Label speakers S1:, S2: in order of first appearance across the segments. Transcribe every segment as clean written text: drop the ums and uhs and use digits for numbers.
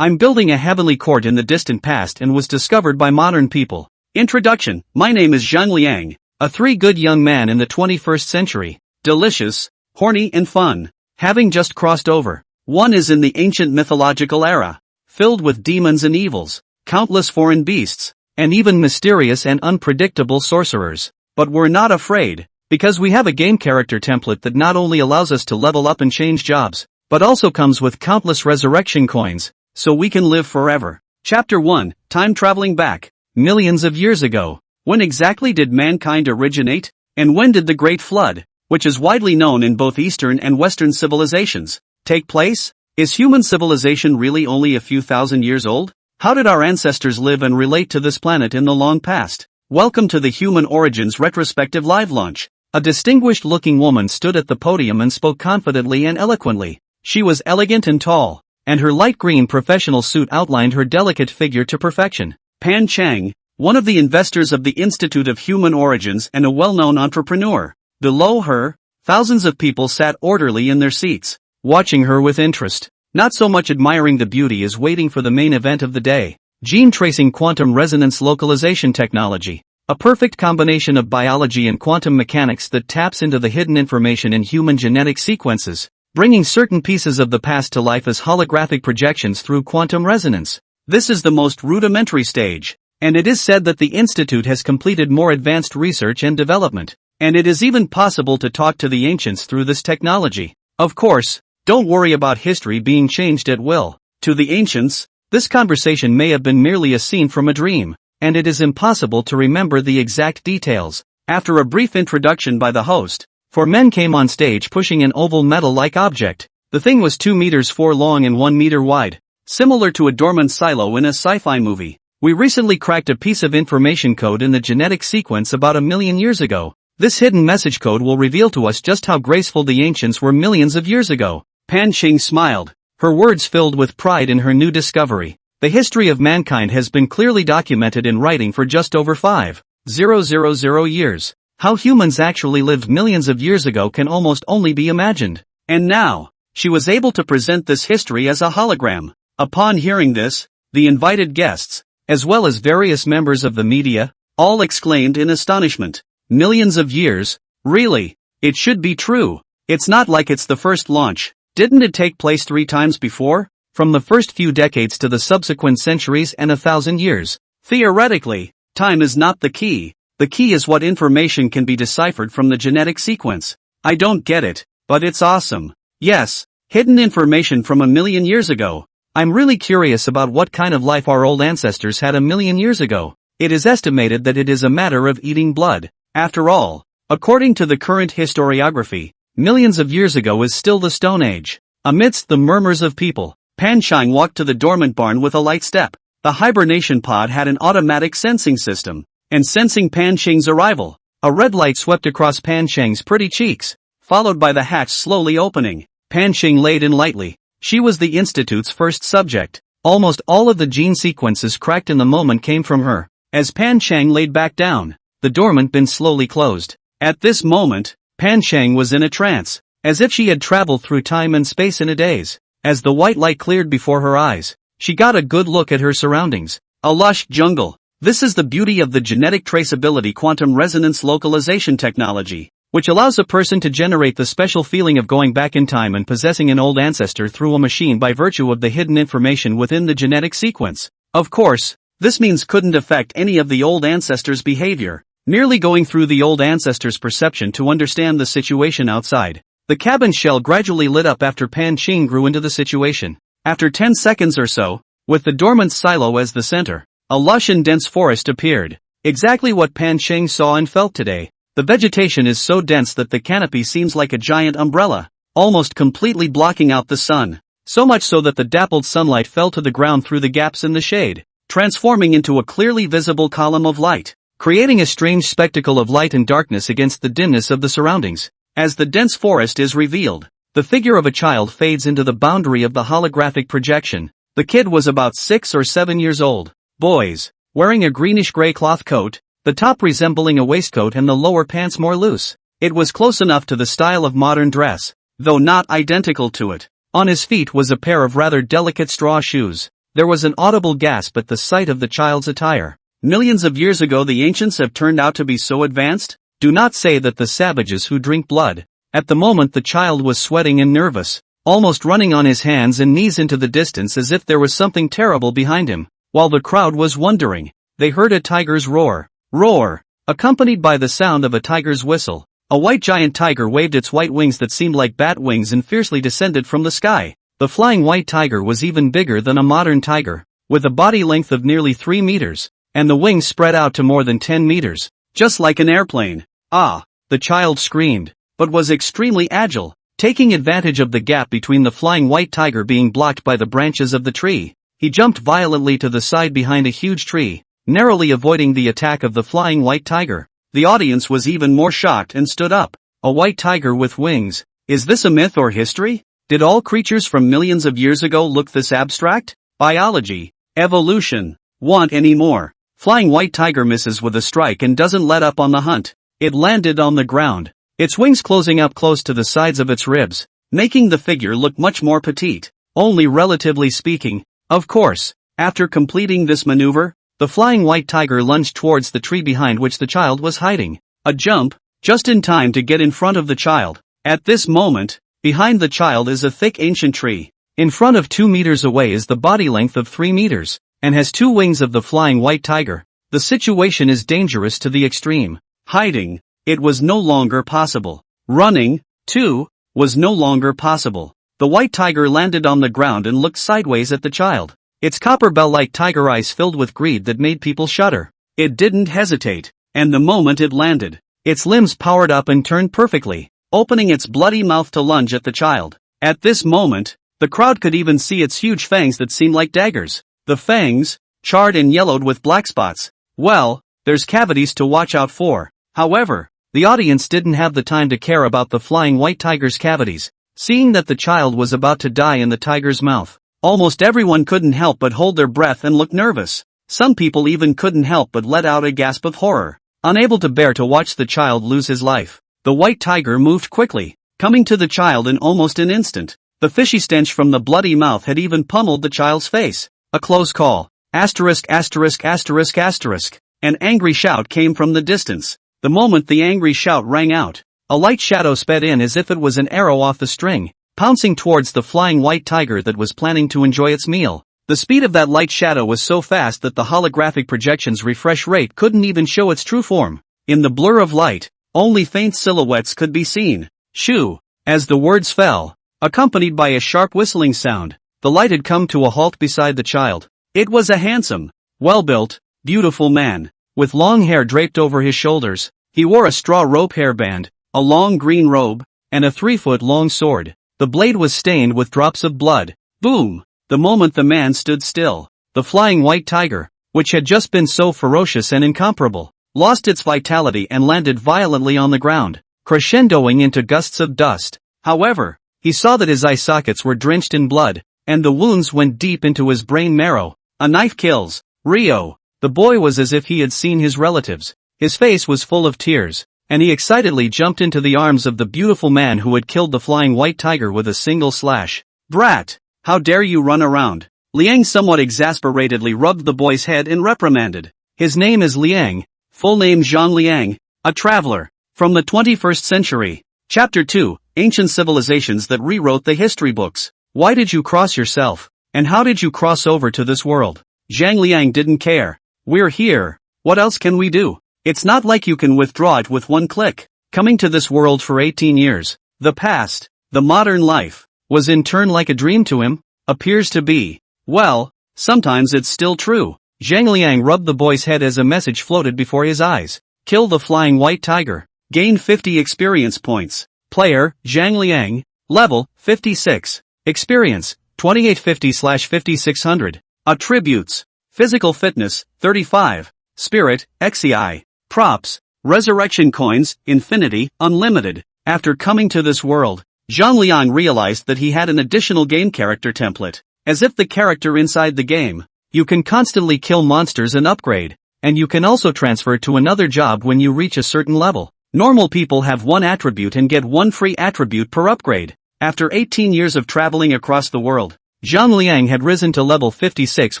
S1: I'm building a heavenly court in the distant past and was discovered by modern people. Introduction. My name is Zhang Liang, a three-good young man in the 21st century. Delicious, horny and fun. Having just crossed over. One is in the ancient mythological era, filled with demons and evils, countless foreign beasts, and even mysterious and unpredictable sorcerers. But we're not afraid, because we have a game character template that not only allows us to level up and change jobs, but also comes with countless resurrection coins, so we can live forever. Chapter 1, Time Traveling Back. Millions of years ago. When exactly did mankind originate? And when did the Great Flood, which is widely known in both Eastern and Western civilizations, take place? Is human civilization really only a few thousand years old? How did our ancestors live and relate to this planet in the long past? Welcome to the Human Origins Retrospective Live Launch. A distinguished-looking woman stood at the podium and spoke confidently and eloquently. She was elegant and tall, and her light green professional suit outlined her delicate figure to perfection. Pan Chang, one of the investors of the Institute of Human Origins and a well-known entrepreneur. Below her, thousands of people sat orderly in their seats, watching her with interest, not so much admiring the beauty as waiting for the main event of the day. Gene tracing quantum resonance localization technology. A perfect combination of biology and quantum mechanics that taps into the hidden information in human genetic sequences, bringing certain pieces of the past to life as holographic projections through quantum resonance. This is the most rudimentary stage, and it is said that the Institute has completed more advanced research and development, and it is even possible to talk to the ancients through this technology. Of course, don't worry about history being changed at will. To the ancients, this conversation may have been merely a scene from a dream, and it is impossible to remember the exact details. After a brief introduction by the host, four men came on stage pushing an oval metal-like object. The thing was 2 meters 4 long and 1 meter wide, similar to a dormant silo in a sci-fi movie. We recently cracked a piece of information code in the genetic sequence about 1 million years ago. This hidden message code will reveal to us just how graceful the ancients were millions of years ago. Pan Qing smiled, her words filled with pride in her new discovery. The history of mankind has been clearly documented in writing for just over 5,000 years. How humans actually lived millions of years ago can almost only be imagined. And now, she was able to present this history as a hologram. Upon hearing this, the invited guests, as well as various members of the media, all exclaimed in astonishment. Millions of years? Really? It should be true. It's not like it's the first launch. Didn't it take place 3 times before? From the first few decades to the subsequent centuries and 1,000 years. Theoretically, time is not the key. The key is what information can be deciphered from the genetic sequence. I don't get it, but it's awesome. Yes, hidden information from 1 million years ago. I'm really curious about what kind of life our old ancestors had 1 million years ago. It is estimated that it is a matter of eating blood. After all, according to the current historiography, millions of years ago is still the Stone Age. Amidst the murmurs of people, Pan Chang walked to the dormant barn with a light step. The hibernation pod had an automatic sensing system, and sensing Pan Chang's arrival, a red light swept across Pan Chang's pretty cheeks, followed by the hatch slowly opening. Pan Chang laid in lightly. She was the Institute's first subject. Almost all of the gene sequences cracked in the moment came from her. As Pan Chang laid back down, the dormant bin slowly closed. At this moment, Pan Chang was in a trance, as if she had traveled through time and space in a daze. As the white light cleared before her eyes, she got a good look at her surroundings. A lush jungle. This is the beauty of the genetic traceability quantum resonance localization technology, which allows a person to generate the special feeling of going back in time and possessing an old ancestor through a machine by virtue of the hidden information within the genetic sequence. Of course, this means couldn't affect any of the old ancestors' behavior, merely going through the old ancestors' perception to understand the situation outside. The cabin shell gradually lit up after Pan Ching grew into the situation. After 10 seconds or so, with the dormant silo as the center, a lush and dense forest appeared. Exactly what Pan Ching saw and felt today. The vegetation is so dense that the canopy seems like a giant umbrella, almost completely blocking out the sun. So much so that the dappled sunlight fell to the ground through the gaps in the shade, transforming into a clearly visible column of light, creating a strange spectacle of light and darkness against the dimness of the surroundings. As the dense forest is revealed, the figure of a child fades into the boundary of the holographic projection. The kid was about 6 or 7 years old. Boys, wearing a greenish-gray cloth coat, the top resembling a waistcoat and the lower pants more loose. It was close enough to the style of modern dress, though not identical to it. On his feet was a pair of rather delicate straw shoes. There was an audible gasp at the sight of the child's attire. Millions of years ago the ancients have turned out to be so advanced? Do not say that the savages who drink blood. At the moment the child was sweating and nervous, almost running on his hands and knees into the distance as if there was something terrible behind him. While the crowd was wondering, they heard a tiger's roar. Roar! Accompanied by the sound of a tiger's whistle. A white giant tiger waved its white wings that seemed like bat wings and fiercely descended from the sky. The flying white tiger was even bigger than a modern tiger, with a body length of nearly 3 meters, and the wings spread out to more than 10 meters, just like an airplane. Ah! The child screamed, but was extremely agile, taking advantage of the gap between the flying white tiger being blocked by the branches of the tree. He jumped violently to the side behind a huge tree, narrowly avoiding the attack of the flying white tiger. The audience was even more shocked and stood up. A white tiger with wings. Is this a myth or history? Did all creatures from millions of years ago look this abstract? Biology. Evolution. Want any more? Flying white tiger misses with a strike and doesn't let up on the hunt. It landed on the ground, its wings closing up close to the sides of its ribs, making the figure look much more petite, only relatively speaking. Of course, after completing this maneuver, the flying white tiger lunged towards the tree behind which the child was hiding. A jump, just in time to get in front of the child. At this moment, behind the child is a thick ancient tree. In front of 2 meters away is the body length of 3 meters, and has 2 wings of the flying white tiger. The situation is dangerous to the extreme. Hiding, it was no longer possible. Running, too, was no longer possible. The white tiger landed on the ground and looked sideways at the child. Its copper bell-like tiger eyes filled with greed that made people shudder. It didn't hesitate, and the moment it landed, its limbs powered up and turned perfectly, opening its bloody mouth to lunge at the child. At this moment, the crowd could even see its huge fangs that seemed like daggers. The fangs, charred and yellowed with black spots. Well, there's cavities to watch out for. However, the audience didn't have the time to care about the flying white tiger's cavities. Seeing that the child was about to die in the tiger's mouth, almost everyone couldn't help but hold their breath and look nervous. Some people even couldn't help but let out a gasp of horror, unable to bear to watch the child lose his life. The white tiger moved quickly, coming to the child in almost an instant. The fishy stench from the bloody mouth had even pummeled the child's face. A close call. Asterisk asterisk asterisk asterisk. An angry shout came from the distance. The moment the angry shout rang out, a light shadow sped in as if it was an arrow off the string, pouncing towards the flying white tiger that was planning to enjoy its meal. The speed of that light shadow was so fast that the holographic projection's refresh rate couldn't even show its true form. In the blur of light, only faint silhouettes could be seen. Shoo! As the words fell, accompanied by a sharp whistling sound, the light had come to a halt beside the child. It was a handsome, well-built, beautiful man, with long hair draped over his shoulders. He wore a straw rope hairband, a long green robe, and a 3-foot-long sword. The blade was stained with drops of blood. Boom! The moment the man stood still, the flying white tiger, which had just been so ferocious and incomparable, lost its vitality and landed violently on the ground, crescendoing into gusts of dust. However, he saw that his eye sockets were drenched in blood, and the wounds went deep into his brain marrow. A knife kills. Rio. The boy was as if he had seen his relatives. His face was full of tears, and he excitedly jumped into the arms of the beautiful man who had killed the flying white tiger with a single slash. Brat! How dare you run around? Liang somewhat exasperatedly rubbed the boy's head and reprimanded. His name is Liang, full name Zhang Liang, a traveler, from the 21st century. Chapter 2, Ancient Civilizations that Rewrote the History Books. Why did you cross yourself? And how did you cross over to this world? Zhang Liang didn't care. We're here. What else can we do? It's not like you can withdraw it with one click. Coming to this world for 18 years, the past, the modern life, was in turn like a dream to him? Appears to be. Well, sometimes it's still true. Zhang Liang rubbed the boy's head as a message floated before his eyes. Kill the flying white tiger. Gain 50 experience points. Player, Zhang Liang. Level, 56. Experience, 2850/5600. Attributes. Physical fitness, 35. Spirit, XCI. Props. Resurrection coins, infinity, unlimited. After coming to this world, Zhang Liang realized that he had an additional game character template. As if the character inside the game, you can constantly kill monsters and upgrade, and you can also transfer to another job when you reach a certain level. Normal people have one attribute and get one free attribute per upgrade. After 18 years of traveling across the world, Zhang Liang had risen to level 56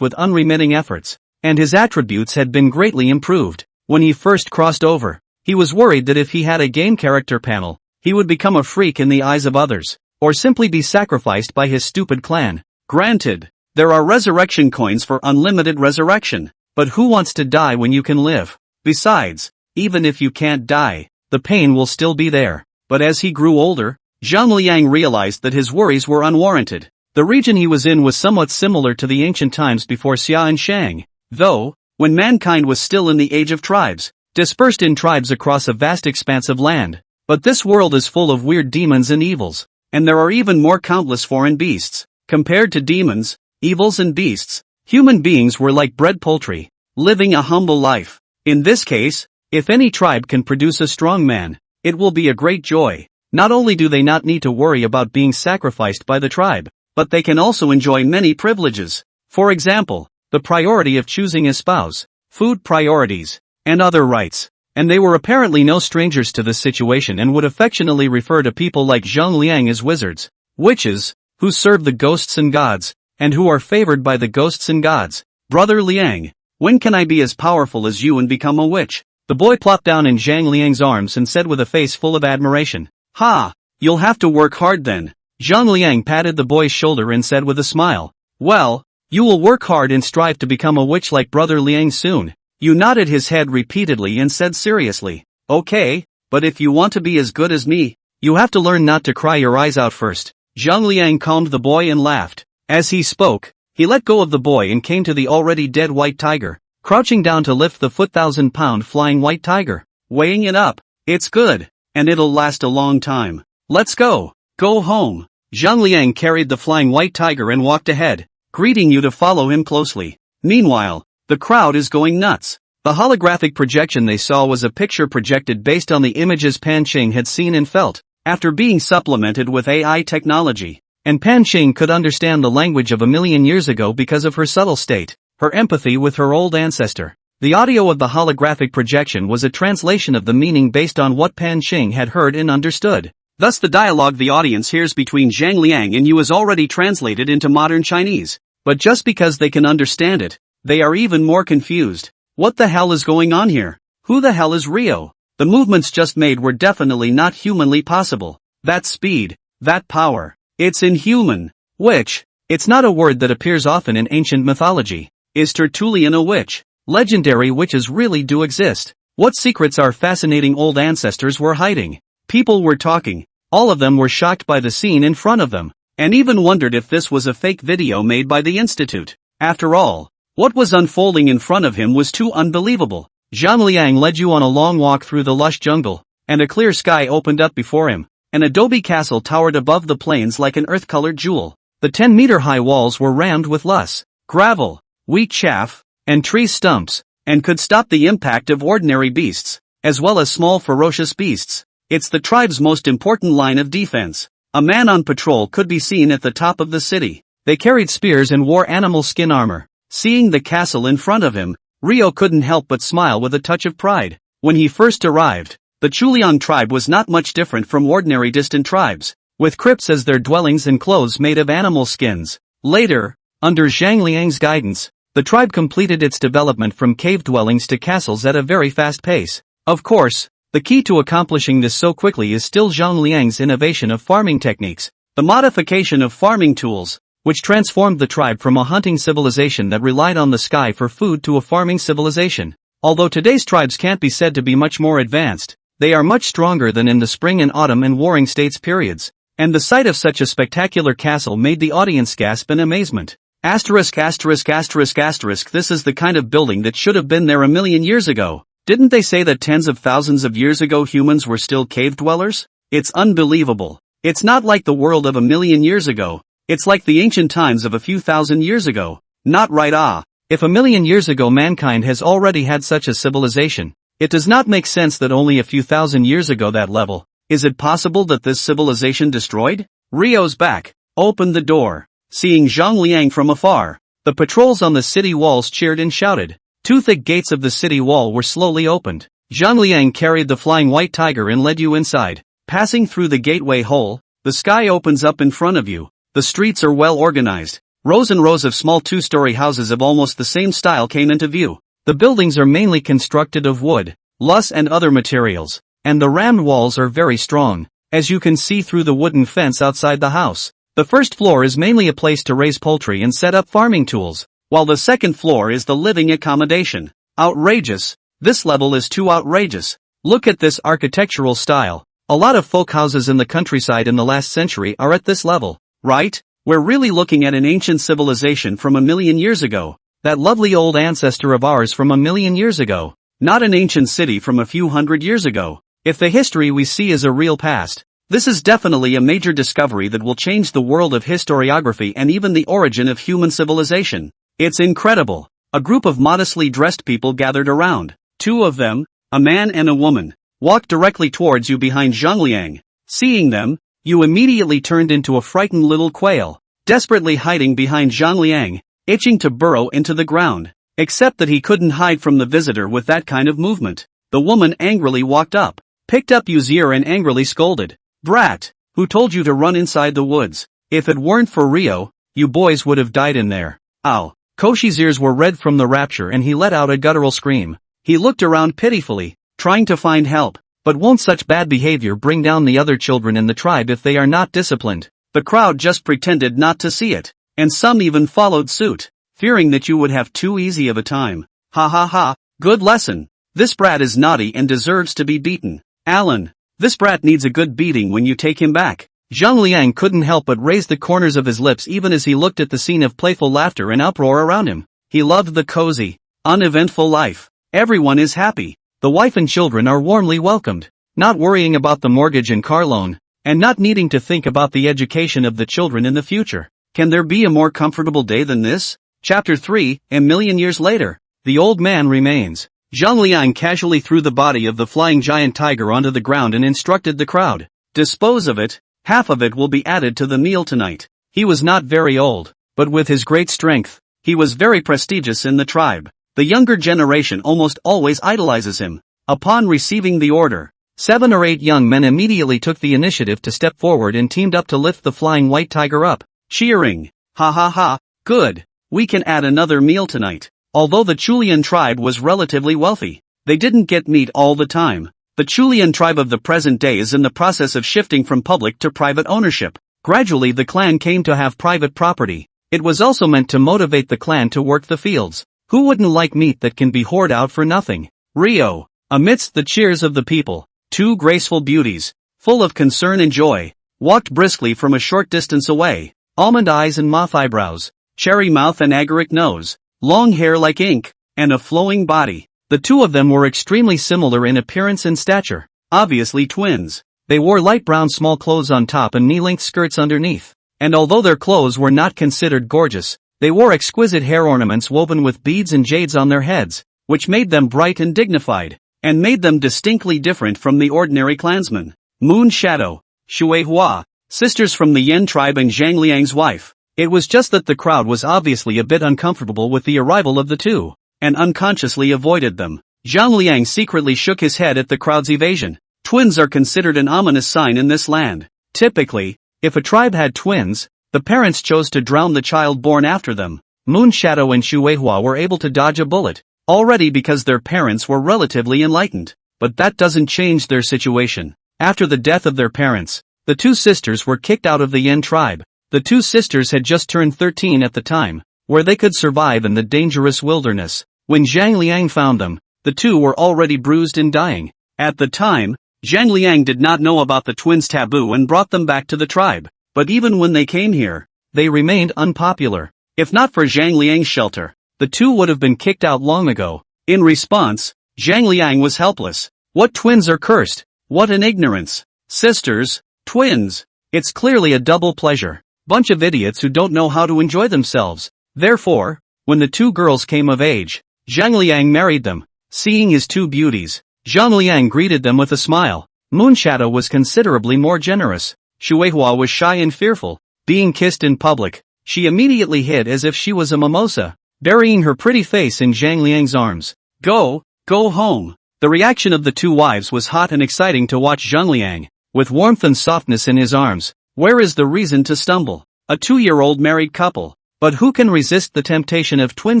S1: with unremitting efforts, and his attributes had been greatly improved. When he first crossed over, he was worried that if he had a game character panel, he would become a freak in the eyes of others, or simply be sacrificed by his stupid clan. Granted, there are resurrection coins for unlimited resurrection, but who wants to die when you can live? Besides, even if you can't die, the pain will still be there. But as he grew older, Zhang Liang realized that his worries were unwarranted. The region he was in was somewhat similar to the ancient times before Xia and Shang, though, when mankind was still in the age of tribes, dispersed in tribes across a vast expanse of land. But this world is full of weird demons and evils, and there are even more countless foreign beasts. Compared to demons, evils and beasts, human beings were like bred poultry, living a humble life. In this case, if any tribe can produce a strong man, it will be a great joy. Not only do they not need to worry about being sacrificed by the tribe, but they can also enjoy many privileges. For example, the priority of choosing a spouse, food priorities, and other rights. And they were apparently no strangers to this situation and would affectionately refer to people like Zhang Liang as wizards, witches, who serve the ghosts and gods, and who are favored by the ghosts and gods. Brother Liang, when can I be as powerful as you and become a witch? The boy plopped down in Zhang Liang's arms and said with a face full of admiration. Ha! You'll have to work hard then. Zhang Liang patted the boy's shoulder and said with a smile. Well, you will work hard and strive to become a witch like Brother Liang soon. Yu nodded his head repeatedly and said seriously. Okay, but if you want to be as good as me, you have to learn not to cry your eyes out first. Zhang Liang calmed the boy and laughed. As he spoke, he let go of the boy and came to the already dead white tiger, crouching down to lift the 1,000-pound flying white tiger, weighing it up. It's good, and it'll last a long time. Let's go. Go home. Zhang Liang carried the flying white tiger and walked ahead, greeting Yu to follow him closely. Meanwhile, the crowd is going nuts. The holographic projection they saw was a picture projected based on the images Pan Qing had seen and felt, after being supplemented with AI technology. And Pan Qing could understand the language of a million years ago because of her subtle state, her empathy with her old ancestor. The audio of the holographic projection was a translation of the meaning based on what Pan Qing had heard and understood. Thus the dialogue the audience hears between Zhang Liang and Yu is already translated into modern Chinese. But just because they can understand it, they are even more confused. What the hell is going on here? Who the hell is Rio? The movements just made were definitely not humanly possible. That speed, that power, it's inhuman. Witch, it's not a word that appears often in ancient mythology. Is Tertullian a witch? Legendary witches really do exist. What secrets our fascinating old ancestors were hiding? People were talking. All of them were shocked by the scene in front of them, and even wondered if this was a fake video made by the Institute. After all, what was unfolding in front of him was too unbelievable. Zhang Liang led you on a long walk through the lush jungle, and a clear sky opened up before him. An adobe castle towered above the plains like an earth-colored jewel. The 10-meter-high walls were rammed with loess, gravel, wheat chaff, and tree stumps, and could stop the impact of ordinary beasts, as well as small ferocious beasts. It's the tribe's most important line of defense. A man on patrol could be seen at the top of the city. They carried spears and wore animal skin armor. Seeing the castle in front of him, Rio couldn't help but smile with a touch of pride. When he first arrived, the Chuliang tribe was not much different from ordinary distant tribes, with crypts as their dwellings and clothes made of animal skins. Later, under Zhang Liang's guidance, the tribe completed its development from cave dwellings to castles at a very fast pace. Of course, the key to accomplishing this so quickly is still Zhang Liang's innovation of farming techniques, the modification of farming tools, which transformed the tribe from a hunting civilization that relied on the sky for food to a farming civilization. Although today's tribes can't be said to be much more advanced, they are much stronger than in the spring and autumn and warring states periods, and the sight of such a spectacular castle made the audience gasp in amazement. Asterisk asterisk asterisk asterisk this is the kind of building that should have been there a million years ago. Didn't they say that tens of thousands of years ago humans were still cave dwellers? It's unbelievable. It's not like the world of a million years ago. It's like the ancient times of a few thousand years ago. Not right. If a million years ago mankind has already had such a civilization, it does not make sense that only a few thousand years ago that level. Is it possible that this civilization destroyed? Rio's back. Opened the door. Seeing Zhang Liang from afar, the patrols on the city walls cheered and shouted. Two thick gates of the city wall were slowly opened. Zhang Liang carried the flying white tiger and led you inside. Passing through the gateway hole, the sky opens up in front of you. The streets are well organized, Rows and rows of small two-story houses of almost the same style came into view. The buildings are mainly constructed of wood, luss and other materials, and the rammed walls are very strong, as you can see through the wooden fence outside the house. The first floor is mainly a place to raise poultry and set up farming tools, while the second floor is the living accommodation. Outrageous. This level is too outrageous. Look at this architectural style. A lot of folk houses in the countryside in the last century are at this level, right? We're really looking at an ancient civilization from 1,000,000 years ago. That lovely old ancestor of ours from 1,000,000 years ago. Not an ancient city from a few hundred years ago. If the history we see is a real past, this is definitely a major discovery that will change the world of historiography and even the origin of human civilization. It's incredible. A group of modestly dressed people gathered around. Two of them, a man and a woman, walked directly towards you behind Zhang Liang. Seeing them, you immediately turned into a frightened little quail, desperately hiding behind Zhang Liang, itching to burrow into the ground. Except that he couldn't hide from the visitor with that kind of movement. The woman angrily walked up, picked up Yu's ear and angrily scolded. Brat, who told you to run inside the woods? If it weren't for Rio, you boys would have died in there. Ow. Koshi's ears were red from the rapture and he let out a guttural scream. He looked around pitifully, trying to find help. But won't such bad behavior bring down the other children in the tribe if they are not disciplined? The crowd just pretended not to see it, and some even followed suit, fearing that you would have too easy of a time. Ha ha ha, good lesson. This brat is naughty and deserves to be beaten. Alan, this brat needs a good beating when you take him back. Zhang Liang couldn't help but raise the corners of his lips even as he looked at the scene of playful laughter and uproar around him. He loved the cozy, uneventful life. Everyone is happy. The wife and children are warmly welcomed, not worrying about the mortgage and car loan, and not needing to think about the education of the children in the future. Can there be a more comfortable day than this? Chapter 3, A million years later. The old man remains. Zhang Liang casually threw the body of the flying giant tiger onto the ground and instructed the crowd. Dispose of it, half of it will be added to the meal tonight. He was not very old, but with his great strength, he was very prestigious in the tribe. The younger generation almost always idolizes him. Upon receiving the order, 7 or 8 young men immediately took the initiative to step forward and teamed up to lift the flying white tiger up, cheering. Ha ha ha, good, we can add another meal tonight. Although the Chulian tribe was relatively wealthy, they didn't get meat all the time. The Chulian tribe of the present day is in the process of shifting from public to private ownership. Gradually the clan came to have private property. It was also meant to motivate the clan to work the fields. Who wouldn't like meat that can be hoarded out for nothing? Rio, amidst the cheers of the people, 2 graceful beauties, full of concern and joy, walked briskly from a short distance away. Almond eyes and moth eyebrows, cherry mouth and agaric nose, long hair like ink, and a flowing body. The two of them were extremely similar in appearance and stature, obviously twins. They wore light brown small clothes on top and knee-length skirts underneath. And although their clothes were not considered gorgeous, they wore exquisite hair ornaments woven with beads and jades on their heads, which made them bright and dignified, and made them distinctly different from the ordinary clansmen. Moon Shadow, Shui Hua, sisters from the Yen tribe and Zhang Liang's wife. It was just that the crowd was obviously a bit uncomfortable with the arrival of the two, and unconsciously avoided them. Zhang Liang secretly shook his head at the crowd's evasion. Twins are considered an ominous sign in this land. Typically, if a tribe had twins, the parents chose to drown the child born after them. Moon Shadow and Shueihua were able to dodge a bullet, already because their parents were relatively enlightened. But that doesn't change their situation. After the death of their parents, the two sisters were kicked out of the Yen tribe. The two sisters had just turned 13 at the time, where they could survive in the dangerous wilderness. When Zhang Liang found them, the two were already bruised and dying. At the time, Zhang Liang did not know about the twins' taboo and brought them back to the tribe. But even when they came here, they remained unpopular. If not for Zhang Liang's shelter, the two would have been kicked out long ago. In response, Zhang Liang was helpless. What twins are cursed? What an ignorance. Sisters, twins. It's clearly a double pleasure. Bunch of idiots who don't know how to enjoy themselves. Therefore, when the two girls came of age, Zhang Liang married them. Seeing his two beauties, Zhang Liang greeted them with a smile. Moonshadow was considerably more generous. Shueihua was shy and fearful. Being kissed in public, she immediately hid as if she was a mimosa, burying her pretty face in Zhang Liang's arms. Go home. The reaction of the two wives was hot and exciting to watch Zhang Liang, with warmth and softness in his arms. Where is the reason to stumble? A 2-year-old married couple. But who can resist the temptation of twin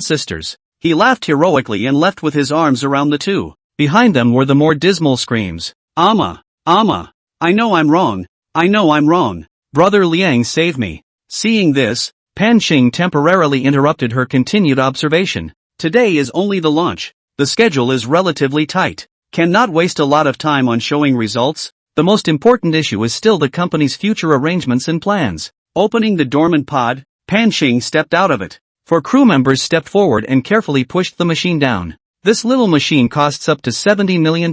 S1: sisters? He laughed heroically and left with his arms around the two. Behind them were the more dismal screams. Amma! Amma! I know I'm wrong. I know I'm wrong. Brother Liang, save me. Seeing this, Pan Qing temporarily interrupted her continued observation. Today is only the launch. The schedule is relatively tight. Cannot waste a lot of time on showing results. The most important issue is still the company's future arrangements and plans. Opening the dormant pod, Pan Qing stepped out of it. Four crew members stepped forward and carefully pushed the machine down. This little machine costs up to $70 million,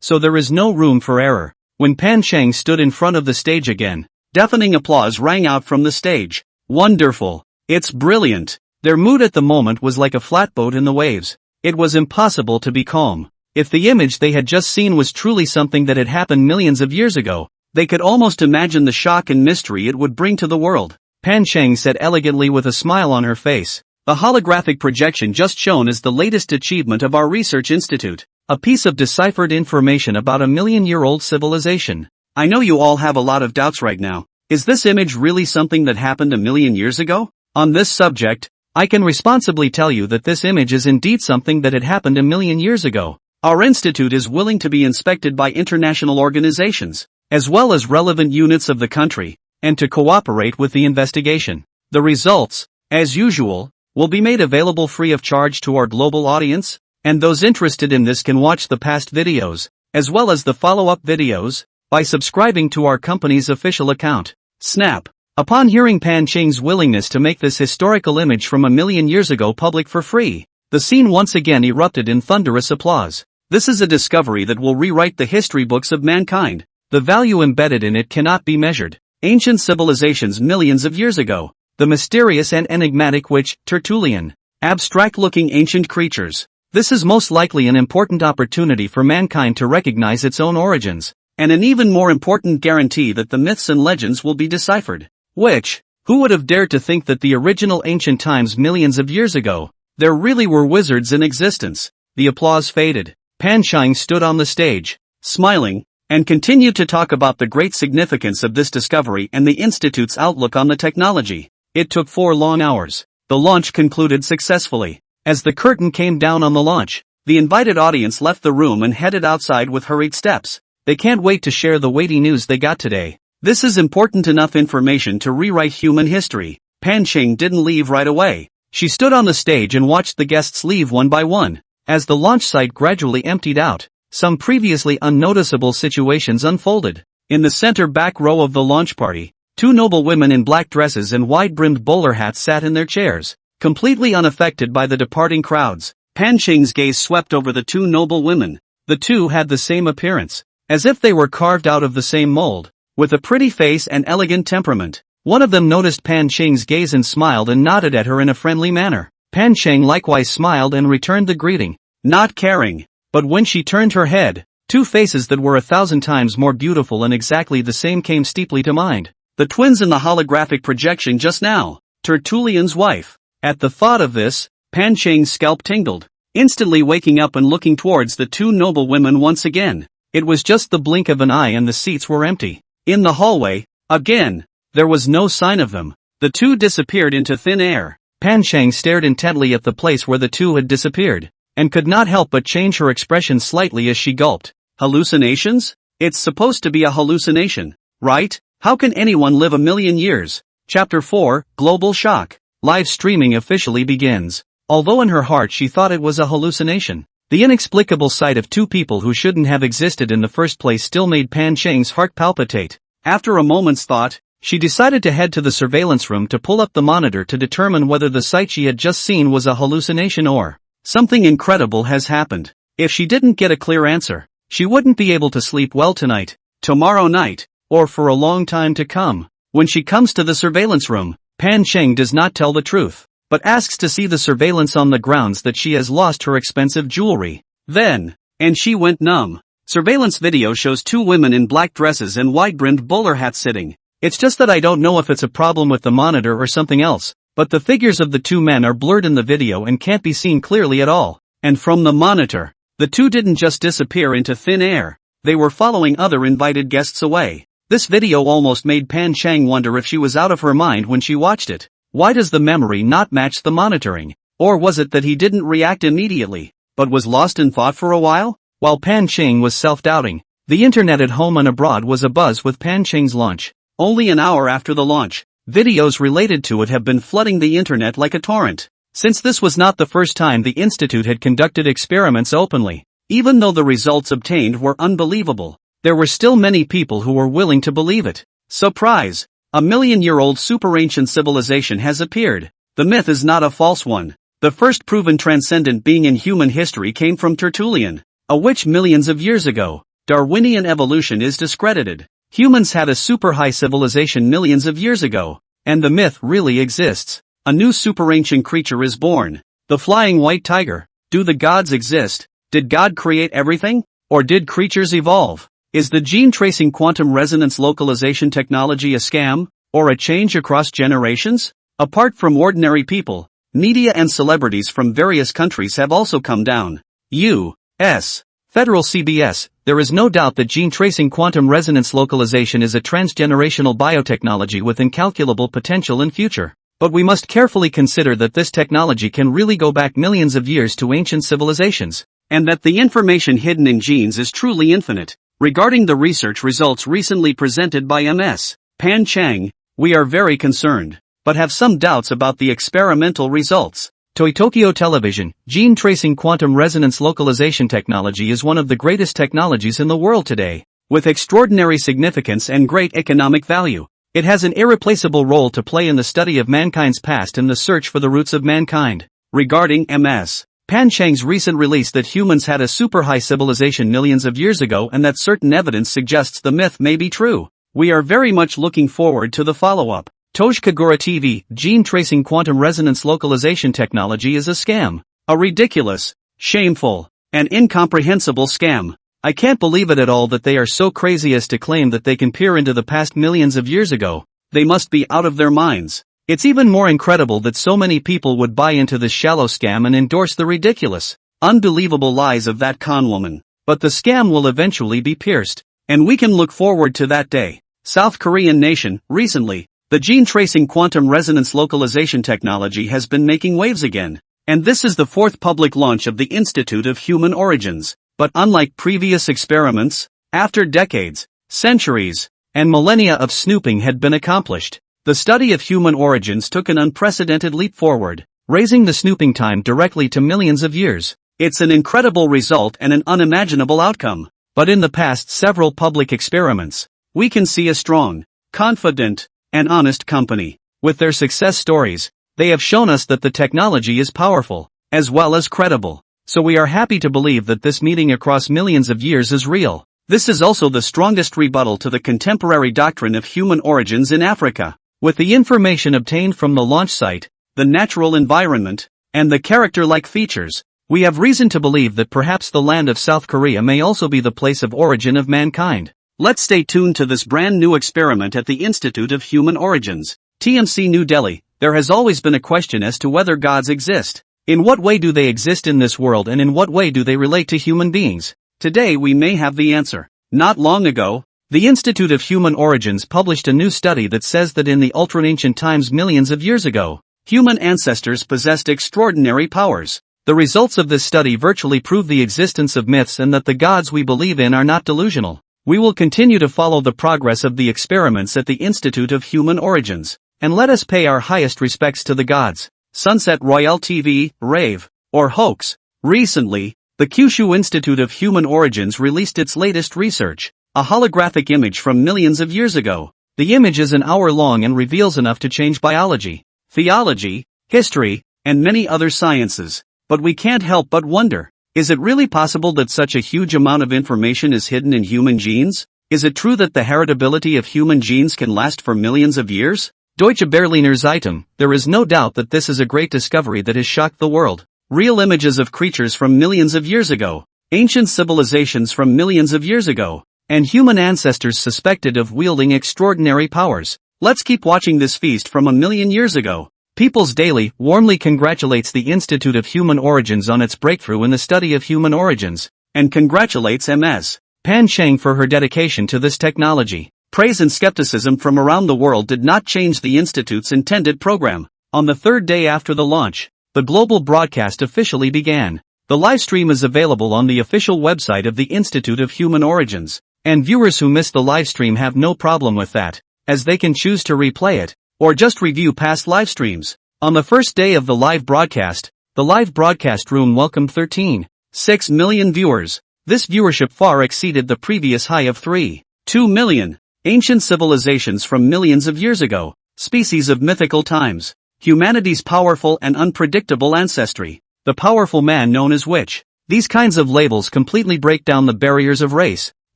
S1: so there is no room for error. When Pan Qing stood in front of the stage again, deafening applause rang out from the stage. Wonderful! It's brilliant! Their mood at the moment was like a flatboat in the waves. It was impossible to be calm. If the image they had just seen was truly something that had happened millions of years ago, they could almost imagine the shock and mystery it would bring to the world. Pan Qing said elegantly with a smile on her face. The holographic projection just shown is the latest achievement of our research institute, a piece of deciphered information about a million-year-old civilization. I know you all have a lot of doubts right now. Is this image really something that happened a million years ago? On this subject, I can responsibly tell you that this image is indeed something that had happened a million years ago. Our institute is willing to be inspected by international organizations, as well as relevant units of the country, and to cooperate with the investigation. The results, as usual, will be made available free of charge to our global audience, and those interested in this can watch the past videos, as well as the follow-up videos, by subscribing to our company's official account. Snap! Upon hearing Pan Qing's willingness to make this historical image from a million years ago public for free, the scene once again erupted in thunderous applause. This is a discovery that will rewrite the history books of mankind. The value embedded in it cannot be measured. Ancient civilizations millions of years ago. The mysterious and enigmatic witch, Tertullian. Abstract-looking ancient creatures. This is most likely an important opportunity for mankind to recognize its own origins, and an even more important guarantee that the myths and legends will be deciphered. Who would have dared to think that the original ancient times millions of years ago, there really were wizards in existence? The applause faded. Pan Qing stood on the stage, smiling, and continued to talk about the great significance of this discovery and the Institute's outlook on the technology. It took 4 long hours. The launch concluded successfully. As the curtain came down on the launch, the invited audience left the room and headed outside with hurried steps. They can't wait to share the weighty news they got today. This is important enough information to rewrite human history. Pan Qing didn't leave right away. She stood on the stage and watched the guests leave one by one. As the launch site gradually emptied out, some previously unnoticeable situations unfolded. In the center back row of the launch party, 2 noble women in black dresses and wide-brimmed bowler hats sat in their chairs, completely unaffected by the departing crowds. Pan Qing's gaze swept over the 2 noble women. The 2 had the same appearance, as if they were carved out of the same mold, with a pretty face and elegant temperament. One of them noticed Pan Qing's gaze and smiled and nodded at her in a friendly manner. Pan Qing likewise smiled and returned the greeting, not caring. But when she turned her head, 2 faces that were 1,000 times more beautiful and exactly the same came steeply to mind. The twins in the holographic projection just now, Tertullian's wife. At the thought of this, Pan Qing's scalp tingled, instantly waking up and looking towards the 2 noble women once again. It was just the blink of an eye and the seats were empty. In the hallway, again, there was no sign of them. The 2 disappeared into thin air. Pan Qing stared intently at the place where the 2 had disappeared, and could not help but change her expression slightly as she gulped. Hallucinations? It's supposed to be a hallucination, right? How can anyone live a million years? Chapter 4, Global Shock. Live streaming officially begins. Although in her heart she thought it was a hallucination, the inexplicable sight of 2 people who shouldn't have existed in the first place still made Pan Qing's heart palpitate. After a moment's thought, she decided to head to the surveillance room to pull up the monitor to determine whether the sight she had just seen was a hallucination or something incredible has happened. If she didn't get a clear answer, she wouldn't be able to sleep well tonight, tomorrow night, or for a long time to come. When she comes to the surveillance room, Pan Qing does not tell the truth, but asks to see the surveillance on the grounds that she has lost her expensive jewelry. And she went numb. Surveillance video shows 2 women in black dresses and wide-brimmed bowler hats sitting. It's just that I don't know if it's a problem with the monitor or something else, but the figures of the 2 men are blurred in the video and can't be seen clearly at all. And from the monitor, the 2 didn't just disappear into thin air, they were following other invited guests away. This video almost made Pan Qing wonder if she was out of her mind when she watched it. Why does the memory not match the monitoring? Or was it that he didn't react immediately, but was lost in thought for a while? While Pan Cheng was self-doubting, the internet at home and abroad was abuzz with Pan Cheng's launch. Only an hour after the launch, videos related to it have been flooding the internet like a torrent. Since this was not the first time the institute had conducted experiments openly, even though the results obtained were unbelievable, there were still many people who were willing to believe it. Surprise! A million-year-old super-ancient civilization has appeared. The myth is not a false one. The first proven transcendent being in human history came from Tertullian, a witch millions of years ago. Darwinian evolution is discredited. Humans had a super-high civilization millions of years ago, and the myth really exists. A new super-ancient creature is born. The flying white tiger. Do the gods exist? Did God create everything? Or did creatures evolve? Is the gene-tracing quantum resonance localization technology a scam, or a change across generations? Apart from ordinary people, media and celebrities from various countries have also come down. U.S. Federal CBS, there is no doubt that gene-tracing quantum resonance localization is a transgenerational biotechnology with incalculable potential and future. But we must carefully consider that this technology can really go back millions of years to ancient civilizations, and that the information hidden in genes is truly infinite. Regarding the research results recently presented by Ms. Pan Cheng, we are very concerned, but have some doubts about the experimental results. Toei Tokyo Television, gene-tracing quantum resonance localization technology is one of the greatest technologies in the world today. With extraordinary significance and great economic value, it has an irreplaceable role to play in the study of mankind's past and the search for the roots of mankind. Regarding Ms. Pan Cheng's recent release that humans had a super-high civilization millions of years ago and that certain evidence suggests the myth may be true, we are very much looking forward to the follow-up. Toj Kagura TV, gene-tracing quantum resonance localization technology is a scam. A ridiculous, shameful, and incomprehensible scam. I can't believe it at all that they are so crazy as to claim that they can peer into the past millions of years ago. They must be out of their minds. It's even more incredible that so many people would buy into this shallow scam and endorse the ridiculous, unbelievable lies of that con woman. But the scam will eventually be pierced, and we can look forward to that day. South Korean nation, recently, the gene-tracing quantum resonance localization technology has been making waves again, and this is the fourth public launch of the Institute of Human Origins. But unlike previous experiments, after decades, centuries, and millennia of snooping had been accomplished, the study of human origins took an unprecedented leap forward, raising the snooping time directly to millions of years. It's an incredible result and an unimaginable outcome. But in the past several public experiments, we can see a strong, confident, and honest company. With their success stories, they have shown us that the technology is powerful, as well as credible. So we are happy to believe that this meeting across millions of years is real. This is also the strongest rebuttal to the contemporary doctrine of human origins in Africa. With the information obtained from the launch site, the natural environment, and the character-like features, we have reason to believe that perhaps the land of South Korea may also be the place of origin of mankind. Let's stay tuned to this brand new experiment at the Institute of Human Origins. TMC New Delhi, there has always been a question as to whether gods exist. In what way do they exist in this world and in what way do they relate to human beings? Today we may have the answer. Not long ago, the Institute of Human Origins published a new study that says that in the ultra-ancient times millions of years ago, human ancestors possessed extraordinary powers. The results of this study virtually prove the existence of myths and that the gods we believe in are not delusional. We will continue to follow the progress of the experiments at the Institute of Human Origins, and let us pay our highest respects to the gods. Sunset Royale TV, rave, or hoax. Recently, the Kyushu Institute of Human Origins released its latest research, a holographic image from millions of years ago. The image is an hour long and reveals enough to change biology, theology, history, and many other sciences. But we can't help but wonder, is it really possible that such a huge amount of information is hidden in human genes? Is it true that the heritability of human genes can last for millions of years? Deutsche Berliner Zeitung, there is no doubt that this is a great discovery that has shocked the world. Real images of creatures from millions of years ago, ancient civilizations from millions of years ago, and human ancestors suspected of wielding extraordinary powers. Let's keep watching this feast from a million years ago. People's Daily warmly congratulates the Institute of Human Origins on its breakthrough in the study of human origins, and congratulates Ms. Pan Cheng for her dedication to this technology. Praise and skepticism from around the world did not change the Institute's intended program. On the third day after the launch, the global broadcast officially began. The livestream is available on the official website of the Institute of Human Origins, and viewers who missed the livestream have no problem with that, as they can choose to replay it, or just review past livestreams. On the first day of the live broadcast, the live broadcast room welcomed 13.6 million viewers. This viewership far exceeded the previous high of 3.2 million. Ancient civilizations from millions of years ago, species of mythical times, humanity's powerful and unpredictable ancestry, the powerful man known as witch. These kinds of labels completely break down the barriers of race,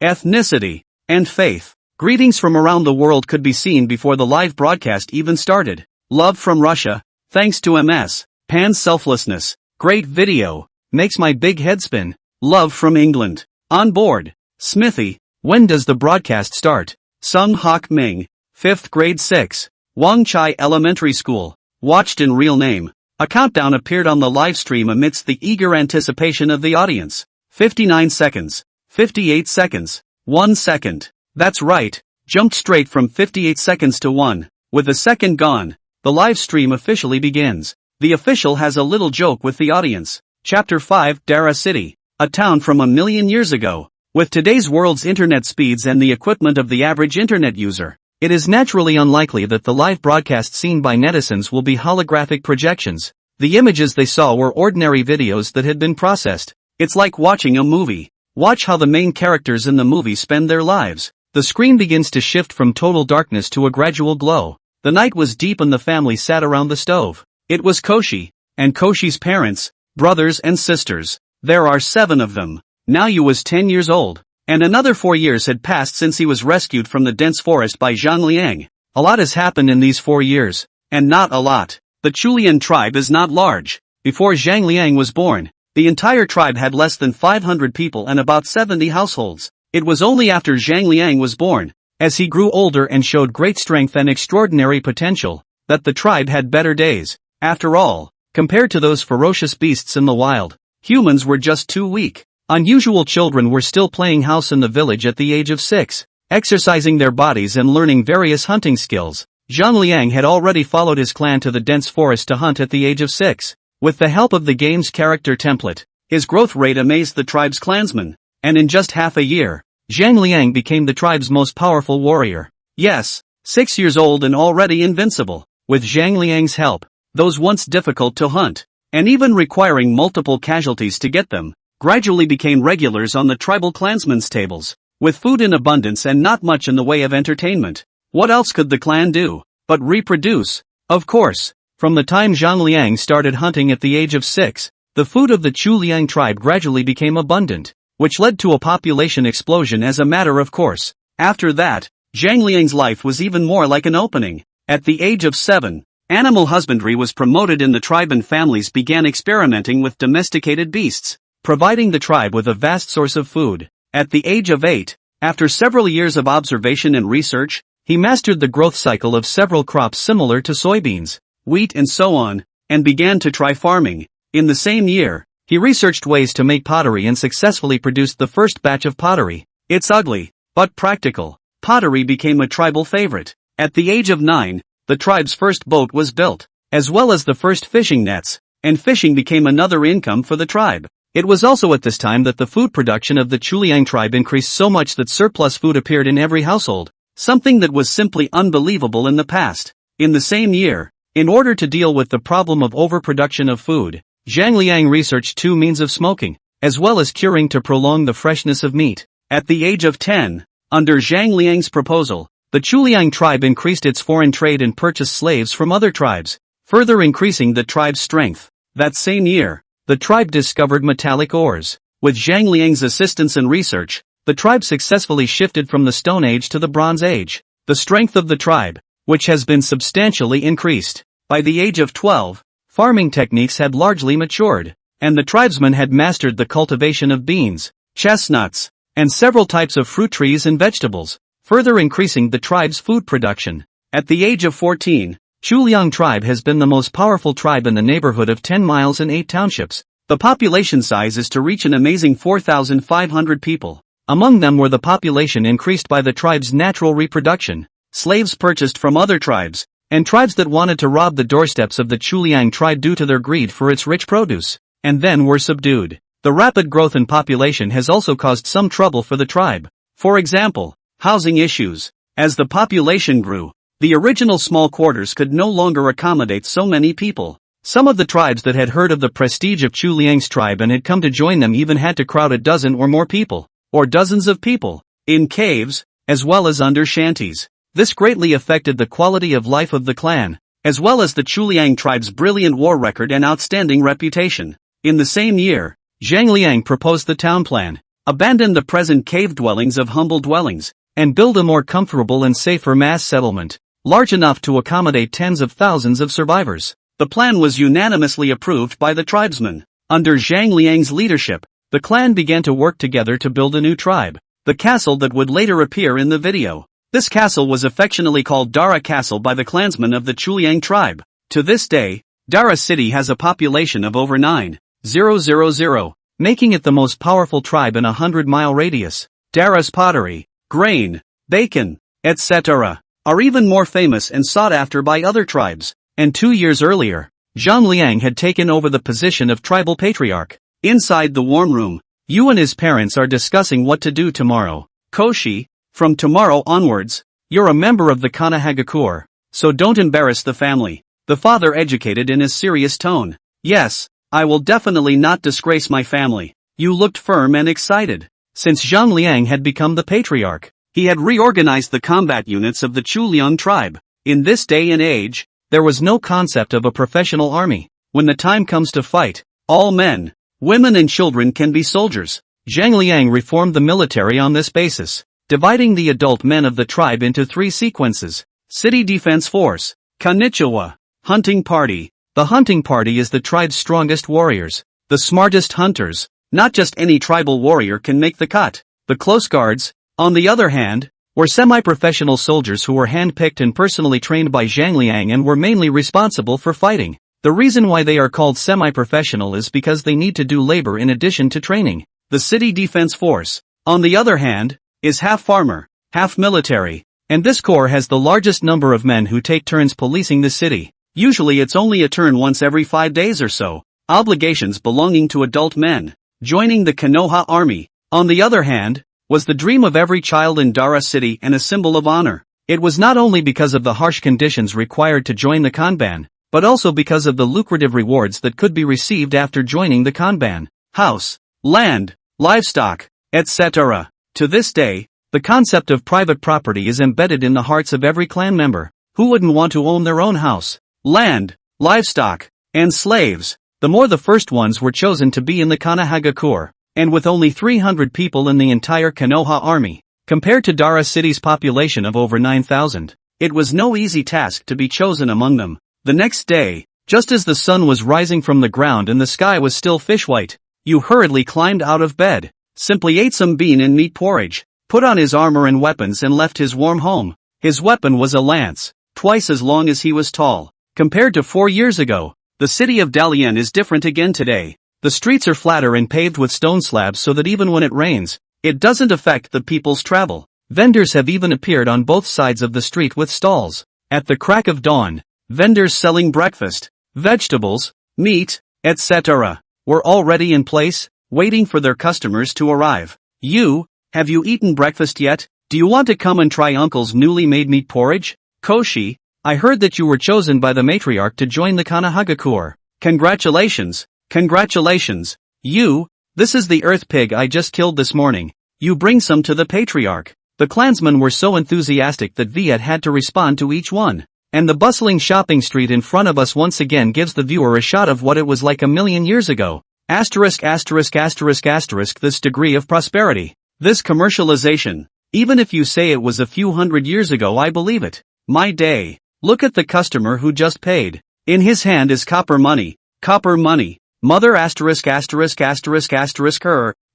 S1: ethnicity, and faith. Greetings from around the world could be seen before the live broadcast even started. Love from Russia, thanks to MS. Pan's selflessness, great video, makes my big head spin. Love from England. On board. Smithy, when does the broadcast start? Sung Hok Ming, 5th grade 6. Wang Chai Elementary School. Watched in real name. A countdown appeared on the live stream amidst the eager anticipation of the audience. 59 seconds. 58 seconds. 1 second. That's right, jumped straight from 58 seconds to 1. With a second gone, the live stream officially begins. The official has a little joke with the audience. Chapter 5, Dara City, a town from a million years ago. With today's world's internet speeds and the equipment of the average internet user, it is naturally unlikely that the live broadcast seen by netizens will be holographic projections. The images they saw were ordinary videos that had been processed. It's like watching a movie. Watch how the main characters in the movie spend their lives. The screen begins to shift from total darkness to a gradual glow. The night was deep and the family sat around the stove. It was Koshi, and Koshi's parents, brothers and sisters. There are 7 of them. Now Yu was 10 years old, and another 4 years had passed since he was rescued from the dense forest by Zhang Liang. A lot has happened in these 4 years, and not a lot. The Chulian tribe is not large. Before Zhang Liang was born, the entire tribe had less than 500 people and about 70 households. It was only after Zhang Liang was born, as he grew older and showed great strength and extraordinary potential, that the tribe had better days. After all, compared to those ferocious beasts in the wild, humans were just too weak. Unusual children were still playing house in the village at the age of 6, exercising their bodies and learning various hunting skills. Zhang Liang had already followed his clan to the dense forest to hunt at the age of 6. With the help of the game's character template, his growth rate amazed the tribe's clansmen, and in just half a year, Zhang Liang became the tribe's most powerful warrior. Yes, 6 years old and already invincible. With Zhang Liang's help, those once difficult to hunt, and even requiring multiple casualties to get them, gradually became regulars on the tribal clansmen's tables. With food in abundance and not much in the way of entertainment, what else could the clan do but reproduce? Of course, from the time Zhang Liang started hunting at the age of 6, the food of the Chuliang tribe gradually became abundant, which led to a population explosion as a matter of course. After that, Zhang Liang's life was even more like an opening. At the age of 7, animal husbandry was promoted in the tribe and families began experimenting with domesticated beasts, providing the tribe with a vast source of food. At the age of 8, after several years of observation and research, he mastered the growth cycle of several crops similar to soybeans, wheat and so on, and began to try farming. In the same year, he researched ways to make pottery and successfully produced the first batch of pottery. It's ugly, but practical. Pottery became a tribal favorite. At the age of 9, the tribe's first boat was built, as well as the first fishing nets, and fishing became another income for the tribe. It was also at this time that the food production of the Chuliang tribe increased so much that surplus food appeared in every household, something that was simply unbelievable in the past. In the same year, in order to deal with the problem of overproduction of food, Zhang Liang researched 2 means of smoking, as well as curing to prolong the freshness of meat. At the age of 10, under Zhang Liang's proposal, the Chuliang tribe increased its foreign trade and purchased slaves from other tribes, further increasing the tribe's strength. That same year, the tribe discovered metallic ores. With Zhang Liang's assistance and research, the tribe successfully shifted from the Stone Age to the Bronze Age. The strength of the tribe, which has been substantially increased. By the age of 12, farming techniques had largely matured, and the tribesmen had mastered the cultivation of beans, chestnuts, and several types of fruit trees and vegetables, further increasing the tribe's food production. At the age of 14, Chuliang tribe has been the most powerful tribe in the neighborhood of 10 miles and 8 townships. The population size is to reach an amazing 4,500 people. Among them were the population increased by the tribe's natural reproduction, slaves purchased from other tribes, and tribes that wanted to rob the doorsteps of the Chuliang tribe due to their greed for its rich produce, and then were subdued. The rapid growth in population has also caused some trouble for the tribe. For example, housing issues. As the population grew, the original small quarters could no longer accommodate so many people. Some of the tribes that had heard of the prestige of Chuliang's tribe and had come to join them even had to crowd a dozen or more people, or dozens of people, in caves, as well as under shanties. This greatly affected the quality of life of the clan, as well as the Chuliang tribe's brilliant war record and outstanding reputation. In the same year, Zhang Liang proposed the town plan: abandon the present cave dwellings of humble dwellings, and build a more comfortable and safer mass settlement, large enough to accommodate tens of thousands of survivors. The plan was unanimously approved by the tribesmen. Under Zhang Liang's leadership, the clan began to work together to build a new tribe, the castle that would later appear in the video. This castle was affectionately called Dara Castle by the clansmen of the Chuliang tribe. To this day, Dara city has a population of over 9,000, making it the most powerful tribe in a 100-mile radius. Dara's pottery, grain, bacon, etc., are even more famous and sought after by other tribes. And 2 years earlier, Zhang Liang had taken over the position of tribal patriarch. Inside the warm room, Yu and his parents are discussing what to do tomorrow. Koshi, from tomorrow onwards, you're a member of the Kanahagakure, so don't embarrass the family. The father educated in a serious tone. Yes, I will definitely not disgrace my family. Yu looked firm and excited. Since Zhang Liang had become the patriarch, he had reorganized the combat units of the Chuliang tribe. In this day and age, there was no concept of a professional army. When the time comes to fight, all men, women and children can be soldiers. Zhang Liang reformed the military on this basis, dividing the adult men of the tribe into 3 sequences: City Defense Force, Konnichiwa, Hunting Party. The hunting party is the tribe's strongest warriors, the smartest hunters. Not just any tribal warrior can make the cut. The close guards, on the other hand, were semi-professional soldiers who were hand-picked and personally trained by Zhang Liang and were mainly responsible for fighting. The reason why they are called semi-professional is because they need to do labor in addition to training. The City Defense Force, on the other hand, is half farmer, half military, and this corps has the largest number of men who take turns policing the city. Usually it's only a turn once every 5 days or so. Obligations belonging to adult men. Joining the Konoha army, on the other hand, was the dream of every child in Dara city and a symbol of honor. It was not only because of the harsh conditions required to join the Kanban, but also because of the lucrative rewards that could be received after joining the Kanban. House, land, livestock, etc. To this day, the concept of private property is embedded in the hearts of every clan member. Who wouldn't want to own their own house, land, livestock, and slaves? The more the first ones were chosen to be in the Kanahagakure, and with only 300 people in the entire Konoha army, compared to Dara city's population of over 9,000, it was no easy task to be chosen among them. The next day, just as the sun was rising from the ground and the sky was still fish-white, Yu hurriedly climbed out of bed, simply ate some bean and meat porridge, put on his armor and weapons and left his warm home. His weapon was a lance, twice as long as he was tall. Compared to 4 years ago, the city of Dalian is different again today. The streets are flatter and paved with stone slabs so that even when it rains, it doesn't affect the people's travel. Vendors have even appeared on both sides of the street with stalls. At the crack of dawn, vendors selling breakfast, vegetables, meat, etc., were already in place, waiting for their customers to arrive. You, have you eaten breakfast yet? Do you want to come and try Uncle's newly made meat porridge? Koshi, I heard that you were chosen by the matriarch to join the Kanahagakure. Congratulations, congratulations. You, this is the earth pig I just killed this morning. You bring some to the patriarch. The clansmen were so enthusiastic that Viet had to respond to each one. And the bustling shopping street in front of us once again gives the viewer a shot of what it was like a million years ago. Asterisk asterisk asterisk asterisk this degree of prosperity. This commercialization. Even if you say it was a few hundred years ago, I believe it. My day. Look at the customer who just paid. In his hand is copper money. Copper money. Mother asterisk asterisk asterisk asterisk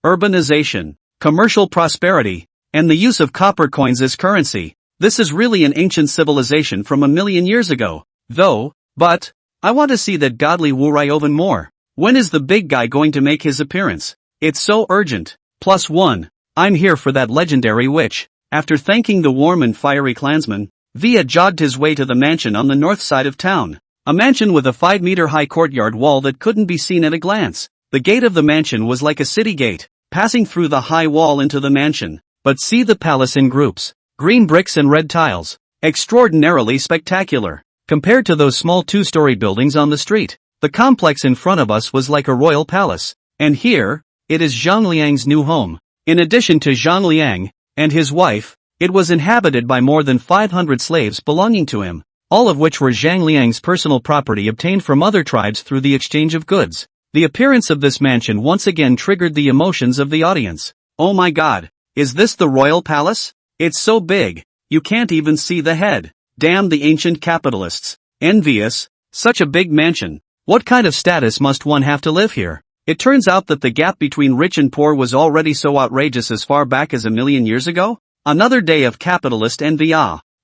S1: urbanization, commercial prosperity, and the use of copper coins as currency. This is really an ancient civilization from a million years ago. But, I want to see that godly Wurai oven more. When is the big guy going to make his appearance? It's so urgent. +1. I'm here for that legendary witch. After thanking the warm and fiery clansman, Via jogged his way to the mansion on the north side of town. A mansion with a 5-meter-high courtyard wall that couldn't be seen at a glance. The gate of the mansion was like a city gate, passing through the high wall into the mansion. But see the palace in groups. Green bricks and red tiles. Extraordinarily spectacular. Compared to those small 2-story buildings on the street, the complex in front of us was like a royal palace. And here, it is Zhang Liang's new home. In addition to Zhang Liang and his wife, it was inhabited by more than 500 slaves belonging to him, all of which were Zhang Liang's personal property obtained from other tribes through the exchange of goods. The appearance of this mansion once again triggered the emotions of the audience. Oh my god, is this the royal palace? It's so big, you can't even see the head. Damn the ancient capitalists. Envious, such a big mansion. What kind of status must one have to live here? It turns out that the gap between rich and poor was already so outrageous as far back as 1,000,000 years ago? Another day of capitalist envy.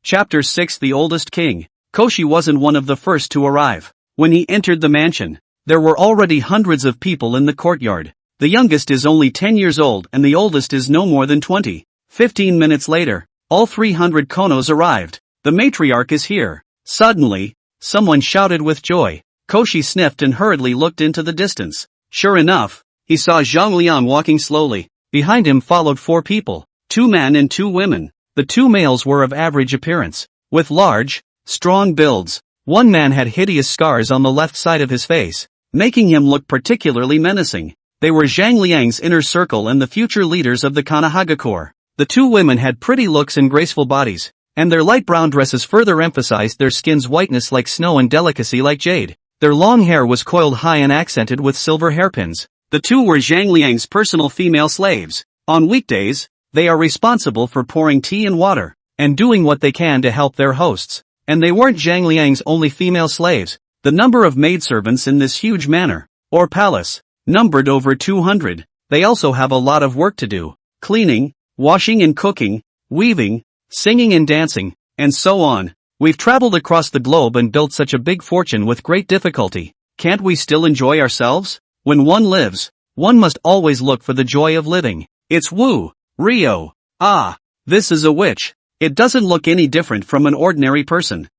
S1: Chapter 6. The Oldest King. Koshi wasn't one of the first to arrive. When he entered the mansion, there were already hundreds of people in the courtyard. The youngest is only 10 years old and the oldest is no more than 20. 15 minutes later, all 300 konos arrived. The matriarch is here. Suddenly, someone shouted with joy. Koshi sniffed and hurriedly looked into the distance. Sure enough, he saw Zhang Liang walking slowly. Behind him followed 4 people, 2 men and 2 women. The 2 males were of average appearance, with large, strong builds. One man had hideous scars on the left side of his face, making him look particularly menacing. They were Zhang Liang's inner circle and the future leaders of the Konoha Corps. The 2 women had pretty looks and graceful bodies, and their light brown dresses further emphasized their skin's whiteness like snow and delicacy like jade. Their long hair was coiled high and accented with silver hairpins. The 2 were Zhang Liang's personal female slaves. On weekdays, they are responsible for pouring tea and water, and doing what they can to help their hosts. And they weren't Zhang Liang's only female slaves. The number of maidservants in this huge manor, or palace, numbered over 200. They also have a lot of work to do. Cleaning, washing and cooking, weaving, singing and dancing, and so on. We've traveled across the globe and built such a big fortune with great difficulty. Can't we still enjoy ourselves? When one lives, one must always look for the joy of living. It's Wu, Rio. Ah, this is a witch. It doesn't look any different from an ordinary person.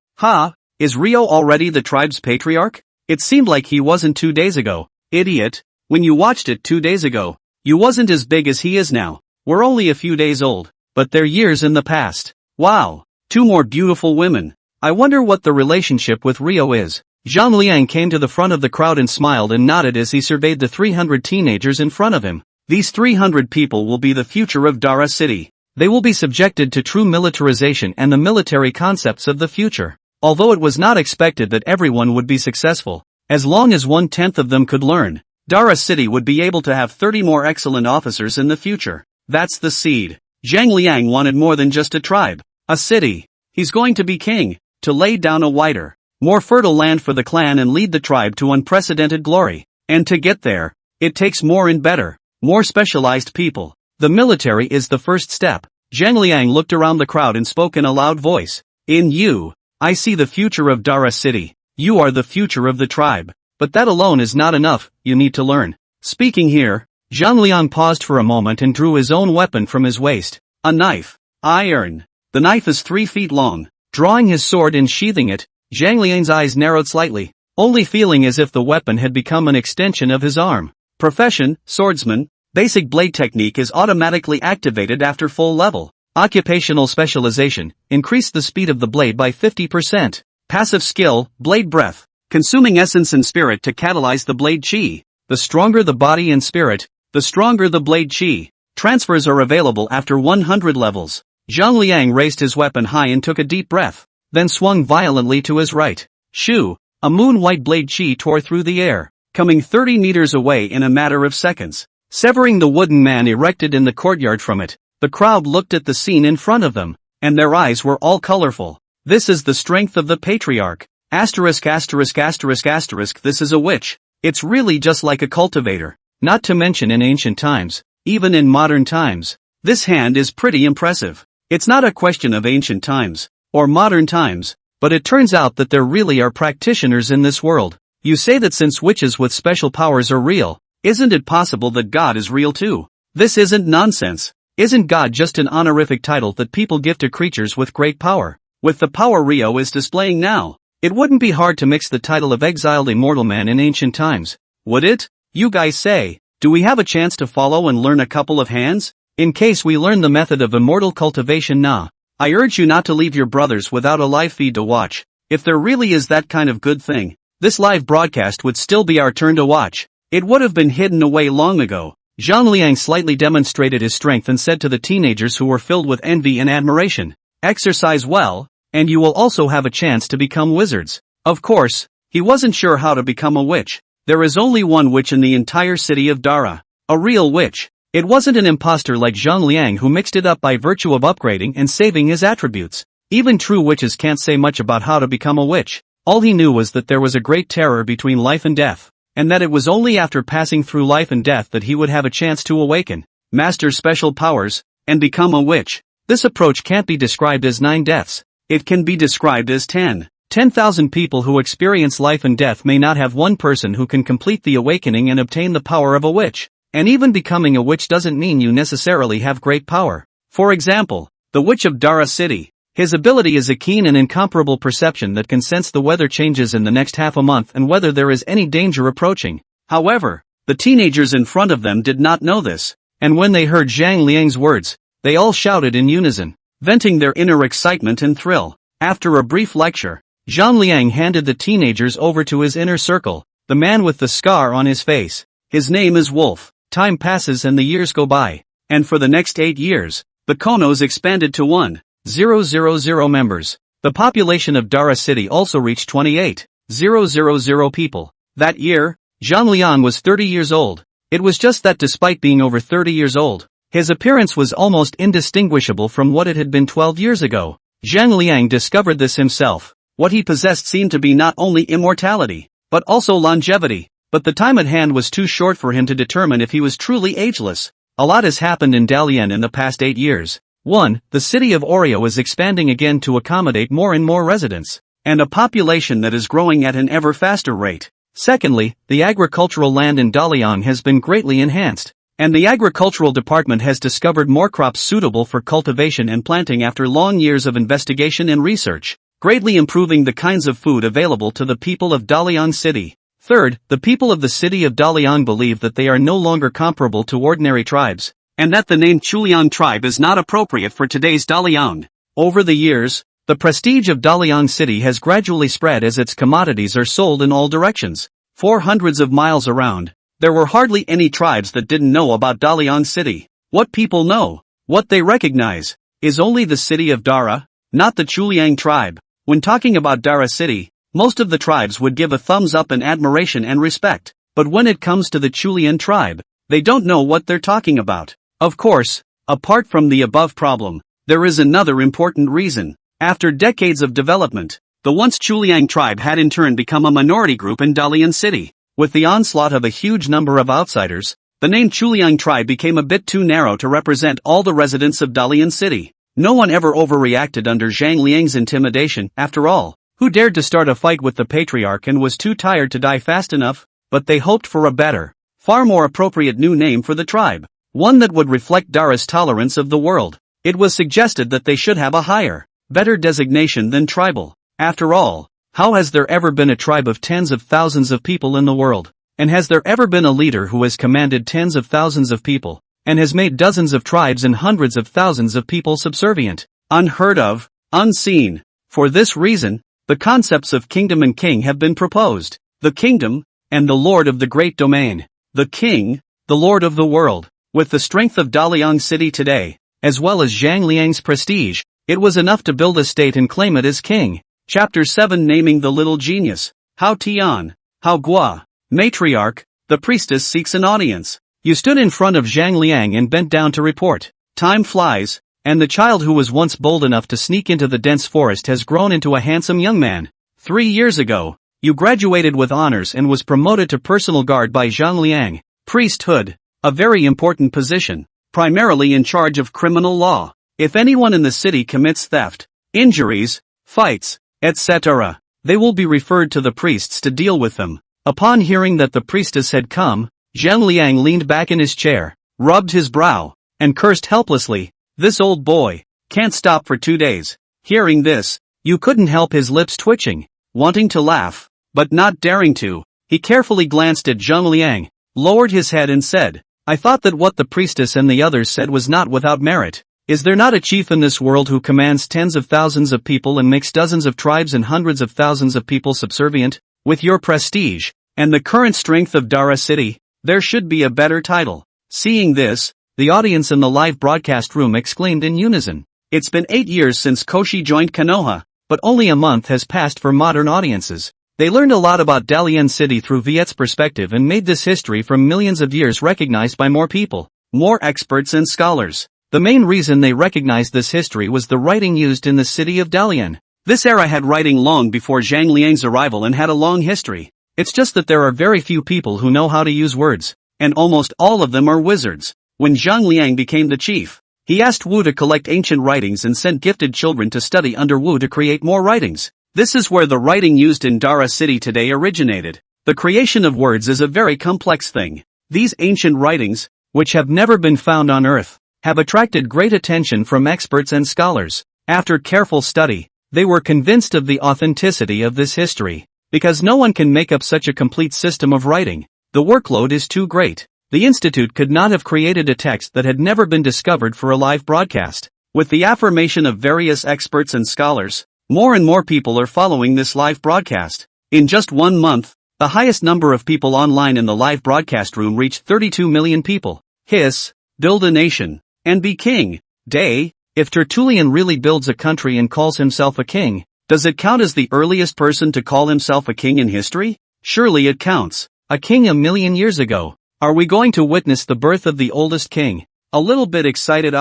S1: Is Rio already the tribe's patriarch? It seemed like he wasn't 2 days ago. Idiot, when you watched it 2 days ago, you wasn't as big as he is now. We're only a few days old, but they're years in the past. Wow, 2 more beautiful women. I wonder what the relationship with Rio is. Zhang Liang came to the front of the crowd and smiled and nodded as he surveyed the 300 teenagers in front of him. These 300 people will be the future of Dara City. They will be subjected to true militarization and the military concepts of the future. Although it was not expected that everyone would be successful, as long as 1/10 of them could learn, Dara City would be able to have 30 more excellent officers in the future. That's the seed. Zhang Liang wanted more than just a tribe, a city. He's going to be king, to lay down a wider, more fertile land for the clan and lead the tribe to unprecedented glory. And to get there, it takes more and better, more specialized people. The military is the first step. Zhang Liang looked around the crowd and spoke in a loud voice. In you, I see the future of Dara City. You are the future of the tribe. But that alone is not enough, you need to learn. Speaking here, Zhang Liang paused for a moment and drew his own weapon from his waist. A knife. Iron. The knife is 3 feet long. Drawing his sword and sheathing it, Zhang Liang's eyes narrowed slightly, only feeling as if the weapon had become an extension of his arm. Profession, swordsman. Basic blade technique is automatically activated after full level. Occupational specialization, increase the speed of the blade by 50%. Passive skill, blade breath, consuming essence and spirit to catalyze the blade chi. The stronger the body and spirit, the stronger the blade chi. Transfers are available after 100 levels. Zhang Liang raised his weapon high and took a deep breath, then swung violently to his right. Shoo! A moon-white blade chi tore through the air, coming 30 meters away in a matter of seconds, severing the wooden man erected in the courtyard from it. The crowd looked at the scene in front of them, and their eyes were all colorful. This is the strength of the patriarch. This is a witch. It's really just like a cultivator. Not to mention in ancient times, even in modern times. This hand is pretty impressive. It's not a question of ancient times, or modern times, but it turns out that there really are practitioners in this world. You say that since witches with special powers are real, isn't it possible that God is real too? This isn't nonsense. Isn't God just an honorific title that people give to creatures with great power? With the power Rio is displaying now, it wouldn't be hard to mix the title of exiled immortal man in ancient times, would it? You guys say, do we have a chance to follow and learn a couple of hands? In case we learn the method of immortal cultivation now, I urge you not to leave your brothers without a live feed to watch. If there really is that kind of good thing, this live broadcast would still be our turn to watch. It would have been hidden away long ago. Zhang Liang slightly demonstrated his strength and said to the teenagers who were filled with envy and admiration, exercise well, and you will also have a chance to become wizards. Of course, he wasn't sure how to become a witch. There is only one witch in the entire city of Dara. A real witch. It wasn't an imposter like Zhang Liang who mixed it up by virtue of upgrading and saving his attributes. Even true witches can't say much about how to become a witch. All he knew was that there was a great terror between life and death, and that it was only after passing through life and death that he would have a chance to awaken, master special powers, and become a witch. This approach can't be described as 9 deaths. It can be described as 10,000 people who experience life and death may not have one person who can complete the awakening and obtain the power of a witch. And even becoming a witch doesn't mean you necessarily have great power. For example, the Witch of Dara City. His ability is a keen and incomparable perception that can sense the weather changes in the next half a month and whether there is any danger approaching. However, the teenagers in front of them did not know this, and when they heard Zhang Liang's words, they all shouted in unison, venting their inner excitement and thrill. After a brief lecture, Zhang Liang handed the teenagers over to his inner circle, the man with the scar on his face. His name is Wolf. Time passes and the years go by, and for the next 8 years, the Konos expanded to 1,000 members. The population of Dara City also reached 28,000 people. That year, Zhang Liang was 30 years old. It was just that despite being over 30 years old, his appearance was almost indistinguishable from what it had been 12 years ago. Zhang Liang discovered this himself. What he possessed seemed to be not only immortality, but also longevity. But the time at hand was too short for him to determine if he was truly ageless. A lot has happened in Dalian in the past 8 years. 1. The city of Oreo is expanding again to accommodate more and more residents, and a population that is growing at an ever faster rate. Secondly, the agricultural land in Dalian has been greatly enhanced, and the agricultural department has discovered more crops suitable for cultivation and planting after long years of investigation and research, greatly improving the kinds of food available to the people of Dalian City. Third, the people of the city of Dalian believe that they are no longer comparable to ordinary tribes, and that the name Chulian tribe is not appropriate for today's Dalian. Over the years, the prestige of Dalian City has gradually spread as its commodities are sold in all directions. For hundreds of miles around, there were hardly any tribes that didn't know about Dalian City. What people know, what they recognize, is only the city of Dara, not the Chuliang tribe. When talking about Dara City, most of the tribes would give a thumbs up in admiration and respect, but when it comes to the Chulian tribe, they don't know what they're talking about. Of course, apart from the above problem, there is another important reason. After decades of development, the once Chuliang tribe had in turn become a minority group in Dalian City. With the onslaught of a huge number of outsiders, the name Chuliang tribe became a bit too narrow to represent all the residents of Dalian City. No one ever overreacted under Zhang Liang's intimidation, after all. Who dared to start a fight with the patriarch and was too tired to die fast enough? But they hoped for a better, far more appropriate new name for the tribe, one that would reflect Dara's tolerance of the world. It was suggested that they should have a higher, better designation than tribal. After all, how has there ever been a tribe of tens of thousands of people in the world? And has there ever been a leader who has commanded tens of thousands of people, and has made dozens of tribes and hundreds of thousands of people subservient? Unheard of, unseen. For this reason, the concepts of kingdom and king have been proposed. The kingdom, and the lord of the great domain. The king, the lord of the world. With the strength of Dalian City today, as well as Zhang Liang's prestige, it was enough to build a state and claim it as king. Chapter 7 Naming the Little Genius. Hao Tian, Hao Gua, Matriarch, the priestess seeks an audience. You stood in front of Zhang Liang and bent down to report. Time flies, and the child who was once bold enough to sneak into the dense forest has grown into a handsome young man. 3 years ago, you graduated with honors and was promoted to personal guard by Zhang Liang. Priesthood, a very important position, primarily in charge of criminal law. If anyone in the city commits theft, injuries, fights, etc., they will be referred to the priests to deal with them. Upon hearing that the priestess had come, Zhang Liang leaned back in his chair, rubbed his brow, and cursed helplessly. This old boy can't stop for 2 days. Hearing this, You couldn't help his lips twitching, wanting to laugh, but not daring to. He carefully glanced at Zhang Liang, lowered his head and said, I thought that what the priestess and the others said was not without merit. Is there not a chief in this world who commands tens of thousands of people and makes dozens of tribes and hundreds of thousands of people subservient? With your prestige, and the current strength of Dara City, there should be a better title. Seeing this, the audience in the live broadcast room exclaimed in unison. It's been 8 years since Koshi joined Konoha, but only a month has passed for modern audiences. They learned a lot about Dalian City through Viet's perspective and made this history from millions of years recognized by more people, more experts and scholars. The main reason they recognized this history was the writing used in the city of Dalian. This era had writing long before Zhang Liang's arrival and had a long history. It's just that there are very few people who know how to use words, and almost all of them are wizards. When Zhang Liang became the chief, he asked Wu to collect ancient writings and sent gifted children to study under Wu to create more writings. This is where the writing used in Dara City today originated. The creation of words is a very complex thing. These ancient writings, which have never been found on Earth, have attracted great attention from experts and scholars. After careful study, they were convinced of the authenticity of this history. Because no one can make up such a complete system of writing, the workload is too great. The Institute could not have created a text that had never been discovered for a live broadcast. With the affirmation of various experts and scholars, more and more people are following this live broadcast. In just 1 month, the highest number of people online in the live broadcast room reached 32 million people. Hiss, build a nation, and be king. Day, if Tertullian really builds a country and calls himself a king, does it count as the earliest person to call himself a king in history? Surely it counts. A king 1,000,000 years ago. Are we going to witness the birth of the oldest king? A little bit excited.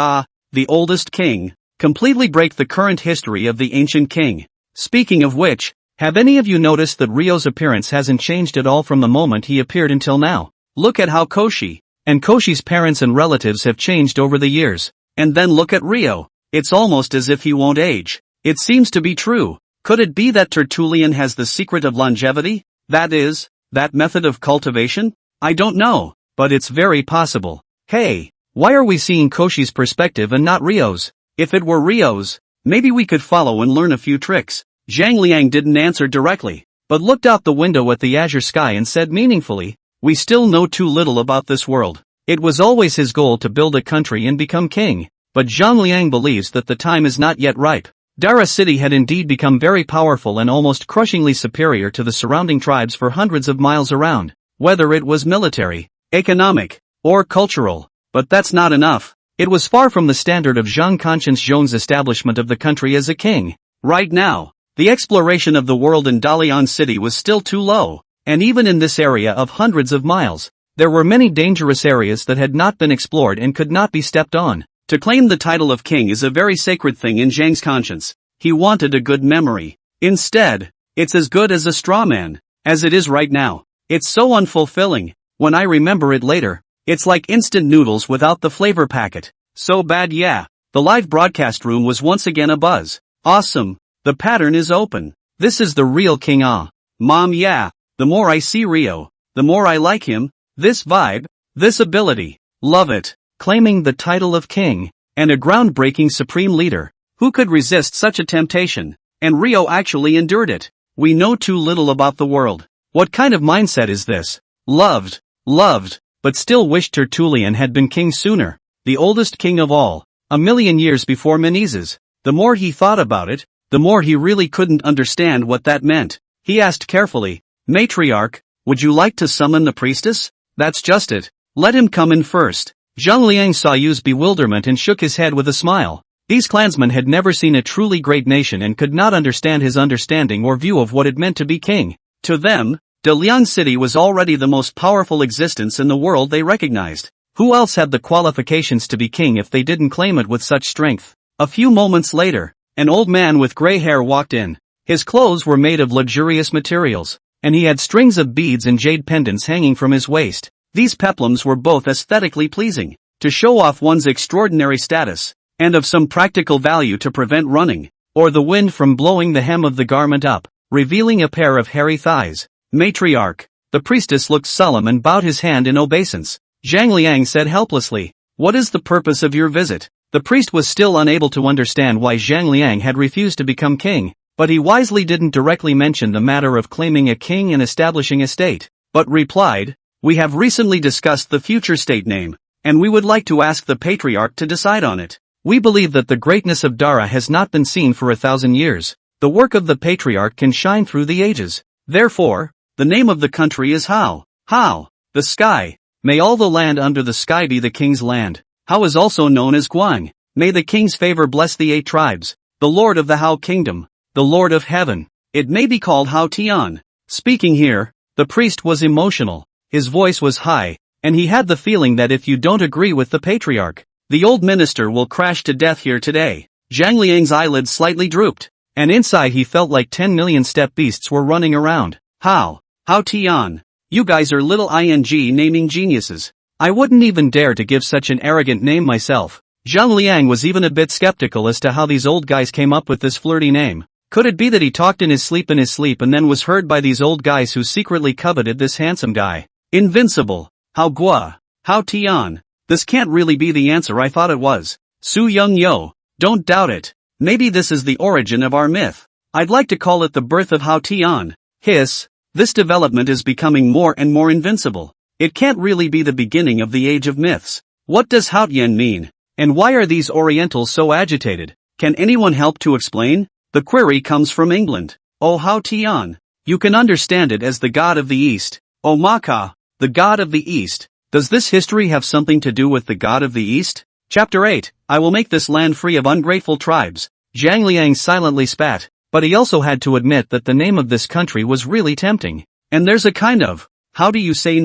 S1: The oldest king. Completely break the current history of the ancient king. Speaking of which, have any of you noticed that Ryo's appearance hasn't changed at all from the moment he appeared until now? Look at how Koshi and Koshi's parents and relatives have changed over the years. And then look at Ryo. It's almost as if he won't age. It seems to be true. Could it be that Tertullian has the secret of longevity? That is, that method of cultivation? I don't know, but it's very possible. Hey, why are we seeing Koshi's perspective and not Ryo's? If it were Ryo's, maybe we could follow and learn a few tricks. Zhang Liang didn't answer directly, but looked out the window at the azure sky and said meaningfully, we still know too little about this world. It was always his goal to build a country and become king, but Zhang Liang believes that the time is not yet ripe. Dara City had indeed become very powerful and almost crushingly superior to the surrounding tribes for hundreds of miles around, whether it was military, economic, or cultural. But that's not enough. It was far from the standard of Zhang Conscience-Zhong's establishment of the country as a king. Right now, the exploration of the world in Dalian City was still too low, and even in this area of hundreds of miles, there were many dangerous areas that had not been explored and could not be stepped on. To claim the title of king is a very sacred thing in Zhang's conscience. He wanted a good memory. Instead, it's as good as a straw man, as it is right now. It's so unfulfilling. When I remember it later, it's like instant noodles without the flavor packet. So bad. Yeah. The live broadcast room was once again abuzz. Awesome. The pattern is open. This is the real king. Mom, yeah. The more I see Ryo, the more I like him. This vibe, this ability. Love it. Claiming the title of king, and a groundbreaking supreme leader. Who could resist such a temptation? And Ryo actually endured it. We know too little about the world. What kind of mindset is this? Loved, but still wished Tertullian had been king sooner. The oldest king of all, 1,000,000 years before Menezes. The more he thought about it, the more he really couldn't understand what that meant. He asked carefully, Matriarch, would you like to summon the priestess? That's just it. Let him come in first. Zhang Liang saw Yu's bewilderment and shook his head with a smile. These clansmen had never seen a truly great nation and could not understand his understanding or view of what it meant to be king. To them, Dalian City was already the most powerful existence in the world they recognized. Who else had the qualifications to be king if they didn't claim it with such strength? A few moments later, an old man with gray hair walked in. His clothes were made of luxurious materials, and he had strings of beads and jade pendants hanging from his waist. These peplums were both aesthetically pleasing, to show off one's extraordinary status, and of some practical value to prevent running, or the wind from blowing the hem of the garment up, revealing a pair of hairy thighs. Matriarch. The priestess looked solemn and bowed his hand in obeisance. Zhang Liang said helplessly, what is the purpose of your visit? The priest was still unable to understand why Zhang Liang had refused to become king, but he wisely didn't directly mention the matter of claiming a king and establishing a state, but replied, "We have recently discussed the future state name, and we would like to ask the patriarch to decide on it. We believe that the greatness of Dara has not been seen for 1,000 years. The work of the patriarch can shine through the ages. Therefore, the name of the country is How. How, the sky. May all the land under the sky be the king's land. How is also known as Guang. May the king's favor bless the 8 tribes, the lord of the How kingdom, the lord of heaven. It may be called How Tian." Speaking here, the priest was emotional, his voice was high, and he had the feeling that if you don't agree with the patriarch, the old minister will crash to death here today. Zhang Liang's eyelids slightly drooped, and inside he felt like 10 million steppe beasts were running around. How Tian. You guys are little ing naming geniuses. I wouldn't even dare to give such an arrogant name myself. Zhang Liang was even a bit skeptical as to how these old guys came up with this flirty name. Could it be that he talked in his sleep and then was heard by these old guys who secretly coveted this handsome guy? Invincible. How Gua. How Tian. This can't really be the answer I thought it was. Su Young Yo. Don't doubt it. Maybe this is the origin of our myth. I'd like to call it the birth of How Tian. Hiss. This development is becoming more and more invincible. It can't really be the beginning of the age of myths. What does How Tian mean? And why are these Orientals so agitated? Can anyone help to explain? The query comes from England. Oh How Tian. You can understand it as the god of the East. Oh Maka, the god of the East. Does this history have something to do with the god of the East? Chapter 8. I will make this land free of ungrateful tribes. Zhang Liang silently spat, but he also had to admit that the name of this country was really tempting. And there's a kind of, how do you say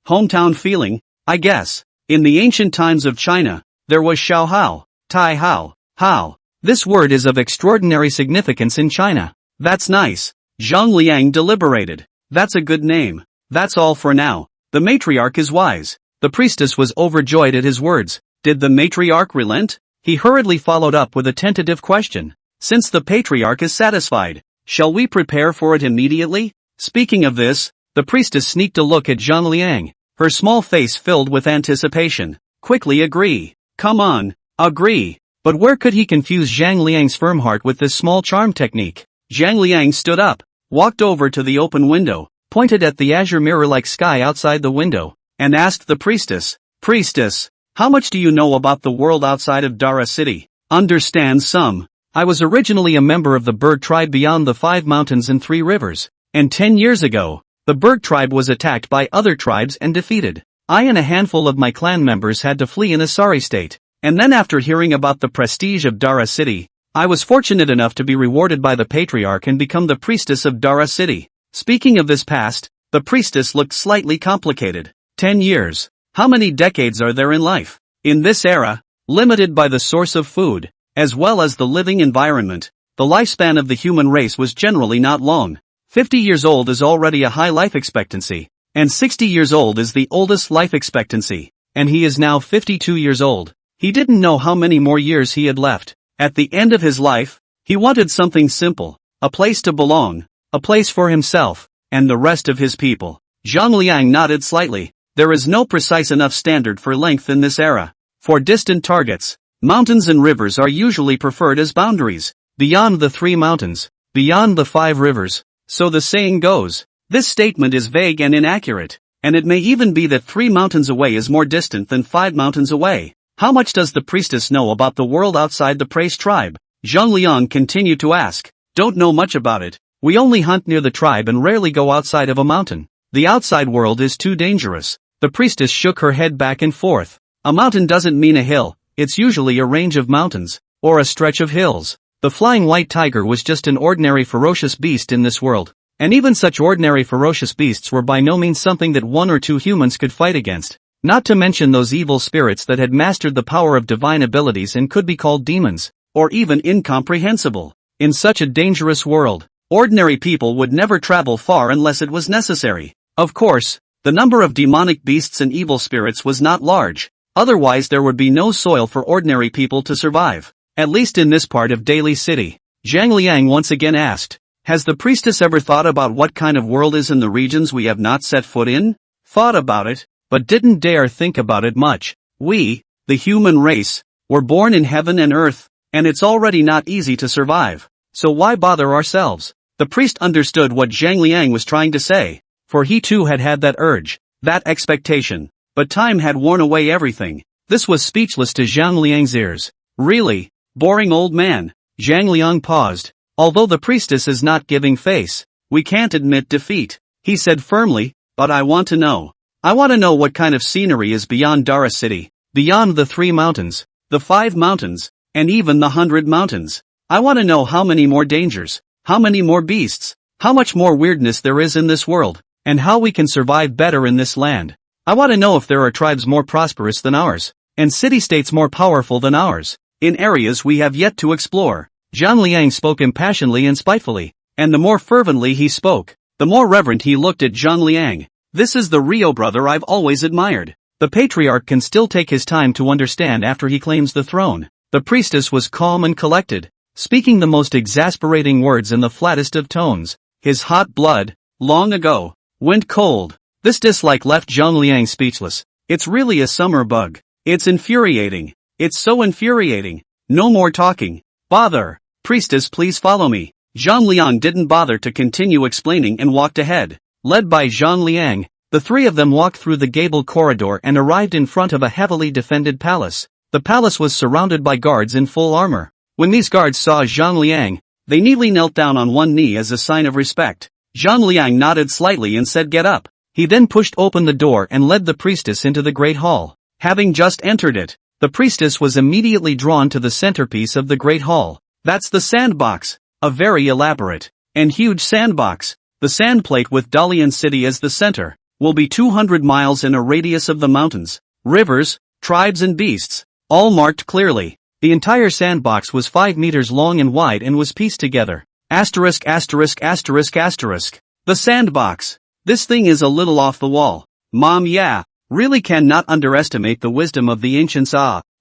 S1: hometown feeling, I guess. In the ancient times of China, there was Xiao Hao, Tai Hao, Hao. This word is of extraordinary significance in China. That's nice. Zhang Liang deliberated. That's a good name. That's all for now. The matriarch is wise. The priestess was overjoyed at his words. Did the matriarch relent? He hurriedly followed up with a tentative question. Since the patriarch is satisfied, shall we prepare for it immediately? Speaking of this, the priestess sneaked a look at Zhang Liang, her small face filled with anticipation. Quickly agree. Come on, agree. But where could he confuse Zhang Liang's firm heart with this small charm technique? Zhang Liang stood up, walked over to the open window, pointed at the azure mirror-like sky outside the window, and asked the priestess, "Priestess, how much do you know about the world outside of Dara City?" "Understand some. I was originally a member of the Berg tribe beyond the 5 mountains and 3 rivers, and 10 years ago, the Berg tribe was attacked by other tribes and defeated. I and a handful of my clan members had to flee in a sorry state, and then after hearing about the prestige of Dara City, I was fortunate enough to be rewarded by the patriarch and become the priestess of Dara City." Speaking of this past, the priestess looked slightly complicated. 10 years. How many decades are there in life? In this era, limited by the source of food, as well as the living environment, the lifespan of the human race was generally not long. 50 years old is already a high life expectancy, and 60 years old is the oldest life expectancy, and he is now 52 years old. He didn't know how many more years he had left. At the end of his life, he wanted something simple, a place to belong, a place for himself, and the rest of his people. Zhang Liang nodded slightly. There is no precise enough standard for length in this era. For distant targets, mountains and rivers are usually preferred as boundaries. Beyond the 3 mountains, beyond the 5 rivers. So the saying goes. This statement is vague and inaccurate, and it may even be that 3 mountains away is more distant than 5 mountains away. How much does the priestess know about the world outside the praise tribe? Zhang Liang continued to ask. Don't know much about it. We only hunt near the tribe and rarely go outside of a mountain. The outside world is too dangerous. The priestess shook her head back and forth. A mountain doesn't mean a hill, it's usually a range of mountains, or a stretch of hills. The flying white tiger was just an ordinary ferocious beast in this world, and even such ordinary ferocious beasts were by no means something that 1 or 2 humans could fight against. Not to mention those evil spirits that had mastered the power of divine abilities and could be called demons, or even incomprehensible. In such a dangerous world, ordinary people would never travel far unless it was necessary. Of course, the number of demonic beasts and evil spirits was not large, otherwise there would be no soil for ordinary people to survive, at least in this part of Daily City. Zhang Liang once again asked, has the priestess ever thought about what kind of world is in the regions we have not set foot in? Thought about it, but didn't dare think about it much. We, the human race, were born in heaven and earth, and it's already not easy to survive. so why bother ourselves? The priest understood what Zhang Liang was trying to say, for he too had had that urge, that expectation. But time had worn away everything. This was speechless to Zhang Liang's ears. Really? Boring old man. Zhang Liang paused. Although the priestess is not giving face, we can't admit defeat, he said firmly, but I want to know. I want to know what kind of scenery is beyond Dara City, beyond the 3 mountains, the 5 mountains, and even the 100 mountains. I want to know how many more dangers, how many more beasts, how much more weirdness there is in this world, and how we can survive better in this land. I want to know if there are tribes more prosperous than ours, and city-states more powerful than ours, in areas we have yet to explore. Zhang Liang spoke impassionedly and spitefully, and the more fervently he spoke, the more reverent he looked at Zhang Liang. This is the Rio brother I've always admired. The patriarch can still take his time to understand after he claims the throne. The priestess was calm and collected, speaking the most exasperating words in the flattest of tones. His hot blood, long ago, went cold. This dislike left Zhang Liang speechless. It's really a summer bug. It's infuriating. It's so infuriating. No more talking. Bother. Priestess, please follow me. Zhang Liang didn't bother to continue explaining and walked ahead. Led by Zhang Liang, the 3 of them walked through the gabled corridor and arrived in front of a heavily defended palace. The palace was surrounded by guards in full armor. When these guards saw Zhang Liang, they neatly knelt down on one knee as a sign of respect. Zhang Liang nodded slightly and said, "Get up." He then pushed open the door and led the priestess into the great hall. Having just entered it, the priestess was immediately drawn to the centerpiece of the great hall. That's the sandbox, a very elaborate and huge sandbox. The sand plate with Dalian City as the center will be 200 miles in a radius of the mountains, rivers, tribes and beasts, all marked clearly. The entire sandbox was 5 meters long and wide and was pieced together. Asterisk asterisk asterisk asterisk. The sandbox. This thing is a little off the wall. Mom, yeah, really cannot underestimate the wisdom of the ancients.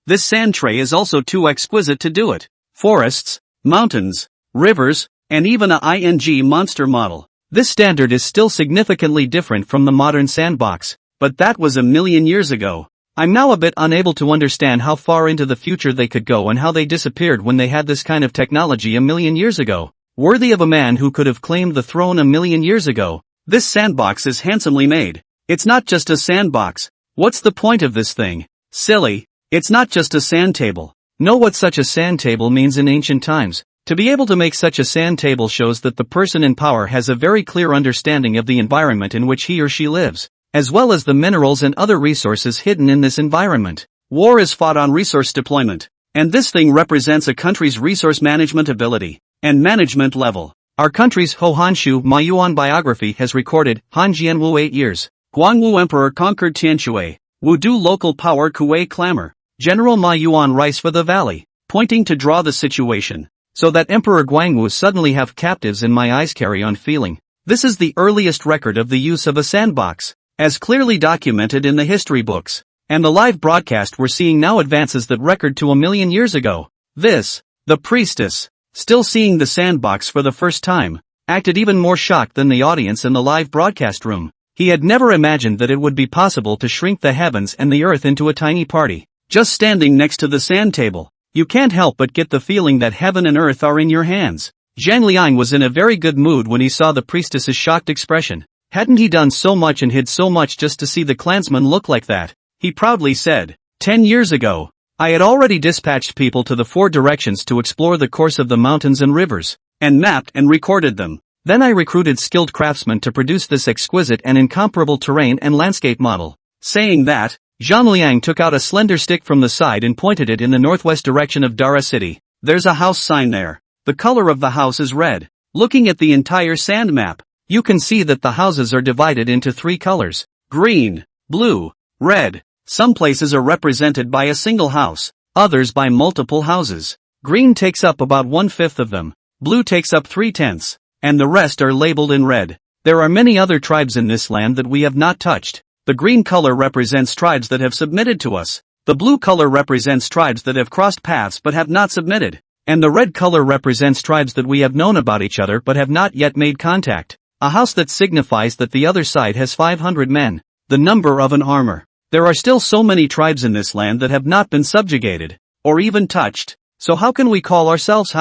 S1: This sand tray is also too exquisite to do it. Forests, mountains, rivers, and even a ING monster model. This standard is still significantly different from the modern sandbox, but that was a million years ago. I'm now a bit unable to understand how far into the future they could go and how they disappeared when they had this kind of technology a million years ago. Worthy of a man who could have claimed the throne a million years ago. This sandbox is handsomely made. It's not just a sandbox. What's the point of this thing? Silly. It's not just a sand table. Know what such a sand table means in ancient times. To be able to make such a sand table shows that the person in power has a very clear understanding of the environment in which he or she lives, as well as the minerals and other resources hidden in this environment. War is fought on resource deployment, and this thing represents a country's resource management ability and management level. Our country's Ho Hanshu Ma Yuan biography has recorded, Han Jianwu 8 years. Guangwu Emperor conquered Tianshui. Wudu local power Kuwei clamor. General Ma Yuan rice for the valley. Pointing to draw the situation, so that Emperor Guangwu suddenly have captives in my eyes carry on feeling. This is the earliest record of the use of a sandbox, as clearly documented in the history books. And the live broadcast we're seeing now advances that record to a million years ago. This, the priestess, still seeing the sandbox for the first time, acted even more shocked than the audience in the live broadcast room. He had never imagined that it would be possible to shrink the heavens and the earth into a tiny party. Just standing next to the sand table, you can't help but get the feeling that heaven and earth are in your hands. Zhang Liang was in a very good mood when he saw the priestess's shocked expression. Hadn't he done so much and hid so much just to see the clansmen look like that? He proudly said, 10 years ago, I had already dispatched people to the 4 directions to explore the course of the mountains and rivers, and mapped and recorded them. Then I recruited skilled craftsmen to produce this exquisite and incomparable terrain and landscape model. Saying that, Zhang Liang took out a slender stick from the side and pointed it in the northwest direction of Dara City. There's a house sign there. The color of the house is red. Looking at the entire sand map, you can see that the houses are divided into 3 colors: green, blue, red. Some places are represented by a single house, others by multiple houses. Green takes up about 1/5 of them, blue takes up 3/10, and the rest are labeled in red. There are many other tribes in this land that we have not touched. The green color represents tribes that have submitted to us. The blue color represents tribes that have crossed paths but have not submitted. And the red color represents tribes that we have known about each other but have not yet made contact. A house that signifies that the other side has 500 men, the number of an armor. There are still so many tribes in this land that have not been subjugated, or even touched. So how can we call ourselves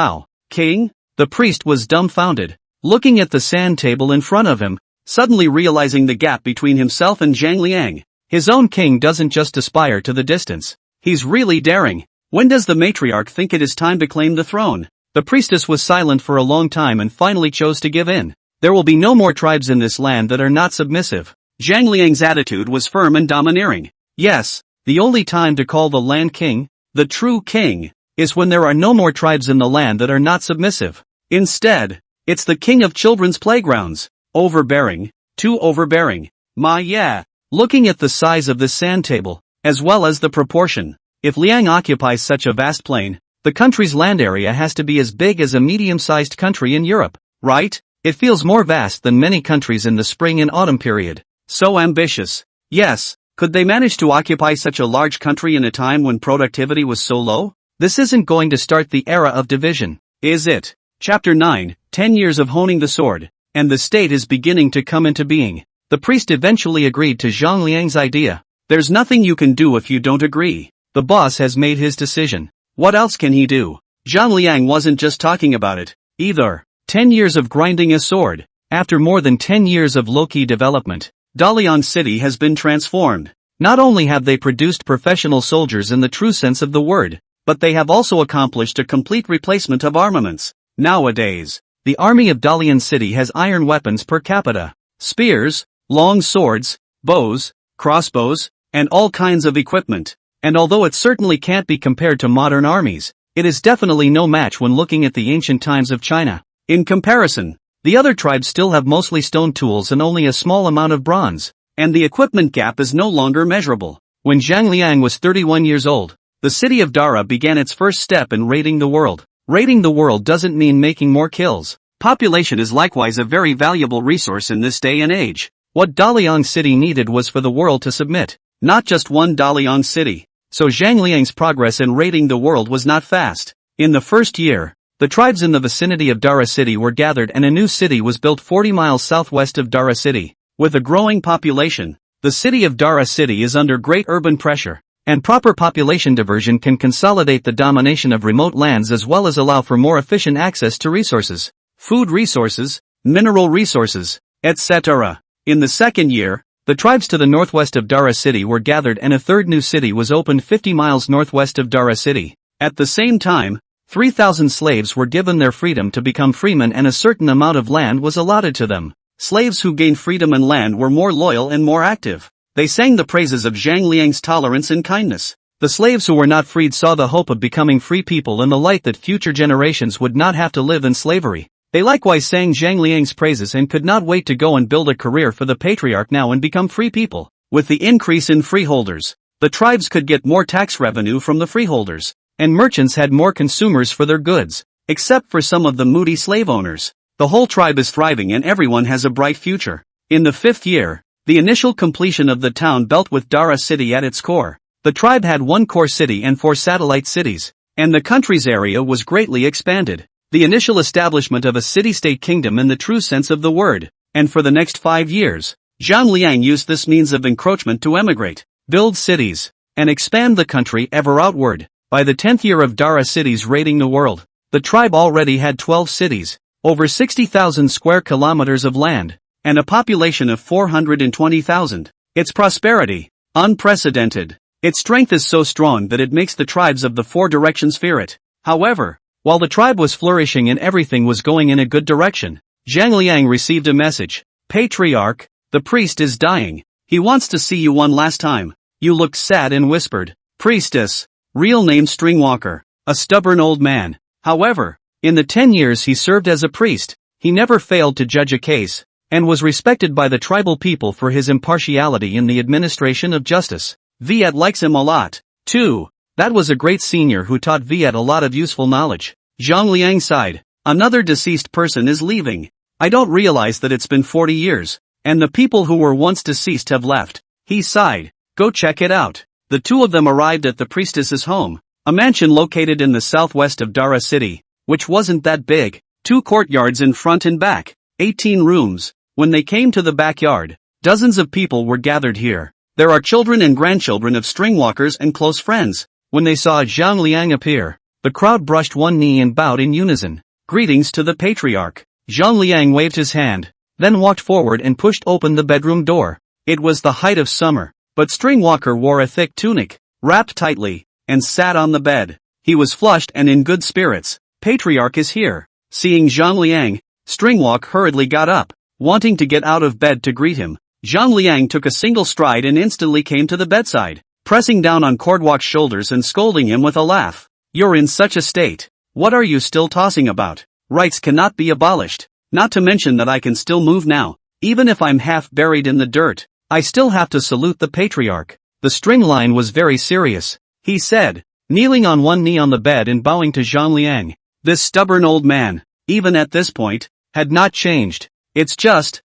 S1: king? The priest was dumbfounded, looking at the sand table in front of him, suddenly realizing the gap between himself and Zhang Liang. His own king doesn't just aspire to the distance. He's really daring. When does the matriarch think it is time to claim the throne? The priestess was silent for a long time and finally chose to give in. There will be no more tribes in this land that are not submissive. Zhang Liang's attitude was firm and domineering. Yes, the only time to call the land king, the true king, is when there are no more tribes in the land that are not submissive. Instead, it's the king of children's playgrounds. Overbearing, too overbearing. Yeah. Looking at the size of this sand table, as well as the proportion, if Liang occupies such a vast plain, the country's land area has to be as big as a medium-sized country in Europe, right? It feels more vast than many countries in the spring and autumn period. So ambitious. Yes, could they manage to occupy such a large country in a time when productivity was so low? This isn't going to start the era of division, is it? Chapter 9, 10 years of honing the sword, and the state is beginning to come into being. The priest eventually agreed to Zhang Liang's idea. There's nothing you can do if you don't agree. The boss has made his decision. What else can he do? Zhang Liang wasn't just talking about it, either. 10 years of grinding a sword. After more than 10 years of low-key development, Dalian City has been transformed. Not only have they produced professional soldiers in the true sense of the word, but they have also accomplished a complete replacement of armaments. Nowadays, the army of Dalian City has iron weapons per capita. Spears, long swords, bows, crossbows, and all kinds of equipment. And although it certainly can't be compared to modern armies, it is definitely no match when looking at the ancient times of China. In comparison, the other tribes still have mostly stone tools and only a small amount of bronze, and the equipment gap is no longer measurable. When Zhang Liang was 31 years old, the city of Dara began its first step in raiding the world. Raiding the world doesn't mean making more kills. Population is likewise a very valuable resource in this day and age. What Dalian City needed was for the world to submit, not just one Dalian City. So Zhang Liang's progress in raiding the world was not fast. In the first year, the tribes in the vicinity of Dara City were gathered and a new city was built 40 miles southwest of Dara City. With a growing population, the city of Dara City is under great urban pressure, and proper population diversion can consolidate the domination of remote lands as well as allow for more efficient access to resources, food resources, mineral resources, etc. In the second year, the tribes to the northwest of Dara City were gathered and a third new city was opened 50 miles northwest of Dara City. At the same time, 3,000 slaves were given their freedom to become freemen and a certain amount of land was allotted to them. Slaves who gained freedom and land were more loyal and more active. They sang the praises of Zhang Liang's tolerance and kindness. The slaves who were not freed saw the hope of becoming free people and the light that future generations would not have to live in slavery. They likewise sang Zhang Liang's praises and could not wait to go and build a career for the patriarch now and become free people. With the increase in freeholders, the tribes could get more tax revenue from the freeholders, and merchants had more consumers for their goods, except for some of the moody slave owners. The whole tribe is thriving and everyone has a bright future. In the fifth year, the initial completion of the town belt with Dara City at its core, the tribe had one core city and 4 satellite cities, and the country's area was greatly expanded. The initial establishment of a city-state kingdom in the true sense of the word, and for the next 5 years, Zhang Liang used this means of encroachment to emigrate, build cities, and expand the country ever outward. By the 10th year of Dara City's raiding the world, the tribe already had 12 cities, over 60,000 square kilometers of land, and a population of 420,000. Its prosperity, unprecedented. Its strength is so strong that it makes the tribes of the 4 directions fear it. However, while the tribe was flourishing and everything was going in a good direction, Zhang Liang received a message. Patriarch, the priest is dying. He wants to see you one last time. You looked sad and whispered. Priestess, real name Stringwalker, a stubborn old man. However, in the 10 years he served as a priest, he never failed to judge a case, and was respected by the tribal people for his impartiality in the administration of justice. Viet likes him a lot, too. That was a great senior who taught Viet a lot of useful knowledge. Zhang Liang sighed. Another deceased person is leaving. I don't realize that it's been 40 years, and the people who were once deceased have left. He sighed. Go check it out. The two of them arrived at the priestess's home, a mansion located in the southwest of Dara City, which wasn't that big, 2 courtyards in front and back, 18 rooms. When they came to the backyard, dozens of people were gathered here. There are children and grandchildren of stringwalkers and close friends. When they saw Zhang Liang appear, the crowd brushed one knee and bowed in unison. Greetings to the patriarch. Zhang Liang waved his hand, then walked forward and pushed open the bedroom door. It was the height of summer, but Stringwalker wore a thick tunic, wrapped tightly, and sat on the bed. He was flushed and in good spirits. Patriarch is here. Seeing Zhang Liang, Stringwalk hurriedly got up, wanting to get out of bed to greet him. Zhang Liang took a single stride and instantly came to the bedside, pressing down on Cordwalk's shoulders and scolding him with a laugh. You're in such a state. What are you still tossing about? Rights cannot be abolished. Not to mention that I can still move now. Even if I'm half buried in the dirt, I still have to salute the patriarch. The string line was very serious, he said, kneeling on one knee on the bed and bowing to Zhang Liang. This stubborn old man, even at this point, had not changed. It's just,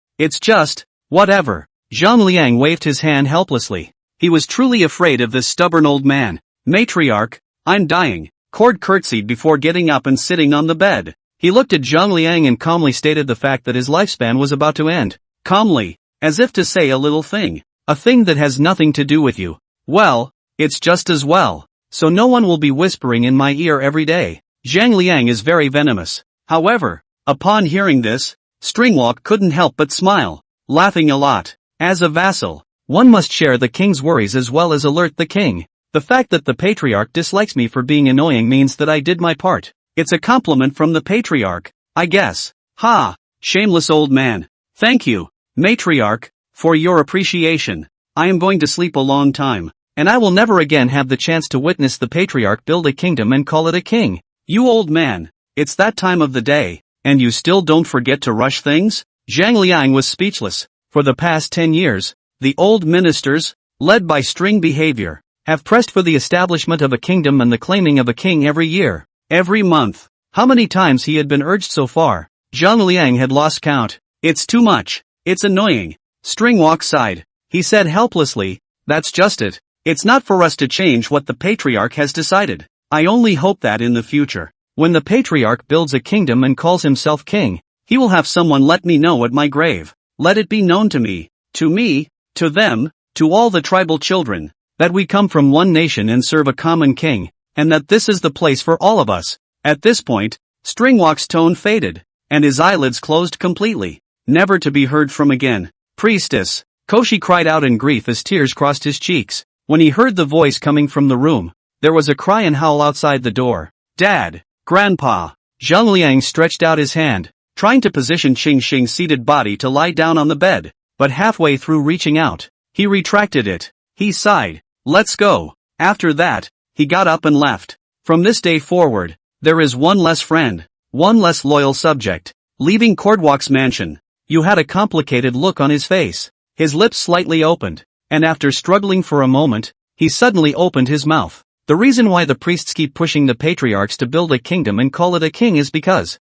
S1: whatever. Zhang Liang waved his hand helplessly. He was truly afraid of this stubborn old man. Matriarch, I'm dying. Cord curtsied before getting up and sitting on the bed. He looked at Zhang Liang and calmly stated the fact that his lifespan was about to end. Calmly, as if to say a little thing. A thing that has nothing to do with you. Well, it's just as well. So no one will be whispering in my ear every day. Zhang Liang is very venomous. However, upon hearing this, Stringwalk couldn't help but smile, laughing a lot. As a vassal, one must share the king's worries as well as alert the king. The fact that the patriarch dislikes me for being annoying means that I did my part. It's a compliment from the patriarch, I guess. Ha! Shameless old man. Thank you, matriarch, for your appreciation. I am going to sleep a long time, and I will never again have the chance to witness the patriarch build a kingdom and call it a king. You old man, it's that time of the day, and you still don't forget to rush things? Zhang Liang was speechless. For the past 10 years, the old ministers, led by String Behavior, have pressed for the establishment of a kingdom and the claiming of a king every year, every month. How many times he had been urged so far? Zhang Liang had lost count. It's too much. It's annoying. Stringwalk sighed. He said helplessly, that's just it. It's not for us to change what the patriarch has decided. I only hope that in the future, when the patriarch builds a kingdom and calls himself king, he will have someone let me know at my grave. Let it be known to me, to them, to all the tribal children, that we come from one nation and serve a common king, and that this is the place for all of us. At this point, Stringwalk's tone faded, and his eyelids closed completely, never to be heard from again. Priestess, Koshi cried out in grief as tears crossed his cheeks. When he heard the voice coming from the room, there was a cry and howl outside the door. Dad, Grandpa. Zhang Liang stretched out his hand, trying to position Qing Xing's seated body to lie down on the bed, but halfway through reaching out, he retracted it. He sighed. Let's go. After that, he got up and left. From this day forward, there is one less friend, one less loyal subject. Leaving Cordwalk's mansion, you had a complicated look on his face. His lips slightly opened, and after struggling for a moment, he suddenly opened his mouth. The reason why the priests keep pushing the patriarchs to build a kingdom and call it a king is because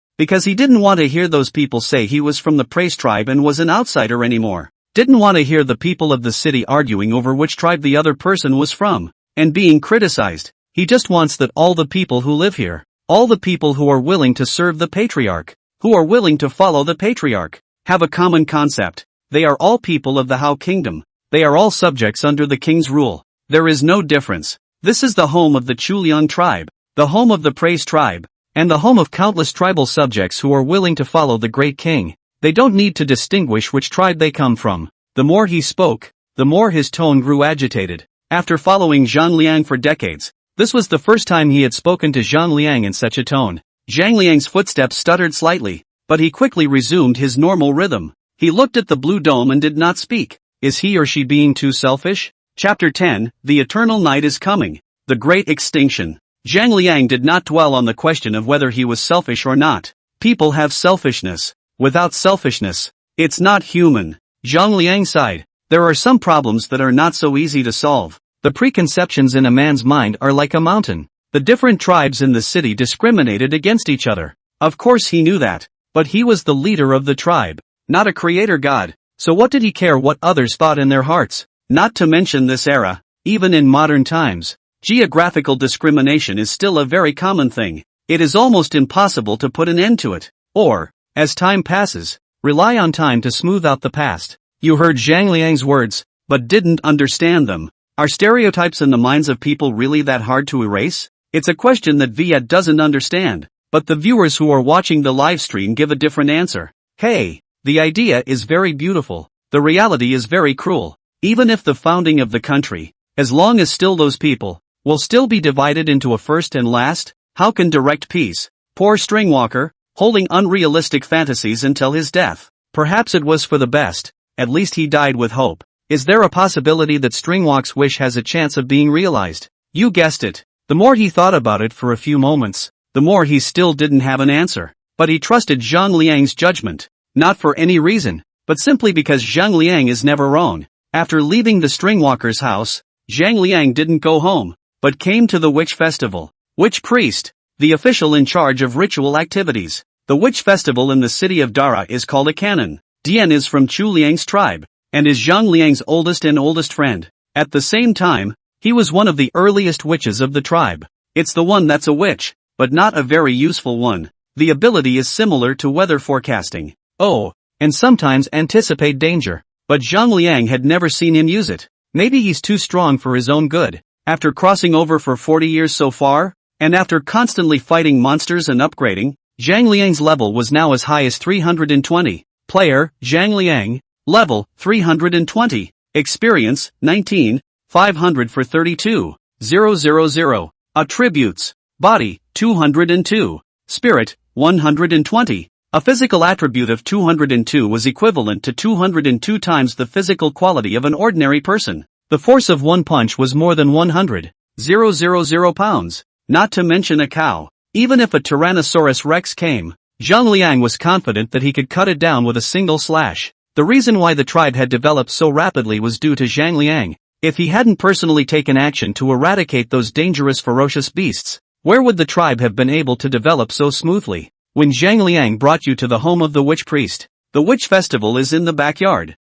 S1: he didn't want to hear those people say he was from the Praise tribe and was an outsider anymore. Didn't want to hear the people of the city arguing over which tribe the other person was from, and being criticized. He just wants that all the people who live here, all the people who are willing to serve the patriarch, who are willing to follow the patriarch, have a common concept. They are all people of the Hao kingdom. They are all subjects under the king's rule. There is no difference. This is the home of the Chuliang tribe, the home of the Praise tribe, and the home of countless tribal subjects who are willing to follow the great king. They don't need to distinguish which tribe they come from. The more he spoke, the more his tone grew agitated. After following Zhang Liang for decades, this was the first time he had spoken to Zhang Liang in such a tone. Zhang Liang's footsteps stuttered slightly, but he quickly resumed his normal rhythm. He looked at the blue dome and did not speak. Is he or she being too selfish? Chapter 10, The Eternal Night is Coming. The Great Extinction. Zhang Liang did not dwell on the question of whether he was selfish or not. People have selfishness. Without selfishness, it's not human. Zhang Liang sighed. There are some problems that are not so easy to solve. The preconceptions in a man's mind are like a mountain. The different tribes in the city discriminated against each other. Of course he knew that. But he was the leader of the tribe, not a creator god. So what did he care what others thought in their hearts? Not to mention this era, even in modern times, geographical discrimination is still a very common thing. It is almost impossible to put an end to it. Or, as time passes, rely on time to smooth out the past. You heard Zhang Liang's words, but didn't understand them. Are stereotypes in the minds of people really that hard to erase? It's a question that Viet doesn't understand. But the viewers who are watching the live stream give a different answer. Hey, the idea is very beautiful. The reality is very cruel. Even if the founding of the country, as long as still those people, will still be divided into a first and last, how can direct peace? Poor Stringwalker, holding unrealistic fantasies until his death. Perhaps it was for the best, at least he died with hope. Is there a possibility that Stringwalk's wish has a chance of being realized? You guessed it. The more he thought about it for a few moments, the more he still didn't have an answer. But he trusted Zhang Liang's judgment. Not for any reason, but simply because Zhang Liang is never wrong. After leaving the Stringwalker's house, Zhang Liang didn't go home, but came to the witch festival. Witch priest, the official in charge of ritual activities. The witch festival in the city of Dara is called a canon. Dian is from Chu Liang's tribe, and is Zhang Liang's oldest friend. At the same time, he was one of the earliest witches of the tribe. It's the one that's a witch, but not a very useful one. The ability is similar to weather forecasting. Oh, and sometimes anticipate danger. But Zhang Liang had never seen him use it. Maybe he's too strong for his own good. After crossing over for 40 years so far, and after constantly fighting monsters and upgrading, Zhang Liang's level was now as high as 320. Player, Zhang Liang. Level, 320. Experience, 19. 500 for 32,000. Attributes. Body, 202. Spirit, 120. A physical attribute of 202 was equivalent to 202 times the physical quality of an ordinary person. The force of one punch was more than 100,000 pounds, not to mention a cow. Even if a Tyrannosaurus Rex came, Zhang Liang was confident that he could cut it down with a single slash. The reason why the tribe had developed so rapidly was due to Zhang Liang. If he hadn't personally taken action to eradicate those dangerous ferocious beasts, where would the tribe have been able to develop so smoothly? When Zhang Liang brought you to the home of the witch priest, the witch festival is in the backyard.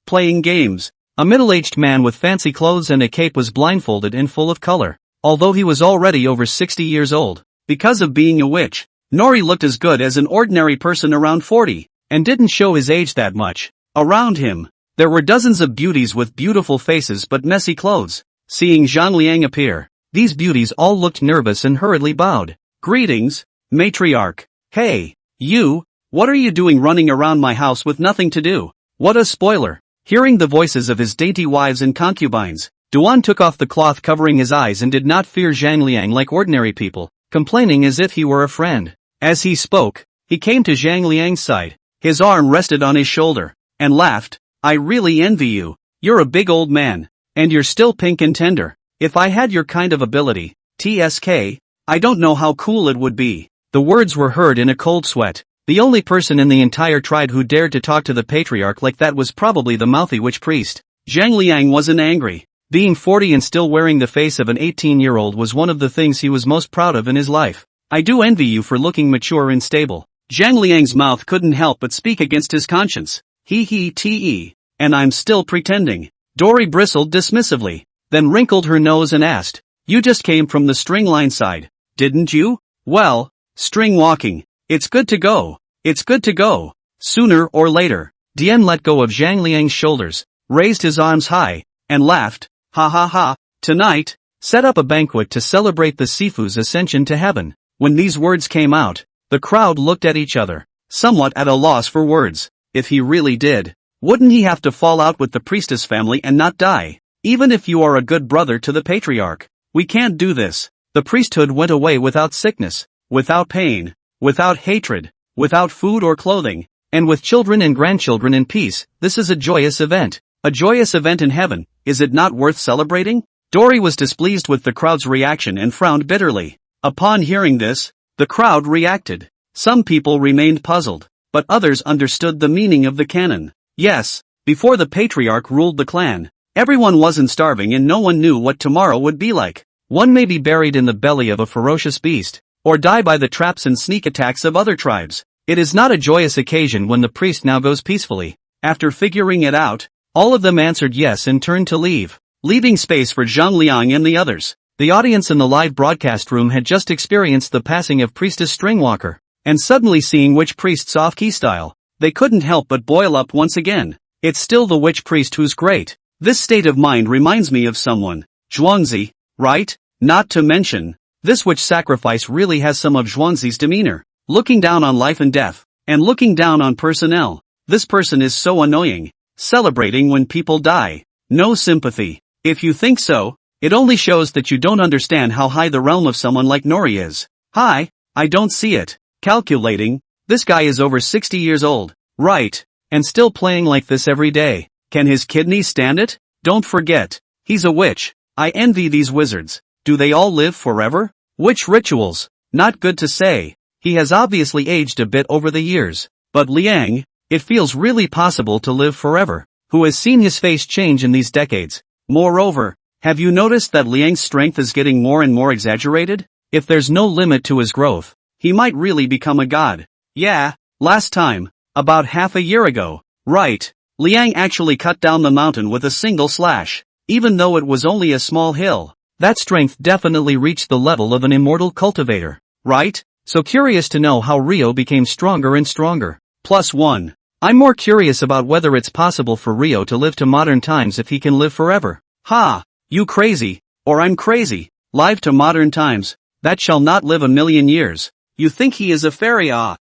S1: Playing games. A middle-aged man with fancy clothes and a cape was blindfolded and full of color. Although he was already over 60 years old, because of being a witch, Nori looked as good as an ordinary person around 40, and didn't show his age that much. Around him, there were dozens of beauties with beautiful faces but messy clothes. Seeing Zhang Liang appear, these beauties all looked nervous and hurriedly bowed. Greetings, matriarch. Hey, you, what are you doing running around my house with nothing to do? What a spoiler. Hearing the voices of his dainty wives and concubines, Duan took off the cloth covering his eyes and did not fear Zhang Liang like ordinary people, complaining as if he were a friend. As he spoke, he came to Zhang Liang's side, his arm rested on his shoulder, and laughed. I really envy you. You're a big old man, and you're still pink and tender. If I had your kind of ability, TSK, I don't know how cool it would be. The words were heard in a cold sweat. The only person in the entire tribe who dared to talk to the patriarch like that was probably the mouthy witch priest. Zhang Liang wasn't angry. Being 40 and still wearing the face of an 18-year-old was one of the things he was most proud of in his life. I do envy you for looking mature and stable. Zhang Liang's mouth couldn't help but speak against his conscience. Te, and I'm still pretending. Dory bristled dismissively, then wrinkled her nose and asked, you just came from the string line side, didn't you? Well, string walking. It's good to go. It's good to go. Sooner or later. Dian let go of Zhang Liang's shoulders, raised his arms high, and laughed. Ha ha ha. Tonight, set up a banquet to celebrate the Sifu's ascension to heaven. When these words came out, the crowd looked at each other, somewhat at a loss for words. If he really did, wouldn't he have to fall out with the priestess family and not die? Even if you are a good brother to the patriarch, we can't do this. The priesthood went away without sickness, without pain, without hatred, without food or clothing, and with children and grandchildren in peace. This is a joyous event. A joyous event in heaven. Is it not worth celebrating? Dory was displeased with the crowd's reaction and frowned bitterly. Upon hearing this, the crowd reacted. Some people remained puzzled, but others understood the meaning of the canon. Yes, before the patriarch ruled the clan, everyone wasn't starving and no one knew what tomorrow would be like. One may be buried in the belly of a ferocious beast, or die by the traps and sneak attacks of other tribes. It is not a joyous occasion when the priest now goes peacefully. After figuring it out, all of them answered yes and turned to leave, leaving space for Zhang Liang and the others. The audience in the live broadcast room had just experienced the passing of Priestess Stringwalker, and suddenly seeing Witch Priest's off-key style, they couldn't help but boil up once again. It's still the Witch Priest who's great. This state of mind reminds me of someone. Zhuangzi, right? Not to mention, This witch sacrifice really has some of Zhuangzi's demeanor. Looking down on life and death. And looking down on personnel. This person is so annoying. Celebrating when people die. No sympathy. If you think so, it only shows that you don't understand how high the realm of someone like Nori is. Hi, I don't see it. Calculating. This guy is over 60 years old. Right. And still playing like this every day. Can his kidneys stand it? Don't forget. He's a witch. I envy these wizards. Do they all live forever? Witch rituals. Not good to say. He has obviously aged a bit over the years. But Liang, it feels really possible to live forever. Who has seen his face change in these decades? Moreover, have you noticed that Liang's strength is getting more and more exaggerated? If there's no limit to his growth, he might really become a god. Yeah, last time, about half a year ago. Right. Liang actually cut down the mountain with a single slash. Even though it was only a small hill, that strength definitely reached the level of an immortal cultivator. Right? So curious to know how Rio became stronger and stronger. +1. I'm more curious about whether it's possible for Rio to live to modern times if he can live forever. Ha! You crazy, or I'm crazy. Live to modern times, that shall not live a million years. You think he is a fairy?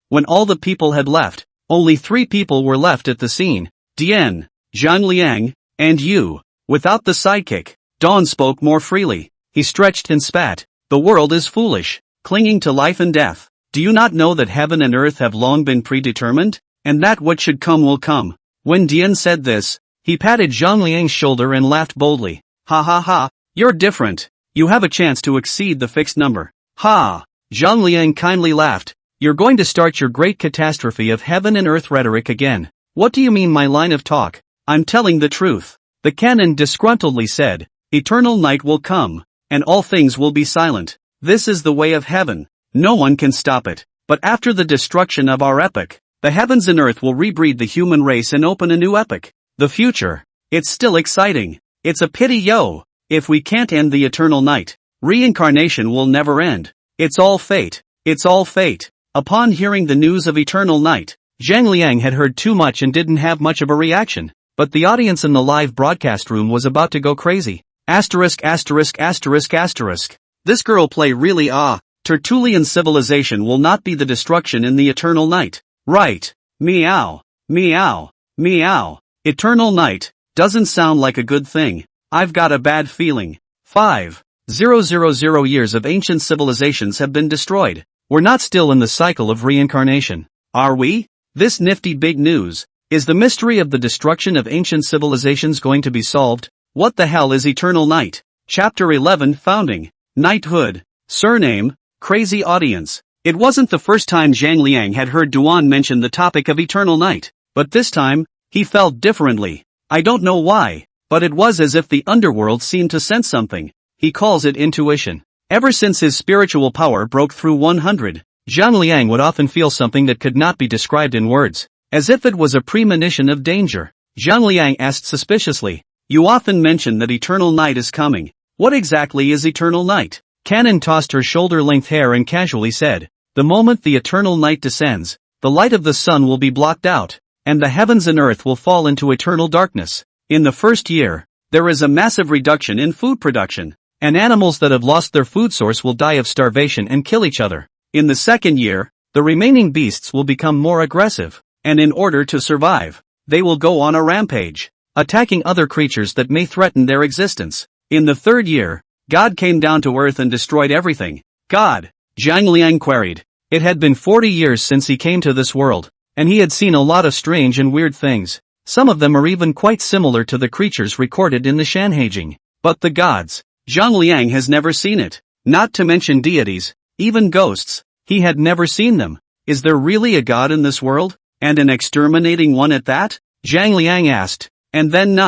S1: When all the people had left, only 3 people were left at the scene. Dian, Zhang Liang, and you. Without the sidekick, Dawn spoke more freely. He stretched and spat. The world is foolish, clinging to life and death. Do you not know that heaven and earth have long been predetermined, and that what should come will come? When Dian said this, he patted Zhang Liang's shoulder and laughed boldly. Ha ha ha, you're different. You have a chance to exceed the fixed number. Ha! Zhang Liang kindly laughed. You're going to start your great catastrophe of heaven and earth rhetoric again. What do you mean my line of talk? I'm telling the truth. The canon disgruntledly said, eternal night will come, and all things will be silent. This is the way of heaven. No one can stop it. But after the destruction of our epoch, the heavens and earth will rebreed the human race and open a new epoch. The future. It's still exciting. It's a pity if we can't end the eternal night. Reincarnation will never end. It's all fate. It's all fate. Upon hearing the news of eternal night, Zhang Liang had heard too much and didn't have much of a reaction. But the audience in the live broadcast room was about to go crazy. Asterisk. This girl play really Tertullian civilization will not be the destruction in the eternal night. Right. Meow. Meow. Meow. Eternal night. Doesn't sound like a good thing. I've got a bad feeling. 5,000 years of ancient civilizations have been destroyed. We're not still in the cycle of reincarnation, are we? This nifty big news. Is the mystery of the destruction of ancient civilizations going to be solved? What the hell is eternal night? Chapter 11 Founding. Knighthood. Surname, Crazy Audience. It wasn't the first time Zhang Liang had heard Duan mention the topic of eternal night, but this time, he felt differently. I don't know why, but it was as if the underworld seemed to sense something. He calls it intuition. Ever since his spiritual power broke through 100, Zhang Liang would often feel something that could not be described in words, as if it was a premonition of danger. Zhang Liang asked suspiciously, you often mention that eternal night is coming. What exactly is eternal night? Canon tossed her shoulder-length hair and casually said, the moment the eternal night descends, the light of the sun will be blocked out, and the heavens and earth will fall into eternal darkness. In the first year, there is a massive reduction in food production, and animals that have lost their food source will die of starvation and kill each other. In the second year, the remaining beasts will become more aggressive, and in order to survive, they will go on a rampage, attacking other creatures that may threaten their existence. In the third year, God came down to earth and destroyed everything. God? Zhang Liang queried. It had been 40 years since he came to this world, and he had seen a lot of strange and weird things. Some of them are even quite similar to the creatures recorded in the Shanhaijing. But the gods, Zhang Liang has never seen it. Not to mention deities, even ghosts. He had never seen them. Is there really a god in this world? And an exterminating one at that? Zhang Liang asked. And then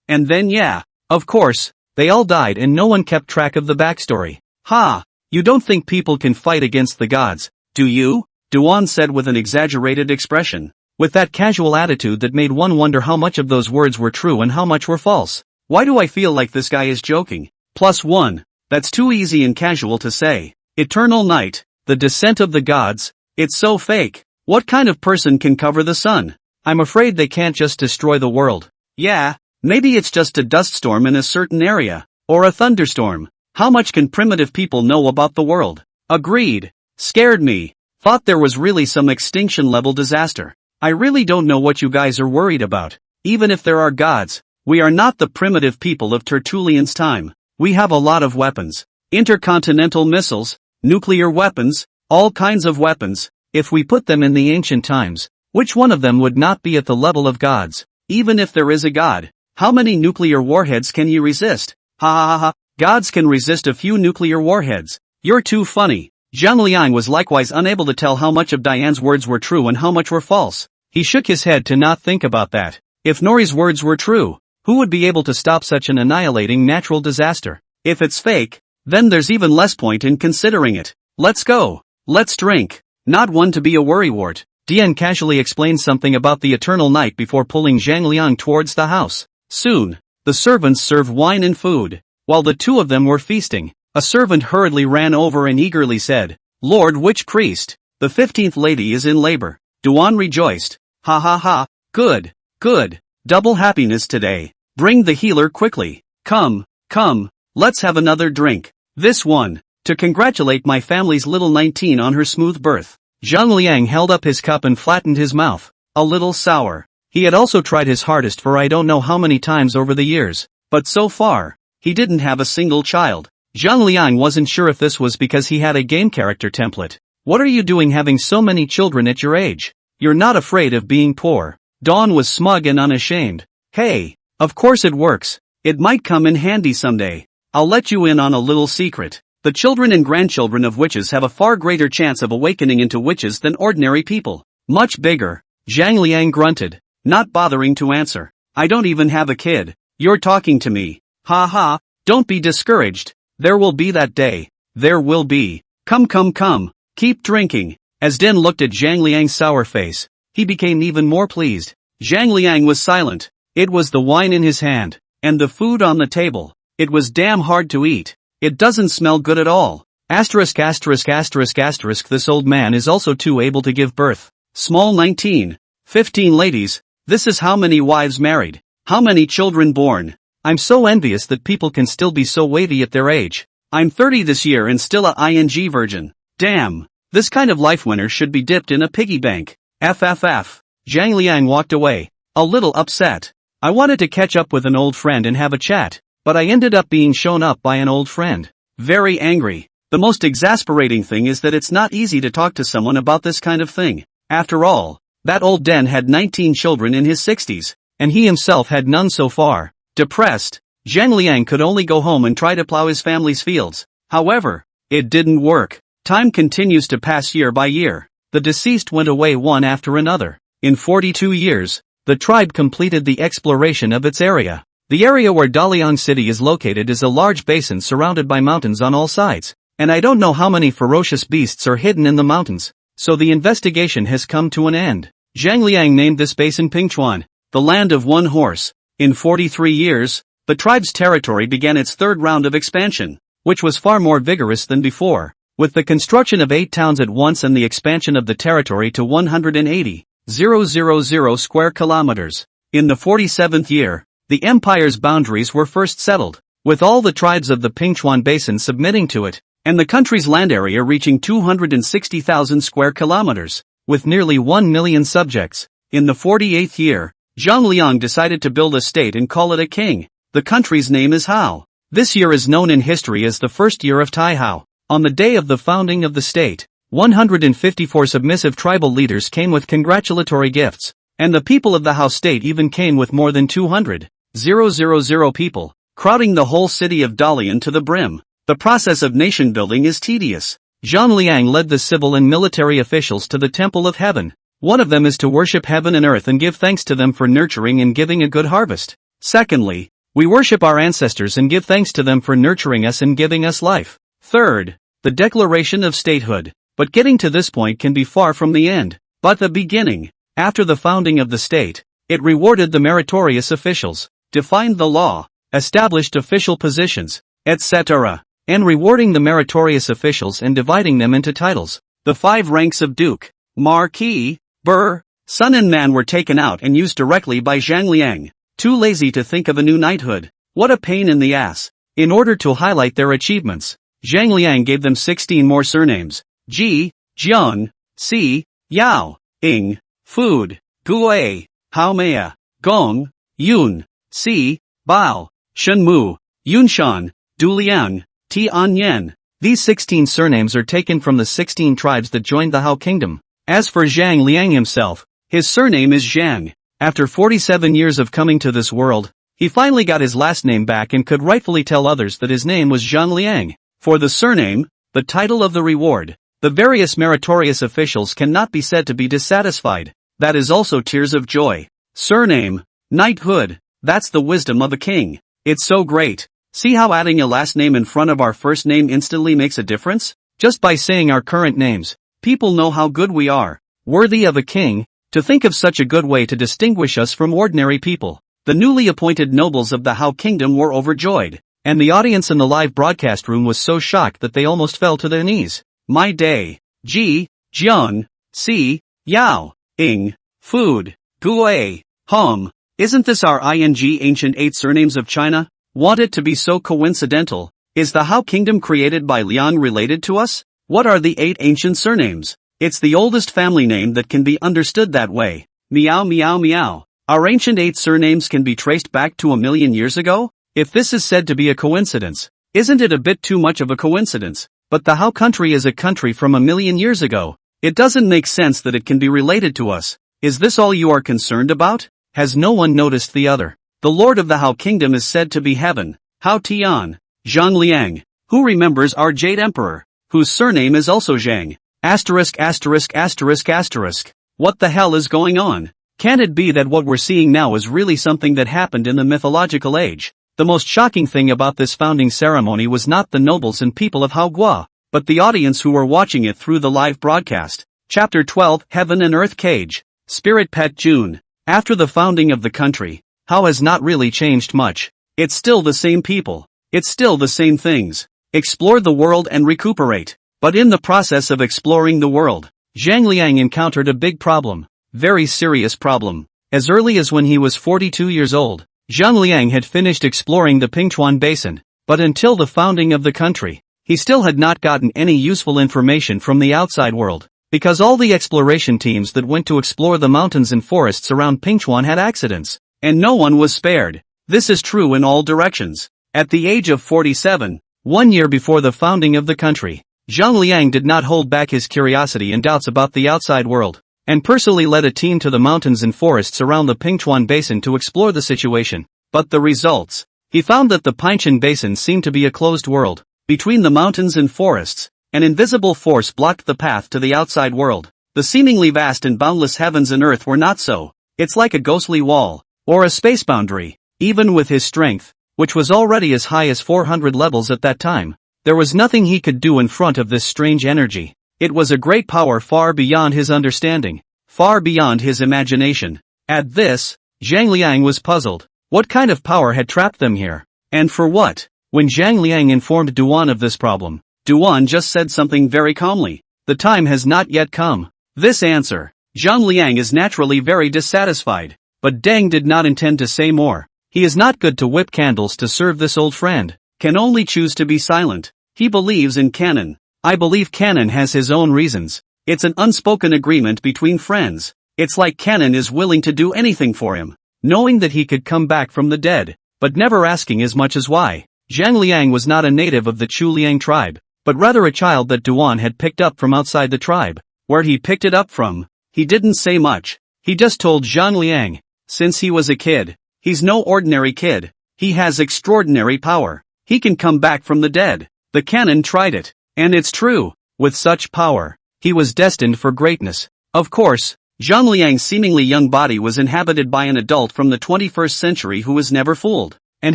S1: and then yeah. Of course, they all died and no one kept track of the backstory. Ha! You don't think people can fight against the gods, do you? Duan said with an exaggerated expression, with that casual attitude that made one wonder how much of those words were true and how much were false. Why do I feel like this guy is joking? +1. That's too easy and casual to say. Eternal night, the descent of the gods, it's so fake. What kind of person can cover the sun? I'm afraid they can't just destroy the world. Yeah, maybe it's just a dust storm in a certain area, or a thunderstorm. How much can primitive people know about the world? Agreed. Scared me. Thought there was really some extinction level disaster. I really don't know what you guys are worried about. Even if there are gods, we are not the primitive people of Tertullian's time. We have a lot of weapons. Intercontinental missiles, nuclear weapons, all kinds of weapons. If we put them in the ancient times, which one of them would not be at the level of gods? Even if there is a god, how many nuclear warheads can you resist? Ha ha ha ha. Gods can resist a few nuclear warheads. You're too funny. Zhang Liang was likewise unable to tell how much of Diane's words were true and how much were false. He shook his head to not think about that. If Nori's words were true, who would be able to stop such an annihilating natural disaster? If it's fake, then there's even less point in considering it. Let's go. Let's drink. Not one to be a worrywart. Dian casually explained something about the eternal night before pulling Zhang Liang towards the house. Soon, the servants served wine and food. While the two of them were feasting, a servant hurriedly ran over and eagerly said, "Lord Witch Priest, the 15th lady is in labor." Duan rejoiced. Ha ha ha, good, good, double happiness today. Bring the healer quickly. Come, come, let's have another drink. This one, to congratulate my family's little 19 on her smooth birth. Zhang Liang held up his cup and flattened his mouth, a little sour. He had also tried his hardest for I don't know how many times over the years, but so far, he didn't have a single child. Zhang Liang wasn't sure if this was because he had a game character template. What are you doing having so many children at your age? You're not afraid of being poor. Dawn was smug and unashamed. Hey, of course it works. It might come in handy someday. I'll let you in on a little secret. The children and grandchildren of witches have a far greater chance of awakening into witches than ordinary people. Much bigger. Zhang Liang grunted, not bothering to answer. I don't even have a kid. You're talking to me. Ha ha, don't be discouraged. There will be that day. There will be. Come come come. Keep drinking. As Den looked at Zhang Liang's sour face, he became even more pleased. Zhang Liang was silent. It was the wine in his hand, and the food on the table. It was damn hard to eat. It doesn't smell good at all. Asterisk asterisk asterisk asterisk. This old man is also too able to give birth. Small 19. 15 ladies. This is how many wives married. How many children born. I'm so envious that people can still be so wavy at their age. I'm 30 this year and still a ing virgin. Damn. This kind of life winner should be dipped in a piggy bank. FFF. Zhang Liang walked away, a little upset. I wanted to catch up with an old friend and have a chat, but I ended up being shown up by an old friend. Very angry. The most exasperating thing is that it's not easy to talk to someone about this kind of thing. After all, that old Den had 19 children in his 60s, and he himself had none so far. Depressed, Zhang Liang could only go home and try to plow his family's fields. However, it didn't work. Time continues to pass year by year. The deceased went away one after another. In 42 years, the tribe completed the exploration of its area. The area where Daliang City is located is a large basin surrounded by mountains on all sides, and I don't know how many ferocious beasts are hidden in the mountains, so the investigation has come to an end. Zhang Liang named this basin Pingchuan, the land of one horse. In 43 years, the tribe's territory began its third round of expansion, which was far more vigorous than before, with the construction of 8 towns at once and the expansion of the territory to 180,000 square kilometers. In the 47th year, the empire's boundaries were first settled, with all the tribes of the Pingchuan Basin submitting to it, and the country's land area reaching 260,000 square kilometers, with nearly 1 million subjects. In the 48th year, Zhang Liang decided to build a state and call it a king. The country's name is Hao. This year is known in history as the first year of Tai Hao. On the day of the founding of the state, 154 submissive tribal leaders came with congratulatory gifts, and the people of the Hao state even came with more than 200,000 people, crowding the whole city of Dalian to the brim. The process of nation building is tedious. Zhang Liang led the civil and military officials to the Temple of Heaven. One of them is to worship heaven and earth and give thanks to them for nurturing and giving a good harvest. Secondly, we worship our ancestors and give thanks to them for nurturing us and giving us life. Third, the declaration of statehood. But getting to this point can be far from the end, but the beginning. After the founding of the state, it rewarded the meritorious officials, defined the law, established official positions, etc., and rewarding the meritorious officials and dividing them into titles. The 5 ranks of Duke, Marquis, Burr, Sun and Man were taken out and used directly by Zhang Liang. Too lazy to think of a new knighthood. What a pain in the ass. In order to highlight their achievements, Zhang Liang gave them 16 more surnames: Ji, Jian, Si, Yao, Ing, Food, Gui, Hao Mea, Gong, Yun, Si, Bao, Shenmu, Yunshan, Duliang, Tian Yen. These 16 surnames are taken from the 16 tribes that joined the Hao Kingdom. As for Zhang Liang himself, his surname is Zhang. After 47 years of coming to this world, he finally got his last name back and could rightfully tell others that his name was Zhang Liang. For the surname, the title of the reward, the various meritorious officials cannot be said to be dissatisfied. That is also tears of joy. Surname, knighthood, that's the wisdom of a king. It's so great. See how adding a last name in front of our first name instantly makes a difference? Just by saying our current names, people know how good we are. Worthy of a king. To think of such a good way to distinguish us from ordinary people. The newly appointed nobles of the Hao Kingdom were overjoyed, and the audience in the live broadcast room was so shocked that they almost fell to their knees. My day. Ji, Jian, Si, Yao, Ing, Food, Gui, Hum. Isn't this our ancient 8 surnames of China? Want it to be so coincidental? Is the Hao Kingdom created by Liang related to us? What are the 8 ancient surnames? It's the oldest family name that can be understood that way. Meow meow meow. Our ancient 8 surnames can be traced back to 1,000,000 years ago? If this is said to be a coincidence, isn't it a bit too much of a coincidence? But the Hao country is a country from 1,000,000 years ago. It doesn't make sense that it can be related to us. Is this all you are concerned about? Has no one noticed the other? The Lord of the Hao Kingdom is said to be Heaven, Hao Tian, Zhang Liang. Who remembers our Jade Emperor, whose surname is also Zhang? Asterisk asterisk asterisk asterisk. What the hell is going on? Can it be that what we're seeing now is really something that happened in the mythological age? The most shocking thing about this founding ceremony was not the nobles and people of Haogua, but the audience who were watching it through the live broadcast. Chapter 12, Heaven and Earth Cage. Spirit Pet June. After the founding of the country, Hao has not really changed much. It's still the same people. It's still the same things. Explore the world and recuperate. But in the process of exploring the world, Zhang Liang encountered a big problem. Very serious problem. As early as when he was 42 years old, Zhang Liang had finished exploring the Pingchuan Basin, but until the founding of the country, he still had not gotten any useful information from the outside world, because all the exploration teams that went to explore the mountains and forests around Pingchuan had accidents, and no one was spared. This is true in all directions. At the age of 47, 1 year before the founding of the country, Zhang Liang did not hold back his curiosity and doubts about the outside world, and personally led a team to the mountains and forests around the Pingchuan Basin to explore the situation. But the results? He found that the Pingchuan Basin seemed to be a closed world. Between the mountains and forests, an invisible force blocked the path to the outside world. The seemingly vast and boundless heavens and earth were not so. It's like a ghostly wall, or a space boundary. Even with his strength, which was already as high as 400 levels at that time, there was nothing he could do in front of this strange energy. It was a great power far beyond his understanding, far beyond his imagination. At this, Zhang Liang was puzzled. What kind of power had trapped them here? And for what? When Zhang Liang informed Duan of this problem, Duan just said something very calmly. The time has not yet come. This answer, Zhang Liang is naturally very dissatisfied. But Deng did not intend to say more. He is not good to whip candles to serve this old friend. Can only choose to be silent. He believes in canon. I believe canon has his own reasons. It's an unspoken agreement between friends. It's like canon is willing to do anything for him, knowing that he could come back from the dead, but never asking as much as why. Zhang Liang was not a native of the Chu Liang tribe, but rather a child that Duan had picked up from outside the tribe. Where he picked it up from, he didn't say much. He just told Zhang Liang, since he was a kid, he's no ordinary kid. He has extraordinary power. He can come back from the dead. The canon tried it, and it's true. With such power, he was destined for greatness. Of course, Zhang Liang's seemingly young body was inhabited by an adult from the 21st century who was never fooled. And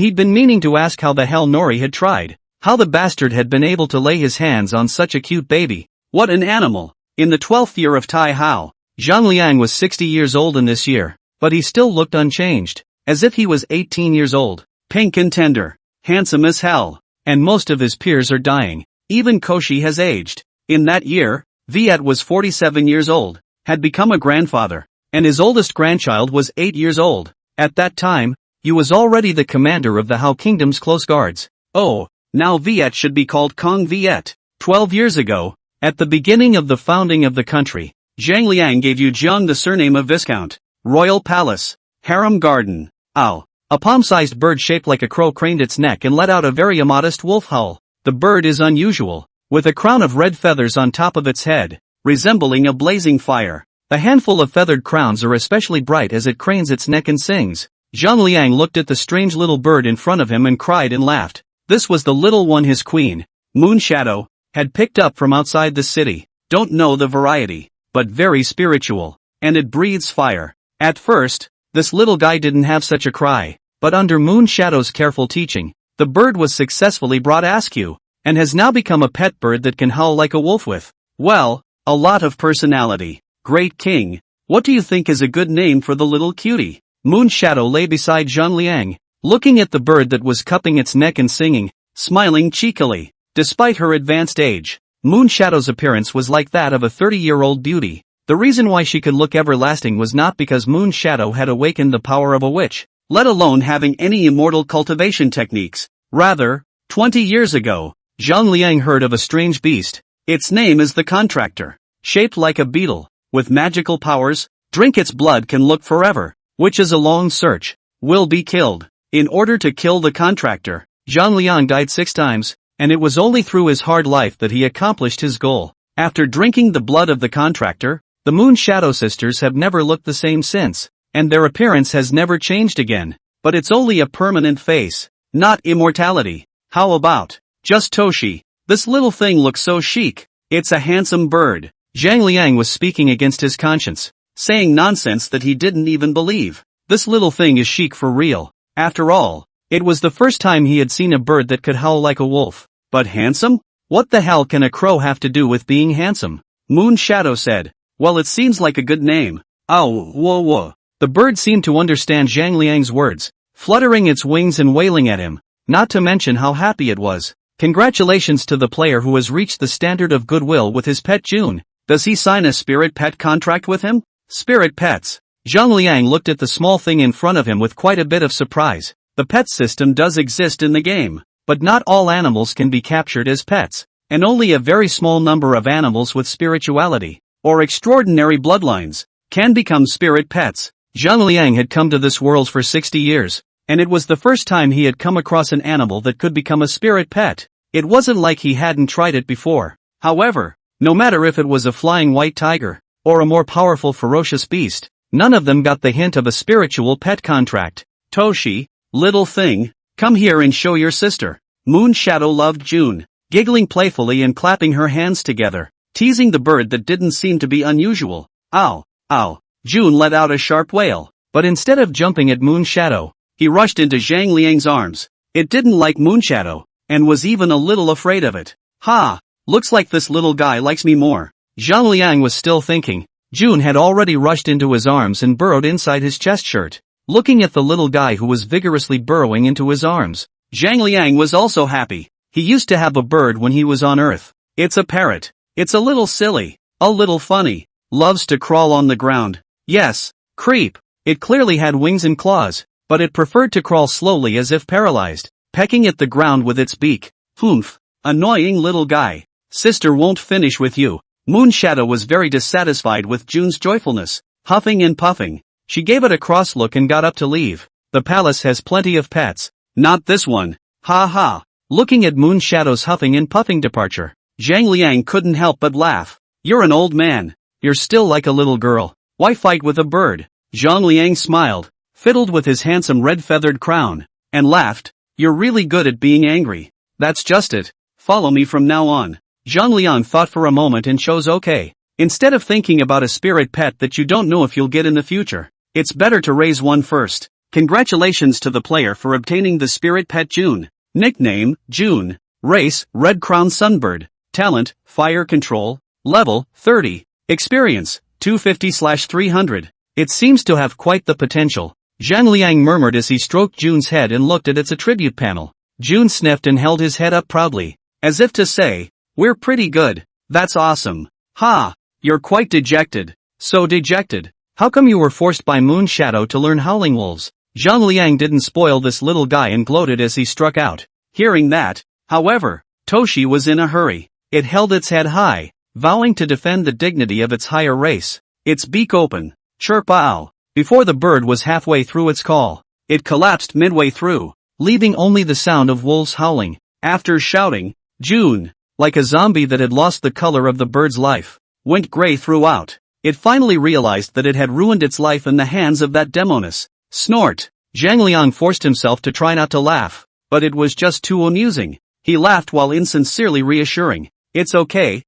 S1: he'd been meaning to ask how the hell Nori had tried. How the bastard had been able to lay his hands on such a cute baby. What an animal. In the 12th year of Tai Hao, Zhang Liang was 60 years old in this year, but he still looked unchanged, as if he was 18 years old. Pink and tender, handsome as hell, and most of his peers are dying. Even Koshi has aged. In that year, Viet was 47 years old, had become a grandfather, and his oldest grandchild was 8 years old. At that time, he was already the commander of the Hao Kingdom's close guards. Oh, now Viet should be called Kong Viet. 12 years ago, at the beginning of the founding of the country, Zhang Liang gave Yu Jiang the surname of Viscount. Royal Palace. Harem Garden. Ow. A palm-sized bird shaped like a crow craned its neck and let out a very immodest wolf howl. The bird is unusual, with a crown of red feathers on top of its head, resembling a blazing fire. A handful of feathered crowns are especially bright as it cranes its neck and sings. Zhang Liang looked at the strange little bird in front of him and cried and laughed. This was the little one his queen, Moon Shadow, had picked up from outside the city. Don't know the variety, but very spiritual, and it breathes fire. At first, this little guy didn't have such a cry, but under Moon Shadow's careful teaching, the bird was successfully brought askew, and has now become a pet bird that can howl like a wolf with, well, a lot of personality. Great King, what do you think is a good name for the little cutie? Moon Shadow lay beside Zhang Liang, looking at the bird that was cupping its neck and singing, smiling cheekily. Despite her advanced age, Moon Shadow's appearance was like that of a 30-year-old beauty. The reason why she could look everlasting was not because Moon Shadow had awakened the power of a witch, let alone having any immortal cultivation techniques. Rather, 20 years ago, Zhang Liang heard of a strange beast. Its name is the Contractor. Shaped like a beetle, with magical powers, drink its blood can look forever, which is a long search, will be killed. In order to kill the Contractor, Zhang Liang died 6 times, and it was only through his hard life that he accomplished his goal. After drinking the blood of the Contractor, the Moon Shadow sisters have never looked the same since, and their appearance has never changed again. But it's only a permanent face, not immortality. How about just Toshi? This little thing looks so chic. It's a handsome bird. Zhang Liang was speaking against his conscience, saying nonsense that he didn't even believe. This little thing is chic for real. After all, it was the first time he had seen a bird that could howl like a wolf. But handsome? What the hell can a crow have to do with being handsome? Moon Shadow said. Well, it seems like a good name. Oh, whoa whoa. The bird seemed to understand Zhang Liang's words, fluttering its wings and wailing at him, not to mention how happy it was. Congratulations to the player who has reached the standard of goodwill with his pet June. Does he sign a spirit pet contract with him? Spirit pets. Zhang Liang looked at the small thing in front of him with quite a bit of surprise. The pet system does exist in the game, but not all animals can be captured as pets, and only a very small number of animals with spirituality, or extraordinary bloodlines, can become spirit pets. Zhang Liang had come to this world for 60 years, and it was the first time he had come across an animal that could become a spirit pet. It wasn't like he hadn't tried it before. However, no matter if it was a flying white tiger, or a more powerful ferocious beast, none of them got the hint of a spiritual pet contract. Toshi, little thing, come here and show your sister. Moon Shadow loved June, giggling playfully and clapping her hands together, teasing the bird that didn't seem to be unusual. Ow, ow. June let out a sharp wail, but instead of jumping at Moon Shadow, he rushed into Zhang Liang's arms. It didn't like Moon Shadow, and was even a little afraid of it. Ha! Looks like this little guy likes me more. Zhang Liang was still thinking. June had already rushed into his arms and burrowed inside his chest shirt, looking at the little guy who was vigorously burrowing into his arms. Zhang Liang was also happy. He used to have a bird when he was on Earth. It's a parrot. It's a little silly, a little funny, loves to crawl on the ground. Yes, creep. It clearly had wings and claws, but it preferred to crawl slowly as if paralyzed, pecking at the ground with its beak. Humph. Annoying little guy. Sister won't finish with you. Moon Shadow was very dissatisfied with June's joyfulness, huffing and puffing. She gave it a cross look and got up to leave. The palace has plenty of pets. Not this one. Ha ha. Looking at Moon Shadow's huffing and puffing departure, Zhang Liang couldn't help but laugh. You're an old man. You're still like a little girl. Why fight with a bird? Zhang Liang smiled, fiddled with his handsome red-feathered crown, and laughed. You're really good at being angry. That's just it. Follow me from now on. Zhang Liang thought for a moment and chose okay. Instead of thinking about a spirit pet that you don't know if you'll get in the future, it's better to raise one first. Congratulations to the player for obtaining the spirit pet June. Nickname, June. Race, Red Crown Sunbird. Talent, Fire Control. Level, 30. Experience, 250/300. It seems to have quite the potential. Zhang Liang murmured as he stroked June's head and looked at its attribute panel. June sniffed and held his head up proudly, as if to say, we're pretty good. That's awesome. Ha! You're quite dejected. So dejected. How come you were forced by Moon Shadow to learn howling wolves? Zhang Liang didn't spoil this little guy and gloated as he struck out. Hearing that, however, Toshi was in a hurry. It held its head high, vowing to defend the dignity of its higher race. Its beak open, chirp ow. Before the bird was halfway through its call, it collapsed midway through, leaving only the sound of wolves howling. After shouting, June, like a zombie that had lost the color of the bird's life, went gray throughout. It finally realized that it had ruined its life in the hands of that demoness. Snort. Zhang Liang forced himself to try not to laugh, but it was just too amusing. He laughed while insincerely reassuring. It's okay,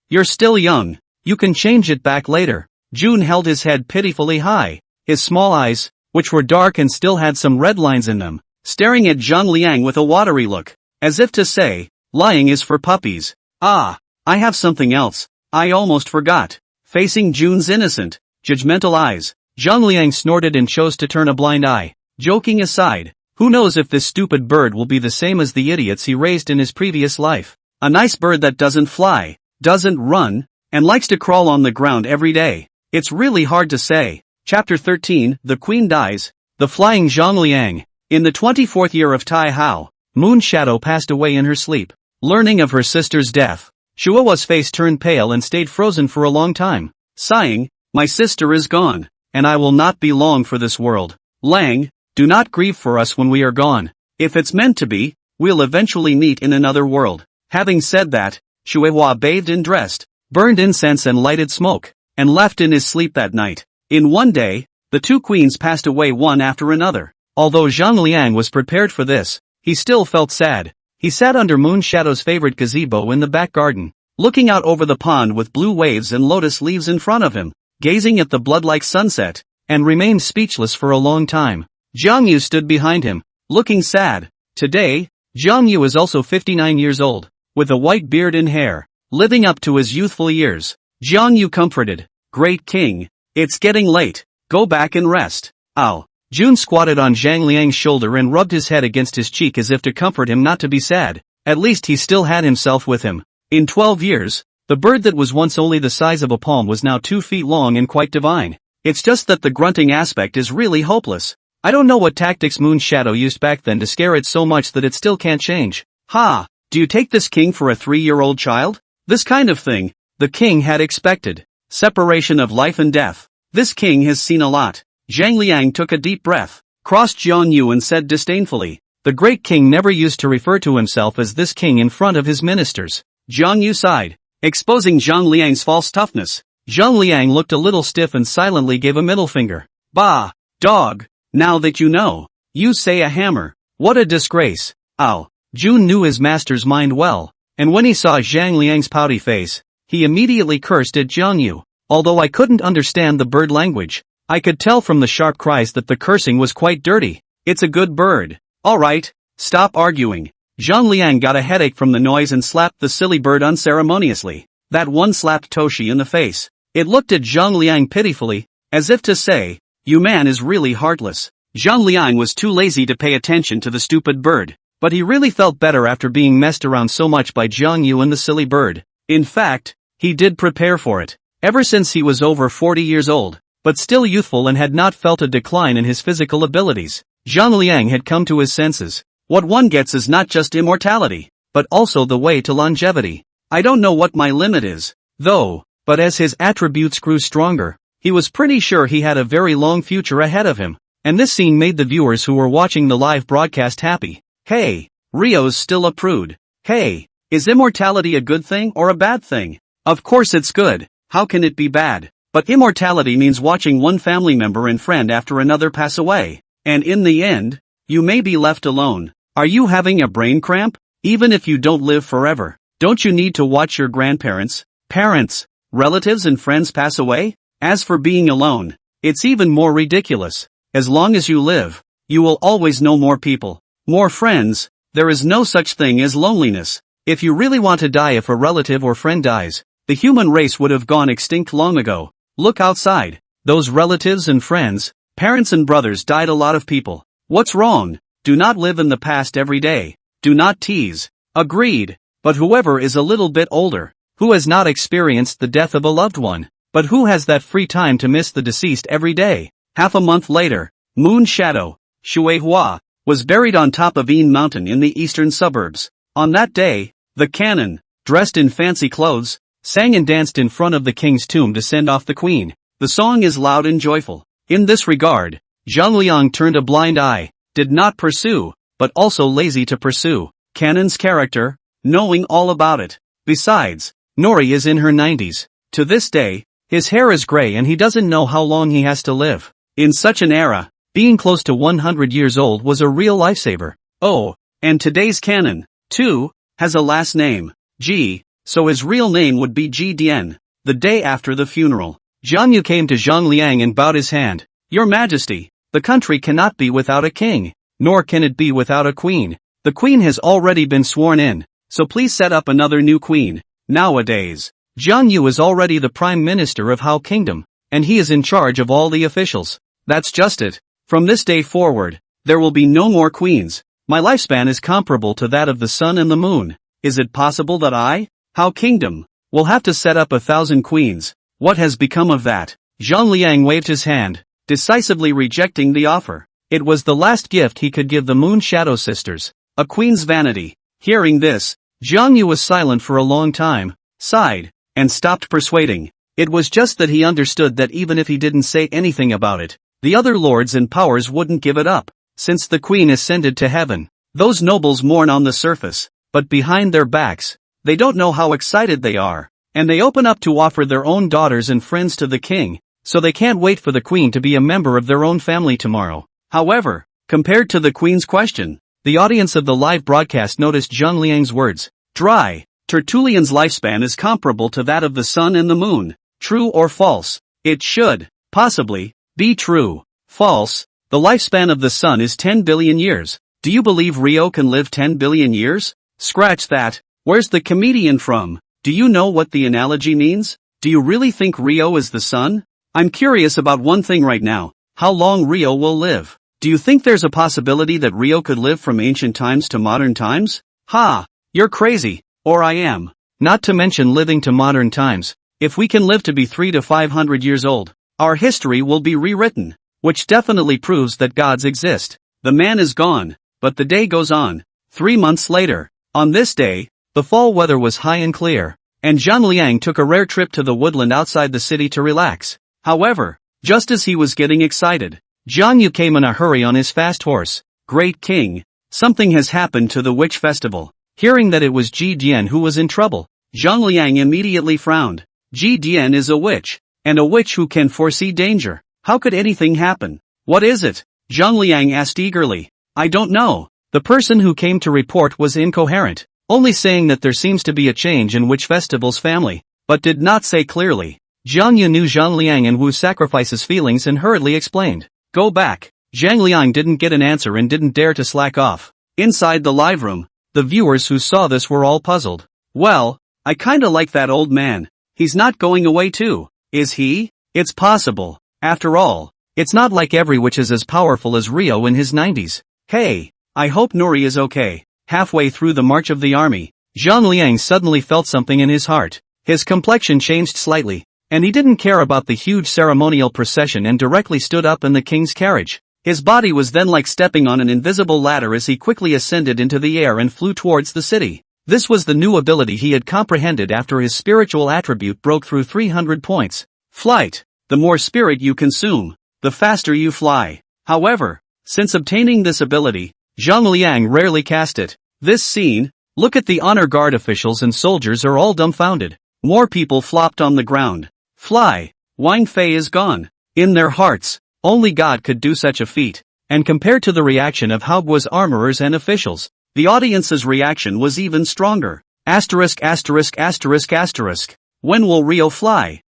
S1: you're still young. You can change it back later. June held his head pitifully high, his small eyes, which were dark and still had some red lines in them, staring at Zhang Liang with a watery look, as if to say, lying is for puppies. Ah, I have something else, I almost forgot. Facing June's innocent, judgmental eyes, Zhang Liang snorted and chose to turn a blind eye. Joking aside, who knows if this stupid bird will be the same as the idiots he raised in his previous life. A nice bird that doesn't fly, doesn't run, and likes to crawl on the ground every day. It's really hard to say. Chapter 13, The Queen Dies. The Flying Zhang Liang. In the 24th year of Tai Hao, Moon Shadow passed away in her sleep. Learning of her sister's death, Shuowa's face turned pale and stayed frozen for a long time. Sighing, my sister is gone, and I will not be long for this world. Lang, do not grieve for us when we are gone. If it's meant to be, we'll eventually meet in another world. Having said that, Shuehua bathed and dressed, burned incense and lighted smoke, and left in his sleep that night. In one day, the two queens passed away one after another. Although Zhang Liang was prepared for this, he still felt sad. He sat under Moon Shadow's favorite gazebo in the back garden, looking out over the pond with blue waves and lotus leaves in front of him, gazing at the blood-like sunset, and remained speechless for a long time. Jiang Yu stood behind him, looking sad. Today, Jiang Yu is also 59 years old, with a white beard and hair, living up to his youthful years. Jiang Yu comforted, Great King, it's getting late, go back and rest. Ow. June squatted on Zhang Liang's shoulder and rubbed his head against his cheek as if to comfort him not to be sad. At least he still had himself with him. In 12 years, the bird that was once only the size of a palm was now 2 feet long and quite divine. It's just that the grunting aspect is really hopeless. I don't know what tactics Moon Shadow used back then to scare it so much that it still can't change. Ha! Do you take this king for a 3-year-old child? This kind of thing, the king had expected. Separation of life and death. This king has seen a lot. Zhang Liang took a deep breath, crossed Jiang Yu and said disdainfully, the great king never used to refer to himself as this king in front of his ministers. Jiang Yu sighed, exposing Zhang Liang's false toughness. Zhang Liang looked a little stiff and silently gave a middle finger. Bah, dog, now that you know, you say a hammer. What a disgrace. Ow. June knew his master's mind well, and when he saw Zhang Liang's pouty face, he immediately cursed at Jiang Yu. Although I couldn't understand the bird language, I could tell from the sharp cries that the cursing was quite dirty. It's a good bird. Alright, stop arguing. Zhang Liang got a headache from the noise and slapped the silly bird unceremoniously. That one slapped Toshi in the face. It looked at Zhang Liang pitifully, as if to say, you man is really heartless. Zhang Liang was too lazy to pay attention to the stupid bird, but he really felt better after being messed around so much by Jiang Yu and the silly bird. In fact, he did prepare for it. Ever since he was over 40 years old, but still youthful and had not felt a decline in his physical abilities, Zhang Liang had come to his senses. What one gets is not just immortality, but also the way to longevity. I don't know what my limit is, though, but as his attributes grew stronger, he was pretty sure he had a very long future ahead of him, and this scene made the viewers who were watching the live broadcast happy. Hey, Rio's still a prude. Hey, is immortality a good thing or a bad thing? Of course it's good, how can it be bad? But immortality means watching one family member and friend after another pass away, and in the end, you may be left alone. Are you having a brain cramp? Even if you don't live forever, don't you need to watch your grandparents, parents, relatives and friends pass away? As for being alone, it's even more ridiculous. As long as you live, you will always know more people, more friends. There is no such thing as loneliness. If you really want to die if a relative or friend dies, the human race would have gone extinct long ago. Look outside. Those relatives and friends, parents and brothers died a lot of people. What's wrong? Do not live in the past every day. Do not tease. Agreed. But whoever is a little bit older, who has not experienced the death of a loved one, but who has that free time to miss the deceased every day? Half a month later, Moon Shadow, Shuehua, was buried on top of Een Mountain in the eastern suburbs. On that day, the canon, dressed in fancy clothes, sang and danced in front of the king's tomb to send off the queen. The song is loud and joyful. In this regard, Zhang Liang turned a blind eye, did not pursue, but also lazy to pursue, Canon's character, knowing all about it. Besides, Nori is in her 90s. To this day, his hair is gray and he doesn't know how long he has to live. In such an era, being close to 100 years old was a real lifesaver. Oh, and today's canon, too, has a last name, Ji, so his real name would be Ji Dian. The day after the funeral, Zhang Yu came to Zhang Liang and bowed his hand. Your Majesty, the country cannot be without a king, nor can it be without a queen. The queen has already been sworn in, so please set up another new queen. Nowadays, Zhang Yu is already the prime minister of Hao Kingdom, and he is in charge of all the officials. That's just it. From this day forward, there will be no more queens. My lifespan is comparable to that of the sun and the moon. Is it possible that Hao Kingdom, will have to set up 1,000 queens? What has become of that? Zhang Liang waved his hand, decisively rejecting the offer. It was the last gift he could give the Moon Shadow Sisters, a queen's vanity. Hearing this, Zhang Yu was silent for a long time, sighed, and stopped persuading. It was just that he understood that even if he didn't say anything about it, the other lords and powers wouldn't give it up. Since the queen ascended to heaven, those nobles mourn on the surface, but behind their backs, they don't know how excited they are, and they open up to offer their own daughters and friends to the king, so they can't wait for the queen to be a member of their own family tomorrow. However, compared to the queen's question, the audience of the live broadcast noticed Zhang Liang's words. Dry. Tertullian's lifespan is comparable to that of the sun and the moon. True or false? It should, possibly, be true. False. The lifespan of the sun is 10 billion years. Do you believe Rio can live 10 billion years? Scratch that. Where's the comedian from? Do you know what the analogy means? Do you really think Rio is the sun? I'm curious about one thing right now. How long Rio will live? Do you think there's a possibility that Rio could live from ancient times to modern times? Ha! You're crazy. Or I am. Not to mention living to modern times. If we can live to be 300 to 500 years old, our history will be rewritten. Which definitely proves that gods exist. The man is gone, but the day goes on. 3 months later, on this day, the fall weather was high and clear, and Zhang Liang took a rare trip to the woodland outside the city to relax. However, just as he was getting excited, Zhang Yu came in a hurry on his fast horse. Great king, something has happened to the witch festival. Hearing that it was Ji Dian who was in trouble, Zhang Liang immediately frowned. Ji Dian is a witch, and a witch who can foresee danger. How could anything happen? What is it? Zhang Liang asked eagerly. I don't know. The person who came to report was incoherent, only saying that there seems to be a change in Witch Festival's family, but did not say clearly. Zhang Yu knew Zhang Liang and would sacrifice his feelings and hurriedly explained. Go back. Zhang Liang didn't get an answer and didn't dare to slack off. Inside the live room, the viewers who saw this were all puzzled. Well, I kinda like that old man. He's not going away too, is he? It's possible. After all, it's not like every witch is as powerful as Rio in his 90s. Hey, I hope Nori is okay. Halfway through the march of the army, Zhang Liang suddenly felt something in his heart. His complexion changed slightly, and he didn't care about the huge ceremonial procession and directly stood up in the king's carriage. His body was then like stepping on an invisible ladder as he quickly ascended into the air and flew towards the city. This was the new ability he had comprehended after his spiritual attribute broke through 300 points. Flight. The more spirit you consume, the faster you fly. However, since obtaining this ability, Zhang Liang rarely cast it. This scene, look at the honor guard officials and soldiers are all dumbfounded. More people flopped on the ground. Fly. Wang Fei is gone. In their hearts, only God could do such a feat. And compared to the reaction of Haoguo's armorers and officials, the audience's reaction was even stronger. Asterisk asterisk asterisk asterisk. When will Rio fly?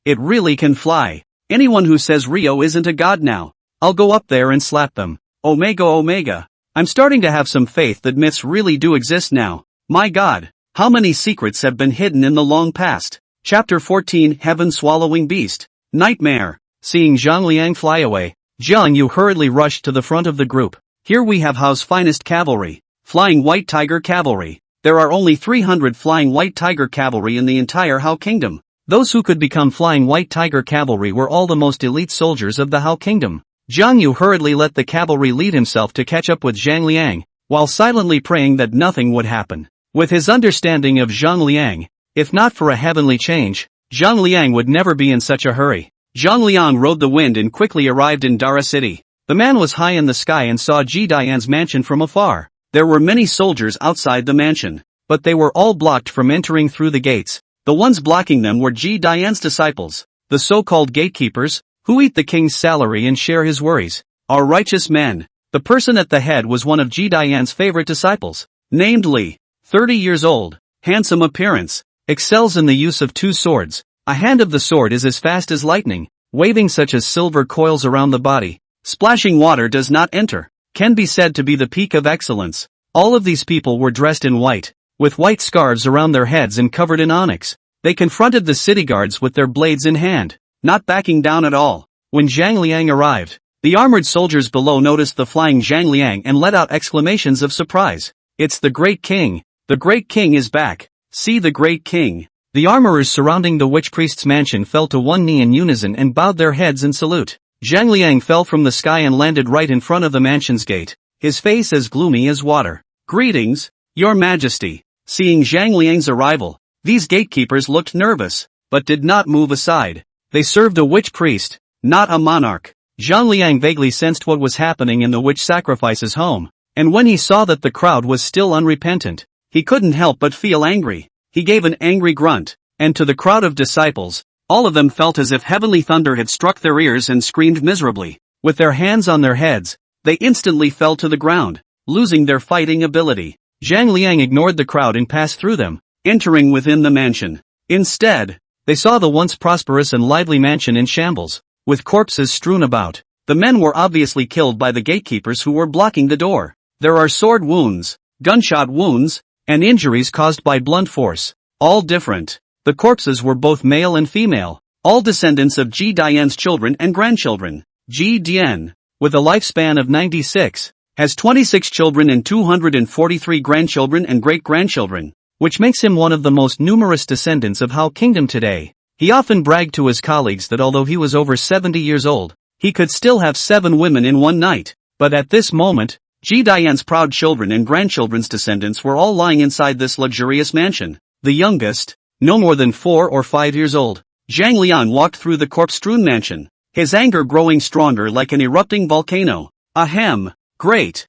S1: It really can fly. Anyone who says Rio isn't a god now, I'll go up there and slap them. Omega Omega. I'm starting to have some faith that myths really do exist now. My god, how many secrets have been hidden in the long past? Chapter 14 Heaven Swallowing Beast. Nightmare. Seeing Zhang Liang fly away, Zhang Yu hurriedly rushed to the front of the group. Here we have Hao's finest cavalry. Flying White Tiger Cavalry. There are only 300 Flying White Tiger Cavalry in the entire Hao Kingdom. Those who could become Flying White Tiger Cavalry were all the most elite soldiers of the Hao Kingdom. Jiang Yu hurriedly let the cavalry lead himself to catch up with Zhang Liang, while silently praying that nothing would happen. With his understanding of Zhang Liang, if not for a heavenly change, Zhang Liang would never be in such a hurry. Zhang Liang rode the wind and quickly arrived in Dara City. The man was high in the sky and saw Ji Dian's mansion from afar. There were many soldiers outside the mansion, but they were all blocked from entering through the gates. The ones blocking them were Ji Dian's disciples, the so-called gatekeepers, who eat the king's salary and share his worries, are righteous men. The person at the head was one of Ji Dian's favorite disciples, named Li, 30 years old, handsome appearance, excels in the use of 2 swords. A hand of the sword is as fast as lightning, waving such as silver coils around the body. Splashing water does not enter, can be said to be the peak of excellence. All of these people were dressed in white, with white scarves around their heads and covered in onyx. They confronted the city guards with their blades in hand, not backing down at all. When Zhang Liang arrived, the armored soldiers below noticed the flying Zhang Liang and let out exclamations of surprise. It's the Great King! The Great King is back! See the Great King! The armorers surrounding the witch priest's mansion fell to one knee in unison and bowed their heads in salute. Zhang Liang fell from the sky and landed right in front of the mansion's gate, his face as gloomy as water. Greetings, Your Majesty. Seeing Zhang Liang's arrival, these gatekeepers looked nervous, but did not move aside. They served a witch priest, not a monarch. Zhang Liang vaguely sensed what was happening in the witch sacrifice's home, and when he saw that the crowd was still unrepentant, he couldn't help but feel angry. He gave an angry grunt, and to the crowd of disciples, all of them felt as if heavenly thunder had struck their ears and screamed miserably. With their hands on their heads, they instantly fell to the ground, losing their fighting ability. Zhang Liang ignored the crowd and passed through them, entering within the mansion. Instead, they saw the once prosperous and lively mansion in shambles, with corpses strewn about. The men were obviously killed by the gatekeepers who were blocking the door. There are sword wounds, gunshot wounds, and injuries caused by blunt force, all different. The corpses were both male and female, all descendants of Ji Dian's children and grandchildren. Ji Dian, with a lifespan of 96, has 26 children and 243 grandchildren and great-grandchildren, which makes him one of the most numerous descendants of Hao Kingdom today. He often bragged to his colleagues that although he was over 70 years old, he could still have 7 women in one night. But at this moment, Ji Dian's proud children and grandchildren's descendants were all lying inside this luxurious mansion. The youngest, no more than 4 or 5 years old, Zhang Liang walked through the corpse-strewn mansion, his anger growing stronger like an erupting volcano. Ahem, great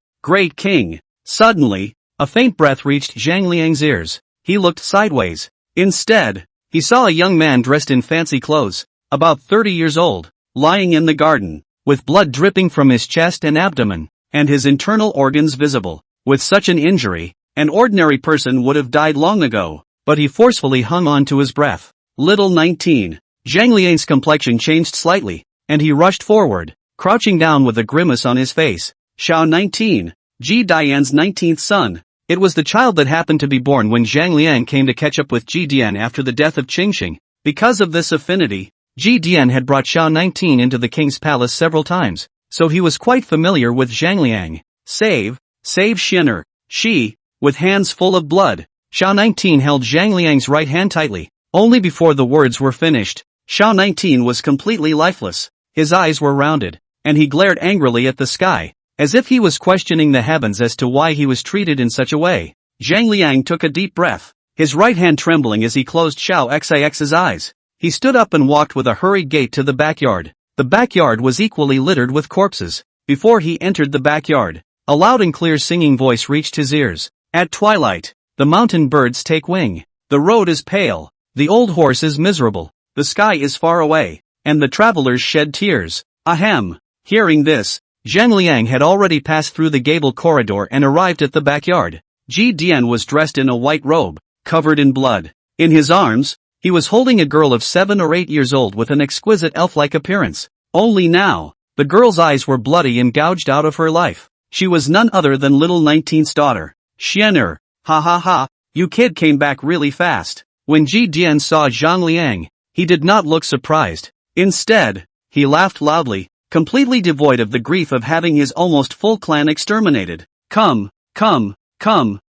S1: king. Suddenly, a faint breath reached Zhang Liang's ears. He looked sideways. Instead, he saw a young man dressed in fancy clothes, about 30 years old, lying in the garden, with blood dripping from his chest and abdomen, and his internal organs visible. With such an injury, an ordinary person would have died long ago, but he forcefully hung on to his breath. Little 19. Zhang Liang's complexion changed slightly, and he rushed forward, crouching down with a grimace on his face. Xiao 19, Ji Dian's 19th son. It was the child that happened to be born when Zhang Liang came to catch up with Ji Dian after the death of Qingxing. Because of this affinity, Ji Dian had brought Xiao 19 into the king's palace several times, so he was quite familiar with Zhang Liang. Save Xin'er. She, with hands full of blood. Xiao 19 held Zhang Liang's right hand tightly. Only before the words were finished, Xiao 19 was completely lifeless. His eyes were rounded, and he glared angrily at the sky, as if he was questioning the heavens as to why he was treated in such a way. Zhang Liang took a deep breath, his right hand trembling as he closed Xiao Xix's eyes. He stood up and walked with a hurried gait to the backyard. The backyard was equally littered with corpses. Before he entered the backyard, a loud and clear singing voice reached his ears. At twilight, the mountain birds take wing. The road is pale. The old horse is miserable. The sky is far away, and the travelers shed tears. Ahem. Hearing this, Zhang Liang had already passed through the gable corridor and arrived at the backyard. Ji Dian was dressed in a white robe, covered in blood. In his arms, he was holding a girl of 7 or 8 years old with an exquisite elf-like appearance. Only now, the girl's eyes were bloody and gouged out of her life. She was none other than little 19's daughter, Xin'er. Ha ha ha, you kid came back really fast. When Ji Dian saw Zhang Liang, he did not look surprised. Instead, he laughed loudly, completely devoid of the grief of having his almost full clan exterminated. Come,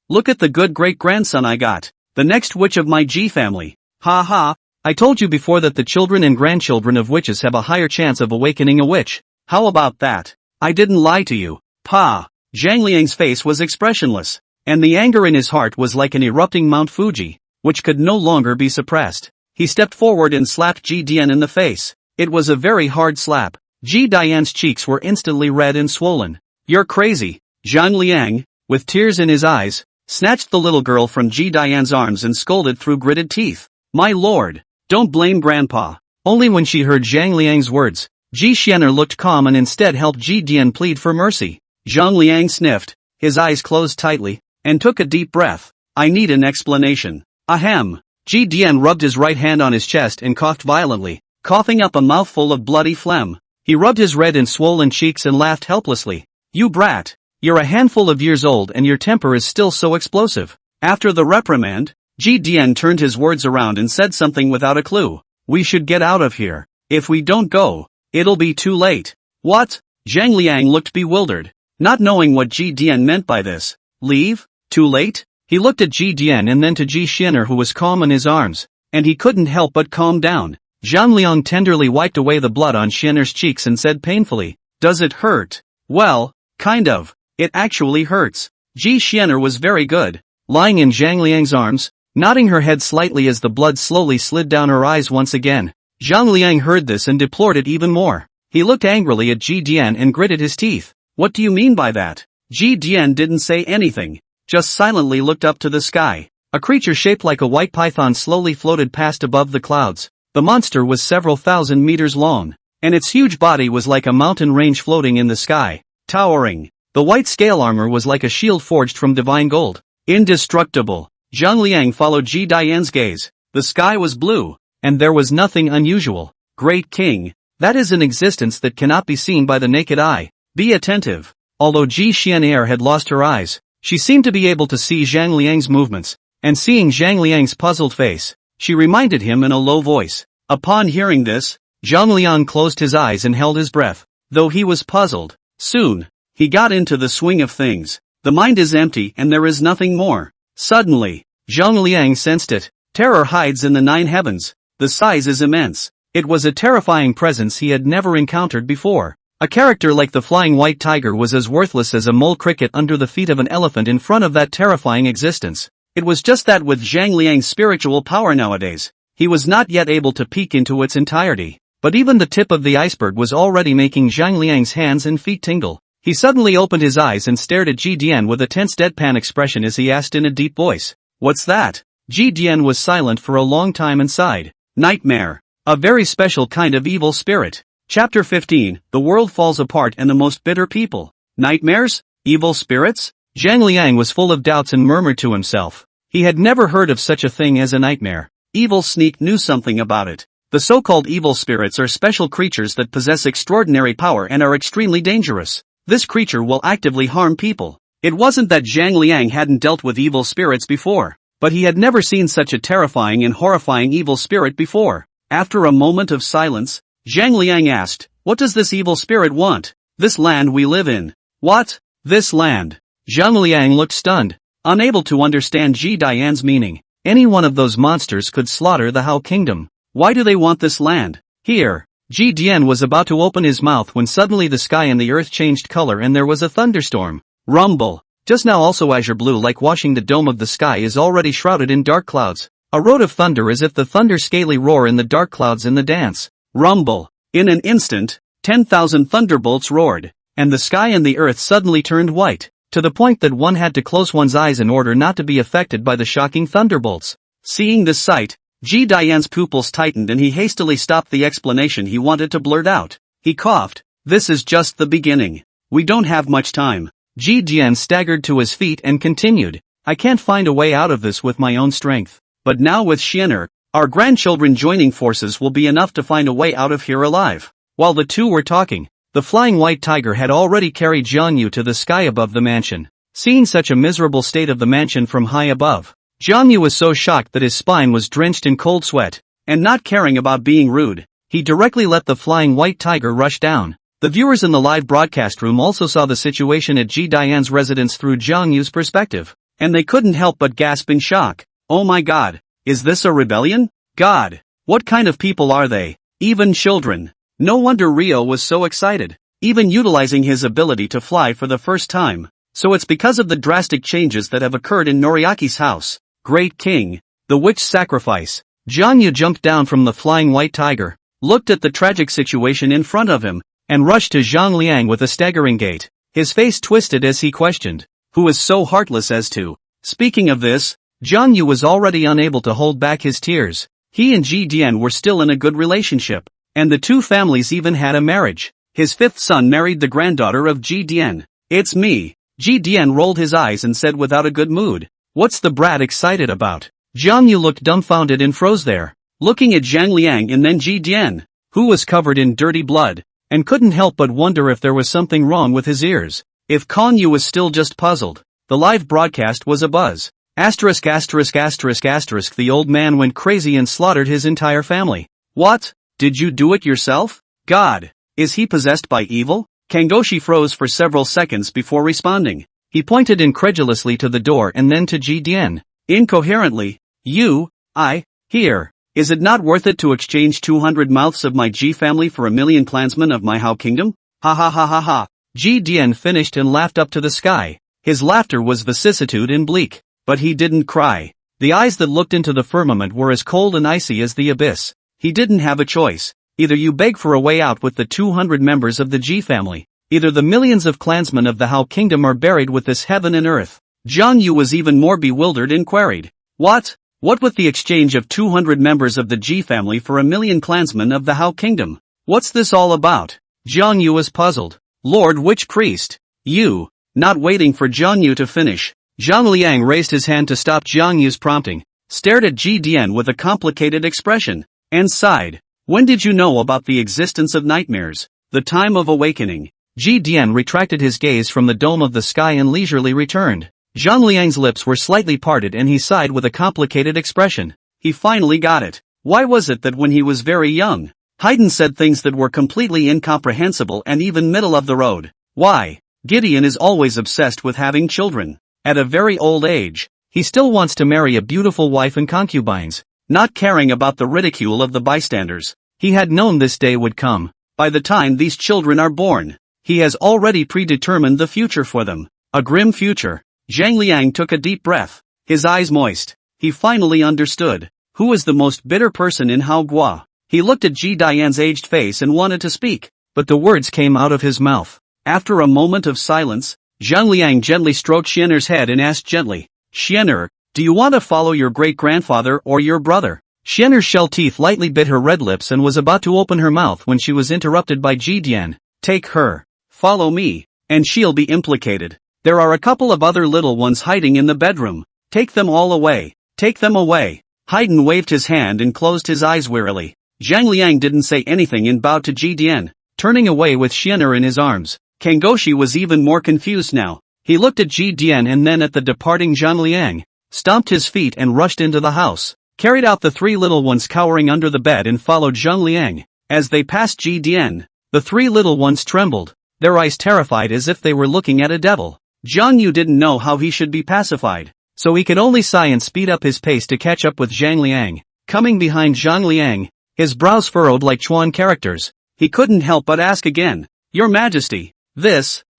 S1: look at the good great-grandson I got, the next witch of my Ji family. Ha ha, I told you before that the children and grandchildren of witches have a higher chance of awakening a witch. How about that? I didn't lie to you. Pa! Zhang Liang's face was expressionless, and the anger in his heart was like an erupting Mount Fuji, which could no longer be suppressed. He stepped forward and slapped Ji Dian in the face. It was a very hard slap. Ji Dian's cheeks were instantly red and swollen. You're crazy. Zhang Liang, with tears in his eyes, snatched the little girl from Ji Dian's arms and scolded through gritted teeth. My lord, don't blame grandpa. Only when she heard Zhang Liang's words, Ji Xianer looked calm and instead helped Ji Dian plead for mercy. Zhang Liang sniffed, his eyes closed tightly, and took a deep breath. I need an explanation. Ahem. Ji Dian rubbed his right hand on his chest and coughed violently, coughing up a mouthful of bloody phlegm. He rubbed his red and swollen cheeks and laughed helplessly. You brat. You're a handful of years old and your temper is still so explosive. After the reprimand, Ji Dian turned his words around and said something without a clue. We should get out of here. If we don't go, it'll be too late. What? Zhang Liang looked bewildered, not knowing what Ji Dian meant by this. Leave? Too late? He looked at Ji Dian and then to Ji Xianer who was calm in his arms, and he couldn't help but calm down. Zhang Liang tenderly wiped away the blood on Xianer's cheeks and said painfully, Does it hurt? Well, kind of. It actually hurts. Ji Xianer was very good, lying in Zhang Liang's arms, nodding her head slightly as the blood slowly slid down her eyes once again. Zhang Liang heard this and deplored it even more. He looked angrily at Ji Dian and gritted his teeth. What do you mean by that? Ji Dian didn't say anything, just silently looked up to the sky. A creature shaped like a white python slowly floated past above the clouds. The monster was several thousand meters long, and its huge body was like a mountain range floating in the sky, towering. The white scale armor was like a shield forged from divine gold. Indestructible. Zhang Liang followed Ji Dian's gaze. The sky was blue, and there was nothing unusual. Great King. That is an existence that cannot be seen by the naked eye. Be attentive. Although Ji Xianer had lost her eyes, she seemed to be able to see Zhang Liang's movements, and seeing Zhang Liang's puzzled face, she reminded him in a low voice. Upon hearing this, Zhang Liang closed his eyes and held his breath, though he was puzzled. Soon, he got into the swing of things. The mind is empty and there is nothing more. Suddenly, Zhang Liang sensed it. Terror hides in the 9 heavens. The size is immense. It was a terrifying presence he had never encountered before. A character like the flying white tiger was as worthless as a mole cricket under the feet of an elephant in front of that terrifying existence. It was just that with Zhang Liang's spiritual power nowadays, he was not yet able to peek into its entirety. But even the tip of the iceberg was already making Zhang Liang's hands and feet tingle. He suddenly opened his eyes and stared at Ji Dian with a tense deadpan expression as he asked in a deep voice, What's that? Ji Dian was silent for a long time and sighed. Nightmare. A very special kind of evil spirit. Chapter 15, The World Falls Apart and the Most Bitter People. Nightmares? Evil spirits? Zhang Liang was full of doubts and murmured to himself. He had never heard of such a thing as a nightmare. Evil Sneak knew something about it. The so-called evil spirits are special creatures that possess extraordinary power and are extremely dangerous. This creature will actively harm people. It wasn't that Zhang Liang hadn't dealt with evil spirits before, but he had never seen such a terrifying and horrifying evil spirit before. After a moment of silence, Zhang Liang asked, What does this evil spirit want? This land we live in. What? This land? Zhang Liang looked stunned, unable to understand Ji Dian's meaning. Any one of those monsters could slaughter the Hao Kingdom. Why do they want this land? Here. Ji Dian was about to open his mouth when suddenly the sky and the earth changed color and there was a thunderstorm. Rumble. Just now also azure blue like washing the dome of the sky is already shrouded in dark clouds. A road of thunder as if the thunder scaly roar in the dark clouds in the dance. Rumble. In an instant, 10,000 thunderbolts roared, and the sky and the earth suddenly turned white, to the point that one had to close one's eyes in order not to be affected by the shocking thunderbolts. Seeing this sight, Ji Dian's pupils tightened and he hastily stopped the explanation he wanted to blurt out. He coughed. This is just the beginning. We don't have much time. Ji Dian staggered to his feet and continued. I can't find a way out of this with my own strength. But now with Xianer, our grandchildren joining forces will be enough to find a way out of here alive. While the two were talking, the flying white tiger had already carried Jiang Yu to the sky above the mansion. Seeing such a miserable state of the mansion from high above, Jiang Yu was so shocked that his spine was drenched in cold sweat, and not caring about being rude, he directly let the flying white tiger rush down. The viewers in the live broadcast room also saw the situation at Ji Dian's residence through Jiang Yu's perspective, and they couldn't help but gasp in shock. Oh my god, is this a rebellion? God, what kind of people are they? Even children. No wonder Rio was so excited. even utilizing his ability to fly for the first time. So it's because of the drastic changes that have occurred in Noriaki's house. Great King. The witch sacrifice. Jiangyu jumped down from the flying white tiger, looked at the tragic situation in front of him, and rushed to Zhang Liang with a staggering gait. His face twisted as he questioned, who is so heartless as to? Speaking of this, Jiangyu was already unable to hold back his tears. He and Ji Dian were still in a good relationship, and the two families even had a marriage. His fifth son married the granddaughter of Ji Dian. It's me. Ji Dian rolled his eyes and said without a good mood, what's the brat excited about? Jiangyu looked dumbfounded and froze there, looking at Zhang Liang and then Ji Dian, who was covered in dirty blood, and couldn't help but wonder if there was something wrong with his ears. If Kong Yu was still just puzzled, the live broadcast was abuzz. The old man went crazy and slaughtered his entire family. What? Did you do it yourself? God! Is he possessed by evil? Kangoshi froze for several seconds before responding. He pointed incredulously to the door and then to Ji Dian. Incoherently, here. Is it not worth it to exchange 200 mouths of my Ji family for 1,000,000 clansmen of my Hao kingdom? Ha ha ha ha ha. Ji Dian finished and laughed up to the sky. His laughter was vicissitude and bleak, but he didn't cry. The eyes that looked into the firmament were as cold and icy as the abyss. He didn't have a choice. Either you beg for a way out with the 200 members of the Ji family, either the millions of clansmen of the Hao kingdom are buried with this heaven and earth. Jiang Yu was even more bewildered and queried. What? What with the exchange of 200 members of the Ji family for 1,000,000 clansmen of the Hao kingdom? What's this all about? Jiang Yu was puzzled. Lord Witch Priest. You. Not waiting for Jiang Yu to finish, Zhang Liang raised his hand to stop Jiang Yu's prompting, stared at Ji Dian with a complicated expression, and sighed. When did you know about the existence of nightmares? The time of awakening. Ji Dian retracted his gaze from the dome of the sky and leisurely returned. Zhang Liang's lips were slightly parted and he sighed with a complicated expression. He finally got it. Why was it that when he was very young, Haydn said things that were completely incomprehensible and even middle of the road? Why? Gideon is always obsessed with having children. At a very old age, he still wants to marry a beautiful wife and concubines, not caring about the ridicule of the bystanders. He had known this day would come. By the time these children are born, he has already predetermined the future for them. A grim future. Zhang Liang took a deep breath, his eyes moist. He finally understood. Who is the most bitter person in Hao Gua? He looked at Ji Dian's aged face and wanted to speak, but the words came out of his mouth. After a moment of silence, Zhang Liang gently stroked Xianer's head and asked gently, Xianer, do you want to follow your great-grandfather or your brother? Xianer's shell teeth lightly bit her red lips and was about to open her mouth when she was interrupted by Ji Dian. Take her. Follow me, and she'll be implicated. There are a couple of other little ones hiding in the bedroom. Take them all away. Take them away. Haydn waved his hand and closed his eyes wearily. Zhang Liang didn't say anything and bowed to Ji Dian, turning away with Xianer in his arms. Kangoshi was even more confused now. He looked at Ji Dian and then at the departing Zhang Liang, stomped his feet and rushed into the house, carried out the three little ones cowering under the bed and followed Zhang Liang. As they passed Ji Dian, the three little ones trembled, their eyes terrified as if they were looking at a devil. Jiang Yu didn't know how he should be pacified, so he could only sigh and speed up his pace to catch up with Zhang Liang. Coming behind Zhang Liang, his brows furrowed like Chuan characters, he couldn't help but ask again, Your Majesty,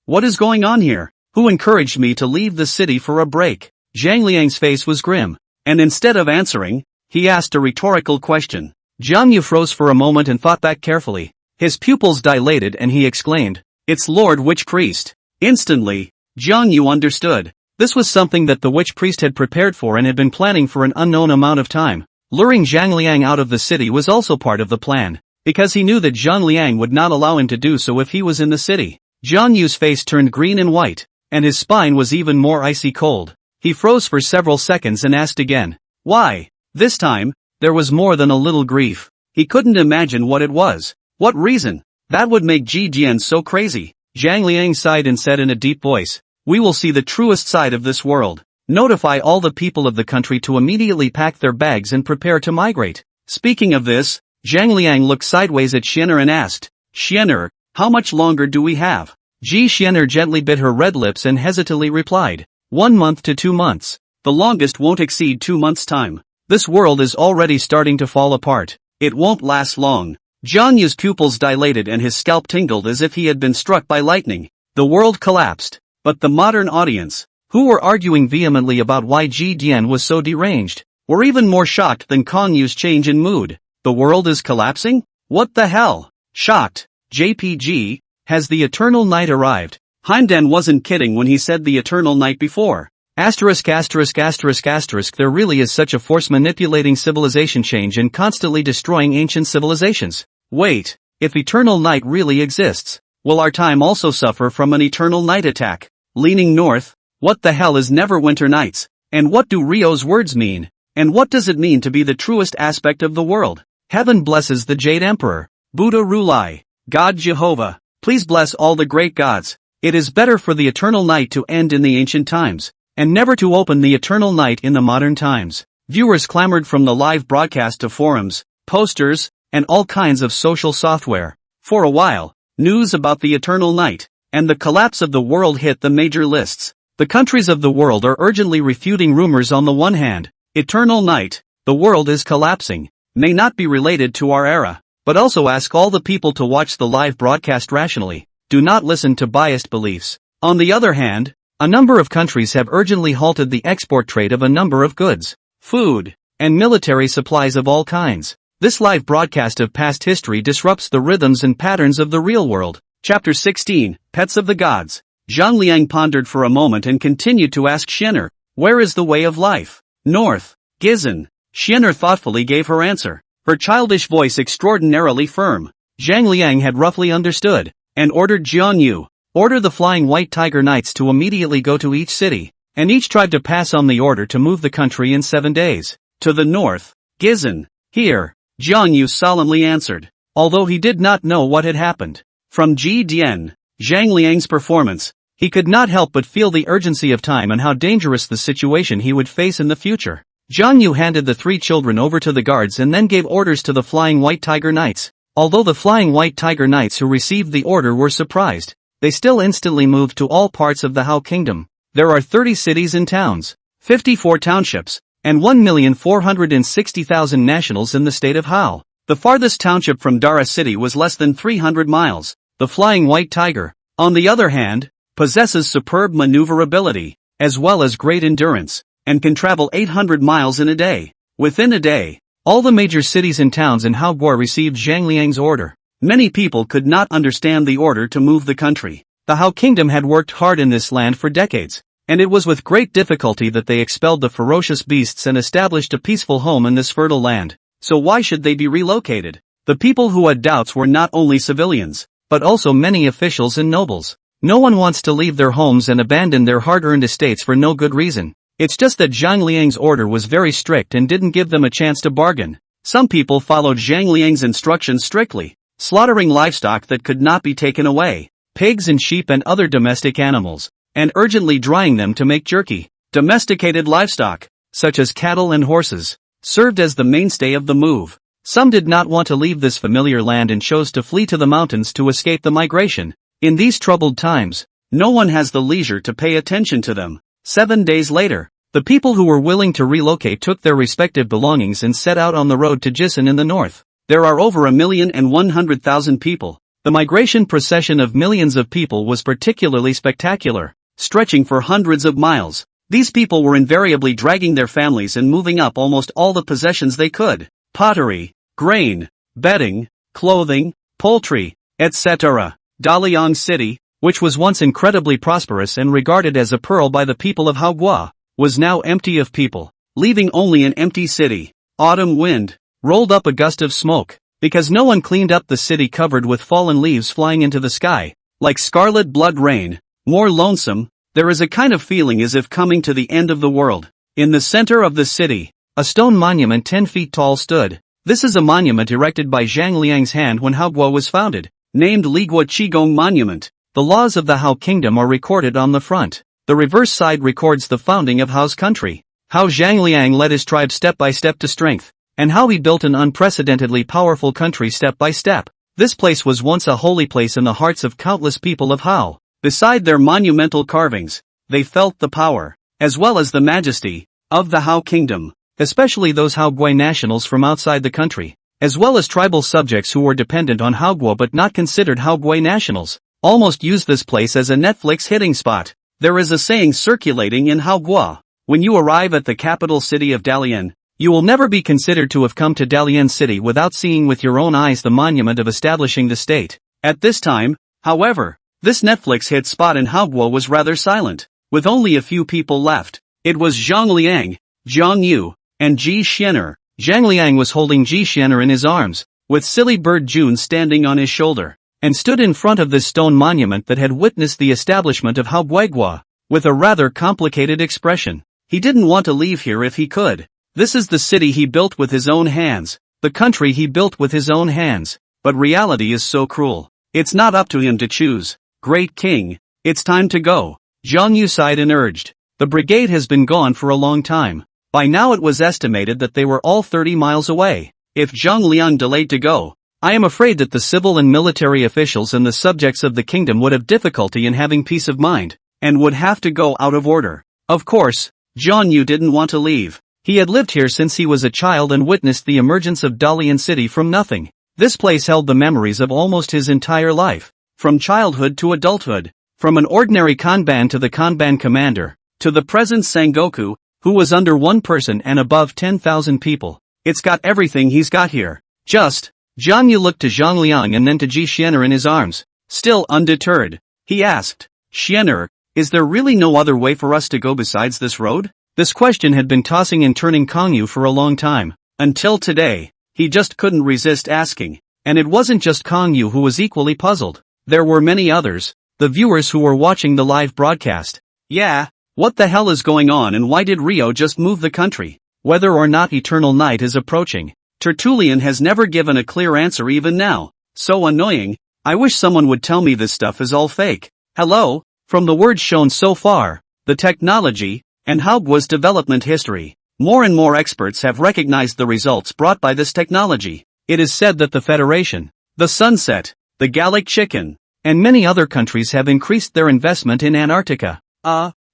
S1: what is going on here? Who encouraged me to leave the city for a break? Zhang Liang's face was grim, and instead of answering, he asked a rhetorical question. Jiang Yu froze for a moment and thought back carefully. His pupils dilated and he exclaimed, It's Lord Witch Priest. Instantly, Jiang Yu understood. This was something that the witch priest had prepared for and had been planning for an unknown amount of time. Luring Zhang Liang out of the city was also part of the plan, because he knew that Zhang Liang would not allow him to do so if he was in the city. Jiang Yu's face turned green and white, and his spine was even more icy cold. He froze for several seconds and asked again, Why? This time, there was more than a little grief. He couldn't imagine what it was. What reason? That would make Ji Dian so crazy. Zhang Liang sighed and said in a deep voice, We will see the truest side of this world. Notify all the people of the country to immediately pack their bags and prepare to migrate. Speaking of this, Zhang Liang looked sideways at Xianer and asked, Xianer, how much longer do we have? Ji Xianer gently bit her red lips and hesitantly replied, 1 month to 2 months. The longest won't exceed 2 months' time. This world is already starting to fall apart. It won't last long. Jiang Yu's pupils dilated and his scalp tingled as if he had been struck by lightning. The world collapsed. But the modern audience, who were arguing vehemently about why Ji Dian was so deranged, were even more shocked than Kong Yu's change in mood. The world is collapsing? What the hell? Shocked. JPG, has the eternal night arrived? Heimdan wasn't kidding when he said the eternal night before. Asterisk asterisk asterisk asterisk there really is such a force manipulating civilization change and constantly destroying ancient civilizations. Wait, if eternal night really exists, will our time also suffer from an eternal night attack? Leaning north, what the hell is Neverwinter Nights? And what do Rio's words mean? And what does it mean to be the truest aspect of the world? Heaven blesses the Jade Emperor, Buddha Rulai, God Jehovah, please bless all the great gods. It is better for the eternal night to end in the ancient times, and never to open the eternal night in the modern times. Viewers clamored from the live broadcast to forums, posters, and all kinds of social software. For a while, news about the eternal night and the collapse of the world hit the major lists. The countries of the world are urgently refuting rumors. On the one hand, eternal night, the world is collapsing, may not be related to our era, but also ask all the people to watch the live broadcast rationally. Do not listen to biased beliefs. On the other hand, a number of countries have urgently halted the export trade of a number of goods, food, and military supplies of all kinds. This live broadcast of past history disrupts the rhythms and patterns of the real world. Chapter 16, Pets of the Gods. Zhang Liang pondered for a moment and continued to ask Shinner, where is the way of life? North. Gizan. Shinner thoughtfully gave her answer, her childish voice extraordinarily firm. Zhang Liang had roughly understood, and ordered Jiang Yu, order the Flying White Tiger Knights to immediately go to each city, and each tribe to pass on the order to move the country in 7 days. To the north. Gizan. Here. Jiang Yu solemnly answered, although he did not know what had happened. From Ji Dian, Zhang Liang's performance, he could not help but feel the urgency of time and how dangerous the situation he would face in the future. Jiang Yu handed the 3 children over to the guards and then gave orders to the Flying White Tiger Knights. Although the Flying White Tiger Knights who received the order were surprised, they still instantly moved to all parts of the Hao Kingdom. There are 30 cities and towns, 54 townships, and 1,460,000 nationals in the state of Hao. The farthest township from Dara City was less than 300 miles. The Flying White Tiger, on the other hand, possesses superb maneuverability, as well as great endurance, and can travel 800 miles in a day. Within a day, all the major cities and towns in Haoguo received Zhang Liang's order. Many people could not understand the order to move the country. The Hao Kingdom had worked hard in this land for decades, and it was with great difficulty that they expelled the ferocious beasts and established a peaceful home in this fertile land. So why should they be relocated? The people who had doubts were not only civilians, but also many officials and nobles. No one wants to leave their homes and abandon their hard-earned estates for no good reason. It's just that Zhang Liang's order was very strict and didn't give them a chance to bargain. Some people followed Zhang Liang's instructions strictly, slaughtering livestock that could not be taken away, pigs and sheep and other domestic animals, and urgently drying them to make jerky. Domesticated livestock, such as cattle and horses, served as the mainstay of the move. Some did not want to leave this familiar land and chose to flee to the mountains to escape the migration. In these troubled times, no one has the leisure to pay attention to them. 7 days later, the people who were willing to relocate took their respective belongings and set out on the road to Jisan in the north. There are over 1,100,000 people. The migration procession of millions of people was particularly spectacular, stretching for hundreds of miles. These people were invariably dragging their families and moving up almost all the possessions they could: pottery, grain, bedding, clothing, poultry, etc. Daliang City, which was once incredibly prosperous and regarded as a pearl by the people of Haoguo, was now empty of people, leaving only an empty city. Autumn wind rolled up a gust of smoke, because no one cleaned up the city, covered with fallen leaves flying into the sky, like scarlet blood rain. More lonesome, there is a kind of feeling as if coming to the end of the world. In the center of the city, a stone monument 10 feet tall stood. This is a monument erected by Zhang Liang's hand when Haoguo was founded, named Ligua Qigong Monument. The laws of the Hao Kingdom are recorded on the front. The reverse side records the founding of Hao's country, how Zhang Liang led his tribe step by step to strength, and how he built an unprecedentedly powerful country step by step. This place was once a holy place in the hearts of countless people of Hao. Beside their monumental carvings, they felt the power, as well as the majesty, of the Hao Kingdom, especially those Haoguai nationals from outside the country. as well as tribal subjects who were dependent on Hagwon but not considered Hagwon nationals, almost used this place as a Netflix hitting spot. There is a saying circulating in Hagwon: when you arrive at the capital city of Dalian, you will never be considered to have come to Dalian City without seeing with your own eyes the monument of establishing the state. At this time, however, this Netflix hit spot in Hagwon was rather silent, with only a few people left. It was Zhang Liang, Zhang Yu, and Ji Xianer. Zhang Liang was holding Ji Xianer in his arms, with Silly Bird June standing on his shoulder, and stood in front of this stone monument that had witnessed the establishment of Hagwon, with a rather complicated expression. He didn't want to leave here if he could. This is the city he built with his own hands, the country he built with his own hands, but reality is so cruel. It's not up to him to choose. Great King, it's time to go. Zhang Yu sighed and urged. The brigade has been gone for a long time. By now it was estimated that they were all 30 miles away. If Zhang Liang delayed to go, I am afraid that the civil and military officials and the subjects of the kingdom would have difficulty in having peace of mind, and would have to go out of order. Of course, Zhang Yu didn't want to leave. He had lived here since he was a child and witnessed the emergence of Dalian City from nothing. This place held the memories of almost his entire life, from childhood to adulthood, from an ordinary Kanban to the Kanban commander, to the present Sengoku, who was under one person and above 10,000 people. It's got everything he's got here. Zhang Yu looked to Zhang Liang and then to Ji Xianer in his arms. Still undeterred, he asked, Xianer, is there really no other way for us to go besides this road? This question had been tossing and turning Kongyu for a long time. Until today, he just couldn't resist asking. And it wasn't just Kongyu who was equally puzzled. There were many others, the viewers who were watching the live broadcast. Yeah, what the hell is going on and why did Rio just move the country? Whether or not Eternal Night is approaching, Tertullian has never given a clear answer even now. So annoying, I wish someone would tell me this stuff is all fake. Hello? From the words shown so far, the technology, and Hagwon's development history, more and more experts have recognized the results brought by this technology. It is said that the Federation, the Sunset, the Gallic Chicken, and many other countries have increased their investment in Antarctica.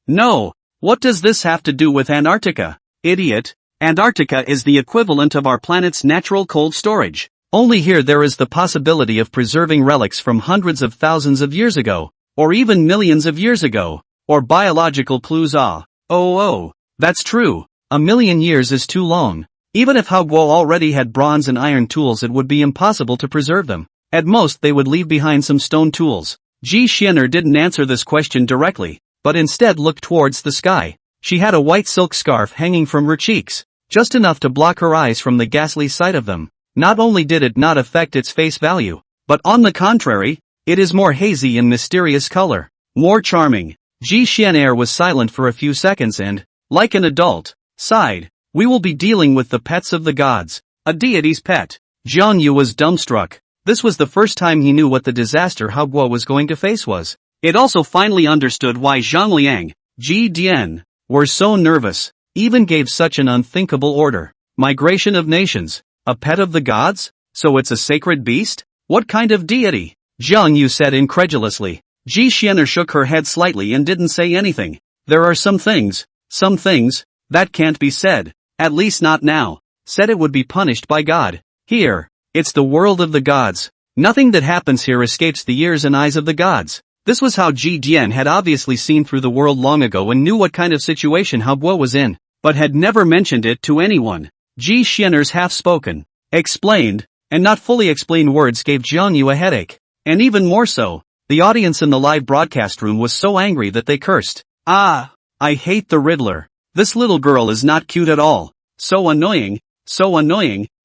S1: No. What does this have to do with Antarctica? Idiot. Antarctica is the equivalent of our planet's natural cold storage. Only here there is the possibility of preserving relics from hundreds of thousands of years ago, or even millions of years ago, or biological clues. Oh, that's true. A million years is too long. Even if Hagwon already had bronze and iron tools, it would be impossible to preserve them. At most they would leave behind some stone tools. Ji Xianer didn't answer this question directly, but instead looked towards the sky. She had a white silk scarf hanging from her cheeks, just enough to block her eyes from the ghastly sight of them. Not only did it not affect its face value, but on the contrary, it is more hazy and mysterious color. More charming. Ji Xianer was silent for a few seconds and, like an adult, sighed. We will be dealing with the pets of the gods. A deity's pet. Zhang Yu was dumbstruck. This was the first time he knew what the disaster Hagwon was going to face was. It also finally understood why Zhang Liang, Ji Dian, were so nervous, even gave such an unthinkable order. Migration of nations. A pet of the gods? So it's a sacred beast? What kind of deity? Zhang Yu said incredulously. Ji Xianer shook her head slightly and didn't say anything. There are some things, that can't be said. At least not now. Said it would be punished by God. Here, it's the world of the gods. Nothing that happens here escapes the ears and eyes of the gods. This was how Ji Dian had obviously seen through the world long ago and knew what kind of situation Hagwon was in, but had never mentioned it to anyone. Ji Xianer's half-spoken, explained, and not fully explained words gave Zhang Yu a headache. And even more so, the audience in the live broadcast room was so angry that they cursed. I hate the Riddler. This little girl is not cute at all. So annoying.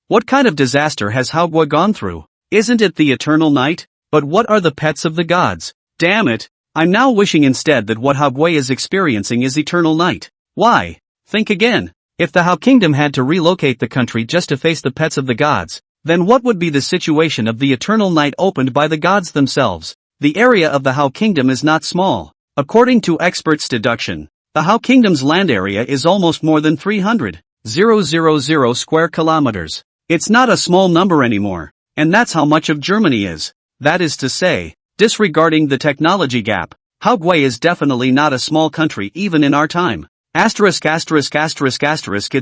S1: What kind of disaster has Hagwon gone through? Isn't it the eternal night? But what are the pets of the gods? Damn it, I'm now wishing instead that what Hagwon is experiencing is eternal night. Why? Think again. If the Hao Kingdom had to relocate the country just to face the pets of the gods, then what would be the situation of the eternal night opened by the gods themselves? The area of the Hao Kingdom is not small. According to experts' deduction, the Hao Kingdom's land area is almost more than 300,000 square kilometers. It's not a small number anymore, and that's how much of Germany is. That is to say, disregarding the technology gap, Hagwon is definitely not a small country even in our time. It's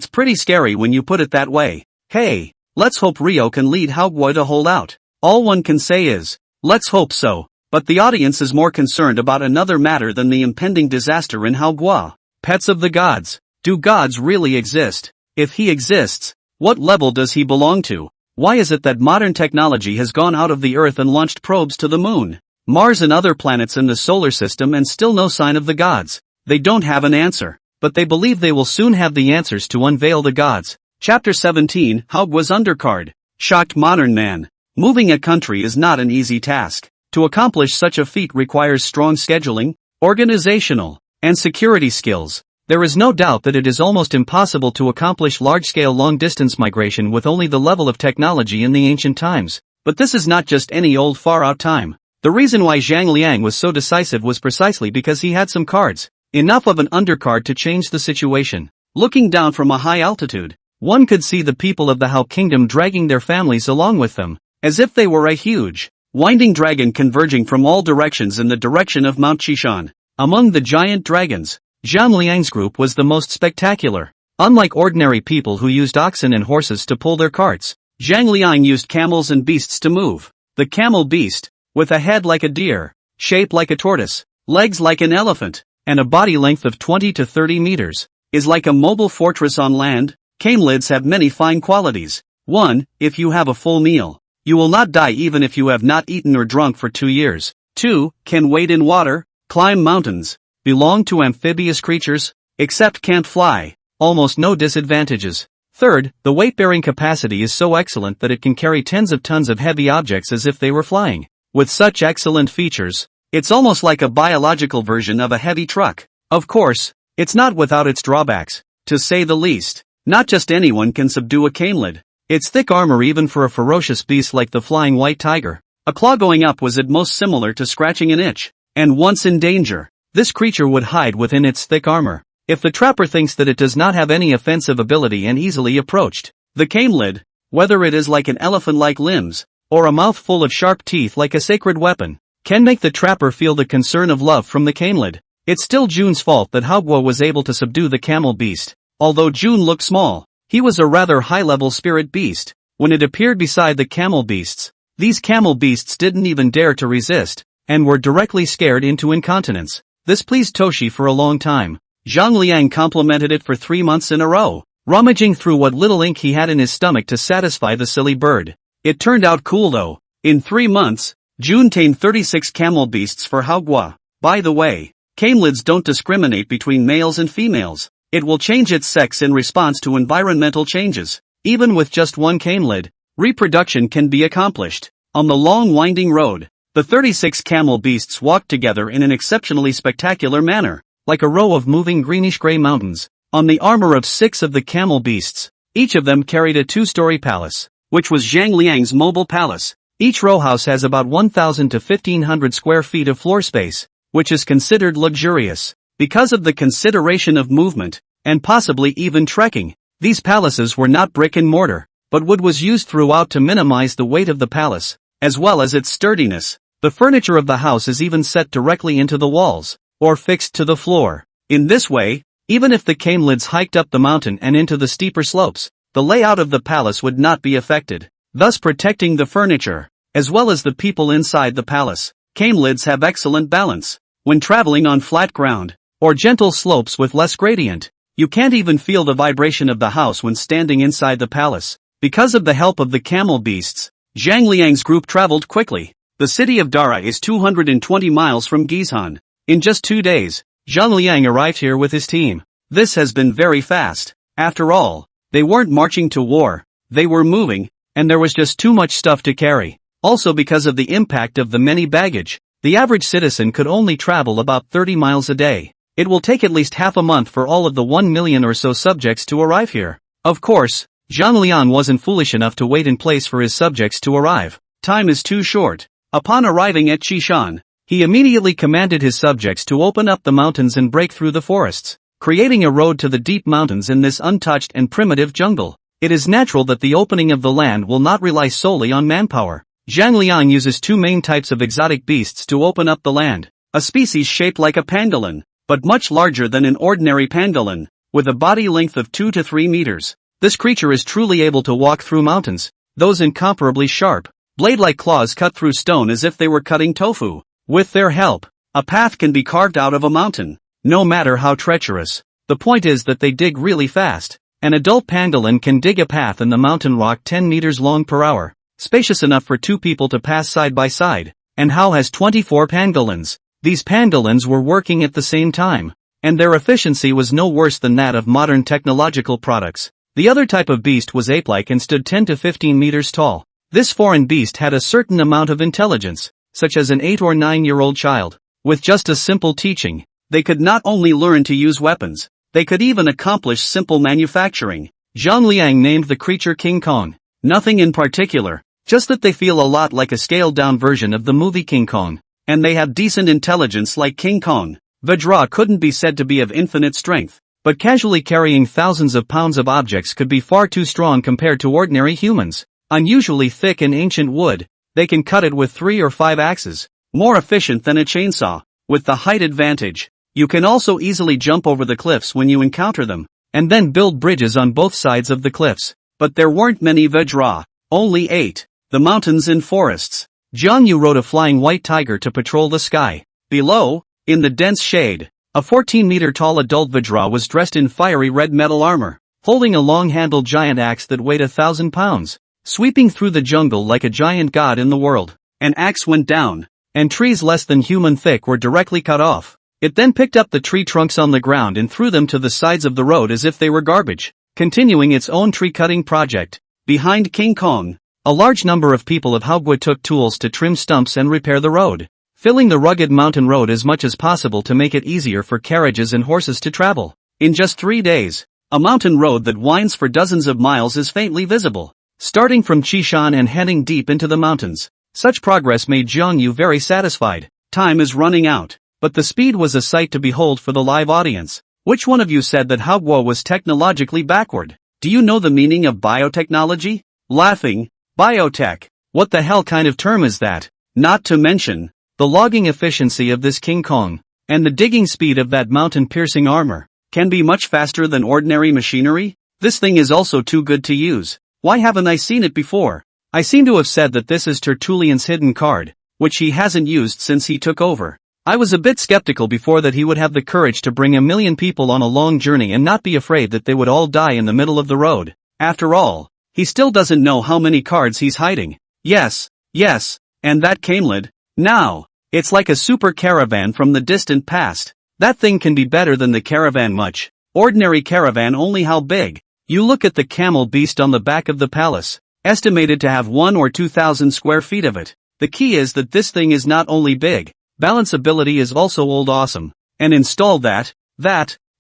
S1: pretty scary when you put it that way. Hey, Let's hope Rio can lead Haogwa to hold out. All one can say is, let's hope so. But the audience is more concerned about another matter than the impending disaster in Haogwa. Pets of the gods. Do gods really exist? If he exists, what level does he belong to? Why is it that modern technology has gone out of the Earth and launched probes to the moon, Mars and other planets in the solar system and still no sign of the gods? They don't have an answer, but they believe they will soon have the answers to unveil the gods. Chapter 17, Haogwa's Undercard. Shocked modern man. Moving a country is not an easy task. To accomplish such a feat requires strong scheduling, organizational, and security skills. There is no doubt that it is almost impossible to accomplish large-scale long-distance migration with only the level of technology in the ancient times. But this is not just any old far-out time. The reason why Zhang Liang was so decisive was precisely because he had some cards, enough of an undercard to change the situation. Looking down from a high altitude, one could see the people of the Hao Kingdom dragging their families along with them, as if they were a huge, winding dragon converging from all directions in the direction of Mount Qishan. Among the giant dragons, Zhang Liang's group was the most spectacular. Unlike ordinary people who used oxen and horses to pull their carts, Zhang Liang used camels and beasts to move. The camel beast, with a head like a deer, shape like a tortoise, legs like an elephant, and a body length of 20 to 30 meters, is like a mobile fortress on land. Camelids have many fine qualities. 1. If you have a full meal, you will not die even if you have not eaten or drunk for 2 years. 2. Can wade in water, climb mountains, belong to amphibious creatures, except can't fly. Almost no disadvantages. Third, the weight-bearing capacity is so excellent that it can carry tens of tons of heavy objects as if they were flying. With such excellent features, it's almost like a biological version of a heavy truck. Of course, it's not without its drawbacks, to say the least. Not just anyone can subdue a camelid. Its thick armor, even for a ferocious beast like the flying white tiger. A claw going up was at most similar to scratching an itch. And once in danger, this creature would hide within its thick armor. If the trapper thinks that it does not have any offensive ability and easily approached, the camelid, whether it is like an elephant-like limbs, or a mouth full of sharp teeth like a sacred weapon, can make the trapper feel the concern of love from the camelid. It's still Jun's fault that Haogwa was able to subdue the camel beast. Although Jun looked small, he was a rather high-level spirit beast. When it appeared beside the camel beasts, these camel beasts didn't even dare to resist, and were directly scared into incontinence. This pleased Toshi for a long time. Zhang Liang complimented it for 3 months in a row, rummaging through what little ink he had in his stomach to satisfy the silly bird. It turned out cool though. In 3 months, Jun tamed 36 camel beasts for Haogwa. By the way, camelids don't discriminate between males and females. It will change its sex in response to environmental changes. Even with just one camelid, reproduction can be accomplished. On the long winding road, the 36 camel beasts walked together in an exceptionally spectacular manner, like a row of moving greenish-gray mountains. On the armor of 6 of the camel beasts, each of them carried a 2-story palace, which was Zhang Liang's mobile palace. Each row house has about 1,000 to 1,500 square feet of floor space, which is considered luxurious. Because of the consideration of movement, and possibly even trekking, these palaces were not brick and mortar, but wood was used throughout to minimize the weight of the palace, as well as its sturdiness. The furniture of the house is even set directly into the walls, or fixed to the floor. In this way, even if the camelids hiked up the mountain and into the steeper slopes, the layout of the palace would not be affected, thus protecting the furniture, as well as the people inside the palace. Camelids have excellent balance. When traveling on flat ground, or gentle slopes with less gradient, you can't even feel the vibration of the house when standing inside the palace. Because of the help of the camel beasts, Zhang Liang's group traveled quickly. The city of Dara is 220 miles from Gizhan. In just 2 days, Zhang Liang arrived here with his team. This has been very fast. After all, they weren't marching to war, they were moving, and there was just too much stuff to carry. Also because of the impact of the many baggage, the average citizen could only travel about 30 miles a day. It will take at least half a month for all of the 1 million or so subjects to arrive here. Of course, Zhang Liang wasn't foolish enough to wait in place for his subjects to arrive. Time is too short. Upon arriving at Qishan, he immediately commanded his subjects to open up the mountains and break through the forests, creating a road to the deep mountains in this untouched and primitive jungle. It is natural that the opening of the land will not rely solely on manpower. Zhang Liang uses 2 main types of exotic beasts to open up the land. A species shaped like a pangolin, but much larger than an ordinary pangolin, with a body length of 2 to 3 meters. This creature is truly able to walk through mountains. Those incomparably sharp, blade-like claws cut through stone as if they were cutting tofu. With their help, a path can be carved out of a mountain, no matter how treacherous. The point is that they dig really fast. An adult pangolin can dig a path in the mountain rock 10 meters long per hour, spacious enough for 2 people to pass side by side. And Hao has 24 pangolins. These pangolins were working at the same time, and their efficiency was no worse than that of modern technological products. The other type of beast was ape-like and stood 10 to 15 meters tall. This foreign beast had a certain amount of intelligence, such as an 8 or 9-year-old child. With just a simple teaching, they could not only learn to use weapons, they could even accomplish simple manufacturing. Zhang Liang named the creature King Kong. Nothing in particular, just that they feel a lot like a scaled-down version of the movie King Kong, and they have decent intelligence like King Kong. Vajra couldn't be said to be of infinite strength, but casually carrying thousands of pounds of objects could be far too strong compared to ordinary humans. Unusually thick and ancient wood, they can cut it with 3 or 5 axes, more efficient than a chainsaw. With the height advantage, you can also easily jump over the cliffs when you encounter them, and then build bridges on both sides of the cliffs. But there weren't many Vajra, only 8. The mountains and forests. Jiang Yu rode a flying white tiger to patrol the sky. Below, in the dense shade, a 14-meter-tall adult Vajra was dressed in fiery red metal armor, holding a long-handled giant axe that weighed 1,000 pounds, sweeping through the jungle like a giant god in the world. An axe went down, and trees less than human thick were directly cut off. It then picked up the tree trunks on the ground and threw them to the sides of the road as if they were garbage, continuing its own tree-cutting project. Behind King Kong, a large number of people of Haogui took tools to trim stumps and repair the road, filling the rugged mountain road as much as possible to make it easier for carriages and horses to travel. In just 3 days, a mountain road that winds for dozens of miles is faintly visible, starting from Qishan and heading deep into the mountains. Such progress made Jiang Yu very satisfied. Time is running out, but the speed was a sight to behold for the live audience. Which one of you said that Haogui was technologically backward? Do you know the meaning of biotechnology? Laughing. Biotech. What the hell kind of term is that? Not to mention the logging efficiency of this King Kong, and the digging speed of that mountain-piercing armor, can be much faster than ordinary machinery. This thing is also too good to use. Why haven't I seen it before? I seem to have said that this is Tertullian's hidden card, which he hasn't used since he took over. I was a bit skeptical before that he would have the courage to bring 1 million people on a long journey and not be afraid that they would all die in the middle of the road. After all, he still doesn't know how many cards he's hiding. Yes, and that camelid. Now, it's like a super caravan from the distant past. That thing can be better than the caravan much. Ordinary caravan only how big? You look at the camel beast on the back of the palace, estimated to have 1 or 2,000 square feet of it. The key is that this thing is not only big, balanceability is also old awesome. And install that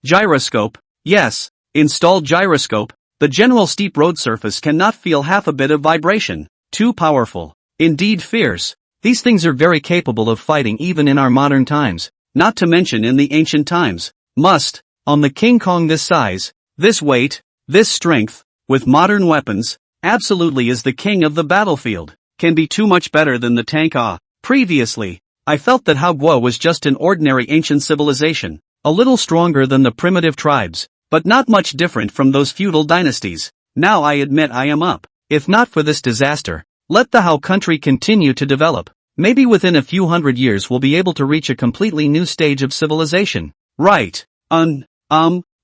S1: gyroscope. Yes, installed gyroscope. The general steep road surface cannot feel half a bit of vibration. Too powerful. Indeed fierce. These things are very capable of fighting even in our modern times, not to mention in the ancient times. On the King Kong this size, this weight, this strength, with modern weapons, absolutely is the king of the battlefield. Can be too much better than the tank. Previously, I felt that Haogui was just an ordinary ancient civilization, a little stronger than the primitive tribes, but not much different from those feudal dynasties. Now I admit I am up. If not for this disaster, let the Hao country continue to develop. Maybe within a few hundred years we'll be able to reach a completely new stage of civilization. Right.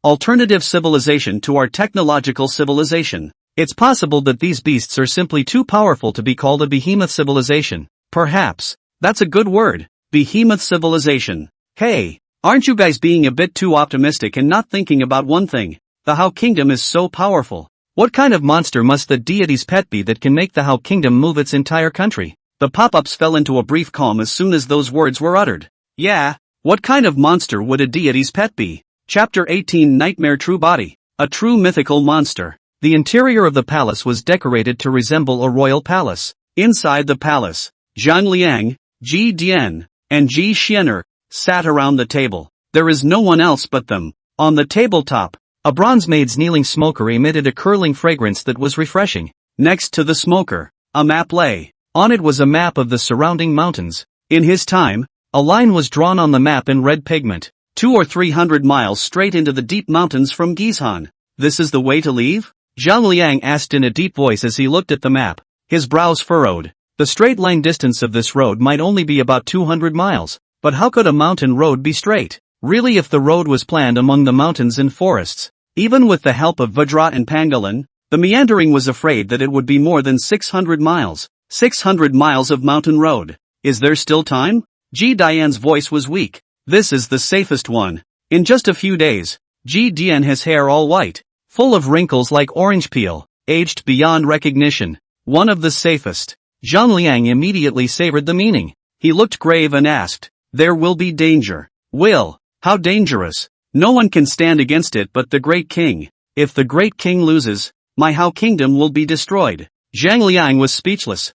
S1: Alternative civilization to our technological civilization. It's possible that these beasts are simply too powerful to be called a behemoth civilization. Perhaps. That's a good word. Behemoth civilization. Hey, aren't you guys being a bit too optimistic and not thinking about one thing? The Hao kingdom is so powerful. What kind of monster must the deity's pet be that can make the Hao kingdom move its entire country? The pop-ups fell into a brief calm as soon as those words were uttered. Yeah, what kind of monster would a deity's pet be? Chapter 18 Nightmare True Body. A true mythical monster. The interior of the palace was decorated to resemble a royal palace. Inside the palace, Zhang Liang, Ji Dian, and Ji Xianer sat around the table. There is no one else but them. On the tabletop, a bronze maid's kneeling smoker emitted a curling fragrance that was refreshing. Next to the smoker, a map lay. On it was a map of the surrounding mountains. In his time, a line was drawn on the map in red pigment, 200 or 300 miles straight into the deep mountains from Gizhan. This is the way to leave? Zhang Liang asked in a deep voice as he looked at the map. His brows furrowed. The straight line distance of this road might only be about 200 miles. But how could a mountain road be straight? Really, if the road was planned among the mountains and forests, even with the help of Vajra and Pangolin, the meandering was afraid that it would be more than 600 miles. 600 miles of mountain road. Is there still time? Ji Dian's voice was weak. This is the safest one. In just a few days, Ji Dian has hair all white, full of wrinkles like orange peel, aged beyond recognition. One of the safest. Zhang Liang immediately savored the meaning. He looked grave and asked, "There will be danger." "Will? How dangerous?" "No one can stand against it but the great king. If the great king loses, my Hao kingdom will be destroyed." Zhang Liang was speechless.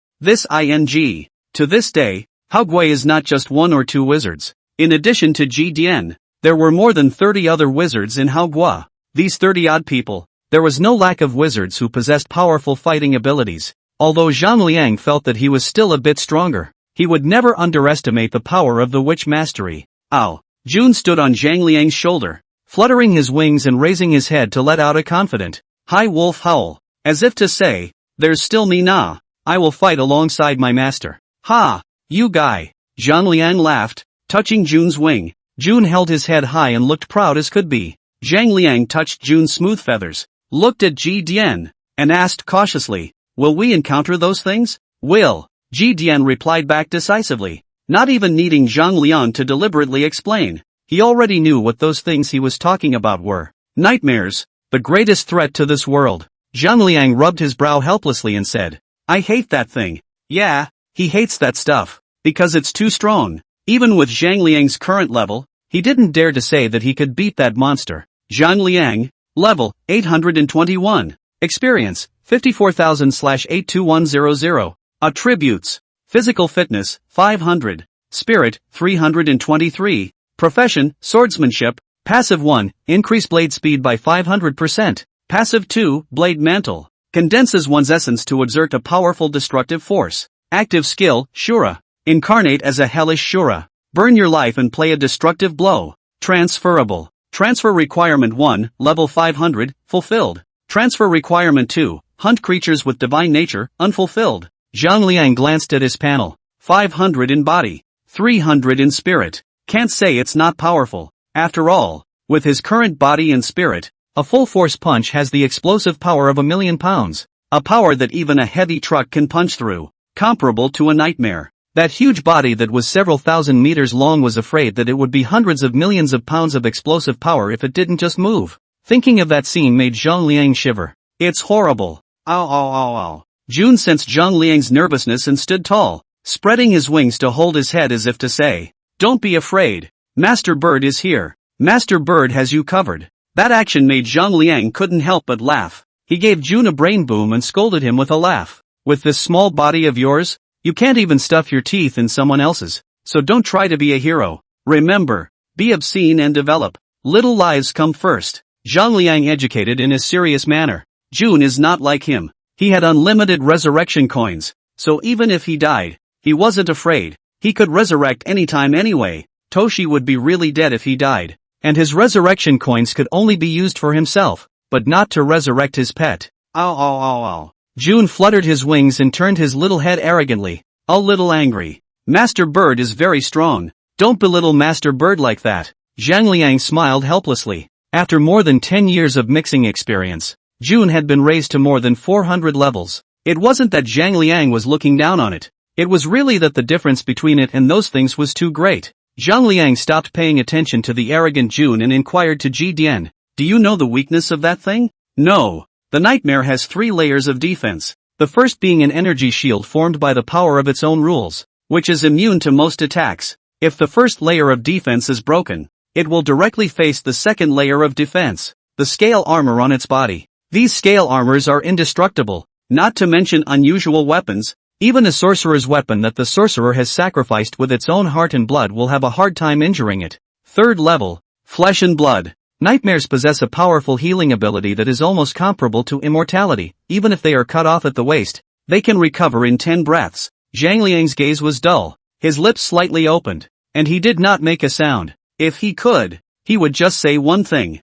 S1: To this day, Hao Gui is not just one or two wizards. In addition to Ji Dian, there were more than 30 other wizards in Hao Gui. These 30-odd people, there was no lack of wizards who possessed powerful fighting abilities. Although Zhang Liang felt that he was still a bit stronger, he would never underestimate the power of the witch mastery. Ow! Jun stood on Zhang Liang's shoulder, fluttering his wings and raising his head to let out a confident, high wolf howl, as if to say, "There's still me nah. I will fight alongside my master." "Ha! You guy!" Zhang Liang laughed, touching Jun's wing. Jun held his head high and looked proud as could be. Zhang Liang touched Jun's smooth feathers, looked at Ji Dian, and asked cautiously, "Will we encounter those things?" "Will," Ji Dian replied back decisively, not even needing Zhang Liang to deliberately explain. He already knew what those things he was talking about were. Nightmares, the greatest threat to this world. Zhang Liang rubbed his brow helplessly and said, "I hate that thing." Yeah, he hates that stuff, because it's too strong. Even with Zhang Liang's current level, he didn't dare to say that he could beat that monster. Zhang Liang, level 821. Experience 54,000/82100. Attributes: physical fitness 500, spirit 323, profession swordsmanship. Passive 1, increase blade speed by 500%. Passive 2, blade mantle, condenses one's essence to exert a powerful destructive force. Active skill, Shura, incarnate as a hellish Shura, burn your life and play a destructive blow. Transferable, transfer requirement 1, level 500, fulfilled. Transfer requirement 2, hunt creatures with divine nature, unfulfilled. Zhang Liang glanced at his panel. 500 in body, 300 in spirit. Can't say it's not powerful. After all, with his current body and spirit, a full force punch has the explosive power of 1,000,000 pounds. A power that even a heavy truck can punch through. Comparable to a nightmare. That huge body that was several thousand meters long was afraid that it would be hundreds of millions of pounds of explosive power if it didn't just move. Thinking of that scene made Zhang Liang shiver. It's horrible. Ow ow ow ow. Jun sensed Zhang Liang's nervousness and stood tall, spreading his wings to hold his head as if to say, "Don't be afraid. Master Bird is here. Master Bird has you covered." That action made Zhang Liang couldn't help but laugh. He gave Jun a brain boom and scolded him with a laugh. "With this small body of yours, you can't even stuff your teeth in someone else's, so don't try to be a hero. Remember, be obscene and develop. Little lives come first." Zhang Liang educated in a serious manner. Jun is not like him. He had unlimited resurrection coins, so even if he died, he wasn't afraid. He could resurrect anytime anyway. Toshi would be really dead if he died, and his resurrection coins could only be used for himself, but not to resurrect his pet. Ow ow ow ow. Jun fluttered his wings and turned his little head arrogantly, a little angry. "Master Bird is very strong. Don't belittle Master Bird like that." Zhang Liang smiled helplessly. After more than 10 years of mixing experience, Jun had been raised to more than 400 levels. It wasn't that Zhang Liang was looking down on it. It was really that the difference between it and those things was too great. Zhang Liang stopped paying attention to the arrogant Jun and inquired to Ji Dian, "Do you know the weakness of that thing?" "No. The nightmare has 3 layers of defense. The first being an energy shield formed by the power of its own rules, which is immune to most attacks. If the first layer of defense is broken, it will directly face the second layer of defense, the scale armor on its body. These scale armors are indestructible, not to mention unusual weapons. Even a sorcerer's weapon that the sorcerer has sacrificed with its own heart and blood will have a hard time injuring it. Third level, flesh and blood. Nightmares possess a powerful healing ability that is almost comparable to immortality. Even if they are cut off at the waist, they can recover in 10 breaths. Zhang Liang's gaze was dull, his lips slightly opened, and he did not make a sound. If he could, he would just say one thing.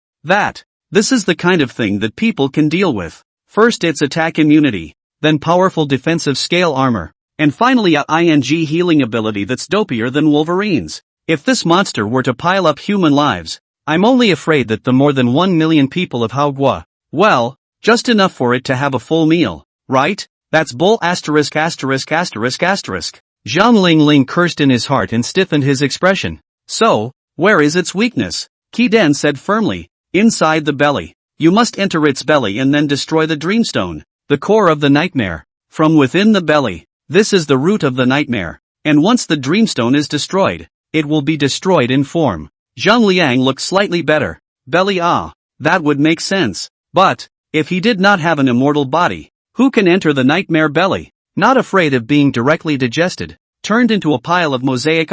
S1: This is the kind of thing that people can deal with. First its attack immunity, then powerful defensive scale armor, and finally a ing healing ability that's dopier than Wolverine's. If this monster were to pile up human lives, I'm only afraid that the more than 1 million people of Haogua, well, just enough for it to have a full meal, right? That's bull asterisk asterisk asterisk asterisk. Zhang Ling cursed in his heart and stiffened his expression. So, where is its weakness? Qi Den said firmly, inside the belly. You must enter its belly and then destroy the Dreamstone, the core of the nightmare. From within the belly, this is the root of the nightmare. And once the Dreamstone is destroyed, it will be destroyed in form. Zhang Liang looked slightly better. Belly that would make sense. But, if he did not have an immortal body, who can enter the nightmare belly? Not afraid of being directly digested, turned into a pile of mosaic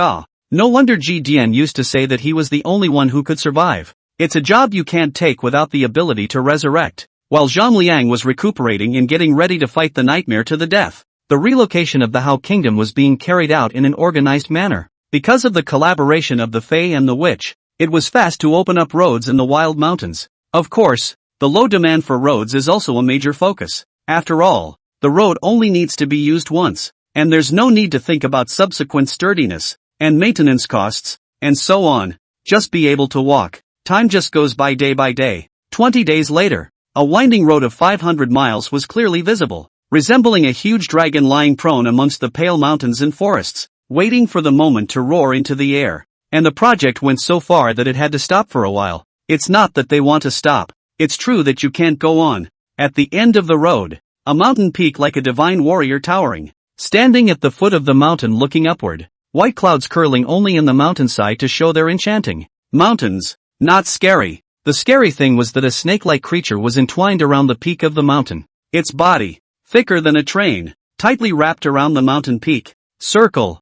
S1: No wonder Ji Dian used to say that he was the only one who could survive. It's a job you can't take without the ability to resurrect. While Zhang Liang was recuperating and getting ready to fight the nightmare to the death, the relocation of the Hao Kingdom was being carried out in an organized manner. Because of the collaboration of the Fae and the Witch, it was fast to open up roads in the wild mountains. Of course, the low demand for roads is also a major focus. After all, the road only needs to be used once, and there's no need to think about subsequent sturdiness, and maintenance costs, and so on. Just be able to walk. Time just goes by day. 20 days later, a winding road of 500 miles was clearly visible, resembling a huge dragon lying prone amongst the pale mountains and forests, waiting for the moment to roar into the air. And the project went so far that it had to stop for a while. It's not that they want to stop, it's true that you can't go on. At the end of the road, a mountain peak like a divine warrior towering, standing at the foot of the mountain looking upward, white clouds curling only in the mountainside to show their enchanting. Mountains, not scary. The scary thing was that a snake-like creature was entwined around the peak of the mountain. Its body, thicker than a train, tightly wrapped around the mountain peak. Circle,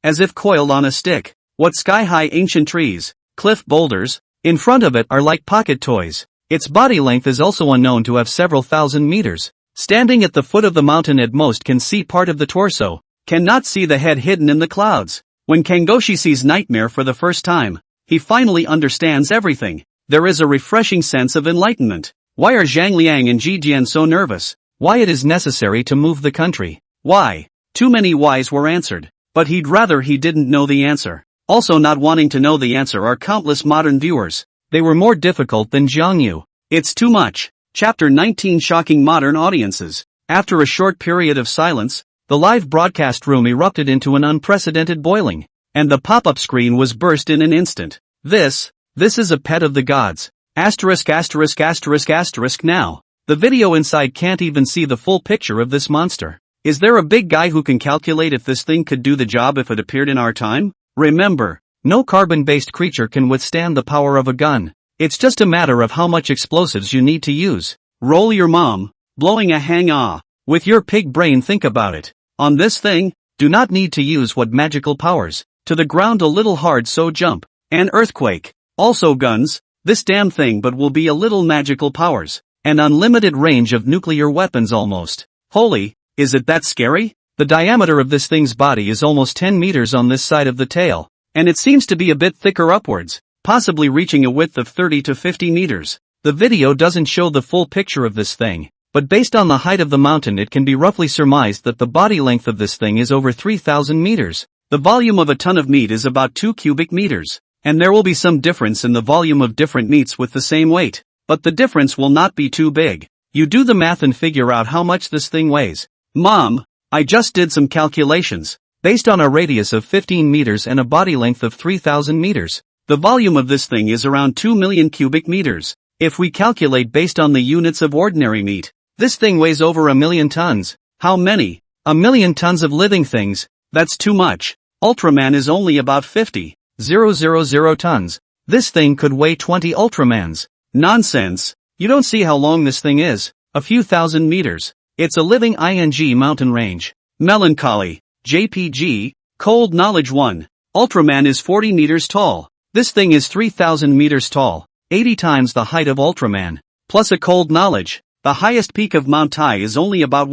S1: as if coiled on a stick. What sky-high ancient trees, cliff boulders, in front of it are like pocket toys. Its body length is also unknown to have several thousand meters. Standing at the foot of the mountain at most can see part of the torso, cannot see the head hidden in the clouds. When Kangoshi sees Nightmare for the first time, he finally understands everything. There is a refreshing sense of enlightenment. Why are Zhang Liang and Ji Jian so nervous? Why it is necessary to move the country? Why? Too many whys were answered. But he'd rather he didn't know the answer. Also not wanting to know the answer are countless modern viewers. They were more difficult than Zhang Yu. It's too much. Chapter 19 Shocking Modern Audiences. After a short period of silence, the live broadcast room erupted into an unprecedented boiling, and the pop-up screen was burst in an instant. This is a pet of the gods. Asterisk asterisk asterisk asterisk now. The video inside can't even see the full picture of this monster. Is there a big guy who can calculate if this thing could do the job if it appeared in our time? Remember, no carbon-based creature can withstand the power of a gun. It's just a matter of how much explosives you need to use. Roll your mom, blowing a hang-ah. With your pig brain think about it. On this thing, do not need to use what magical powers. To the ground a little hard so jump. An earthquake. Also guns, this damn thing but will be a little magical powers. An unlimited range of nuclear weapons almost. Holy, is it that scary? The diameter of this thing's body is almost 10 meters on this side of the tail, and it seems to be a bit thicker upwards, possibly reaching a width of 30 to 50 meters. The video doesn't show the full picture of this thing, but based on the height of the mountain it can be roughly surmised that the body length of this thing is over 3,000 meters. The volume of a ton of meat is about 2 cubic meters, and there will be some difference in the volume of different meats with the same weight, but the difference will not be too big. You do the math and figure out how much this thing weighs. Mom, I just did some calculations. Based on a radius of 15 meters and a body length of 3,000 meters, the volume of this thing is around 2 million cubic meters. If we calculate based on the units of ordinary meat, this thing weighs over 1 million tons. How many? 1 million tons of living things. That's too much. Ultraman is only about 50,000 tons. This thing could weigh 20 Ultramans. Nonsense. You don't see how long this thing is. A few thousand meters. It's a living ing mountain range. Melancholy. JPG, Cold Knowledge 1. Ultraman is 40 meters tall. This thing is 3,000 meters tall, 80 times the height of Ultraman. Plus a cold knowledge, the highest peak of Mount Tai is only about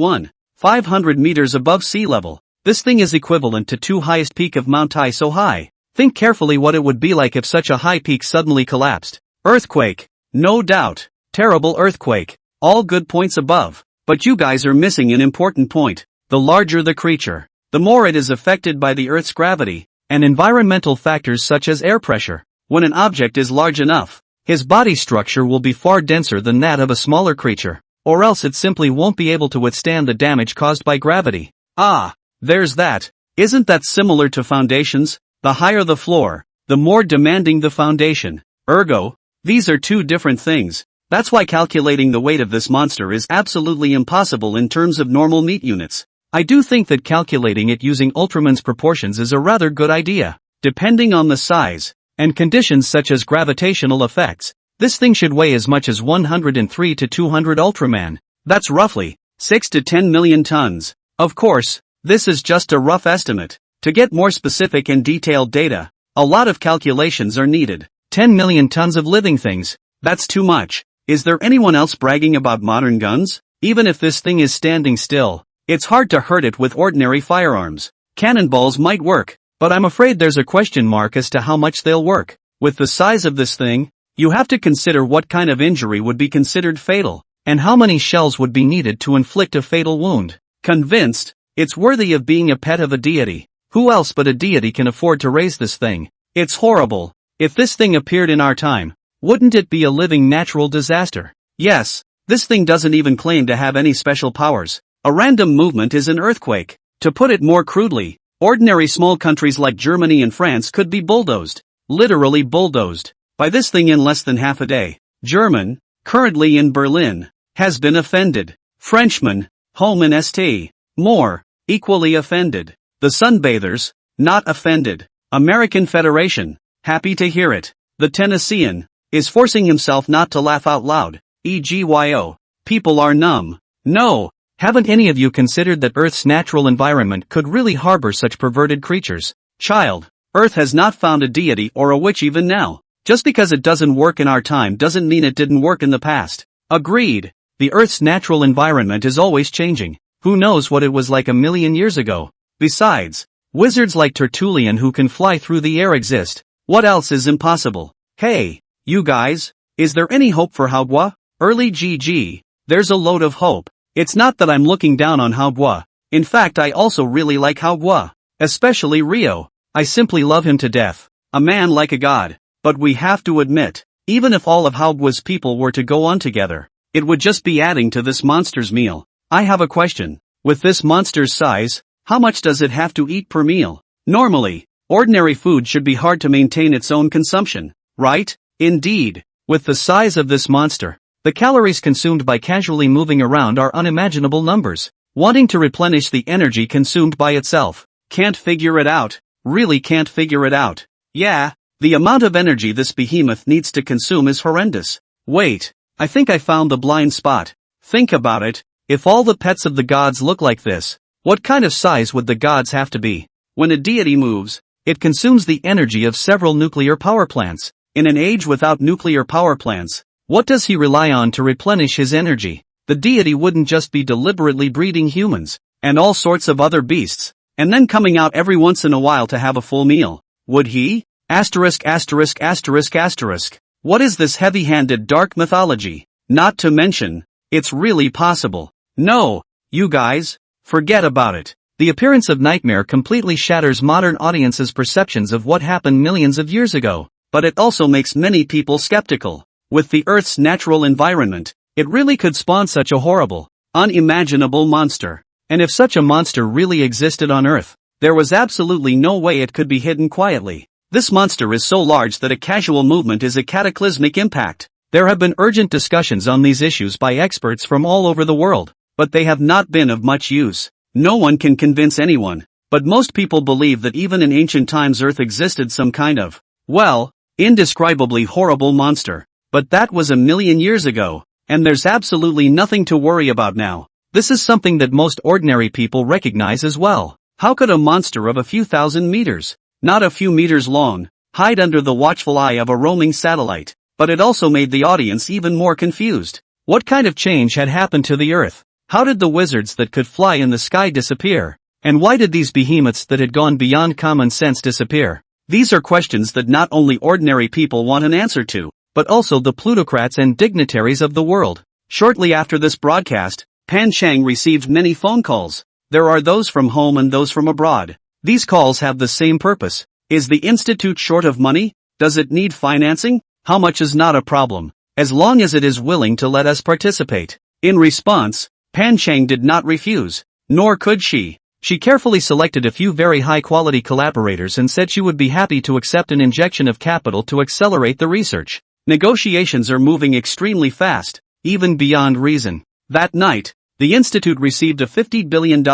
S1: 500 meters above sea level. This thing is equivalent to 2 highest peak of Mount Tai so high. Think carefully what it would be like if such a high peak suddenly collapsed. Earthquake. No doubt. Terrible earthquake. All good points above. But you guys are missing an important point. The larger the creature, the more it is affected by the Earth's gravity and environmental factors such as air pressure. When an object is large enough, his body structure will be far denser than that of a smaller creature, or else it simply won't be able to withstand the damage caused by gravity. Ah, there's that. Isn't that similar to foundations? The higher the floor, the more demanding the foundation. Ergo, these are two different things. That's why calculating the weight of this monster is absolutely impossible in terms of normal meat units. I do think that calculating it using Ultraman's proportions is a rather good idea. Depending on the size and conditions such as gravitational effects, this thing should weigh as much as 103 to 200 Ultraman. That's roughly 6 to 10 million tons. Of course, this is just a rough estimate. To get more specific and detailed data, a lot of calculations are needed. 10 million tons of living things. That's too much. Is there anyone else bragging about modern guns? Even if this thing is standing still, it's hard to hurt it with ordinary firearms. Cannonballs might work, but I'm afraid there's a question mark as to how much they'll work. With the size of this thing, you have to consider what kind of injury would be considered fatal, and how many shells would be needed to inflict a fatal wound. Convinced, it's worthy of being a pet of a deity. Who else but a deity can afford to raise this thing? It's horrible. If this thing appeared in our time, wouldn't it be a living natural disaster? Yes, this thing doesn't even claim to have any special powers. A random movement is an earthquake. To put it more crudely, ordinary small countries like Germany and France could be bulldozed. Literally bulldozed by this thing in less than half a day. German, currently in Berlin, has been offended. Frenchman, home in St. More, equally offended. The Sunbathers, not offended. American Federation, happy to hear it. The Tennessean, is forcing himself not to laugh out loud. EGYO. People are numb. No, haven't any of you considered that Earth's natural environment could really harbor such perverted creatures? Child, Earth has not found a deity or a witch even now. Just because it doesn't work in our time doesn't mean it didn't work in the past. Agreed. The Earth's natural environment is always changing. Who knows what it was like a million years ago? Besides, wizards like Tertullian who can fly through the air exist. What else is impossible? Hey, you guys, is there any hope for Manhwa? Early GG, there's a load of hope. It's not that I'm looking down on Manhwa. In fact, I also really like Manhwa. Especially Rio. I simply love him to death. A man like a god. But we have to admit, even if all of Manhwa's people were to go on together, it would just be adding to this monster's meal. I have a question. With this monster's size, how much does it have to eat per meal? Normally, ordinary food should be hard to maintain its own consumption, right? Indeed, with the size of this monster, the calories consumed by casually moving around are unimaginable numbers. Wanting to replenish the energy consumed by itself. Can't figure it out. Really can't figure it out. Yeah, the amount of energy this behemoth needs to consume is horrendous. Wait, I think I found the blind spot. Think about it, if all the pets of the gods look like this, what kind of size would the gods have to be? When a deity moves, it consumes the energy of several nuclear power plants. In an age without nuclear power plants, what does he rely on to replenish his energy? The deity wouldn't just be deliberately breeding humans, and all sorts of other beasts, and then coming out every once in a while to have a full meal. Would he? Asterisk asterisk asterisk asterisk. What is this heavy-handed dark mythology? Not to mention, it's really possible. No, you guys, forget about it. The appearance of Nightmare completely shatters modern audiences' perceptions of what happened millions of years ago. But it also makes many people skeptical. With the Earth's natural environment, it really could spawn such a horrible, unimaginable monster. And if such a monster really existed on Earth, there was absolutely no way it could be hidden quietly. This monster is so large that a casual movement is a cataclysmic impact. There have been urgent discussions on these issues by experts from all over the world, but they have not been of much use. No one can convince anyone, but most people believe that even in ancient times Earth existed some kind of, well, indescribably horrible monster. But that was a million years ago, and there's absolutely nothing to worry about now. This is something that most ordinary people recognize as well. How could a monster of a few thousand meters, not a few meters long, hide under the watchful eye of a roaming satellite? But it also made the audience even more confused. What kind of change had happened to the Earth? How did the wizards that could fly in the sky disappear? And why did these behemoths that had gone beyond common sense disappear? These are questions that not only ordinary people want an answer to, but also the plutocrats and dignitaries of the world. Shortly after this broadcast, Pan Chang received many phone calls. There are those from home and those from abroad. These calls have the same purpose. Is the institute short of money? Does it need financing? How much is not a problem, as long as it is willing to let us participate. In response, Pan Chang did not refuse, nor could she. She carefully selected a few very high-quality collaborators and said she would be happy to accept an injection of capital to accelerate the research. Negotiations are moving extremely fast, even beyond reason. That night, the institute received a $50 billion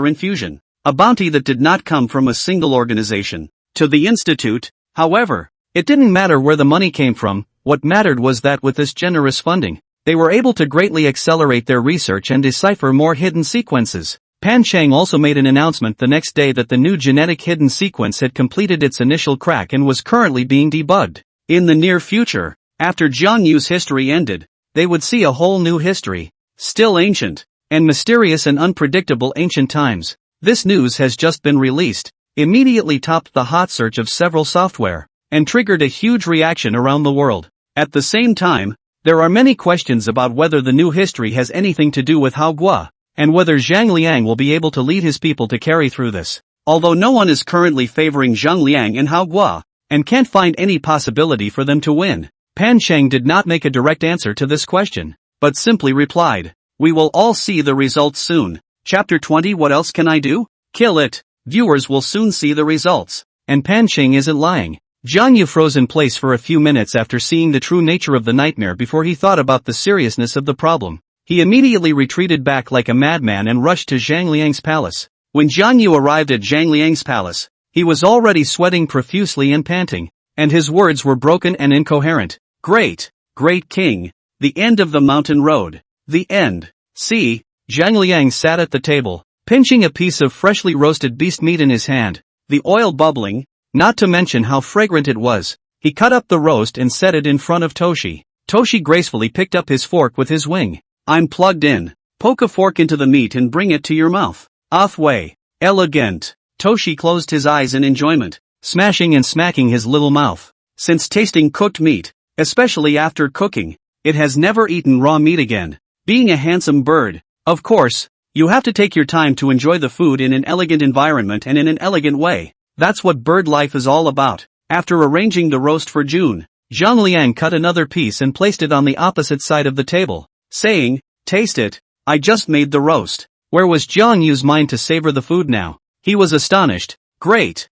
S1: infusion, a bounty that did not come from a single organization. To the institute, however, it didn't matter where the money came from. What mattered was that with this generous funding, they were able to greatly accelerate their research and decipher more hidden sequences. Pan Chang also made an announcement the next day that the new genetic hidden sequence had completed its initial crack and was currently being debugged. In the near future, after Jiang Yu's history ended, they would see a whole new history, still ancient, and mysterious and unpredictable ancient times. This news has just been released, immediately topped the hot search of several software, and triggered a huge reaction around the world. At the same time, there are many questions about whether the new history has anything to do with Hao Guo, and whether Zhang Liang will be able to lead his people to carry through this. Although no one is currently favoring Zhang Liang and Hao Guo, and can't find any possibility for them to win, Pan Chang did not make a direct answer to this question, but simply replied, "We will all see the results soon." Chapter 20. What else can I do? Kill it. Viewers will soon see the results. And Pan Chang isn't lying. Jiang Yu froze in place for a few minutes after seeing the true nature of the nightmare before he thought about the seriousness of the problem. He immediately retreated back like a madman and rushed to Zhang Liang's palace. When Jiang Yu arrived at Zhang Liang's palace, he was already sweating profusely and panting, and his words were broken and incoherent. Great, great king, the end of the mountain road. The end. See, Zhang Liang sat at the table, pinching a piece of freshly roasted beast meat in his hand, the oil bubbling, not to mention how fragrant it was. He cut up the roast and set it in front of Toshi. Toshi gracefully picked up his fork with his wing. I'm plugged in. Poke a fork into the meat and bring it to your mouth. Off-way. Elegant. Toshi closed his eyes in enjoyment, smashing and smacking his little mouth. Since tasting cooked meat, especially after cooking, it has never eaten raw meat again. Being a handsome bird, of course, you have to take your time to enjoy the food in an elegant environment and in an elegant way. That's what bird life is all about. After arranging the roast for June, Zhang Liang cut another piece and placed it on the opposite side of the table, saying, "Taste it, I just made the roast." Where was Jiang Yu's mind to savor the food now? He was astonished. Great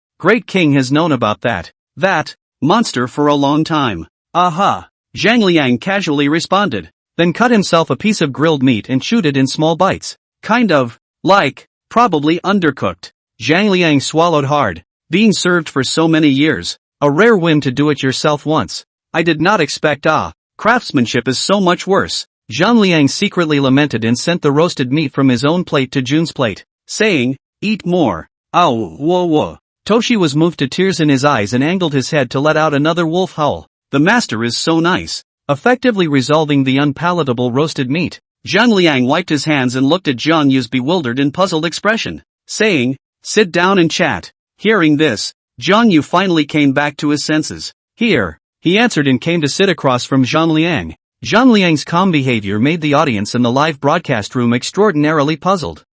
S1: king has known about that monster for a long time. Aha! Zhang Liang casually responded, then cut himself a piece of grilled meat and chewed it in small bites. Kind of, like, probably undercooked. Zhang Liang swallowed hard. Being served for so many years, a rare whim to do it yourself once. I did not expect craftsmanship is so much worse. Zhang Liang secretly lamented and sent the roasted meat from his own plate to Jun's plate, saying, "Eat more." Ow, whoa. Toshi was moved to tears in his eyes and angled his head to let out another wolf howl. The master is so nice, effectively resolving the unpalatable roasted meat. Zhang Liang wiped his hands and looked at Jiang Yu's bewildered and puzzled expression, saying, "Sit down and chat." Hearing this, Jiang Yu finally came back to his senses. "Here," he answered and came to sit across from Zhang Liang. Zhang Liang's calm behavior made the audience in the live broadcast room extraordinarily puzzled.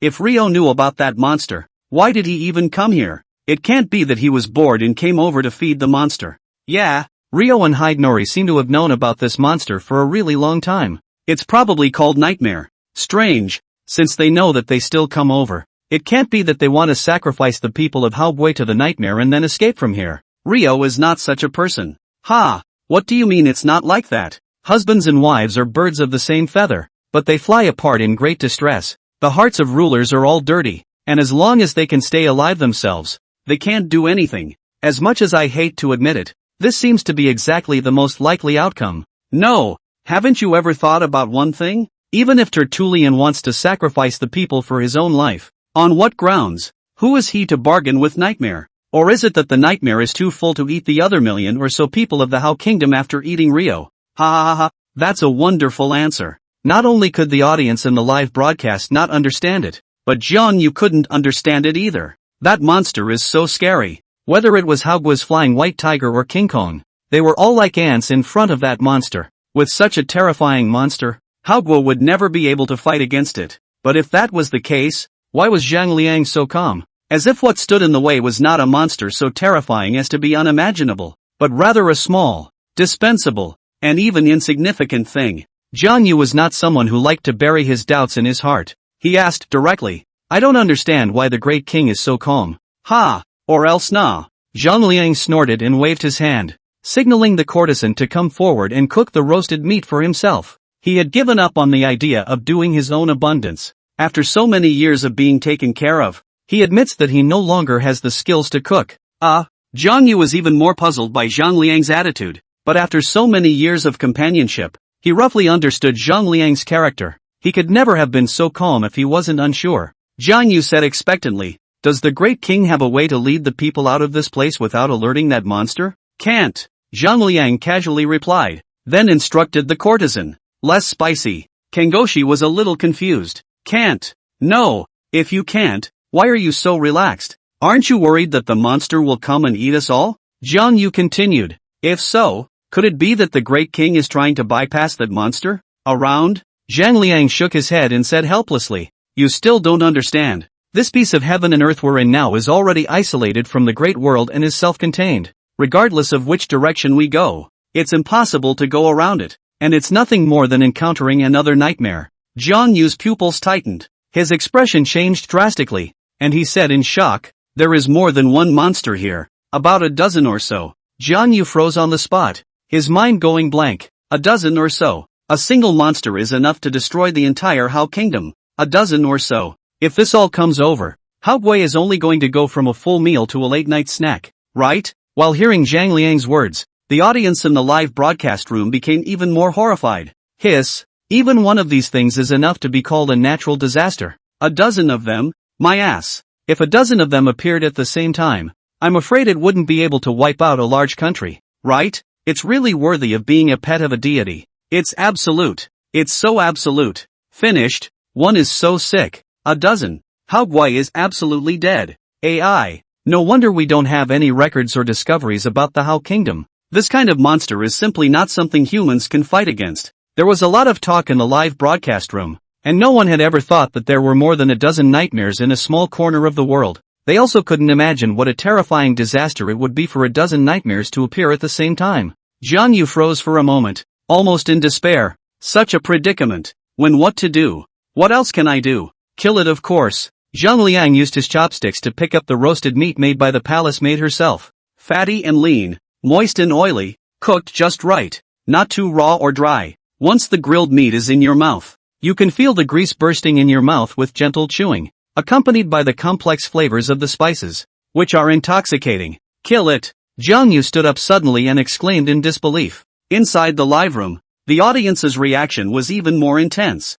S1: If Rio knew about that monster, why did he even come here? It can't be that he was bored and came over to feed the monster. Yeah, Rio and Hidenori seem to have known about this monster for a really long time. It's probably called Nightmare. Strange, since they know that they still come over. It can't be that they want to sacrifice the people of Haobui to the Nightmare and then escape from here. Rio is not such a person. What do you mean it's not like that? Husbands and wives are birds of the same feather, but they fly apart in great distress. The hearts of rulers are all dirty, and as long as they can stay alive themselves, they can't do anything. As much as I hate to admit it, this seems to be exactly the most likely outcome. No, haven't you ever thought about one thing? Even if Tertullian wants to sacrifice the people for his own life, on what grounds? Who is he to bargain with Nightmare? Or is it that the Nightmare is too full to eat the other million or so people of the Hao Kingdom after eating Rio? That's a wonderful answer. Not only could the audience in the live broadcast not understand it, but Jiang Yu couldn't understand it either. That monster is so scary. Whether it was Haogui's flying white tiger or King Kong, they were all like ants in front of that monster. With such a terrifying monster, Haogwo would never be able to fight against it. But if that was the case, why was Zhang Liang so calm? As if what stood in the way was not a monster so terrifying as to be unimaginable, but rather a small, dispensable, and even insignificant thing. Jiang Yu was not someone who liked to bury his doubts in his heart. He asked directly, I don't understand why the great king is so calm. Ha! Or else nah. Zhang Liang snorted and waved his hand, signaling the courtesan to come forward and cook the roasted meat for himself. He had given up on the idea of doing his own abundance. After so many years of being taken care of, he admits that he no longer has the skills to cook. Jiang Yu was even more puzzled by Zhang Liang's attitude, but after so many years of companionship, he roughly understood Zhang Liang's character. He could never have been so calm if he wasn't unsure. Jiang Yu said expectantly, does the great king have a way to lead the people out of this place without alerting that monster? Can't. Zhang Liang casually replied, then instructed the courtesan. Less spicy. Kangoshi was a little confused. Can't. No. If you can't, why are you so relaxed? Aren't you worried that the monster will come and eat us all? Jiang Yu continued. If so, could it be that the great king is trying to bypass that monster? Around? Zhang Liang shook his head and said helplessly, you still don't understand. This piece of heaven and earth we're in now is already isolated from the great world and is self-contained. Regardless of which direction we go, it's impossible to go around it, and it's nothing more than encountering another nightmare. Jiang Yu's pupils tightened. His expression changed drastically, and he said in shock, there is more than one monster here, about a dozen or so. Jiang Yu froze on the spot, his mind going blank. A dozen or so. A single monster is enough to destroy the entire Hao kingdom. A dozen or so. If this all comes over, Hao Gui is only going to go from a full meal to a late-night snack, right? While hearing Zhang Liang's words, the audience in the live broadcast room became even more horrified. Hiss, even one of these things is enough to be called a natural disaster. A dozen of them? My ass. If a dozen of them appeared at the same time, I'm afraid it wouldn't be able to wipe out a large country, right? It's really worthy of being a pet of a deity. It's absolute. It's so absolute. Finished. One is so sick. A dozen. Hao Gui is absolutely dead. AI. No wonder we don't have any records or discoveries about the Hao kingdom. This kind of monster is simply not something humans can fight against. There was a lot of talk in the live broadcast room, and no one had ever thought that there were more than a dozen nightmares in a small corner of the world. They also couldn't imagine what a terrifying disaster it would be for a dozen nightmares to appear at the same time. Jiang Yu froze for a moment, almost in despair. Such a predicament. When what to do? What else can I do? Kill it, of course. Zhang Liang used his chopsticks to pick up the roasted meat made by the palace maid herself. Fatty and lean, moist and oily, cooked just right, not too raw or dry. Once the grilled meat is in your mouth, you can feel the grease bursting in your mouth with gentle chewing, accompanied by the complex flavors of the spices, which are intoxicating. Kill it. Jiang Yu stood up suddenly and exclaimed in disbelief. Inside the live room, the audience's reaction was even more intense.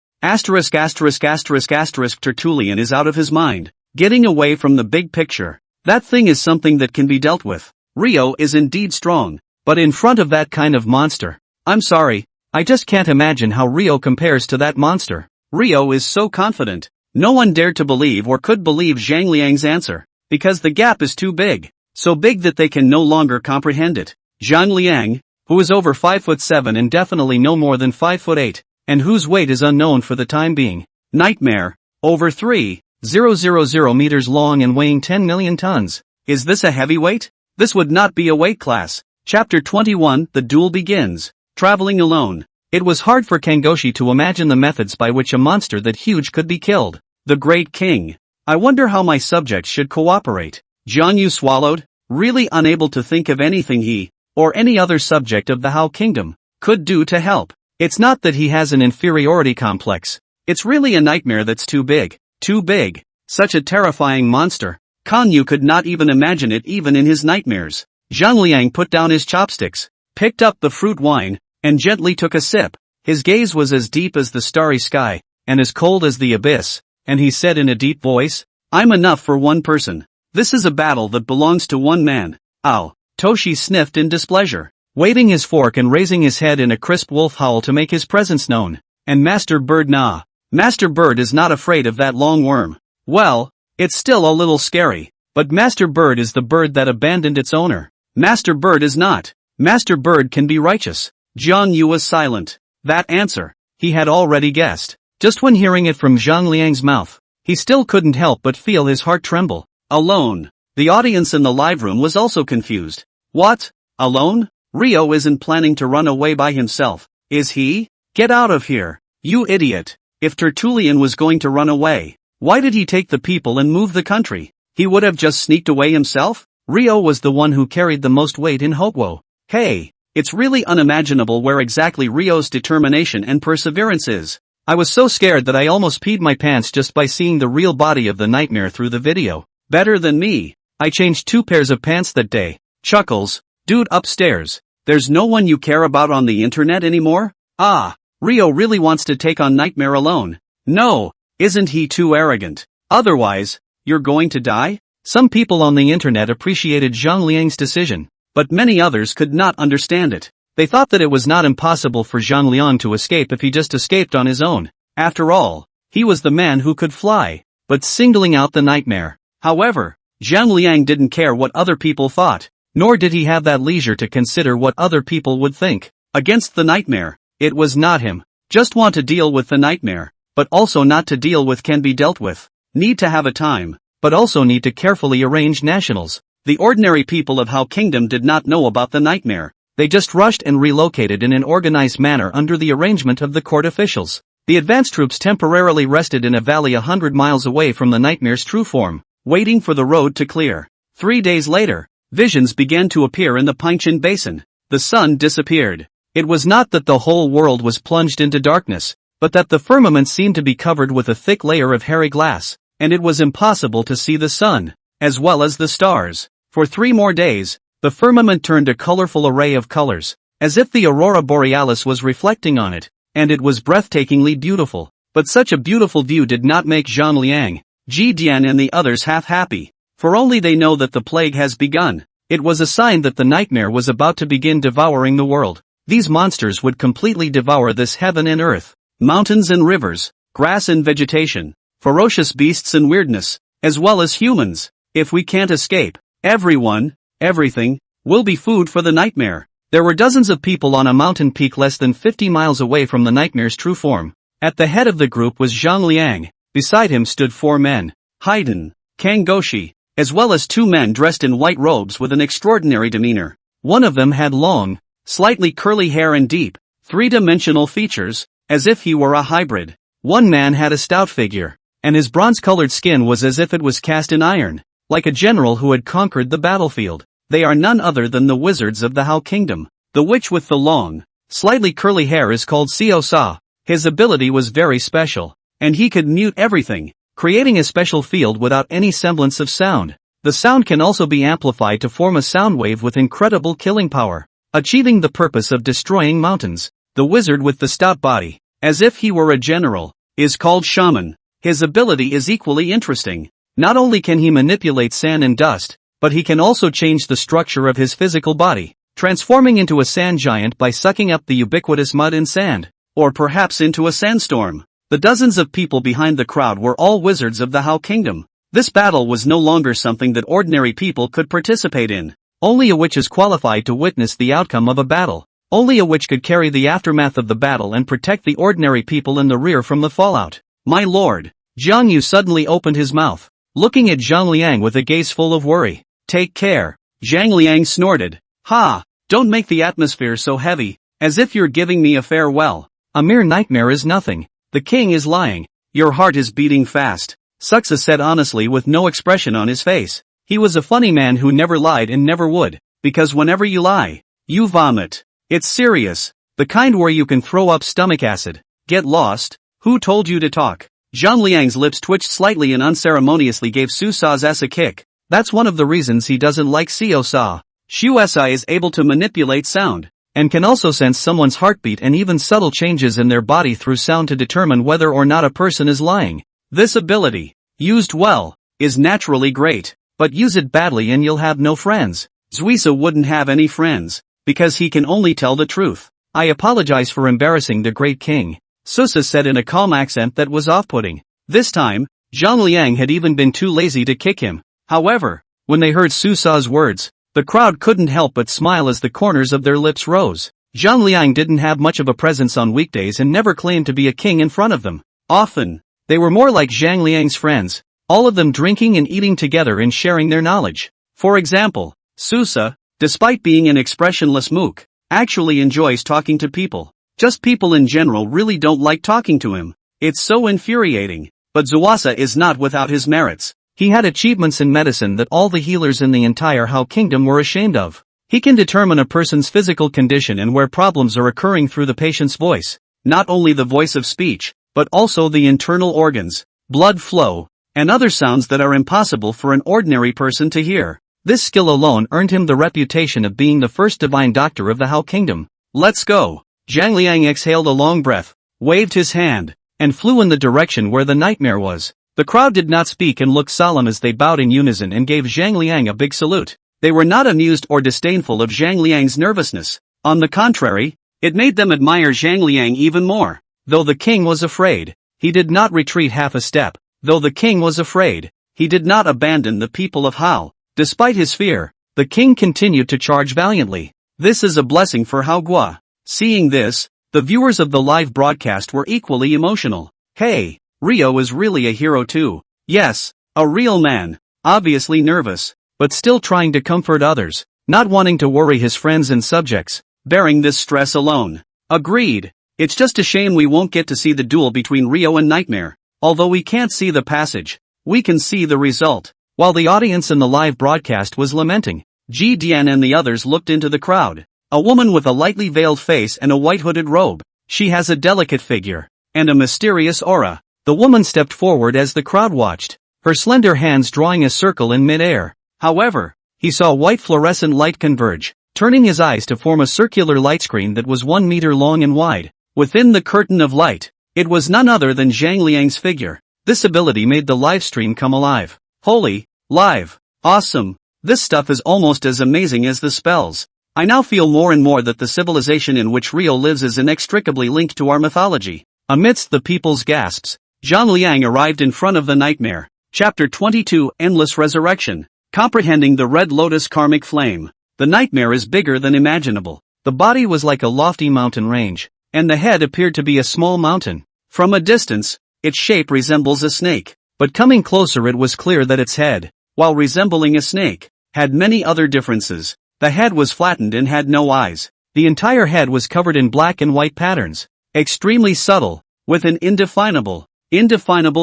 S1: Tertullian is out of his mind. Getting away from the big picture. That thing is something that can be dealt with. Rio is indeed strong, but in front of that kind of monster, I'm sorry, I just can't imagine how Rio compares to that monster. Rio is so confident. No one dared to believe or could believe Zhang Liang's answer, because the gap is too big, so big that they can no longer comprehend it. Zhang Liang, who is over 5'7" and definitely no more than 5'8", and whose weight is unknown for the time being. Nightmare, over 3,000 meters long and weighing 10 million tons. Is this a heavyweight? This would not be a weight class. Chapter 21, The Duel Begins. Traveling alone. It was hard for Kangoshi to imagine the methods by which a monster that huge could be killed. The Great King. I wonder how my subjects should cooperate. Jiang Yu swallowed, really unable to think of anything he, or any other subject of the Hao Kingdom, could do to help. It's not that he has an inferiority complex. It's really a nightmare that's too big. Too big. Such a terrifying monster. Kan Yu could not even imagine it even in his nightmares. Zhang Liang put down his chopsticks, picked up the fruit wine, and gently took a sip. His gaze was as deep as the starry sky, and as cold as the abyss, and he said in a deep voice, I'm enough for one person. This is a battle that belongs to one man. Ow. Toshi sniffed in displeasure, waving his fork and raising his head in a crisp wolf howl to make his presence known. And Master Bird nah. Master Bird is not afraid of that long worm. Well, it's still a little scary, but Master Bird is the bird that abandoned its owner. Master Bird is not. Master Bird can be righteous. Jiang Yu was silent. That answer, he had already guessed. Just when hearing it from Zhang Liang's mouth, he still couldn't help but feel his heart tremble. Alone. The audience in the live room was also confused. What? Alone? Rio isn't planning to run away by himself, is he? Get out of here, you idiot. If Tertullian was going to run away, why did he take the people and move the country? He would have just sneaked away himself? Rio was the one who carried the most weight in Hokwo. Hey, it's really unimaginable where exactly Rio's determination and perseverance is. I was so scared that I almost peed my pants just by seeing the real body of the nightmare through the video. Better than me. I changed 2 pairs of pants that day. Chuckles. Dude upstairs. There's no one you care about on the internet anymore? Ah, Rio really wants to take on Nightmare alone. No, isn't he too arrogant? Otherwise, you're going to die? Some people on the internet appreciated Zhang Liang's decision, but many others could not understand it. They thought that it was not impossible for Zhang Liang to escape if he just escaped on his own. After all, he was the man who could fly. But singling out the nightmare. However, Zhang Liang didn't care what other people thought, nor did he have that leisure to consider what other people would think. Against the nightmare, it was not him. Just want to deal with the nightmare, but also not to deal with can be dealt with. Need to have a time, but also need to carefully arrange nationals. The ordinary people of Hao Kingdom did not know about the nightmare. They just rushed and relocated in an organized manner under the arrangement of the court officials. The advance troops temporarily rested in a valley 100 miles away from the nightmare's true form, waiting for the road to clear. 3 days later, visions began to appear in the Pinchin Basin. The sun disappeared. It was not that the whole world was plunged into darkness, but that the firmament seemed to be covered with a thick layer of hairy glass, and it was impossible to see the sun, as well as the stars. For 3 more days, the firmament turned a colorful array of colors, as if the aurora borealis was reflecting on it, and it was breathtakingly beautiful. But such a beautiful view did not make Zhang Liang, Ji Dian and the others half happy, for only they know that the plague has begun. It was a sign that the nightmare was about to begin devouring the world. These monsters would completely devour this heaven and earth, mountains and rivers, grass and vegetation, ferocious beasts and weirdness, as well as humans. If we can't escape, everyone, everything, will be food for the nightmare. There were dozens of people on a mountain peak less than 50 miles away from the nightmare's true form. At the head of the group was Zhang Liang. Beside him stood 4 men, Haydn, Kangoshi, as well as 2 men dressed in white robes with an extraordinary demeanor. One of them had long, slightly curly hair and deep, 3-dimensional features, as if he were a hybrid. One man had a stout figure, and his bronze-colored skin was as if it was cast in iron, like a general who had conquered the battlefield. They are none other than the wizards of the Hao Kingdom. The witch with the long, slightly curly hair is called Xiao Sa. His ability was very special, and he could mute everything, creating a special field without any semblance of sound. The sound can also be amplified to form a sound wave with incredible killing power, achieving the purpose of destroying mountains. The wizard with the stout body, as if he were a general, is called shaman. His ability is equally interesting. Not only can he manipulate sand and dust, but he can also change the structure of his physical body, transforming into a sand giant by sucking up the ubiquitous mud and sand, or perhaps into a sandstorm. The dozens of people behind the crowd were all wizards of the Hao Kingdom. This battle was no longer something that ordinary people could participate in. Only a witch is qualified to witness the outcome of a battle. Only a witch could carry the aftermath of the battle and protect the ordinary people in the rear from the fallout. My lord, Jiang Yu suddenly opened his mouth, looking at Zhang Liang with a gaze full of worry. Take care. Zhang Liang snorted. Ha! Don't make the atmosphere so heavy, as if you're giving me a farewell. A mere nightmare is nothing. The king is lying. Your heart is beating fast, Suxa said honestly with no expression on his face. He was a funny man who never lied and never would, because whenever you lie, you vomit. It's serious. The kind where you can throw up stomach acid. Get lost. Who told you to talk? Zhang Liang's lips twitched slightly and unceremoniously gave Su Sa's ass a kick. That's one of the reasons he doesn't like Xiao Sa. Xu Si is able to manipulate sound, and can also sense someone's heartbeat and even subtle changes in their body through sound to determine whether or not a person is lying. This ability, used well, is naturally great, but use it badly and you'll have no friends. Zuisa wouldn't have any friends, because he can only tell the truth. I apologize for embarrassing the great king, Susa said in a calm accent that was off-putting. This time, Zhang Liang had even been too lazy to kick him. However, when they heard Su Sa's words, the crowd couldn't help but smile as the corners of their lips rose. Zhang Liang didn't have much of a presence on weekdays and never claimed to be a king in front of them. Often, they were more like Zhang Liang's friends, all of them drinking and eating together and sharing their knowledge. For example, Susa, despite being an expressionless mook, actually enjoys talking to people. Just people in general really don't like talking to him. It's so infuriating. But Zuasa is not without his merits. He had achievements in medicine that all the healers in the entire Hao Kingdom were ashamed of. He can determine a person's physical condition and where problems are occurring through the patient's voice. Not only the voice of speech, but also the internal organs, blood flow, and other sounds that are impossible for an ordinary person to hear. This skill alone earned him the reputation of being the first divine doctor of the Hao Kingdom. Let's go. Zhang Liang exhaled a long breath, waved his hand, and flew in the direction where the nightmare was. The crowd did not speak and looked solemn as they bowed in unison and gave Zhang Liang a big salute. They were not amused or disdainful of Zhang Liang's nervousness. On the contrary, it made them admire Zhang Liang even more. Though the king was afraid, he did not retreat half a step. Though the king was afraid, he did not abandon the people of Hao. Despite his fear, the king continued to charge valiantly. This is a blessing for Hao Gua. Seeing this, the viewers of the live broadcast were equally emotional. Hey, Rio is really a hero too. Yes, a real man, obviously nervous, but still trying to comfort others, not wanting to worry his friends and subjects, bearing this stress alone. Agreed. It's just a shame we won't get to see the duel between Rio and Nightmare. Although we can't see the passage, we can see the result. While the audience in the live broadcast was lamenting, Ji Dian and the others looked into the crowd. A woman with a lightly veiled face and a white hooded robe. She has a delicate figure and a mysterious aura. The woman stepped forward as the crowd watched, her slender hands drawing a circle in mid-air. However, he saw white fluorescent light converge, turning his eyes to form a circular light screen that was 1 meter long and wide. Within the curtain of light, it was none other than Zhang Liang's figure. This ability made the live stream come alive. Holy, live, awesome. This stuff is almost as amazing as the spells. I now feel more and more that the civilization in which Rio lives is inextricably linked to our mythology. Amidst the people's gasps, Zhang Liang arrived in front of the nightmare. Chapter 22, Endless Resurrection. Comprehending the Red Lotus Karmic Flame. The nightmare is bigger than imaginable. The body was like a lofty mountain range, and the head appeared to be a small mountain. From a distance, its shape resembles a snake, but coming closer it was clear that its head, while resembling a snake, had many other differences. The head was flattened and had no eyes. The entire head was covered in black and white patterns, extremely subtle, with an indefinable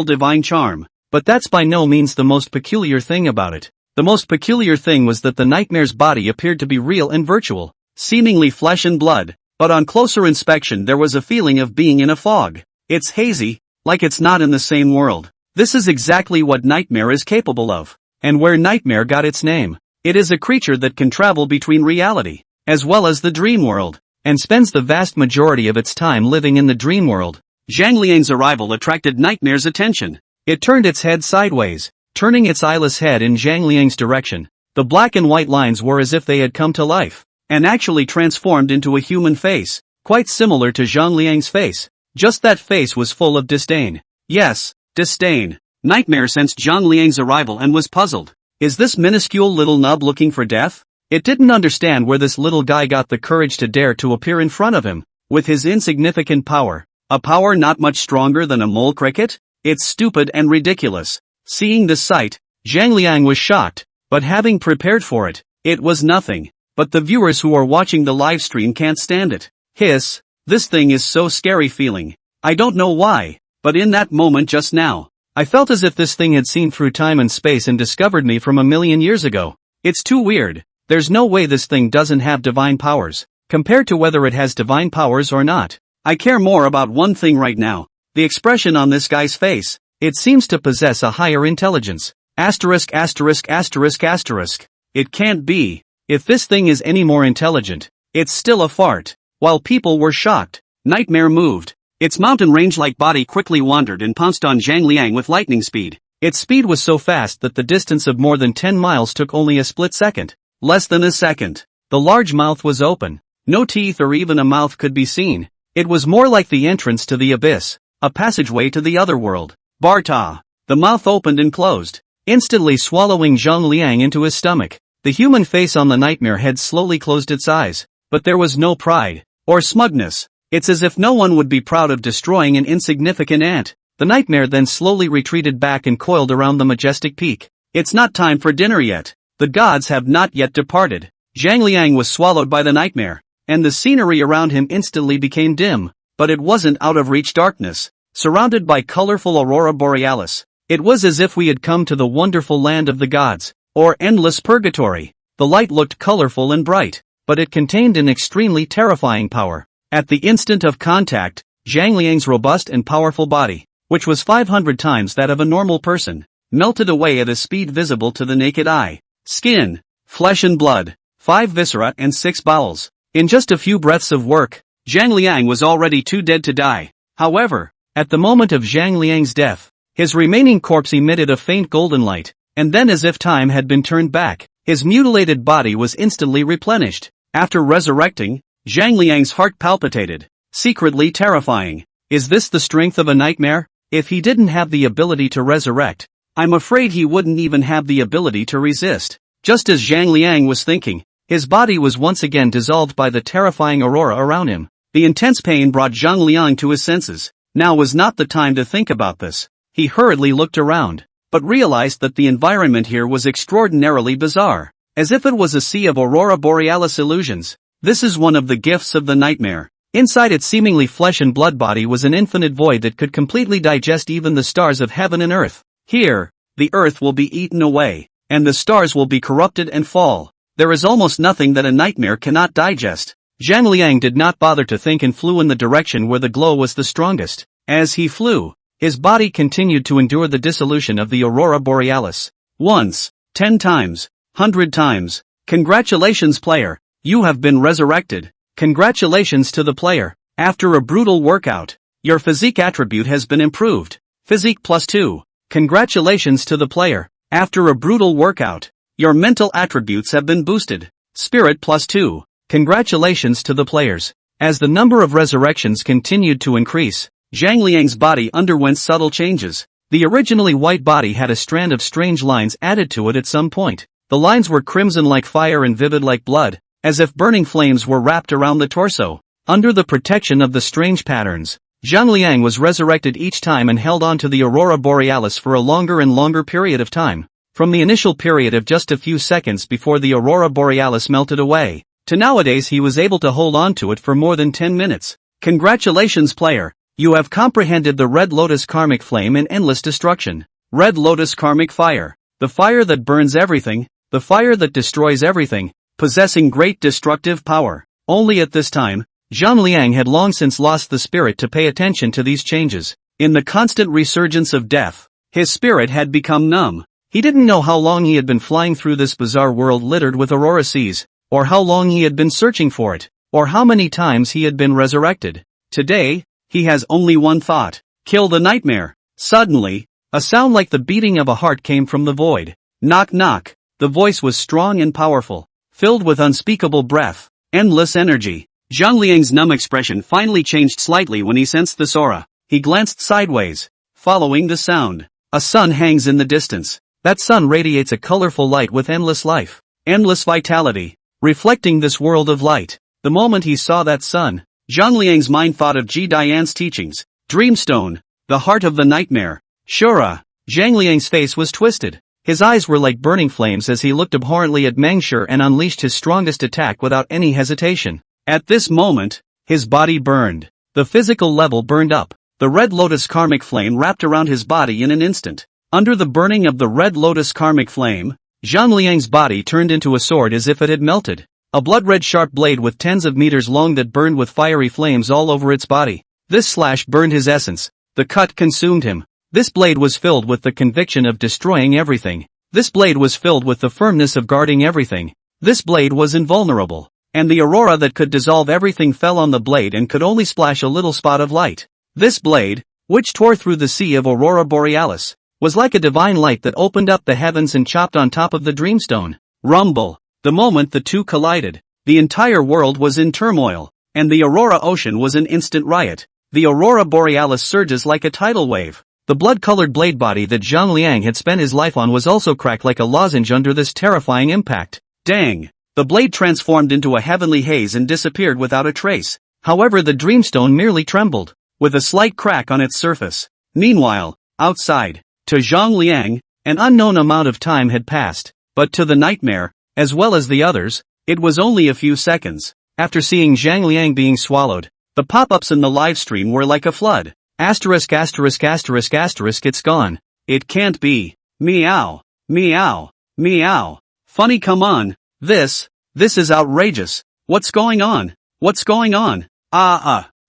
S1: divine charm. But that's by no means the most peculiar thing about it. The most peculiar thing was that the nightmare's body appeared to be real and virtual, seemingly flesh and blood, but on closer inspection there was a feeling of being in a fog. It's hazy, like it's not in the same world. This is exactly what Nightmare is capable of, and where Nightmare got its name. It is a creature that can travel between reality, as well as the dream world, and spends the vast majority of its time living in the dream world. Zhang Liang's arrival attracted Nightmare's attention. It turned its head sideways, turning its eyeless head in Zhang Liang's direction. The black and white lines were as if they had come to life, and actually transformed into a human face, quite similar to Zhang Liang's face. Just that face was full of disdain. Yes, disdain. Nightmare sensed Zhang Liang's arrival and was puzzled. Is this minuscule little nub looking for death? It didn't understand where this little guy got the courage to dare to appear in front of him, with his insignificant power. A power not much stronger than a mole cricket? It's stupid and ridiculous. Seeing this sight, Zhang Liang was shocked, but having prepared for it, it was nothing. But the viewers who are watching the live stream can't stand it. Hiss, this thing is so scary feeling. I don't know why, but in that moment just now, I felt as if this thing had seen through time and space and discovered me from 1,000,000 years ago. It's too weird. There's no way this thing doesn't have divine powers, compared to whether it has divine powers or not. I care more about one thing right now, the expression on this guy's face. It seems to possess a higher intelligence. Asterisk asterisk asterisk asterisk. It can't be. If this thing is any more intelligent, it's still a fart. While people were shocked, Nightmare moved. Its mountain range-like body quickly wandered and pounced on Zhang Liang with lightning speed. Its speed was so fast that the distance of more than 10 miles took only a split second. Less than a second. The large mouth was open. No teeth or even a mouth could be seen. It was more like the entrance to the abyss, a passageway to the other world. Barta. The mouth opened and closed, instantly swallowing Zhang Liang into his stomach. The human face on the nightmare head slowly closed its eyes, but there was no pride, or smugness. It's as if no one would be proud of destroying an insignificant ant. The nightmare then slowly retreated back and coiled around the majestic peak. It's not time for dinner yet. The gods have not yet departed. Zhang Liang was swallowed by the nightmare, and the scenery around him instantly became dim, but it wasn't out of reach darkness, surrounded by colorful aurora borealis. It was as if we had come to the wonderful land of the gods, or endless purgatory. The light looked colorful and bright, but it contained an extremely terrifying power. At the instant of contact, Zhang Liang's robust and powerful body, which was 500 times that of a normal person, melted away at a speed visible to the naked eye. Skin, flesh and blood, 5 viscera and 6 bowels. In just a few breaths of work, Zhang Liang was already too dead to die. However, at the moment of Zhang Liang's death, his remaining corpse emitted a faint golden light, and then as if time had been turned back, his mutilated body was instantly replenished. After resurrecting, Zhang Liang's heart palpitated, secretly terrifying. Is this the strength of a nightmare? If he didn't have the ability to resurrect, I'm afraid he wouldn't even have the ability to resist. Just as Zhang Liang was thinking, his body was once again dissolved by the terrifying aurora around him. The intense pain brought Zhang Liang to his senses. Now was not the time to think about this. He hurriedly looked around, but realized that the environment here was extraordinarily bizarre, as if it was a sea of aurora borealis illusions. This is one of the gifts of the nightmare. Inside its seemingly flesh and blood body was an infinite void that could completely digest even the stars of heaven and earth. Here, the earth will be eaten away, and the stars will be corrupted and fall. There is almost nothing that a nightmare cannot digest. Zhang Liang did not bother to think and flew in the direction where the glow was the strongest. As he flew, his body continued to endure the dissolution of the aurora borealis. Once, 10 times, 100 times. Congratulations, player. You have been resurrected. Congratulations to the player. After a brutal workout, your physique attribute has been improved. Physique +2. Congratulations to the player. After a brutal workout, your mental attributes have been boosted. Spirit +2. Congratulations to the players. As the number of resurrections continued to increase, Zhang Liang's body underwent subtle changes. The originally white body had a strand of strange lines added to it at some point. The lines were crimson like fire and vivid like blood, as if burning flames were wrapped around the torso. Under the protection of the strange patterns, Zhang Liang was resurrected each time and held on to the aurora borealis for a longer and longer period of time. From the initial period of just a few seconds before the aurora borealis melted away, to nowadays he was able to hold on to it for more than 10 minutes. Congratulations, player. You have comprehended the Red Lotus karmic flame and endless destruction. Red Lotus karmic fire. The fire that burns everything, the fire that destroys everything, possessing great destructive power. Only at this time, Zhang Liang had long since lost the spirit to pay attention to these changes. In the constant resurgence of death, his spirit had become numb. He didn't know how long he had been flying through this bizarre world littered with aurora seas, or how long he had been searching for it, or how many times he had been resurrected. Today, he has only one thought: kill the nightmare. Suddenly, a sound like the beating of a heart came from the void. Knock knock. The voice was strong and powerful, filled with unspeakable breath, endless energy. Zhang Liang's numb expression finally changed slightly when he sensed this aura. He glanced sideways, following the sound. A sun hangs in the distance. That sun radiates a colorful light with endless life, endless vitality, reflecting this world of light. The moment he saw that sun, Zhang Liang's mind thought of Ji Dian's teachings. Dreamstone, the heart of the nightmare. Shura. Zhang Liang's face was twisted. His eyes were like burning flames as he looked abhorrently at Mangshi and unleashed his strongest attack without any hesitation. At this moment, his body burned. The physical level burned up. The Red Lotus karmic flame wrapped around his body in an instant. Under the burning of the Red Lotus karmic flame, Zhang Liang's body turned into a sword as if it had melted. A blood-red sharp blade with tens of meters long that burned with fiery flames all over its body. This slash burned his essence. The cut consumed him. This blade was filled with the conviction of destroying everything. This blade was filled with the firmness of guarding everything. This blade was invulnerable. And the aurora that could dissolve everything fell on the blade and could only splash a little spot of light. This blade, which tore through the sea of aurora borealis, was like a divine light that opened up the heavens and chopped on top of the dreamstone. Rumble. The moment the two collided, the entire world was in turmoil, and the aurora ocean was an instant riot. The aurora borealis surges like a tidal wave. The blood-colored blade body that Zhang Liang had spent his life on was also cracked like a lozenge under this terrifying impact. Dang! The blade transformed into a heavenly haze and disappeared without a trace. However, the dreamstone merely trembled, with a slight crack on its surface. Meanwhile, outside, to Zhang Liang, an unknown amount of time had passed, but to the nightmare, as well as the others, it was only a few seconds. After seeing Zhang Liang being swallowed, the pop-ups in the livestream were like a flood. Asterisk asterisk asterisk asterisk, it's gone. It can't be. Meow. Meow. Meow. Funny, come on. This is outrageous. What's going on? What's going on?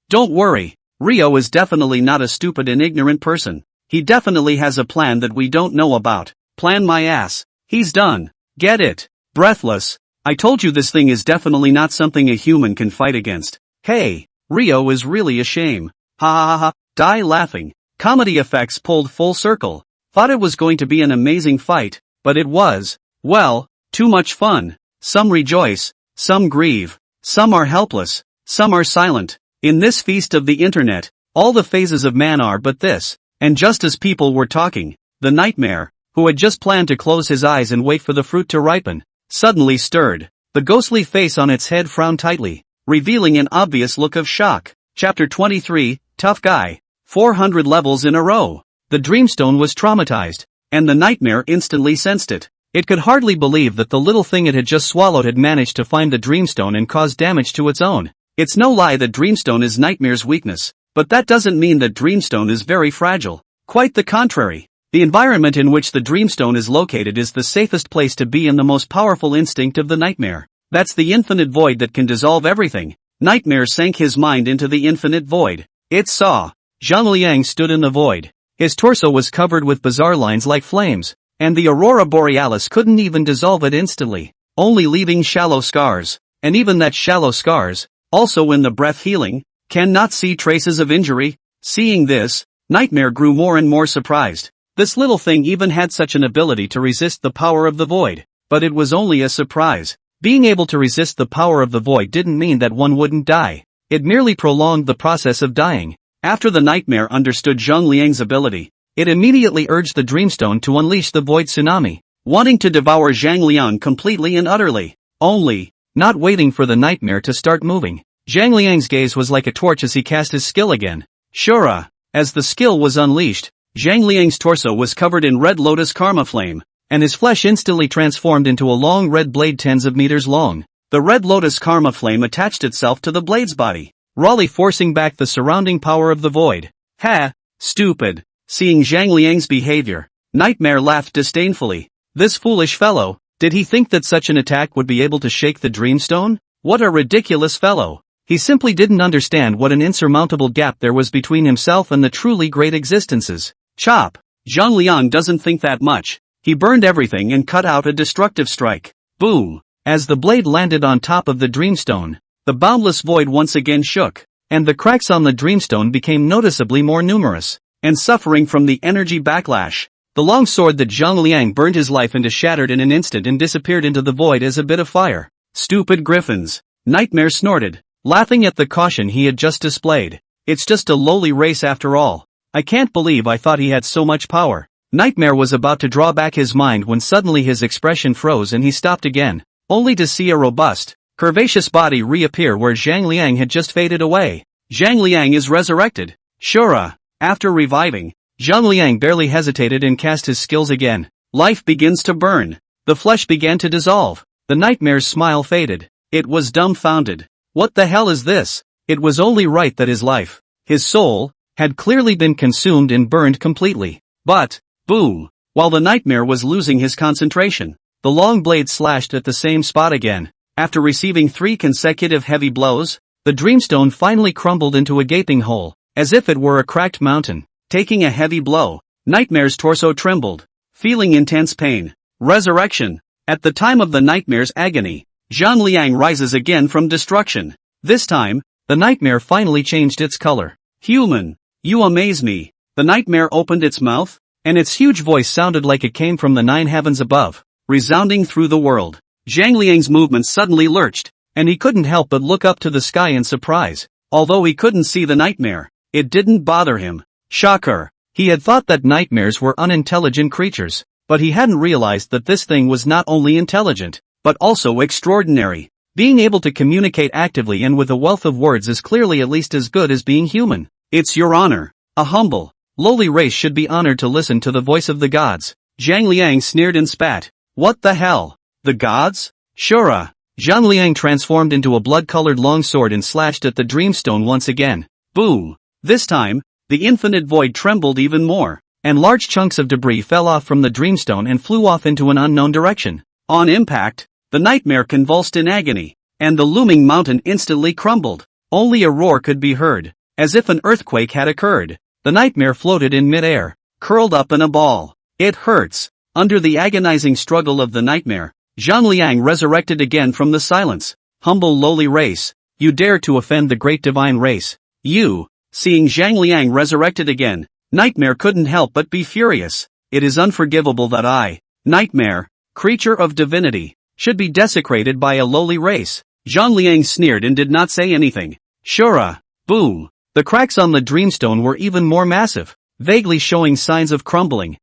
S1: Don't worry. Rio is definitely not a stupid and ignorant person. He definitely has a plan that we don't know about. Plan my ass. He's done. Get it? Breathless. I told you this thing is definitely not something a human can fight against. Hey, Rio is really a shame. Ha ha ha, die laughing. Comedy effects pulled full circle. Thought it was going to be an amazing fight, but it was, well, too much fun. Some rejoice, some grieve, some are helpless, some are silent. In this feast of the internet, all the phases of man are but this. And just as people were talking, the nightmare, who had just planned to close his eyes and wait for the fruit to ripen, suddenly stirred. The ghostly face on its head frowned tightly, revealing an obvious look of shock. Chapter 23, Tough Guy. 400 levels in a row. The dreamstone was traumatized, and the nightmare instantly sensed it. It could hardly believe that the little thing it had just swallowed had managed to find the dreamstone and cause damage to its own. It's no lie that dreamstone is nightmare's weakness, but that doesn't mean that dreamstone is very fragile. Quite the contrary. The environment in which the dreamstone is located is the safest place to be and the most powerful instinct of the nightmare. That's the infinite void that can dissolve everything. Nightmare sank his mind into the infinite void. It saw. Zhang Liang stood in the void. His torso was covered with bizarre lines like flames, and the aurora borealis couldn't even dissolve it instantly, only leaving shallow scars. And even that shallow scars, also in the breath healing, cannot see traces of injury. Seeing this, Nightmare grew more and more surprised. This little thing even had such an ability to resist the power of the void. But it was only a surprise. Being able to resist the power of the void didn't mean that one wouldn't die. It merely prolonged the process of dying. After the nightmare understood Zhang Liang's ability, it immediately urged the dreamstone to unleash the void tsunami, wanting to devour Zhang Liang completely and utterly. Only, not waiting for the nightmare to start moving. Zhang Liang's gaze was like a torch as he cast his skill again. Shura. As the skill was unleashed, Zhang Liang's torso was covered in red lotus karma flame, and his flesh instantly transformed into a long red blade tens of meters long. The red lotus karma flame attached itself to the blade's body, rawly forcing back the surrounding power of the void. Ha! Stupid! Seeing Zhang Liang's behavior, Nightmare laughed disdainfully. This foolish fellow, did he think that such an attack would be able to shake the dreamstone? What a ridiculous fellow! He simply didn't understand what an insurmountable gap there was between himself and the truly great existences. Chop! Zhang Liang doesn't think that much. He burned everything and cut out a destructive strike. Boom! As the blade landed on top of the dreamstone, the boundless void once again shook, and the cracks on the dreamstone became noticeably more numerous. And suffering from the energy backlash, the long sword that Zhang Liang burned his life into shattered in an instant and disappeared into the void as a bit of fire. Stupid griffins! Nightmare snorted, laughing at the caution he had just displayed. It's just a lowly race after all. I can't believe I thought he had so much power. Nightmare was about to draw back his mind when suddenly his expression froze and he stopped again, only to see a robust, curvaceous body reappear where Zhang Liang had just faded away. Zhang Liang is resurrected. Shura! After reviving, Zhang Liang barely hesitated and cast his skills again. Life begins to burn. The flesh began to dissolve. The nightmare's smile faded. It was dumbfounded. What the hell is this? It was only right that his life, his soul, had clearly been consumed and burned completely. But, boom! While the nightmare was losing his concentration, the long blade slashed at the same spot again. After receiving 3 consecutive heavy blows, the dreamstone finally crumbled into a gaping hole, as if it were a cracked mountain. Taking a heavy blow, Nightmare's torso trembled, feeling intense pain. Resurrection. At the time of the nightmare's agony, Zhang Liang rises again from destruction. This time, the nightmare finally changed its color. Human, you amaze me. The nightmare opened its mouth, and its huge voice sounded like it came from the 9 heavens above, resounding through the world. Zhang Liang's movements suddenly lurched, and he couldn't help but look up to the sky in surprise. Although he couldn't see the nightmare, it didn't bother him. Shocker! He had thought that nightmares were unintelligent creatures, but he hadn't realized that this thing was not only intelligent, but also extraordinary. Being able to communicate actively and with a wealth of words is clearly at least as good as being human. It's your honor. A humble, lowly race should be honored to listen to the voice of the gods. Zhang Liang sneered and spat. What the hell? The gods? Shura. Zhang Liang transformed into a blood-colored longsword and slashed at the Dreamstone once again. Boom! This time, the infinite void trembled even more, and large chunks of debris fell off from the Dreamstone and flew off into an unknown direction. On impact, the nightmare convulsed in agony, and the looming mountain instantly crumbled. Only a roar could be heard, as if an earthquake had occurred. The nightmare floated in midair, curled up in a ball. It hurts. Under the agonizing struggle of the nightmare, Zhang Liang resurrected again from the silence. Humble lowly race, you dare to offend the great divine race. You, seeing Zhang Liang resurrected again, Nightmare couldn't help but be furious. It is unforgivable that I, Nightmare, creature of divinity, should be desecrated by a lowly race. Zhang Liang sneered and did not say anything. Shura, boom. The cracks on the Dreamstone were even more massive, vaguely showing signs of crumbling.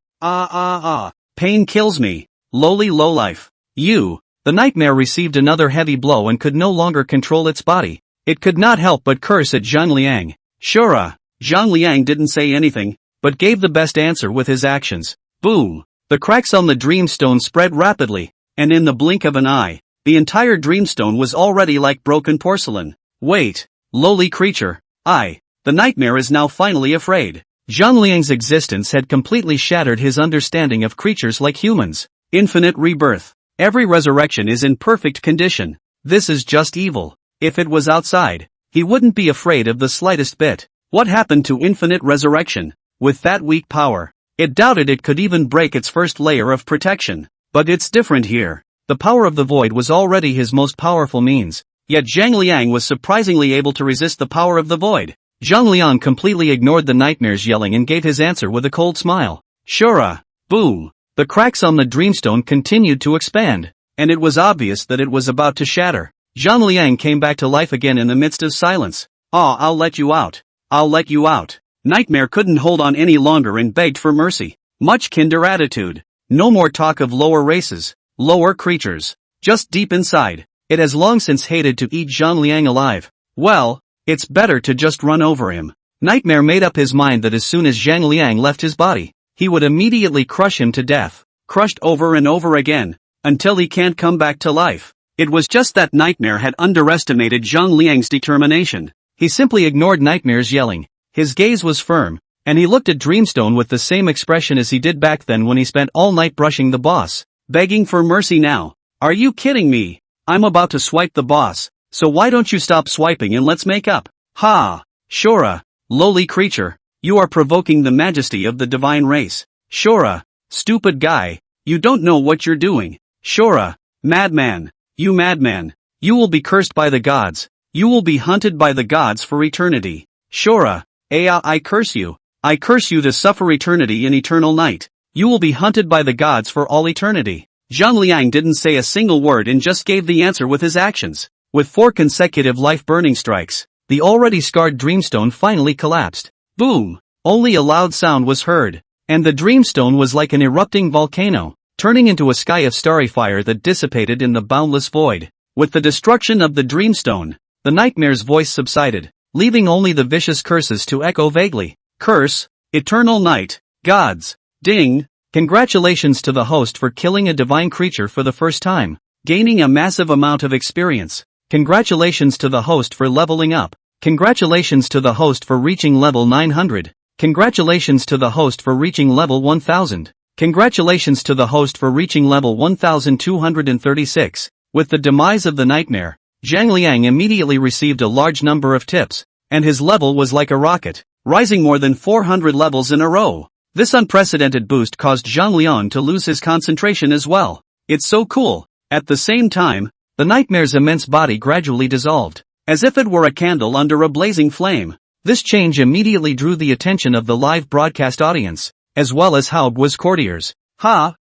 S1: Pain kills me. Lowly lowlife. You. The nightmare received another heavy blow and could no longer control its body. It could not help but curse at Zhang Liang. Shura. Zhang Liang didn't say anything, but gave the best answer with his actions. Boom. The cracks on the Dreamstone spread rapidly, and in the blink of an eye, the entire Dreamstone was already like broken porcelain. Wait. Lowly creature. The nightmare is now finally afraid. Zhang Liang's existence had completely shattered his understanding of creatures like humans. Infinite rebirth. Every resurrection is in perfect condition. This is just evil. If it was outside, he wouldn't be afraid of the slightest bit. What happened to infinite resurrection? With that weak power, it doubted it could even break its first layer of protection. But it's different here. The power of the void was already his most powerful means. Yet Zhang Liang was surprisingly able to resist the power of the void. Zhang Liang completely ignored the nightmare's yelling and gave his answer with a cold smile. Shura. Boom. The cracks on the Dreamstone continued to expand, and it was obvious that it was about to shatter. Zhang Liang came back to life again in the midst of silence. I'll let you out. I'll let you out. Nightmare couldn't hold on any longer and begged for mercy. Much kinder attitude. No more talk of lower races, lower creatures. Just deep inside, it has long since hated to eat Zhang Liang alive. Well, it's better to just run over him. Nightmare made up his mind that as soon as Zhang Liang left his body, he would immediately crush him to death, crushed over and over again, until he can't come back to life. It was just that Nightmare had underestimated Zhang Liang's determination. He simply ignored Nightmare's yelling. His gaze was firm, and he looked at Dreamstone with the same expression as he did back then when he spent all night brushing the boss. Begging for mercy now? Are you kidding me? I'm about to swipe the boss, so why don't you stop swiping and let's make up? Ha! Shura, lowly creature. You are provoking the majesty of the divine race. Shura, stupid guy, you don't know what you're doing. Shura, madman, you madman, you will be cursed by the gods. You will be hunted by the gods for eternity. Shura, I curse you. I curse you to suffer eternity in eternal night. You will be hunted by the gods for all eternity. Zhang Liang didn't say a single word and just gave the answer with his actions. With 4 consecutive life-burning strikes, the already scarred Dreamstone finally collapsed. Boom! Only a loud sound was heard, and the Dreamstone was like an erupting volcano, turning into a sky of starry fire that dissipated in the boundless void. With the destruction of the Dreamstone, the nightmare's voice subsided, leaving only the vicious curses to echo vaguely. Curse, eternal night, gods, ding, congratulations to the host for killing a divine creature for the first time, gaining a massive amount of experience. Congratulations to the host for leveling up. Congratulations to the host for reaching level 900. Congratulations to the host for reaching level 1000. Congratulations to the host for reaching level 1236. With the demise of the nightmare, Zhang Liang immediately received a large number of tips, and his level was like a rocket, rising more than 400 levels in a row. This unprecedented boost caused Zhang Liang to lose his concentration as well. It's so cool. At the same time, the nightmare's immense body gradually dissolved, as if it were a candle under a blazing flame. This change immediately drew the attention of the live broadcast audience, as well as Haobu's courtiers.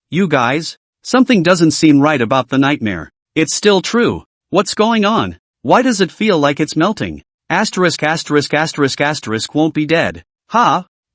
S1: You guys? Something doesn't seem right about the nightmare. It's still true. What's going on? Why does it feel like it's melting? Asterisk won't be dead.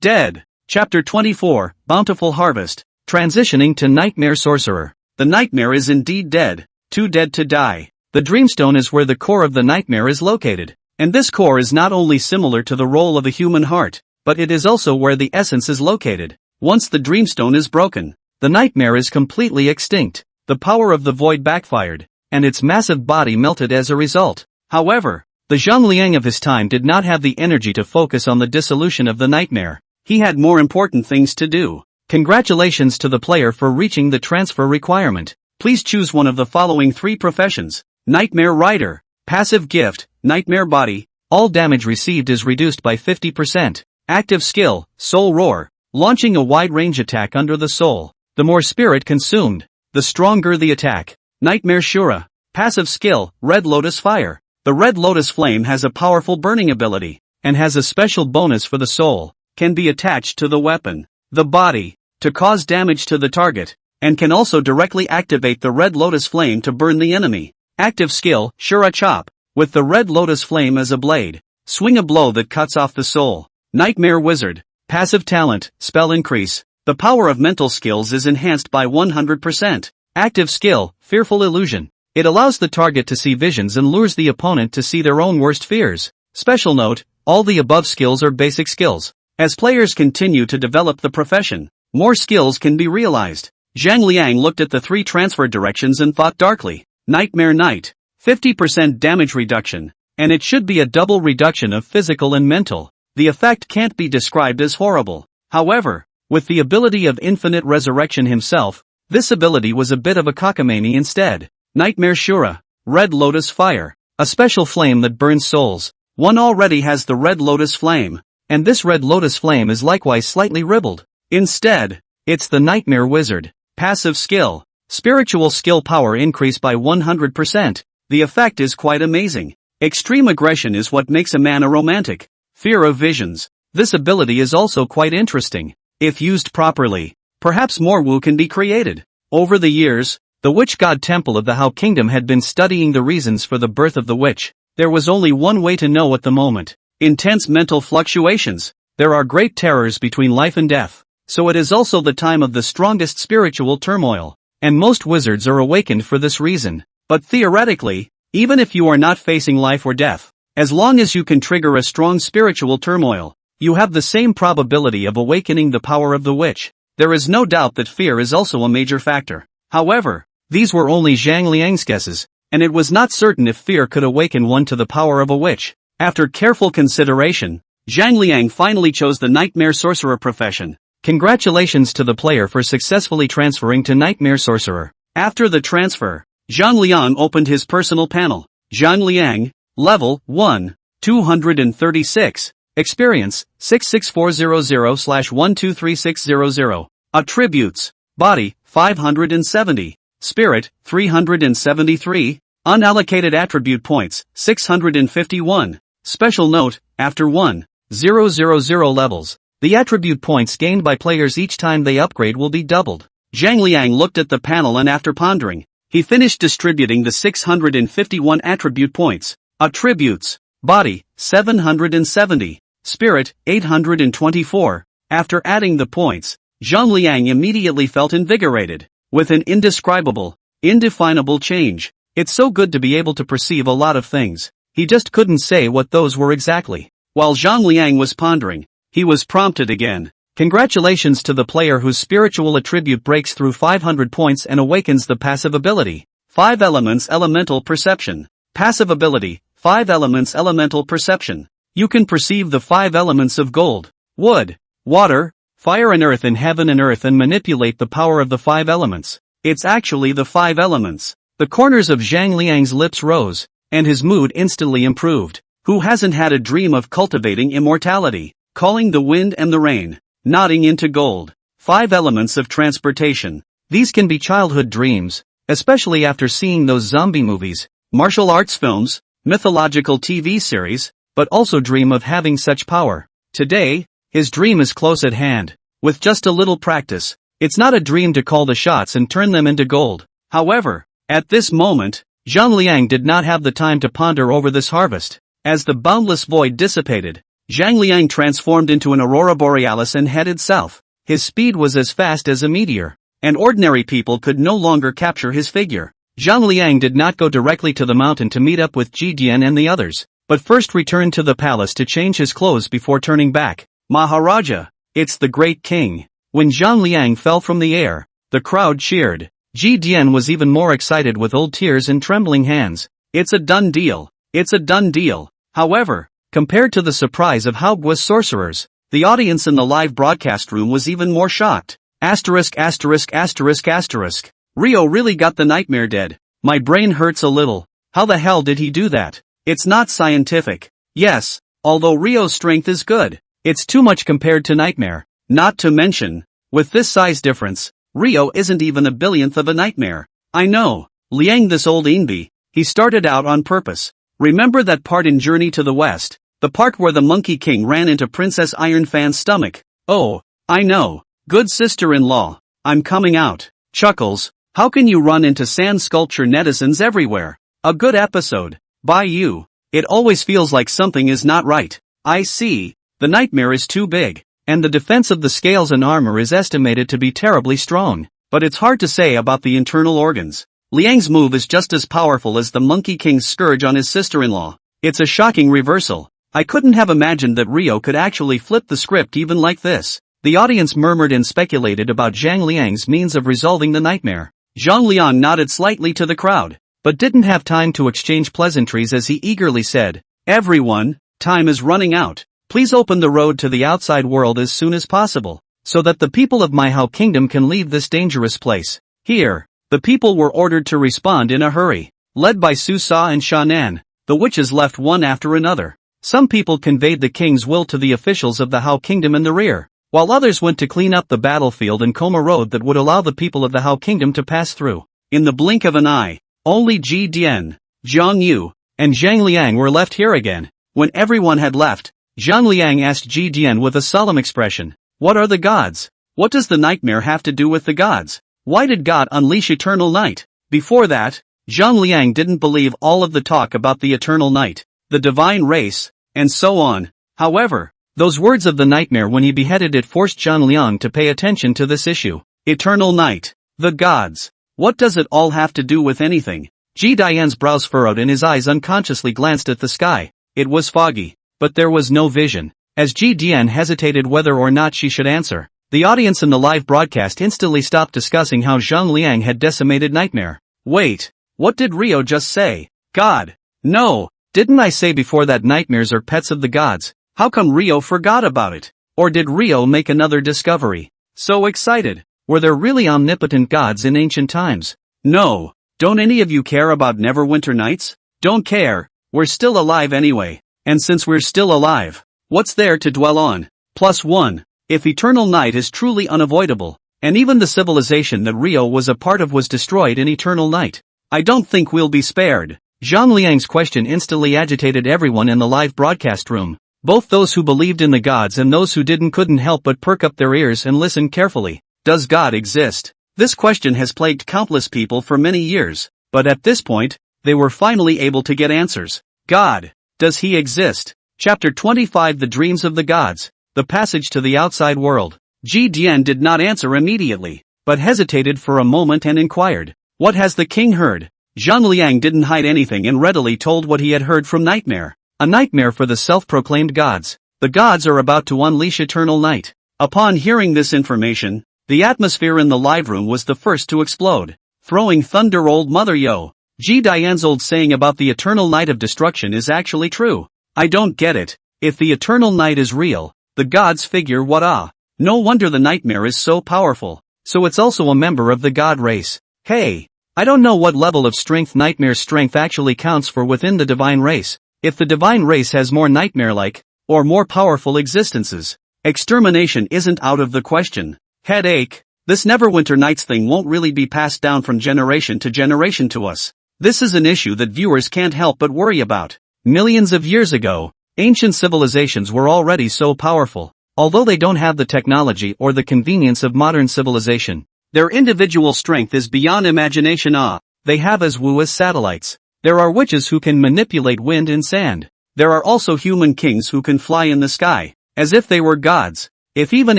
S1: Dead. Chapter 24, Bountiful Harvest. Transitioning to Nightmare Sorcerer. The nightmare is indeed dead. Too dead to die. The dreamstone is where the core of the nightmare is located. And this core is not only similar to the role of a human heart, but it is also where the essence is located. Once the dreamstone is broken, the nightmare is completely extinct. The power of the void backfired, and its massive body melted as a result. However, the Zhang Liang of his time did not have the energy to focus on the dissolution of the nightmare. He had more important things to do. Congratulations to the player for reaching the transfer requirement. Please choose one of the following 3 professions. Nightmare Rider. Passive gift, Nightmare Body. All damage received is reduced by 50%. Active skill, Soul Roar. Launching a wide-range attack under the soul. The more spirit consumed, the stronger the attack. Nightmare Shura. Passive skill, Red Lotus Fire. The Red Lotus Flame has a powerful burning ability, and has a special bonus for the soul, can be attached to the weapon, the body, to cause damage to the target, and can also directly activate the Red Lotus Flame to burn the enemy. Active skill, Shura Chop. With the Red Lotus Flame as a blade, swing a blow that cuts off the soul. Nightmare Wizard. Passive talent, Spell Increase. The power of mental skills is enhanced by 100%. Active skill, Fearful Illusion. It allows the target to see visions and lures the opponent to see their own worst fears. Special note, all the above skills are basic skills. As players continue to develop the profession, more skills can be realized. Zhang Liang looked at the 3 transfer directions and thought darkly. Nightmare Knight. 50% damage reduction. And it should be a double reduction of physical and mental. The effect can't be described as horrible. However, with the ability of infinite resurrection himself, this ability was a bit of a cockamamie instead. Nightmare Shura. Red Lotus Fire. A special flame that burns souls. One already has the Red Lotus Flame, and this Red Lotus Flame is likewise slightly ribbled. Instead, it's the Nightmare Wizard. Passive skill. Spiritual skill power increase by 100%. The effect is quite amazing. Extreme aggression is what makes a man a romantic. Fear of visions. This ability is also quite interesting. If used properly, perhaps more Wu can be created. Over the years, the Witch God Temple of the Hao Kingdom had been studying the reasons for the birth of the witch. There was only one way to know at the moment. Intense mental fluctuations. There are great terrors between life and death. So it is also the time of the strongest spiritual turmoil. And most wizards are awakened for this reason. But theoretically, even if you are not facing life or death, as long as you can trigger a strong spiritual turmoil, you have the same probability of awakening the power of the witch. There is no doubt that fear is also a major factor. However, these were only Zhang Liang's guesses, and it was not certain if fear could awaken one to the power of a witch. After careful consideration, Zhang Liang finally chose the Nightmare Sorcerer profession. Congratulations to the player for successfully transferring to Nightmare Sorcerer. After the transfer, Zhang Liang opened his personal panel. Zhang Liang, Level 1, 236. Experience, 66400/123600. Attributes, Body, 570. Spirit, 373. Unallocated attribute points, 651. Special note, after 1,000 levels, the attribute points gained by players each time they upgrade will be doubled. Zhang Liang looked at the panel and after pondering, he finished distributing the 651 attribute points. Attributes, Body, 770. Spirit, 824. After adding the points, Zhang Liang immediately felt invigorated, with an indescribable, indefinable change. It's so good to be able to perceive a lot of things. He just couldn't say what those were exactly. While Zhang Liang was pondering, he was prompted again. Congratulations to the player whose spiritual attribute breaks through 500 points and awakens the passive ability. 5 Elements Elemental Perception. Passive ability, 5 Elements Elemental Perception. You can perceive the 5 elements of gold, wood, water, fire and earth in heaven and earth and manipulate the power of the 5 elements. It's actually the 5 elements. The corners of Zhang Liang's lips rose, and his mood instantly improved. Who hasn't had a dream of cultivating immortality, calling the wind and the rain, nodding into gold? 5 elements of transportation. These can be childhood dreams, especially after seeing those zombie movies, martial arts films, mythological TV series, but also dream of having such power. Today, his dream is close at hand. With just a little practice, it's not a dream to call the shots and turn them into gold. However, at this moment, Zhang Liang did not have the time to ponder over this harvest. As the boundless void dissipated, Zhang Liang transformed into an aurora borealis and headed south. His speed was as fast as a meteor, and ordinary people could no longer capture his figure. Zhang Liang did not go directly to the mountain to meet up with Ji Dian and the others, but first returned to the palace to change his clothes before turning back. Maharaja, it's the great king. When Zhang Liang fell from the air, the crowd cheered. Ji Dian was even more excited with old tears and trembling hands. It's a done deal. It's a done deal. However, compared to the surprise of Haogua's sorcerers, the audience in the live broadcast room was even more shocked. Asterisk asterisk asterisk asterisk. Rio really got the nightmare dead. My brain hurts a little. How the hell did he do that? It's not scientific. Yes, although Rio's strength is good, it's too much compared to nightmare. Not to mention, with this size difference, Rio isn't even a billionth of a nightmare. I know, Liang this old Inbi, he started out on purpose. Remember that part in Journey to the West? The part where the Monkey King ran into Princess Ironfan's stomach. Oh, I know. Good sister-in-law. I'm coming out. Chuckles. How can you run into sand sculpture netizens everywhere? A good episode. By you. It always feels like something is not right. I see. The nightmare is too big, and the defense of the scales and armor is estimated to be terribly strong. But it's hard to say about the internal organs. Liang's move is just as powerful as the Monkey King's scourge on his sister-in-law. It's a shocking reversal. I couldn't have imagined that Rio could actually flip the script even like this. The audience murmured and speculated about Zhang Liang's means of resolving the nightmare. Zhang Liang nodded slightly to the crowd, but didn't have time to exchange pleasantries as he eagerly said, "Everyone, time is running out. Please open the road to the outside world as soon as possible, so that the people of Manhwa Kingdom can leave this dangerous place." Here, the people were ordered to respond in a hurry. Led by Su Sa and Sha Nan, the witches left one after another. Some people conveyed the king's will to the officials of the Hao Kingdom in the rear, while others went to clean up the battlefield and comb a road that would allow the people of the Hao Kingdom to pass through. In the blink of an eye, only Ji Dian, Zhang Yu, and Zhang Liang were left here again. When everyone had left, Zhang Liang asked Ji Dian with a solemn expression, "What are the gods? What does the nightmare have to do with the gods? Why did God unleash eternal night?" Before that, Zhang Liang didn't believe all of the talk about the eternal night, the divine race, and so on. However, those words of the nightmare when he beheaded it forced Zhang Liang to pay attention to this issue. Eternal night. The gods. What does it all have to do with anything? Ji Dian's brows furrowed and his eyes unconsciously glanced at the sky. It was foggy, but there was no vision. As Ji Dian hesitated whether or not she should answer, the audience in the live broadcast instantly stopped discussing how Zhang Liang had decimated nightmare. Wait, what did Rio just say? God. No, didn't I say before that nightmares are pets of the gods? How come Rio forgot about it? Or did Rio make another discovery? So excited. Were there really omnipotent gods in ancient times? No. Don't any of you care about Neverwinter Nights? Don't care. We're still alive anyway. And since we're still alive, what's there to dwell on? +1. If eternal night is truly unavoidable, and even the civilization that Rio was a part of was destroyed in eternal night, I don't think we'll be spared. Zhang Liang's question instantly agitated everyone in the live broadcast room. Both those who believed in the gods and those who didn't couldn't help but perk up their ears and listen carefully. Does God exist? This question has plagued countless people for many years, but at this point, they were finally able to get answers. God. Does he exist? Chapter 25 The Dreams of the Gods. The Passage to the Outside World. Ji Dian did not answer immediately, but hesitated for a moment and inquired, "What has the king heard?" Zhang Liang didn't hide anything and readily told what he had heard from Nightmare. A nightmare for the self-proclaimed gods. The gods are about to unleash eternal night. Upon hearing this information, the atmosphere in the live room was the first to explode. Throwing thunder old mother yo. Ji Dian's old saying about the eternal night of destruction is actually true. I don't get it. If the eternal night is real, the gods figure what No wonder the nightmare is so powerful. So it's also a member of the god race. Hey, I don't know what level of strength Nightmare's strength actually counts for within the divine race. If the divine race has more nightmare-like, or more powerful existences, extermination isn't out of the question. Headache. This Neverwinter Nights thing won't really be passed down from generation to generation to us. This is an issue that viewers can't help but worry about. Millions of years ago, ancient civilizations were already so powerful, although they don't have the technology or the convenience of modern civilization. Their individual strength is beyond imagination. They have as woo as satellites. There are witches who can manipulate wind and sand. There are also human kings who can fly in the sky, as if they were gods. If even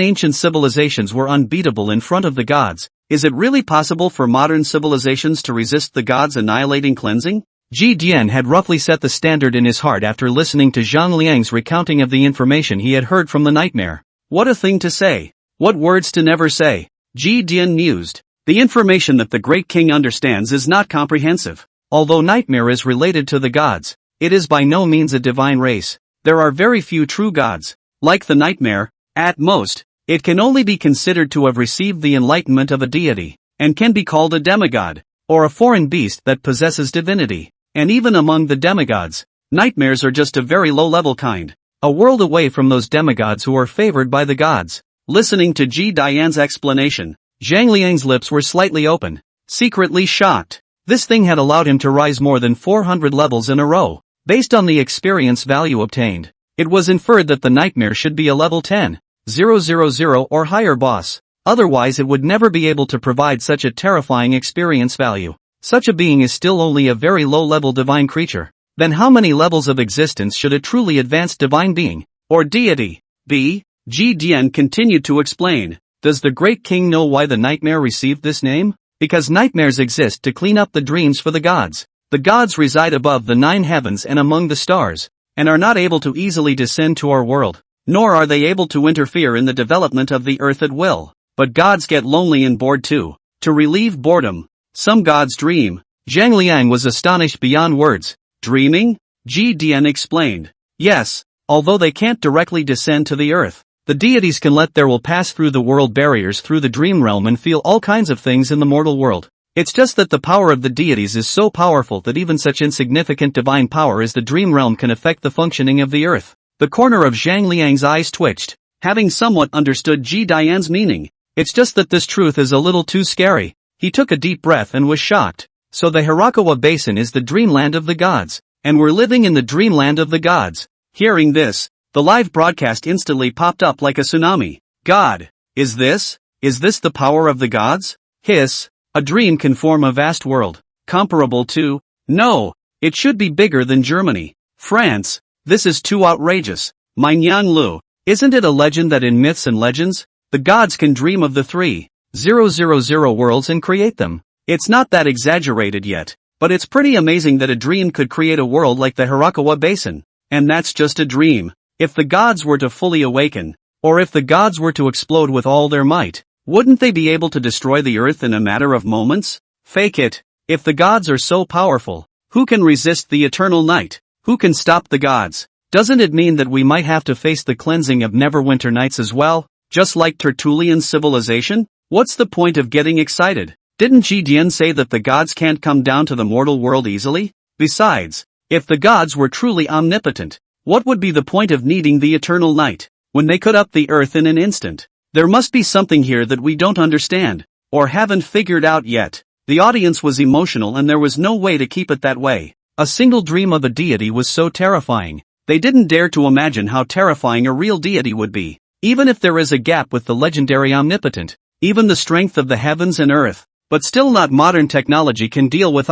S1: ancient civilizations were unbeatable in front of the gods, Is it really possible for modern civilizations to resist the gods' annihilating cleansing? Ji Dian had roughly set the standard in his heart after listening to Zhang Liang's recounting of the information he had heard from the nightmare. What a thing to say! What words to never say! Ji Dian mused. The information that the great king understands is not comprehensive. Although nightmare is related to the gods, it is by no means a divine race. There are very few true gods. Like the nightmare, at most, it can only be considered to have received the enlightenment of a deity, and can be called a demigod, or a foreign beast that possesses divinity. And even among the demigods, nightmares are just a very low-level kind, a world away from those demigods who are favored by the gods. Listening to Ji Dian's explanation, Zhang Liang's lips were slightly open, secretly shocked. This thing had allowed him to rise more than 400 levels in a row. Based on the experience value obtained, it was inferred that the nightmare should be a level 10,000 or higher boss. Otherwise it would never be able to provide such a terrifying experience value. Such a being is still only a very low-level divine creature. Then how many levels of existence should a truly advanced divine being, or deity, be? Ji Dian continued to explain. Does the great king know why the nightmare received this name? Because nightmares exist to clean up the dreams for the gods. The gods reside above the 9 heavens and among the stars, and are not able to easily descend to our world, nor are they able to interfere in the development of the earth at will. But gods get lonely and bored too. To relieve boredom, some gods dream. Zhang Liang was astonished beyond words. Dreaming? Ji Dian explained. Yes, although they can't directly descend to the earth, the deities can let their will pass through the world barriers through the dream realm and feel all kinds of things in the mortal world. It's just that the power of the deities is so powerful that even such insignificant divine power as the dream realm can affect the functioning of the earth. The corner of Zhang Liang's eyes twitched, having somewhat understood Ji Dian's meaning. It's just that this truth is a little too scary. He took a deep breath and was shocked. So the Hirakawa Basin is the dreamland of the gods, and we're living in the dreamland of the gods. Hearing this, the live broadcast instantly popped up like a tsunami. God, is this the power of the gods? Hiss, a dream can form a vast world, comparable to, no, it should be bigger than Germany. France, this is too outrageous. Minyan Lu, isn't it a legend that in myths and legends, the gods can dream of the 3,000 worlds and create them? It's not that exaggerated yet, but it's pretty amazing that a dream could create a world like the Hirakawa Basin. And that's just a dream. If the gods were to fully awaken, or if the gods were to explode with all their might, wouldn't they be able to destroy the earth in a matter of moments? Fake it. If the gods are so powerful, who can resist the eternal night? Who can stop the gods? Doesn't it mean that we might have to face the cleansing of Neverwinter nights as well, just like Tertullian's civilization? What's the point of getting excited? Didn't Ji Dian say that the gods can't come down to the mortal world easily? Besides, if the gods were truly omnipotent, what would be the point of needing the eternal night, when they could up the earth in an instant? There must be something here that we don't understand, or haven't figured out yet. The audience was emotional and there was no way to keep it that way. A single dream of a deity was so terrifying, they didn't dare to imagine how terrifying a real deity would be. Even if there is a gap with the legendary omnipotent, even the strength of the heavens and earth, but still not modern technology can deal with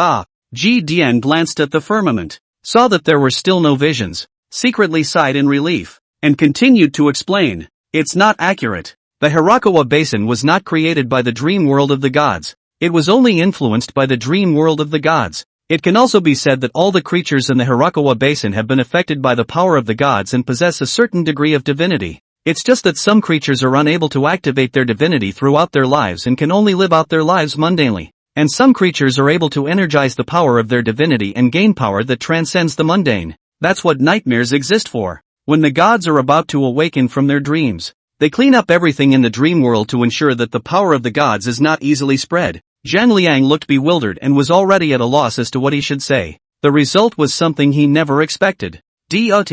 S1: Ji Dian glanced at the firmament, saw that there were still no visions, secretly sighed in relief, and continued to explain. It's not accurate. The Hirakawa Basin was not created by the dream world of the gods. It was only influenced by the dream world of the gods. It can also be said that all the creatures in the Hirakawa Basin have been affected by the power of the gods and possess a certain degree of divinity. It's just that some creatures are unable to activate their divinity throughout their lives and can only live out their lives mundanely. And some creatures are able to energize the power of their divinity and gain power that transcends the mundane. That's what nightmares exist for. When the gods are about to awaken from their dreams, they clean up everything in the dream world to ensure that the power of the gods is not easily spread. Zhang Liang looked bewildered and was already at a loss as to what he should say. The result was something he never expected. Dot.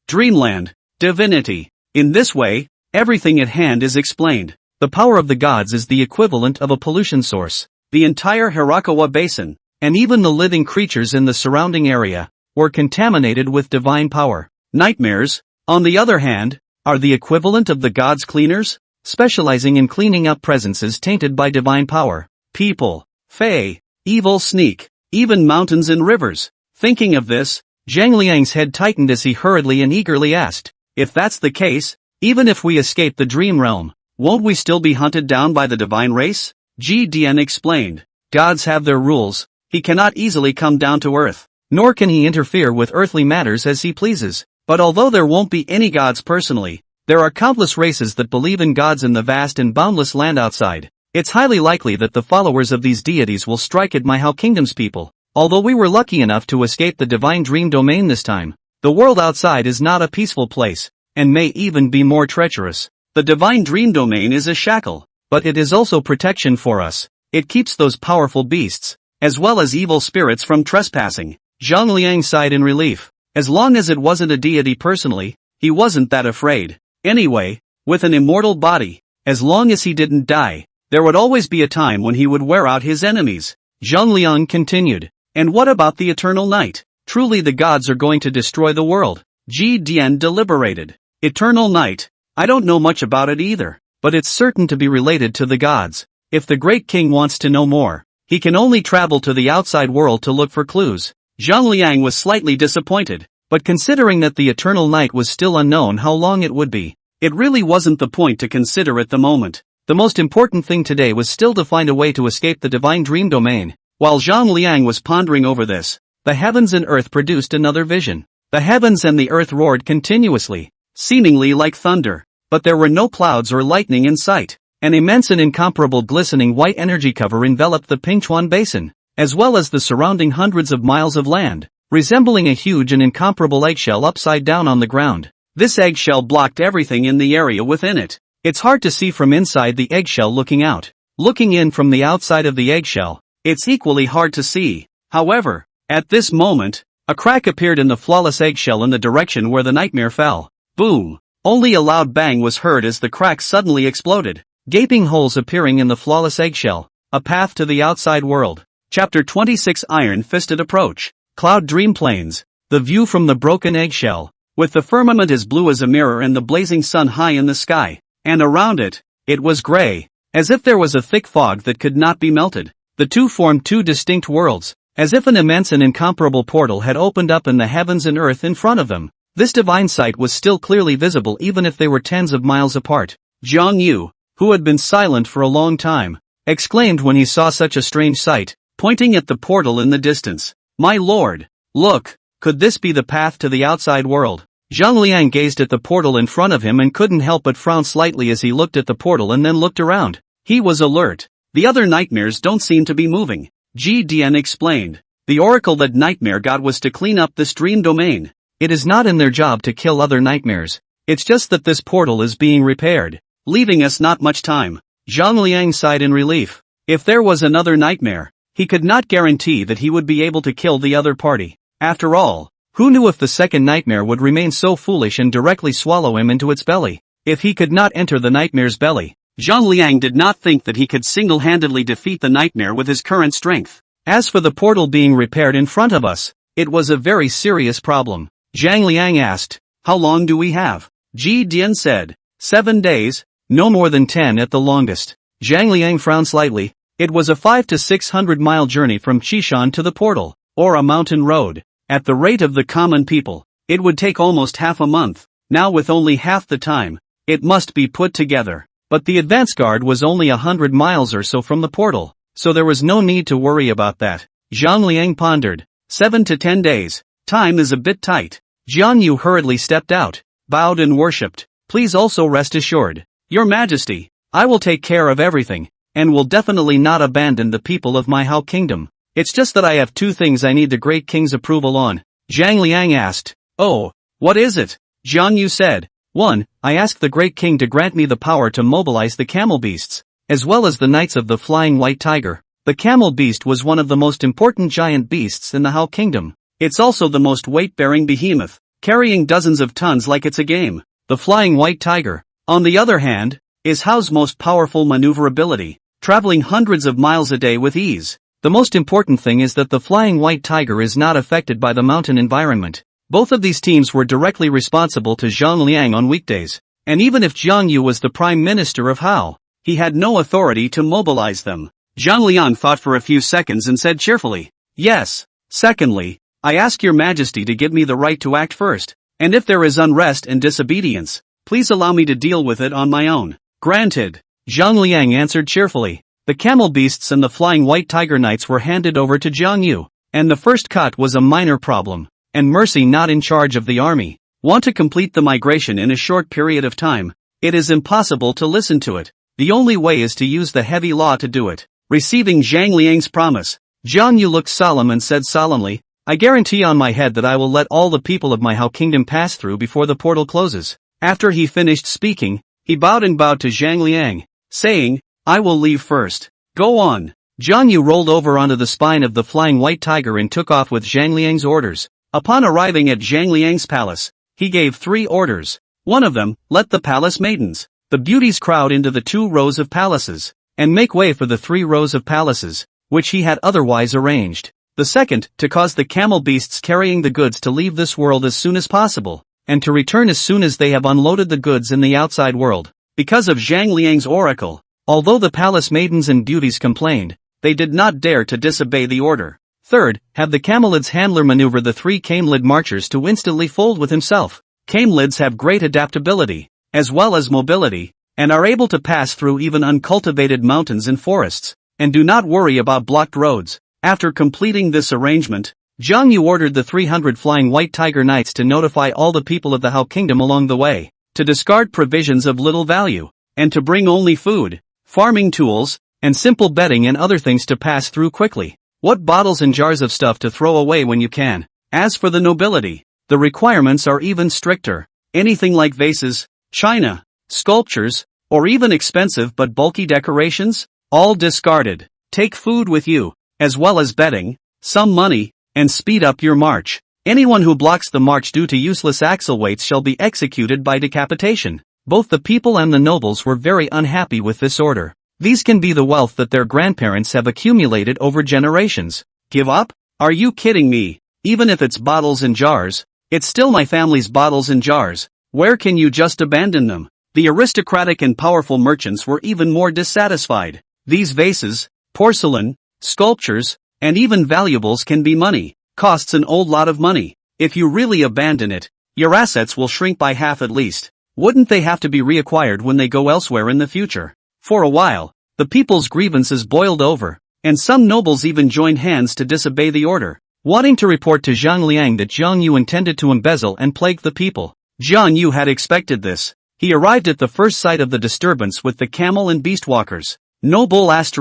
S1: Dreamland. Divinity. In this way, everything at hand is explained. The power of the gods is the equivalent of a pollution source. The entire Hirakawa Basin, and even the living creatures in the surrounding area, were contaminated with divine power. Nightmares, on the other hand, are the equivalent of the gods' cleaners, specializing in cleaning up presences tainted by divine power. People, fae, evil sneak, even mountains and rivers. Thinking of this, Zhang Liang's head tightened as he hurriedly and eagerly asked, if that's the case, even if we escape the dream realm, won't we still be hunted down by the divine race? Ji Dian explained. Gods have their rules. He cannot easily come down to earth, nor can he interfere with earthly matters as he pleases. But although there won't be any gods personally, there are countless races that believe in gods in the vast and boundless land outside. It's highly likely that the followers of these deities will strike at my How Kingdom's people. Although we were lucky enough to escape the divine dream domain this time, the world outside is not a peaceful place, and may even be more treacherous. The divine dream domain is a shackle, but it is also protection for us. It keeps those powerful beasts, as well as evil spirits from trespassing. Zhang Liang sighed in relief. As long as it wasn't a deity personally, he wasn't that afraid. Anyway, with an immortal body, as long as he didn't die, there would always be a time when he would wear out his enemies. Zhang Liang continued. And what about the eternal night? Truly the gods are going to destroy the world. Ji Dian deliberated. Eternal night? I don't know much about it either, but it's certain to be related to the gods. If the great king wants to know more, he can only travel to the outside world to look for clues. Zhang Liang was slightly disappointed, but considering that the eternal night was still unknown how long it would be, it really wasn't the point to consider at the moment. The most important thing today was still to find a way to escape the divine dream domain. While Zhang Liang was pondering over this, the heavens and earth produced another vision. The heavens and the earth roared continuously, seemingly like thunder, but there were no clouds or lightning in sight. An immense and incomparable glistening white energy cover enveloped the Pingchuan Basin, as well as the surrounding hundreds of miles of land, resembling a huge and incomparable eggshell upside down on the ground. This eggshell blocked everything in the area within it. It's hard to see from inside the eggshell looking out. Looking in from the outside of the eggshell, it's equally hard to see. However, at this moment, a crack appeared in the flawless eggshell in the direction where the nightmare fell. Boom! Only a loud bang was heard as the crack suddenly exploded. Gaping holes appearing in the flawless eggshell. A path to the outside world. Chapter 26 Iron-Fisted Approach. Cloud Dream Plains. The view from the broken eggshell. With the firmament as blue as a mirror and the blazing sun high in the sky. And around it, it was gray. As if there was a thick fog that could not be melted. The two formed two distinct worlds, as if an immense and incomparable portal had opened up in the heavens and earth in front of them. This divine sight was still clearly visible even if they were tens of miles apart. Jiang Yu, who had been silent for a long time, exclaimed when he saw such a strange sight, pointing at the portal in the distance. My lord, look, could this be the path to the outside world? Zhang Liang gazed at the portal in front of him and couldn't help but frown slightly as he looked at the portal and then looked around. He was alert. The other nightmares don't seem to be moving. Ji Dian explained. The oracle that Nightmare got was to clean up this dream domain. It is not in their job to kill other nightmares. It's just that this portal is being repaired, leaving us not much time. Zhang Liang sighed in relief. If there was another nightmare, he could not guarantee that he would be able to kill the other party. After all, who knew if the second nightmare would remain so foolish and directly swallow him into its belly? If he could not enter the nightmare's belly, Zhang Liang did not think that he could single-handedly defeat the nightmare with his current strength. As for the portal being repaired in front of us, it was a very serious problem. Zhang Liang asked, how long do we have? Ji Dian said, 7 days, no more than 10 at the longest. Zhang Liang frowned slightly. It was a 500 to 600 mile journey from Qishan to the portal, or a mountain road. At the rate of the common people, it would take almost half a month. Now with only half the time, it must be put together. But the advance guard was only 100 miles or so from the portal, so there was no need to worry about that. Zhang Liang pondered. 7 to 10 days. Time is a bit tight. Jiang Yu hurriedly stepped out, bowed and worshipped. Please also rest assured, Your Majesty, I will take care of everything, and will definitely not abandon the people of my How Kingdom. It's just that I have 2 things I need the great king's approval on. Zhang Liang asked. Oh, what is it? Jiang Yu said. 1. I ask the great king to grant me the power to mobilize the camel beasts, as well as the knights of the flying white tiger. The camel beast was one of the most important giant beasts in the How Kingdom. It's also the most weight-bearing behemoth, carrying dozens of tons like it's a game. The flying white tiger, on the other hand, is Hao's most powerful maneuverability, traveling hundreds of miles a day with ease. The most important thing is that the flying white tiger is not affected by the mountain environment. Both of these teams were directly responsible to Zhang Liang on weekdays, and even if Jiang Yu was the prime minister of Hao, he had no authority to mobilize them. Zhang Liang thought for a few seconds and said cheerfully, yes. Secondly, I ask your majesty to give me the right to act first, and if there is unrest and disobedience, please allow me to deal with it on my own. Granted, Zhang Liang answered cheerfully. The camel beasts and the flying white tiger knights were handed over to Jiang Yu, and the first cut was a minor problem, and Mercy not in charge of the army. Want to complete the migration in a short period of time? It is impossible to listen to it. The only way is to use the heavy law to do it. Receiving Zhang Liang's promise, Jiang Yu looked solemn and said solemnly, I guarantee on my head that I will let all the people of my Hao kingdom pass through before the portal closes. After he finished speaking, he bowed to Zhang Liang, saying, I will leave first. Go on. Jiang Yu rolled over onto the spine of the flying white tiger and took off with Zhang Liang's orders. Upon arriving at Zhang Liang's palace, he gave 3 orders. One of them, let the palace maidens, the beauties crowd into the 2 rows of palaces, and make way for the 3 rows of palaces, which he had otherwise arranged. The second, to cause the camel beasts carrying the goods to leave this world as soon as possible, and to return as soon as they have unloaded the goods in the outside world. Because of Zhang Liang's oracle, although the palace maidens and beauties complained, they did not dare to disobey the order. Third, have the camelid's handler maneuver the 3 camelid marchers to instantly fold with himself. Camelids have great adaptability, as well as mobility, and are able to pass through even uncultivated mountains and forests, and do not worry about blocked roads. After completing this arrangement, Jiang Yu ordered the 300 flying white tiger knights to notify all the people of the Hao kingdom along the way, to discard provisions of little value, and to bring only food, farming tools, and simple bedding and other things to pass through quickly. What bottles and jars of stuff to throw away when you can. As for the nobility, the requirements are even stricter. Anything like vases, china, sculptures, or even expensive but bulky decorations, all discarded. Take food with you, as well as bedding, some money, and speed up your march. Anyone who blocks the march due to useless axle weights shall be executed by decapitation. Both the people and the nobles were very unhappy with this order. These can be the wealth that their grandparents have accumulated over generations. Give up? Are you kidding me? Even if it's bottles and jars, it's still my family's bottles and jars. Where can you just abandon them? The aristocratic and powerful merchants were even more dissatisfied. These vases, porcelain, sculptures, and even valuables can be money. Costs an old lot of money. If you really abandon it, your assets will shrink by half at least. Wouldn't they have to be reacquired when they go elsewhere in the future? For a while, the people's grievances boiled over, and some nobles even joined hands to disobey the order, wanting to report to Zhang Liang that Jiang Yu intended to embezzle and plague the people. Jiang Yu had expected this. He arrived at the first sight of the disturbance with the camel and beast walkers. Noble *******.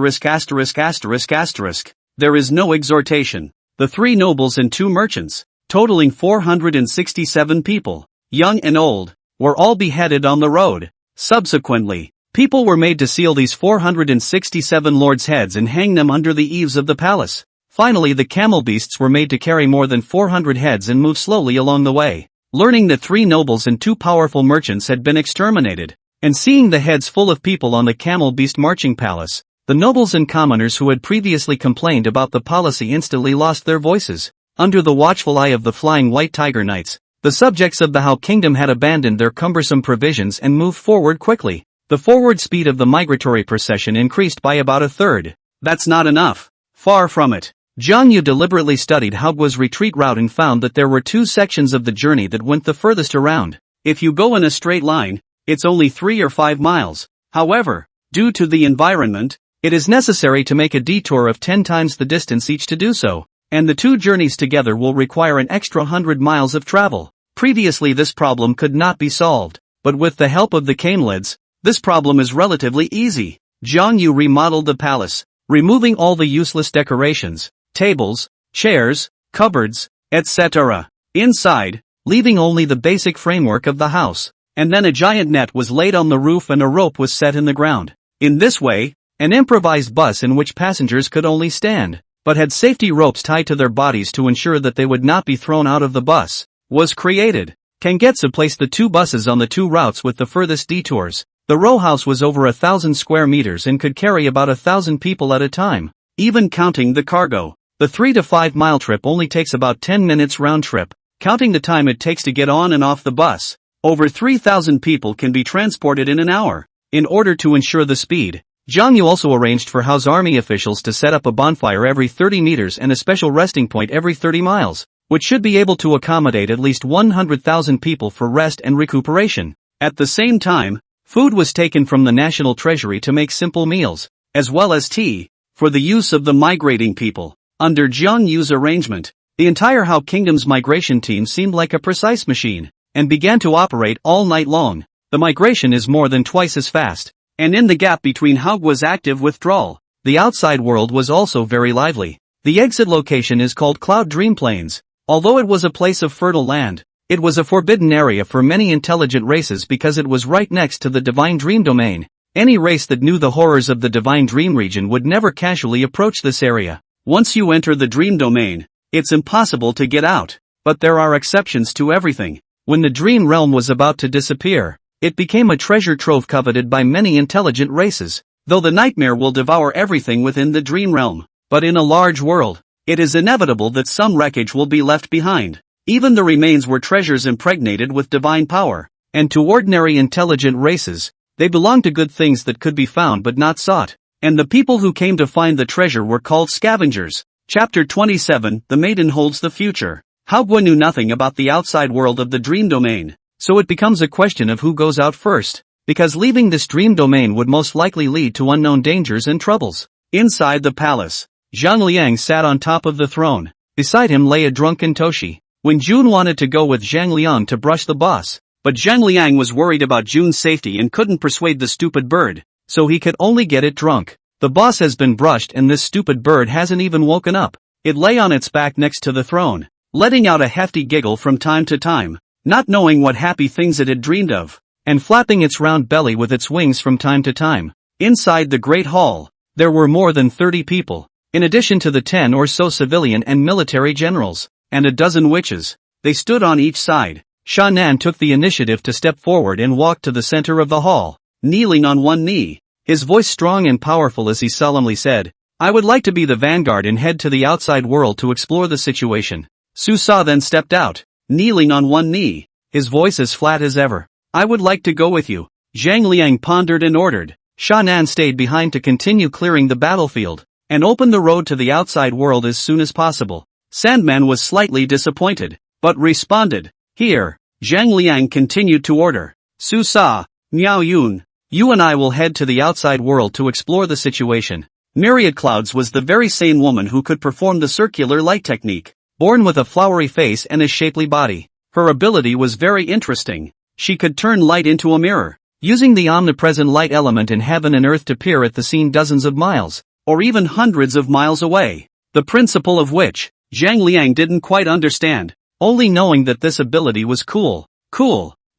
S1: There is no exhortation. The 3 nobles and 2 merchants, totaling 467 people, young and old, were all beheaded on the road. Subsequently, people were made to seal these 467 lords' heads and hang them under the eaves of the palace. Finally, the camel beasts were made to carry more than 400 heads and move slowly along the way. Learning that 3 nobles and 2 powerful merchants had been exterminated, and seeing the heads full of people on the camel beast marching palace, the nobles and commoners who had previously complained about the policy instantly lost their voices. Under the watchful eye of the flying white tiger knights, the subjects of the Hao kingdom had abandoned their cumbersome provisions and moved forward quickly. The forward speed of the migratory procession increased by about a third. That's not enough. Far from it. Jiang Yu deliberately studied Haoguo's retreat route and found that there were 2 sections of the journey that went the furthest around. If you go in a straight line, it's only 3 or 5 miles. However, due to the environment, it is necessary to make a detour of 10 times the distance each to do so, and the 2 journeys together will require an extra 100 miles of travel. Previously this problem could not be solved, but with the help of the camelids, this problem is relatively easy. Jiang Yu remodeled the palace, removing all the useless decorations, tables, chairs, cupboards, etc. inside, leaving only the basic framework of the house. And then a giant net was laid on the roof and a rope was set in the ground. In this way, an improvised bus in which passengers could only stand, but had safety ropes tied to their bodies to ensure that they would not be thrown out of the bus, was created. Kangetsu placed the 2 buses on the 2 routes with the furthest detours. The row house was over 1,000 square meters and could carry about 1,000 people at a time, even counting the cargo. The 3 to 5 mile trip only takes about 10 minutes round trip, counting the time it takes to get on and off the bus. Over 3,000 people can be transported in an hour. In order to ensure the speed, Jiang Yu also arranged for Hao's army officials to set up a bonfire every 30 meters and a special resting point every 30 miles, which should be able to accommodate at least 100,000 people for rest and recuperation. At the same time, food was taken from the national treasury to make simple meals. as well as tea, for the use of the migrating people. Under Jiang Yu's arrangement, the entire Hao Kingdom's migration team seemed like a precise machine, and began to operate all night long. The migration is more than twice as fast, and in the gap between Haogua's active withdrawal, the outside world was also very lively. The exit location is called Cloud Dream Plains. Although it was a place of fertile land, it was a forbidden area for many intelligent races because it was right next to the Divine Dream Domain. Any race that knew the horrors of the Divine Dream region would never casually approach this area. Once you enter the Dream Domain, it's impossible to get out. But there are exceptions to everything. When the Dream Realm was about to disappear, it became a treasure trove coveted by many intelligent races. Though the nightmare will devour everything within the Dream Realm, but in a large world, it is inevitable that some wreckage will be left behind. Even the remains were treasures impregnated with divine power, and to ordinary intelligent races, they belonged to good things that could be found but not sought, and the people who came to find the treasure were called scavengers. Chapter 27, The Maiden Holds the Future. Haogua knew nothing about the outside world of the Dream Domain, so it becomes a question of who goes out first, because leaving this Dream Domain would most likely lead to unknown dangers and troubles. Inside the palace, Zhang Liang sat on top of the throne. Beside him lay a drunken Toshi. When Jun wanted to go with Zhang Liang to brush the boss, but Zhang Liang was worried about Jun's safety and couldn't persuade the stupid bird, so he could only get it drunk. The boss has been brushed and this stupid bird hasn't even woken up. It lay on its back next to the throne, letting out a hefty giggle from time to time, not knowing what happy things it had dreamed of, and flapping its round belly with its wings from time to time. Inside the Great Hall, there were more than 30 people, in addition to the 10 or so civilian and military generals, and a dozen witches. They stood on each side. Sha Nan took the initiative to step forward and walk to the center of the hall, kneeling on one knee, his voice strong and powerful as he solemnly said, "I would like to be the vanguard and head to the outside world to explore the situation." Su Sa then stepped out, kneeling on one knee, his voice as flat as ever. "I would like to go with you." Zhang Liang pondered and ordered. Sha Nan stayed behind to continue clearing the battlefield, and open the road to the outside world as soon as possible. Sandman was slightly disappointed, but responded. "Here," Zhang Liang continued to order. "Su Sa, Miao Yun, you and I will head to the outside world to explore the situation." Myriad Clouds was the very sane woman who could perform the circular light technique. Born with a flowery face and a shapely body, her ability was very interesting. She could turn light into a mirror, using the omnipresent light element in heaven and earth to peer at the scene dozens of miles, or even hundreds of miles away. The principle of which, Zhang Liang didn't quite understand, only knowing that this ability was cool.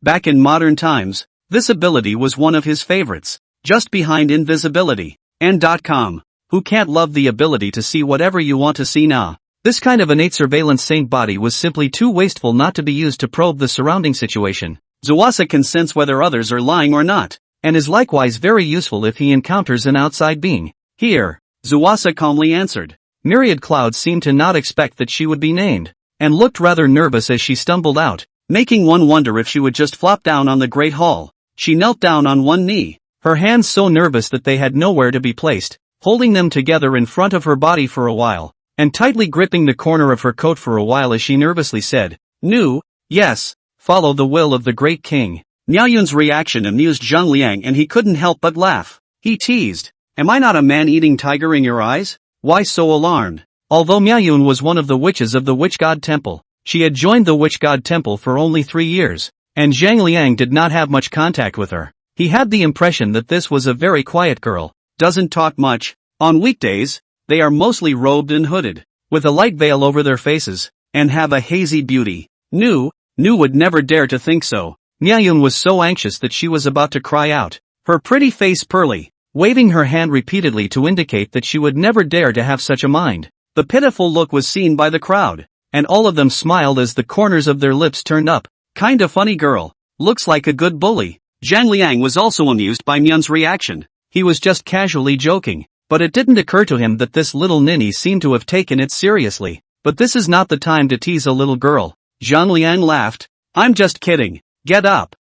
S1: Back in modern times, this ability was one of his favorites, just behind invisibility. And.com. Who can't love the ability to see whatever you want to see now? This kind of innate surveillance saint body was simply too wasteful not to be used to probe the surrounding situation. Zuasa can sense whether others are lying or not, and is likewise very useful if he encounters an outside being. "Here," Zuasa calmly answered. Myriad Clouds seemed to not expect that she would be named, and looked rather nervous as she stumbled out, making one wonder if she would just flop down on the Great Hall. She knelt down on one knee, her hands so nervous that they had nowhere to be placed, holding them together in front of her body for a while, and tightly gripping the corner of her coat for a while as she nervously said, "Nu, yes, follow the will of the great king." Miao Yun's reaction amused Zhang Liang and he couldn't help but laugh. He teased, "Am I not a man-eating tiger in your eyes? Why so alarmed?" Although Miao Yun was one of the witches of the Witch God Temple, she had joined the Witch God Temple for only 3 years, and Zhang Liang did not have much contact with her. He had the impression that this was a very quiet girl, doesn't talk much. On weekdays, they are mostly robed and hooded, with a light veil over their faces, and have a hazy beauty. Nu would never dare to think so. Miao Yun was so anxious that she was about to cry out, her pretty face pearly, waving her hand repeatedly to indicate that she would never dare to have such a mind. The pitiful look was seen by the crowd, and all of them smiled as the corners of their lips turned up. "Kinda funny girl, looks like a good bully." Zhang Liang was also amused by Mian's reaction. He was just casually joking, but it didn't occur to him that this little ninny seemed to have taken it seriously. But this is not the time to tease a little girl. Zhang Liang laughed. "I'm just kidding. Get up.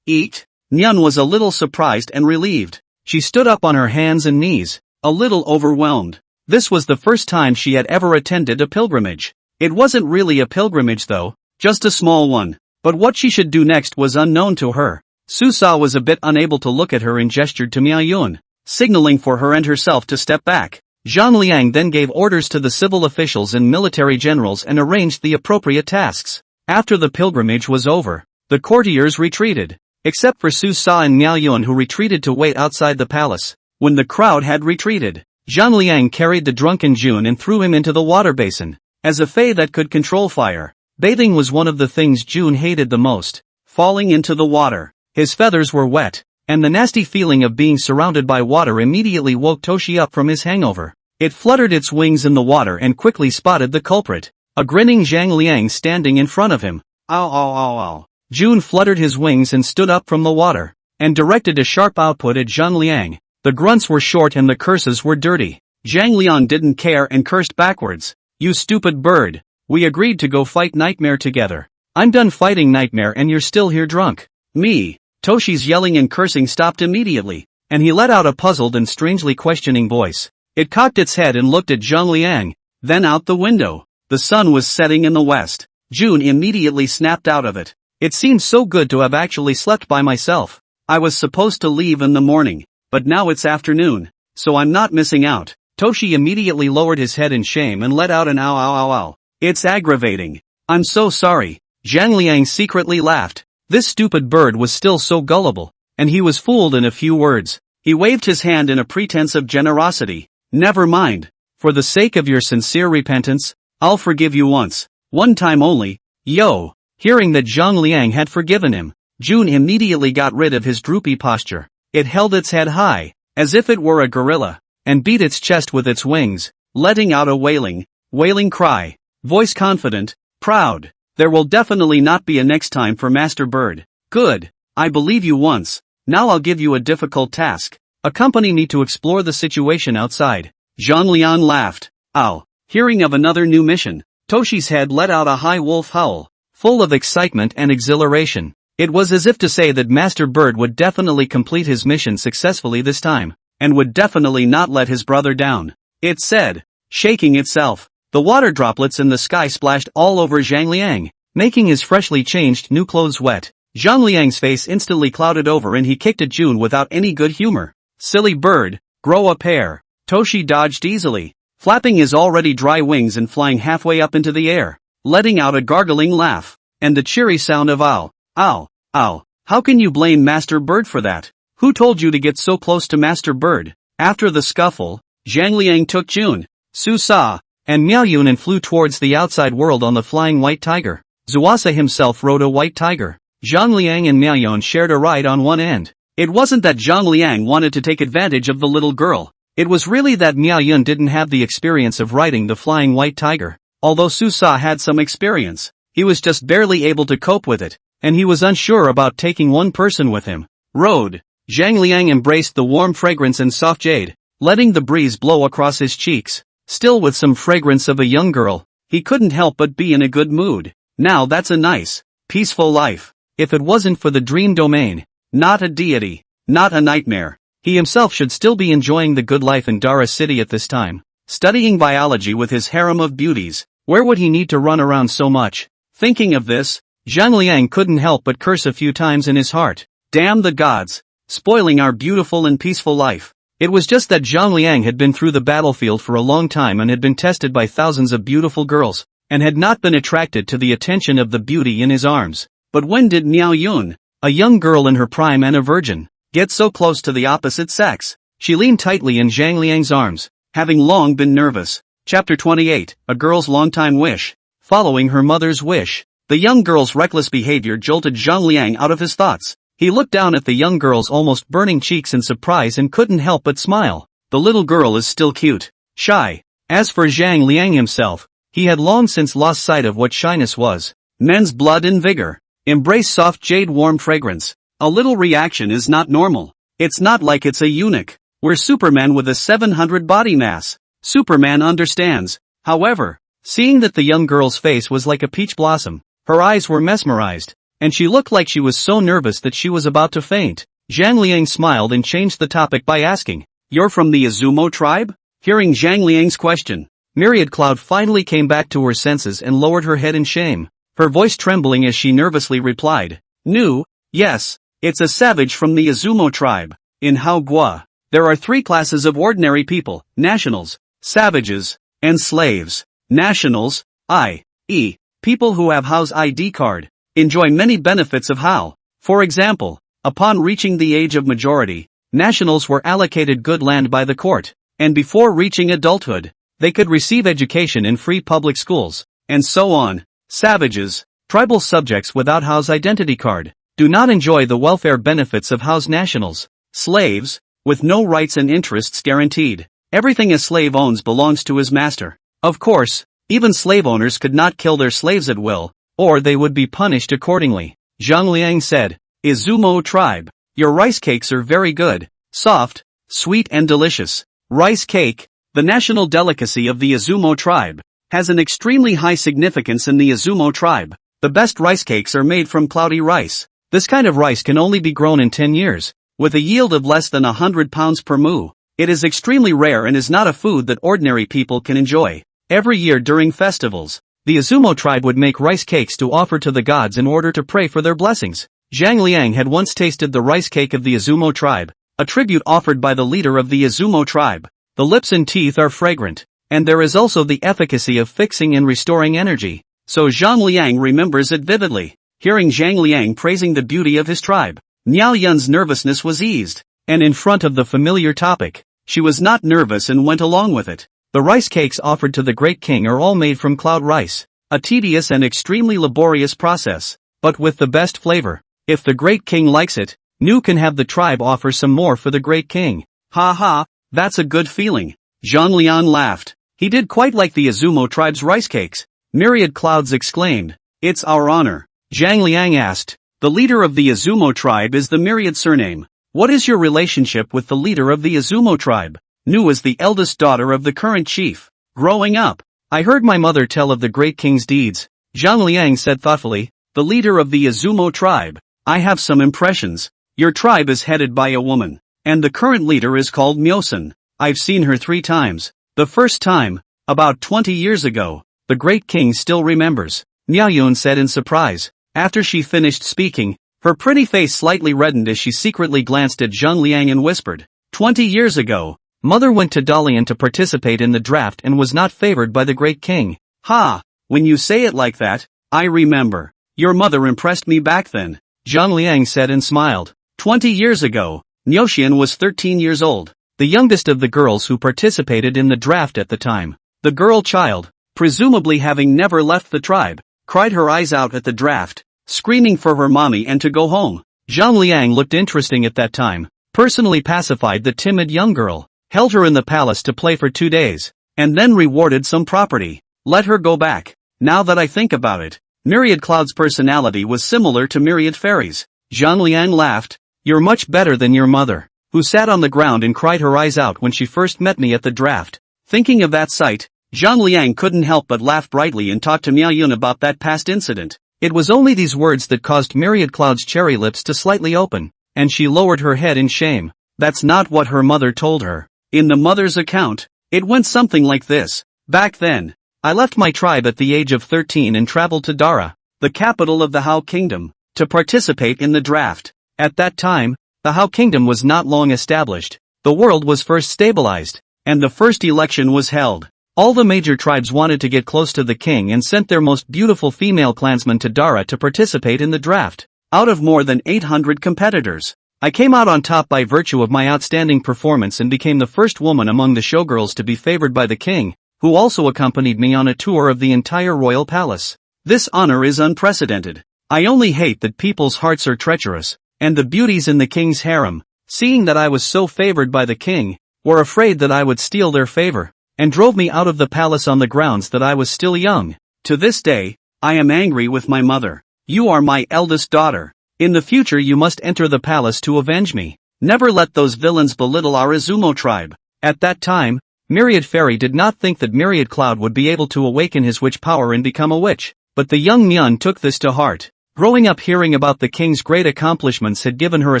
S1: Eat." Mian was a little surprised and relieved. She stood up on her hands and knees, a little overwhelmed. This was the first time she had ever attended a pilgrimage. It wasn't really a pilgrimage though, just a small one. But what she should do next was unknown to her. Su Sa was a bit unable to look at her and gestured to Miao Yun. signaling for her and herself to step back. Zhang Liang then gave orders to the civil officials and military generals and arranged the appropriate tasks. After the pilgrimage was over, the courtiers retreated, except for Su Sa and Miao Yun, who retreated to wait outside the palace. When the crowd had retreated, Zhang Liang carried the drunken Jun and threw him into the water basin. As a fae that could control fire, bathing was one of the things Jun hated the most. Falling into the water, his feathers were wet, and the nasty feeling of being surrounded by water immediately woke Toshi up from his hangover. It fluttered its wings in the water and quickly spotted the culprit, a grinning Zhang Liang standing in front of him. Ow ow ow ow. Jun fluttered his wings and stood up from the water, and directed a sharp output at Zhang Liang. The grunts were short and the curses were dirty. Zhang Liang didn't care and cursed backwards. You stupid bird. We agreed to go fight Nightmare together. I'm done fighting Nightmare and you're still here drunk. Me. Toshi's yelling and cursing stopped immediately, and he let out a puzzled and strangely questioning voice. It cocked its head and looked at Zhang Liang, then out the window. The sun was setting in the west. Jun immediately snapped out of it. It seemed so good to have actually slept by myself. I was supposed to leave in the morning, but now it's afternoon, so I'm not missing out. Toshi immediately lowered his head in shame and let out an ow ow ow ow. It's aggravating. I'm so sorry. Zhang Liang secretly laughed. This stupid bird was still so gullible, and he was fooled in a few words. He waved his hand in a pretense of generosity. Never mind. For the sake of your sincere repentance, I'll forgive you once. One time only. Yo. Hearing that Zhang Liang had forgiven him, Jun immediately got rid of his droopy posture. It held its head high, as if it were a gorilla, and beat its chest with its wings, letting out a wailing cry. Voice confident, proud. There will definitely not be a next time for Master Bird. Good. I believe you once. Now I'll give you a difficult task. Accompany me to explore the situation outside. Zhang Liang laughed. Ow. Hearing of another new mission, Toshi's head let out a high wolf howl, full of excitement and exhilaration. It was as if to say that Master Bird would definitely complete his mission successfully this time, and would definitely not let his brother down. It said, shaking itself. The water droplets in the sky splashed all over Zhang Liang, making his freshly changed new clothes wet. Zhang Liang's face instantly clouded over and he kicked at Jun without any good humor. Silly bird, grow a pair. Toshi dodged easily, flapping his already dry wings and flying halfway up into the air, letting out a gargling laugh, and the cheery sound of ow. Ow, ow, how can you blame Master Bird for that? Who told you to get so close to Master Bird? After the scuffle, Zhang Liang took Jun, Su Sa, and Miao Yun and flew towards the outside world on the flying white tiger. Zuasa himself rode a white tiger. Zhang Liang and Miao Yun shared a ride on one end. It wasn't that Zhang Liang wanted to take advantage of the little girl. It was really that Miao Yun didn't have the experience of riding the flying white tiger. Although Su Sa had some experience, he was just barely able to cope with it, and he was unsure about taking one person with him. Rode. Zhang Liang embraced the warm fragrance and soft jade, letting the breeze blow across his cheeks. Still with some fragrance of a young girl, he couldn't help but be in a good mood. Now that's a nice, peaceful life. If it wasn't for the dream domain, not a deity, not a nightmare, he himself should still be enjoying the good life in Dara City at this time, studying biology with his harem of beauties. Where would he need to run around so much? Thinking of this, Zhang Liang couldn't help but curse a few times in his heart. Damn the gods, spoiling our beautiful and peaceful life. It was just that Zhang Liang had been through the battlefield for a long time and had been tested by thousands of beautiful girls, and had not been attracted to the attention of the beauty in his arms. But when did Miao Yun, a young girl in her prime and a virgin, get so close to the opposite sex? She leaned tightly in Zhang Liang's arms, having long been nervous. Chapter 28, A Girl's Longtime Wish. Following her mother's wish, the young girl's reckless behavior jolted Zhang Liang out of his thoughts. He looked down at the young girl's almost burning cheeks in surprise and couldn't help but smile. The little girl is still cute, shy. As for Zhang Liang himself, he had long since lost sight of what shyness was. Men's blood and vigor. Embrace soft jade warm fragrance. A little reaction is not normal. It's not like it's a eunuch. We're Superman with a 700 body mass. Superman understands. However, seeing that the young girl's face was like a peach blossom, her eyes were mesmerized, and she looked like she was so nervous that she was about to faint. Zhang Liang smiled and changed the topic by asking, "You're from the Izumo tribe?" Hearing Zhang Liang's question, Myriad Cloud finally came back to her senses and lowered her head in shame, her voice trembling as she nervously replied, "Nu, yes, it's a savage from the Izumo tribe, in Hao Gua." There are three classes of ordinary people: nationals, savages, and slaves. Nationals, i.e., people who have House ID card, enjoy many benefits of How. For example, upon reaching the age of majority, nationals were allocated good land by the court, and before reaching adulthood, they could receive education in free public schools, and so on. Savages, tribal subjects without House identity card, do not enjoy the welfare benefits of House nationals. Slaves, with no rights and interests guaranteed. Everything a slave owns belongs to his master. Of course, even slave owners could not kill their slaves at will, or they would be punished accordingly. Zhang Liang said, Izumo tribe, your rice cakes are very good, soft, sweet and delicious. Rice cake, the national delicacy of the Izumo tribe, has an extremely high significance in the Izumo tribe. The best rice cakes are made from cloudy rice. This kind of rice can only be grown in 10 years, with a yield of less than 100 pounds per mu. It is extremely rare and is not a food that ordinary people can enjoy. Every year during festivals, the Izumo tribe would make rice cakes to offer to the gods in order to pray for their blessings. Zhang Liang had once tasted the rice cake of the Izumo tribe, a tribute offered by the leader of the Izumo tribe. The lips and teeth are fragrant, and there is also the efficacy of fixing and restoring energy. So Zhang Liang remembers it vividly. Hearing Zhang Liang praising the beauty of his tribe, Miao Yun's nervousness was eased, and in front of the familiar topic, she was not nervous and went along with it. The rice cakes offered to the great king are all made from cloud rice, a tedious and extremely laborious process, but with the best flavor. If the great king likes it, Nu can have the tribe offer some more for the great king. Ha ha, that's a good feeling. Zhang Liang laughed. He did quite like the Izumo tribe's rice cakes. Myriad Clouds exclaimed, "It's our honor." Zhang Liang asked, "The leader of the Izumo tribe is the Myriad surname. What is your relationship with the leader of the Izumo tribe?" Nu is the eldest daughter of the current chief. Growing up, I heard my mother tell of the great king's deeds. Zhang Liang said thoughtfully, "The leader of the Izumo tribe. I have some impressions. Your tribe is headed by a woman, and the current leader is called Myosun. I've seen her 3 times. The first time, about 20 years ago, the great king still remembers," Miao Yun said in surprise. After she finished speaking, her pretty face slightly reddened as she secretly glanced at Zhang Liang and whispered, 20 years ago, mother went to Dalian to participate in the draft and was not favored by the great king. Ha! When you say it like that, I remember. Your mother impressed me back then, Zhang Liang said and smiled. 20 years ago, Niuxian was 13 years old, the youngest of the girls who participated in the draft at the time. The girl child, presumably having never left the tribe, cried her eyes out at the draft, screaming for her mommy and to go home. Zhang Liang looked interesting at that time, personally pacified the timid young girl, held her in the palace to play for 2 days, and then rewarded some property. Let her go back. Now that I think about it, Myriad Cloud's personality was similar to Myriad Fairy's. Zhang Liang laughed. You're much better than your mother, who sat on the ground and cried her eyes out when she first met me at the draft. Thinking of that sight, Zhang Liang couldn't help but laugh brightly and talk to Miao Yun about that past incident. It was only these words that caused Myriad Cloud's cherry lips to slightly open, and she lowered her head in shame. That's not what her mother told her. In the mother's account, it went something like this. Back then, I left my tribe at the age of 13 and traveled to Dara, the capital of the Hao Kingdom, to participate in the draft. At that time, the Hao Kingdom was not long established. The world was first stabilized, and the first election was held. All the major tribes wanted to get close to the king and sent their most beautiful female clansmen to Dara to participate in the draft. Out of more than 800 competitors, I came out on top by virtue of my outstanding performance and became the first woman among the showgirls to be favored by the king, who also accompanied me on a tour of the entire royal palace. This honor is unprecedented. I only hate that people's hearts are treacherous, and the beauties in the king's harem, seeing that I was so favored by the king, were afraid that I would steal their favor, and drove me out of the palace on the grounds that I was still young. To this day, I am angry with my mother. You are my eldest daughter. In the future you must enter the palace to avenge me. Never let those villains belittle our Izumo tribe. At that time, Myriad Fairy did not think that Myriad Cloud would be able to awaken his witch power and become a witch, but the young Myun took this to heart. Growing up hearing about the king's great accomplishments had given her a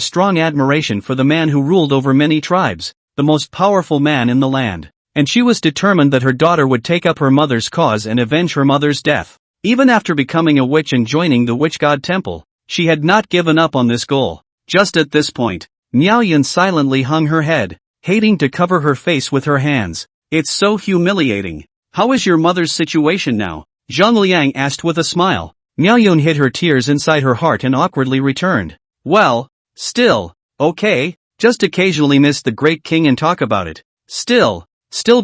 S1: strong admiration for the man who ruled over many tribes, the most powerful man in the land, and she was determined that her daughter would take up her mother's cause and avenge her mother's death. Even after becoming a witch and joining the witch god temple, she had not given up on this goal. Just at this point, Miao Yun silently hung her head. hating to cover her face with her hands. It's so humiliating. How is your mother's situation now? Zhang Liang asked with a smile. Miao Yun hid her tears inside her heart and awkwardly returned. Well, still, okay, just occasionally miss the great king and talk about it. Still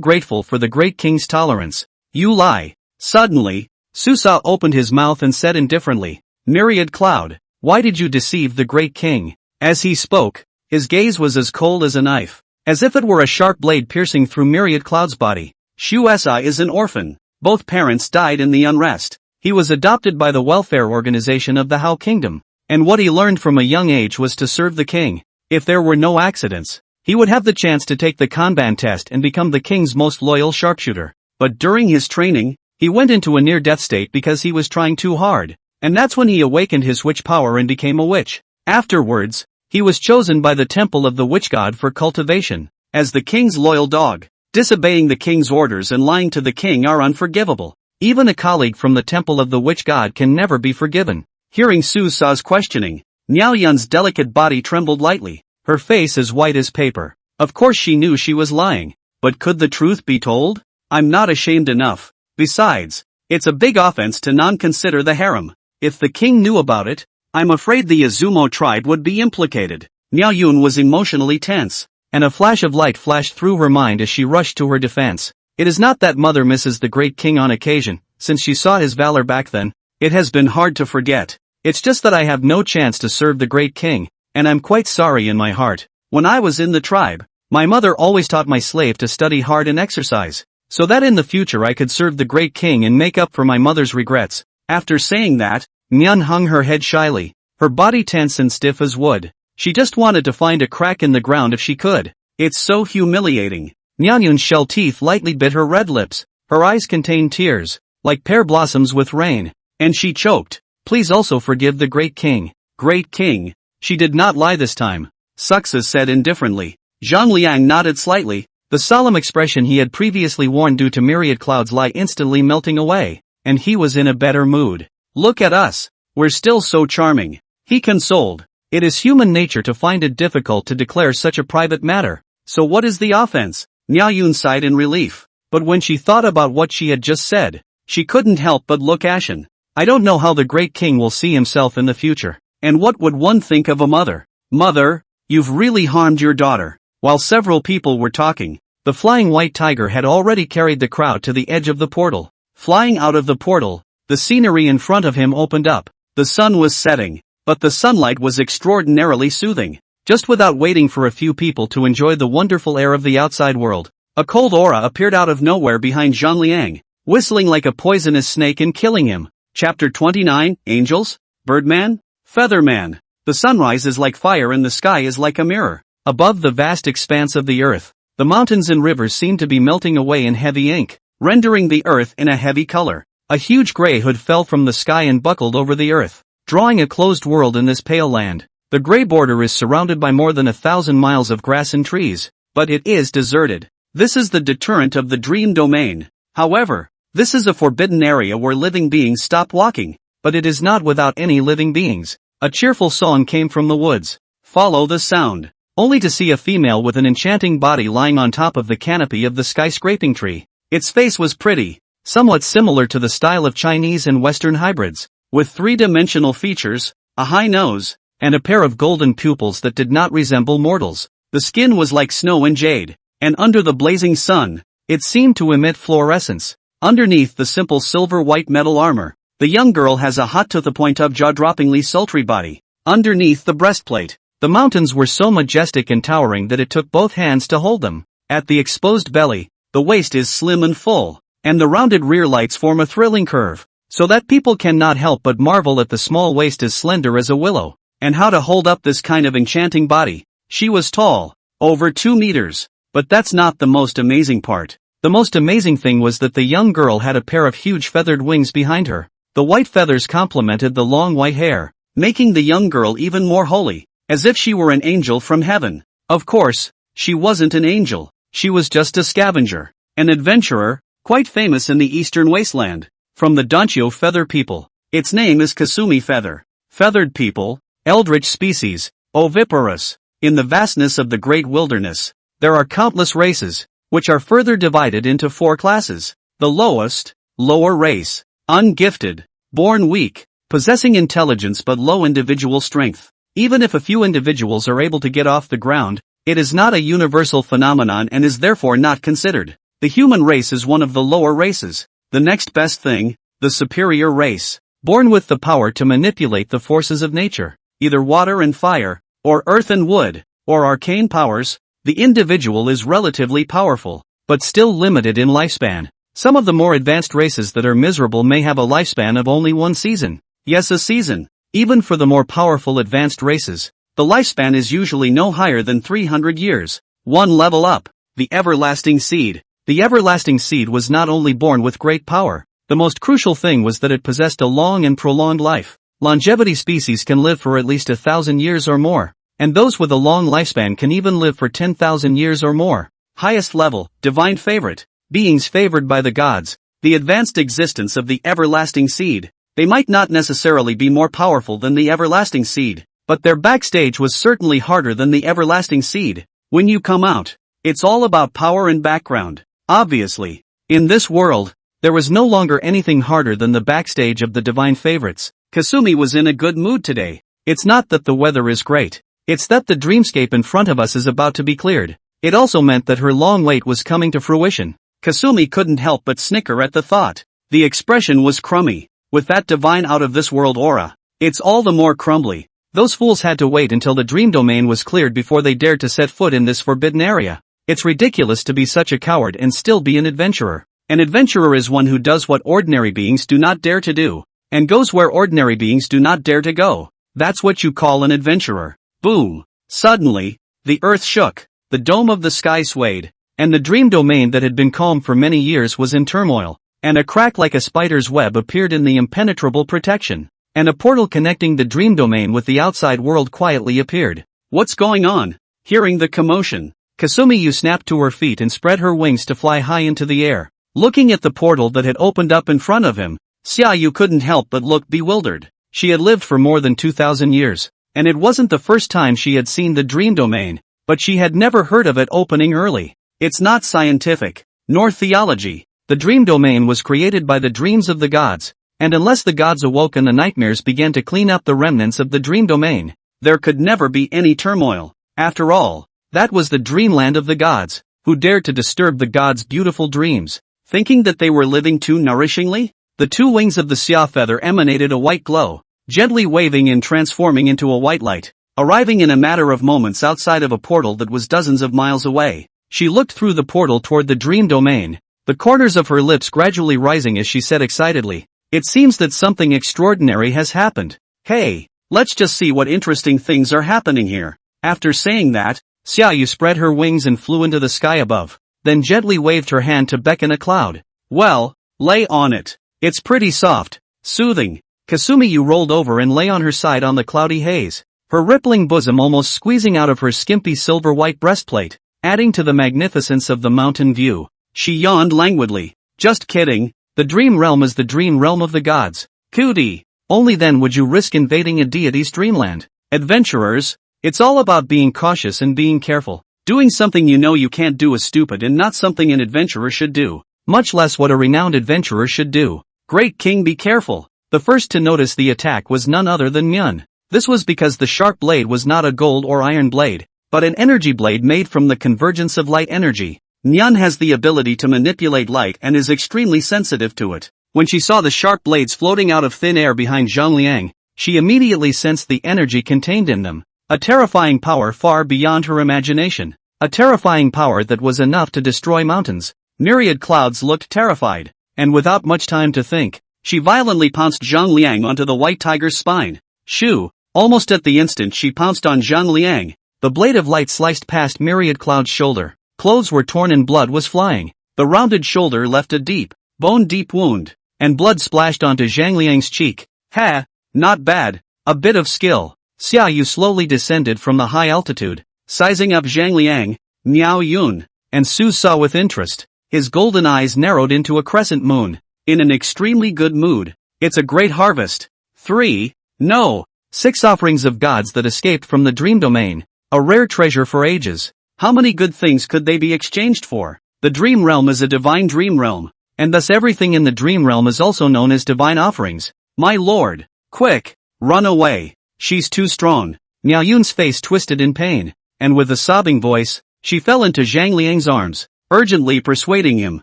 S1: grateful for the great king's tolerance. You lie. Suddenly, Susa opened his mouth and said indifferently, Myriad Cloud, why did you deceive the great king? As he spoke, his gaze was as cold as a knife, as if it were a sharp blade piercing through Myriad Cloud's body. Shu Si is an orphan. Both parents died in the unrest. He was adopted by the welfare organization of the Hao Kingdom, and what he learned from a young age was to serve the king. If there were no accidents, he would have the chance to take the Kanban test and become the king's most loyal sharpshooter. But during his training, he went into a near-death state because he was trying too hard, and that's when he awakened his witch power and became a witch. Afterwards, he was chosen by the temple of the witch god for cultivation, as the king's loyal dog. Disobeying the king's orders and lying to the king are unforgivable. Even a colleague from the temple of the witch god can never be forgiven. Hearing Su Sa's questioning, Miao Yun's delicate body trembled lightly, her face as white as paper. Of course she knew she was lying, but could the truth be told? I'm not ashamed enough. Besides, it's a big offense to non-consider the harem. If the king knew about it, I'm afraid the Izumo tribe would be implicated. Miao Yun was emotionally tense, and a flash of light flashed through her mind as she rushed to her defense. It is not that mother misses the great king on occasion, since she saw his valor back then. It has been hard to forget. It's just that I have no chance to serve the great king, and I'm quite sorry in my heart. When I was in the tribe, my mother always taught my slave to study hard and exercise, so that in the future I could serve the great king and make up for my mother's regrets. After saying that, Mian hung her head shyly, her body tense and stiff as wood. She just wanted to find a crack in the ground if she could. It's so humiliating. Mianyun's shell teeth lightly bit her red lips. Her eyes contained tears, like pear blossoms with rain, and she choked. Please also forgive the great king. Great king. She did not lie this time, Suxa said indifferently. Zhang Liang nodded slightly, the solemn expression he had previously worn due to myriad clouds lie instantly melting away, and he was in a better mood. Look at us. We're still so charming. He consoled. It is human nature to find it difficult to declare such a private matter. So what is the offense? Miao Yun sighed in relief. But when she thought about what she had just said, she couldn't help but look ashen. I don't know how the great king will see himself in the future. And what would one think of a mother? Mother, you've really harmed your daughter. While several people were talking, the flying white tiger had already carried the crowd to the edge of the portal. Flying out of the portal, the scenery in front of him opened up. The sun was setting, but the sunlight was extraordinarily soothing. Just without waiting for a few people to enjoy the wonderful air of the outside world, a cold aura appeared out of nowhere behind Zhang Liang, whistling like a poisonous snake and killing him. Chapter 29, Angels? Birdman? Featherman. The sunrise is like fire and the sky is like a mirror. Above the vast expanse of the earth, the mountains and rivers seem to be melting away in heavy ink, rendering the earth in a heavy color. A huge gray hood fell from the sky and buckled over the earth, drawing a closed world in this pale land. The gray border is surrounded by more than 1,000 miles of grass and trees, but it is deserted. This is the deterrent of the dream domain. However, this is a forbidden area where living beings stop walking, but it is not without any living beings. A cheerful song came from the woods. Follow the sound, only to see a female with an enchanting body lying on top of the canopy of the skyscraping tree. Its face was pretty, somewhat similar to the style of Chinese and Western hybrids, with three-dimensional features, a high nose, and a pair of golden pupils that did not resemble mortals. The skin was like snow and jade, and under the blazing sun, it seemed to emit fluorescence. Underneath the simple silver-white metal armor, the young girl has a hot-to-the-point-of jaw-droppingly sultry body. Underneath the breastplate, the mountains were so majestic and towering that it took both hands to hold them. At the exposed belly, the waist is slim and full, and the rounded rear lights form a thrilling curve, so that people cannot help but marvel at the small waist as slender as a willow. And how to hold up this kind of enchanting body. She was tall, over 2 meters. But that's not the most amazing part. The most amazing thing was that the young girl had a pair of huge feathered wings behind her. The white feathers complemented the long white hair, making the young girl even more holy, as if she were an angel from heaven. Of course, she wasn't an angel. She was just a scavenger, an adventurer, quite famous in the eastern wasteland, from the Danchio feather people. Its name is Kasumi feather. Feathered people, eldritch species, oviparous. In the vastness of the great wilderness, there are countless races, which are further divided into 4 classes. The lowest, lower race, ungifted, born weak, possessing intelligence but low individual strength. Even if a few individuals are able to get off the ground, it is not a universal phenomenon and is therefore not considered. The human race is one of the lower races. The next best thing, the superior race, born with the power to manipulate the forces of nature, either water and fire, or earth and wood, or arcane powers. The individual is relatively powerful, but still limited in lifespan. Some of the more advanced races that are miserable may have a lifespan of only 1 season. Yes, a season. Even for the more powerful advanced races, the lifespan is usually no higher than 300 years. 1 level up. The everlasting seed. The everlasting seed was not only born with great power, the most crucial thing was that it possessed a long and prolonged life. Longevity species can live for at least 1,000 years or more, and those with a long lifespan can even live for 10,000 years or more. Highest level, divine favorite, beings favored by the gods, the advanced existence of the everlasting seed. They might not necessarily be more powerful than the everlasting seed, but their backstage was certainly harder than the everlasting seed. When you come out, it's all about power and background. Obviously, in this world, there was no longer anything harder than the backstage of the divine favorites. Kasumi was in a good mood today. It's not that the weather is great, it's that the dreamscape in front of us is about to be cleared. It also meant that her long wait was coming to fruition. Kasumi couldn't help but snicker at the thought. The expression was crummy. With that divine out-of-this-world aura, it's all the more crumbly. Those fools had to wait until the dream domain was cleared before they dared to set foot in this forbidden area. It's ridiculous to be such a coward and still be an adventurer. An adventurer is one who does what ordinary beings do not dare to do, and goes where ordinary beings do not dare to go. That's what you call an adventurer. Boom! Suddenly, the earth shook, the dome of the sky swayed, and the dream domain that had been calm for many years was in turmoil. And a crack like a spider's web appeared in the impenetrable protection, and a portal connecting the dream domain with the outside world quietly appeared. What's going on? Hearing the commotion, Kasumi snapped to her feet and spread her wings to fly high into the air. Looking at the portal that had opened up in front of him, Xiaoyu couldn't help but look bewildered. She had lived for more than 2,000 years, and it wasn't the first time she had seen the dream domain, but she had never heard of it opening early. It's not scientific, nor theology. The dream domain was created by the dreams of the gods, and unless the gods awoke and the nightmares began to clean up the remnants of the dream domain, there could never be any turmoil. After all, that was the dreamland of the gods, who dared to disturb the gods' beautiful dreams, thinking that they were living too nourishingly? The 2 wings of the Xia feather emanated a white glow, gently waving and transforming into a white light, arriving in a matter of moments outside of a portal that was dozens of miles away. She looked through the portal toward the dream domain, the corners of her lips gradually rising as she said excitedly, "It seems that something extraordinary has happened. Hey, let's just see what interesting things are happening here." After saying that, Xiaoyu spread her wings and flew into the sky above, then gently waved her hand to beckon a cloud. "Well, lay on it. It's pretty soft, soothing." Kasumi rolled over and lay on her side on the cloudy haze, her rippling bosom almost squeezing out of her skimpy silver-white breastplate, adding to the magnificence of the mountain view. She yawned languidly. "Just kidding, the dream realm is the dream realm of the gods. Cootie, only then would you risk invading a deity's dreamland. Adventurers, it's all about being cautious and being careful. Doing something you know you can't do is stupid and not something an adventurer should do, much less what a renowned adventurer should do. Great king, be careful." The first to notice the attack was none other than Myun. This was because the sharp blade was not a gold or iron blade, but an energy blade made from the convergence of light energy. Myun has the ability to manipulate light and is extremely sensitive to it. When she saw the sharp blades floating out of thin air behind Zhang Liang, she immediately sensed the energy contained in them. A terrifying power far beyond her imagination. A terrifying power that was enough to destroy mountains. Myriad clouds looked terrified, and without much time to think, she violently pounced Zhang Liang onto the white tiger's spine. Shoo! Almost at the instant she pounced on Zhang Liang, the blade of light sliced past Myriad Cloud's shoulder. Clothes were torn and blood was flying. The rounded shoulder left a deep, bone-deep wound, and blood splashed onto Zhang Liang's cheek. Ha! Not bad. A bit of skill. Xiaoyu slowly descended from the high altitude, sizing up Zhang Liang. Miao Yun, and Su saw with interest. His golden eyes narrowed into a crescent moon. In an extremely good mood. It's a great harvest. 6 offerings of gods that escaped from the dream domain. A rare treasure for ages. How many good things could they be exchanged for? The dream realm is a divine dream realm, and thus everything in the dream realm is also known as divine offerings. My lord! Quick! Run away! She's too strong. Miao Yun's face twisted in pain, and with a sobbing voice, she fell into Zhang Liang's arms, urgently persuading him.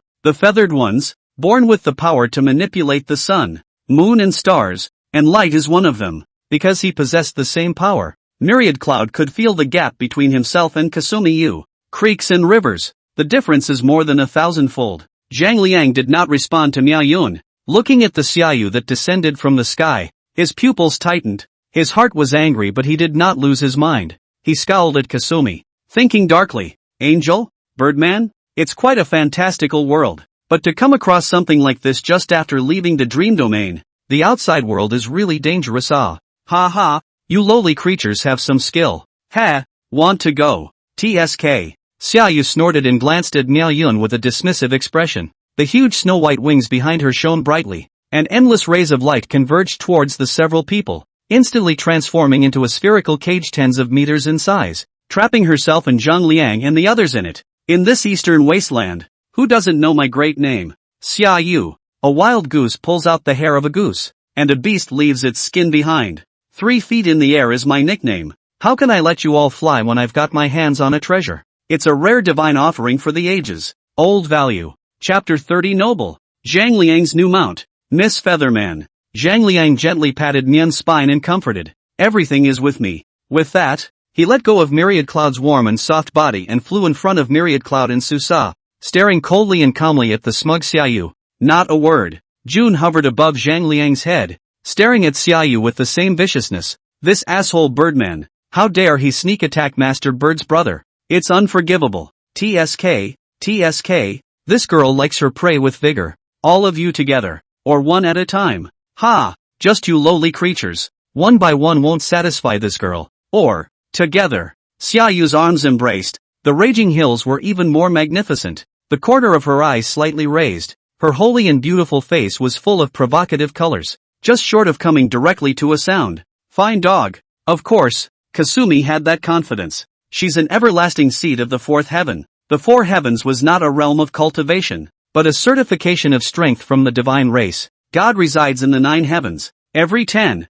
S1: The feathered ones, born with the power to manipulate the sun, moon and stars, and light is one of them. Because he possessed the same power, Myriad Cloud could feel the gap between himself and Kasumi Yu. Creeks and rivers. The difference is more than 1,000-fold. Zhang Liang did not respond to Miao Yun. Looking at the xiaoyu that descended from the sky, his pupils tightened. His heart was angry, but he did not lose his mind. He scowled at Kasumi, thinking darkly, Angel? Birdman? It's quite a fantastical world. But to come across something like this just after leaving the dream domain, the outside world is really dangerous. Ha ha, you lowly creatures have some skill. Ha, want to go? TSK. Xiaoyu snorted and glanced at Miao Yun with a dismissive expression. The huge snow-white wings behind her shone brightly, and endless rays of light converged towards the several people, instantly transforming into a spherical cage tens of meters in size, trapping herself and Zhang Liang and the others in it. In this eastern wasteland, who doesn't know my great name? Xiaoyu. A wild goose pulls out the hair of a goose, and a beast leaves its skin behind. 3 feet in the air is my nickname. How can I let you all fly when I've got my hands on a treasure? It's a rare divine offering for the ages. Old value. Chapter 30 Noble. Zhang Liang's new mount. Miss Featherman. Zhang Liang gently patted Mian's spine and comforted. Everything is with me. With that, he let go of Myriad Cloud's warm and soft body and flew in front of Myriad Cloud and Susa, staring coldly and calmly at the smug Xiaoyu. Not a word. June hovered above Zhang Liang's head, staring at Xiaoyu with the same viciousness. This asshole Birdman. How dare he sneak attack Master Bird's brother? It's unforgivable. TSK, TSK, this girl likes her prey with vigor. All of you together, or one at a time. Ha, just you lowly creatures. One by one won't satisfy this girl. Or, together. Xiaoyu's arms embraced. The raging hills were even more magnificent. The corner of her eyes slightly raised. Her holy and beautiful face was full of provocative colors, just short of coming directly to a sound. Fine dog. Of course, Kasumi had that confidence. She's an everlasting seed of the 4th heaven. The 4 heavens was not a realm of cultivation, but a certification of strength from the divine race. God resides in the 9 heavens. Every 10,000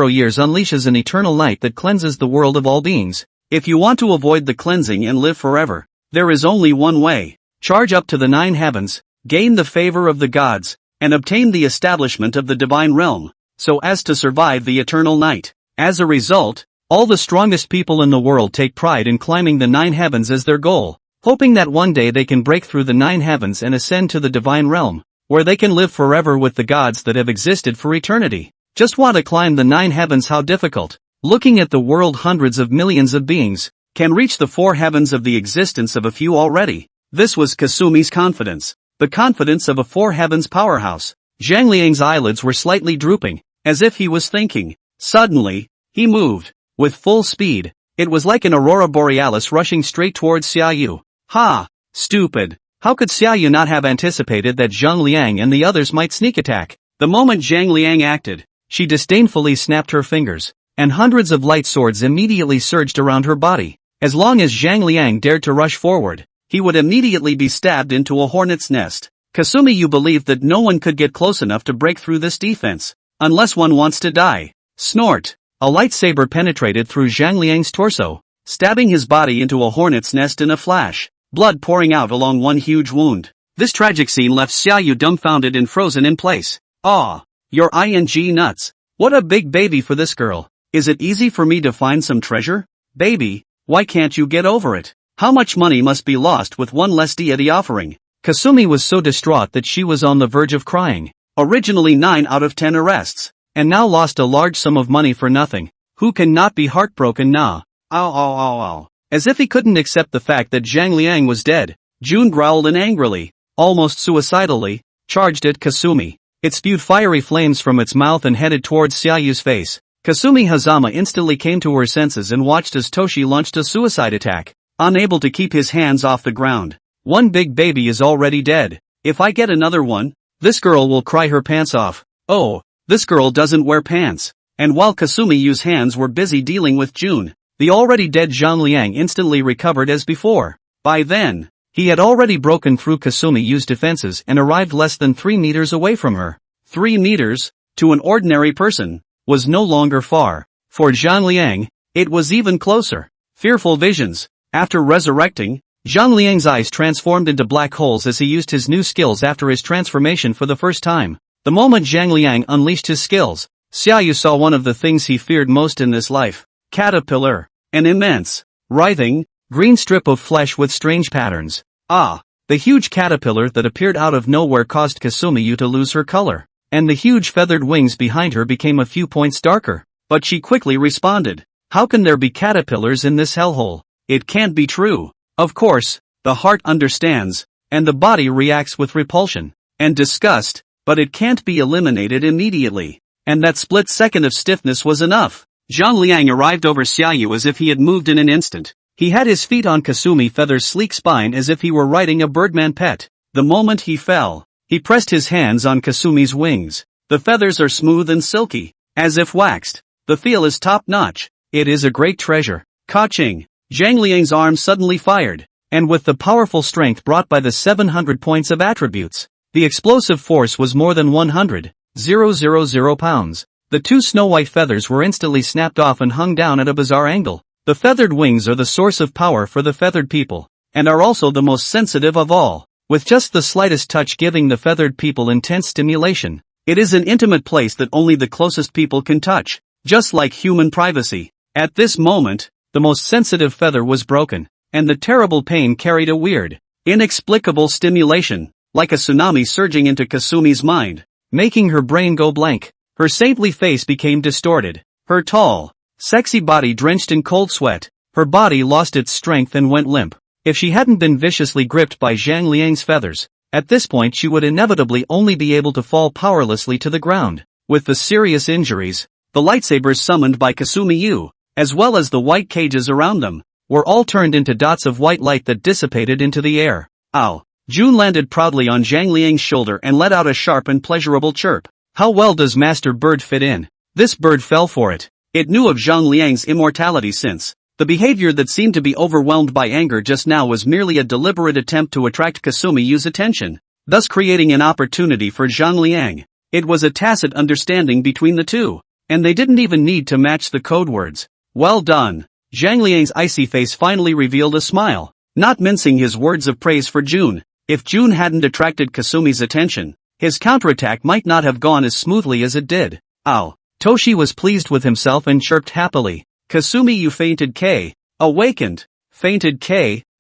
S1: years unleashes an eternal light that cleanses the world of all beings. If you want to avoid the cleansing and live forever, there is only one way. Charge up to the 9 heavens, gain the favor of the gods, and obtain the establishment of the divine realm, so as to survive the eternal night. As a result, all the strongest people in the world take pride in climbing the 9 heavens as their goal, hoping that one day they can break through the 9 heavens and ascend to the divine realm, where they can live forever with the gods that have existed for eternity. Just want to climb the 9 heavens? How difficult. Looking at the world, hundreds of millions of beings can reach the 4 heavens of the existence of a few already. This was Kasumi's confidence, the confidence of a 4 heavens powerhouse. Zhang Liang's eyelids were slightly drooping, as if he was thinking. Suddenly, he moved. With full speed, it was like an aurora borealis rushing straight towards Xiaoyu. Ha! Stupid! How could Xiaoyu not have anticipated that Zhang Liang and the others might sneak attack? The moment Zhang Liang acted, she disdainfully snapped her fingers, and hundreds of light swords immediately surged around her body. As long as Zhang Liang dared to rush forward, he would immediately be stabbed into a hornet's nest. Kasumi, you believe that no one could get close enough to break through this defense, unless one wants to die. Snort! A lightsaber penetrated through Zhang Liang's torso, stabbing his body into a hornet's nest in a flash, blood pouring out along one huge wound. This tragic scene left Xiaoyu dumbfounded and frozen in place. Aw, you're ing nuts. What a big baby for this girl. Is it easy for me to find some treasure? Baby, why can't you get over it? How much money must be lost with one less deity offering? Kasumi was so distraught that she was on the verge of crying. Originally 9 out of 10 arrests, and now lost a large sum of money for nothing. Who can not be heartbroken now? Ow ow ow ow. As if he couldn't accept the fact that Zhang Liang was dead, June growled and angrily, almost suicidally, charged at Kasumi. It spewed fiery flames from its mouth and headed towards Xiaoyu's face. Kasumi Hazama instantly came to her senses and watched as Toshi launched a suicide attack, unable to keep his hands off the ground. One big baby is already dead. If I get another one, this girl will cry her pants off. Oh, this girl doesn't wear pants. And while Kasumi Yu's hands were busy dealing with June, The already dead Zhang Liang instantly recovered as before. By then, he had already broken through Kasumi Yu's defenses and arrived less than 3 meters away from her. 3 meters, to an ordinary person, was no longer far. For Zhang Liang, it was even closer. Fearful visions. After resurrecting, Zhang Liang's eyes transformed into black holes as he used his new skills after his transformation for the first time. The moment Zhang Liang unleashed his skills, Xiaoyu saw one of the things he feared most in this life. Caterpillar. An immense, writhing, green strip of flesh with strange patterns. The huge caterpillar that appeared out of nowhere caused Kasumi Yu to lose her color, and the huge feathered wings behind her became a few points darker. But she quickly responded. How can there be caterpillars in this hellhole? It can't be true. Of course, the heart understands, and the body reacts with repulsion and disgust, but it can't be eliminated immediately. And that split second of stiffness was enough. Zhang Liang arrived over Xiaoyu as if he had moved in an instant. He had his feet on Kasumi Feather's sleek spine as if he were riding a birdman pet. The moment he fell, he pressed his hands on Kasumi's wings. The feathers are smooth and silky, as if waxed. The feel is top-notch. It is a great treasure. Ka-ching! Zhang Liang's arm suddenly fired, and with the powerful strength brought by the 700 points of attributes, the explosive force was more than 100,000 pounds. The 2 snow-white feathers were instantly snapped off and hung down at a bizarre angle. The feathered wings are the source of power for the feathered people, and are also the most sensitive of all, with just the slightest touch giving the feathered people intense stimulation. It is an intimate place that only the closest people can touch, just like human privacy. At this moment, the most sensitive feather was broken, and the terrible pain carried a weird, inexplicable stimulation, like a tsunami surging into Kasumi's mind, making her brain go blank. Her saintly face became distorted, her tall, sexy body drenched in cold sweat, her body lost its strength and went limp. If she hadn't been viciously gripped by Zhang Liang's feathers, at this point she would inevitably only be able to fall powerlessly to the ground. With the serious injuries, the lightsabers summoned by Kasumi Yu, as well as the white cages around them, were all turned into dots of white light that dissipated into the air. Ow! June landed proudly on Zhang Liang's shoulder and let out a sharp and pleasurable chirp. How well does Master Bird fit in? This bird fell for it. It knew of Zhang Liang's immortality since. The behavior that seemed to be overwhelmed by anger just now was merely a deliberate attempt to attract Kasumi Yu's attention, thus creating an opportunity for Zhang Liang. It was a tacit understanding between the two, and they didn't even need to match the code words. Well done. Zhang Liang's icy face finally revealed a smile, not mincing his words of praise for June. If June hadn't attracted Kasumi's attention, his counterattack might not have gone as smoothly as it did. Ow! Toshi was pleased with himself and chirped happily. Kasumi Yu fainted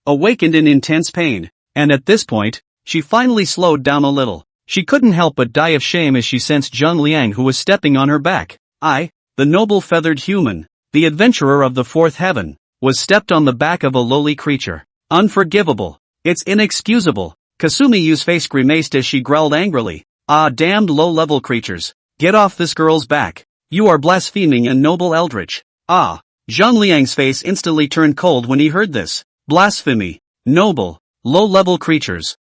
S1: awakened in intense pain, and at this point, she finally slowed down a little. She couldn't help but die of shame as she sensed Zhang Liang who was stepping on her back. The noble feathered human, the adventurer of the fourth heaven, was stepped on the back of a lowly creature. Unforgivable. It's inexcusable. Kasumi Yu's face grimaced as she growled angrily. Damned low-level creatures. Get off this girl's back. You are blaspheming and noble eldritch. Zhang Liang's face instantly turned cold when he heard this. Blasphemy. Noble. Low-level creatures.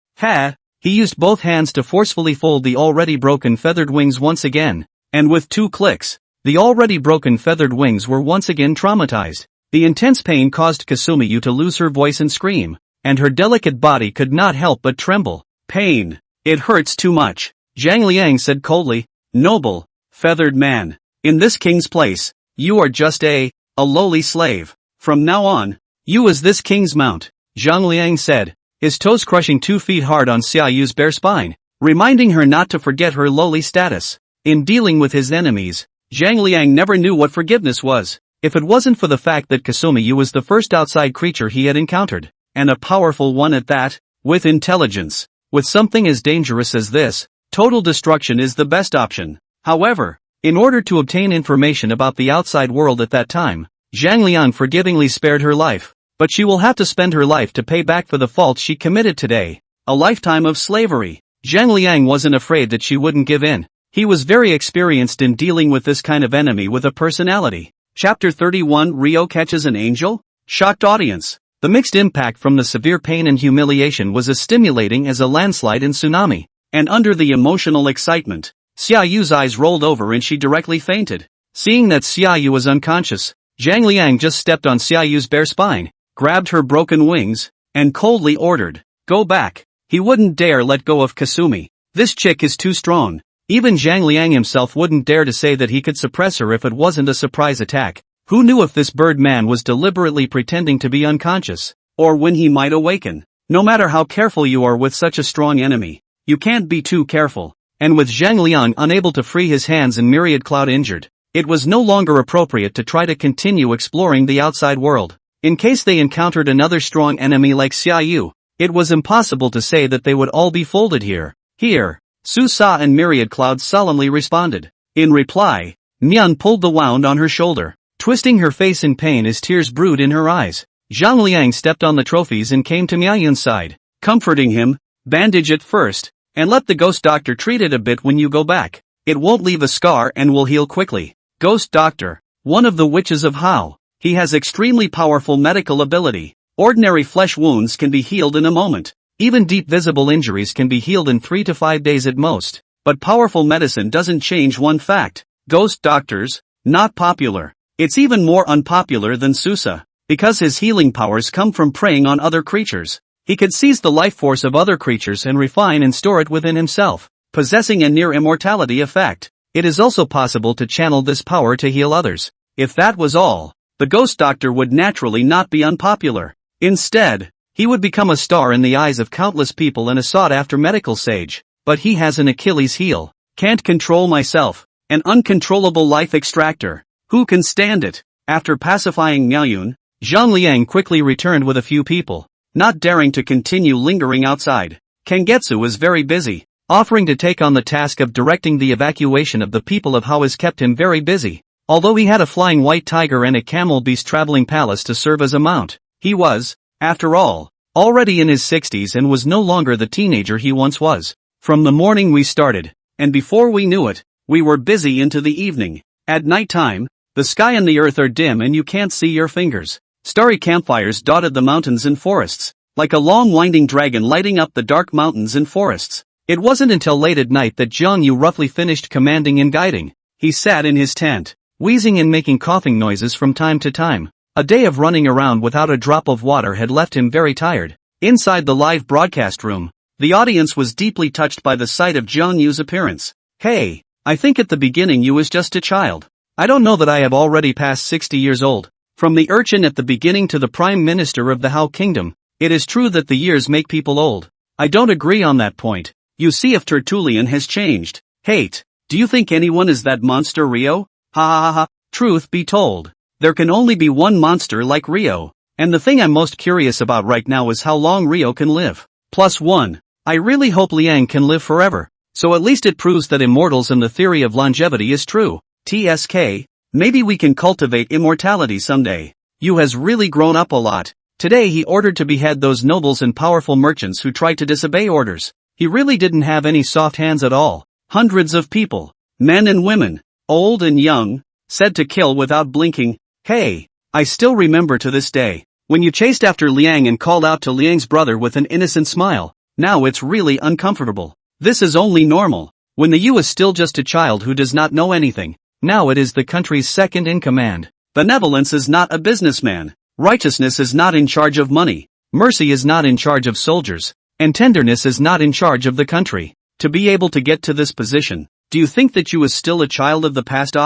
S1: He used both hands to forcefully fold the already broken feathered wings once again, and with 2 clicks, the already broken feathered wings were once again traumatized. The intense pain caused Kasumi Yu to lose her voice and scream, and her delicate body could not help but tremble. Pain. It hurts too much. Zhang Liang said coldly. Noble, feathered man. In this king's place, you are just a lowly slave. From now on, you is this king's mount. Zhang Liang said, his toes crushing 2 feet hard on Xiaoyu's bare spine, reminding her not to forget her lowly status. In dealing with his enemies, Zhang Liang never knew what forgiveness was, if it wasn't for the fact that Kasumi Yu was the first outside creature he had encountered, and a powerful one at that, with intelligence. With something as dangerous as this, total destruction is the best option. However, in order to obtain information about the outside world at that time, Zhang Liang forgivingly spared her life, but she will have to spend her life to pay back for the faults she committed today. A lifetime of slavery. Zhang Liang wasn't afraid that she wouldn't give in. He was very experienced in dealing with this kind of enemy with a personality. Chapter 31 Rio catches an angel? Shocked audience. The mixed impact from the severe pain and humiliation was as stimulating as a landslide and tsunami. And under the emotional excitement, Xiaoyu's eyes rolled over and she directly fainted. Seeing that Xiaoyu was unconscious, Zhang Liang just stepped on Xiaoyu's bare spine, grabbed her broken wings, and coldly ordered, "Go back." He wouldn't dare let go of Kasumi. This chick is too strong. Even Zhang Liang himself wouldn't dare to say that he could suppress her if it wasn't a surprise attack. Who knew if this bird man was deliberately pretending to be unconscious, or when he might awaken? No matter how careful you are with such a strong enemy, you can't be too careful. And with Zhang Liang unable to free his hands and Myriad Cloud injured, it was no longer appropriate to try to continue exploring the outside world. In case they encountered another strong enemy like Xiaoyu, it was impossible to say that they would all be folded here. Here, Su Sa and Myriad Cloud solemnly responded. In reply, Mian pulled the wound on her shoulder, twisting her face in pain as tears brewed in her eyes. Zhang Liang stepped on the trophies and came to Miaoyun's side, comforting him. "Bandage it first, and let the ghost doctor treat it a bit when you go back. It won't leave a scar and will heal quickly." Ghost doctor, one of the witches of Hao. He has extremely powerful medical ability. Ordinary flesh wounds can be healed in a moment. Even deep visible injuries can be healed in 3 to 5 days at most. But powerful medicine doesn't change one fact. Ghost doctors, not popular. It's even more unpopular than Susa, because his healing powers come from preying on other creatures. He could seize the life force of other creatures and refine and store it within himself, possessing a near immortality effect. It is also possible to channel this power to heal others. If that was all, the ghost doctor would naturally not be unpopular. Instead, he would become a star in the eyes of countless people and a sought-after medical sage. But he has an Achilles heel. Can't control myself. An uncontrollable life extractor. Who can stand it? After pacifying Miaoyun, Zhang Liang quickly returned with a few people, not daring to continue lingering outside. Kangetsu was very busy. Offering to take on the task of directing the evacuation of the people of Hao has kept him very busy. Although he had a flying white tiger and a camel beast traveling palace to serve as a mount, he was, after all, already in his 60s and was no longer the teenager he once was. From the morning we started, and before we knew it, we were busy into the evening. At night time, the sky and the earth are dim and you can't see your fingers. Starry campfires dotted the mountains and forests, like a long winding dragon lighting up the dark mountains and forests. It wasn't until late at night that Zhang Yu roughly finished commanding and guiding. He sat in his tent, wheezing and making coughing noises from time to time. A day of running around without a drop of water had left him very tired. Inside the live broadcast room, the audience was deeply touched by the sight of Zhang Yu's appearance. "Hey, I think at the beginning you was just a child. I don't know that I have already passed 60 years old." From the urchin at the beginning to the prime minister of the Hao Kingdom, it is true that the years make people old. I don't agree on that point. You see if Tertullian has changed. Hate, do you think anyone is that monster Rio? Ha ha ha ha. Truth be told, there can only be one monster like Rio. And the thing I'm most curious about right now is how long Rio can live. +1. I really hope Liang can live forever. So at least it proves that immortals and the theory of longevity is true. TSK, maybe we can cultivate immortality someday. Yu has really grown up a lot. Today he ordered to behead those nobles and powerful merchants who tried to disobey orders. He really didn't have any soft hands at all. Hundreds of people, men and women, old and young, said to kill without blinking. Hey, I still remember to this day, when you chased after Liang and called out to Liang's brother with an innocent smile. Now it's really uncomfortable. This is only normal. When the Yu is still just a child who does not know anything. Now it is the country's second in command. Benevolence is not a businessman. Righteousness is not in charge of money. Mercy is not in charge of soldiers. And tenderness is not in charge of the country. To be able to get to this position, do you think that Yu is still a child of the past?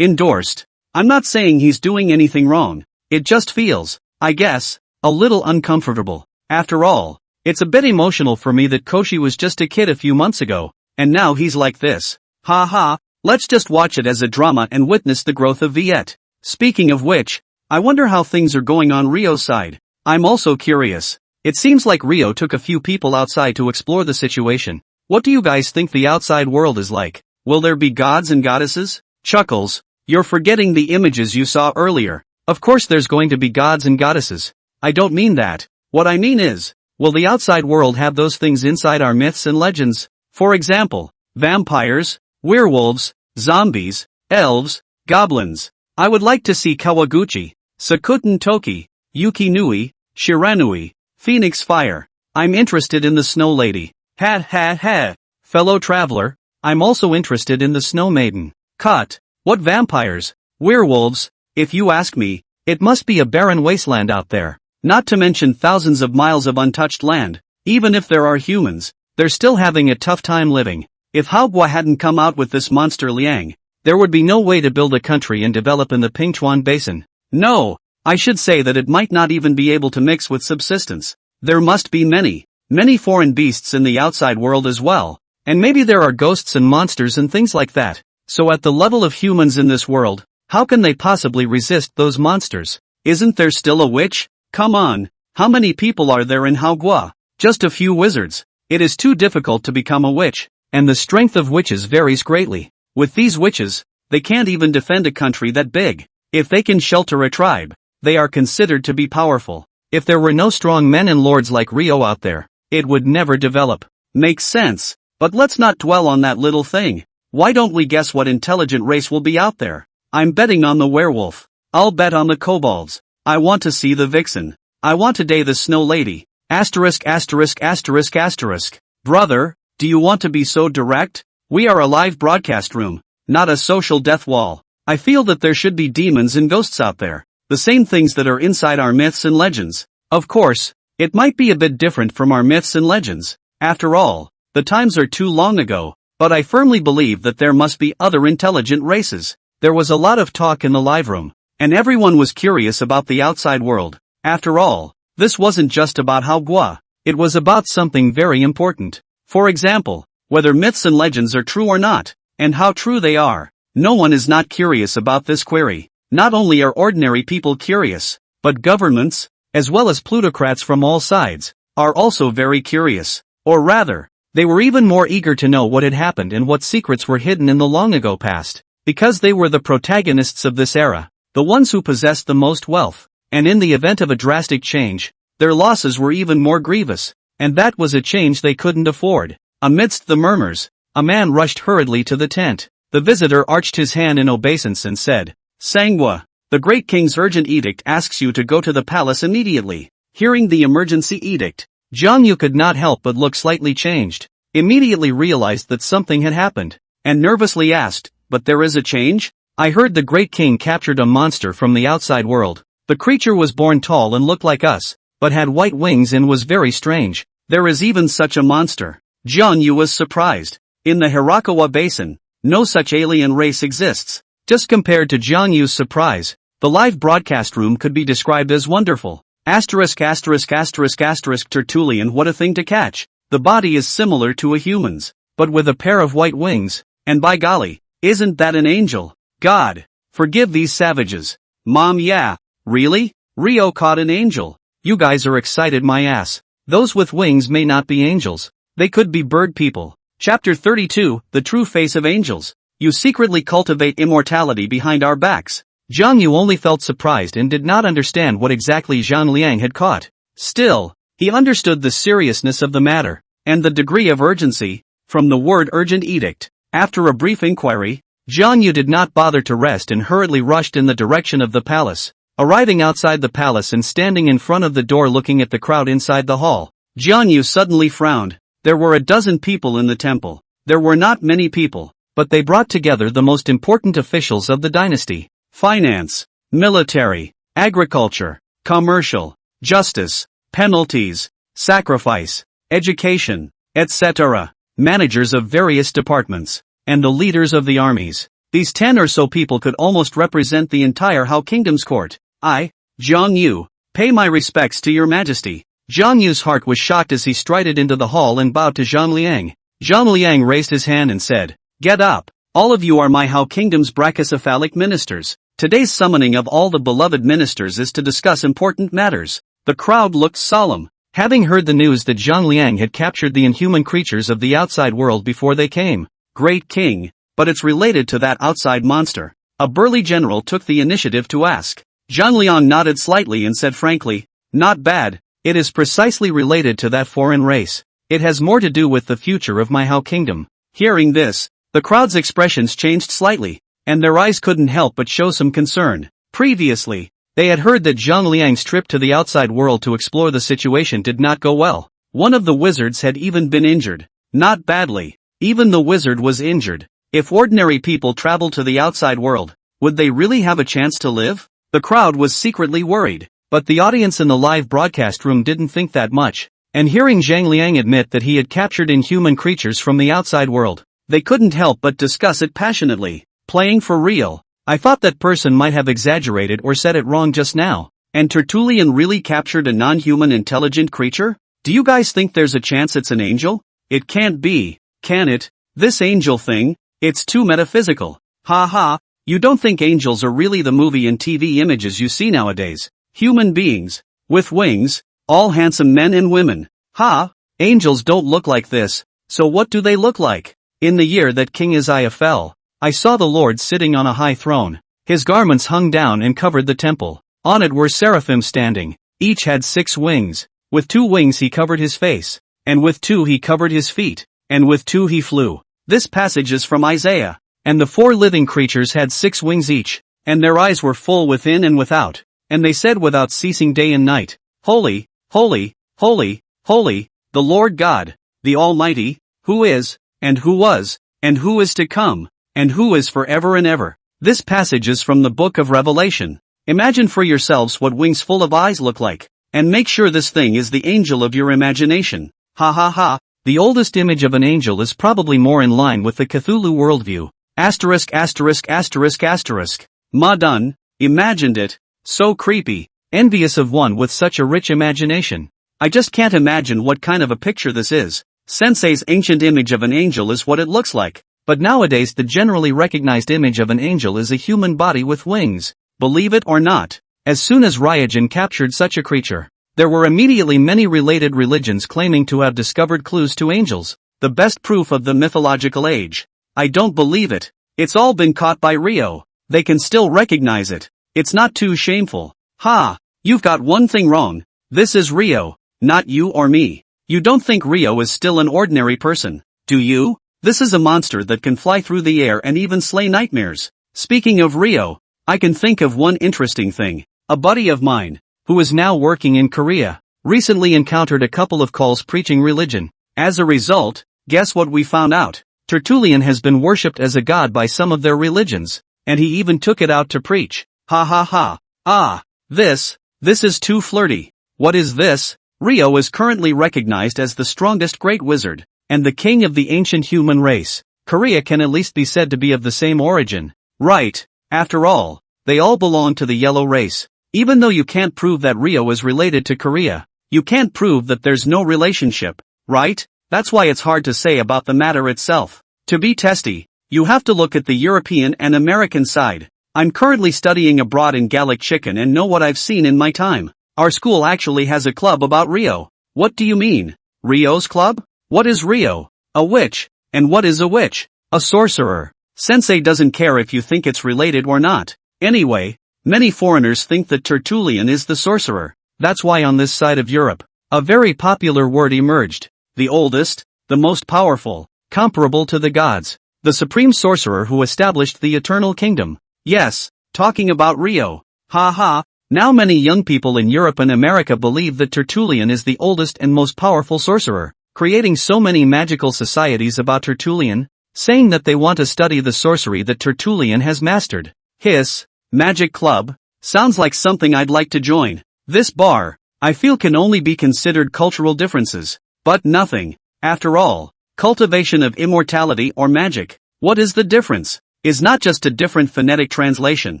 S1: Endorsed. I'm not saying he's doing anything wrong. It just feels, I guess, a little uncomfortable. After all, it's a bit emotional for me that Koshi was just a kid a few months ago, and now he's like this. Ha ha, let's just watch it as a drama and witness the growth of Viet. Speaking of which, I wonder how things are going on Rio's side. I'm also curious. It seems like Rio took a few people outside to explore the situation. What do you guys think the outside world is like? Will there be gods and goddesses? Chuckles. You're forgetting the images you saw earlier. Of course there's going to be gods and goddesses. I don't mean that. What I mean is, will the outside world have those things inside our myths and legends? For example, vampires, werewolves, zombies, elves, goblins. I would like to see Kawaguchi, Sakuten Toki, Yuki Nui, Shiranui, Phoenix Fire. I'm interested in the Snow Lady. Ha ha ha. Fellow traveler, I'm also interested in the Snow Maiden. Cut. What vampires, werewolves, If you ask me, it must be a barren wasteland out there. Not to mention thousands of miles of untouched land. Even if there are humans, they're still having a tough time living. If Haogwa hadn't come out with this monster Liang, there would be no way to build a country and develop in the Pingchuan Basin. No, I should say that it might not even be able to mix with subsistence. There must be many foreign beasts in the outside world as well. And maybe there are ghosts and monsters and things like that. So at the level of humans in this world, how can they possibly resist those monsters? Isn't there still a witch? Come on, how many people are there in Haogwa? Just a few wizards. It is too difficult to become a witch, and the strength of witches varies greatly. With these witches, they can't even defend a country that big. If they can shelter a tribe, they are considered to be powerful. If there were no strong men and lords like Rio out there, it would never develop. Makes sense. But let's not dwell on that little thing. Why don't we guess what intelligent race will be out there? I'm betting on the werewolf. I'll bet on the kobolds. I want to see the vixen. I want to date the snow lady. Asterisk asterisk asterisk asterisk. Brother, do you want to be so direct? We are a live broadcast room, not a social death wall. I feel that there should be demons and ghosts out there. The same things that are inside our myths and legends. Of course, it might be a bit different from our myths and legends. After all, the times are too long ago, but I firmly believe that there must be other intelligent races. There was a lot of talk in the live room, and everyone was curious about the outside world. After all, this wasn't just about Haogwa, it was about something very important. For example, whether myths and legends are true or not, and how true they are. No one is not curious about this query. Not only are ordinary people curious, but governments, as well as plutocrats from all sides, are also very curious. Or rather, they were even more eager to know what had happened and what secrets were hidden in the long ago past, because they were the protagonists of this era, the ones who possessed the most wealth, and in the event of a drastic change, their losses were even more grievous, and that was a change they couldn't afford. Amidst the murmurs, a man rushed hurriedly to the tent. The visitor arched his hand in obeisance and said, "Sangwa, the great king's urgent edict asks you to go to the palace immediately." Hearing the emergency edict, Jiang Yu could not help but look slightly changed, immediately realized that something had happened, and nervously asked, "But there is a change? I heard the great king captured a monster from the outside world. The creature was born tall and looked like us, but had white wings and was very strange. There is even such a monster." Jiang Yu was surprised. In the Hirakawa Basin, no such alien race exists. Just compared to Jiang Yu's surprise, the live broadcast room could be described as wonderful. Asterisk asterisk asterisk asterisk Tertullian, what a thing to catch. The body is similar to a human's, but with a pair of white wings, and by golly, isn't that an angel? God, forgive these savages. Mom, yeah, really? Rio caught an angel. You guys are excited my ass. Those with wings may not be angels. They could be bird people. Chapter 32, The True Face of Angels. You secretly cultivate immortality behind our backs. Jiang Yu only felt surprised and did not understand what exactly Zhang Liang had caught. Still, he understood the seriousness of the matter, and the degree of urgency, from the word urgent edict. After a brief inquiry, Jiang Yu did not bother to rest and hurriedly rushed in the direction of the palace. Arriving outside the palace and standing in front of the door looking at the crowd inside the hall, Jiang Yu suddenly frowned. There were a dozen people in the temple. There were not many people, but they brought together the most important officials of the dynasty. Finance, military, agriculture, commercial, justice, penalties, sacrifice, education, etc., managers of various departments, and the leaders of the armies. These 10 or so people could almost represent the entire Hao Kingdom's court. I, Jiang Yu, pay my respects to your majesty. Jiang Yu's heart was shocked as he strided into the hall and bowed to Zhang Liang. Zhang Liang raised his hand and said, "Get up. All of you are my Hao Kingdom's brachycephalic ministers. Today's summoning of all the beloved ministers is to discuss important matters." The crowd looked solemn, having heard the news that Zhang Liang had captured the inhuman creatures of the outside world before they came. Great king, but it's related to that outside monster. A burly general took the initiative to ask. Zhang Liang nodded slightly and said frankly, "Not bad, it is precisely related to that foreign race. It has more to do with the future of my Hao Kingdom." Hearing this, the crowd's expressions changed slightly, and their eyes couldn't help but show some concern. Previously, they had heard that Zhang Liang's trip to the outside world to explore the situation did not go well. One of the wizards had even been injured. Not badly. Even the wizard was injured. If ordinary people travel to the outside world, Would they really have a chance to live? The crowd was secretly worried, but the audience in the live broadcast room didn't think that much. And hearing Zhang Liang admit that he had captured inhuman creatures from the outside world, they couldn't help but discuss it passionately. Playing for real. I thought that person might have exaggerated or said it wrong just now. And Tertullian really captured a non-human intelligent creature? Do you guys think there's a chance it's an angel? It can't be, can it? This angel thing? It's too metaphysical. Ha ha, you don't think angels are really the movie and TV images you see nowadays? Human beings, with wings, all handsome men and women. Ha, angels don't look like this, so what do they look like? In the year that King Uzziah fell, I saw the Lord sitting on a high throne. His garments hung down and covered the temple. On it were seraphim standing. Each had 6 wings. With 2 wings he covered his face, and with 2 he covered his feet, and with 2 he flew. This passage is from Isaiah. And the 4 living creatures had 6 wings each, and their eyes were full within and without, and they said without ceasing day and night, Holy, holy, holy, holy, the Lord God, the Almighty, who is, and who was, and who is to come, and who is forever and ever. This passage is from the book of Revelation. Imagine for yourselves what wings full of eyes look like, and make sure this thing is the angel of your imagination. Ha ha ha, the oldest image of an angel is probably more in line with the Cthulhu worldview. Asterisk asterisk asterisk asterisk. Ma done, imagined it. So creepy. Envious of one with such a rich imagination. I just can't imagine what kind of a picture this is. Sensei's ancient image of an angel is what it looks like. But nowadays the generally recognized image of an angel is a human body with wings. Believe it or not, as soon as Ryujin captured such a creature, there were immediately many related religions claiming to have discovered clues to angels. The best proof of the mythological age. I don't believe it. It's all been caught by Rio. They can still recognize it. It's not too shameful. Ha! You've got one thing wrong. This is Rio, not you or me. You don't think Rio is still an ordinary person, do you? This is a monster that can fly through the air and even slay nightmares. Speaking of Rio, I can think of one interesting thing. A buddy of mine, who is now working in Korea, recently encountered a couple of cults preaching religion. As a result, guess what we found out? Tertullian has been worshipped as a god by some of their religions, and he even took it out to preach. Ha ha ha. Ah, this is too flirty. What is this? Rio is currently recognized as the strongest great wizard, and the king of the ancient human race. Korea can at least be said to be of the same origin. Right, after all, they all belong to the yellow race. Even though you can't prove that Rio is related to Korea, you can't prove that there's no relationship, right? That's why it's hard to say about the matter itself. To be testy, you have to look at the European and American side. I'm currently studying abroad in Gallic Chicken and know what I've seen in my time. Our school actually has a club about Rio. What do you mean? Rio's club? What is Rio? A witch. And what is a witch? A sorcerer. Sensei doesn't care if you think it's related or not. Anyway, many foreigners think that Tertullian is the sorcerer. That's why on this side of Europe, a very popular word emerged. The oldest, the most powerful, comparable to the gods, the supreme sorcerer who established the eternal kingdom. Yes, talking about Rio. Ha ha, now many young people in Europe and America believe that Tertullian is the oldest and most powerful sorcerer, creating so many magical societies about Tertullian, saying that they want to study the sorcery that Tertullian has mastered. His magic club sounds like something I'd like to join. This bar, I feel, can only be considered cultural differences. But nothing. After all, cultivation of immortality or magic, what is the difference? Is not just a different phonetic translation.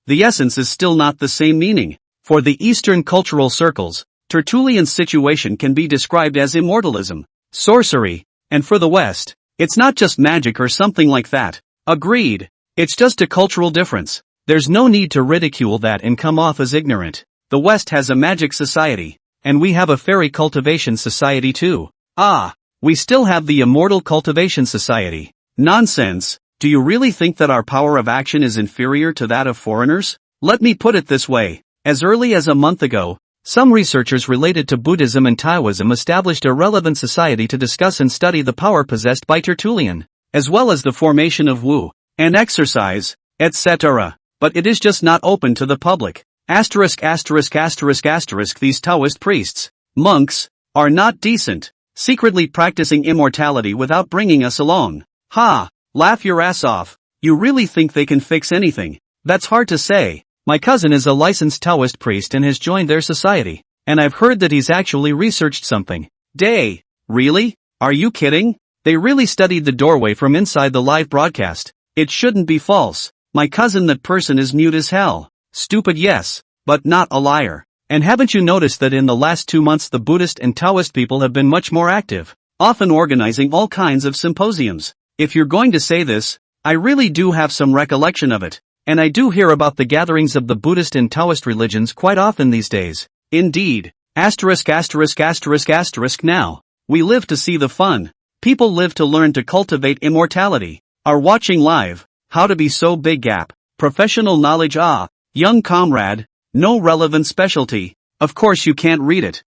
S1: The essence is still not the same meaning. For the Eastern cultural circles, Tertullian's situation can be described as immortalism, sorcery, and for the West, it's not just magic or something like that. Agreed. It's just a cultural difference. There's no need to ridicule that and come off as ignorant. The West has a magic society. And we have a fairy cultivation society too. Ah, we still have the immortal cultivation society. Nonsense. Do you really think that our power of action is inferior to that of foreigners? Let me put it this way. As early as a month ago, some researchers related to Buddhism and Taoism established a relevant society to discuss and study the power possessed by Tertullian, as well as the formation of Wu, and exercise, etc. But it is just not open to the public. Asterisk asterisk asterisk asterisk. These Taoist priests, monks, are not decent, secretly practicing immortality without bringing us along. Ha! Laugh your ass off. You really think they can fix anything? That's hard to say. My cousin is a licensed Taoist priest and has joined their society. And I've heard that he's actually researched something. Really? Are you kidding? They really studied the doorway from inside the live broadcast. It shouldn't be false. My cousin, that person is mute as hell. Stupid, yes, but not a liar. And haven't you noticed that in the last 2 months the Buddhist and Taoist people have been much more active, often organizing all kinds of symposiums? If you're going to say this, I really do have some recollection of it, and I do hear about the gatherings of the Buddhist and Taoist religions quite often these days. Indeed. Now, we live to see the fun. People live to learn to cultivate immortality. Are watching live, how to be so big gap, professional knowledge young comrade, no relevant specialty, of course you can't read it.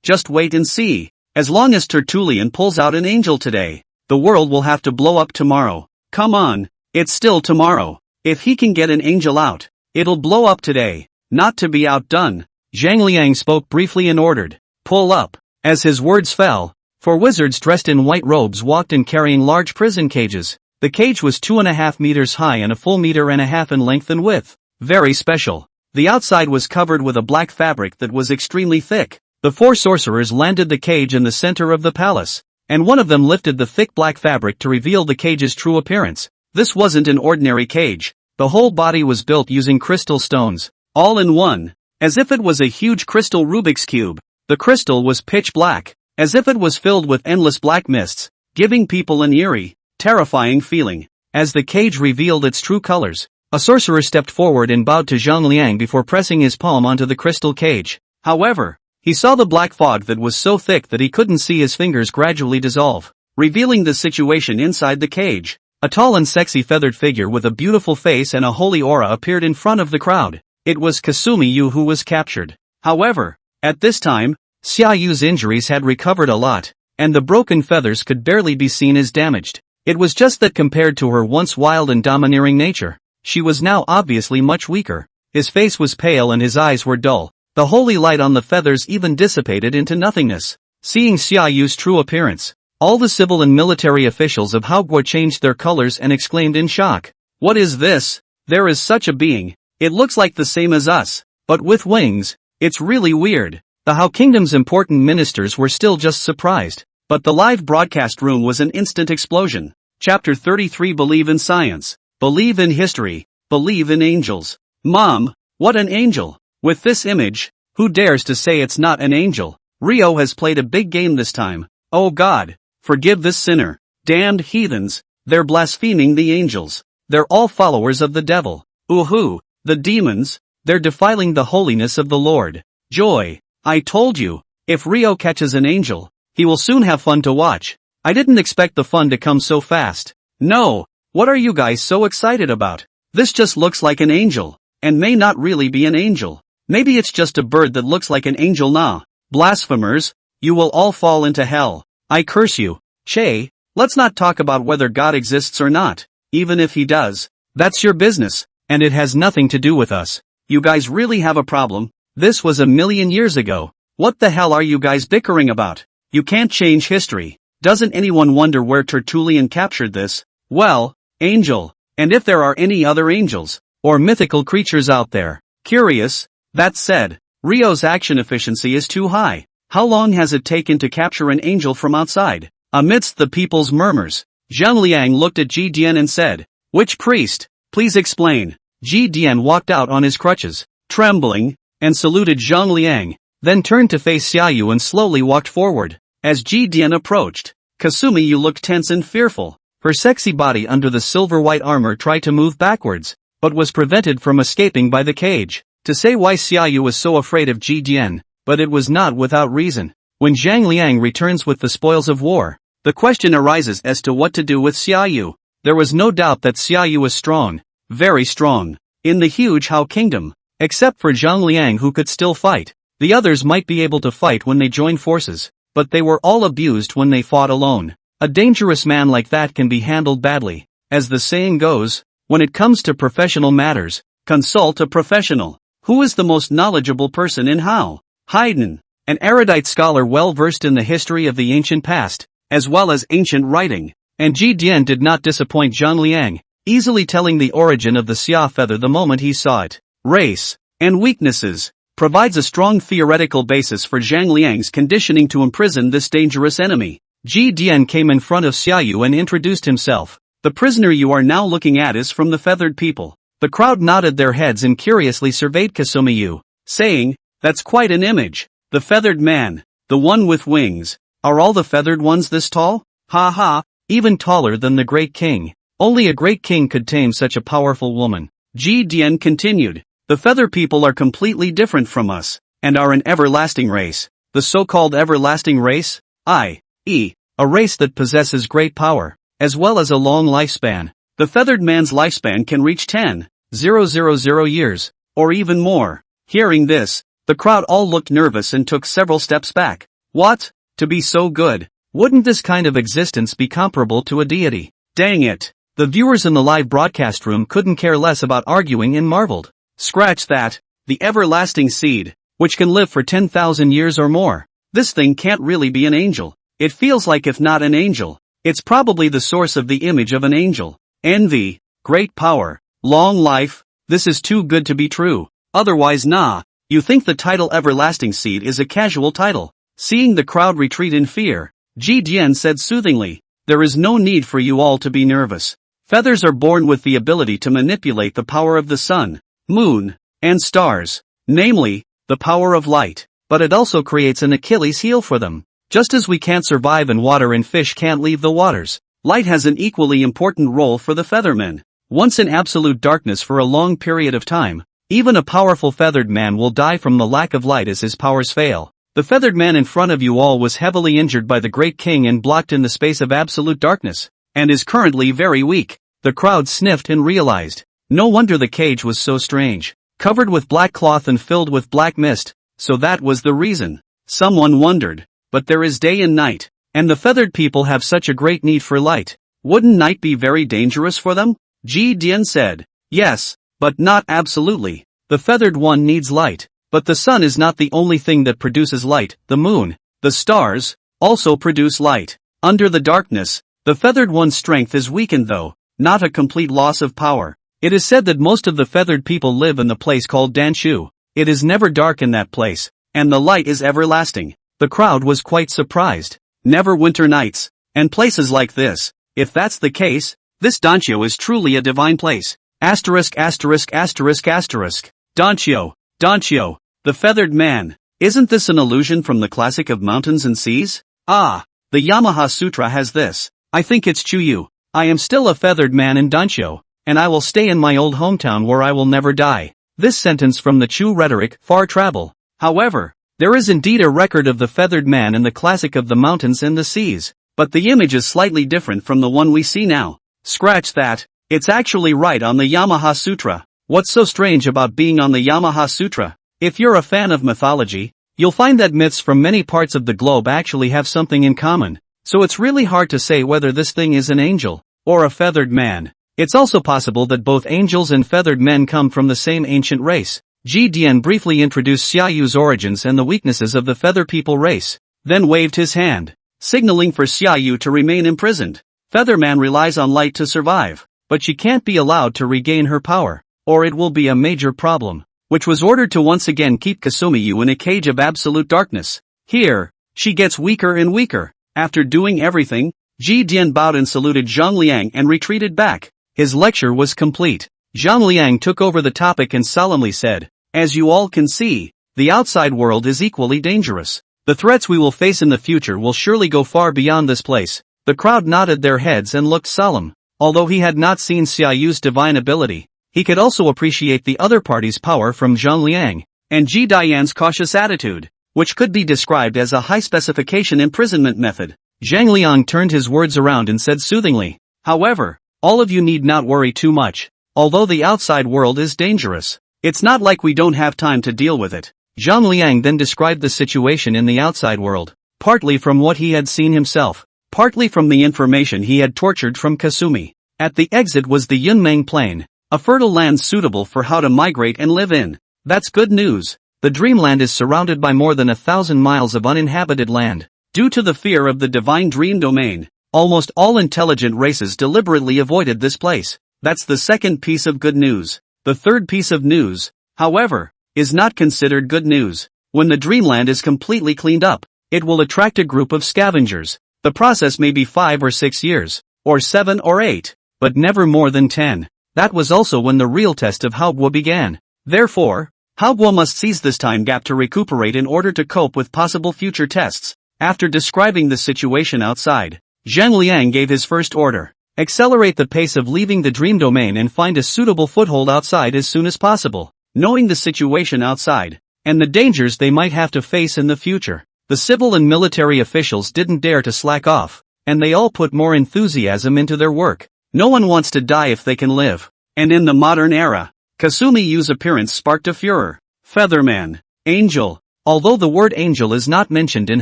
S1: Just wait and see. As long as Tertullian pulls out an angel today, the world will have to blow up tomorrow. Come on, it's still tomorrow. If he can get an angel out, it'll blow up today. Not to be outdone, Zhang Liang spoke briefly and ordered, pull up. As his words fell, 4 wizards dressed in white robes walked in carrying large prison cages. The cage was 2.5 meters high and a full 1.5 meters in length and width. Very special. The outside was covered with a black fabric that was extremely thick. The 4 sorcerers landed the cage in the center of the palace, and one of them lifted the thick black fabric to reveal the cage's true appearance. This wasn't an ordinary cage. The whole body was built using crystal stones, all in one, as if it was a huge crystal Rubik's Cube. The crystal was pitch black, as if it was filled with endless black mists, giving people an eerie, terrifying feeling. As the cage revealed its true colors, a sorcerer stepped forward and bowed to Zhang Liang before pressing his palm onto the crystal cage. However, he saw the black fog that was so thick that he couldn't see his fingers gradually dissolve, revealing the situation inside the cage. A tall and sexy feathered figure with a beautiful face and a holy aura appeared in front of the crowd. It was Kasumi Yu who was captured. However, at this time, Xia Yu's injuries had recovered a lot, and the broken feathers could barely be seen as damaged. It was just that compared to her once wild and domineering nature, she was now obviously much weaker. His face was pale and his eyes were dull. The holy light on the feathers even dissipated into nothingness. Seeing Xia Yu's true appearance, all the civil and military officials of Haogua changed their colors and exclaimed in shock. What is this? There is such a being. It looks like the same as us, but with wings. It's really weird. The Hao Kingdom's important ministers were still just surprised, but the live broadcast room was an instant explosion. Chapter 33. Believe in science. Believe in history. Believe in angels. Mom, what an angel! With this image, who dares to say it's not an angel? Rio has played a big game this time. Oh God, forgive this sinner. Damned heathens, they're blaspheming the angels. They're all followers of the devil. Ooh, the demons, they're defiling the holiness of the Lord. Joy, I told you, if Rio catches an angel, he will soon have fun to watch. I didn't expect the fun to come so fast. No, what are you guys so excited about? This just looks like an angel, and may not really be an angel. Maybe it's just a bird that looks like an angel. Nah. Blasphemers, you will all fall into hell. I curse you. Che, let's not talk about whether God exists or not. Even if he does, that's your business, and it has nothing to do with us. You guys really have a problem. This was 1,000,000 years ago. What the hell are you guys bickering about? You can't change history. Doesn't anyone wonder where Tertullian captured this? Well, angel. And if there are any other angels, or mythical creatures out there. Curious. That said, Rio's action efficiency is too high. How long has it taken to capture an angel from outside? Amidst the people's murmurs, Zhang Liang looked at Ji Dian and said, which priest? Please explain. Ji Dian walked out on his crutches, trembling, and saluted Zhang Liang, then turned to face Xia Yu and slowly walked forward. As Ji Dian approached, Kasumi Yu looked tense and fearful. Her sexy body under the silver-white armor tried to move backwards, but was prevented from escaping by the cage. To say why Xia Yu was so afraid of Ji Dian, but it was not without reason. When Zhang Liang returns with the spoils of war, the question arises as to what to do with Xia Yu. There was no doubt that Xia Yu was strong, very strong, in the huge Hao Kingdom. Except for Zhang Liang who could still fight. The others might be able to fight when they join forces, but they were all abused when they fought alone. A dangerous man like that can be handled badly. As the saying goes, when it comes to professional matters, consult a professional. Who is the most knowledgeable person in Hao? Haydn, an erudite scholar well versed in the history of the ancient past, as well as ancient writing. And Ji Dian did not disappoint Zhang Liang. easily telling the origin of the Xia feather the moment he saw it. Race and weaknesses provides a strong theoretical basis for Zhang Liang's conditioning to imprison this dangerous enemy. Ji Dian came in front of Xiaoyu and introduced himself. The prisoner you are now looking at is from the feathered people. The crowd nodded their heads and curiously surveyed Kasumiyu, saying, "That's quite an image. The feathered man, the one with wings. Are all the feathered ones this tall? Ha ha, even taller than the great king. Only a great king could tame such a powerful woman." Ji Dian continued, "The feather people are completely different from us, and are an everlasting race. The so-called everlasting race? I.e., a race that possesses great power, as well as a long lifespan. The feathered man's lifespan can reach 10,000 years, or even more." Hearing this, the crowd all looked nervous and took several steps back. What? To be so good? Wouldn't this kind of existence be comparable to a deity? Dang it. The viewers in the live broadcast room couldn't care less about arguing and marveled. Scratch that. The everlasting seed, which can live for 10,000 years or more. This thing can't really be an angel. It feels like if not an angel, it's probably the source of the image of an angel. Envy, great power, long life, this is too good to be true. Otherwise nah. You think the title Everlasting Seed is a casual title? Seeing the crowd retreat in fear, Ji Dian said soothingly, "There is no need for you all to be nervous. Feathers are born with the ability to manipulate the power of the sun, moon, and stars, namely, the power of light, but it also creates an Achilles heel for them. Just as we can't survive in water and fish can't leave the waters, light has an equally important role for the feathermen. Once in absolute darkness for a long period of time, even a powerful feathered man will die from the lack of light as his powers fail. The feathered man in front of you all was heavily injured by the great king and blocked in the space of absolute darkness, and is currently very weak." The crowd sniffed and realized. No wonder the cage was so strange. Covered with black cloth and filled with black mist, so that was the reason. Someone wondered. But there is day and night, and the feathered people have such a great need for light. Wouldn't night be very dangerous for them? Ji Dian said. Yes, but not absolutely. The feathered one needs light. But the sun is not the only thing that produces light. The moon, the stars, also produce light. Under the darkness, the feathered one's strength is weakened though, not a complete loss of power. It is said that most of the feathered people live in the place called Danshu. It is never dark in that place, and the light is everlasting. The crowd was quite surprised. Never winter nights, and places like this. If that's the case, this Danshio is truly a divine place. Asterisk asterisk asterisk asterisk. Danshio, Danshio, the feathered man. Isn't this an allusion from the classic of mountains and seas? Ah, the Yamaha Sutra has this. I think it's Chuyu. I am still a feathered man in Danshio, and I will stay in my old hometown where I will never die. This sentence from the Chu rhetoric, far travel. However, there is indeed a record of the feathered man in the classic of the mountains and the seas, but the image is slightly different from the one we see now. Scratch that, it's actually right on the Yamaha Sutra. What's so strange about being on the Yamaha Sutra? If you're a fan of mythology, you'll find that myths from many parts of the globe actually have something in common, so it's really hard to say whether this thing is an angel, or a feathered man. It's also possible that both angels and feathered men come from the same ancient race. Ji Dian briefly introduced Xiaoyu's origins and the weaknesses of the feather people race, then waved his hand, signaling for Xiaoyu to remain imprisoned. Featherman relies on light to survive, but she can't be allowed to regain her power, or it will be a major problem, which was ordered to once again keep Kasumiyu in a cage of absolute darkness. Here, she gets weaker and weaker. After doing everything, Ji Dian bowed and saluted Zhang Liang and retreated back. His lecture was complete. Zhang Liang took over the topic and solemnly said, "As you all can see, the outside world is equally dangerous. The threats we will face in the future will surely go far beyond this place." The crowd nodded their heads and looked solemn. Although he had not seen Xiaoyu's divine ability, he could also appreciate the other party's power from Zhang Liang, and Ji Dian's cautious attitude, which could be described as a high-specification imprisonment method. Zhang Liang turned his words around and said soothingly, "However, all of you need not worry too much. Although the outside world is dangerous, it's not like we don't have time to deal with it." Zhang Liang then described the situation in the outside world, partly from what he had seen himself, partly from the information he had tortured from Kasumi. At the exit was the Yunmeng Plain, a fertile land suitable for how to migrate and live in. That's good news. The dreamland is surrounded by more than 1,000 miles of uninhabited land. Due to the fear of the divine dream domain, almost all intelligent races deliberately avoided this place. That's the second piece of good news. The third piece of news, however, is not considered good news. When the dreamland is completely cleaned up, it will attract a group of scavengers. The process may be 5 or 6 years, or 7 or 8, but never more than 10. That was also when the real test of Manhwa began. Therefore, Manhwa must seize this time gap to recuperate in order to cope with possible future tests. After describing the situation outside, Zhang Liang gave his first order. Accelerate the pace of leaving the dream domain and find a suitable foothold outside as soon as possible. Knowing the situation outside, and the dangers they might have to face in the future, the civil and military officials didn't dare to slack off, and they all put more enthusiasm into their work. No one wants to die if they can live. And in the modern era, Kasumi Yu's appearance sparked a furor. Featherman, angel. Although the word angel is not mentioned in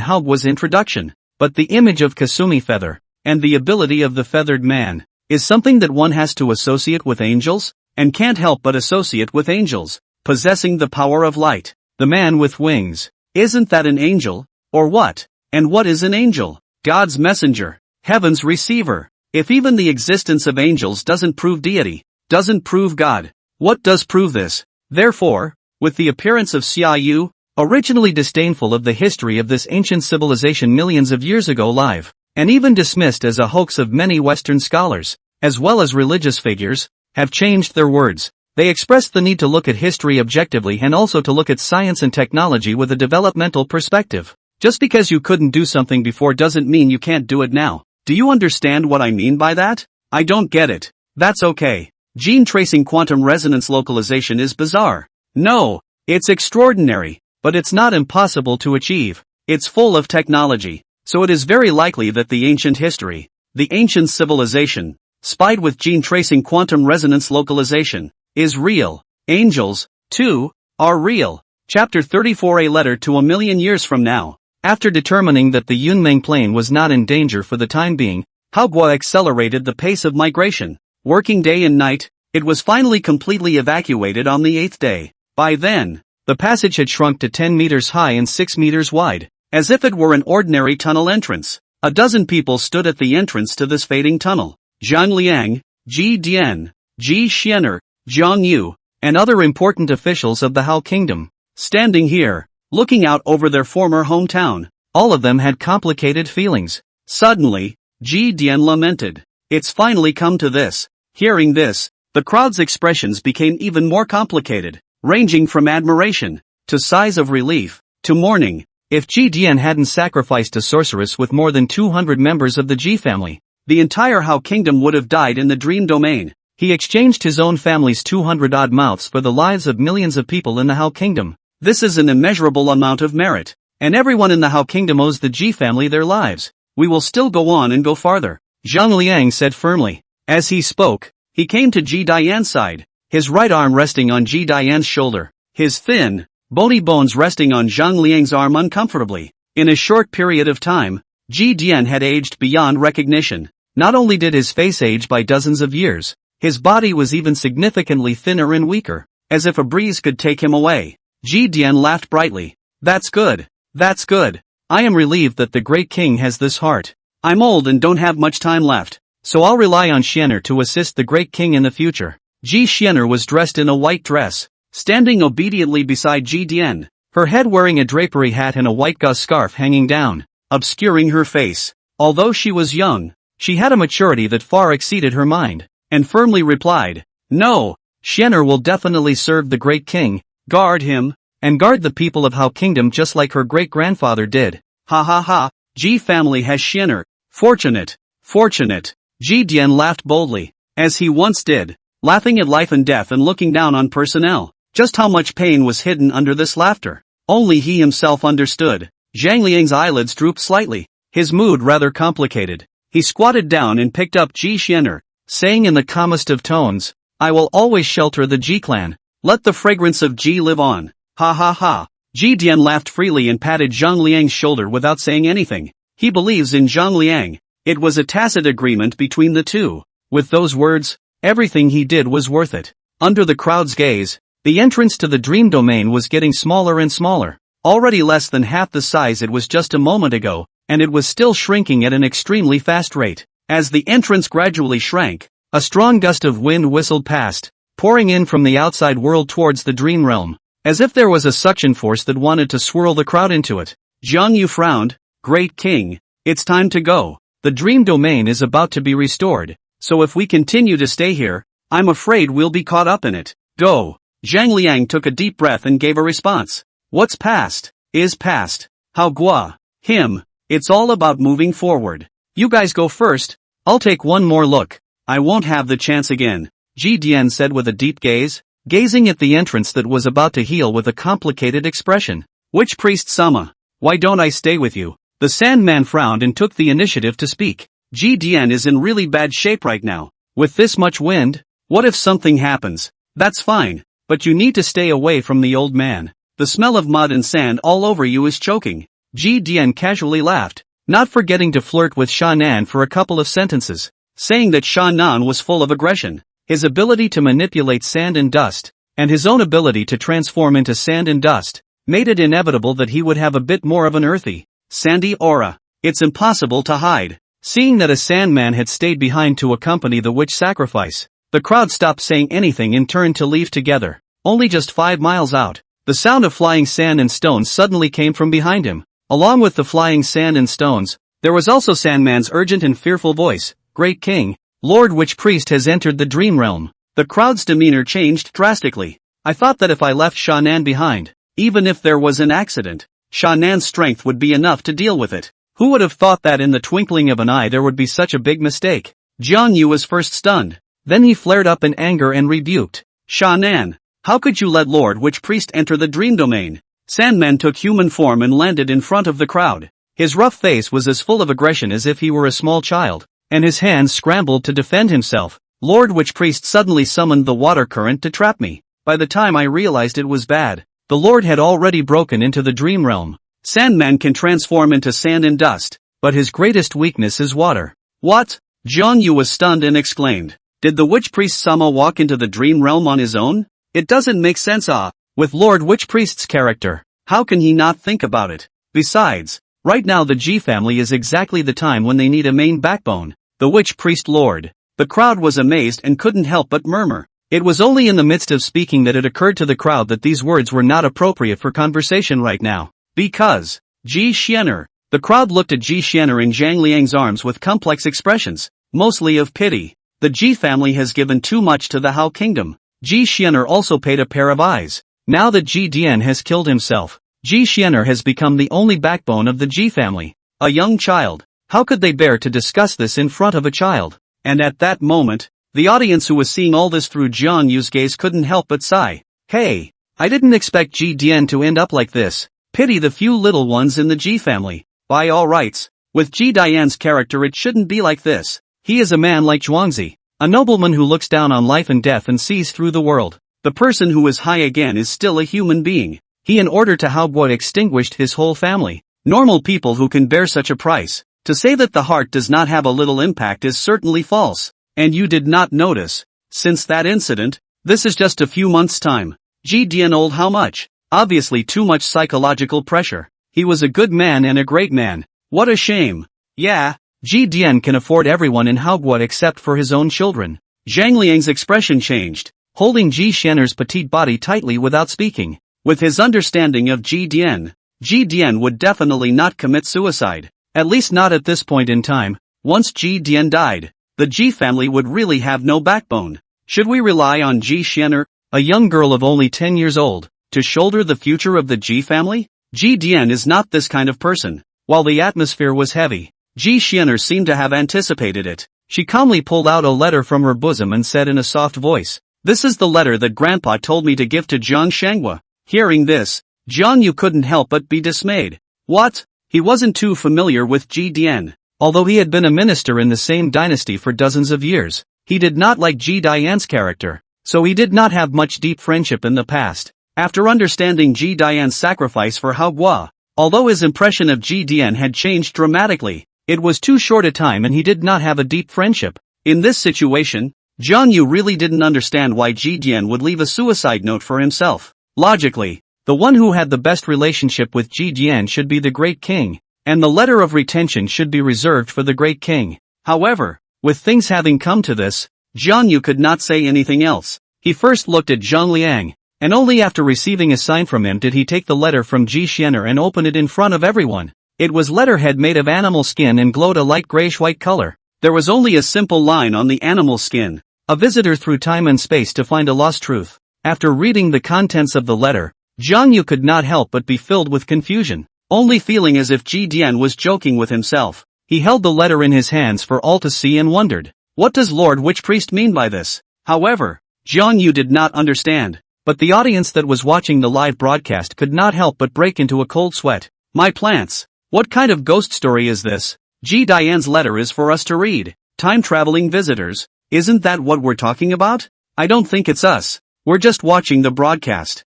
S1: Manhwa's introduction, but the image of Kasumi feather, and the ability of the feathered man, is something that one has to associate with angels, and can't help but associate with angels, possessing the power of light. The man with wings. Isn't that an angel? Or what? And what is an angel? God's messenger. Heaven's receiver. If even the existence of angels doesn't prove deity, doesn't prove God, what does prove this? Therefore, with the appearance of Xia Yu, originally disdainful of the history of this ancient civilization millions of years ago live, and even dismissed as a hoax of many Western scholars, as well as religious figures, have changed their words. They expressed the need to look at history objectively and also to look at science and technology with a developmental perspective. Just because you couldn't do something before doesn't mean you can't do it now. Do you understand what I mean by that? I don't get it. That's okay. Gene tracing quantum resonance localization is bizarre. No, it's extraordinary, but it's not impossible to achieve. It's full of technology, so it is very likely that the ancient history, the ancient civilization, spied with gene tracing quantum resonance localization, is real. Angels, too, are real. Chapter 34, A Letter to a Million Years from Now. After determining that the Yunmeng Plain was not in danger for the time being, Manhwa accelerated the pace of migration. Working day and night, it was finally completely evacuated on the 8th day. By then, the passage had shrunk to 10 meters high and 6 meters wide, as if it were an ordinary tunnel entrance. A dozen people stood at the entrance to this fading tunnel. Zhang Liang, Ji Dian, Ji Xianer, Zhang Yu, and other important officials of the Hao Kingdom. Standing here, looking out over their former hometown, all of them had complicated feelings. Suddenly, Ji Dian lamented. It's finally come to this. Hearing this, the crowd's expressions became even more complicated, ranging from admiration, to sighs of relief, to mourning. If Ji Dian hadn't sacrificed a sorceress with more than 200 members of the Ji family, the entire Hao Kingdom would have died in the dream domain. He exchanged his own family's 200-odd mouths for the lives of millions of people in the Hao Kingdom. This is an immeasurable amount of merit, and everyone in the Hao Kingdom owes the Ji family their lives. We will still go on and go farther, Zhang Liang said firmly. As he spoke, he came to Ji Dian's side, his right arm resting on Ji Dian's shoulder, his thin, bony bones resting on Zhang Liang's arm uncomfortably. In a short period of time, Ji Dian had aged beyond recognition. Not only did his face age by dozens of years, his body was even significantly thinner and weaker, as if a breeze could take him away. Ji Dian laughed brightly. That's good. That's good. I am relieved that the great king has this heart. I'm old and don't have much time left, so I'll rely on Xianer to assist the great king in the future. Ji Xianer was dressed in a white dress, standing obediently beside Ji Dian, her head wearing a drapery hat and a white gauze scarf hanging down, obscuring her face. Although she was young, she had a maturity that far exceeded her mind, and firmly replied, No, Xianer will definitely serve the great king, guard him, and guard the people of Hao Kingdom just like her great-grandfather did. Ha ha ha, Ji family has Xianer. Fortunate, fortunate. Ji Dian laughed boldly, as he once did, laughing at life and death and looking down on personnel. Just how much pain was hidden under this laughter, only he himself understood. Zhang Liang's eyelids drooped slightly, his mood rather complicated. He squatted down and picked up Ji Xianer, saying in the calmest of tones, I will always shelter the Ji clan. Let the fragrance of Ji live on. Ha ha ha. Ji Dian laughed freely and patted Zhang Liang's shoulder without saying anything. He believes in Zhang Liang. It was a tacit agreement between the two. With those words, everything he did was worth it. Under the crowd's gaze, the entrance to the dream domain was getting smaller and smaller, already less than half the size it was just a moment ago, and it was still shrinking at an extremely fast rate. As the entrance gradually shrank, A strong gust of wind whistled past, pouring in from the outside world towards the dream realm, as if there was a suction force that wanted to swirl the crowd into it. Jiang Yu frowned. Great King, it's time to go. The dream domain is about to be restored, so if we continue to stay here, I'm afraid we'll be caught up in it. Go. Zhang Liang took a deep breath and gave a response. What's past, is past. Hao Guo. Him. It's all about moving forward. You guys go first, I'll take one more look. I won't have the chance again, Ji Dian said with a deep gaze, gazing at the entrance that was about to heal with a complicated expression. Witch Priest Sama, why don't I stay with you? The Sandman frowned and took the initiative to speak. Ji Dian is in really bad shape right now. With this much wind, what if something happens? That's fine, but you need to stay away from the old man. The smell of mud and sand all over you is choking. Ji Dian casually laughed, not forgetting to flirt with Sha Nan for a couple of sentences, saying that Sha Nan was full of aggression. His ability to manipulate sand and dust, and his own ability to transform into sand and dust, made it inevitable that he would have a bit more of an earthy, sandy aura. It's impossible to hide. Seeing that a Sandman had stayed behind to accompany the witch sacrifice, the crowd stopped saying anything and turned to leave together. Only just 5 miles out, the sound of flying sand and stones suddenly came from behind him. Along with the flying sand and stones, there was also Sandman's urgent and fearful voice. Great King, Lord Witch Priest has entered the dream realm. The crowd's demeanor changed drastically. I thought that if I left Sha Nan behind, even if there was an accident, Sha Nan's strength would be enough to deal with it. Who would have thought that in the twinkling of an eye there would be such a big mistake? Jiang Yu was first stunned. Then he flared up in anger and rebuked. Sha Nan, how could you let Lord Witch Priest enter the dream domain? Sandman took human form and landed in front of the crowd. His rough face was as full of aggression as if he were a small child, and his hands scrambled to defend himself. Lord Witch Priest suddenly summoned the water current to trap me. By the time I realized it was bad, the Lord had already broken into the dream realm. Sandman can transform into sand and dust, but his greatest weakness is water. What? Jiang Yu was stunned and exclaimed. Did the Witch Priest Sama walk into the dream realm on his own? It doesn't make sense. With Lord Witch Priest's character, how can he not think about it? Besides, right now the Ji family is exactly the time when they need a main backbone. The Witch Priest Lord. The crowd was amazed and couldn't help but murmur. It was only in the midst of speaking that it occurred to the crowd that these words were not appropriate for conversation right now. Because, Ji Xianer. The crowd looked at Ji Xianer in Zhang Liang's arms with complex expressions, mostly of pity. The Ji family has given too much to the Hao kingdom. Ji Xianer also paid a pair of eyes. Now that Ji Dian has killed himself, Ji Xianer has become the only backbone of the Ji family. A young child. How could they bear to discuss this in front of a child? And at that moment, the audience who was seeing all this through Jiang Yu's gaze couldn't help but sigh. Hey, I didn't expect Ji Dian to end up like this. Pity the few little ones in the Ji family. By all rights, with Ji Dian's character it shouldn't be like this. He is a man like Zhuangzi, a nobleman who looks down on life and death and sees through the world. The person who is high again is still a human being. He in order to Hao Guo extinguished his whole family. Normal people who can bear such a price. To say that the heart does not have a little impact is certainly false. And you did not notice. Since that incident, this is just a few months' time. Ji Dian old how much? Obviously too much psychological pressure. He was a good man and a great man. What a shame. Yeah, Ji Dian can afford everyone in Hao Guo except for his own children. Zhang Liang's expression changed, holding Ji Xianer's petite body tightly without speaking. With his understanding of Ji Dian would definitely not commit suicide. At least not at this point in time. Once Ji Dian died, the Ji family would really have no backbone. Should we rely on Ji Xianer, a young girl of only 10 years old, to shoulder the future of the Ji family? Ji Dian is not this kind of person. While the atmosphere was heavy, Ji Xianer seemed to have anticipated it. She calmly pulled out a letter from her bosom and said in a soft voice, "This is the letter that Grandpa told me to give to Jiang Shanghua." Hearing this, Jiang Yu couldn't help but be dismayed. What? He wasn't too familiar with Ji Dian. Although he had been a minister in the same dynasty for dozens of years, he did not like Ji Dian's character, so he did not have much deep friendship in the past. After understanding Ji Dian's sacrifice for Hao Guo, although his impression of Ji Dian had changed dramatically, it was too short a time and he did not have a deep friendship. In this situation, Jiang Yu really didn't understand why Ji Dian would leave a suicide note for himself. Logically, the one who had the best relationship with Ji Dian should be the Great King, and the letter of retention should be reserved for the Great King. However, with things having come to this, Jiang Yu could not say anything else. He first looked at Zhang Liang, and only after receiving a sign from him did he take the letter from Ji Xianer and open it in front of everyone. It was letterhead made of animal skin and glowed a light grayish-white color. There was only a simple line on the animal skin: a visitor through time and space to find a lost truth. After reading the contents of the letter, Jiang Yu could not help but be filled with confusion, only feeling as if Ji Dian was joking with himself. He held the letter in his hands for all to see and wondered, what does Lord Witch Priest mean by this? However, Jiang Yu did not understand, but the audience that was watching the live broadcast could not help but break into a cold sweat. My plants! What kind of ghost story is this? Ji Dian's letter is for us to read. Time-traveling visitors, isn't that what we're talking about? I don't think it's us. We're just watching the broadcast.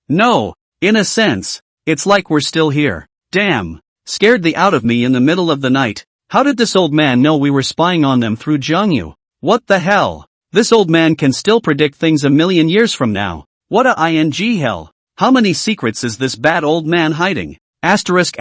S1: No. In a sense, it's like we're still here. Damn. Scared the out of me in the middle of the night. How did this old man know we were spying on them through Jiang Yu? What the hell? This old man can still predict things a million years from now. What a ing hell. How many secrets is this bad old man hiding? Asterisk.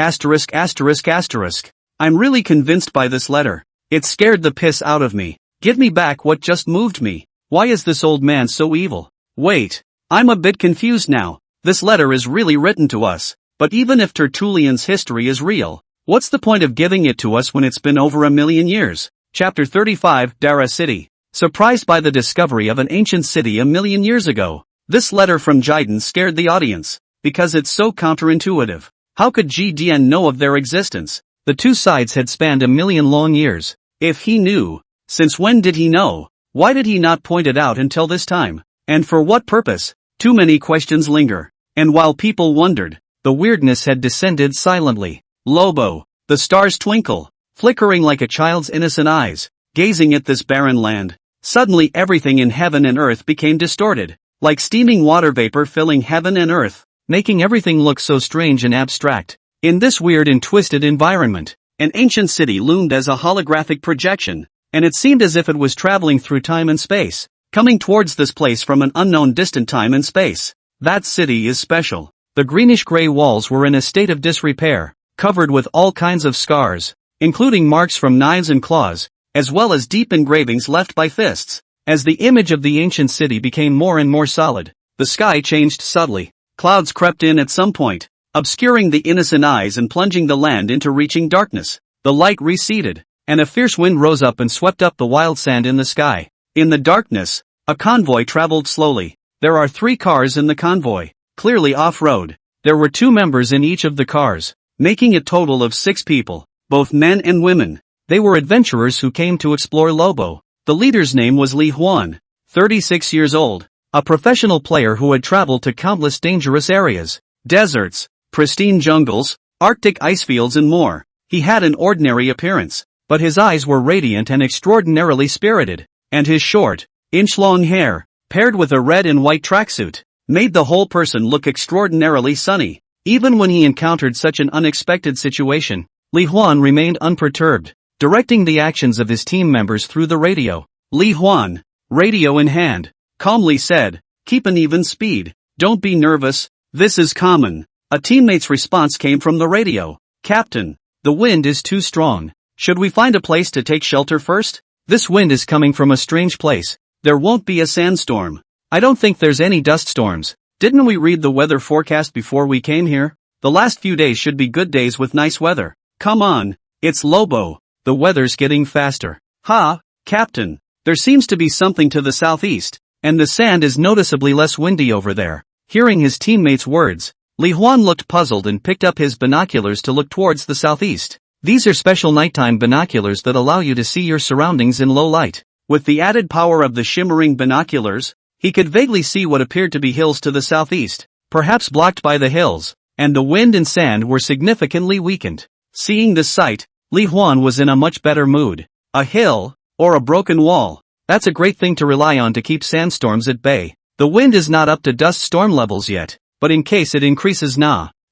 S1: I'm really convinced by this letter. It scared the piss out of me. Give me back what just moved me. Why is this old man so evil? Wait. I'm a bit confused now. This letter is really written to us. But even if Tertullian's history is real, what's the point of giving it to us when it's been over a million years? Chapter 35, Dara City. Surprised by the discovery of an ancient city a million years ago, this letter from Jiden scared the audience, because it's so counterintuitive. How could Ji Dian know of their existence? The two sides had spanned a million long years. If he knew, since when did he know? Why did he not point it out until this time? And for what purpose? Too many questions linger. And while people wondered, the weirdness had descended silently. Lobo, the stars twinkle, flickering like a child's innocent eyes, gazing at this barren land. Suddenly everything in heaven and earth became distorted, like steaming water vapor filling heaven and earth, making everything look so strange and abstract. In this weird and twisted environment, an ancient city loomed as a holographic projection, and it seemed as if it was traveling through time and space, coming towards this place from an unknown distant time and space. That city is special. The greenish-gray walls were in a state of disrepair, covered with all kinds of scars, including marks from knives and claws, as well as deep engravings left by fists. As the image of the ancient city became more and more solid, the sky changed subtly. Clouds crept in at some point, obscuring the innocent eyes and plunging the land into reaching darkness. The light receded, and a fierce wind rose up and swept up the wild sand in the sky. In the darkness, a convoy traveled slowly. There are 3 cars in the convoy, clearly off-road. There were 2 members in each of the cars, making a total of 6 people, both men and women. They were adventurers who came to explore Lobo. The leader's name was Li Huan, 36 years old, a professional player who had traveled to countless dangerous areas, deserts, pristine jungles, Arctic icefields and more. He had an ordinary appearance, but his eyes were radiant and extraordinarily spirited, and his short, inch-long hair, paired with a red and white tracksuit, made the whole person look extraordinarily sunny. Even when he encountered such an unexpected situation, Li Huan remained unperturbed, directing the actions of his team members through the radio. Li Huan, radio in hand, calmly said, "Keep an even speed. Don't be nervous. This is common." A teammate's response came from the radio. "Captain, the wind is too strong. Should we find a place to take shelter first? This wind is coming from a strange place. There won't be a sandstorm. I don't think there's any dust storms. Didn't we read the weather forecast before we came here? The last few days should be good days with nice weather. Come on, it's Lobo. The weather's getting faster." "Ha, Captain, there seems to be something to the southeast, and the sand is noticeably less windy over there." Hearing his teammate's words, Li Huan looked puzzled and picked up his binoculars to look towards the southeast. These are special nighttime binoculars that allow you to see your surroundings in low light. With the added power of the shimmering binoculars, he could vaguely see what appeared to be hills to the southeast, perhaps blocked by the hills, and the wind and sand were significantly weakened. Seeing this sight, Li Huan was in a much better mood. A hill, or a broken wall, that's a great thing to rely on to keep sandstorms at bay. The wind is not up to dust storm levels yet, but in case it increases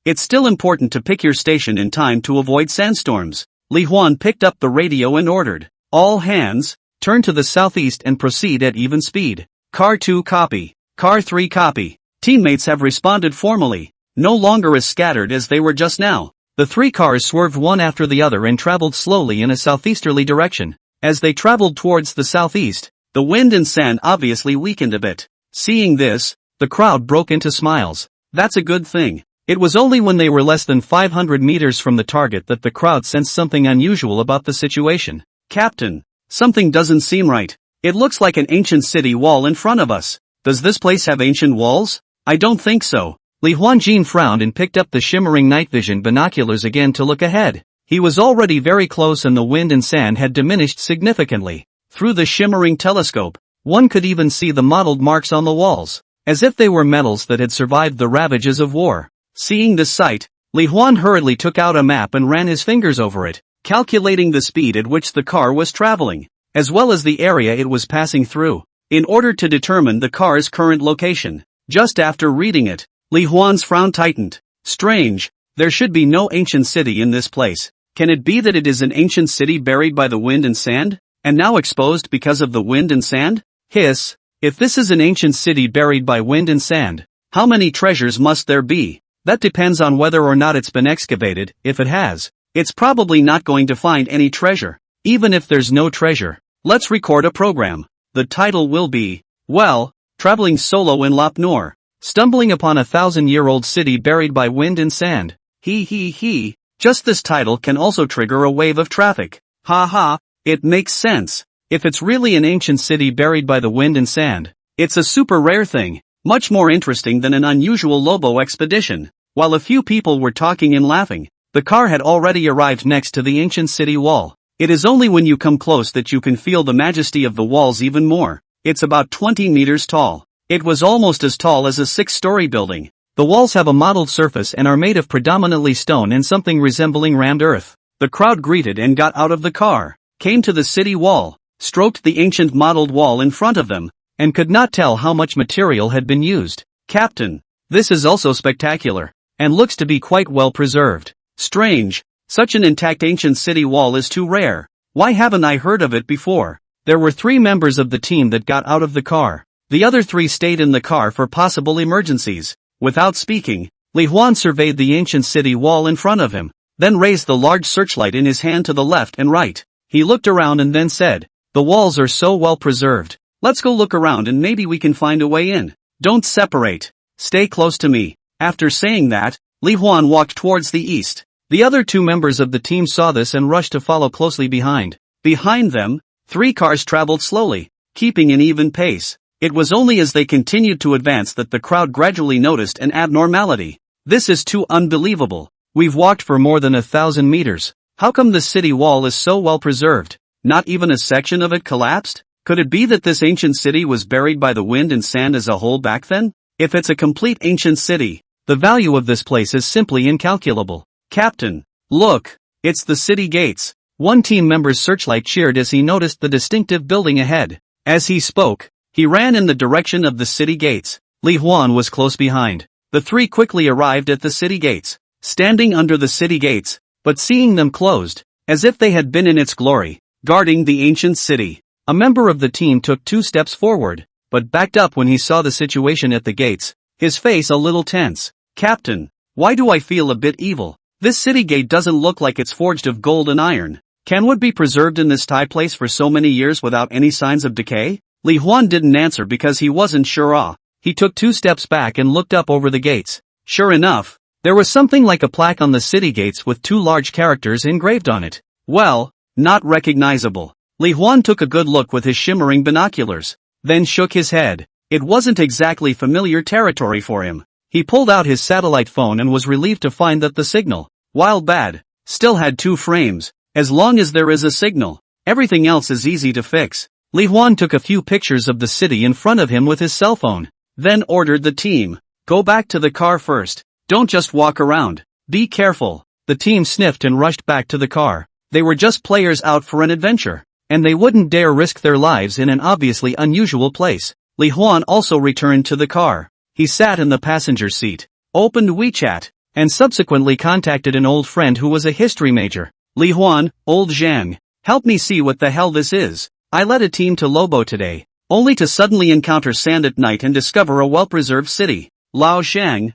S1: it's still important to pick your station in time to avoid sandstorms. Li Huan picked up the radio and ordered, "All hands, turn to the southeast and proceed at even speed. Car 2 copy. Car 3 copy." Teammates have responded formally, no longer as scattered as they were just now. The 3 cars swerved one after the other and traveled slowly in a southeasterly direction. As they traveled towards the southeast, The wind and sand obviously weakened a bit. Seeing this, the crowd broke into smiles. That's a good thing. It was only when they were less than 500 meters from the target that the crowd sensed something unusual about the situation. Captain, something doesn't seem right. It looks like an ancient city wall in front of us. Does this place have ancient walls? I don't think so. Li Huanjin frowned and picked up the shimmering night vision binoculars again to look ahead. He was already very close and the wind and sand had diminished significantly. Through the shimmering telescope, one could even see the mottled marks on the walls, as if they were metals that had survived the ravages of war. Seeing this sight, Li Huan hurriedly took out a map and ran his fingers over it, calculating the speed at which the car was traveling, as well as the area it was passing through, in order to determine the car's current location. Just after reading it, Li Huan's frown tightened. Strange, there should be no ancient city in this place. Can it be that it is an ancient city buried by the wind and sand, and now exposed because of the wind and sand? Hiss, if this is an ancient city buried by wind and sand, how many treasures must there be? That depends on whether or not it's been excavated. If it has, it's probably not going to find any treasure. Even if there's no treasure, let's record a program. The title will be, well, Traveling Solo in Lop Nor, Stumbling Upon a 1,000-Year-Old City Buried by Wind and Sand. He. Just this title can also trigger a wave of traffic. Ha, it makes sense. If it's really an ancient city buried by the wind and sand, it's a super rare thing, much more interesting than an unusual Lobo expedition. While a few people were talking and laughing, the car had already arrived next to the ancient city wall. It is only when you come close that you can feel the majesty of the walls even more. It's about 20 meters tall. It was almost as tall as a 6-story building. The walls have a mottled surface and are made of predominantly stone and something resembling rammed earth. The crowd greeted and got out of the car, came to the city wall, stroked the ancient mottled wall in front of them, and could not tell how much material had been used. Captain, this is also spectacular, and looks to be quite well preserved. Strange, such an intact ancient city wall is too rare. Why haven't I heard of it before? There were 3 members of the team that got out of the car. The other 3 stayed in the car for possible emergencies. Without speaking, Li Huan surveyed the ancient city wall in front of him, then raised the large searchlight in his hand to the left and right. He looked around and then said, "The walls are so well preserved. Let's go look around and maybe we can find a way in. Don't separate. Stay close to me." After saying that, Li Huan walked towards the east. The other 2 members of the team saw this and rushed to follow closely behind. Behind them, 3 cars traveled slowly, keeping an even pace. It was only as they continued to advance that the crowd gradually noticed an abnormality. This is too unbelievable. We've walked for more than 1,000 meters. How come the city wall is so well preserved? Not even a section of it collapsed? Could it be that this ancient city was buried by the wind and sand as a whole back then? If it's a complete ancient city, the value of this place is simply incalculable. Captain, look, it's the city gates. One team member's searchlight cheered as he noticed the distinctive building ahead. As he spoke, he ran in the direction of the city gates. Li Huan was close behind. The 3 quickly arrived at the city gates, standing under the city gates, but seeing them closed, as if they had been in its glory, guarding the ancient city. A member of the team took 2 steps forward, but backed up when he saw the situation at the gates, his face a little tense. Captain, why do I feel a bit evil? This city gate doesn't look like it's forged of gold and iron. Can wood be preserved in this Thai place for so many years without any signs of decay? Li Huan didn't answer because he wasn't sure. He took 2 steps back and looked up over the gates. Sure enough, there was something like a plaque on the city gates with 2 large characters engraved on it. Well, not recognizable. Li Huan took a good look with his shimmering binoculars, then shook his head. It wasn't exactly familiar territory for him. He pulled out his satellite phone and was relieved to find that the signal, while bad, still had 2 frames. As long as there is a signal, everything else is easy to fix. Li Huan took a few pictures of the city in front of him with his cell phone, then ordered the team, "Go back to the car first. Don't just walk around. Be careful." The team sniffed and rushed back to the car. They were just players out for an adventure, and they wouldn't dare risk their lives in an obviously unusual place. Li Huan also returned to the car. He sat in the passenger seat, opened WeChat, and subsequently contacted an old friend who was a history major. "Li Huan, old Zhang, help me see what the hell this is. I led a team to Lobo today, only to suddenly encounter sand at night and discover a well-preserved city." Lao Shang,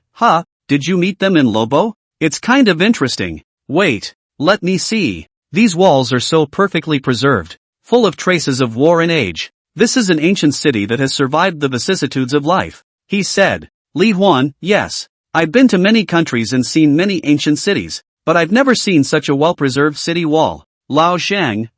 S1: did you meet them in Lobo? It's kind of interesting. Wait, let me see. These walls are so perfectly preserved, full of traces of war and age. This is an ancient city that has survived the vicissitudes of life. He said. Li Huan, yes. I've been to many countries and seen many ancient cities, but I've never seen such a well-preserved city wall. Lao Shang,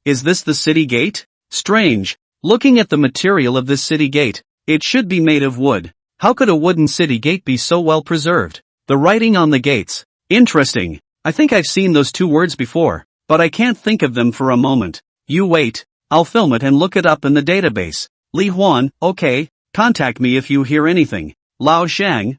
S1: is this the city gate? Strange. Looking at the material of this city gate, it should be made of wood. How could a wooden city gate be so well preserved? The writing on the gates. Interesting. I think I've seen those two words before, but I can't think of them for a moment. You wait. I'll film it and look it up in the database. Li Huan, okay. Contact me if you hear anything. Lao Shang,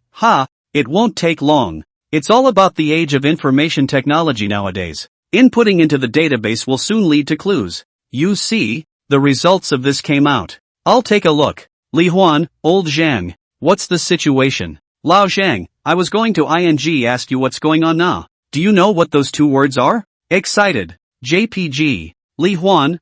S1: it won't take long. It's all about the age of information technology nowadays. Inputting into the database will soon lead to clues. You see, the results of this came out. I'll take a look. Li Huan, old Zhang. What's the situation? Lao Shang, I was going to ask you what's going on now. Do you know what those two words are? Excited. JPG. Li Huan,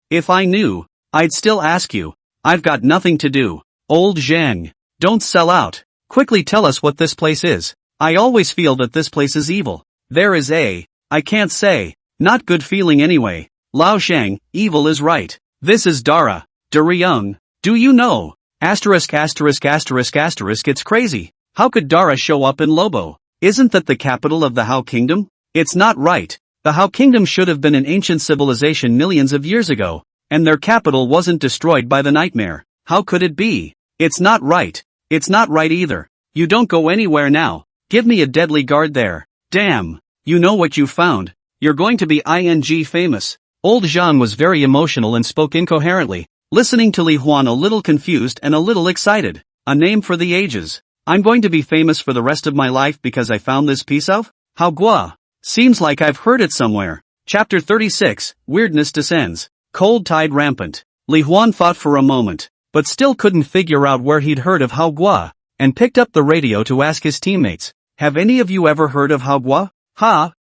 S1: if I knew, I'd still ask you. I've got nothing to do. Old Zhang. Don't sell out. Quickly tell us what this place is. I always feel that this place is evil. There is I can't say. Not good feeling anyway. Lao Shang, evil is right. This is Dara. Daryeong. Do you know? It's crazy. How could Dara show up in Lobo? Isn't that the capital of the Hao Kingdom? It's not right. The Hao Kingdom should have been an ancient civilization millions of years ago, and their capital wasn't destroyed by the nightmare. How could it be? It's not right. It's not right either. You don't go anywhere now. Give me a deadly guard there. Damn. You know what you found. You're going to be famous. Old Zhang was very emotional and spoke incoherently, listening to Li Huan a little confused and a little excited. A name for the ages. I'm going to be famous for the rest of my life because I found this piece of Hao Gua. Seems like I've heard it somewhere. Chapter 36, Weirdness Descends. Cold tide rampant. Li Huan thought for a moment, but still couldn't figure out where he'd heard of Hao Gua, and picked up the radio to ask his teammates, have any of you ever heard of Hao Gua?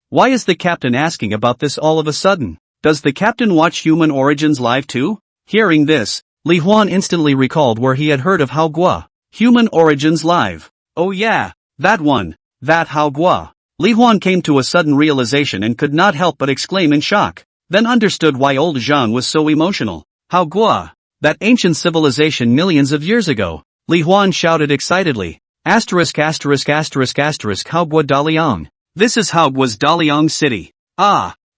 S1: Why is the captain asking about this all of a sudden? Does the captain watch Human Origins live too? Hearing this, Li Huan instantly recalled where he had heard of Hao Gua. Human Origins live. Oh yeah, that one. That Hao Gua. Li Huan came to a sudden realization and could not help but exclaim in shock, then understood why old Zhang was so emotional. Hao Gua. That ancient civilization millions of years ago. Li Huan shouted excitedly. Hao Gua Daliang. This is Hao Gua's Daliang city.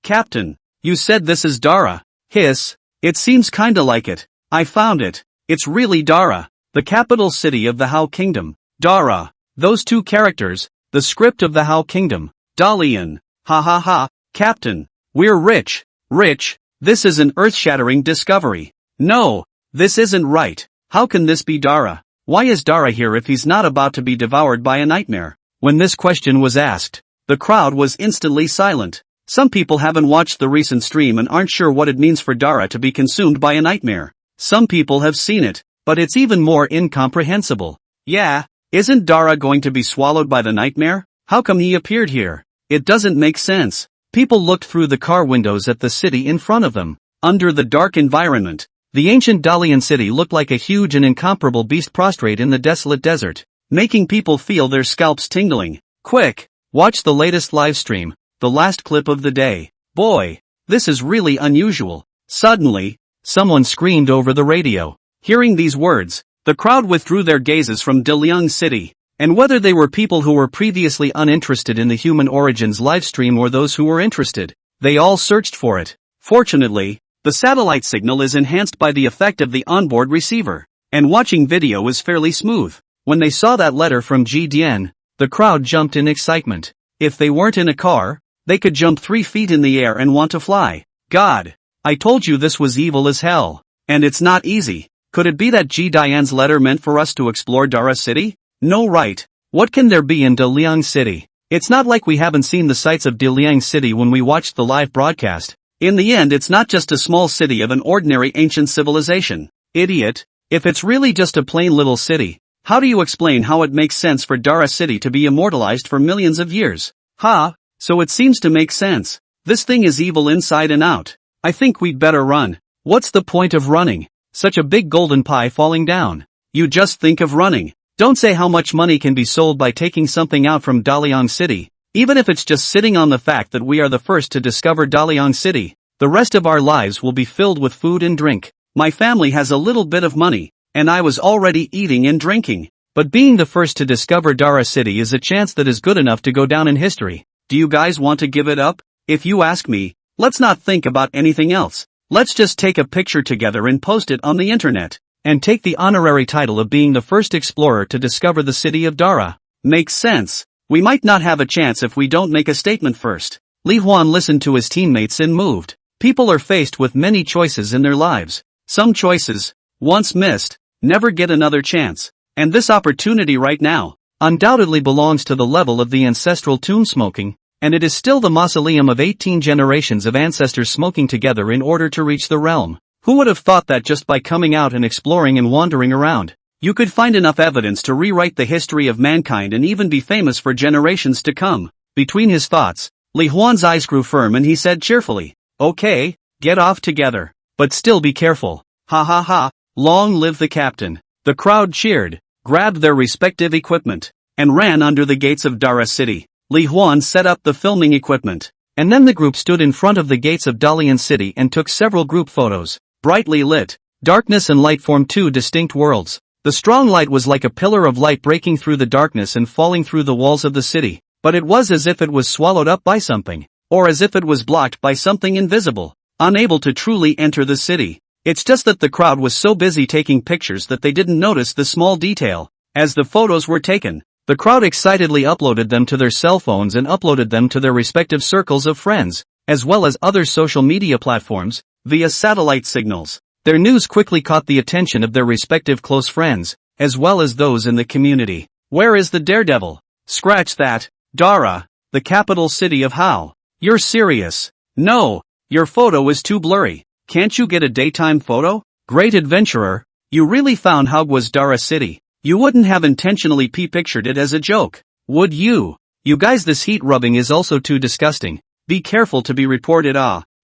S1: Captain. You said this is Dara. Hiss. It seems kinda like it. I found it. It's really Dara. The capital city of the Hao Kingdom. Dara. Those two characters. The script of the Hao Kingdom. Dalian. Captain. We're rich. Rich. This is an earth-shattering discovery. No. This isn't right. How can this be Dara? Why is Dara here if he's not about to be devoured by a nightmare? When this question was asked, the crowd was instantly silent. Some people haven't watched the recent stream and aren't sure what it means for Dara to be consumed by a nightmare. Some people have seen it, but it's even more incomprehensible. Yeah, isn't Dara going to be swallowed by the nightmare? How come he appeared here? It doesn't make sense. People looked through the car windows at the city in front of them. Under the dark environment, the ancient Dalian city looked like a huge and incomparable beast prostrate in the desolate desert, making people feel their scalps tingling. Quick! Watch the latest live stream, the last clip of the day. Boy, this is really unusual. Suddenly, someone screamed over the radio. Hearing these words, the crowd withdrew their gazes from Daliang City, and whether they were people who were previously uninterested in the Human Origins live stream or those who were interested, they all searched for it. Fortunately, the satellite signal is enhanced by the effect of the onboard receiver, and watching video is fairly smooth. When they saw that letter from Ji Dian, the crowd jumped in excitement. If they weren't in a car, they could jump 3 feet in the air and want to fly. God! I told you this was evil as hell. And it's not easy. Could it be that Ji Dian's letter meant for us to explore Dara City? No, right. What can there be in Daliang City? It's not like we haven't seen the sights of Daliang City when we watched the live broadcast. In the end, it's not just a small city of an ordinary ancient civilization. Idiot. If it's really just a plain little city, how do you explain how it makes sense for Dara City to be immortalized for millions of years? So it seems to make sense. This thing is evil inside and out. I think we'd better run. What's the point of running? Such a big golden pie falling down. You just think of running. Don't say how much money can be sold by taking something out from Daliang City. Even if it's just sitting on the fact that we are the first to discover Daliang City, the rest of our lives will be filled with food and drink. My family has a little bit of money, and I was already eating and drinking. But being the first to discover Dara City is a chance that is good enough to go down in history. Do you guys want to give it up? If you ask me, let's not think about anything else. Let's just take a picture together and post it on the internet. And take the honorary title of being the first explorer to discover the city of Dara. Makes sense. We might not have a chance if we don't make a statement first. Li Huan listened to his teammates and moved. People are faced with many choices in their lives. Some choices, once missed, never get another chance. And this opportunity right now, undoubtedly belongs to the level of the ancestral tomb smoking, and it is still the mausoleum of 18 generations of ancestors smoking together in order to reach the realm. Who would have thought that just by coming out and exploring and wandering around, you could find enough evidence to rewrite the history of mankind and even be famous for generations to come? Between his thoughts, Li Huan's eyes grew firm and he said cheerfully, "Okay, get off together. But still be careful. Ha ha ha, long live the captain." The crowd cheered, grabbed their respective equipment, and ran under the gates of Dara City. Li Huan set up the filming equipment, and then the group stood in front of the gates of Dalian City and took several group photos. Brightly lit, darkness and light formed two distinct worlds. The strong light was like a pillar of light breaking through the darkness and falling through the walls of the city, but it was as if it was swallowed up by something, or as if it was blocked by something invisible, unable to truly enter the city. It's just that the crowd was so busy taking pictures that they didn't notice the small detail. As the photos were taken, the crowd excitedly uploaded them to their cell phones and uploaded them to their respective circles of friends, as well as other social media platforms, via satellite signals. Their news quickly caught the attention of their respective close friends, as well as those in the community. Where is the daredevil? Scratch that. Dara, the capital city of How? You're serious? No, your photo is too blurry. Can't you get a daytime photo? Great adventurer, you really found How was Dara City. You wouldn't have intentionally pictured it as a joke, would you? You guys, this heat rubbing is also too disgusting. Be careful to be reported.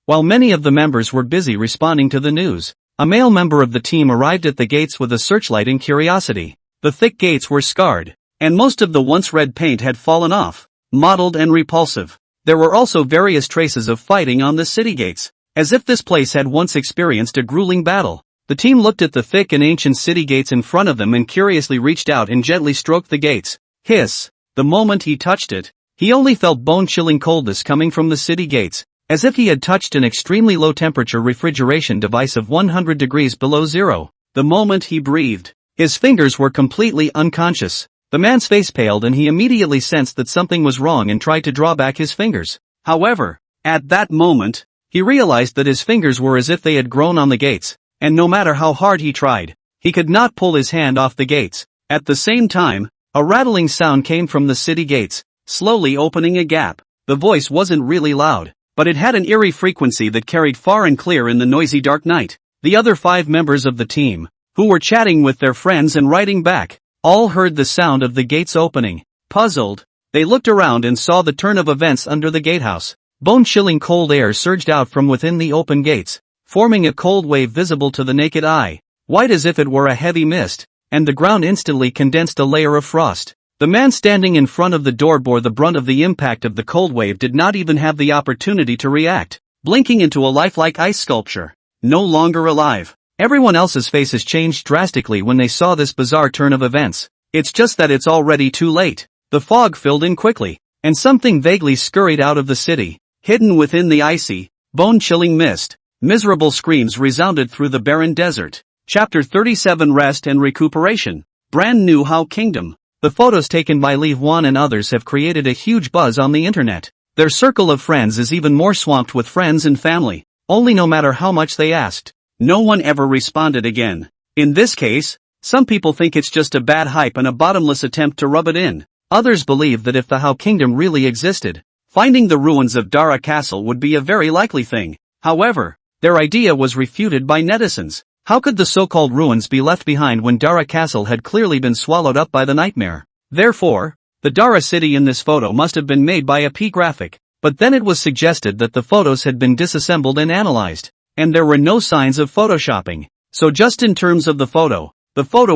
S1: While many of the members were busy responding to the news, a male member of the team arrived at the gates with a searchlight and curiosity. The thick gates were scarred, and most of the once red paint had fallen off, mottled and repulsive. There were also various traces of fighting on the city gates, as if this place had once experienced a grueling battle. The team looked at the thick and ancient city gates in front of them and curiously reached out and gently stroked the gates. Hiss! The moment he touched it, he only felt bone-chilling coldness coming from the city gates, as if he had touched an extremely low-temperature refrigeration device of 100 degrees below zero. The moment he breathed, his fingers were completely unconscious. The man's face paled and he immediately sensed that something was wrong and tried to draw back his fingers. However, at that moment, he realized that his fingers were as if they had grown on the gates, and no matter how hard he tried, he could not pull his hand off the gates. At the same time, a rattling sound came from the city gates, slowly opening a gap. The voice wasn't really loud, but it had an eerie frequency that carried far and clear in the noisy dark night. The other 5 members of the team, who were chatting with their friends and writing back, all heard the sound of the gates opening. Puzzled, they looked around and saw the turn of events under the gatehouse. Bone-chilling cold air surged out from within the open gates, forming a cold wave visible to the naked eye, white as if it were a heavy mist, and the ground instantly condensed a layer of frost. The man standing in front of the door bore the brunt of the impact of the cold wave, did not even have the opportunity to react, blinking into a lifelike ice sculpture. No longer alive. Everyone else's faces changed drastically when they saw this bizarre turn of events. It's just that it's already too late. The fog filled in quickly, and something vaguely scurried out of the city, hidden within the icy, bone-chilling mist. Miserable screams resounded through the barren desert. Chapter 37: Rest and Recuperation. Brand new How Kingdom. The photos taken by Li Huan and others have created a huge buzz on the internet. Their circle of friends is even more swamped with friends and family, only no matter how much they asked, no one ever responded again. In this case, some people think it's just a bad hype and a bottomless attempt to rub it in. Others believe that if the How Kingdom really existed, finding the ruins of Dara Castle would be a very likely thing. However, their idea was refuted by netizens. How could the so-called ruins be left behind when Dara Castle had clearly been swallowed up by the nightmare? Therefore, the Dara city in this photo must have been made by a P-graphic. But then it was suggested that the photos had been disassembled and analyzed, and there were no signs of photoshopping. So just in terms of the photo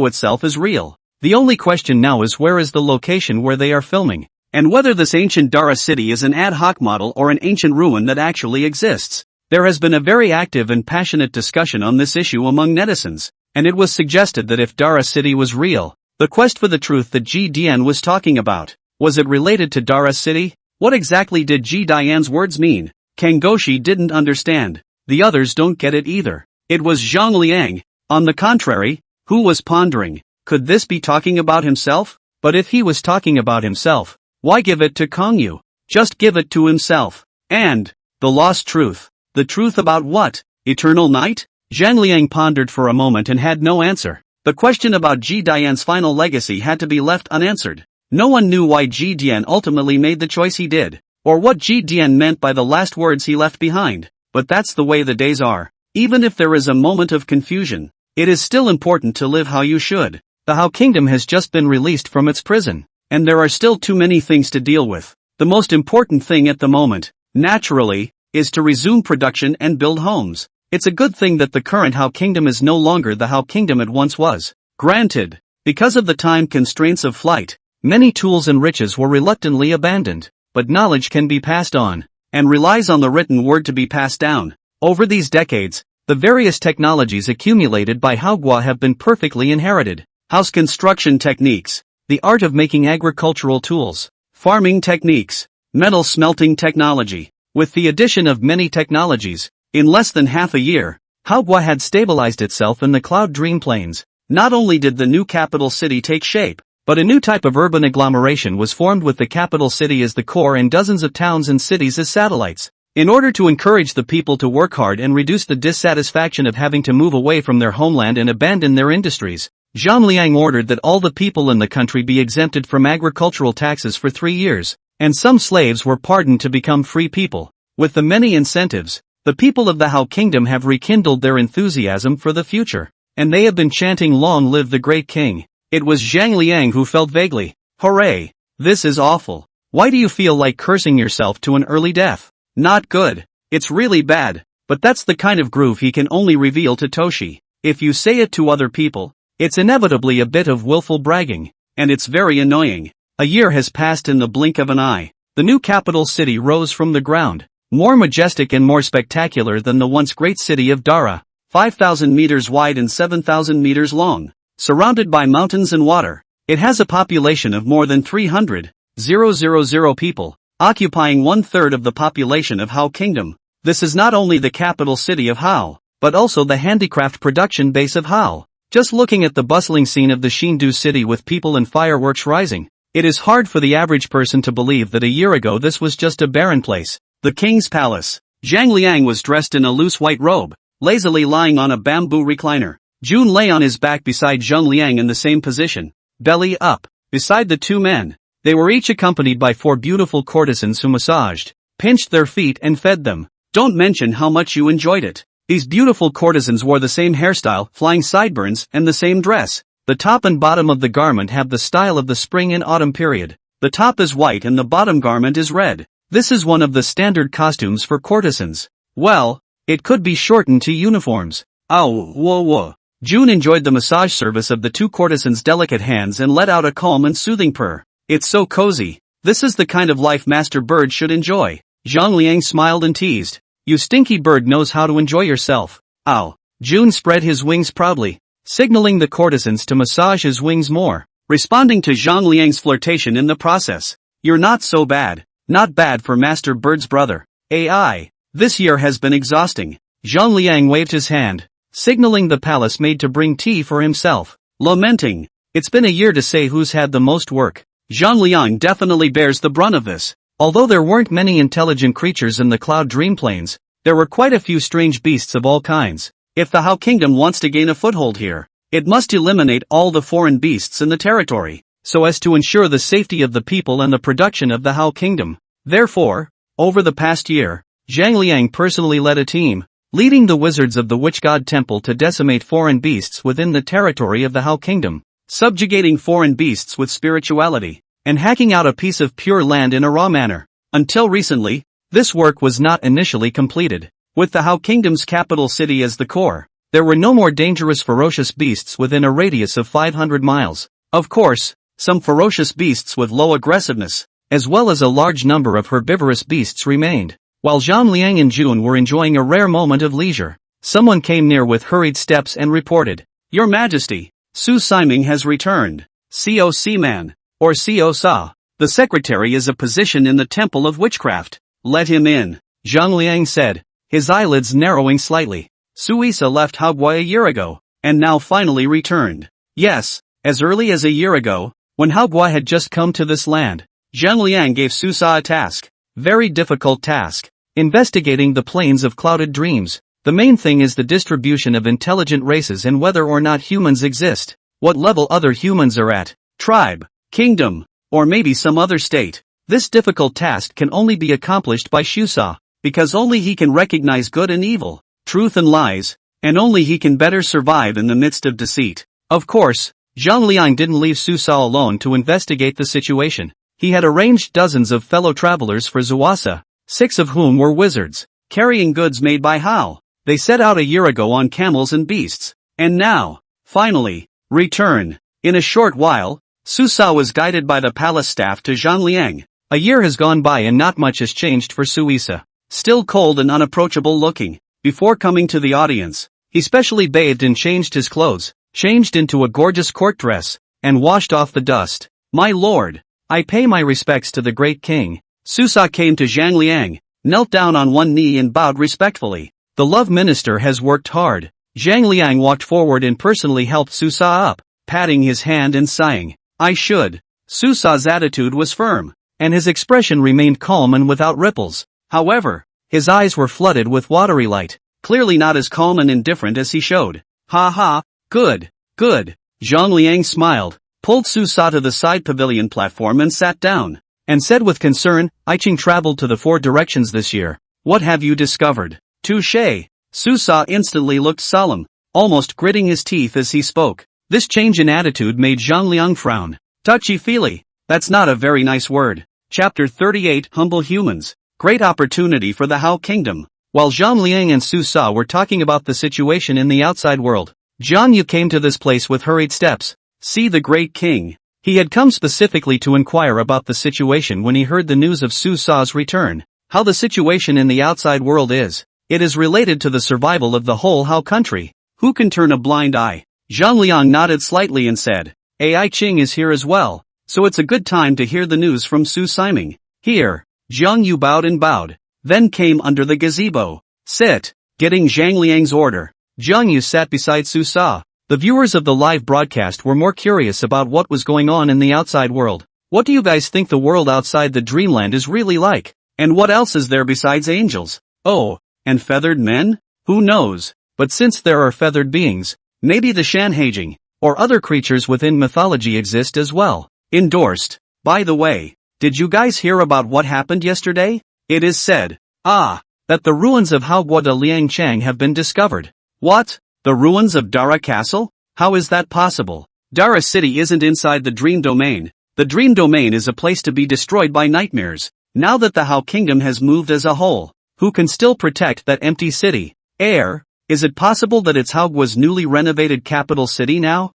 S1: itself is real. The only question now is where is the location where they are filming, and whether this ancient Dara city is an ad hoc model or an ancient ruin that actually exists. There has been a very active and passionate discussion on this issue among netizens, and it was suggested that if Dara City was real, the quest for the truth that Ji Dian was talking about, was it related to Dara City? What exactly did Ji Dian's words mean? Kang Goshi didn't understand. The others don't get it either. It was Zhang Liang, on the contrary, who was pondering, could this be talking about himself? But if he was talking about himself, why give it to Kongyu? Just give it to himself. And, the lost truth. The truth about what? Eternal night? Zhang Liang pondered for a moment and had no answer. The question about Ji Dian's final legacy had to be left unanswered. No one knew why Ji Dian ultimately made the choice he did, or what Ji Dian meant by the last words he left behind. But that's the way the days are. Even if there is a moment of confusion, it is still important to live how you should. The How Kingdom has just been released from its prison, and there are still too many things to deal with. The most important thing at the moment, naturally, is to resume production and build homes. It's a good thing that the current How Kingdom is no longer the How Kingdom it once was. Granted, because of the time constraints of flight, many tools and riches were reluctantly abandoned, but knowledge can be passed on, and relies on the written word to be passed down. Over these decades, the various technologies accumulated by Haogua have been perfectly inherited. House construction techniques, the art of making agricultural tools, farming techniques, metal smelting technology. With the addition of many technologies, in less than half a year, Haogua had stabilized itself in the Cloud Dream Plains. Not only did the new capital city take shape, but a new type of urban agglomeration was formed with the capital city as the core and dozens of towns and cities as satellites. In order to encourage the people to work hard and reduce the dissatisfaction of having to move away from their homeland and abandon their industries, Zhang Liang ordered that all the people in the country be exempted from agricultural taxes for 3 years, and some slaves were pardoned to become free people. With the many incentives, the people of the How Kingdom have rekindled their enthusiasm for the future, and they have been chanting "Long live the great king." It was Zhang Liang who felt vaguely, "Hooray! This is awful. Why do you feel like cursing yourself to an early death? Not good. It's really bad." But that's the kind of groove he can only reveal to Toshi. If you say it to other people, it's inevitably a bit of willful bragging, and it's very annoying. A year has passed in the blink of an eye. The new capital city rose from the ground, more majestic and more spectacular than the once great city of Dara, 5,000 meters wide and 7,000 meters long, surrounded by mountains and water. It has a population of more than 300,000 people, occupying 1/3 of the population of How Kingdom. This is not only the capital city of How, but also the handicraft production base of How. Just looking at the bustling scene of the Shindu city with people and fireworks rising, it is hard for the average person to believe that a year ago this was just a barren place. The king's palace. Zhang Liang was dressed in a loose white robe, lazily lying on a bamboo recliner. Jun lay on his back beside Zhang Liang in the same position, belly up, beside the two men. They were each accompanied by 4 beautiful courtesans who massaged, pinched their feet and fed them. Don't mention how much you enjoyed it. These beautiful courtesans wore the same hairstyle, flying sideburns, and the same dress. The top and bottom of the garment have the style of the spring and autumn period. The top is white and the bottom garment is red. This is one of the standard costumes for courtesans. Well, it could be shortened to uniforms. Ow, whoa whoa. June enjoyed the massage service of the 2 courtesans' delicate hands and let out a calm and soothing purr. It's so cozy. This is the kind of life Master Bird should enjoy. Zhang Liang smiled and teased. You stinky bird knows how to enjoy yourself. Ow. June spread his wings proudly, signaling the courtesans to massage his wings more, responding to Zhang Liang's flirtation in the process. You're not so bad. Not bad for Master Bird's brother. AI. This year has been exhausting. Zhang Liang waved his hand, signaling the palace maid to bring tea for himself, lamenting, it's been a year to say who's had the most work. Zhang Liang definitely bears the brunt of this. Although there weren't many intelligent creatures in the Cloud Dream Plains, there were quite a few strange beasts of all kinds. If the How Kingdom wants to gain a foothold here, it must eliminate all the foreign beasts in the territory, so as to ensure the safety of the people and the production of the How Kingdom. Therefore, over the past year, Zhang Liang personally led a team, leading the wizards of the Witch God Temple to decimate foreign beasts within the territory of the How Kingdom, subjugating foreign beasts with spirituality, and hacking out a piece of pure land in a raw manner. Until recently, this work was not initially completed. With the How Kingdom's capital city as the core, there were no more dangerous ferocious beasts within a radius of 500 miles. Of course, some ferocious beasts with low aggressiveness, as well as a large number of herbivorous beasts remained. While Zhang Liang and Jun were enjoying a rare moment of leisure, someone came near with hurried steps and reported, "Your Majesty, Su Siming has returned. COC man, or COSA. The secretary is a position in the Temple of Witchcraft. Let him in," Zhang Liang said, his eyelids narrowing slightly. Suisa left Hagwai a year ago, and now finally returned. Yes, as early as a year ago, when Hagwai had just come to this land, Zhang Liang gave Susa a task. Very difficult task. Investigating the planes of clouded dreams. The main thing is the distribution of intelligent races and whether or not humans exist, what level other humans are at, tribe, kingdom, or maybe some other state. This difficult task can only be accomplished by Shusa, because only he can recognize good and evil, truth and lies, and only he can better survive in the midst of deceit. Of course, Zhang Liang didn't leave Susa alone to investigate the situation. He had arranged dozens of fellow travelers for Zuwasa, 6 of whom were wizards, carrying goods made by Hao. They set out a year ago on camels and beasts, and now, finally, return. In a short while, Susa was guided by the palace staff to Zhang Liang. A year has gone by and not much has changed for Suisa. Still cold and unapproachable looking. Before coming to the audience, he specially bathed and changed his clothes, changed into a gorgeous court dress, and washed off the dust. "My lord, I pay my respects to the great king." Susa came to Zhang Liang, knelt down on one knee and bowed respectfully. The love minister has worked hard. Zhang Liang walked forward and personally helped Susa up, patting his hand and sighing, "I should." Susa's attitude was firm, and his expression remained calm and without ripples. However, his eyes were flooded with watery light, clearly not as calm and indifferent as he showed. "Ha ha, good, good." Zhang Liang smiled, pulled Susa to the side pavilion platform and sat down, and said with concern, "I Ching traveled to the 4 directions this year. What have you discovered?" "Touché." Susa instantly looked solemn, almost gritting his teeth as he spoke. This change in attitude made Zhang Liang frown. "Touchy-feely, that's not a very nice word." Chapter 38 Humble Humans. Great opportunity for the Hao Kingdom. While Zhang Liang and Susa were talking about the situation in the outside world, Zhang Yu came to this place with hurried steps. "See the great king." He had come specifically to inquire about the situation when he heard the news of Susa's return. How the situation in the outside world is. It is related to the survival of the whole Hao country. Who can turn a blind eye? Zhang Liang nodded slightly and said, "Ai Ching is here as well, so it's a good time to hear the news from Su Siming." "Here." Zhang Yu bowed, then came under the gazebo. "Sit." Getting Zhang Liang's order, Zhang Yu sat beside Susa. The viewers of the live broadcast were more curious about what was going on in the outside world. What do you guys think the world outside the dreamland is really like? And what else is there besides angels? Oh, and feathered men? Who knows? But since there are feathered beings, maybe the Shanhaijing, or other creatures within mythology exist as well. Endorsed. By the way, did you guys hear about what happened yesterday? It is said, that the ruins of Haogua de Liangchang have been discovered. What? The ruins of Dara Castle? How is that possible? Dara City isn't inside the dream domain. The dream domain is a place to be destroyed by nightmares. Now that the Hao Kingdom has moved as a whole, who can still protect that empty city? Air? Is it possible that it's Haogua's newly renovated capital city now?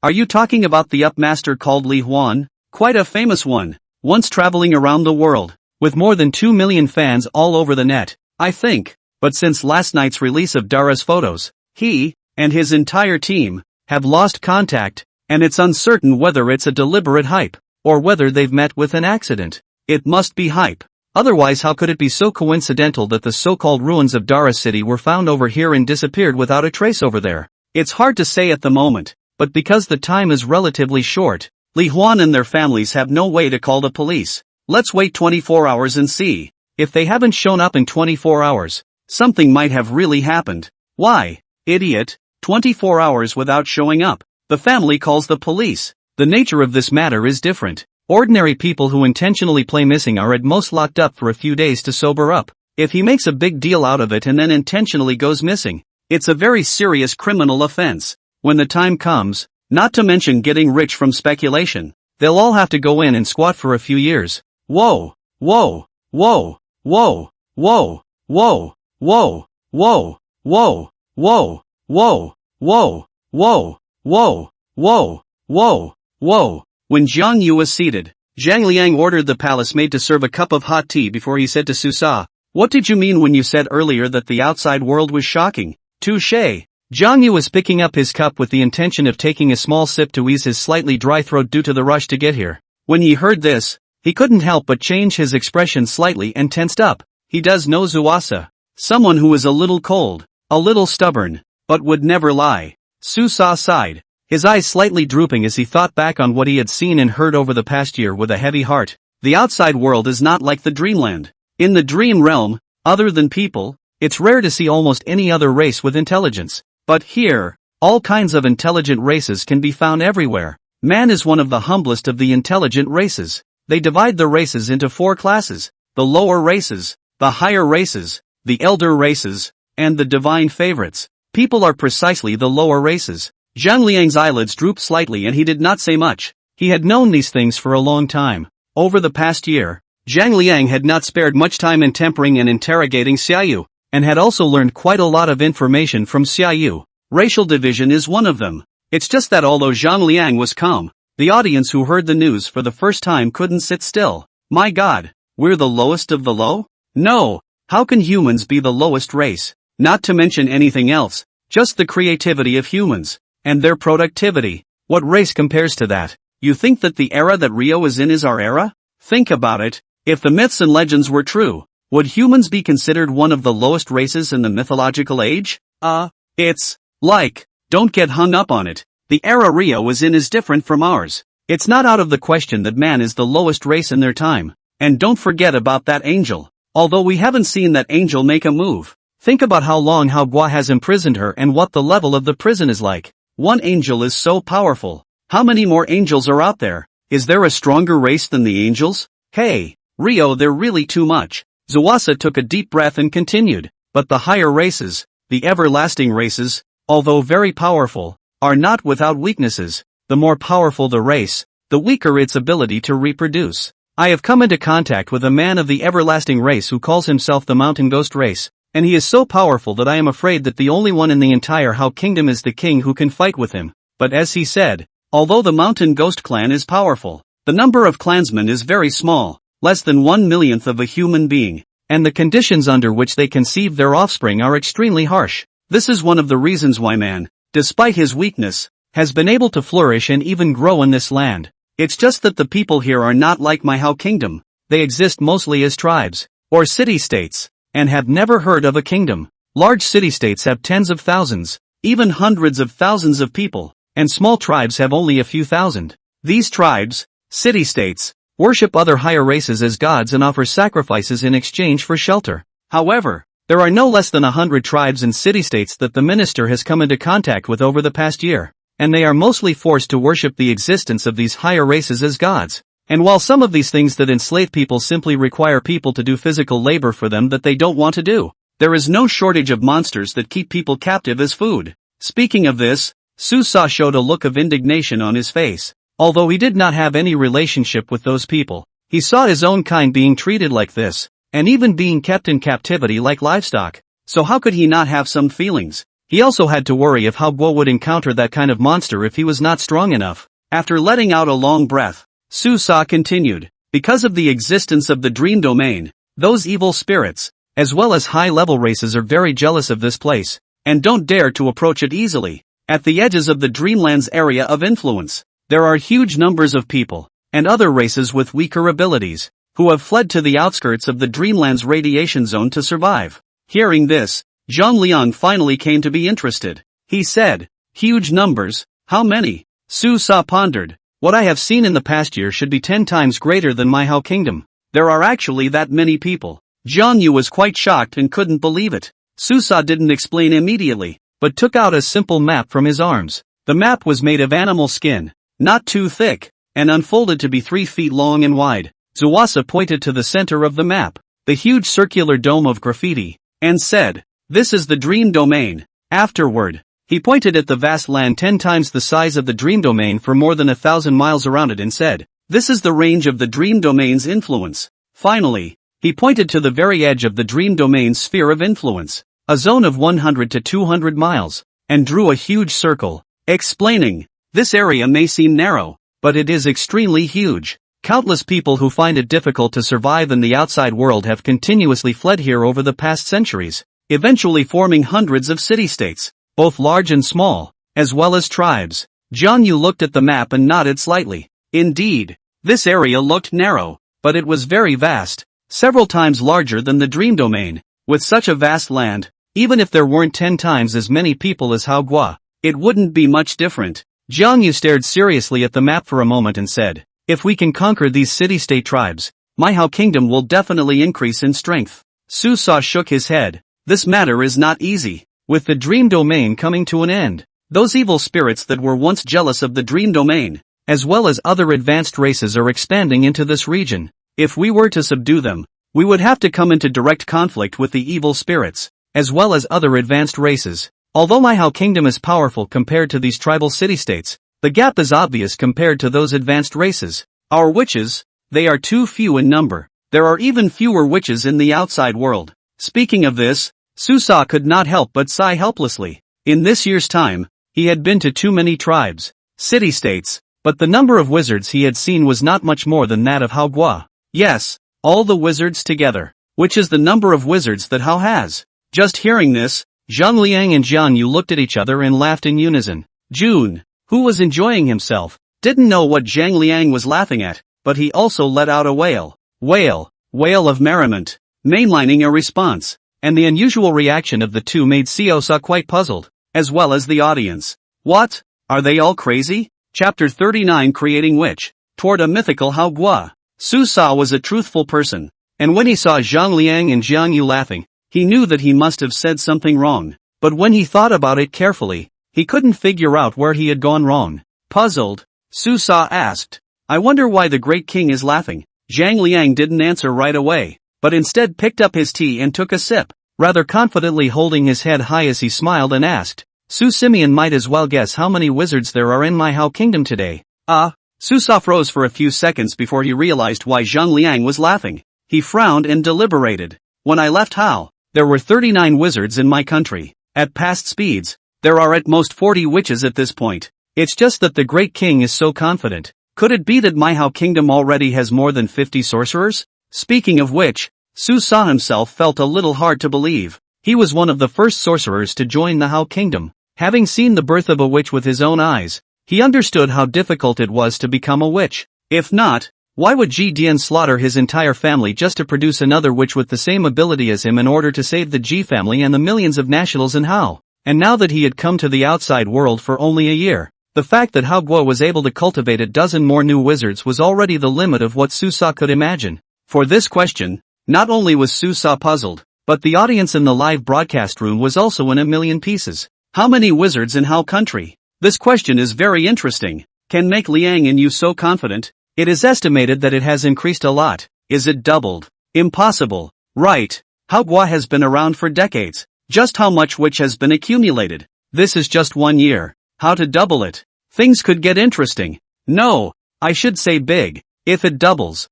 S1: Are you talking about the upmaster called Li Huan? Quite a famous one, once traveling around the world, with more than 2 million fans all over the net, I think. But since last night's release of Dara's photos, he, and his entire team, have lost contact, and it's uncertain whether it's a deliberate hype, or whether they've met with an accident. It must be hype. Otherwise how could it be so coincidental that the so-called ruins of Dara City were found over here and disappeared without a trace over there? It's hard to say at the moment, but because the time is relatively short, Li Huan and their families have no way to call the police. Let's wait 24 hours and see. If they haven't shown up in 24 hours, something might have really happened. Why, idiot, 24 hours without showing up? The family calls the police. The nature of this matter is different. Ordinary people who intentionally play missing are at most locked up for a few days to sober up. If he makes a big deal out of it and then intentionally goes missing, it's a very serious criminal offense. When the time comes, not to mention getting rich from speculation, they'll all have to go in and squat for a few years. Whoa, whoa, whoa, whoa, whoa, whoa, whoa, whoa, whoa, whoa, whoa, whoa, whoa, whoa, whoa, whoa, whoa. When Zhang Yu was seated, Zhang Liang ordered the palace maid to serve a cup of hot tea before he said to Susa, What did you mean when you said earlier that the outside world was shocking? Touché. Zhang Yu was picking up his cup with the intention of taking a small sip to ease his slightly dry throat due to the rush to get here. When he heard this, he couldn't help but change his expression slightly and tensed up. He does know Zuasa. Someone who is a little cold, a little stubborn, but would never lie. Su Sa sighed, his eyes slightly drooping as he thought back on what he had seen and heard over the past year with a heavy heart. The outside world is not like the dreamland. In the dream realm, other than people, it's rare to see almost any other race with intelligence. But here, all kinds of intelligent races can be found everywhere. Man is one of the humblest of the intelligent races. They divide the races into 4 classes: the lower races, the higher races, the elder races, and the divine favorites. People are precisely the lower races. Zhang Liang's eyelids drooped slightly and he did not say much. He had known these things for a long time. Over the past year, Zhang Liang had not spared much time in tempering and interrogating Xiaoyu, and had also learned quite a lot of information from Xiaoyu. Racial division is one of them. It's just that although Zhang Liang was calm, the audience who heard the news for the first time couldn't sit still. My God, we're the lowest of the low? No, how can humans be the lowest race? Not to mention anything else, just the creativity of humans, and their productivity. What race compares to that? You think that the era that Rio is in is our era? Think about it. If the myths and legends were true, would humans be considered one of the lowest races in the mythological age? It's like, don't get hung up on it. The era Rio is in is different from ours. It's not out of the question that man is the lowest race in their time. And don't forget about that angel. Although we haven't seen that angel make a move. Think about how long Hao Guo has imprisoned her and what the level of the prison is like. One angel is so powerful. How many more angels are out there? Is there a stronger race than the angels? Hey, Rio, they're really too much. Zuasa took a deep breath and continued. But the higher races, the everlasting races, although very powerful, are not without weaknesses. The more powerful the race, the weaker its ability to reproduce. I have come into contact with a man of the everlasting race who calls himself the Mountain Ghost race, and he is so powerful that I am afraid that the only one in the entire Hao Kingdom is the king who can fight with him. But as he said, although the Mountain Ghost clan is powerful, the number of clansmen is very small, less than 1/1,000,000th of a human being, and the conditions under which they conceive their offspring are extremely harsh. This is one of the reasons why man, despite his weakness, has been able to flourish and even grow in this land. It's just that the people here are not like my Hao Kingdom. They exist mostly as tribes, or city-states, and have never heard of a kingdom. Large city-states have tens of thousands, even hundreds of thousands of people, and small tribes have only a few thousand. These tribes, city-states, worship other higher races as gods and offer sacrifices in exchange for shelter. However, there are no less than 100 tribes and city-states that the minister has come into contact with over the past year, and they are mostly forced to worship the existence of these higher races as gods. And while some of these things that enslave people simply require people to do physical labor for them that they don't want to do, there is no shortage of monsters that keep people captive as food. Speaking of this, Su Sa showed a look of indignation on his face. Although he did not have any relationship with those people, he saw his own kind being treated like this, and even being kept in captivity like livestock. So how could he not have some feelings? He also had to worry if Hao Guo would encounter that kind of monster if he was not strong enough. After letting out a long breath, Su Sa continued, because of the existence of the dream domain, those evil spirits, as well as high-level races are very jealous of this place, and don't dare to approach it easily. At the edges of the Dreamland's area of influence, there are huge numbers of people, and other races with weaker abilities, who have fled to the outskirts of the Dreamland's radiation zone to survive. Hearing this, Zhang Liang finally came to be interested. He said, huge numbers, how many? Su Sa pondered, what I have seen in the past year should be 10 times greater than my Hao Kingdom. There are actually that many people. Zhang Yu was quite shocked and couldn't believe it. Su Sa didn't explain immediately, but took out a simple map from his arms. The map was made of animal skin, not too thick, and unfolded to be 3 feet long and wide. Zuasa pointed to the center of the map, the huge circular dome of graffiti, and said, this is the dream domain. Afterward, he pointed at the vast land 10 times the size of the dream domain for more than 1,000 miles around it and said, this is the range of the dream domain's influence. Finally, he pointed to the very edge of the dream domain's sphere of influence, a zone of 100 to 200 miles, and drew a huge circle, explaining, this area may seem narrow, but it is extremely huge. Countless people who find it difficult to survive in the outside world have continuously fled here over the past centuries, eventually forming hundreds of city-states, both large and small, as well as tribes. Jiang Yu looked at the map and nodded slightly. Indeed, this area looked narrow, but it was very vast, several times larger than the Dream Domain. With such a vast land, even if there weren't 10 times as many people as Haogua, it wouldn't be much different. Jiang Yu stared seriously at the map for a moment and said, "If we can conquer these city-state tribes, my Hao Kingdom will definitely increase in strength." Su Sa shook his head. This matter is not easy. With the Dream Domain coming to an end, those evil spirits that were once jealous of the Dream Domain, as well as other advanced races, are expanding into this region. If we were to subdue them, we would have to come into direct conflict with the evil spirits, as well as other advanced races. Although my Hao Kingdom is powerful compared to these tribal city-states, the gap is obvious compared to those advanced races. Our witches, they are too few in number. There are even fewer witches in the outside world. Speaking of this, Su Sa could not help but sigh helplessly. In this year's time, he had been to too many tribes, city-states, but the number of wizards he had seen was not much more than that of Haogua. Yes, all the wizards together, which is the number of wizards that Hao has. Just hearing this, Zhang Liang and Jiang Yu looked at each other and laughed in unison. Jun, who was enjoying himself, didn't know what Zhang Liang was laughing at, but he also let out a wail. Wail of merriment, mainlining a response, and the unusual reaction of the two made Xiao Sa quite puzzled, as well as the audience. What? Are they all crazy? Chapter 39 Creating Witch. Toward a mythical Haogua. Su Sa was a truthful person, and when he saw Zhang Liang and Jiang Yu laughing, he knew that he must have said something wrong. But when he thought about it carefully, he couldn't figure out where he had gone wrong. Puzzled, Su Sa asked, "I wonder why the great king is laughing." Zhang Liang didn't answer right away, but instead picked up his tea and took a sip, rather confidently holding his head high as he smiled and asked, "Su Simeon might as well guess how many wizards there are in my Hao Kingdom today." Su Sa froze for a few seconds before he realized why Zhang Liang was laughing. He frowned and deliberated. "When I left Hao, there were 39 wizards in my country. At past speeds, there are at most 40 witches at this point. It's just that the great king is so confident. Could it be that my Hao Kingdom already has more than 50 sorcerers?" Speaking of which, Su Sa himself felt a little hard to believe. He was one of the first sorcerers to join the Hao Kingdom. Having seen the birth of a witch with his own eyes, he understood how difficult it was to become a witch. If not, why would Ji Dian slaughter his entire family just to produce another witch with the same ability as him in order to save the Ji family and the millions of nationals in Hao? And now that he had come to the outside world for only a year, the fact that Hao Guo was able to cultivate a dozen more new wizards was already the limit of what Su Sa could imagine. For this question, not only was Su Sa puzzled, but the audience in the live broadcast room was also in a million pieces. How many wizards in Hao country? This question is very interesting. Can make Liang and you so confident? It is estimated that it has increased a lot. Is it doubled? Impossible. Right. Hao Guo has been around for decades. Just how much which has been accumulated? This is just 1 year. How to double it? Things could get interesting. No, I should say big. If it doubles.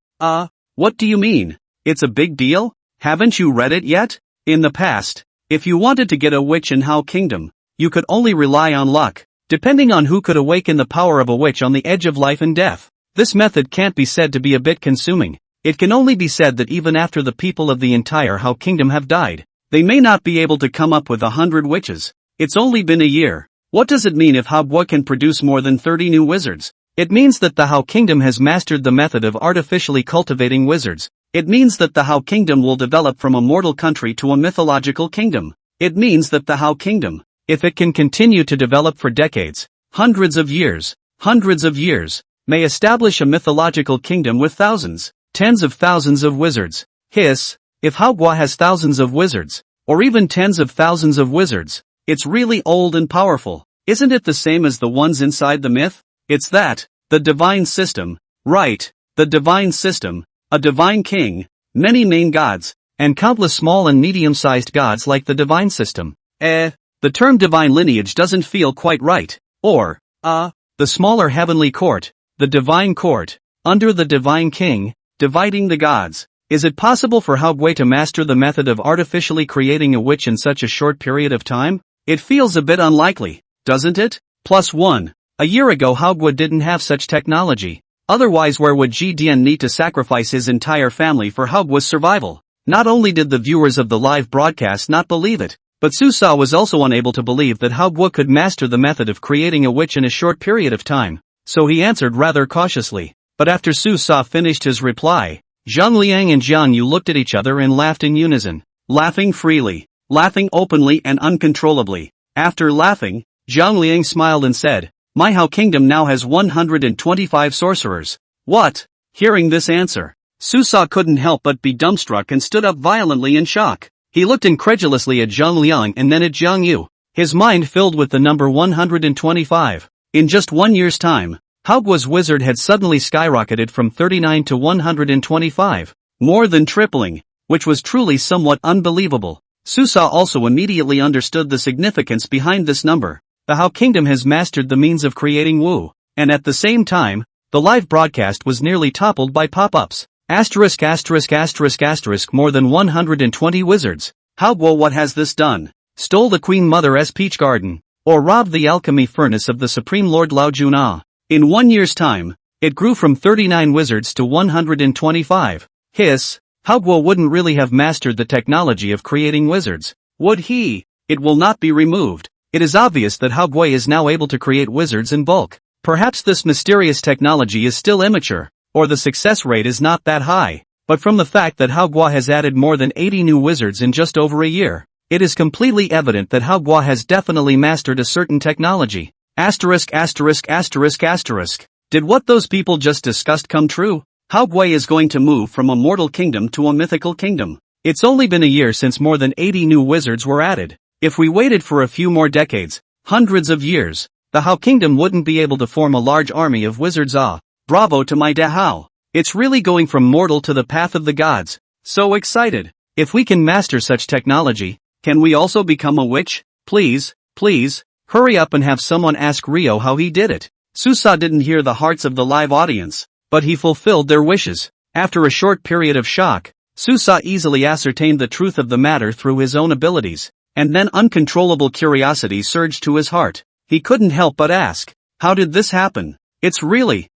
S1: What do you mean? It's a big deal? Haven't you read it yet? In the past, if you wanted to get a witch in Hao Kingdom, you could only rely on luck, depending on who could awaken the power of a witch on the edge of life and death. This method can't be said to be a bit consuming. It can only be said that even after the people of the entire Hao Kingdom have died, they may not be able to come up with 100 witches. It's only been a year. What does it mean if Hao Guo can produce more than 30 new wizards? It means that the Hao Kingdom has mastered the method of artificially cultivating wizards. It means that the Hao Kingdom will develop from a mortal country to a mythological kingdom. It means that the Hao Kingdom, if it can continue to develop for decades, hundreds of years, may establish a mythological kingdom with thousands, tens of thousands of wizards. If Hao Guo has thousands of wizards, or even tens of thousands of wizards, it's really old and powerful. Isn't it the same as the ones inside the myth? It's that, the divine system, right, the divine system, a divine king, many main gods, and countless small and medium-sized gods like the divine system. The term divine lineage doesn't feel quite right. Or, the smaller heavenly court, the divine court, under the divine king, dividing the gods. Is it possible for Hao Guo to master the method of artificially creating a witch in such a short period of time? It feels a bit unlikely, doesn't it? +1. A year ago Hao Guo didn't have such technology. Otherwise where would Ji Dian need to sacrifice his entire family for Haoguo's survival? Not only did the viewers of the live broadcast not believe it, but Su Sa was also unable to believe that Haoguo could master the method of creating a witch in a short period of time, so he answered rather cautiously. But after Su Sa finished his reply, Zhang Liang and Jiang Yu looked at each other and laughed in unison, laughing freely, laughing openly and uncontrollably. After laughing, Zhang Liang smiled and said, "My Hao Kingdom now has 125 sorcerers." What? Hearing this answer, Su Sa couldn't help but be dumbstruck and stood up violently in shock. He looked incredulously at Zhang Liang and then at Jiang Yu, his mind filled with the number 125. In just 1 year's time, Haoguo's wizard had suddenly skyrocketed from 39 to 125, more than tripling, which was truly somewhat unbelievable. Su Sa also immediately understood the significance behind this number. The Hao Kingdom has mastered the means of creating Wu, and at the same time, the live broadcast was nearly toppled by pop-ups. More than 120 wizards. Haoguo, what has this done? Stole the Queen Mother's peach garden, or robbed the alchemy furnace of the Supreme Lord Lao Jun'a. In 1 year's time, it grew from 39 wizards to 125. Hiss, Haoguo wouldn't really have mastered the technology of creating wizards, would he? It will not be removed. It is obvious that Haoguo is now able to create wizards in bulk. Perhaps this mysterious technology is still immature, or the success rate is not that high. But from the fact that Haoguo has added more than 80 new wizards in just over a year, it is completely evident that Haoguo has definitely mastered a certain technology. Did what those people just discussed come true? Haoguo is going to move from a mortal kingdom to a mythical kingdom. It's only been a year since more than 80 new wizards were added. If we waited for a few more decades, hundreds of years, the Hao Kingdom wouldn't be able to form a large army of wizards. Bravo to my Dahao. It's really going from mortal to the path of the gods. So excited. If we can master such technology, can we also become a witch? Please, hurry up and have someone ask Rio how he did it. Su Sa didn't hear the hearts of the live audience, but he fulfilled their wishes. After a short period of shock, Su Sa easily ascertained the truth of the matter through his own abilities, and then uncontrollable curiosity surged to his heart. He couldn't help but ask, how did this happen? It's really.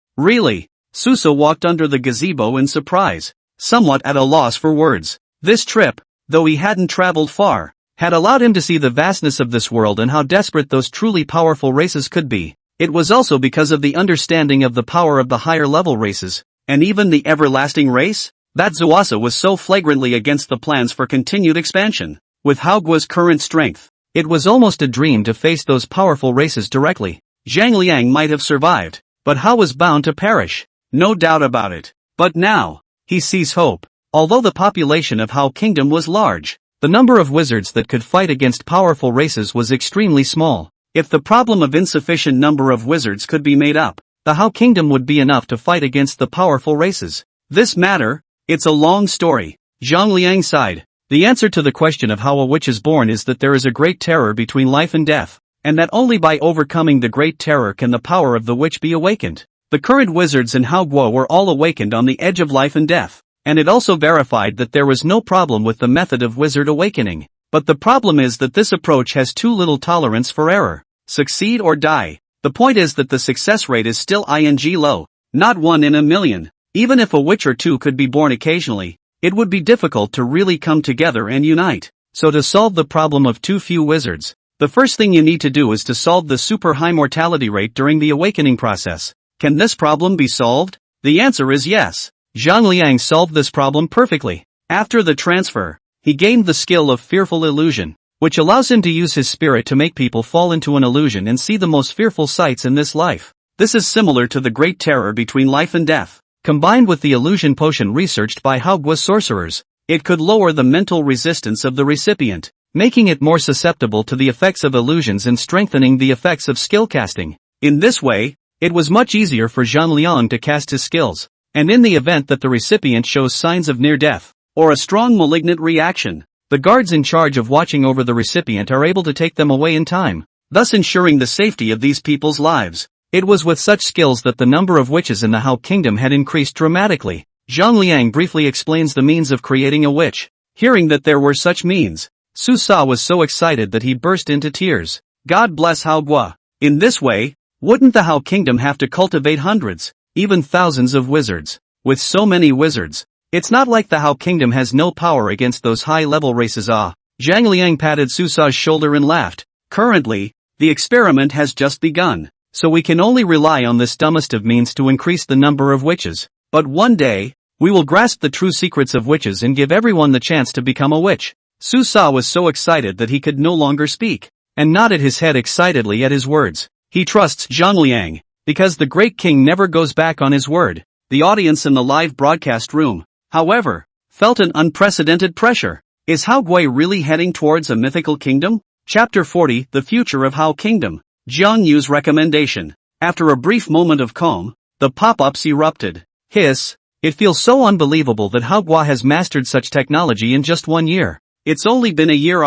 S1: Su Sa walked under the gazebo in surprise, somewhat at a loss for words. This trip, though he hadn't traveled far, had allowed him to see the vastness of this world and how desperate those truly powerful races could be. It was also because of the understanding of the power of the higher level races, and even the everlasting race, that Zuasa was so flagrantly against the plans for continued expansion. With Haoguo's current strength, it was almost a dream to face those powerful races directly. Zhang Liang might have survived, but Hao was bound to perish. No doubt about it. But now, he sees hope. Although the population of Hao Kingdom was large, the number of wizards that could fight against powerful races was extremely small. If the problem of insufficient number of wizards could be made up, the Hao Kingdom would be enough to fight against the powerful races. This matter, it's a long story. Zhang Liang sighed. The answer to the question of how a witch is born is that there is a great terror between life and death, and that only by overcoming the great terror can the power of the witch be awakened. The current wizards in Haoguo were all awakened on the edge of life and death, and it also verified that there was no problem with the method of wizard awakening. But the problem is that this approach has too little tolerance for error. Succeed or die. The point is that the success rate is still low, not 1 in a million. Even if a witch or two could be born occasionally, it would be difficult to really come together and unite. So to solve the problem of too few wizards, the first thing you need to do is to solve the super high mortality rate during the awakening process. Can this problem be solved? The answer is yes. Zhang Liang solved this problem perfectly. After the transfer, he gained the skill of fearful illusion, which allows him to use his spirit to make people fall into an illusion and see the most fearful sights in this life. This is similar to the great terror between life and death. Combined with the illusion potion researched by Haoguo's sorcerers, it could lower the mental resistance of the recipient, making it more susceptible to the effects of illusions and strengthening the effects of skill casting. In this way, it was much easier for Zhang Liang to cast his skills, and in the event that the recipient shows signs of near death, or a strong malignant reaction, the guards in charge of watching over the recipient are able to take them away in time, thus ensuring the safety of these people's lives. It was with such skills that the number of witches in the Hao Kingdom had increased dramatically. Zhang Liang briefly explains the means of creating a witch. Hearing that there were such means, Su Sa was so excited that he burst into tears. God bless Haoguo. In this way, wouldn't the Hao Kingdom have to cultivate hundreds, even thousands of wizards. With so many wizards, it's not like the Hao Kingdom has no power against those high-level races. Zhang Liang patted Su Sa's shoulder and laughed. Currently, the experiment has just begun, so we can only rely on this dumbest of means to increase the number of witches. But one day, we will grasp the true secrets of witches and give everyone the chance to become a witch. Su Sa was so excited that he could no longer speak, and nodded his head excitedly at his words. He trusts Zhang Liang, because the great king never goes back on his word. The audience in the live broadcast room, however, felt an unprecedented pressure. Is Hao Gui really heading towards a mythical kingdom? Chapter 40, The Future of Hao Kingdom. Jiang Yu's recommendation. After a brief moment of calm, the pop-ups erupted. Hiss, it feels so unbelievable that Hao Gui has mastered such technology in just 1 year. It's only been a year.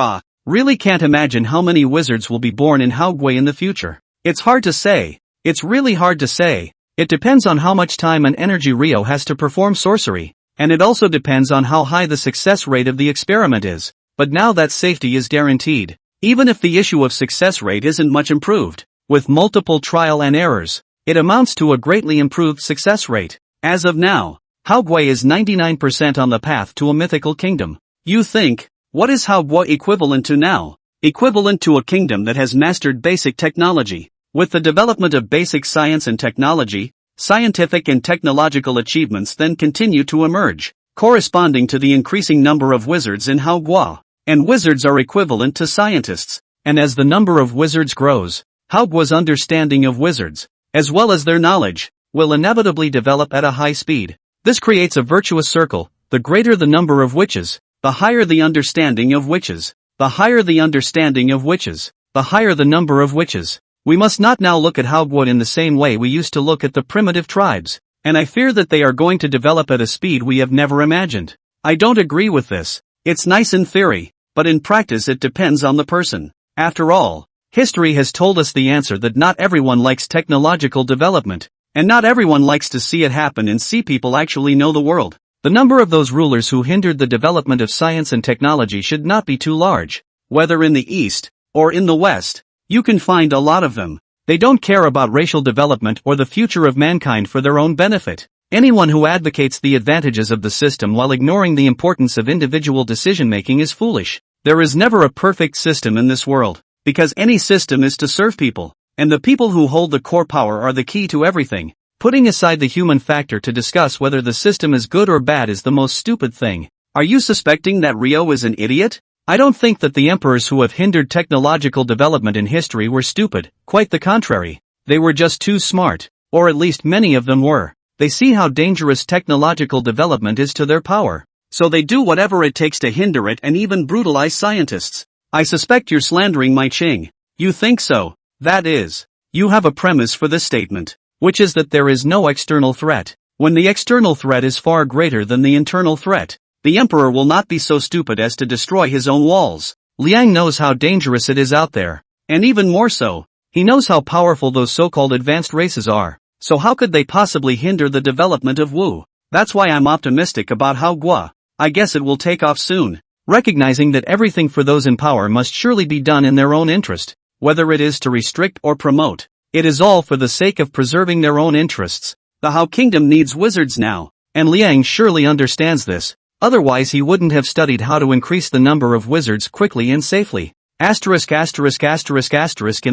S1: Really can't imagine how many wizards will be born in Hao Gui in the future. It's hard to say. It's really hard to say. It depends on how much time and energy Rio has to perform sorcery, and it also depends on how high the success rate of the experiment is. But now that safety is guaranteed, even if the issue of success rate isn't much improved, with multiple trial and errors, it amounts to a greatly improved success rate. As of now, Hao Gui is 99% on the path to a mythical kingdom. You think, what is Hao Gui equivalent to now? Equivalent to a kingdom that has mastered basic technology. With the development of basic science and technology, scientific and technological achievements then continue to emerge, corresponding to the increasing number of wizards in Hao Gui. And wizards are equivalent to scientists. And as the number of wizards grows, Hao Gui's understanding of wizards, as well as their knowledge, will inevitably develop at a high speed. This creates a virtuous circle. The greater the number of witches, the higher the understanding of witches. The higher the understanding of witches, the higher the number of witches. We must not now look at Hao Gui in the same way we used to look at the primitive tribes, and I fear that they are going to develop at a speed we have never imagined. I don't agree with this. It's nice in theory, but in practice it depends on the person. After all, history has told us the answer that not everyone likes technological development, and not everyone likes to see it happen and see people actually know the world. The number of those rulers who hindered the development of science and technology should not be too large. Whether in the East, or in the West, you can find a lot of them. They don't care about racial development or the future of mankind for their own benefit. Anyone who advocates the advantages of the system while ignoring the importance of individual decision-making is foolish. There is never a perfect system in this world, because any system is to serve people, and the people who hold the core power are the key to everything. Putting aside the human factor to discuss whether the system is good or bad is the most stupid thing. Are you suspecting that Rio is an idiot? I don't think that the emperors who have hindered technological development in history were stupid, quite the contrary. They were just too smart, or at least many of them were. They see how dangerous technological development is to their power, so they do whatever it takes to hinder it and even brutalize scientists. I suspect you're slandering my Qing. You think so? That is, you have a premise for this statement, which is that there is no external threat. When the external threat is far greater than the internal threat, the emperor will not be so stupid as to destroy his own walls. Liang knows how dangerous it is out there, and even more so, he knows how powerful those so-called advanced races are. So how could they possibly hinder the development of Wu? That's why I'm optimistic about Hao Gui. I guess it will take off soon. Recognizing that everything for those in power must surely be done in their own interest, whether it is to restrict or promote. It is all for the sake of preserving their own interests. The Hao Kingdom needs wizards now, and Liang surely understands this. Otherwise he wouldn't have studied how to increase the number of wizards quickly and safely. In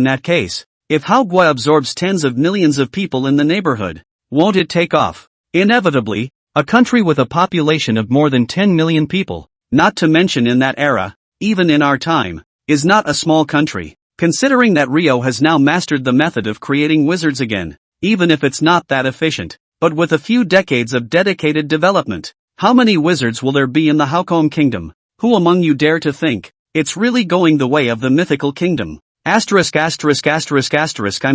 S1: that case, if Hao Gui absorbs tens of millions of people in the neighborhood, won't it take off? Inevitably, a country with a population of more than 10 million people, not to mention in that era, even in our time, is not a small country. Considering that Rio has now mastered the method of creating wizards again, even if it's not that efficient, but with a few decades of dedicated development, how many wizards will there be in the Haocom Kingdom? Who among you dare to think it's really going the way of the mythical kingdom? I'm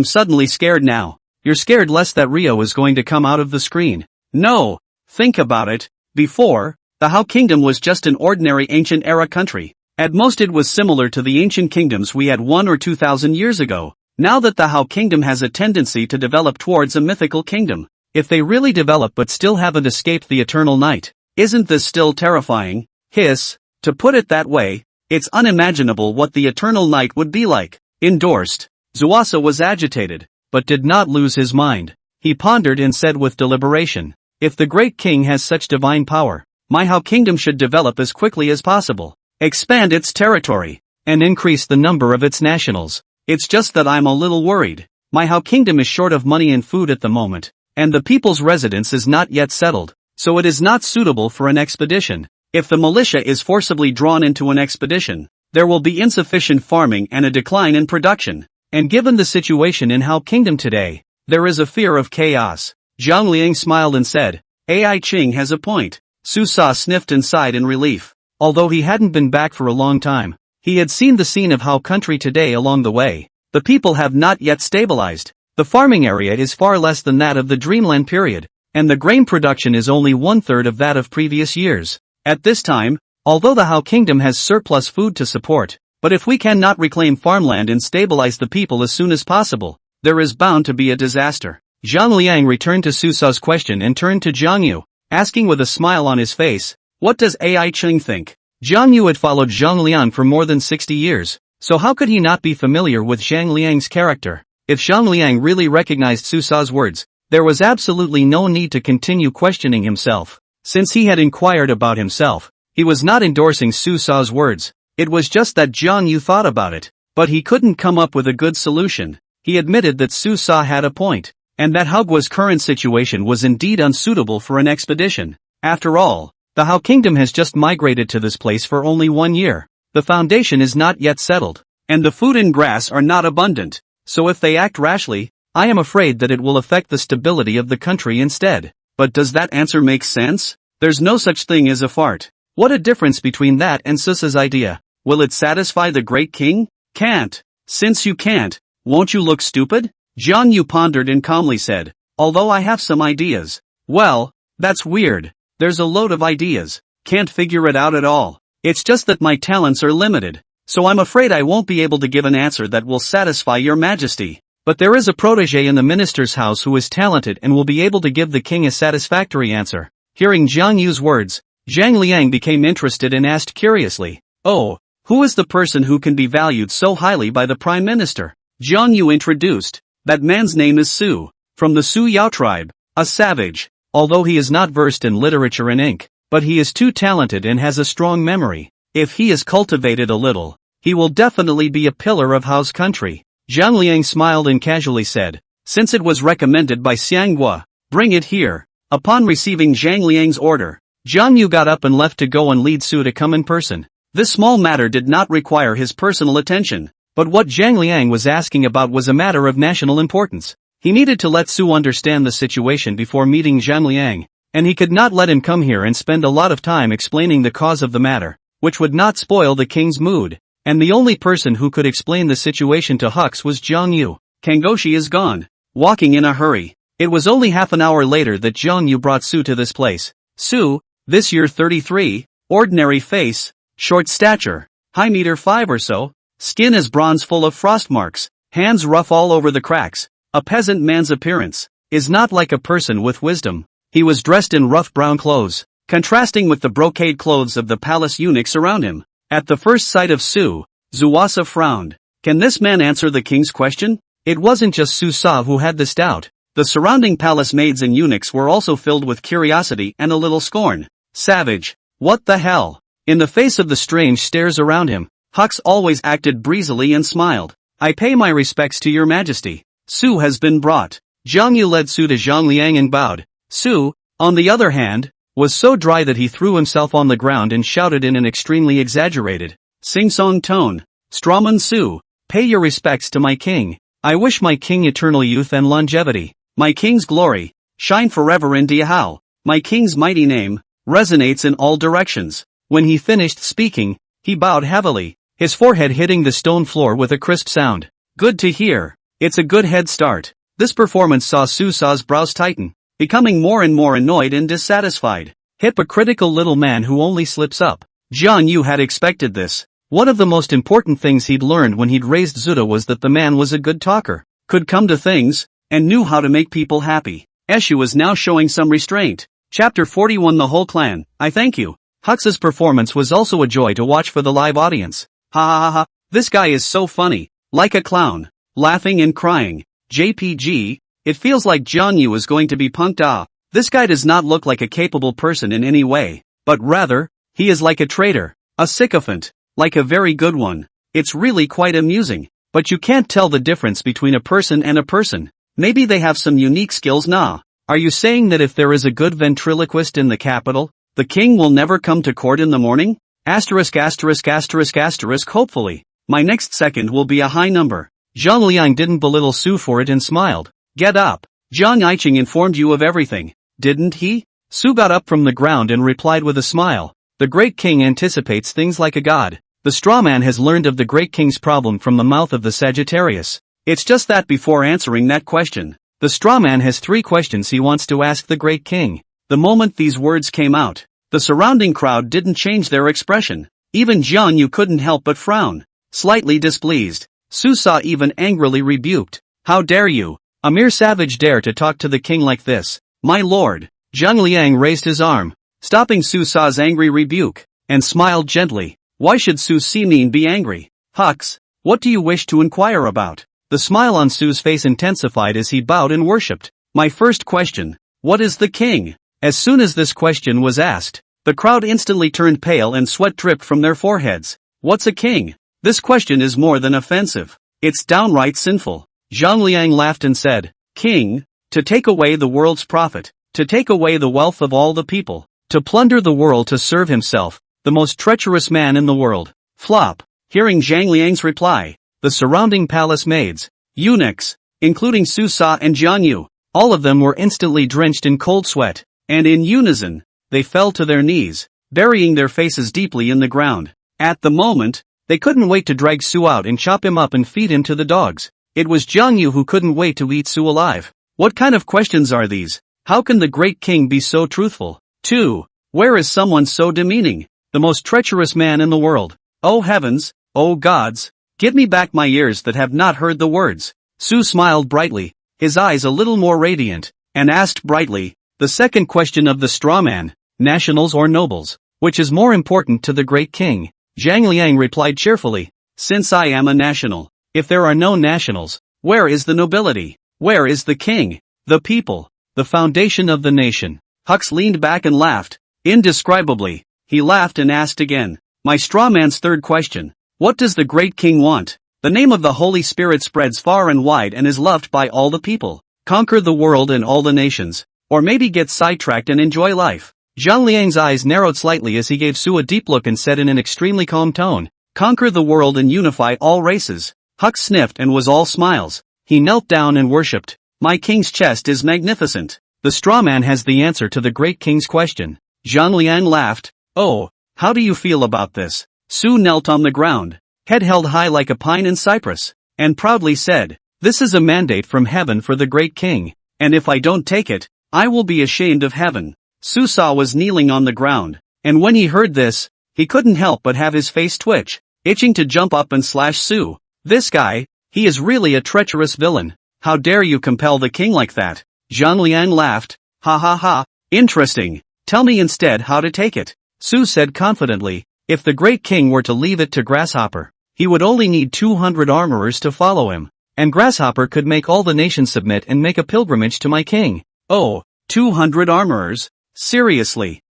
S1: suddenly scared now. You're scared lest that Rio is going to come out of the screen. No, think about it. Before, the Hao Kingdom was just an ordinary ancient era country. At most it was similar to the ancient kingdoms we had 1 or 2,000 years ago. Now that the Hao Kingdom has a tendency to develop towards a mythical kingdom, if they really develop but still haven't escaped the eternal night, isn't this still terrifying? Hiss, to put it that way, it's unimaginable what the eternal night would be like. Endorsed. Zuasa was agitated, but did not lose his mind. He pondered and said with deliberation, "If the great king has such divine power, my How kingdom should develop as quickly as possible, expand its territory, and increase the number of its nationals. It's just that I'm a little worried. My How kingdom is short of money and food at the moment, and the people's residence is not yet settled, so it is not suitable for an expedition. If the militia is forcibly drawn into an expedition, there will be insufficient farming and a decline in production. And given the situation in How kingdom today, there is a fear of chaos." Zhang Liang smiled and said, "Ai Ching has a point." Su Sa sniffed and sighed in relief. Although he hadn't been back for a long time, he had seen the scene of How country today along the way. The people have not yet stabilized. The farming area is far less than that of the Dreamland period, and the grain production is only 1/3 of that of previous years. At this time, although the How kingdom has surplus food to support, but if we cannot reclaim farmland and stabilize the people as soon as possible, there is bound to be a disaster. Zhang Liang returned to Su Sa's question and turned to Zhang Yu, asking with a smile on his face, "What does Ai Ching think?" Zhang Yu had followed Zhang Liang for more than 60 years, so how could he not be familiar with Zhang Liang's character? If Zhang Liang really recognized Su Sa's words, there was absolutely no need to continue questioning himself. Since he had inquired about himself, he was not endorsing Su Sa's words. It was just that Zhang Yu thought about it, but he couldn't come up with a good solution. He admitted that Su Sa had a point, and that Hogwa's current situation was indeed unsuitable for an expedition. After all, the How kingdom has just migrated to this place for only 1 year. The foundation is not yet settled, and the food and grass are not abundant, so if they act rashly, I am afraid that it will affect the stability of the country instead. But does that answer make sense? There's no such thing as a fart. What a difference between that and Susa's idea. Will it satisfy the great king? Can't. Since you can't, won't you look stupid? Zhang Yu pondered and calmly said, "Although I have some ideas." "Well, that's weird. There's a load of ideas. Can't figure it out at all. It's just that my talents are limited, so I'm afraid I won't be able to give an answer that will satisfy your majesty. But there is a protege in the minister's house who is talented and will be able to give the king a satisfactory answer." Hearing Zhang Yu's words, Zhang Liang became interested and asked curiously, "Oh, who is the person who can be valued so highly by the prime minister?" Zhang Yu introduced, "That man's name is Su, from the Su Yao tribe, a savage. Although he is not versed in literature and ink, but he is too talented and has a strong memory. If he is cultivated a little, he will definitely be a pillar of Hao's country." Zhang Liang smiled and casually said, "Since it was recommended by Xianghua, bring it here." Upon receiving Zhang Liang's order, Zhang Yu got up and left to go and lead Su to come in person. This small matter did not require his personal attention, but what Zhang Liang was asking about was a matter of national importance. He needed to let Su understand the situation before meeting Zhang Liang, and he could not let him come here and spend a lot of time explaining the cause of the matter, which would not spoil the king's mood. And the only person who could explain the situation to Hux was Zhang Yu. Kangoshi is gone. Walking in a hurry. It was only half an hour later that Zhang Yu brought Su to this place. Su, this year 33, ordinary face, short stature, high meter 5 or so, skin is bronze full of frost marks, hands rough all over the cracks, a peasant man's appearance, is not like a person with wisdom. He was dressed in rough brown clothes, contrasting with the brocade clothes of the palace eunuchs around him. At the first sight of Su, Zuasa frowned. Can this man answer the king's question? It wasn't just Su Sa who had this doubt. The surrounding palace maids and eunuchs were also filled with curiosity and a little scorn. Savage. What the hell? In the face of the strange stares around him, Hux always acted breezily and smiled. I pay my respects to your majesty. Su has been brought. Zhang Yu led Su to Zhang Liang and bowed. Su, on the other hand, was so dry that he threw himself on the ground and shouted in an extremely exaggerated, sing-song tone, Strawman Su, pay your respects to my king. I wish my king eternal youth and longevity. My king's glory, shine forever in Diahao. My king's mighty name, resonates in all directions. When he finished speaking, he bowed heavily, his forehead hitting the stone floor with a crisp sound. Good to hear. It's a good head start. This performance saw Su Sa's brows tighten, becoming more and more annoyed and dissatisfied. Hypocritical little man who only slips up. Zhang Yu had expected this. One of the most important things he'd learned when he'd raised Zuda was that the man was a good talker, could come to things, and knew how to make people happy. Eshu was now showing some restraint. Chapter 41 The whole clan, I thank you. Hux's performance was also a joy to watch for the live audience. Ha ha ha ha, this guy is so funny, like a clown, laughing and crying. JPG, It feels like Jiang Yu is going to be punked off. This guy does not look like a capable person in any way, but rather, he is like a traitor, a sycophant, like a very good one. It's really quite amusing, but you can't tell the difference between a person and a person. Maybe they have some unique skills. Nah. Are you saying that if there is a good ventriloquist in the capital, the king will never come to court in the morning? Asterisk asterisk asterisk asterisk hopefully. My next second will be a high number. Zhang Liang didn't belittle Su for it and smiled. Get up. Zhang Yiqing informed you of everything, didn't he? Su got up from the ground and replied with a smile. The great king anticipates things like a god. The straw man has learned of the great king's problem from the mouth of the Sagittarius. It's just that before answering that question, the straw man has 3 questions he wants to ask the great king. The moment these words came out, the surrounding crowd didn't change their expression. Even Jiang Yu couldn't help but frown. Slightly displeased, Su Sa even angrily rebuked. How dare you, a mere savage, dare to talk to the king like this? My lord. Zhang Liang raised his arm, stopping Su Sa's angry rebuke, and smiled gently. Why should Su Simin be angry? Hux, what do you wish to inquire about? The smile on Su's face intensified as he bowed and worshipped. My first question, what is the king? As soon as this question was asked, the crowd instantly turned pale and sweat dripped from their foreheads. What's a king? This question is more than offensive. It's downright sinful. Zhang Liang laughed and said, King, to take away the world's profit, to take away the wealth of all the people, to plunder the world to serve himself, the most treacherous man in the world. Flop. Hearing Zhang Liang's reply, the surrounding palace maids, eunuchs, including Su Sa and Jiang Yu, all of them were instantly drenched in cold sweat, and in unison, they fell to their knees, burying their faces deeply in the ground. At the moment, they couldn't wait to drag Su out and chop him up and feed him to the dogs. It was Jiang Yu who couldn't wait to eat Su alive. What kind of questions are these? How can the great king be so truthful? 2. Where is someone so demeaning? The most treacherous man in the world. Oh heavens, oh gods, give me back my ears that have not heard the words. Su smiled brightly, his eyes a little more radiant, and asked brightly, the second question of the straw man, nationals or nobles, which is more important to the great king? Zhang Liang replied cheerfully, since I am a national, if there are no nationals, where is the nobility? Where is the king? The people, the foundation of the nation. Hux leaned back and laughed, indescribably. He laughed and asked again, my straw man's third question, what does the great king want? The name of the Holy Spirit spreads far and wide and is loved by all the people. Conquer the world and all the nations, or maybe get sidetracked and enjoy life. Zhang Liang's eyes narrowed slightly as he gave Su a deep look and said in an extremely calm tone, conquer the world and unify all races. Hux sniffed and was all smiles. He knelt down and worshipped. My king's chest is magnificent. The straw man has the answer to the great king's question. Zhang Liang laughed. Oh, how do you feel about this? Su knelt on the ground, head held high like a pine in Cyprus, and proudly said, this is a mandate from heaven for the great king, and if I don't take it, I will be ashamed of heaven. Su Sa was kneeling on the ground, and when he heard this, he couldn't help but have his face twitch, itching to jump up and slash Su. This guy, he is really a treacherous villain. How dare you compel the king like that? Zhang Liang laughed. Ha ha ha, interesting. Tell me instead how to take it. Su said confidently, if the great king were to leave it to Grasshopper, he would only need 200 armorers to follow him, and Grasshopper could make all the nations submit and make a pilgrimage to my king. Oh, 200 armorers? Seriously,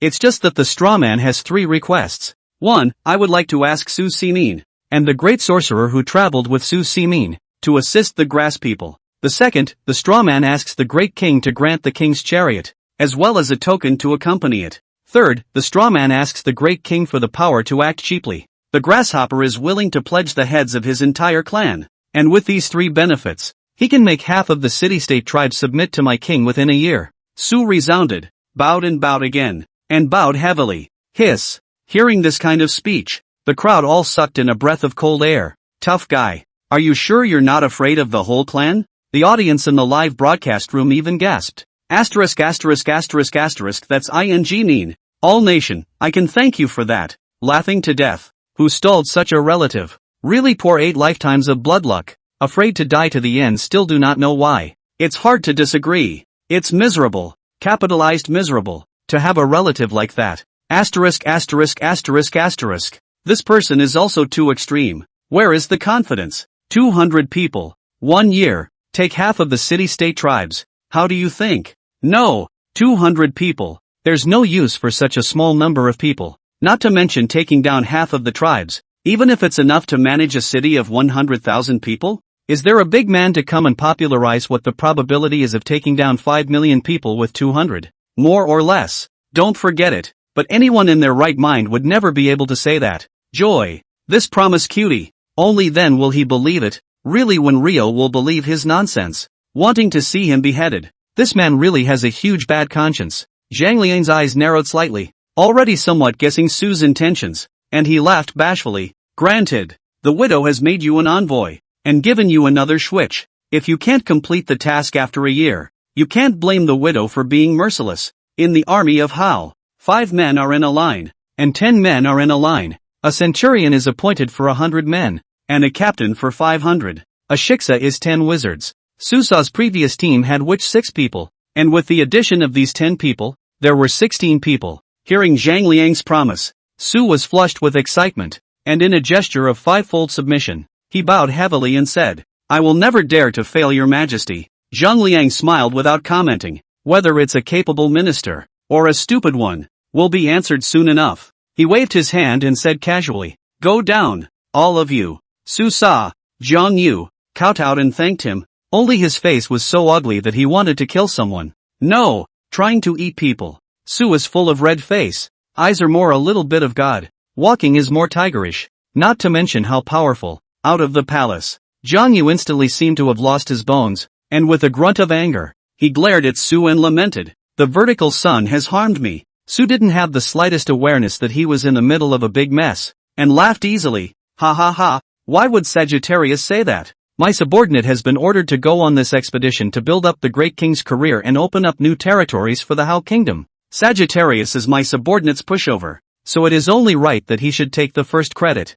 S1: it's just that the straw man has 3 requests. 1. I would like to ask Su Simin, and the great sorcerer who traveled with Su Simin, to assist the grass people. The second, the straw man asks the great king to grant the king's chariot, as well as a token to accompany it. Third, the straw man asks the great king for the power to act cheaply. The grasshopper is willing to pledge the heads of his entire clan, and with these 3 benefits, he can make half of the city-state tribes submit to my king within a year. Su resounded, bowed and bowed again, and bowed heavily. Hiss. Hearing this kind of speech, the crowd all sucked in a breath of cold air. Tough guy. Are you sure you're not afraid of the whole clan? The audience in the live broadcast room even gasped. Asterisk asterisk asterisk asterisk that's ing mean. All nation, I can thank you for that. Laughing to death. Who stalled such a relative? Really poor 8 lifetimes of blood luck. Afraid to die to the end, still do not know why. It's hard to disagree. It's miserable. Capitalized miserable. To have a relative like that. Asterisk asterisk asterisk asterisk. This person is also too extreme. Where is the confidence? 200 people. 1 year. take half of the city-state tribes. How do you think? No, 200 people. There's no use for such a small number of people, not to mention taking down half of the tribes, even if it's enough to manage a city of 100,000 people? Is there a big man to come and popularize what the probability is of taking down 5 million people with 200? More or less. Don't forget it, but anyone in their right mind would never be able to say that. Joy. This promiscuity. Only then will he believe it, really when Rio will believe his nonsense. Wanting to see him beheaded. This man really has a huge bad conscience. Zhang Liang's eyes narrowed slightly, already somewhat guessing Su's intentions, and he laughed bashfully. Granted. The widow has made you an envoy, and given you another switch. If you can't complete the task after a year, you can't blame the widow for being merciless. In the army of Hao, 5 men are in a line, and 10 men are in a line. A centurion is appointed for 100 men, and a captain for 500. A shiksa is 10 wizards. Susa's previous team had which 6 people, and with the addition of these 10 people, there were 16 people. Hearing Zhang Liang's promise, Su was flushed with excitement, and in a gesture of 5-fold submission, he bowed heavily and said, I will never dare to fail your majesty. Zhang Liang smiled without commenting. Whether it's a capable minister, or a stupid one, will be answered soon enough. He waved his hand and said casually, Go down, all of you. Su saw Zhang Yu, kowtowed and thanked him, only his face was so ugly that he wanted to kill someone. No, trying to eat people. Su is full of red face, eyes are more a little bit of God, walking is more tigerish, not to mention how powerful. Out of the palace, Zhang Yu instantly seemed to have lost his bones, and with a grunt of anger, he glared at Su and lamented, The vertical sun has harmed me. Su didn't have the slightest awareness that he was in the middle of a big mess, and laughed easily. Ha ha ha, why would Sagittarius say that? My subordinate has been ordered to go on this expedition to build up the great king's career and open up new territories for the Hao kingdom. Sagittarius is my subordinate's pushover, so it is only right that he should take the first credit.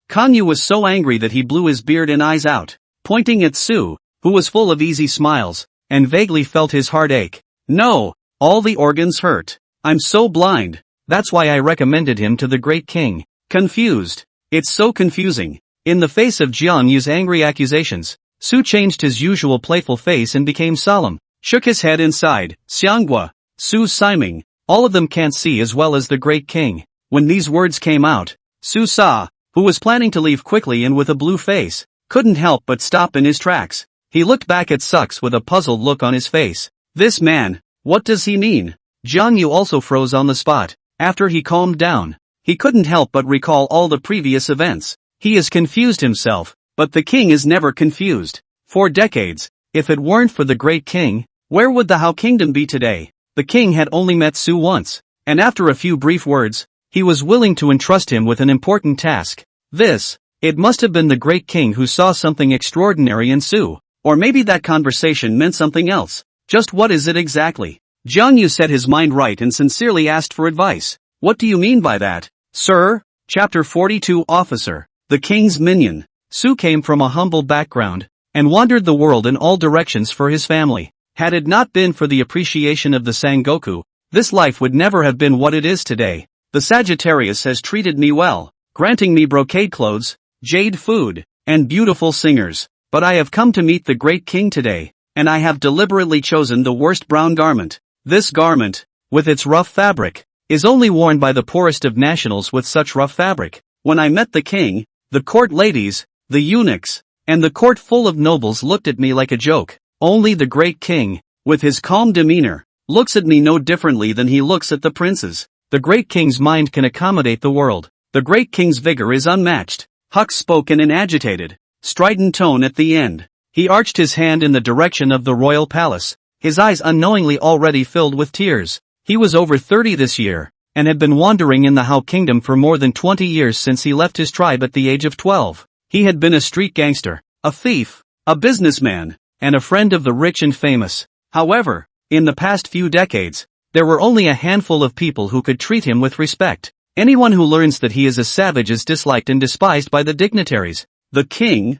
S1: Kanyu was so angry that he blew his beard and eyes out, pointing at Su, who was full of easy smiles, and vaguely felt his heart ache. No, all the organs hurt. I'm so blind. That's why I recommended him to the great king. Confused. It's so confusing. In the face of Jiang Yu's angry accusations, Su changed his usual playful face and became solemn, shook his head and sighed. Xianghua, Su Siming, all of them can't see as well as the great king. When these words came out, Su Sa, who was planning to leave quickly and with a blue face, couldn't help but stop in his tracks. He looked back at Sux with a puzzled look on his face. This man, what does he mean? Jiang Yu also froze on the spot. After he calmed down, he couldn't help but recall all the previous events. He is confused himself, but the king is never confused. For decades, if it weren't for the great king, where would the Hao kingdom be today? The king had only met Su once, and after a few brief words, he was willing to entrust him with an important task. It must have been the great king who saw something extraordinary in Su, or maybe that conversation meant something else. Just what is it exactly? Jiang Yu set his mind right and sincerely asked for advice. What do you mean by that, sir? Chapter 42 Officer. The king's minion. Su came from a humble background, and wandered the world in all directions for his family. Had it not been for the appreciation of the Sangoku, this life would never have been what it is today. The Sagittarius has treated me well, granting me brocade clothes, jade food, and beautiful singers. But I have come to meet the great king today, and I have deliberately chosen the worst brown garment. This garment, with its rough fabric, is only worn by the poorest of nationals with such rough fabric. When I met the king, the court ladies, the eunuchs, and the court full of nobles looked at me like a joke. Only the great king, with his calm demeanor, looks at me no differently than he looks at the princes. The great king's mind can accommodate the world. The great king's vigor is unmatched. Hux spoke in an agitated, strident tone at the end. He arched his hand in the direction of the royal palace, his eyes unknowingly already filled with tears. He was over 30 this year, and had been wandering in the Hao kingdom for more than 20 years since he left his tribe at the age of 12. He had been a street gangster, a thief, a businessman, and a friend of the rich and famous. However, in the past few decades, there were only a handful of people who could treat him with respect. Anyone who learns that he is a savage is disliked and despised by the dignitaries. The king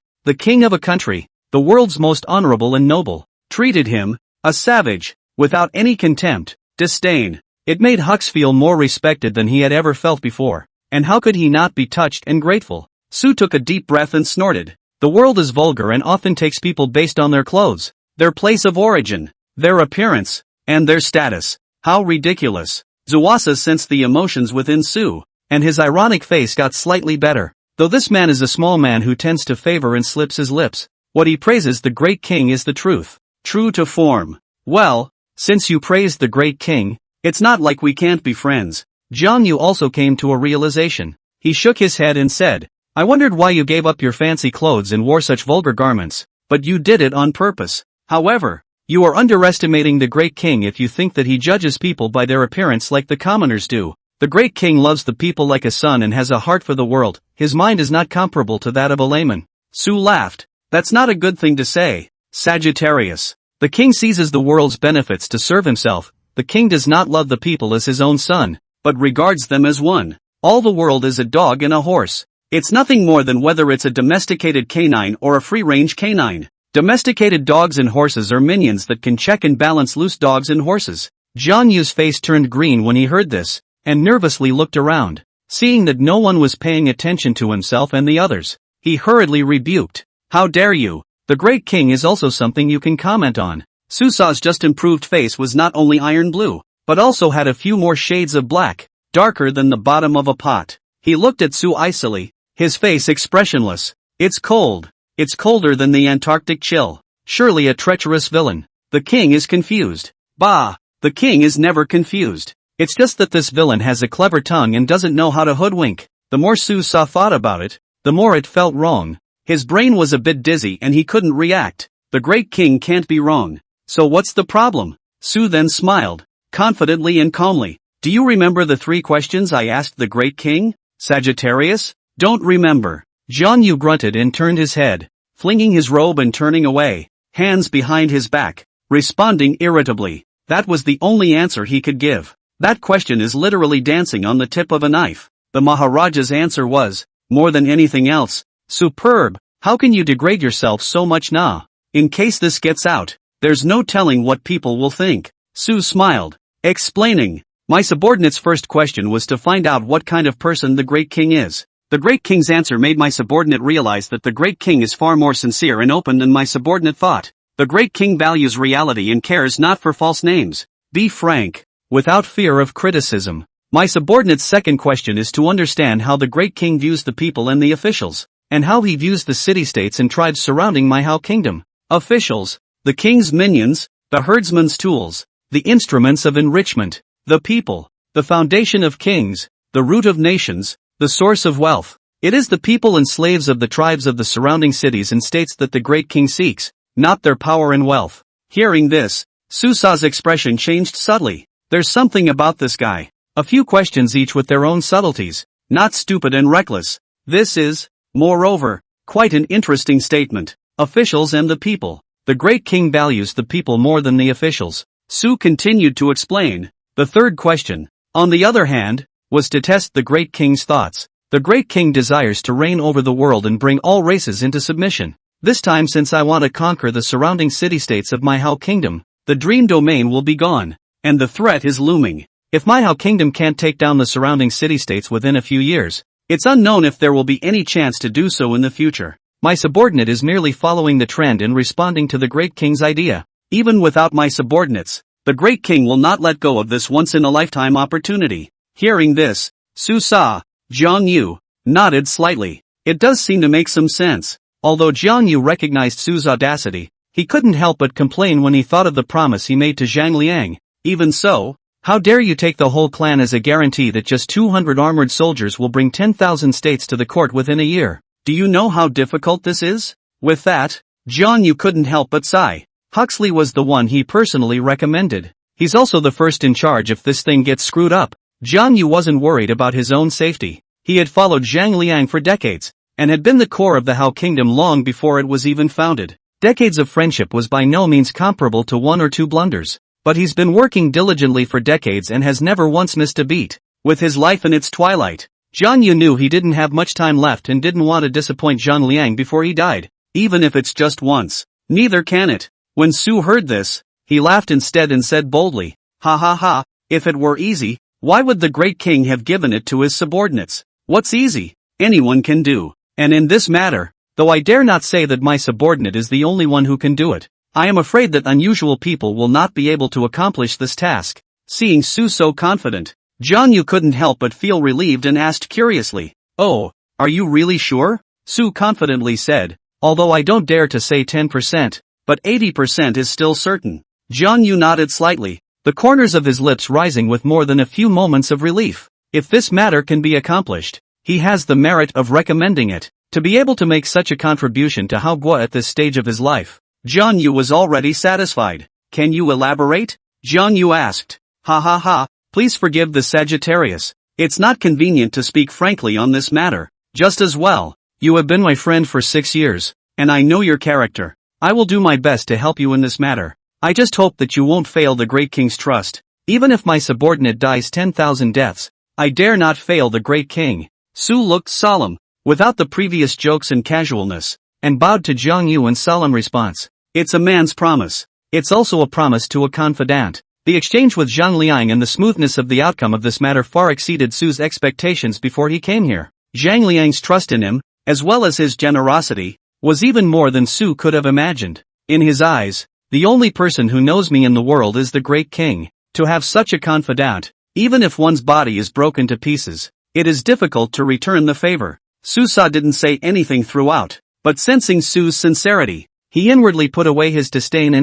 S1: of a country, the world's most honorable and noble, treated him, a savage, without any contempt, disdain. It made Hux feel more respected than he had ever felt before, and how could he not be touched and grateful? Su took a deep breath and snorted. The world is vulgar and often takes people based on their clothes, their place of origin, their appearance, and their status. How ridiculous. Zuasa sensed the emotions within Su, and his ironic face got slightly better. Though this man is a small man who tends to favor and slips his lips, what he praises the great king is the truth. True to form. Well, since you praised the great king, it's not like we can't be friends. Jiang Yu also came to a realization. He shook his head and said, I wondered why you gave up your fancy clothes and wore such vulgar garments, but you did it on purpose. However, you are underestimating the great king if you think that he judges people by their appearance like the commoners do. The great king loves the people like a son and has a heart for the world. His mind is not comparable to that of a layman. Su laughed. That's not a good thing to say, Sagittarius. The king seizes the world's benefits to serve himself. The king does not love the people as his own son, but regards them as one. All the world is a dog and a horse. It's nothing more than whether it's a domesticated canine or a free-range canine. Domesticated dogs and horses are minions that can check and balance loose dogs and horses. Jiang Yu's face turned green when he heard this, and nervously looked around. Seeing that no one was paying attention to himself and the others, he hurriedly rebuked. How dare you? The great king is also something you can comment on. Susa's just improved face was not only iron blue, but also had a few more shades of black, darker than the bottom of a pot. He looked at Su icily, his face expressionless. It's cold. It's colder than the Antarctic chill. Surely a treacherous villain. The king is confused. Bah! The king is never confused. It's just that this villain has a clever tongue and doesn't know how to hoodwink. The more Su-sa thought about it, the more it felt wrong. His brain was a bit dizzy and he couldn't react. The great king can't be wrong. So what's the problem? Su then smiled, confidently and calmly. Do you remember the 3 questions I asked the great king? Sagittarius? Don't remember. Jiang Yu grunted and turned his head, flinging his robe and turning away, hands behind his back, responding irritably. That was the only answer he could give. That question is literally dancing on the tip of a knife. The Maharaja's answer was, more than anything else, superb. How can you degrade yourself so much na? In case this gets out, there's no telling what people will think. Su smiled, explaining, my subordinate's first question was to find out what kind of person the great king is. The great king's answer made my subordinate realize that the great king is far more sincere and open than my subordinate thought. The great king values reality and cares not for false names. Be frank, without fear of criticism. My subordinate's second question is to understand how the great king views the people and the officials, and how he views the city-states and tribes surrounding my Hao kingdom. Officials, the king's minions, the herdsman's tools, the instruments of enrichment, the people, the foundation of kings, the root of nations, the source of wealth. It is the people and slaves of the tribes of the surrounding cities and states that the great king seeks, not their power and wealth. Hearing this, Susa's expression changed subtly. There's something about this guy. A few questions each with their own subtleties, not stupid and reckless. This is, moreover, quite an interesting statement. Officials and the people. The great king values the people more than the officials. Su continued to explain. The third question, on the other hand, was to test the great king's thoughts. The great king desires to reign over the world and bring all races into submission. This time, since I want to conquer the surrounding city-states of my Hao kingdom, the dream domain will be gone, and the threat is looming. If my Hao kingdom can't take down the surrounding city-states within a few years, it's unknown if there will be any chance to do so in the future. My subordinate is merely following the trend and responding to the great king's idea. Even without my subordinates, the great king will not let go of this once-in-a-lifetime opportunity. Hearing this, Su-sa, Jiang Yu, nodded slightly. It does seem to make some sense. Although Jiang Yu recognized Su's audacity, he couldn't help but complain when he thought of the promise he made to Zhang Liang. Even so, how dare you take the whole clan as a guarantee that just 200 armored soldiers will bring 10,000 states to the court within a year? Do you know how difficult this is? With that, Jiang Yu couldn't help but sigh. Huxley was the one he personally recommended. He's also the first in charge if this thing gets screwed up. Jiang Yu wasn't worried about his own safety. He had followed Zhang Liang for decades, and had been the core of the Hao kingdom long before it was even founded. Decades of friendship was by no means comparable to 1 or 2 blunders, but he's been working diligently for decades and has never once missed a beat. With his life in its twilight, Jiang Yu knew he didn't have much time left and didn't want to disappoint Zhang Liang before he died, even if it's just once. Neither can it. When Su heard this, he laughed instead and said boldly, ha ha ha, if it were easy, why would the great king have given it to his subordinates? What's easy, anyone can do. And in this matter, though I dare not say that my subordinate is the only one who can do it. I am afraid that unusual people will not be able to accomplish this task. Seeing Su so confident, Jiang Yu couldn't help but feel relieved and asked curiously, "Oh, are you really sure?" Su confidently said, "Although I don't dare to say 10%, but 80% is still certain." Jiang Yu nodded slightly, the corners of his lips rising with more than a few moments of relief. If this matter can be accomplished, he has the merit of recommending it. To be able to make such a contribution to Hao Guo at this stage of his life, Jiang Yu was already satisfied. "Can you elaborate?" Jiang Yu asked. "Ha ha ha, please forgive the Sagittarius. It's not convenient to speak frankly on this matter. Just as well, you have been my friend for 6 years, and I know your character. I will do my best to help you in this matter. I just hope that you won't fail the great king's trust. Even if my subordinate dies 10,000 deaths, I dare not fail the great king." Su looked solemn, without the previous jokes and casualness, and bowed to Jiang Yu in solemn response. It's a man's promise. It's also a promise to a confidant. The exchange with Zhang Liang and the smoothness of the outcome of this matter far exceeded Su's expectations before he came here. Zhang Liang's trust in him, as well as his generosity, was even more than Su could have imagined. In his eyes, the only person who knows me in the world is the great king. To have such a confidant, even if one's body is broken to pieces, it is difficult to return the favor. Susa didn't say anything throughout, but sensing Su's sincerity, he inwardly put away his disdain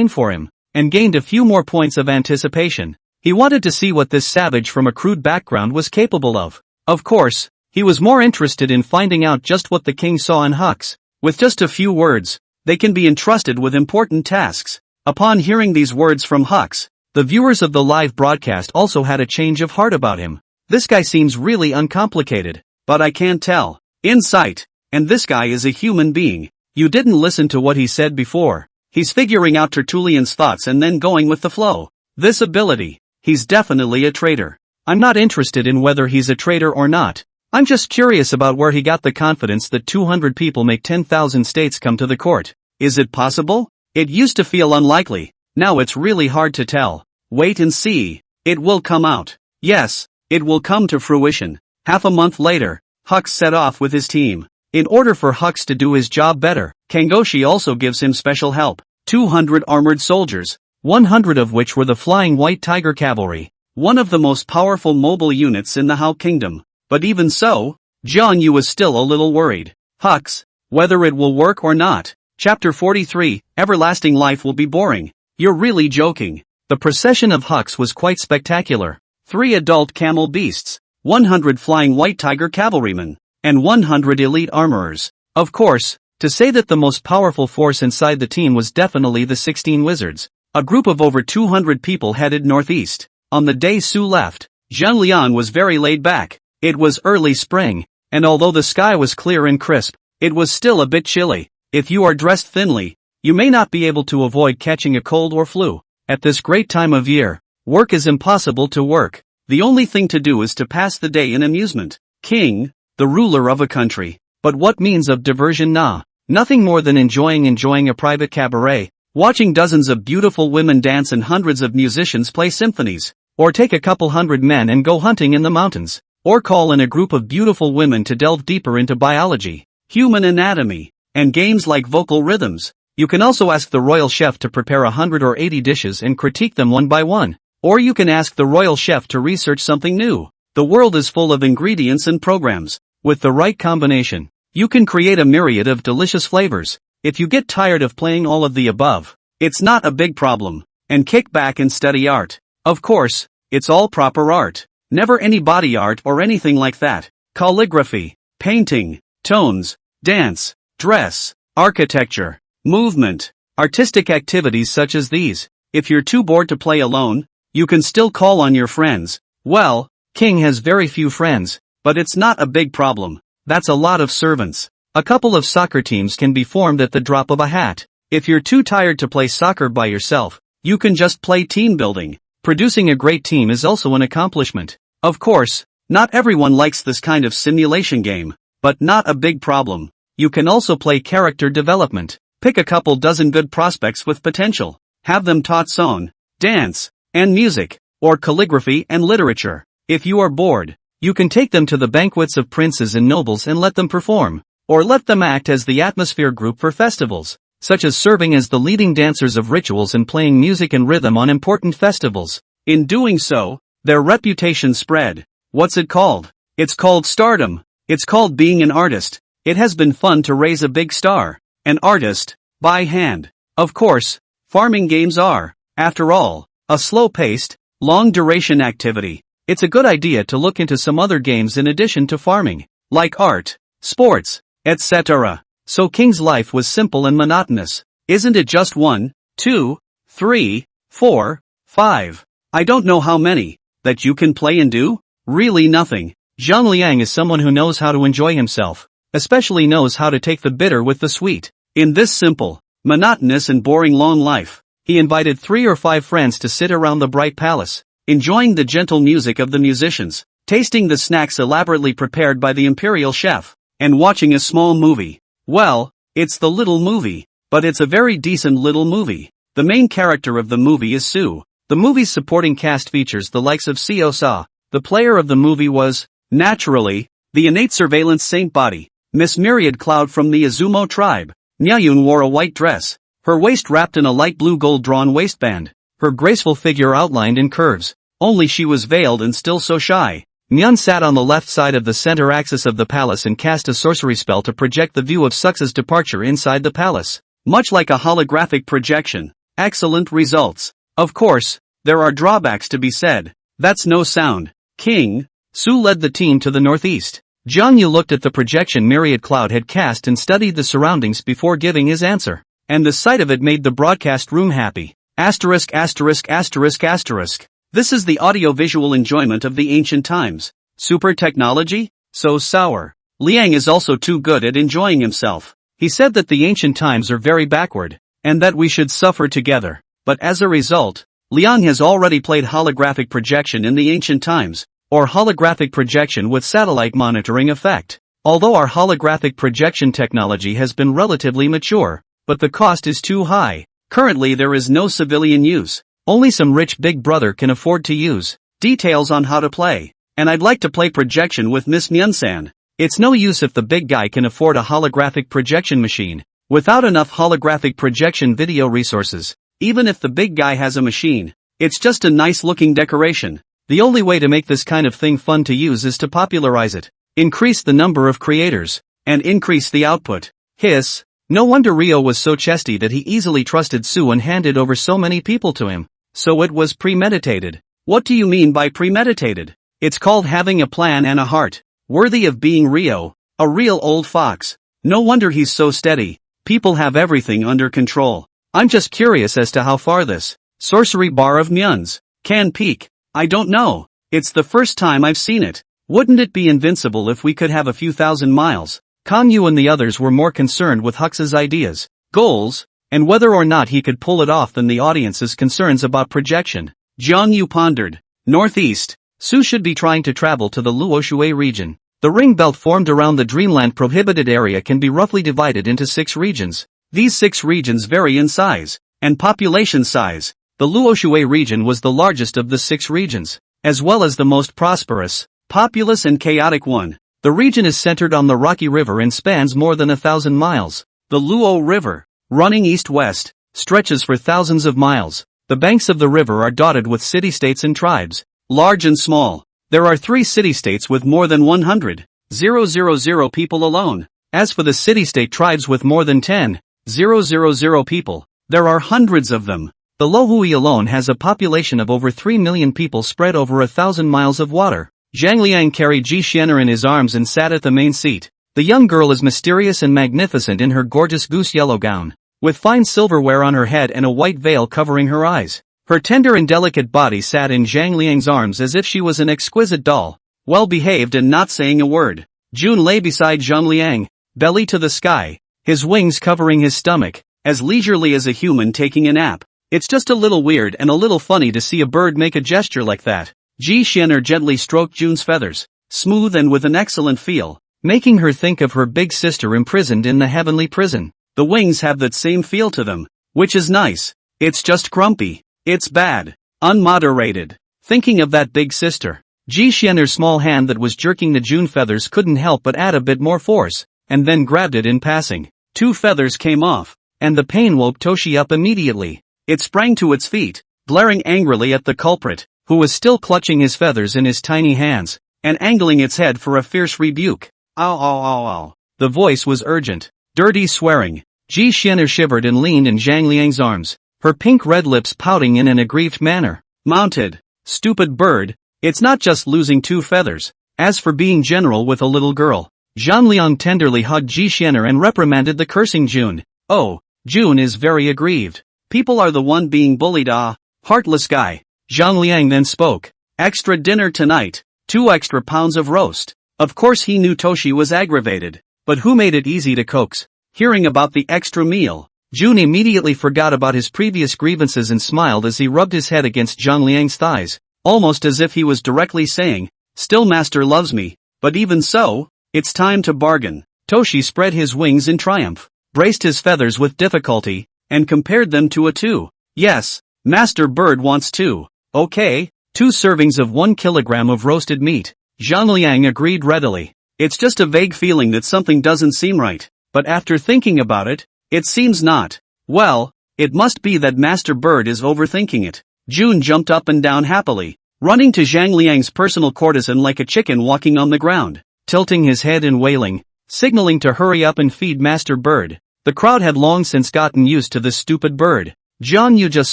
S1: for him, and gained a few more points of anticipation. He wanted to see what this savage from a crude background was capable of. Of course, he was more interested in finding out just what the king saw in Hux. With just a few words, they can be entrusted with important tasks. Upon hearing these words from Hux, the viewers of the live broadcast also had a change of heart about him. This guy seems really uncomplicated, but I can't tell. Insight. And this guy is a human being. You didn't listen to what he said before. He's figuring out Tertullian's thoughts and then going with the flow. This ability. He's definitely a traitor. I'm not interested in whether he's a traitor or not. I'm just curious about where he got the confidence that 200 people make 10,000 states come to the court. Is it possible? It used to feel unlikely. Now it's really hard to tell. Wait and see. It will come out. Yes, it will come to fruition. Half a month later, Hux set off with his team. In order for Hux to do his job better, Kangoshi also gives him special help. 200 armored soldiers, 100 of which were the Flying White Tiger Cavalry, one of the most powerful mobile units in the Hao Kingdom. But even so, Jiang Yu was still a little worried. Hux, whether it will work or not. Chapter 43, Everlasting Life will be boring. You're really joking. The procession of Hux was quite spectacular. 3 adult camel beasts, 100 Flying White Tiger Cavalrymen, and 100 elite armorers. Of course, to say that the most powerful force inside the team was definitely the 16 wizards. A group of over 200 people headed northeast. On the day Su left, Zhang Liang was very laid back. It was early spring, and although the sky was clear and crisp, it was still a bit chilly. If you are dressed thinly, you may not be able to avoid catching a cold or flu. At this great time of year, work is impossible to work. The only thing to do is to pass the day in amusement. King, the ruler of a country. But what means of diversion nah? Nothing more than enjoying a private cabaret, watching dozens of beautiful women dance and hundreds of musicians play symphonies, or take a couple hundred men and go hunting in the mountains, or call in a group of beautiful women to delve deeper into biology, human anatomy, and games like vocal rhythms. You can also ask the royal chef to prepare 100 or 80 dishes and critique them one by one. Or you can ask the royal chef to research something new. The world is full of ingredients and programs. With the right combination, you can create a myriad of delicious flavors. If you get tired of playing all of the above, it's not a big problem. And kick back and study art. Of course, it's all proper art. Never any body art or anything like that. Calligraphy, painting, tones, dance, dress, architecture, movement, artistic activities such as these. If you're too bored to play alone, you can still call on your friends. Well, King has very few friends, but it's not a big problem. That's a lot of servants. A couple of soccer teams can be formed at the drop of a hat. If you're too tired to play soccer by yourself, you can just play team building. Producing a great team is also an accomplishment. Of course, not everyone likes this kind of simulation game, but not a big problem. You can also play character development. Pick a couple dozen good prospects with potential. Have them taught song, dance, and music, or calligraphy and literature. If you are bored, you can take them to the banquets of princes and nobles and let them perform. or let them act as the atmosphere group for festivals, such as serving as the leading dancers of rituals and playing music and rhythm on important festivals. In doing so, their reputation spread. What's it called? It's called stardom. It's called being an artist. It has been fun to raise a big star. An artist, by hand. Of course, farming games are, after all, a slow-paced, long-duration activity. It's a good idea to look into some other games in addition to farming, like art, sports, etc. So King's life was simple and monotonous. Isn't it just 1, 2, 3, 4, 5? I don't know how many, that you can play and do? Really nothing. Zhang Liang is someone who knows how to enjoy himself, especially knows how to take the bitter with the sweet. In this simple, monotonous and boring long life, he invited 3 or 5 friends to sit around the bright palace, enjoying the gentle music of the musicians, tasting the snacks elaborately prepared by the imperial chef, and watching a small movie. Well, it's the little movie, but it's a very decent little movie. The main character of the movie is Su. The movie's supporting cast features the likes of Seo Sa. The player of the movie was, naturally, the innate surveillance saint body, Miss Myriad Cloud from the Izumo tribe. Nyayun wore a white dress, her waist wrapped in a light blue gold-drawn waistband, her graceful figure outlined in curves, only she was veiled and still so shy. Myun sat on the left side of the center axis of the palace and cast a sorcery spell to project the view of Sux's departure inside the palace. Much like a holographic projection. Excellent results. Of course, there are drawbacks to be said. That's no sound. King Su led the team to the northeast. Jiang Yu looked at the projection Myriad Cloud had cast and studied the surroundings before giving his answer. And the sight of it made the broadcast room happy. Asterisk asterisk asterisk asterisk. This is the audio-visual enjoyment of the ancient times. Super technology? So sour. Liang is also too good at enjoying himself. He said that the ancient times are very backward, and that we should suffer together. But as a result, Liang has already played holographic projection in the ancient times, or holographic projection with satellite monitoring effect. Although our holographic projection technology has been relatively mature, but the cost is too high. Currently there is no civilian use. Only some rich big brother can afford to use. Details on how to play. And I'd like to play projection with Miss Myun-san. It's no use if the big guy can afford a holographic projection machine, without enough holographic projection video resources. Even if the big guy has a machine, it's just a nice looking decoration. The only way to make this kind of thing fun to use is to popularize it, increase the number of creators, and increase the output. Hiss. No wonder Rio was so chesty that he easily trusted Su and handed over so many people to him. So it was premeditated. What do you mean by premeditated? It's called having a plan and a heart, worthy of being Rio, a real old fox. No wonder he's so steady. People have everything under control. I'm just curious as to how far this sorcery bar of Myun's can peak. I don't know. It's the first time I've seen it. Wouldn't it be invincible if we could have a few thousand miles? Kang Yu and the others were more concerned with Hux's ideas, goals, and whether or not he could pull it off than the audience's concerns about projection. Jiang Yu pondered. Northeast. Su should be trying to travel to the Luoshui region. The ring belt formed around the Dreamland prohibited area can be roughly divided into 6 regions. These 6 regions vary in size and population size. The Luoshui region was the largest of the 6 regions, as well as the most prosperous, populous and chaotic one. The region is centered on the Rocky River and spans more than 1,000 miles. The Luo River, running east-west, stretches for thousands of miles. The banks of the river are dotted with city-states and tribes, large and small. There are 3 city-states with more than 100,000 people alone. As for the city-state tribes with more than 10,000 people, there are hundreds of them. The Lohui alone has a population of over 3 million people spread over 1,000 miles of water. Zhang Liang carried Ji Xian'er in his arms and sat at the main seat. The young girl is mysterious and magnificent in her gorgeous goose-yellow gown, with fine silverware on her head and a white veil covering her eyes. Her tender and delicate body sat in Zhang Liang's arms as if she was an exquisite doll, well-behaved and not saying a word. Jun lay beside Zhang Liang, belly to the sky, his wings covering his stomach, as leisurely as a human taking a nap. It's just a little weird and a little funny to see a bird make a gesture like that. Ji Xian'er gently stroked Jun's feathers, smooth and with an excellent feel, making her think of her big sister imprisoned in the heavenly prison. The wings have that same feel to them, which is nice. It's just grumpy. It's bad. Unmoderated. Thinking of that big sister, Ji Xian'er's small hand that was jerking the June feathers couldn't help but add a bit more force, and then grabbed it in passing. 2 feathers came off, and the pain woke Toshi up immediately. It sprang to its feet, glaring angrily at the culprit, who was still clutching his feathers in his tiny hands, and angling its head for a fierce rebuke. Ow ow ow ow. The voice was urgent. Dirty swearing. Ji Xian'er shivered and leaned in Zhang Liang's arms, her pink-red lips pouting in an aggrieved manner. Mounted. Stupid bird. It's not just losing 2 feathers. As for being general with a little girl. Zhang Liang tenderly hugged Ji Xian'er and reprimanded the cursing June. Oh, June is very aggrieved. People are the one being bullied. Ah, heartless guy. Zhang Liang then spoke. Extra dinner tonight. 2 extra pounds of roast. Of course he knew Toshi was aggravated, but who made it easy to coax? Hearing about the extra meal, June immediately forgot about his previous grievances and smiled as he rubbed his head against Zhang Liang's thighs, almost as if he was directly saying, "Still master loves me, but even so, it's time to bargain." Toshi spread his wings in triumph, braced his feathers with difficulty, and compared them to a 2. Yes, Master Bird wants 2. Okay, 2 servings of 1 kilogram of roasted meat. Zhang Liang agreed readily. It's just a vague feeling that something doesn't seem right, but after thinking about it, it seems not. Well, it must be that Master Bird is overthinking it. June jumped up and down happily, running to Zhang Liang's personal courtesan like a chicken walking on the ground, tilting his head and wailing, signaling to hurry up and feed Master Bird. The crowd had long since gotten used to this stupid bird. Jian Yu just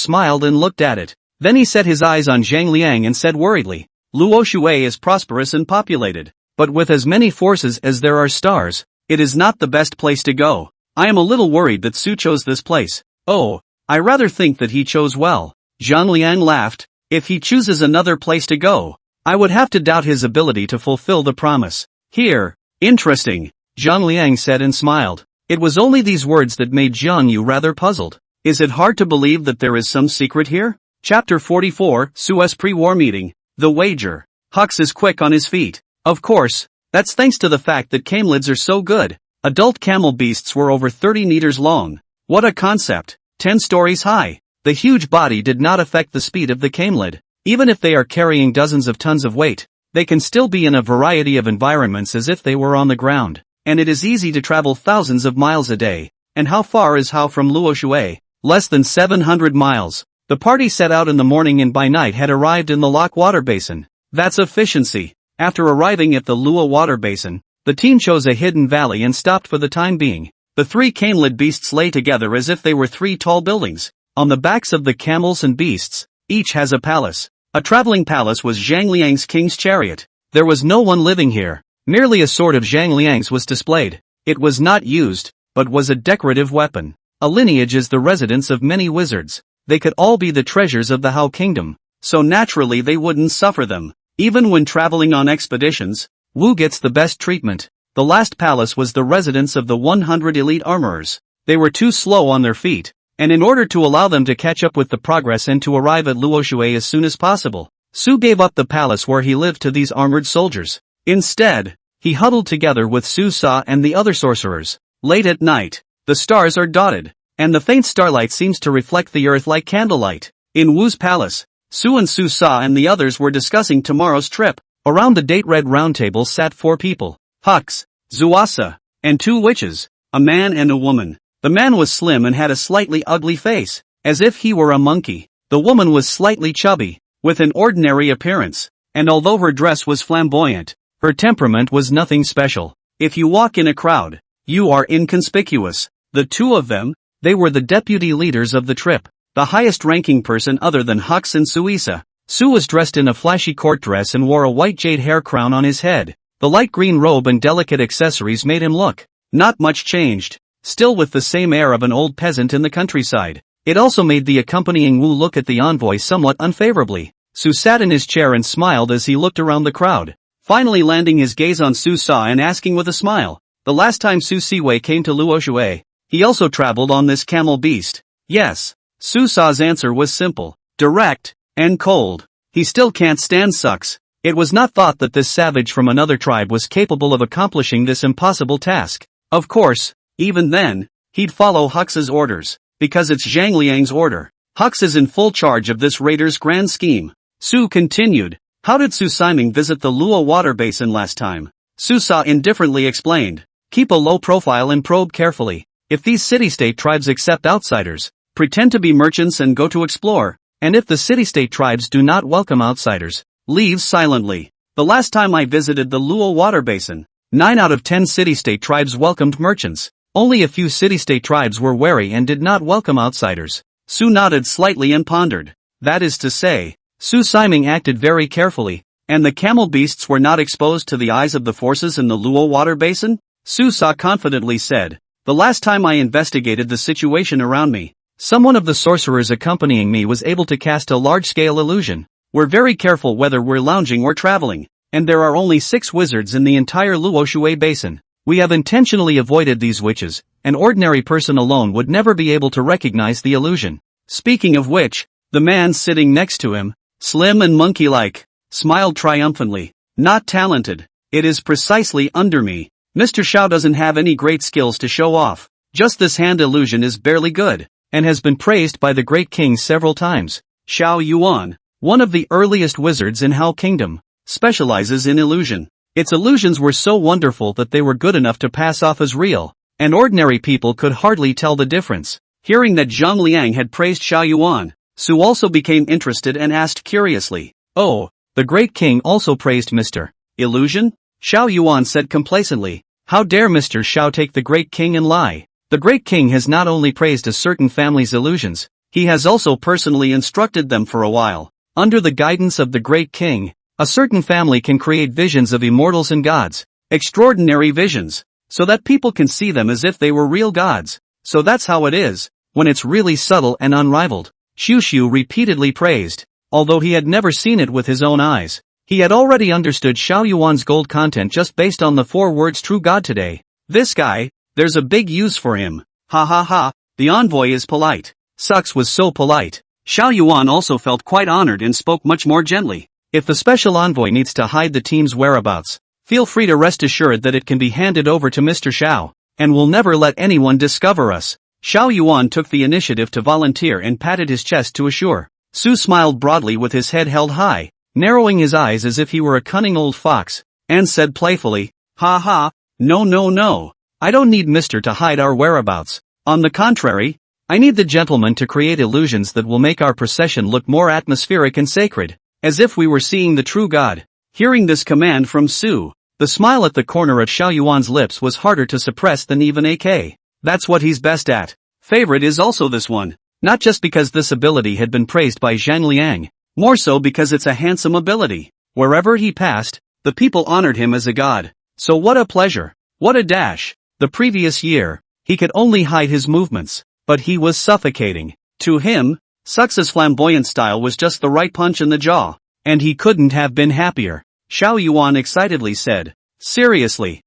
S1: smiled and looked at it. Then he set his eyes on Zhang Liang and said worriedly, Luoshui is prosperous and populated, but with as many forces as there are stars, it is not the best place to go. I am a little worried that Su chose this place. Oh, I rather think that he chose well. Zhang Liang laughed. If he chooses another place to go, I would have to doubt his ability to fulfill the promise. Here, interesting, Zhang Liang said and smiled. It was only these words that made Jiang Yu rather puzzled. Is it hard to believe that there is some secret here? Chapter 44, Su's pre-war meeting. The wager. Hux is quick on his feet. Of course, that's thanks to the fact that camelids are so good. Adult camel beasts were over 30 meters long. What a concept. 10 stories high. The huge body did not affect the speed of the camelid. Even if they are carrying dozens of tons of weight, they can still be in a variety of environments as if they were on the ground. And it is easy to travel thousands of miles a day. And how far is Hao from Luoshui? Less than 700 miles. The party set out in the morning and by night had arrived in the Lock Water Basin. That's efficiency. After arriving at the Lua Water Basin, the team chose a hidden valley and stopped for the time being. The 3 camelid beasts lay together as if they were 3 tall buildings. On the backs of the camels and beasts, each has a palace. A traveling palace was Zhang Liang's king's chariot. There was no one living here. Merely a sword of Zhang Liang's was displayed. It was not used, but was a decorative weapon. A lineage is the residence of many wizards. They could all be the treasures of the Hao kingdom, so naturally they wouldn't suffer them. Even when traveling on expeditions, Wu gets the best treatment. The last palace was the residence of the 100 elite armorers. They were too slow on their feet, and in order to allow them to catch up with the progress and to arrive at Luoshui as soon as possible, Su gave up the palace where he lived to these armored soldiers. Instead, he huddled together with Su Sa and the other sorcerers. Late at night, the stars are dotted, and the faint starlight seems to reflect the earth like candlelight. In Wu's palace, Su and Su Sa and the others were discussing tomorrow's trip. Around the date-red round table sat 4 people. Hux, Zuasa, and 2 witches, a man and a woman. The man was slim and had a slightly ugly face, as if he were a monkey. The woman was slightly chubby, with an ordinary appearance, and although her dress was flamboyant, her temperament was nothing special. If you walk in a crowd, you are inconspicuous. The 2 of them, they were the deputy leaders of the trip, the highest-ranking person other than Hux and Suisa. Su was dressed in a flashy court dress and wore a white jade hair crown on his head. The light green robe and delicate accessories made him look not much changed, still with the same air of an old peasant in the countryside. It also made the accompanying Wu look at the envoy somewhat unfavorably. Su sat in his chair and smiled as he looked around the crowd, finally landing his gaze on Su Sa and asking with a smile, the last time Su Siwei came to Luoshui, he also traveled on this camel beast. Yes. Su Sa's answer was simple, direct, and cold. He still can't stand sucks. It was not thought that this savage from another tribe was capable of accomplishing this impossible task. Of course, even then, he'd follow Hux's orders, because it's Zhang Liang's order. Hux is in full charge of this raider's grand scheme. Su continued, how did Su Siming visit the Lua water basin last time? Su Sa indifferently explained, Keep a low profile and probe carefully. If these city-state tribes accept outsiders, pretend to be merchants and go to explore, and if the city-state tribes do not welcome outsiders, leave silently. The last time I visited the Luo water basin, 9 out of 10 city-state tribes welcomed merchants. Only a few city-state tribes were wary and did not welcome outsiders. Su nodded slightly and pondered. That is to say, Su Siming acted very carefully, and the camel beasts were not exposed to the eyes of the forces in the Luo water basin? Su Sa confidently said. The last time I investigated the situation around me, someone of the sorcerers accompanying me was able to cast a large-scale illusion. We're very careful whether we're lounging or traveling, and there are only 6 wizards in the entire Luo Shui basin. We have intentionally avoided these witches. An ordinary person alone would never be able to recognize the illusion. Speaking of which, the man sitting next to him, slim and monkey-like, smiled triumphantly. Not talented. It is precisely under me. Mr. Xiao doesn't have any great skills to show off. Just this hand illusion is barely good, and has been praised by the great king several times. Xiao Yuan, one of the earliest wizards in Hao Kingdom, specializes in illusion. Its illusions were so wonderful that they were good enough to pass off as real, and ordinary people could hardly tell the difference. Hearing that Zhang Liang had praised Xiao Yuan, Su also became interested and asked curiously, "Oh, the great king also praised Mr. Illusion?" Xiao Yuan said complacently, "How dare Mr. Xiao take the great king and lie? The great king has not only praised a certain family's illusions, he has also personally instructed them for a while. Under the guidance of the great king, a certain family can create visions of immortals and gods, extraordinary visions, so that people can see them as if they were real gods. So that's how it is, when it's really subtle and unrivaled." Xiu Xiu repeatedly praised, although he had never seen it with his own eyes. He had already understood Xiao Yuan's gold content just based on the 4 words "true God" today. This guy, there's a big use for him. Ha ha ha, the envoy is polite. Sux was so polite. Xiao Yuan also felt quite honored and spoke much more gently. If the special envoy needs to hide the team's whereabouts, feel free to rest assured that it can be handed over to Mr. Xiao, and we'll never let anyone discover us. Xiao Yuan took the initiative to volunteer and patted his chest to assure. Su smiled broadly with his head held high, narrowing his eyes as if he were a cunning old fox, and said playfully, "Ha ha, no. I don't need Mr. to hide our whereabouts. On the contrary, I need the gentleman to create illusions that will make our procession look more atmospheric and sacred, as if we were seeing the true God." Hearing this command from Su, the smile at the corner of Xiao Yuan's lips was harder to suppress than even AK. That's what he's best at. Favorite is also this one, not just because this ability had been praised by Zhang Liang, more so because it's a handsome ability. Wherever he passed, the people honored him as a god. So what a pleasure. What a dash. The previous year, he could only hide his movements, but he was suffocating. To him, Sux's flamboyant style was just the right punch in the jaw, and he couldn't have been happier. Xiao Yuan excitedly said. Seriously,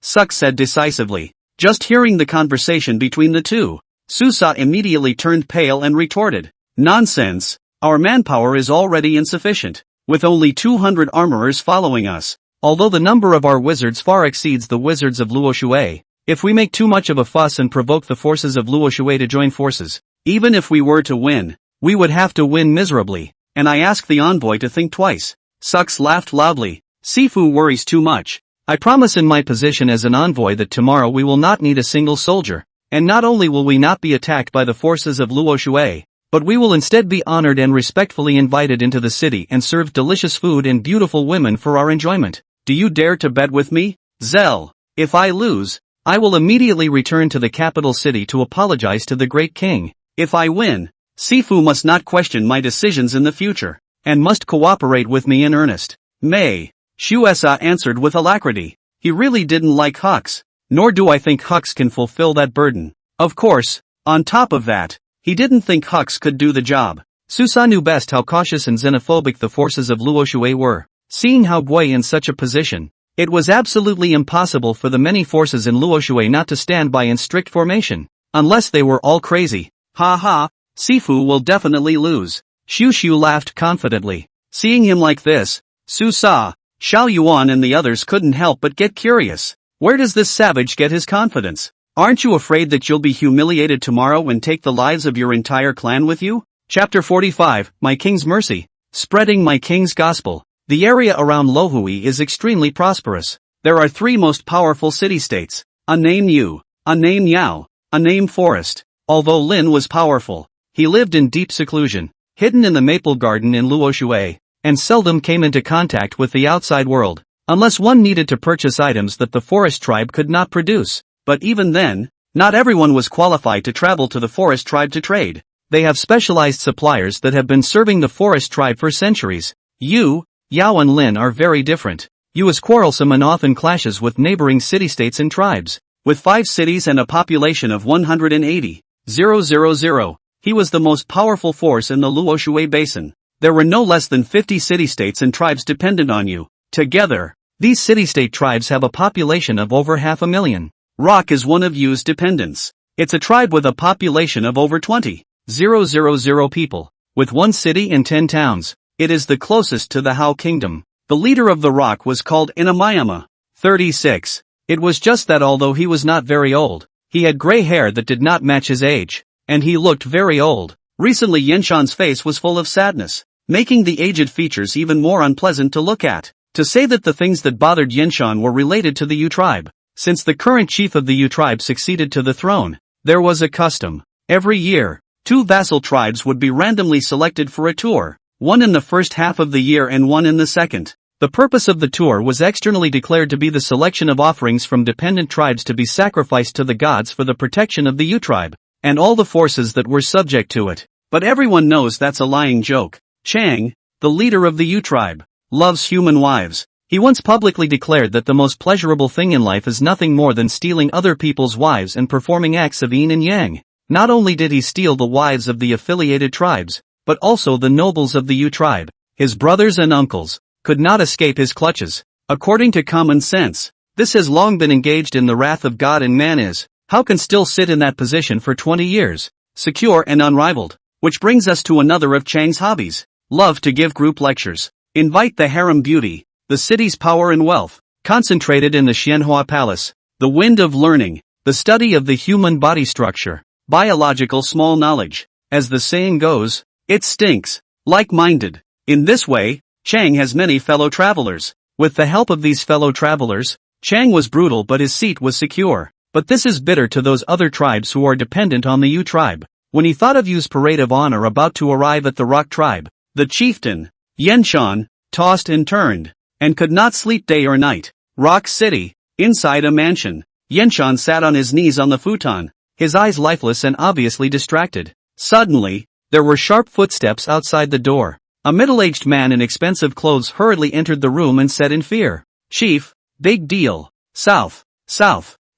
S1: Sux said decisively. Just hearing the conversation between the two, Su Sa immediately turned pale and retorted. Nonsense, our manpower is already insufficient, with only 200 armorers following us. Although the number of our wizards far exceeds the wizards of Luo Shui, if we make too much of a fuss and provoke the forces of Luo Shui to join forces, even if we were to win, we would have to win miserably, and I ask the envoy to think twice. Sux laughed loudly. Sifu worries too much. I promise in my position as an envoy that tomorrow we will not need a single soldier, and not only will we not be attacked by the forces of Luo Shui, but we will instead be honored and respectfully invited into the city and served delicious food and beautiful women for our enjoyment. Do you dare to bet with me? Zell. If I lose, I will immediately return to the capital city to apologize to the great king. If I win, Sifu must not question my decisions in the future, and must cooperate with me in earnest. May. Shuesa answered with alacrity. He really didn't like Hux, nor do I think Hux can fulfill that burden. Of course, on top of that, he didn't think Hux could do the job. Susa knew best how cautious and xenophobic the forces of Luo Shui were. Seeing Hao Gui in such a position, it was absolutely impossible for the many forces in Luo Shui not to stand by in strict formation, unless they were all crazy. Ha ha, Sifu will definitely lose. Xiu Xiu laughed confidently. Seeing him like this, Su Sa, Xiao Yuan and the others couldn't help but get curious. Where does this savage get his confidence? Aren't you afraid that you'll be humiliated tomorrow and take the lives of your entire clan with you? Chapter 45, My King's Mercy. Spreading my king's gospel. The area around Lohui is extremely prosperous. There are three most powerful city-states: a name Yu, a name Yao, a name Forest. Although Lin was powerful, he lived in deep seclusion, hidden in the maple garden in Luoshui, and seldom came into contact with the outside world, unless one needed to purchase items that the forest tribe could not produce. But even then, not everyone was qualified to travel to the forest tribe to trade. They have specialized suppliers that have been serving the forest tribe for centuries. Yu, Yao and Lin are very different. Yu is quarrelsome and often clashes with neighboring city-states and tribes. With 5 cities and a population of 180,000, he was the most powerful force in the Luoshui basin. There were no less than 50 city-states and tribes dependent on Yu. Together, these city-state tribes have a population of over 500,000. Rock is one of Yu's dependents. It's a tribe with a population of over 20,000 people, with 1 city and 10 towns. It is the closest to the Hao Kingdom. The leader of the Rock was called Inamayama, 36. It was just that although he was not very old, he had gray hair that did not match his age, and he looked very old. Recently Yenshan's face was full of sadness, making the aged features even more unpleasant to look at. To say that the things that bothered Yenshan were related to the Yu tribe. Since the current chief of the Yu tribe succeeded to the throne, there was a custom. Every year, 2 vassal tribes would be randomly selected for a tour, one in the first half of the year and one in the second. The purpose of the tour was externally declared to be the selection of offerings from dependent tribes to be sacrificed to the gods for the protection of the Yu tribe, and all the forces that were subject to it. But everyone knows that's a lying joke. Chang, the leader of the Yu tribe, loves human wives. He once publicly declared that the most pleasurable thing in life is nothing more than stealing other people's wives and performing acts of yin and yang. Not only did he steal the wives of the affiliated tribes, but also the nobles of the Yu tribe, his brothers and uncles, could not escape his clutches. According to common sense, this has long been engaged in the wrath of God, and man is, how can still sit in that position for 20 years, secure and unrivaled. Which brings us to another of Chang's hobbies: love to give group lectures. Invite the harem beauty, the city's power and wealth, concentrated in the Xianhua Palace, the wind of learning, the study of the human body structure, biological small knowledge. As the saying goes, it stinks. Like-minded. In this way, Chang has many fellow travelers. With the help of these fellow travelers, Chang was brutal but his seat was secure. But this is bitter to those other tribes who are dependent on the Yu tribe. When he thought of Yu's parade of honor about to arrive at the Rock tribe, the chieftain, Yenshan, tossed and turned, and could not sleep day or night. Rock City, inside a mansion. Yenshan sat on his knees on the futon, his eyes lifeless and obviously distracted. Suddenly, there were sharp footsteps outside the door. A middle-aged man in expensive clothes hurriedly entered the room and said in fear, "Chief, big deal. South.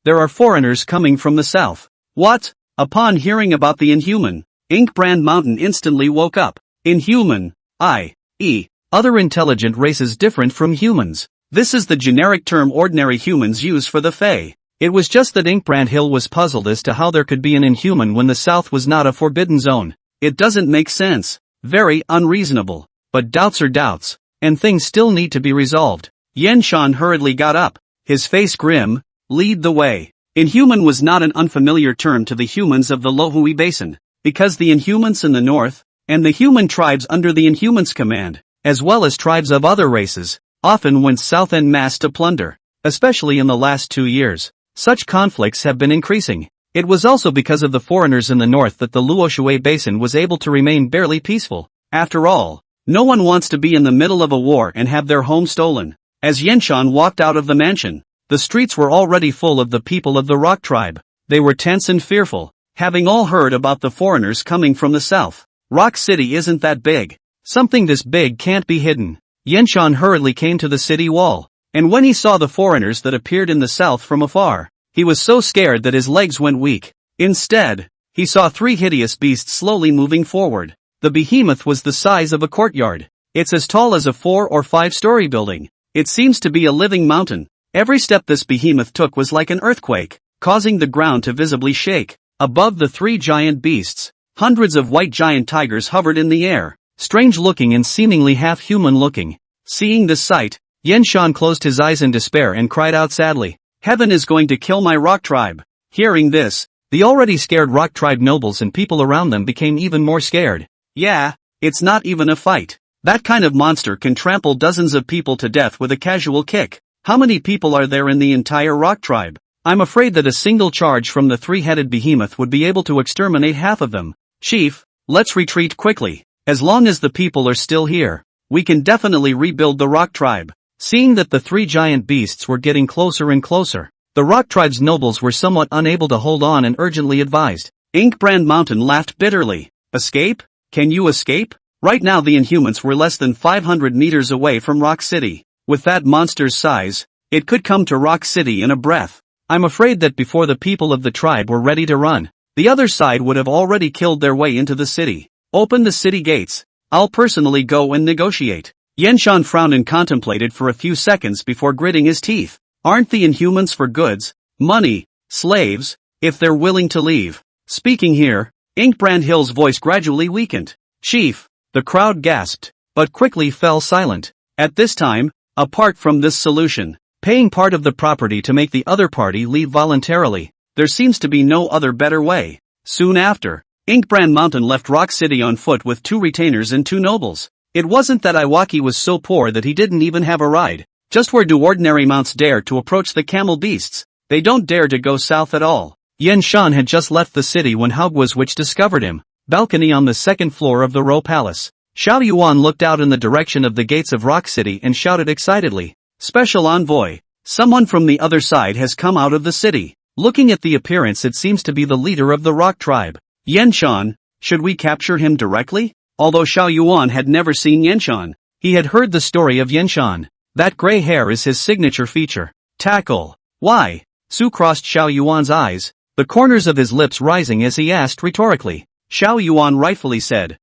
S1: There are foreigners coming from the south." "What?" Upon hearing about the Inhuman, Inkbrand Mountain instantly woke up. Inhuman, i.e., other intelligent races different from humans. This is the generic term ordinary humans use for the Fae. It was just that Inkbrand Hill was puzzled as to how there could be an Inhuman when the south was not a forbidden zone. It doesn't make sense. Very unreasonable. But doubts are doubts, and things still need to be resolved. Yenshan hurriedly got up, his face grim. "Lead the way." Inhuman was not an unfamiliar term to the humans of the Lohui Basin, because the Inhumans in the north, and the human tribes under the Inhumans' command, as well as tribes of other races, often went south en masse to plunder. Especially in the last 2 years, such conflicts have been increasing. It was also because of the foreigners in the north that the Luoshui Basin was able to remain barely peaceful. After all, no one wants to be in the middle of a war and have their home stolen. As Yenshan walked out of the mansion, the streets were already full of the people of the Rock tribe. They were tense and fearful, having all heard about the foreigners coming from the south. Rock City isn't that big. Something this big can't be hidden. Yenshan hurriedly came to the city wall, and when he saw the foreigners that appeared in the south from afar, he was so scared that his legs went weak. Instead, he saw 3 hideous beasts slowly moving forward. The behemoth was the size of a courtyard. It's as tall as a 4 or 5-story building. It seems to be a living mountain. Every step this behemoth took was like an earthquake, causing the ground to visibly shake. Above the 3 giant beasts, hundreds of white giant tigers hovered in the air, strange-looking and seemingly half-human-looking. Seeing this sight, Yenshan closed his eyes in despair and cried out sadly, "Heaven is going to kill my Rock tribe." Hearing this, the already scared Rock tribe nobles and people around them became even more scared. "Yeah, it's not even a fight. That kind of monster can trample dozens of people to death with a casual kick. How many people are there in the entire rock tribe? I'm afraid that a single charge from the three-headed behemoth would be able to exterminate half of them. Chief, let's retreat quickly. As long as the people are still here, we can definitely rebuild the rock tribe. Seeing that the three giant beasts were getting closer and closer, the rock tribe's nobles were somewhat unable to hold on and urgently advised. Inkbrand Mountain laughed bitterly. Escape? Can you escape? Right now the Inhumans were less than 500 meters away from Rock City. With that monster's size, it could come to Rock City in a breath. I'm afraid that before the people of the tribe were ready to run, the other side would have already killed their way into the city. Open the city gates. I'll personally go and negotiate. Yenshan frowned and contemplated for a few seconds before gritting his teeth. Aren't the Inhumans for goods, money, slaves, if they're willing to leave? Speaking here, Inkbrand Hill's voice gradually weakened. Chief, the crowd gasped, but quickly fell silent. At this time, apart from this solution, paying part of the property to make the other party leave voluntarily, there seems to be no other better way. Soon after, Inkbrand Mountain left Rock City on foot with 2 retainers and 2 nobles. It wasn't that Iwaki was so poor that he didn't even have a ride. Just where do ordinary mounts dare to approach the camel beasts? They don't dare to go south at all. Yen Shan had just left the city when Hugwa's witch discovered him. Balcony on the second floor of the Ro Palace. Xiao Yuan looked out in the direction of the gates of Rock City and shouted excitedly. Special envoy. Someone from the other side has come out of the city. Looking at the appearance, it seems to be the leader of the rock tribe. Yen Shan, should we capture him directly? Although Xiao Yuan had never seen Yen Shan, he had heard the story of Yen Shan. That gray hair is his signature feature. Tackle. Why? Su crossed Xiao Yuan's eyes, the corners of his lips rising as he asked rhetorically. Xiao Yuan rightfully said,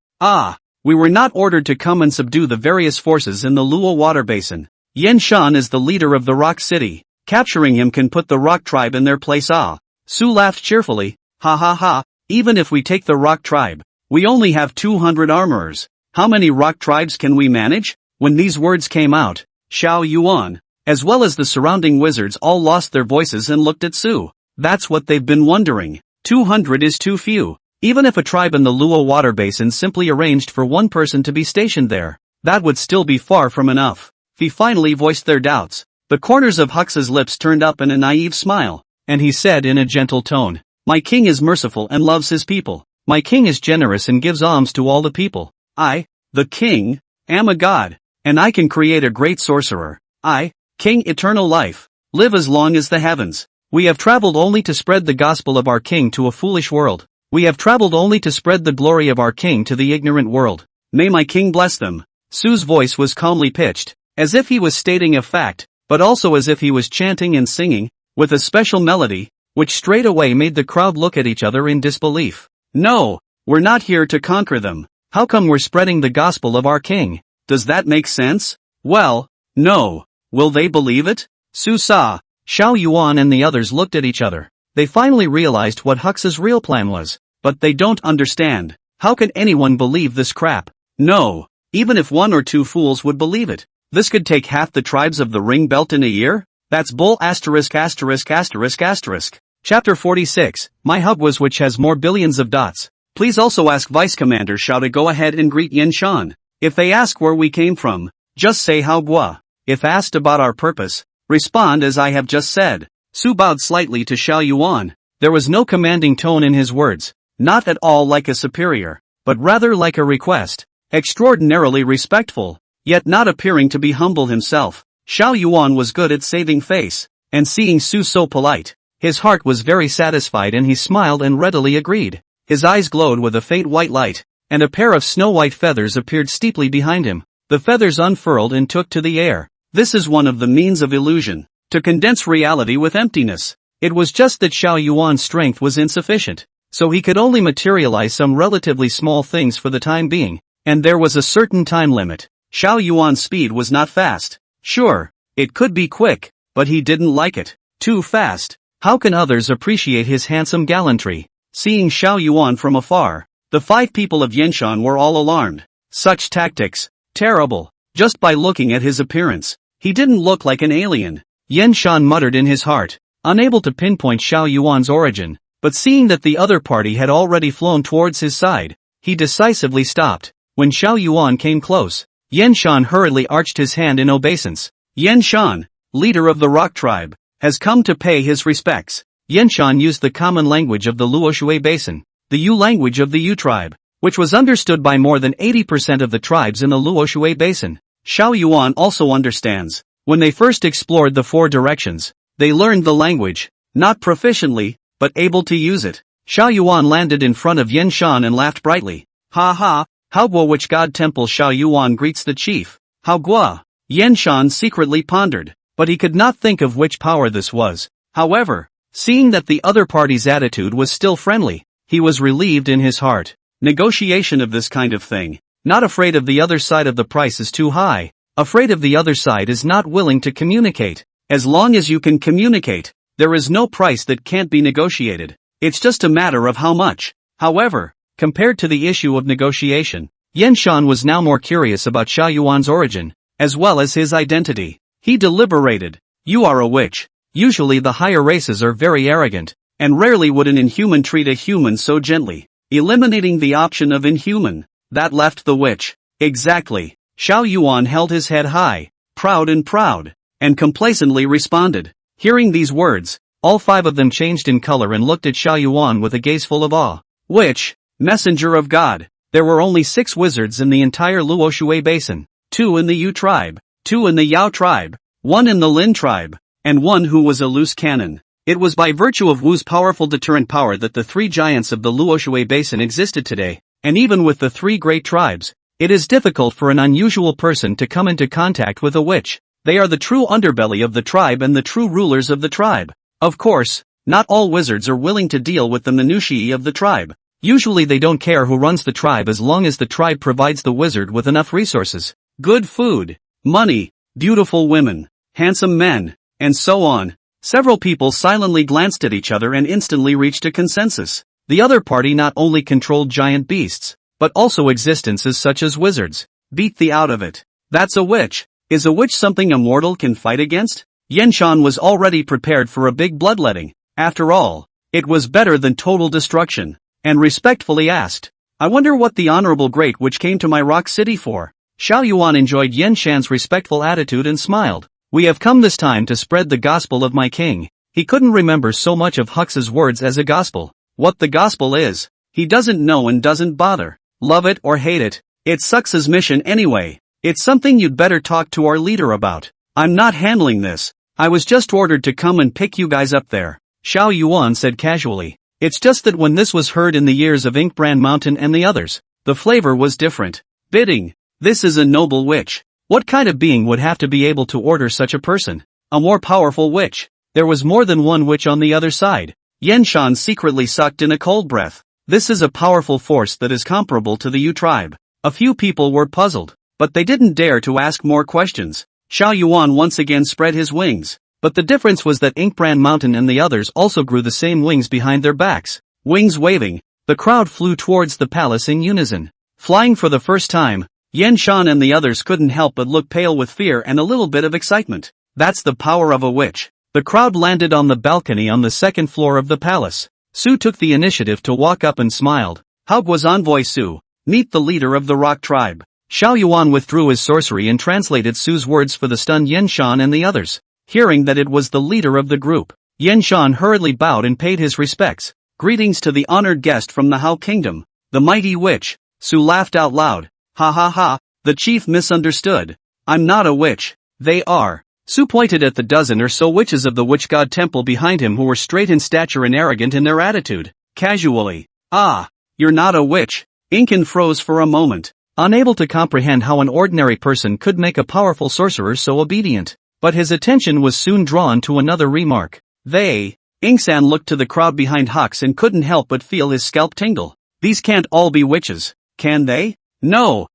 S1: we were not ordered to come and subdue the various forces in the Luo water basin. Yen Shan is the leader of the rock city. Capturing him can put the rock tribe in their place. Su laughed cheerfully. Ha ha ha, even if we take the rock tribe, we only have 200 armorers. How many rock tribes can we manage? When these words came out, Xiao Yuan, as well as the surrounding wizards, all lost their voices and looked at Su. That's what they've been wondering. 200 is too few. Even if a tribe in the Luo water basin simply arranged for one person to be stationed there, that would still be far from enough. He finally voiced their doubts. The corners of Hux's lips turned up in a naive smile, and he said in a gentle tone, My king is merciful and loves his people. My king is generous and gives alms to all the people. I, the king, am a god, and I can create a great sorcerer. I, King Eternal Life, live as long as the heavens. We have traveled only to spread the gospel of our king to a foolish world. We have traveled only to spread the glory of our king to the ignorant world. May my king bless them. Su's voice was calmly pitched, as if he was stating a fact, but also as if he was chanting and singing, with a special melody, which straight away made the crowd look at each other in disbelief. No, we're not here to conquer them. How come we're spreading the gospel of our king? Does that make sense? Well, no. Will they believe it? Su saw. Xiao Yuan and the others looked at each other. They finally realized what Hux's real plan was. But they don't understand. How can anyone believe this crap? No. Even if 1 or 2 fools would believe it, this could take half the tribes of the ring belt in a year? That's bull ********. Chapter 46, My Hubwas, which has more billions of dots. Please also ask Vice Commander Xiao to go ahead and greet Yen Shan. If they ask where we came from, just say Hubwa. If asked about our purpose, respond as I have just said. Su bowed slightly to Xiao Yuan. There was no commanding tone in his words. Not at all like a superior, but rather like a request. Extraordinarily respectful, yet not appearing to be humble himself. Xiao Yuan was good at saving face, and seeing Su so polite, his heart was very satisfied and he smiled and readily agreed. His eyes glowed with a faint white light, and a pair of snow-white feathers appeared steeply behind him. The feathers unfurled and took to the air. This is one of the means of illusion, to condense reality with emptiness. It was just that Xiao Yuan's strength was insufficient, so he could only materialize some relatively small things for the time being, and there was a certain time limit. Xiao Yuan's speed was not fast. Sure, it could be quick, but he didn't like it. Too fast. How can others appreciate his handsome gallantry? Seeing Xiao Yuan from afar, the 5 people of Yenshan were all alarmed. Such tactics, terrible. Just by looking at his appearance, he didn't look like an alien. Yenshan muttered in his heart, unable to pinpoint Xiao Yuan's origin. But seeing that the other party had already flown towards his side, he decisively stopped. When Xiao Yuan came close, Yen Shan hurriedly arched his hand in obeisance. Yen Shan, leader of the rock tribe, has come to pay his respects. Yanshan used the common language of the Luoshui Basin, the Yu language of the Yu tribe, which was understood by more than 80% of the tribes in the Luoshui Basin. Xiao Yuan also understands. When they first explored the four directions, they learned the language, not proficiently, but able to use it. Xiao Yuan landed in front of Yanshan and laughed brightly. Ha ha, how Gua which god temple Xiao Yuan greets the chief. How Gua? Yanshan secretly pondered, but he could not think of which power this was. However, seeing that the other party's attitude was still friendly, he was relieved in his heart. Negotiation of this kind of thing. Not afraid of the other side of the price is too high. Afraid of the other side is not willing to communicate. As long as you can communicate, there is no price that can't be negotiated. It's just a matter of how much. However, compared to the issue of negotiation, Yanshan was now more curious about Xiao Yuan's origin, as well as his identity. He deliberated. You are a witch. Usually the higher races are very arrogant, and rarely would an inhuman treat a human so gently. Eliminating the option of inhuman, that left the witch. Exactly. Xiao Yuan held his head high, proud, and complacently responded. Hearing these words, all five of them changed in color and looked at Xiao Yuan with a gaze full of awe. Witch, messenger of God. There were only 6 wizards in the entire Luoshui Basin, 2 in the Yu tribe, 2 in the Yao tribe, 1 in the Lin tribe, and 1 who was a loose cannon. It was by virtue of Wu's powerful deterrent power that the 3 giants of the Luoshui Basin existed today, and even with the 3 great tribes, it is difficult for an unusual person to come into contact with a witch. They are the true underbelly of the tribe and the true rulers of the tribe. Of course, not all wizards are willing to deal with the minutiae of the tribe. Usually they don't care who runs the tribe as long as the tribe provides the wizard with enough resources, good food, money, beautiful women, handsome men, and so on. Several people silently glanced at each other and instantly reached a consensus. The other party not only controlled giant beasts, but also existences such as wizards. Beat the out of it. That's a witch. Is a witch something a mortal can fight against? Yanshan was already prepared for a big bloodletting. After all, it was better than total destruction, and respectfully asked, I wonder what the honorable great witch came to my rock city for? Xiao Yuan enjoyed Yanshan's respectful attitude and smiled. We have come this time to spread the gospel of my king. He couldn't remember so much of Hux's words as a gospel. What the gospel is, he doesn't know and doesn't bother. Love it or hate it, it sucks his mission anyway. It's something you'd better talk to our leader about. I'm not handling this. I was just ordered to come and pick you guys up there. Xiao Yuan said casually. It's just that when this was heard in the ears of Inkbrand Mountain and the others, the flavor was different. Bidding. This is a noble witch. What kind of being would have to be able to order such a person? A more powerful witch. There was more than one witch on the other side. Yanshan secretly sucked in a cold breath. This is a powerful force that is comparable to the Yu tribe. A few people were puzzled, but they didn't dare to ask more questions. Xiao Yuan once again spread his wings, but the difference was that Inkbrand Mountain and the others also grew the same wings behind their backs. Wings waving, the crowd flew towards the palace in unison. Flying for the first time, Yanshan and the others couldn't help but look pale with fear and a little bit of excitement. That's the power of a witch. The crowd landed on the balcony on the second floor of the palace. Su took the initiative to walk up and smiled. How was envoy Su? Meet the leader of the rock tribe. Xiao Yuan withdrew his sorcery and translated Su's words for the stunned Yanshan and the others. Hearing that it was the leader of the group, Yanshan hurriedly bowed and paid his respects. Greetings to the honored guest from the Hao Kingdom, the mighty witch. Su laughed out loud. Ha ha ha, the chief misunderstood. I'm not a witch. They are. Su pointed at the dozen or so witches of the witch god temple behind him who were straight in stature and arrogant in their attitude. Casually. Ah, you're not a witch. Incan froze for a moment, unable to comprehend how an ordinary person could make a powerful sorcerer so obedient. But his attention was soon drawn to another remark. They. Inksan looked to the crowd behind Hux and couldn't help but feel his scalp tingle. These can't all be witches, can they? No,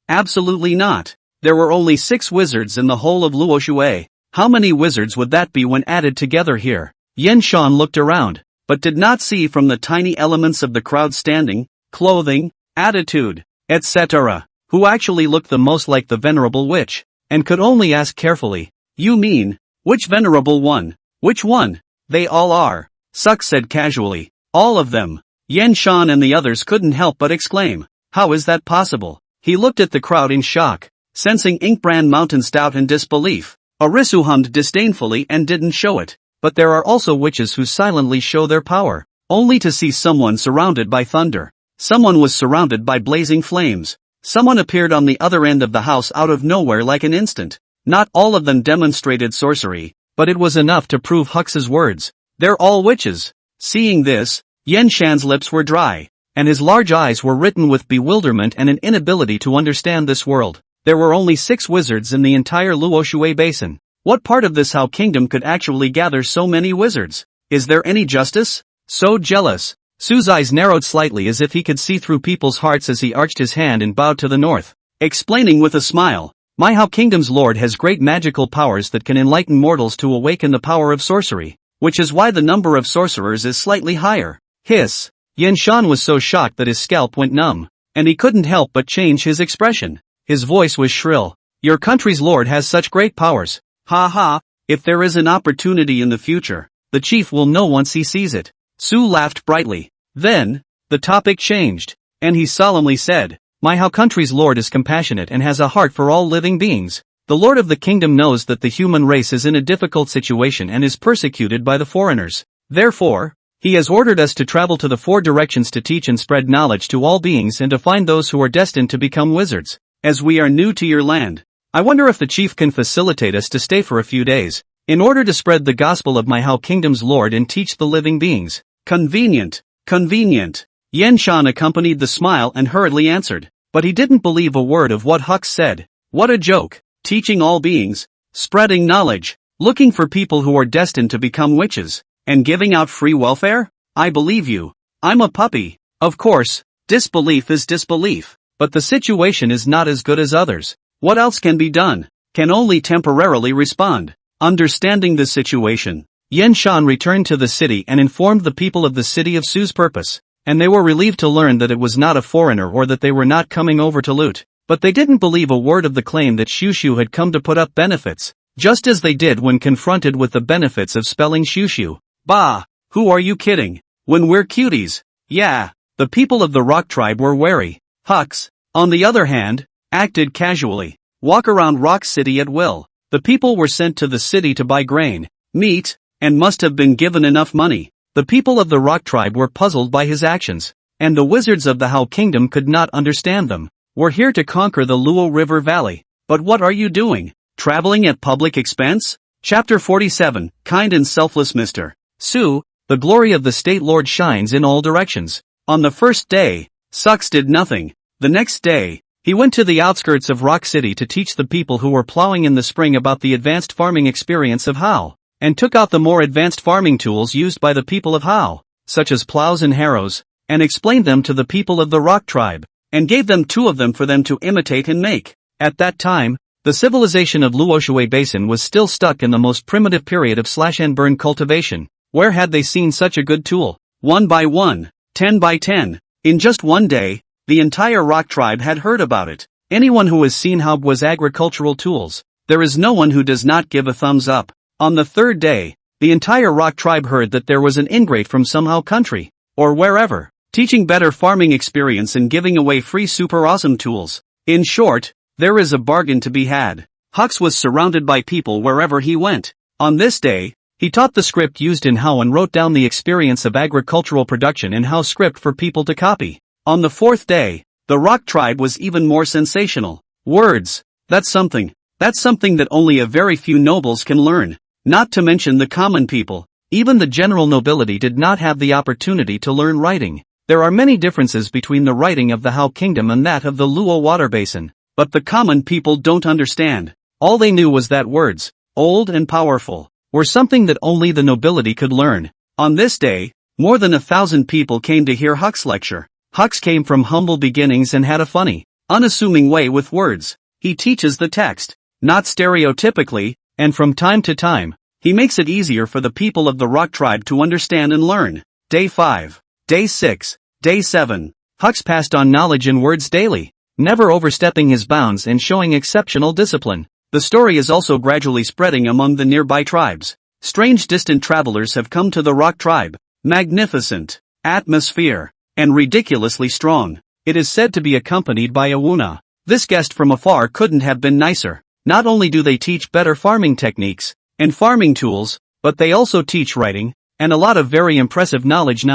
S1: absolutely not. There were only 6 wizards in the whole of Luoshui. How many wizards would that be when added together here? Yanshan looked around, but did not see from the tiny elements of the crowd standing, clothing, attitude, etc., who actually looked the most like the venerable witch, and could only ask carefully, you mean, which venerable one? Which one? They all are. Suk said casually, all of them. Yanshan and the others couldn't help but exclaim, how is that possible? He looked at the crowd in shock, sensing Inkbrand Mountain's doubt and disbelief. Arisu hummed disdainfully and didn't show it. But there are also witches who silently show their power, only to see someone surrounded by thunder. Someone was surrounded by blazing flames. Someone appeared on the other end of the house out of nowhere like an instant. Not all of them demonstrated sorcery, but it was enough to prove Hux's words. They're all witches. Seeing this, Yen Shan's lips were dry, and his large eyes were written with bewilderment and an inability to understand this world. There were only 6 wizards in the entire Luoshui Basin. What part of this Hao Kingdom could actually gather so many wizards? Is there any justice? So jealous. Su's eyes narrowed slightly as if he could see through people's hearts as he arched his hand and bowed to the north, explaining with a smile, "My Hao Kingdom's lord has great magical powers that can enlighten mortals to awaken the power of sorcery, which is why the number of sorcerers is slightly higher." Hiss. Yen Shan was so shocked that his scalp went numb, and he couldn't help but change his expression. His voice was shrill. "Your country's lord has such great powers. Ha ha, if there is an opportunity in the future, the chief will know once he sees it." Su laughed brightly. Then, the topic changed, and he solemnly said, "My Hao country's lord is compassionate and has a heart for all living beings. The lord of the kingdom knows that the human race is in a difficult situation and is persecuted by the foreigners. Therefore, he has ordered us to travel to the 4 directions to teach and spread knowledge to all beings and to find those who are destined to become wizards. As we are new to your land, I wonder if the chief can facilitate us to stay for a few days, in order to spread the gospel of my Hao Kingdom's Lord and teach the living beings." "Convenient, convenient." Yen Shan accompanied the smile and hurriedly answered, but he didn't believe a word of what Hux said. What a joke. Teaching all beings, spreading knowledge, looking for people who are destined to become witches, and giving out free welfare? I believe you. I'm a puppy. Of course, disbelief is disbelief, but the situation is not as good as others. What else can be done? Can only temporarily respond. Understanding the situation, Yen Shan returned to the city and informed the people of the city of Su's purpose, and they were relieved to learn that it was not a foreigner or that they were not coming over to loot. But they didn't believe a word of the claim that Shushu had come to put up benefits, just as they did when confronted with the benefits of spelling Shushu. Bah, who are you kidding? When we're cuties. Yeah, the people of the rock tribe were wary. Hux, on the other hand, acted casually. Walk around Rock City at will. The people were sent to the city to buy grain, meat, and must have been given enough money. The people of the rock tribe were puzzled by his actions, and the wizards of the Hao Kingdom could not understand them. "We're here to conquer the Luo River Valley. But what are you doing? Traveling at public expense?" Chapter 47, Kind and Selfless Mr. Su, the glory of the state lord shines in all directions. On the first day, Sux did nothing. The next day, he went to the outskirts of Rock City to teach the people who were plowing in the spring about the advanced farming experience of Hao, and took out the more advanced farming tools used by the people of Hao, such as plows and harrows, and explained them to the people of the rock tribe, and gave them 2 of them for them to imitate and make. At that time, the civilization of Luoshui Basin was still stuck in the most primitive period of slash-and-burn cultivation. Where had they seen such a good tool? 1 by 1, 10 by 10. In just one day, the entire rock tribe had heard about it. Anyone who has seen how was agricultural tools, there is no one who does not give a thumbs up. On the 3rd day, the entire rock tribe heard that there was an ingrate from somehow country, or wherever, teaching better farming experience and giving away free super awesome tools. In short, there is a bargain to be had. Hux was surrounded by people wherever he went. On this day, he taught the script used in Hao and wrote down the experience of agricultural production in Hao script for people to copy. On the 4th day, the rock tribe was even more sensational. Words. That's something that only a very few nobles can learn. Not to mention the common people. Even the general nobility did not have the opportunity to learn writing. There are many differences between the writing of the Hao Kingdom and that of the Luo Water Basin, but the common people don't understand. All they knew was that words, old and powerful, were something that only the nobility could learn. On this day, more than 1,000 people came to hear Hux lecture. Hux came from humble beginnings and had a funny, unassuming way with words. He teaches the text, not stereotypically, and from time to time, he makes it easier for the people of the rock tribe to understand and learn. Day 5. Day 6. Day 7. Hux passed on knowledge in words daily, never overstepping his bounds and showing exceptional discipline. The story is also gradually spreading among the nearby tribes. Strange distant travelers have come to the rock tribe. Magnificent atmosphere, and ridiculously strong. It is said to be accompanied by a Wuna. This guest from afar couldn't have been nicer. Not only do they teach better farming techniques and farming tools, but they also teach writing and a lot of very impressive knowledge.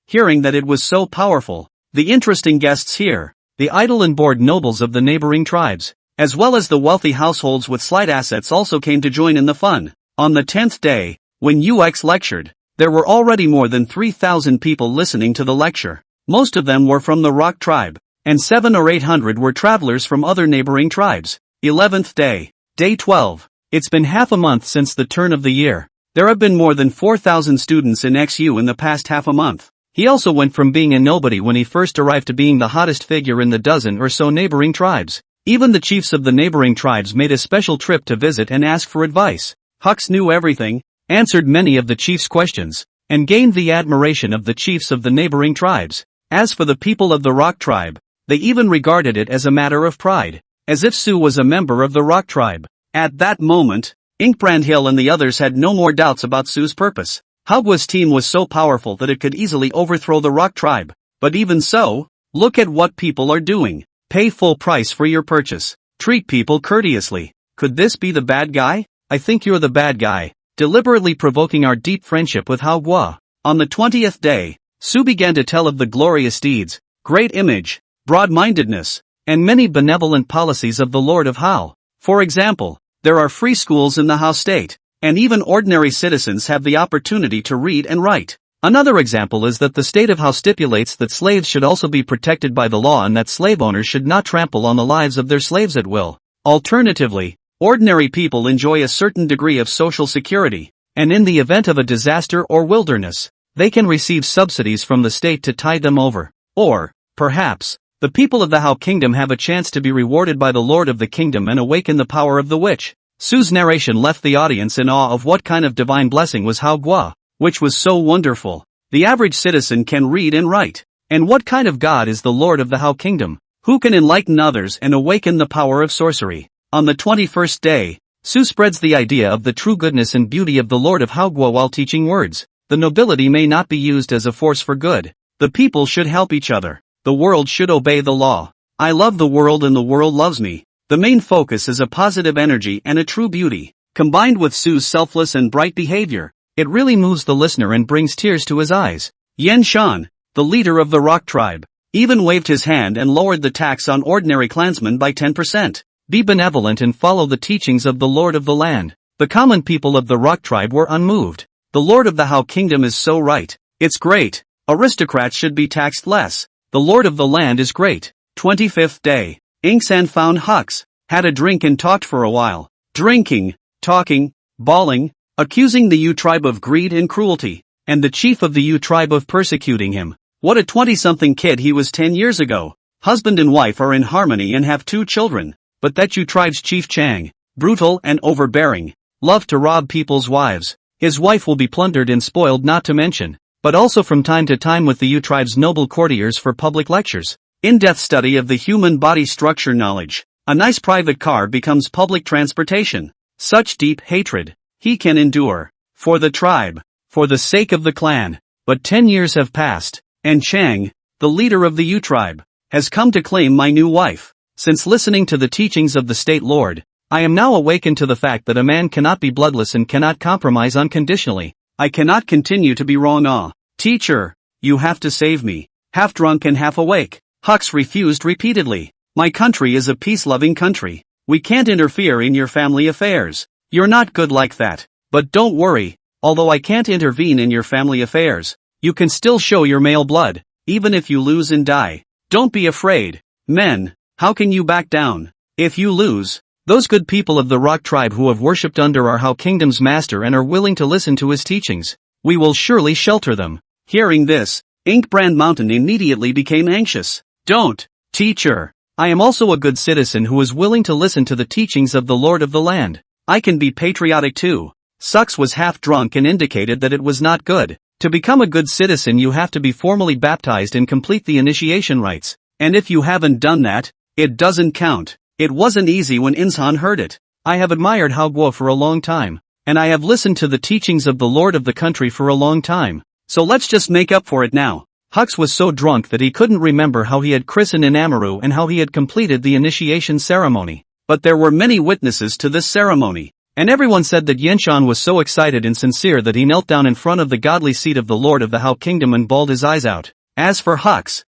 S1: Hearing that it was so powerful, the interesting guests here, the idle and bored nobles of the neighboring tribes, as well as the wealthy households with slight assets also came to join in the fun. On the 10th day, when UX lectured, there were already more than 3,000 people listening to the lecture. Most of them were from the Rock tribe, and 700 or 800 were travelers from other neighboring tribes. 11th day, day 12. It's been half a month since the turn of the year. There have been more than 4,000 students in XU in the past half a month. He also went from being a nobody when he first arrived to being the hottest figure in the dozen or so neighboring tribes. Even the chiefs of the neighboring tribes made a special trip to visit and ask for advice. Hux knew everything, answered many of the chiefs' questions, and gained the admiration of the chiefs of the neighboring tribes. As for the people of the Rock tribe, they even regarded it as a matter of pride, as if Su was a member of the Rock tribe. At that moment, Inkbrand and the others had no more doubts about Su's purpose. Hogwa's team was so powerful that it could easily overthrow the Rock tribe. But even so, look at what people are doing. Pay full price for your purchase. Treat people courteously. Could this be the bad guy? I think you're the bad guy. Deliberately provoking our deep friendship with Hogwa. On the 20th day, Su began to tell of the glorious deeds, great image, broad-mindedness, and many benevolent policies of the Lord of Hao. For example, there are free schools in the Hao state, and even ordinary citizens have the opportunity to read and write. Another example is that the state of Hao stipulates that slaves should also be protected by the law and that slave owners should not trample on the lives of their slaves at will. Alternatively, ordinary people enjoy a certain degree of social security, and in the event of a disaster or wilderness, they can receive subsidies from the state to tide them over. Or, perhaps, the people of the Hao kingdom have a chance to be rewarded by the lord of the kingdom and awaken the power of the witch. Su's narration left the audience in awe of what kind of divine blessing was Hao Gua, which was so wonderful. The average citizen can read and write. And what kind of god is the lord of the Hao kingdom, who can enlighten others and awaken the power of sorcery? On the 21st day, Su spreads the idea of the true goodness and beauty of the Lord of Hao Gua while teaching words. The nobility may not be used as a force for good. The people should help each other. The world should obey the law. I love the world and the world loves me. The main focus is a positive energy and a true beauty. Combined with Su's selfless and bright behavior, it really moves the listener and brings tears to his eyes. Yan Shan, the leader of the Rock tribe, even waved his hand and lowered the tax on ordinary clansmen by 10%. Be benevolent and follow the teachings of the Lord of the land. The common people of the Rock tribe were unmoved. The Lord of the Hao kingdom is so right. It's great. Aristocrats should be taxed less. The Lord of the land is great. 25th day. Inksan found Hux, had a drink and talked for a while. Drinking, talking, bawling, accusing the Yu tribe of greed and cruelty, and the chief of the Yu tribe of persecuting him. What a 20-something kid he was 10 years ago. Husband and wife are in harmony and have 2 children. But that Yu tribe's chief Chang, brutal and overbearing, loved to rob people's wives. His wife will be plundered and spoiled, not to mention, but also from time to time with the Yu tribe's noble courtiers for public lectures. In-depth study of the human body structure knowledge. A nice private car becomes public transportation. Such deep hatred he can endure. For the tribe. For the sake of the clan. But 10 years have passed, and Chang, the leader of the Yu tribe, has come to claim my new wife. Since listening to the teachings of the state lord, I am now awakened to the fact that a man cannot be bloodless and cannot compromise unconditionally. I cannot continue to be wrong. Teacher, you have to save me. Half drunk and half awake. Hux refused repeatedly. My country is a peace-loving country. We can't interfere in your family affairs. You're not good like that. But don't worry, although I can't intervene in your family affairs, you can still show your male blood, even if you lose and die. Don't be afraid. Men, how can you back down? If you lose, those good people of the Rock tribe who have worshipped under our Hao kingdom's master and are willing to listen to his teachings, we will surely shelter them. Hearing this, Inkbrand Mountain immediately became anxious. Don't, teacher. I am also a good citizen who is willing to listen to the teachings of the Lord of the land. I can be patriotic too. Sux was half drunk and indicated that it was not good. To become a good citizen you have to be formally baptized and complete the initiation rites. And if you haven't done that, it doesn't count. It wasn't easy when Inzhan heard it. I have admired Hao Guo for a long time, and I have listened to the teachings of the Lord of the country for a long time. So let's just make up for it now. Hux was so drunk that he couldn't remember how he had christened Inamaru and how he had completed the initiation ceremony. but there were many witnesses to this ceremony, and everyone said that Yenshan was so excited and sincere that he knelt down in front of the godly seat of the Lord of the Hao Kingdom and bawled his eyes out. As for Hux,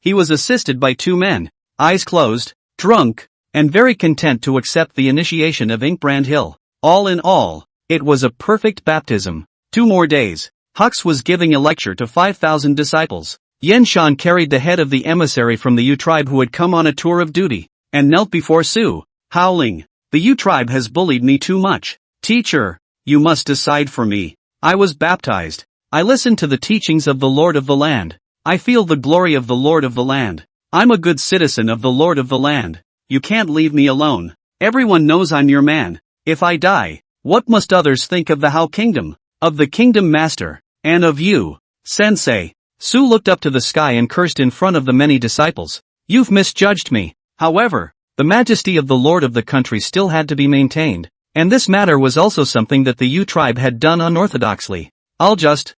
S1: he was assisted by 2 men, eyes closed, drunk, and very content to accept the initiation of Inkbrand Hill. All in all, it was a perfect baptism. 2 more days, Hux was giving a lecture to 5,000 disciples. Yenshan carried the head of the emissary from the Yu tribe who had come on a tour of duty, and knelt before Su, howling, "The Yu tribe has bullied me too much. Teacher, you must decide for me. I was baptized. I listened to the teachings of the Lord of the land. I feel the glory of the Lord of the land. I'm a good citizen of the Lord of the land. You can't leave me alone. Everyone knows I'm your man. If I die, what must others think of the Hao Kingdom, of the Kingdom Master, and of you, Sensei?" Su looked up to the sky and cursed in front of the many disciples. "You've misjudged me." However, the majesty of the lord of the country still had to be maintained, and this matter was also something that the Yu tribe had done unorthodoxly. "I'll just,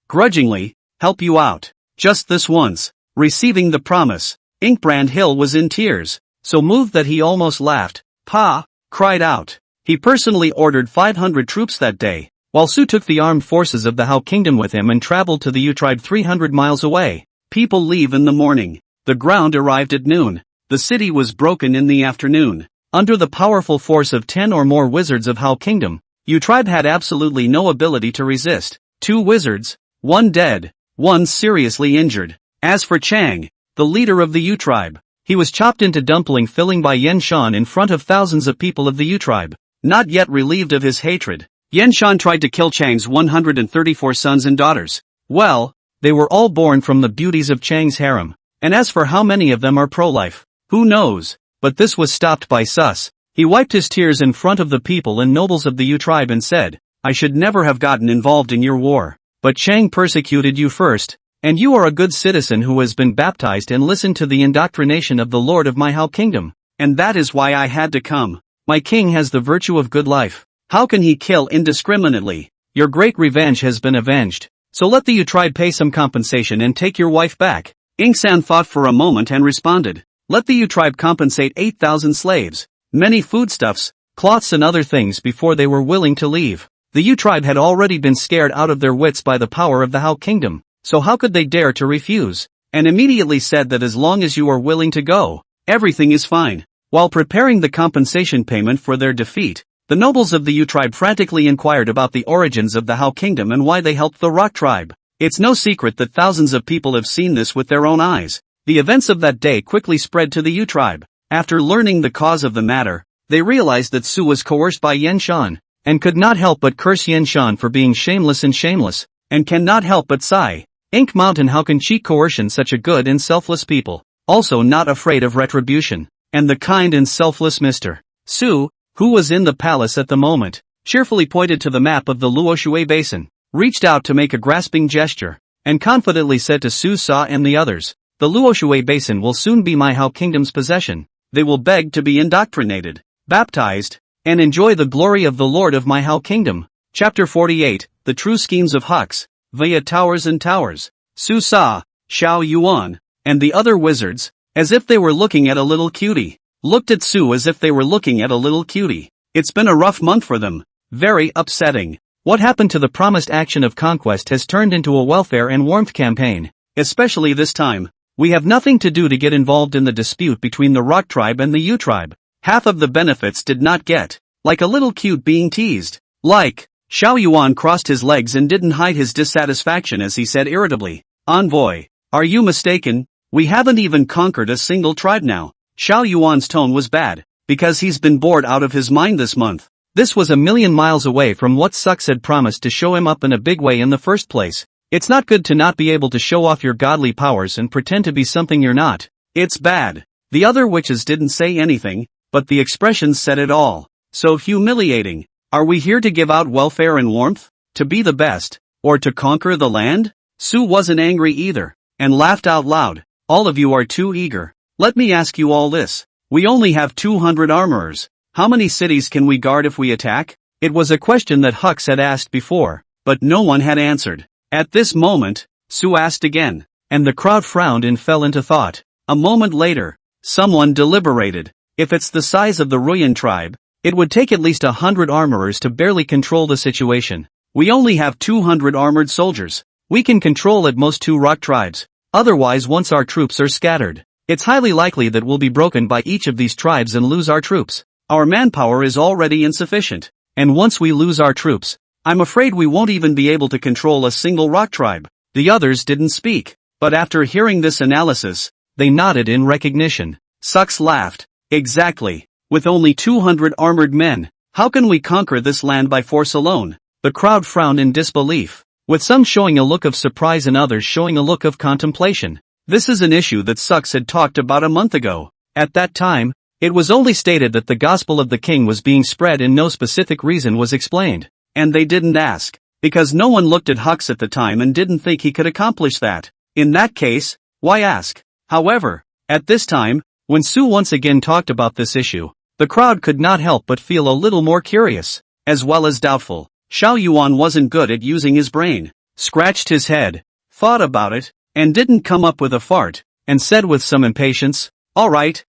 S1: grudgingly, help you out. Just this once." Receiving the promise, Inkbrand Hill was in tears, so moved that he almost laughed. "Pa!" cried out. He personally ordered 500 troops that day, while Su took the armed forces of the Hao Kingdom with him and traveled to the Yu tribe 300 miles away. People leave in the morning. The ground arrived at noon. The city was broken in the afternoon. Under the powerful force of 10 or more wizards of Hao Kingdom, Yu tribe had absolutely no ability to resist. 2 wizards, 1 dead, 1 seriously injured. As for Chang, the leader of the Yu tribe, he was chopped into dumpling filling by Yenshan in front of thousands of people of the Yu tribe. Not yet relieved of his hatred, Yenshan tried to kill Chang's 134 sons and daughters. Well, they were all born from the beauties of Chang's harem, and as for how many of them are pro-life, who knows? But this was stopped by Sus. He wiped his tears in front of the people and nobles of the Yu tribe and said, "I should never have gotten involved in your war. But Chang persecuted you first, and you are a good citizen who has been baptized and listened to the indoctrination of the Lord of my Hao Kingdom, and that is why I had to come. My king has the virtue of good life. How can he kill indiscriminately? Your great revenge has been avenged. So let the Yu tribe pay some compensation and take your wife back." Ingsan thought for a moment and responded, "Let the Yu tribe compensate 8,000 slaves, many foodstuffs, cloths and other things before they were willing to leave." The Yu tribe had already been scared out of their wits by the power of the Hao Kingdom, so how could they dare to refuse? And immediately said that as long as you are willing to go, everything is fine. While preparing the compensation payment for their defeat, the nobles of the Yu tribe frantically inquired about the origins of the Hao Kingdom and why they helped the Rock tribe. It's no secret that thousands of people have seen this with their own eyes. The events of that day quickly spread to the Yu tribe. After learning the cause of the matter, they realized that Su was coerced by Yenshan, and could not help but curse Yenshan for being shameless, and cannot help but sigh. Ink Mountain, how can cheat coercion such a good and selfless people, also not afraid of retribution, and the kind and selfless Mr. Su, who was in the palace at the moment, cheerfully pointed to the map of the Luoshui Basin, reached out to make a grasping gesture, and confidently said to Su Sa and the others, "The Luoshui Basin will soon be my Hao Kingdom's possession. They will beg to be indoctrinated, baptized, and enjoy the glory of the Lord of my Hao Kingdom." Chapter 48, The True Schemes of Hux, via Towers and Towers. Su Sa, Xiao Yuan, and the other wizards, as if they were looking at a little cutie, looked at Su as if they were looking at a little cutie. It's been a rough month for them. Very upsetting. What happened to the promised action of conquest has turned into a welfare and warmth campaign. Especially this time, we have nothing to do to get involved in the dispute between the Rock tribe and the Yu tribe. Half of the benefits did not get, like a little cute being teased. Like, Xiao Yuan crossed his legs and didn't hide his dissatisfaction as he said irritably, "Envoy, are you mistaken? We haven't even conquered a single tribe now." Xiao Yuan's tone was bad, because he's been bored out of his mind this month. This was a million miles away from what Sux had promised to show him up in a big way in the first place. It's not good to not be able to show off your godly powers and pretend to be something you're not. It's bad. The other witches didn't say anything, but the expressions said it all. So humiliating. Are we here to give out welfare and warmth? To be the best? Or to conquer the land? Su wasn't angry either, and laughed out loud. All of you are too eager. Let me ask you all this. We only have 200 armorers. How many cities can we guard if we attack? It was a question that Hux had asked before, but no one had answered. At this moment, Su asked again, and the crowd frowned and fell into thought. A moment later, someone deliberated. If it's the size of the Ruyan tribe, it would take at least 100 armorers to barely control the situation. We only have 200 armored soldiers. We can control at most 2 rock tribes. Otherwise, once our troops are scattered, it's highly likely that we'll be broken by each of these tribes and lose our troops. Our manpower is already insufficient. And once we lose our troops, I'm afraid we won't even be able to control a single rock tribe. The others didn't speak, but after hearing this analysis, they nodded in recognition. Sux laughed. Exactly. With only 200 armored men, how can we conquer this land by force alone? The crowd frowned in disbelief, with some showing a look of surprise and others showing a look of contemplation. This is an issue that Sux had talked about a month ago. At that time, it was only stated that the gospel of the king was being spread and no specific reason was explained. And they didn't ask, because no one looked at Hux at the time and didn't think he could accomplish that. In that case, why ask? However, at this time, when Su once again talked about this issue, the crowd could not help but feel a little more curious, as well as doubtful. Xiao Yuan wasn't good at using his brain, scratched his head, thought about it, and didn't come up with a fart, and said with some impatience, all right,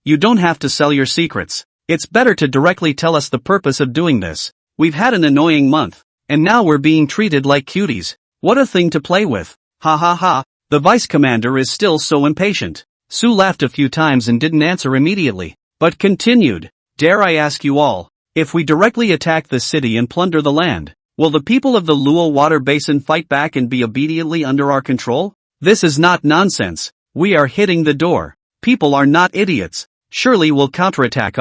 S1: you don't have to sell your secrets. It's better to directly tell us the purpose of doing this. We've had an annoying month, and now we're being treated like cuties. What a thing to play with. Ha ha ha, the vice commander is still so impatient. Su laughed a few times and didn't answer immediately, but continued, dare I ask you all, if we directly attack the city and plunder the land, will the people of the Luo water basin fight back and be obediently under our control? This is not nonsense. We are hitting the door. People are not idiots. Surely we'll counterattack.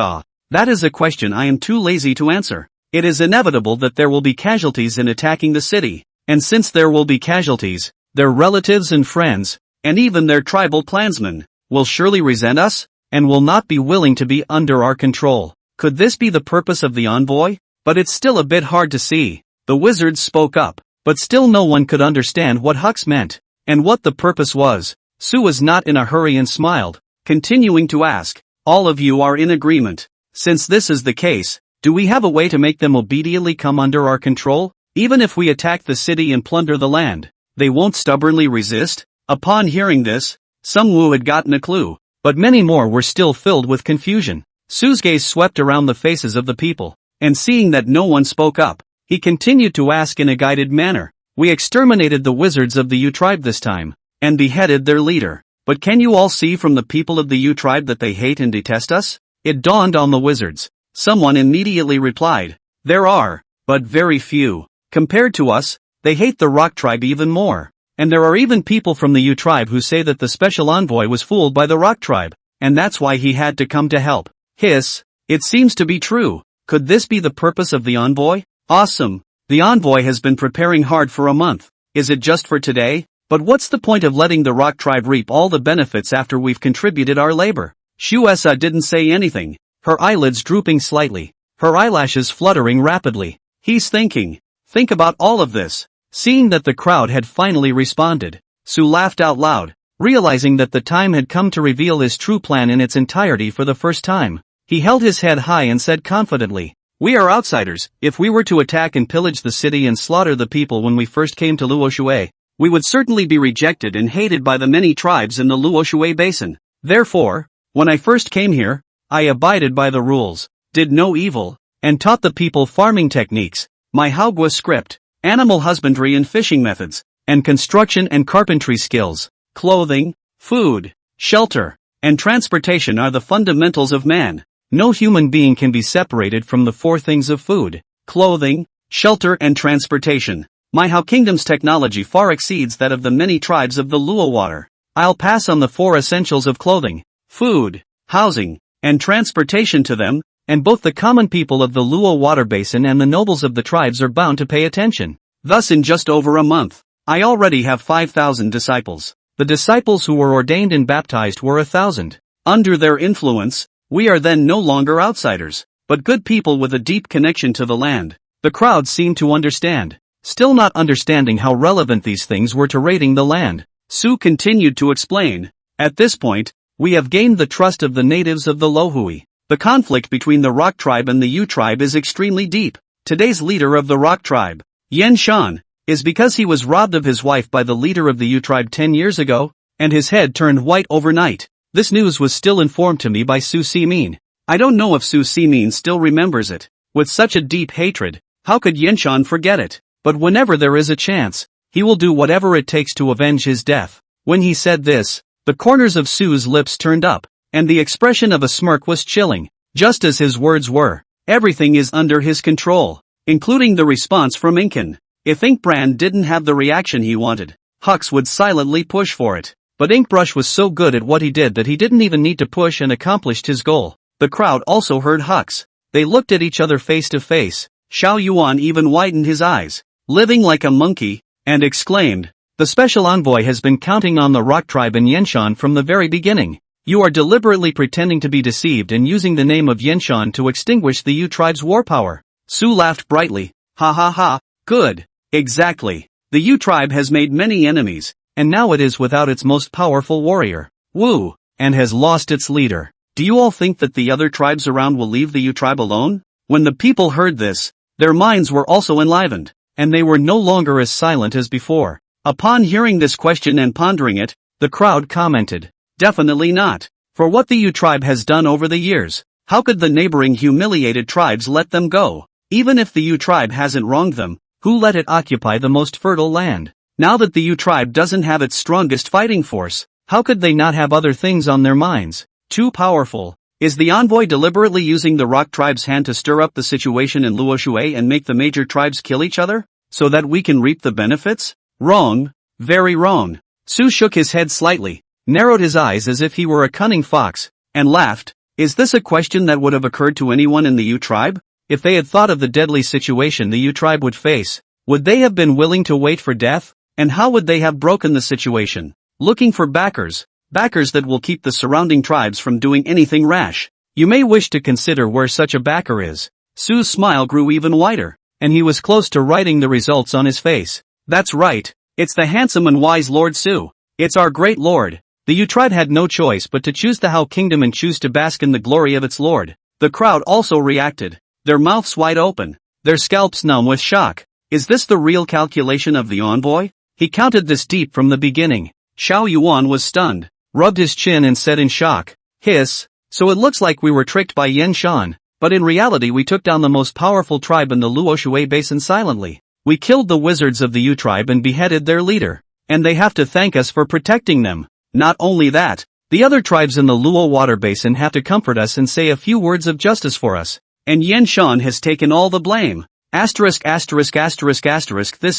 S1: That is a question I am too lazy to answer. It is inevitable that there will be casualties in attacking the city, and since there will be casualties, their relatives and friends, and even their tribal clansmen, will surely resent us, and will not be willing to be under our control. Could this be the purpose of the envoy? But it's still a bit hard to see. The wizards spoke up, but still no one could understand what Hux meant, and what the purpose was. Su was not in a hurry and smiled, continuing to ask, all of you are in agreement. Since this is the case, do we have a way to make them obediently come under our control? Even if we attack the city and plunder the land, they won't stubbornly resist? Upon hearing this, some Wu had gotten a clue, but many more were still filled with confusion. Su's gaze swept around the faces of the people, and seeing that no one spoke up, he continued to ask in a guided manner, we exterminated the wizards of the Yu tribe this time, and beheaded their leader, but can you all see from the people of the Yu tribe that they hate and detest us? It dawned on the wizards. Someone immediately replied, there are, but very few. Compared to us, they hate the rock tribe even more. And there are even people from the Yu tribe who say that the special envoy was fooled by the rock tribe, and that's why he had to come to help. Hiss, it seems to be true. Could this be the purpose of the envoy? Awesome. The envoy has been preparing hard for a month. Is it just for today? But what's the point of letting the rock tribe reap all the benefits after we've contributed our labor? Shuesa didn't say anything, her eyelids drooping slightly, her eyelashes fluttering rapidly. He's thinking. Think about all of this. Seeing that the crowd had finally responded, Su laughed out loud, realizing that the time had come to reveal his true plan in its entirety for the first time. He held his head high and said confidently, we are outsiders. If we were to attack and pillage the city and slaughter the people when we first came to Luoshui, we would certainly be rejected and hated by the many tribes in the Luoshui basin. Therefore, when I first came here, I abided by the rules, did no evil, and taught the people farming techniques, my Haogwa script, animal husbandry and fishing methods, and construction and carpentry skills. Clothing, food, shelter, and transportation are the fundamentals of man. No human being can be separated from the four things of food, clothing, shelter and transportation. My Hao Kingdom's technology far exceeds that of the many tribes of the Luo water. I'll pass on the four essentials of clothing, food, housing, and transportation to them, and both the common people of the Luo water basin and the nobles of the tribes are bound to pay attention. Thus in just over a month, I already have 5,000 disciples. The disciples who were ordained and baptized were 1,000. Under their influence, we are then no longer outsiders, but good people with a deep connection to the land. The crowd seemed to understand. Still not understanding how relevant these things were to raiding the land, Su continued to explain. At this point, we have gained the trust of the natives of the Lohui. The conflict between the Rock tribe and the Yu tribe is extremely deep. Today's leader of the Rock tribe, Yen Shan, is because he was robbed of his wife by the leader of the Yu tribe 10 years ago, and his head turned white overnight. This news was still informed to me by Su Simin. I don't know if Su Simin still remembers it. With such a deep hatred, how could Yenshan forget it? But whenever there is a chance, he will do whatever it takes to avenge his death. When he said this, the corners of Su's lips turned up, and the expression of a smirk was chilling, just as his words were. Everything is under his control, including the response from Inken. If Inkbrand didn't have the reaction he wanted, Hux would silently push for it. But Inkbrush was so good at what he did that he didn't even need to push and accomplished his goal. The crowd also heard Hux. They looked at each other face to face. Xiao Yuan even widened his eyes, living like a monkey, and exclaimed, "The special envoy has been counting on the Rock Tribe and Yenshan from the very beginning. You are deliberately pretending to be deceived and using the name of Yenshan to extinguish the Yu Tribe's war power." Su laughed brightly. "Ha ha ha, good. Exactly. The Yu Tribe has made many enemies, and now it is without its most powerful warrior, Wu, and has lost its leader. Do you all think that the other tribes around will leave the Yu Tribe alone?" When the people heard this, their minds were also enlivened, and they were no longer as silent as before. Upon hearing this question and pondering it, the crowd commented, "Definitely not. For what the Yu Tribe has done over the years, how could the neighboring humiliated tribes let them go? Even if the Yu Tribe hasn't wronged them, who let it occupy the most fertile land? Now that the Yu Tribe doesn't have its strongest fighting force, how could they not have other things on their minds? Too powerful. Is the envoy deliberately using the Rock Tribe's hand to stir up the situation in Luoshui and make the major tribes kill each other, so that we can reap the benefits? Wrong. Very wrong." Su shook his head slightly, narrowed his eyes as if he were a cunning fox, and laughed. Is this a question that would have occurred to anyone in the Yu Tribe? If they had thought of the deadly situation the Yu Tribe would face, would they have been willing to wait for death? And how would they have broken the situation? Looking for backers that will keep the surrounding tribes from doing anything rash. You may wish to consider where such a backer is. Su's smile grew even wider, and he was close to writing the results on his face. That's right. It's the handsome and wise Lord Su. It's our great lord. The Yu Tribe had no choice but to choose the Hao Kingdom and choose to bask in the glory of its lord. The crowd also reacted, their mouths wide open, their scalps numb with shock. Is this the real calculation of the envoy? He counted this deep from the beginning. Xiao Yuan was stunned, rubbed his chin and said in shock, "Hiss, so it looks like we were tricked by Yen Shan, but in reality we took down the most powerful tribe in the Luoshui Basin silently. We killed the wizards of the Yu Tribe and beheaded their leader, and they have to thank us for protecting them. Not only that, the other tribes in the Luo Water Basin have to comfort us and say a few words of justice for us, and Yen Shan has taken all the blame. This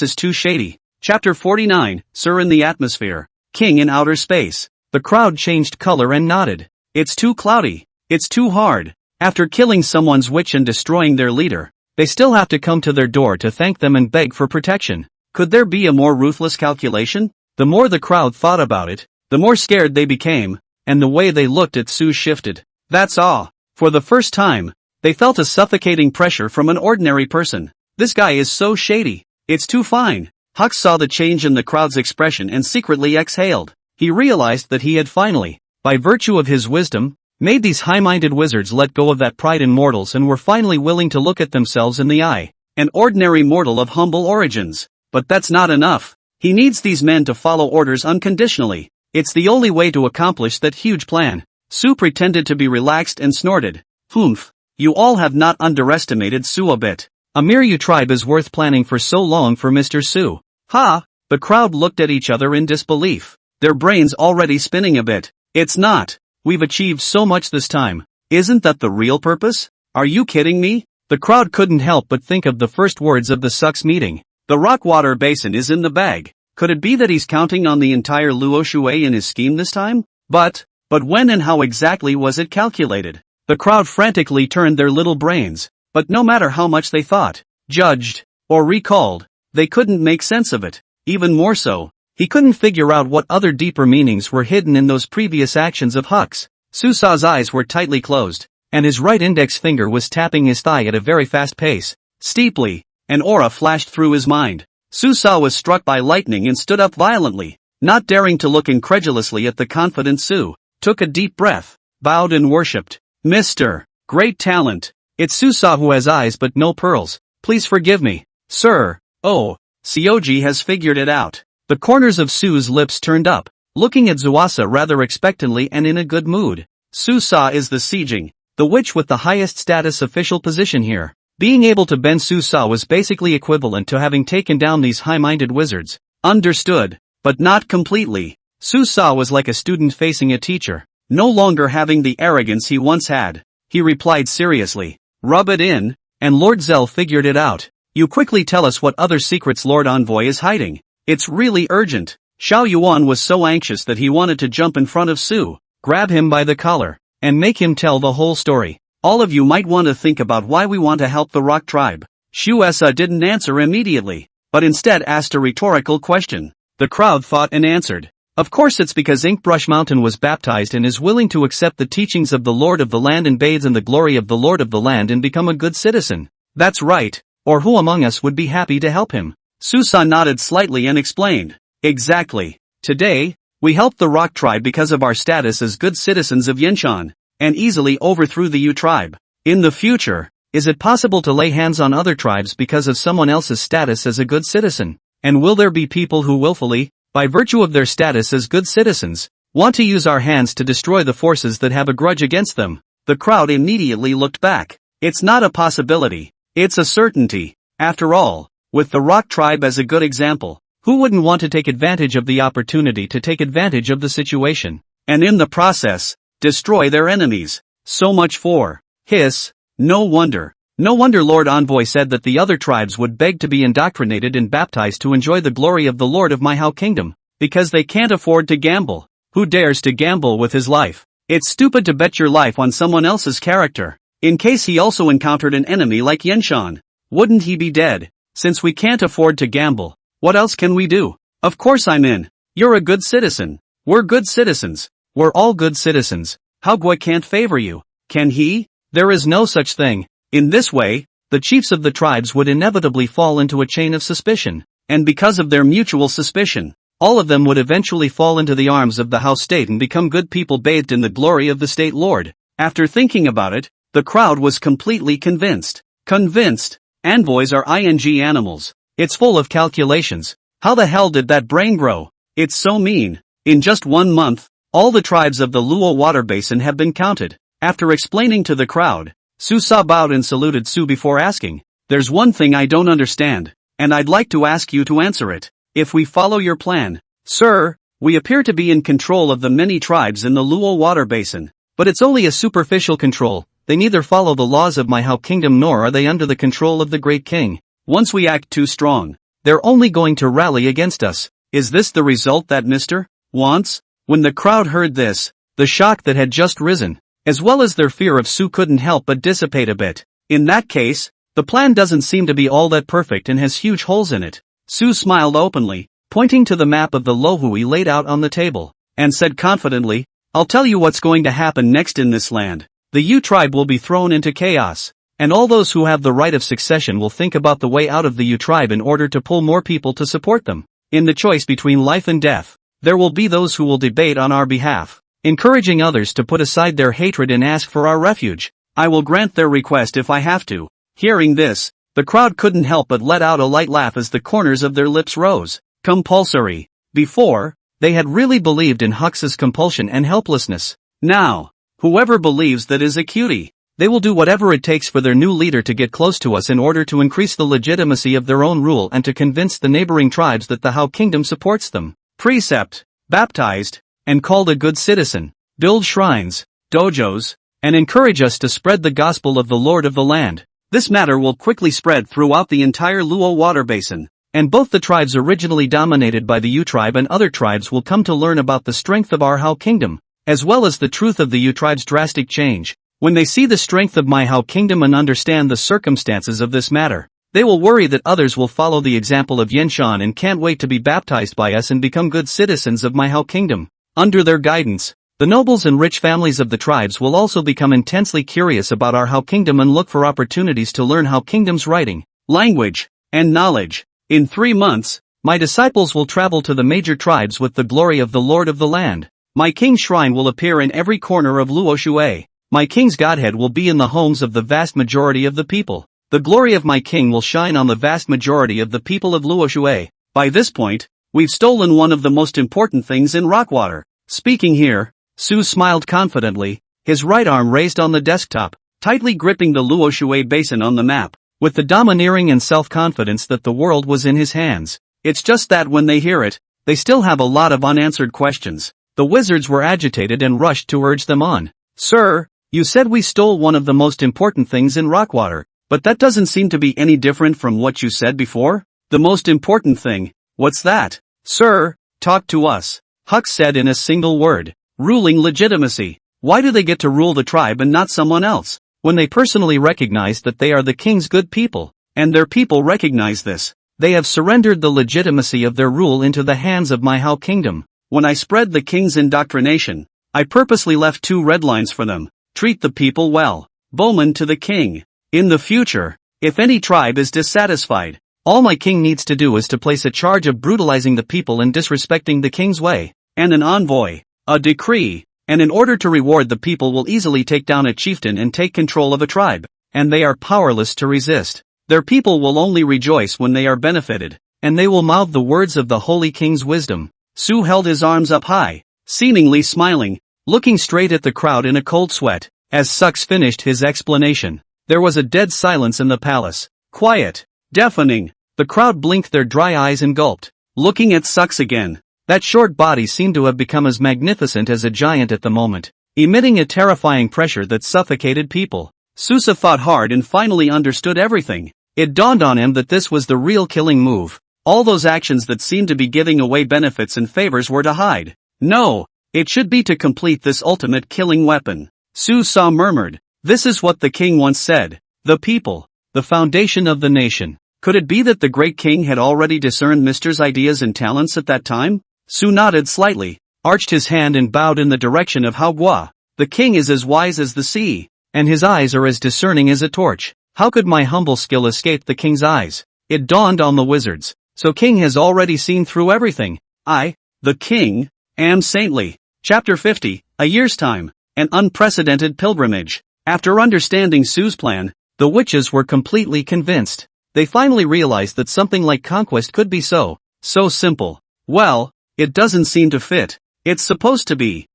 S1: is too shady." Chapter 49, Sir in the Atmosphere, King in Outer Space. The crowd changed color and nodded. It's too cloudy. It's too hard. After killing someone's witch and destroying their leader, they still have to come to their door to thank them and beg for protection. Could there be a more ruthless calculation? The more the crowd thought about it, the more scared they became, and the way they looked at Su shifted. That's all. For the first time, they felt a suffocating pressure from an ordinary person. This guy is so shady. It's too fine. Hux saw the change in the crowd's expression and secretly exhaled. He realized that he had finally, by virtue of his wisdom, made these high-minded wizards let go of that pride in mortals and were finally willing to look at themselves in the eye. An ordinary mortal of humble origins. But that's not enough. He needs these men to follow orders unconditionally. It's the only way to accomplish that huge plan. Su pretended to be relaxed and snorted. "Humph. You all have not underestimated Su a bit. A mere Yu Tribe is worth planning for so long for Mr. Su." "Ha!" The crowd looked at each other in disbelief, their brains already spinning a bit. "It's not. We've achieved so much this time. Isn't that the real purpose? Are you kidding me?" The crowd couldn't help but think of the first words of the Sux meeting. The rock water basin is in the bag. Could it be that he's counting on the entire Luoshui in his scheme this time? But when and how exactly was it calculated? The crowd frantically turned their little brains, but no matter how much they thought, judged, or recalled, they couldn't make sense of it. Even more so, he couldn't figure out what other deeper meanings were hidden in those previous actions of Hux. Susa's eyes were tightly closed, and his right index finger was tapping his thigh at a very fast pace. Steeply, an aura flashed through his mind. Susa was struck by lightning and stood up violently, not daring to look incredulously at the confident Su. Took a deep breath, bowed and worshipped. "Mr. Great Talent. It's Susa who has eyes but no pearls. Please forgive me, sir." "Oh, Sioji has figured it out." The corners of Su's lips turned up, looking at Zuasa rather expectantly and in a good mood. Su Sa is the Sijing, the witch with the highest status official position here. Being able to bend Su Sa was basically equivalent to having taken down these high-minded wizards. Understood, but not completely. Su Sa was like a student facing a teacher, no longer having the arrogance he once had. He replied seriously, "Rub it in," and Lord Zell figured it out. "You quickly tell us what other secrets Lord Envoy is hiding. It's really urgent." Xiao Yuan was so anxious that he wanted to jump in front of Su, grab him by the collar, and make him tell the whole story. "All of you might want to think about why we want to help the Rock Tribe." Shuesa didn't answer immediately, but instead asked a rhetorical question. The crowd thought and answered, "Of course it's because Inkbrush Mountain was baptized and is willing to accept the teachings of the Lord of the Land and bathes in the glory of the Lord of the Land and become a good citizen." "That's right, or who among us would be happy to help him?" Susa nodded slightly and explained, "Exactly. Today, we helped the Rock Tribe because of our status as good citizens of Yinshan, and easily overthrew the Yu Tribe. In the future, is it possible to lay hands on other tribes because of someone else's status as a good citizen? And will there be people who willfully, by virtue of their status as good citizens, want to use our hands to destroy the forces that have a grudge against them?" The crowd immediately looked back. It's not a possibility, it's a certainty. After all, with the Rock Tribe as a good example, who wouldn't want to take advantage of the opportunity to take advantage of the situation, and in the process, destroy their enemies? So much for hiss. No wonder Lord Envoy said that the other tribes would beg to be indoctrinated and baptized to enjoy the glory of the Lord of my Hao Kingdom, because they can't afford to gamble. Who dares to gamble with his life? It's stupid to bet your life on someone else's character. In case he also encountered an enemy like Yenshan, wouldn't he be dead? Since we can't afford to gamble, what else can we do? Of course I'm in. You're a good citizen. We're good citizens. We're all good citizens. Hao Gui can't favor you, can he? There is no such thing. In this way, the chiefs of the tribes would inevitably fall into a chain of suspicion, and because of their mutual suspicion, all of them would eventually fall into the arms of the Hao state and become good people bathed in the glory of the state lord. After thinking about it, the crowd was completely convinced. Envoys are ing animals. It's full of calculations. How the hell did that brain grow? It's so mean. In just 1 month, all the tribes of the Luo water basin have been counted. After explaining to the crowd, Su Sa bowed and saluted Su before asking, "There's one thing I don't understand, and I'd like to ask you to answer it. If we follow your plan, sir, we appear to be in control of the many tribes in the Luo water basin, but it's only a superficial control. They neither follow the laws of my Hao Kingdom nor are they under the control of the Great King. Once we act too strong, they're only going to rally against us. Is this the result that Mr. wants?" When the crowd heard this, the shock that had just risen, as well as their fear of Su couldn't help but dissipate a bit. In that case, the plan doesn't seem to be all that perfect and has huge holes in it. Su smiled openly, pointing to the map of the Lohui laid out on the table, and said confidently, "I'll tell you what's going to happen next in this land. The Yu tribe will be thrown into chaos, and all those who have the right of succession will think about the way out of the Yu tribe in order to pull more people to support them. In the choice between life and death, there will be those who will debate on our behalf, encouraging others to put aside their hatred and ask for our refuge. I will grant their request if I have to." Hearing this, the crowd couldn't help but let out a light laugh as the corners of their lips rose. Compulsory. Before, they had really believed in Hux's compulsion and helplessness. Now, whoever believes that is a cutie. They will do whatever it takes for their new leader to get close to us in order to increase the legitimacy of their own rule and to convince the neighboring tribes that the Hao Kingdom supports them. Precept, baptized, and called a good citizen, build shrines, dojos, and encourage us to spread the gospel of the Lord of the land. This matter will quickly spread throughout the entire Luo water basin, and both the tribes originally dominated by the Yu tribe and other tribes will come to learn about the strength of our Hao Kingdom, as well as the truth of the Yu tribe's drastic change. When they see the strength of my Hao Kingdom and understand the circumstances of this matter, they will worry that others will follow the example of Yenshan and can't wait to be baptized by us and become good citizens of my Hao Kingdom. Under their guidance, the nobles and rich families of the tribes will also become intensely curious about our Hao Kingdom and look for opportunities to learn Hao Kingdom's writing, language, and knowledge. In 3 months, my disciples will travel to the major tribes with the glory of the Lord of the land. My king's shrine will appear in every corner of Luo Shui. My king's godhead will be in the homes of the vast majority of the people. The glory of my king will shine on the vast majority of the people of Luo Shui. By this point, we've stolen one of the most important things in Rockwater. Speaking here, Su smiled confidently, his right arm raised on the desktop, tightly gripping the Luoshui Basin on the map, with the domineering and self-confidence that the world was in his hands. It's just that when they hear it, they still have a lot of unanswered questions. The wizards were agitated and rushed to urge them on. Sir, you said we stole one of the most important things in Rockwater, but that doesn't seem to be any different from what you said before? The most important thing? What's that? Sir, talk to us. Hux said in a single word. Ruling legitimacy. Why do they get to rule the tribe and not someone else? When they personally recognize that they are the king's good people, and their people recognize this, they have surrendered the legitimacy of their rule into the hands of my How Kingdom. When I spread the king's indoctrination, I purposely left 2 red lines for them. Treat the people well. Bowman to the king. In the future, if any tribe is dissatisfied, all my king needs to do is to place a charge of brutalizing the people and disrespecting the king's way, and an envoy, a decree, and in order to reward the people will easily take down a chieftain and take control of a tribe, and they are powerless to resist. Their people will only rejoice when they are benefited, and they will mouth the words of the holy king's wisdom. Su held his arms up high, seemingly smiling, looking straight at the crowd in a cold sweat. As Sux finished his explanation, there was a dead silence in the palace. Quiet. Deafening. The crowd blinked their dry eyes and gulped, looking at Sux again. That short body seemed to have become as magnificent as a giant at the moment, emitting a terrifying pressure that suffocated people. Susa thought hard and finally understood everything. It dawned on him that this was the real killing move. All those actions that seemed to be giving away benefits and favors were to hide. No, it should be to complete this ultimate killing weapon. Su Sa murmured, this is what the king once said. The people, the foundation of the nation. Could it be that the great king had already discerned Mister's ideas and talents at that time? Su nodded slightly, arched his hand and bowed in the direction of Hao Gua. The king is as wise as the sea, and his eyes are as discerning as a torch. How could my humble skill escape the king's eyes? It dawned on the wizards. So king has already seen through everything. I, the king, am saintly. Chapter 50, A Year's Time, an unprecedented pilgrimage. After understanding Su's plan, the witches were completely convinced. They finally realized that something like conquest could be so simple. Well, it doesn't seem to fit. It's supposed to be,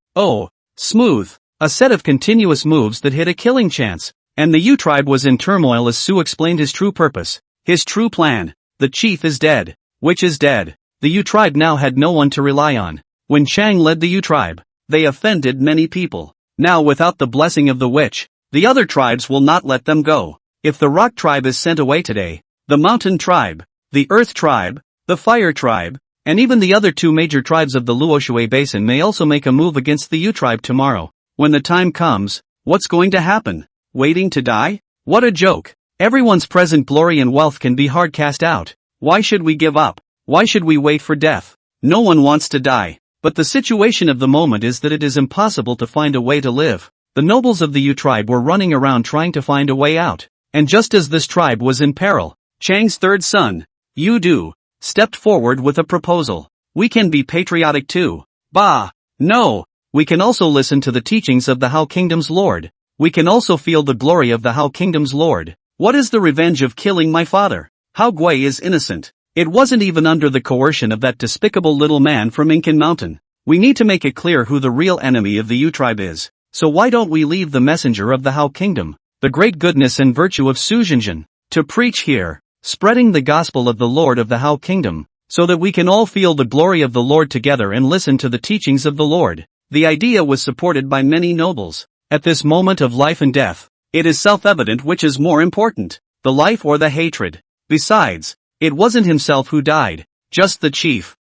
S1: smooth. A set of continuous moves that hit a killing chance. And the Yu tribe was in turmoil as Su explained his true purpose. His true plan. The chief is dead. Witch is dead. The Yu tribe now had no one to rely on. When Chang led the Yu tribe, they offended many people. Now without the blessing of the witch, the other tribes will not let them go. If the rock tribe is sent away today, the mountain tribe, the earth tribe, the fire tribe, and even the other 2 major tribes of the Luoshui Basin may also make a move against the Yu tribe tomorrow. When the time comes, what's going to happen? Waiting to die? What a joke. Everyone's present glory and wealth can be hard cast out. Why should we give up? Why should we wait for death? No one wants to die. But the situation of the moment is that it is impossible to find a way to live. The nobles of the Yu tribe were running around trying to find a way out. And just as this tribe was in peril, Chang's third son, Yu Du, stepped forward with a proposal. We can be patriotic too. Bah! No! We can also listen to the teachings of the Hao Kingdom's Lord. We can also feel the glory of the Hao Kingdom's Lord. What is the revenge of killing my father? Hao Gui is innocent. It wasn't even under the coercion of that despicable little man from Incan Mountain. We need to make it clear who the real enemy of the Yu tribe is. So why don't we leave the messenger of the Hao Kingdom, the great goodness and virtue of Su Jinjin, to preach here, spreading the gospel of the Lord of the Hao Kingdom, so that we can all feel the glory of the Lord together and listen to the teachings of the Lord. The idea was supported by many nobles. At this moment of life and death, it is self-evident which is more important, the life or the hatred. Besides, it wasn't himself who died, just the chief.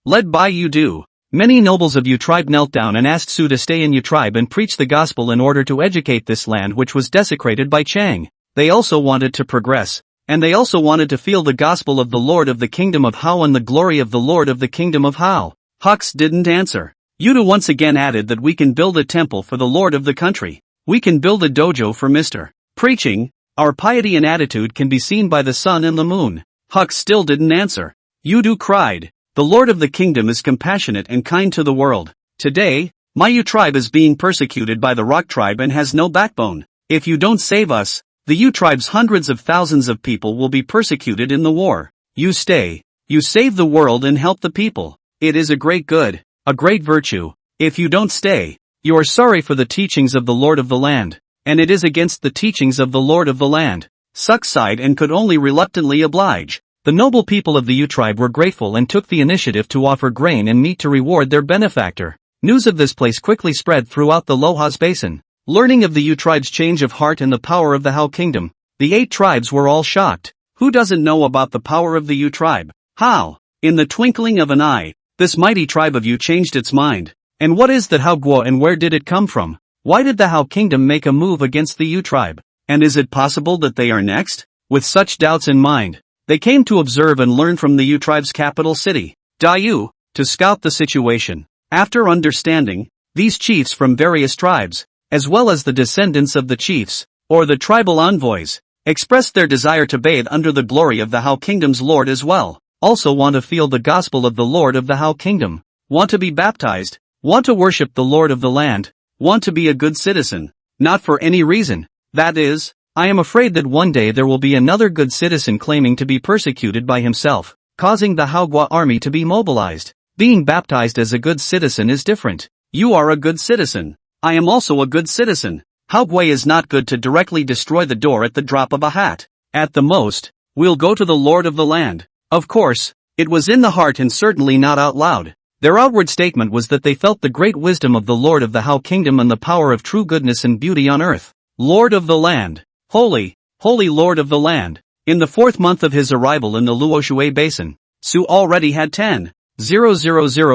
S1: Led by Yu Du. Many nobles of Yu tribe knelt down and asked Su to stay in Yu tribe and preach the gospel in order to educate this land which was desecrated by Chang. They also wanted to progress, and they also wanted to feel the gospel of the Lord of the Kingdom of Hao and the glory of the Lord of the Kingdom of Hao. Hux didn't answer. Yu Du once again added that we can build a temple for the Lord of the country. We can build a dojo for Mr. Preaching. Our piety and attitude can be seen by the sun and the moon. Hux still didn't answer. Yu Du cried, the Lord of the Kingdom is compassionate and kind to the world. Today, my Yu tribe is being persecuted by the Rock tribe and has no backbone. If you don't save us, the Yu tribe's hundreds of thousands of people will be persecuted in the war. You stay. You save the world and help the people. It is a great good, a great virtue. If you don't stay, you are sorry for the teachings of the Lord of the land, and it is against the teachings of the Lord of the land. Suk sighed and could only reluctantly oblige. The noble people of the U tribe were grateful and took the initiative to offer grain and meat to reward their benefactor. News of this place quickly spread throughout the Lohas Basin. Learning of the U tribe's change of heart and the power of the Hao kingdom, the 8 tribes were all shocked. Who doesn't know about the power of the U tribe? How, in the twinkling of an eye, this mighty tribe of U changed its mind? And what is that Hao Guo and where did it come from? Why did the Hao kingdom make a move against the U tribe? And is it possible that they are next? With such doubts in mind, they came to observe and learn from the U tribe's capital city, Dayu, to scout the situation. After understanding, these chiefs from various tribes, as well as the descendants of the chiefs, or the tribal envoys, expressed their desire to bathe under the glory of the Hao kingdom's Lord as well, also want to feel the gospel of the Lord of the Hao kingdom, want to be baptized, want to worship the Lord of the land, want to be a good citizen, not for any reason, that is, I am afraid that one day there will be another good citizen claiming to be persecuted by himself, causing the Hao Guo army to be mobilized. Being baptized as a good citizen is different. You are a good citizen. I am also a good citizen. Hao Guo is not good to directly destroy the door at the drop of a hat. At the most, we'll go to the Lord of the land. Of course, it was in the heart and certainly not out loud. Their outward statement was that they felt the great wisdom of the Lord of the Hao kingdom and the power of true goodness and beauty on earth. Lord of the land. Holy, holy Lord of the land. In the 4th month of his arrival in the Luoshui basin, Su already had 10,000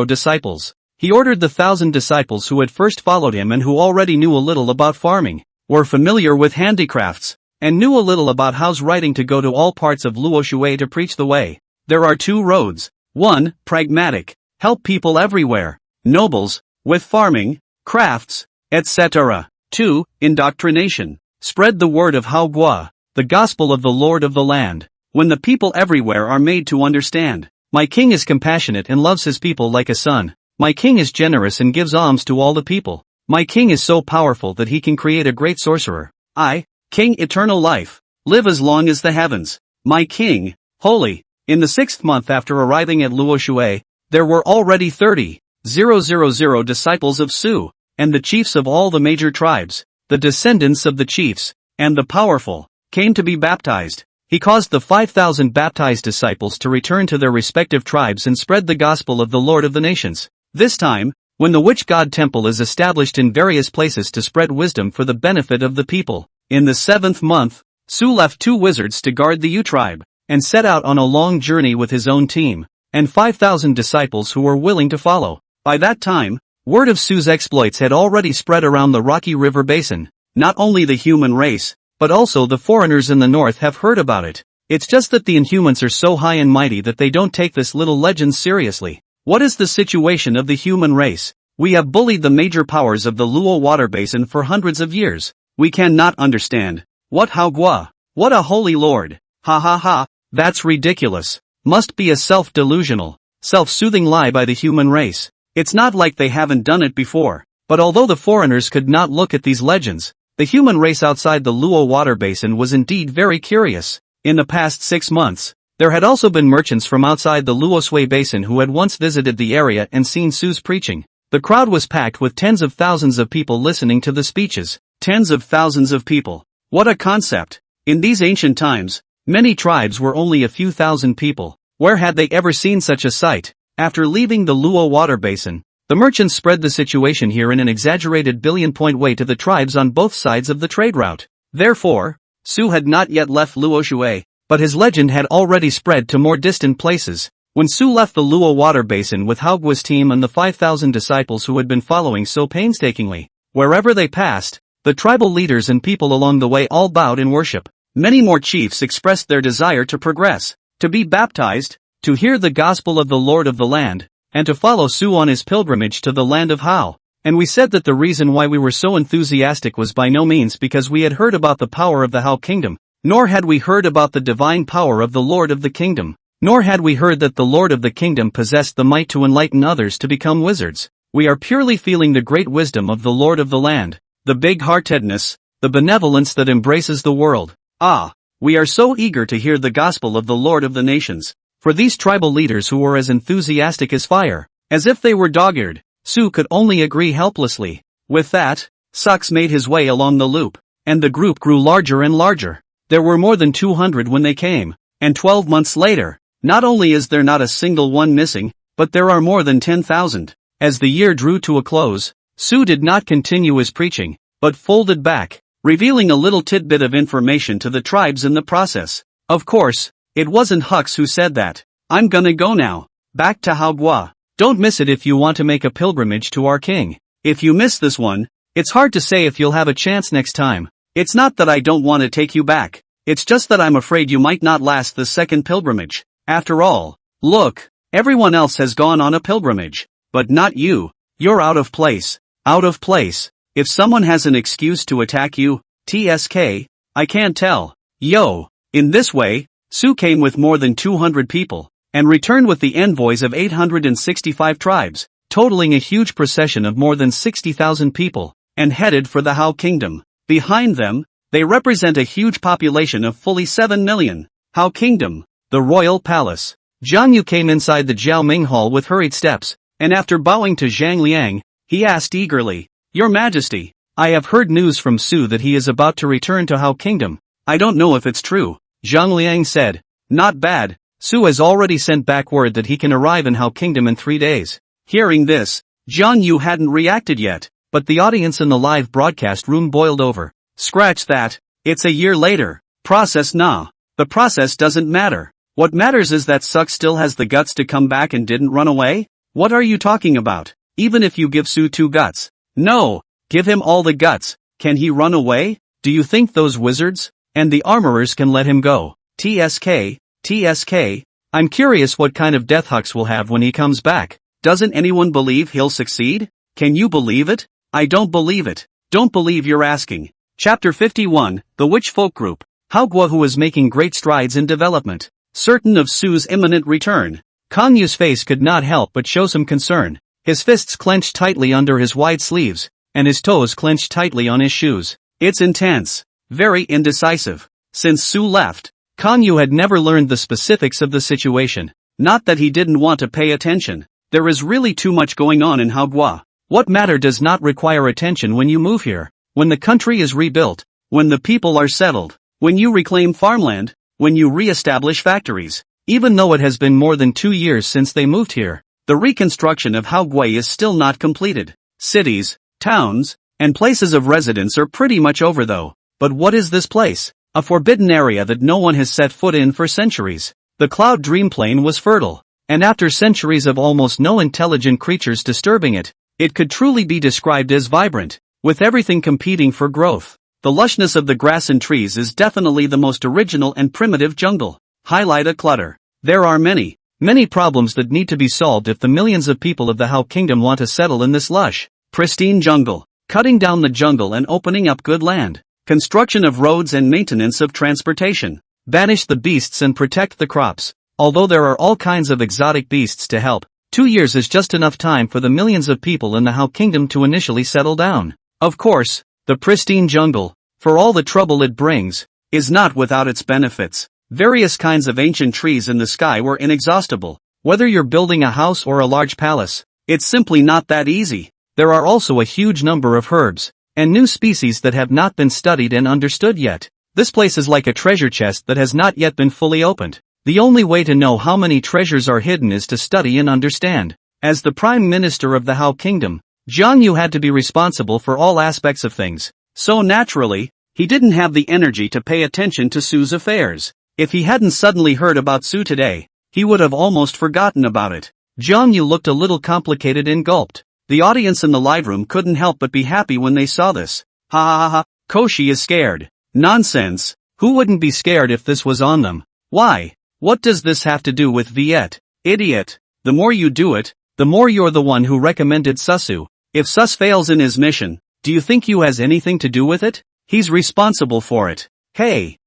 S1: disciples. He ordered the 1,000 disciples who had first followed him and who already knew a little about farming, were familiar with handicrafts, and knew a little about how's writing to go to all parts of Luoshui to preach the way. There are 2 roads. 1, pragmatic, help people everywhere, nobles, with farming, crafts, etc. 2, indoctrination, spread the word of Hao Guo, the gospel of the Lord of the land, when the people everywhere are made to understand. My king is compassionate and loves his people like a son. My king is generous and gives alms to all the people. My king is so powerful that he can create a great sorcerer. I, king eternal life, live as long as the heavens. My king, holy. In the 6th month after arriving at Luoshui, there were already 30,000 disciples of Su, and the chiefs of all the major tribes, the descendants of the chiefs, and the powerful, came to be baptized. He caused the 5,000 baptized disciples to return to their respective tribes and spread the gospel of the Lord of the nations. This time, when the witch god temple is established in various places to spread wisdom for the benefit of the people, in the 7th month, Su left 2 wizards to guard the U tribe, and set out on a long journey with his own team, and 5,000 disciples who were willing to follow. By that time, word of Su's exploits had already spread around the Rocky River Basin. Not only the human race, but also the foreigners in the north have heard about it. It's just that the Inhumans are so high and mighty that they don't take this little legend seriously. What is the situation of the human race? We have bullied the major powers of the Luo water basin for hundreds of years. We cannot understand. What Hao Guo? What a holy lord. Ha ha ha, that's ridiculous. Must be a self-delusional, self-soothing lie by the human race. It's not like they haven't done it before. But although the foreigners could not look at these legends, the human race outside the Luo water basin was indeed very curious. In the past 6 months, there had also been merchants from outside the Luoshui basin who had once visited the area and seen Su's preaching. The crowd was packed with tens of thousands of people listening to the speeches. Tens of thousands of people. What a concept. In these ancient times, many tribes were only a few thousand people. Where had they ever seen such a sight? After leaving the Luo water basin, the merchants spread the situation here in an exaggerated billion-point way to the tribes on both sides of the trade route. Therefore, Su had not yet left Luoshui, but his legend had already spread to more distant places. When Su left the Luo water basin with Hao Guo's team and the 5,000 disciples who had been following so painstakingly, wherever they passed, the tribal leaders and people along the way all bowed in worship. Many more chiefs expressed their desire to progress, to be baptized, to hear the gospel of the Lord of the land, and to follow Su on his pilgrimage to the land of Hao. And we said that the reason why we were so enthusiastic was by no means because we had heard about the power of the Hao kingdom, nor had we heard about the divine power of the Lord of the kingdom, nor had we heard that the Lord of the kingdom possessed the might to enlighten others to become wizards. We are purely feeling the great wisdom of the Lord of the land, the big-heartedness, the benevolence that embraces the world. Ah, we are so eager to hear the gospel of the Lord of the nations. For these tribal leaders who were as enthusiastic as fire, as if they were dog-eared, Su could only agree helplessly. With that, Sux made his way along the loop, and the group grew larger and larger. There were more than 200 when they came, and 12 months later, not only is there not a single one missing, but there are more than 10,000. As the year drew to a close, Su did not continue his preaching, but folded back, revealing a little tidbit of information to the tribes in the process. Of course, it wasn't Hux who said that. I'm gonna go now. Back to Haogwa. Don't miss it if you want to make a pilgrimage to our king. If you miss this one, it's hard to say if you'll have a chance next time. It's not that I don't want to take you back. It's just that I'm afraid you might not last the second pilgrimage. After all, look, everyone else has gone on a pilgrimage. But not you. You're out of place. Out of place. If someone has an excuse to attack you, TSK, I can't tell. Yo. In this way, Su came with more than 200 people, and returned with the envoys of 865 tribes, totaling a huge procession of more than 60,000 people, and headed for the Hao Kingdom. Behind them, they represent a huge population of fully 7 million. Hao Kingdom, the royal palace. Zhang Yu came inside the Jiaoming Hall with hurried steps, and after bowing to Zhang Liang, he asked eagerly, Your Majesty, I have heard news from Su that he is about to return to Hao Kingdom. I don't know if it's true. Zhang Liang said. Not bad. Su has already sent back word that he can arrive in Hao Kingdom in 3 days. Hearing this, Zhang Yu hadn't reacted yet, but the audience in the live broadcast room boiled over. Scratch that. It's a year later. Process nah. The process doesn't matter. What matters is that Sux still has the guts to come back and didn't run away? What are you talking about? Even if you give Su 2 guts. No. Give him all the guts. Can he run away? Do you think those wizards and the armorers can let him go? TSK, I'm curious what kind of death Hux will have when he comes back. Doesn't anyone believe he'll succeed? Can you believe it? I don't believe it. Don't believe you're asking. Chapter 51, The Witch Folk Group. Haogwa, who is making great strides in development. Certain of Su's imminent return, Kang Yu's face could not help but show some concern. His fists clenched tightly under his wide sleeves, and his toes clenched tightly on his shoes. It's intense. Very indecisive. Since Su left, Kang Yu had never learned the specifics of the situation. Not that he didn't want to pay attention. There is really too much going on in Haogwa. What matter does not require attention when you move here, when the country is rebuilt, when the people are settled, when you reclaim farmland, when you re-establish factories. Even though it has been more than 2 years since they moved here, the reconstruction of Haogwa is still not completed. Cities, towns, and places of residence are pretty much over though. But what is this place? A forbidden area that no one has set foot in for centuries. The Cloud Dream Plain was fertile, and after centuries of almost no intelligent creatures disturbing it, it could truly be described as vibrant, with everything competing for growth. The lushness of the grass and trees is definitely the most original and primitive jungle. Highlight a clutter. There are many problems that need to be solved if the millions of people of the Hao Kingdom want to settle in this lush, pristine jungle. Cutting down the jungle and opening up good land. Construction of roads and maintenance of transportation. Banish the beasts and protect the crops. Although there are all kinds of exotic beasts to help, 2 years is just enough time for the millions of people in the Hao Kingdom to initially settle down. Of course, the pristine jungle, for all the trouble it brings, is not without its benefits. Various kinds of ancient trees in the sky were inexhaustible. Whether you're building a house or a large palace, it's simply not that easy. There are also a huge number of herbs and new species that have not been studied and understood yet. This place is like a treasure chest that has not yet been fully opened. The only way to know how many treasures are hidden is to study and understand. As the Prime Minister of the Hao Kingdom, Zhang Yu had to be responsible for all aspects of things. So naturally, he didn't have the energy to pay attention to Su's affairs. If he hadn't suddenly heard about Su today, he would have almost forgotten about it. Zhang Yu looked a little complicated and gulped. The audience in the live room couldn't help but be happy when they saw this. Ha ha ha ha, Koshi is scared. Nonsense. Who wouldn't be scared if this was on them? Why? What does this have to do with Viet? Idiot. The more you do it, the more you're the one who recommended Susu. If Sus fails in his mission, do you think you has anything to do with it? He's responsible for it. Hey,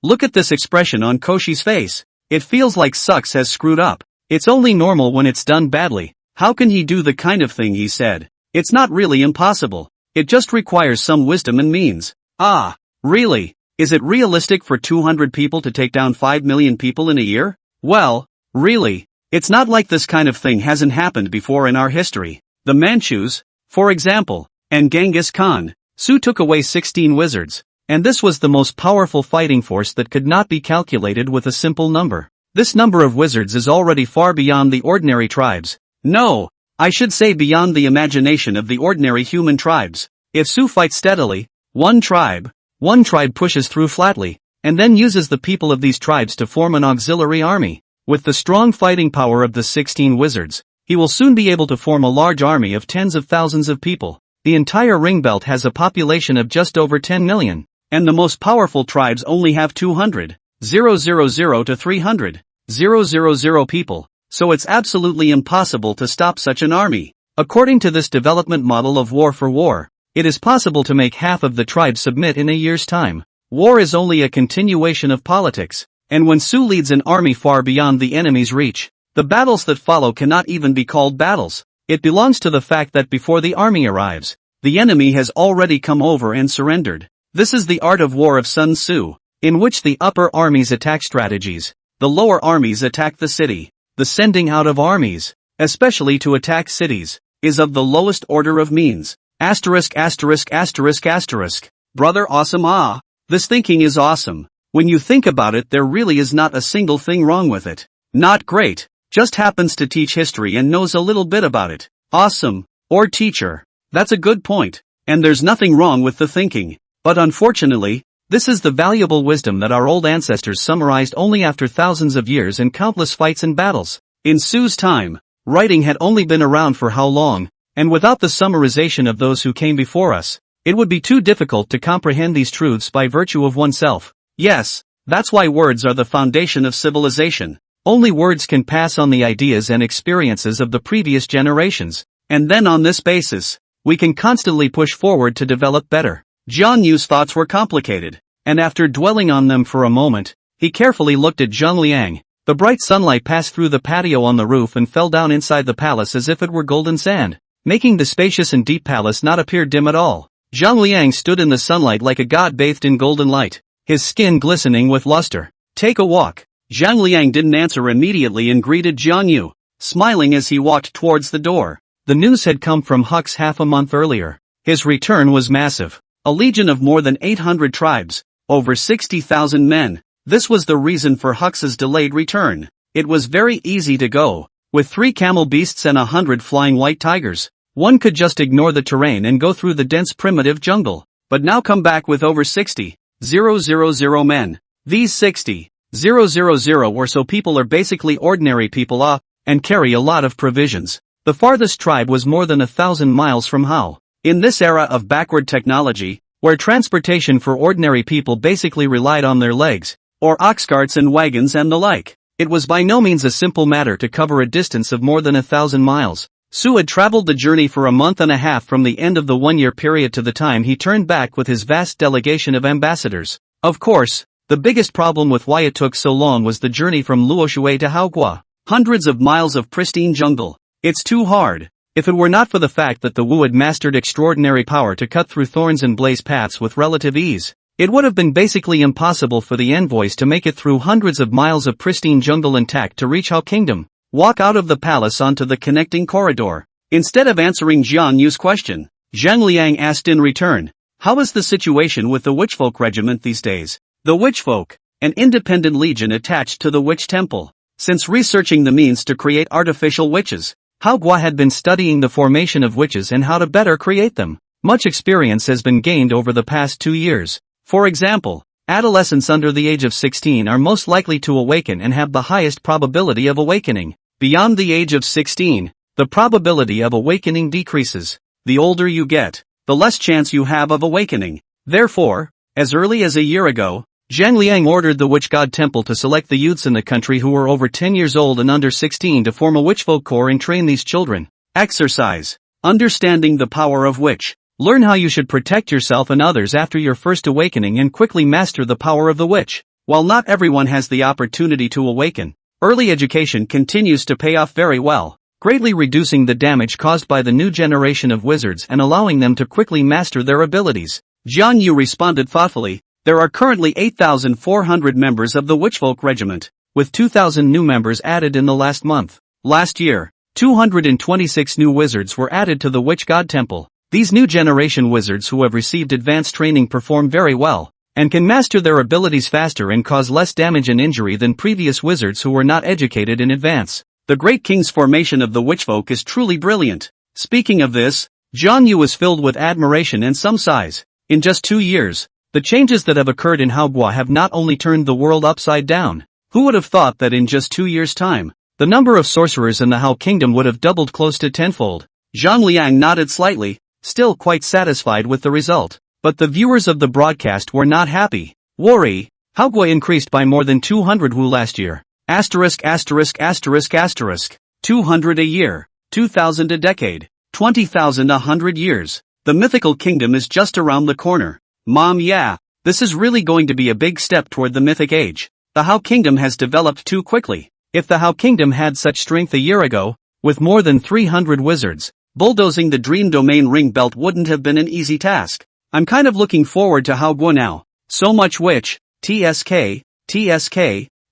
S1: look at this expression on Koshi's face. It feels like Sux has screwed up. It's only normal when it's done badly. How can he do the kind of thing he said? It's not really impossible. It just requires some wisdom and means. Ah, really? Is it realistic for 200 people to take down 5 million people in a year? Well, Really? It's not like this kind of thing hasn't happened before in our history. The Manchus, for example, and Genghis Khan. Su took away 16 wizards, and this was the most powerful fighting force that could not be calculated with a simple number. This number of wizards is already far beyond the ordinary tribes. No, I should say beyond the imagination of the ordinary human tribes. If Su fights steadily, one tribe pushes through flatly, and then uses the people of these tribes to form an auxiliary army. With the strong fighting power of the 16 wizards, he will soon be able to form a large army of tens of thousands of people. The entire ring belt has a population of just over 10 million, and the most powerful tribes only have 200,000 to 300,000 people, so it's absolutely impossible to stop such an army. According to this development model of war for war, it is possible to make half of the tribes submit in a year's time. War is only a continuation of politics, and when Su leads an army far beyond the enemy's reach, the battles that follow cannot even be called battles. It belongs to the fact that before the army arrives, the enemy has already come over and surrendered. This is the art of war of Sun Tzu, in which the upper armies attack strategies, the lower armies attack the city. The sending out of armies, especially to attack cities, is of the lowest order of means. Asterisk. Brother awesome. This thinking is awesome. When you think about it, there really is not a single thing wrong with it. Not great. Just happens to teach history and knows a little bit about it. Awesome. Or teacher. That's a good point. And there's nothing wrong with the thinking. But unfortunately, this is the valuable wisdom that our old ancestors summarized only after thousands of years and countless fights and battles. In Su's time, writing had only been around for how long, and without the summarization of those who came before us, it would be too difficult to comprehend these truths by virtue of oneself. Yes, that's why words are the foundation of civilization. Only words can pass on the ideas and experiences of the previous generations, and then on this basis, we can constantly push forward to develop better. Jian Yu's thoughts were complicated, and after dwelling on them for a moment, he carefully looked at Zheng Liang. The bright sunlight passed through the patio on the roof and fell down inside the palace as if it were golden sand, making the spacious and deep palace not appear dim at all. Zheng Liang stood in the sunlight like a god bathed in golden light, his skin glistening with luster. Take a walk. Zhang Liang didn't answer immediately and greeted Jian Yu, smiling as he walked towards the door. The news had come from Hux half a month earlier. His return was massive. A legion of more than 800 tribes, over 60,000 men. This was the reason for Hux's delayed return. It was very easy to go. With 3 camel beasts and 100 flying white tigers, one could just ignore the terrain and go through the dense primitive jungle. But now come back with over 60,000 men. These 60,000 or so people are basically ordinary people and carry a lot of provisions. The farthest tribe was more than 1,000 miles from Hao. In this era of backward technology, where transportation for ordinary people basically relied on their legs, or ox carts and wagons and the like, it was by no means a simple matter to cover a distance of more than 1,000 miles. Su had traveled the journey for a month and a half from the end of the one-year period to the time he turned back with his vast delegation of ambassadors. Of course, the biggest problem with why it took so long was the journey from Luoshui to Haogua. Hundreds of miles of pristine jungle. It's too hard. If it were not for the fact that the Wu had mastered extraordinary power to cut through thorns and blaze paths with relative ease, it would have been basically impossible for the envoys to make it through hundreds of miles of pristine jungle intact to reach Hao Kingdom. Walk out of the palace onto the connecting corridor. Instead of answering Jian Yu's question, Zheng Liang asked in return, how is the situation with the Witchfolk Regiment these days? The Witchfolk, an independent legion attached to the Witch Temple. Since researching the means to create artificial witches, Hao Gua had been studying the formation of witches and how to better create them. Much experience has been gained over the past 2 years. For example, adolescents under the age of 16 are most likely to awaken and have the highest probability of awakening. Beyond the age of 16, the probability of awakening decreases. The older you get, the less chance you have of awakening. Therefore, as early as a year ago, Zhang Liang ordered the Witch God Temple to select the youths in the country who were over 10 years old and under 16 to form a witchfolk corps and train these children. Exercise. Understanding the power of witch. Learn how you should protect yourself and others after your first awakening and quickly master the power of the witch. While not everyone has the opportunity to awaken, early education continues to pay off very well, greatly reducing the damage caused by the new generation of wizards and allowing them to quickly master their abilities. Jian Yu responded thoughtfully, there are currently 8,400 members of the Witchfolk Regiment. with 2,000 new members added in the last month. Last year, 226 new wizards were added to the Witch God Temple. These new generation wizards who have received advanced training perform very well, and can master their abilities faster and cause less damage and injury than previous wizards who were not educated in advance. The Great King's formation of the witchfolk is truly brilliant. Speaking of this, Jiang Yu is filled with admiration and some sighs. In just 2 years, the changes that have occurred in Haogua have not only turned the world upside down. Who would have thought that in just 2 years' time, the number of sorcerers in the Hao Kingdom would have doubled close to tenfold? Zhang Liang nodded slightly, still quite satisfied with the result. But the viewers of the broadcast were not happy. Worry, Haogua increased by more than 200 Wu last year. Asterisk asterisk asterisk asterisk. 200 a year, 2,000 a decade, 20,000 a 100 years. The mythical kingdom is just around the corner. Mom, yeah, this is really going to be a big step toward the mythic age. The Hao Kingdom has developed too quickly. If the Hao Kingdom had such strength a year ago, with more than 300 wizards, bulldozing the Dream Domain Ring Belt wouldn't have been an easy task. I'm kind of looking forward to Haogua now. So much witch, TSK,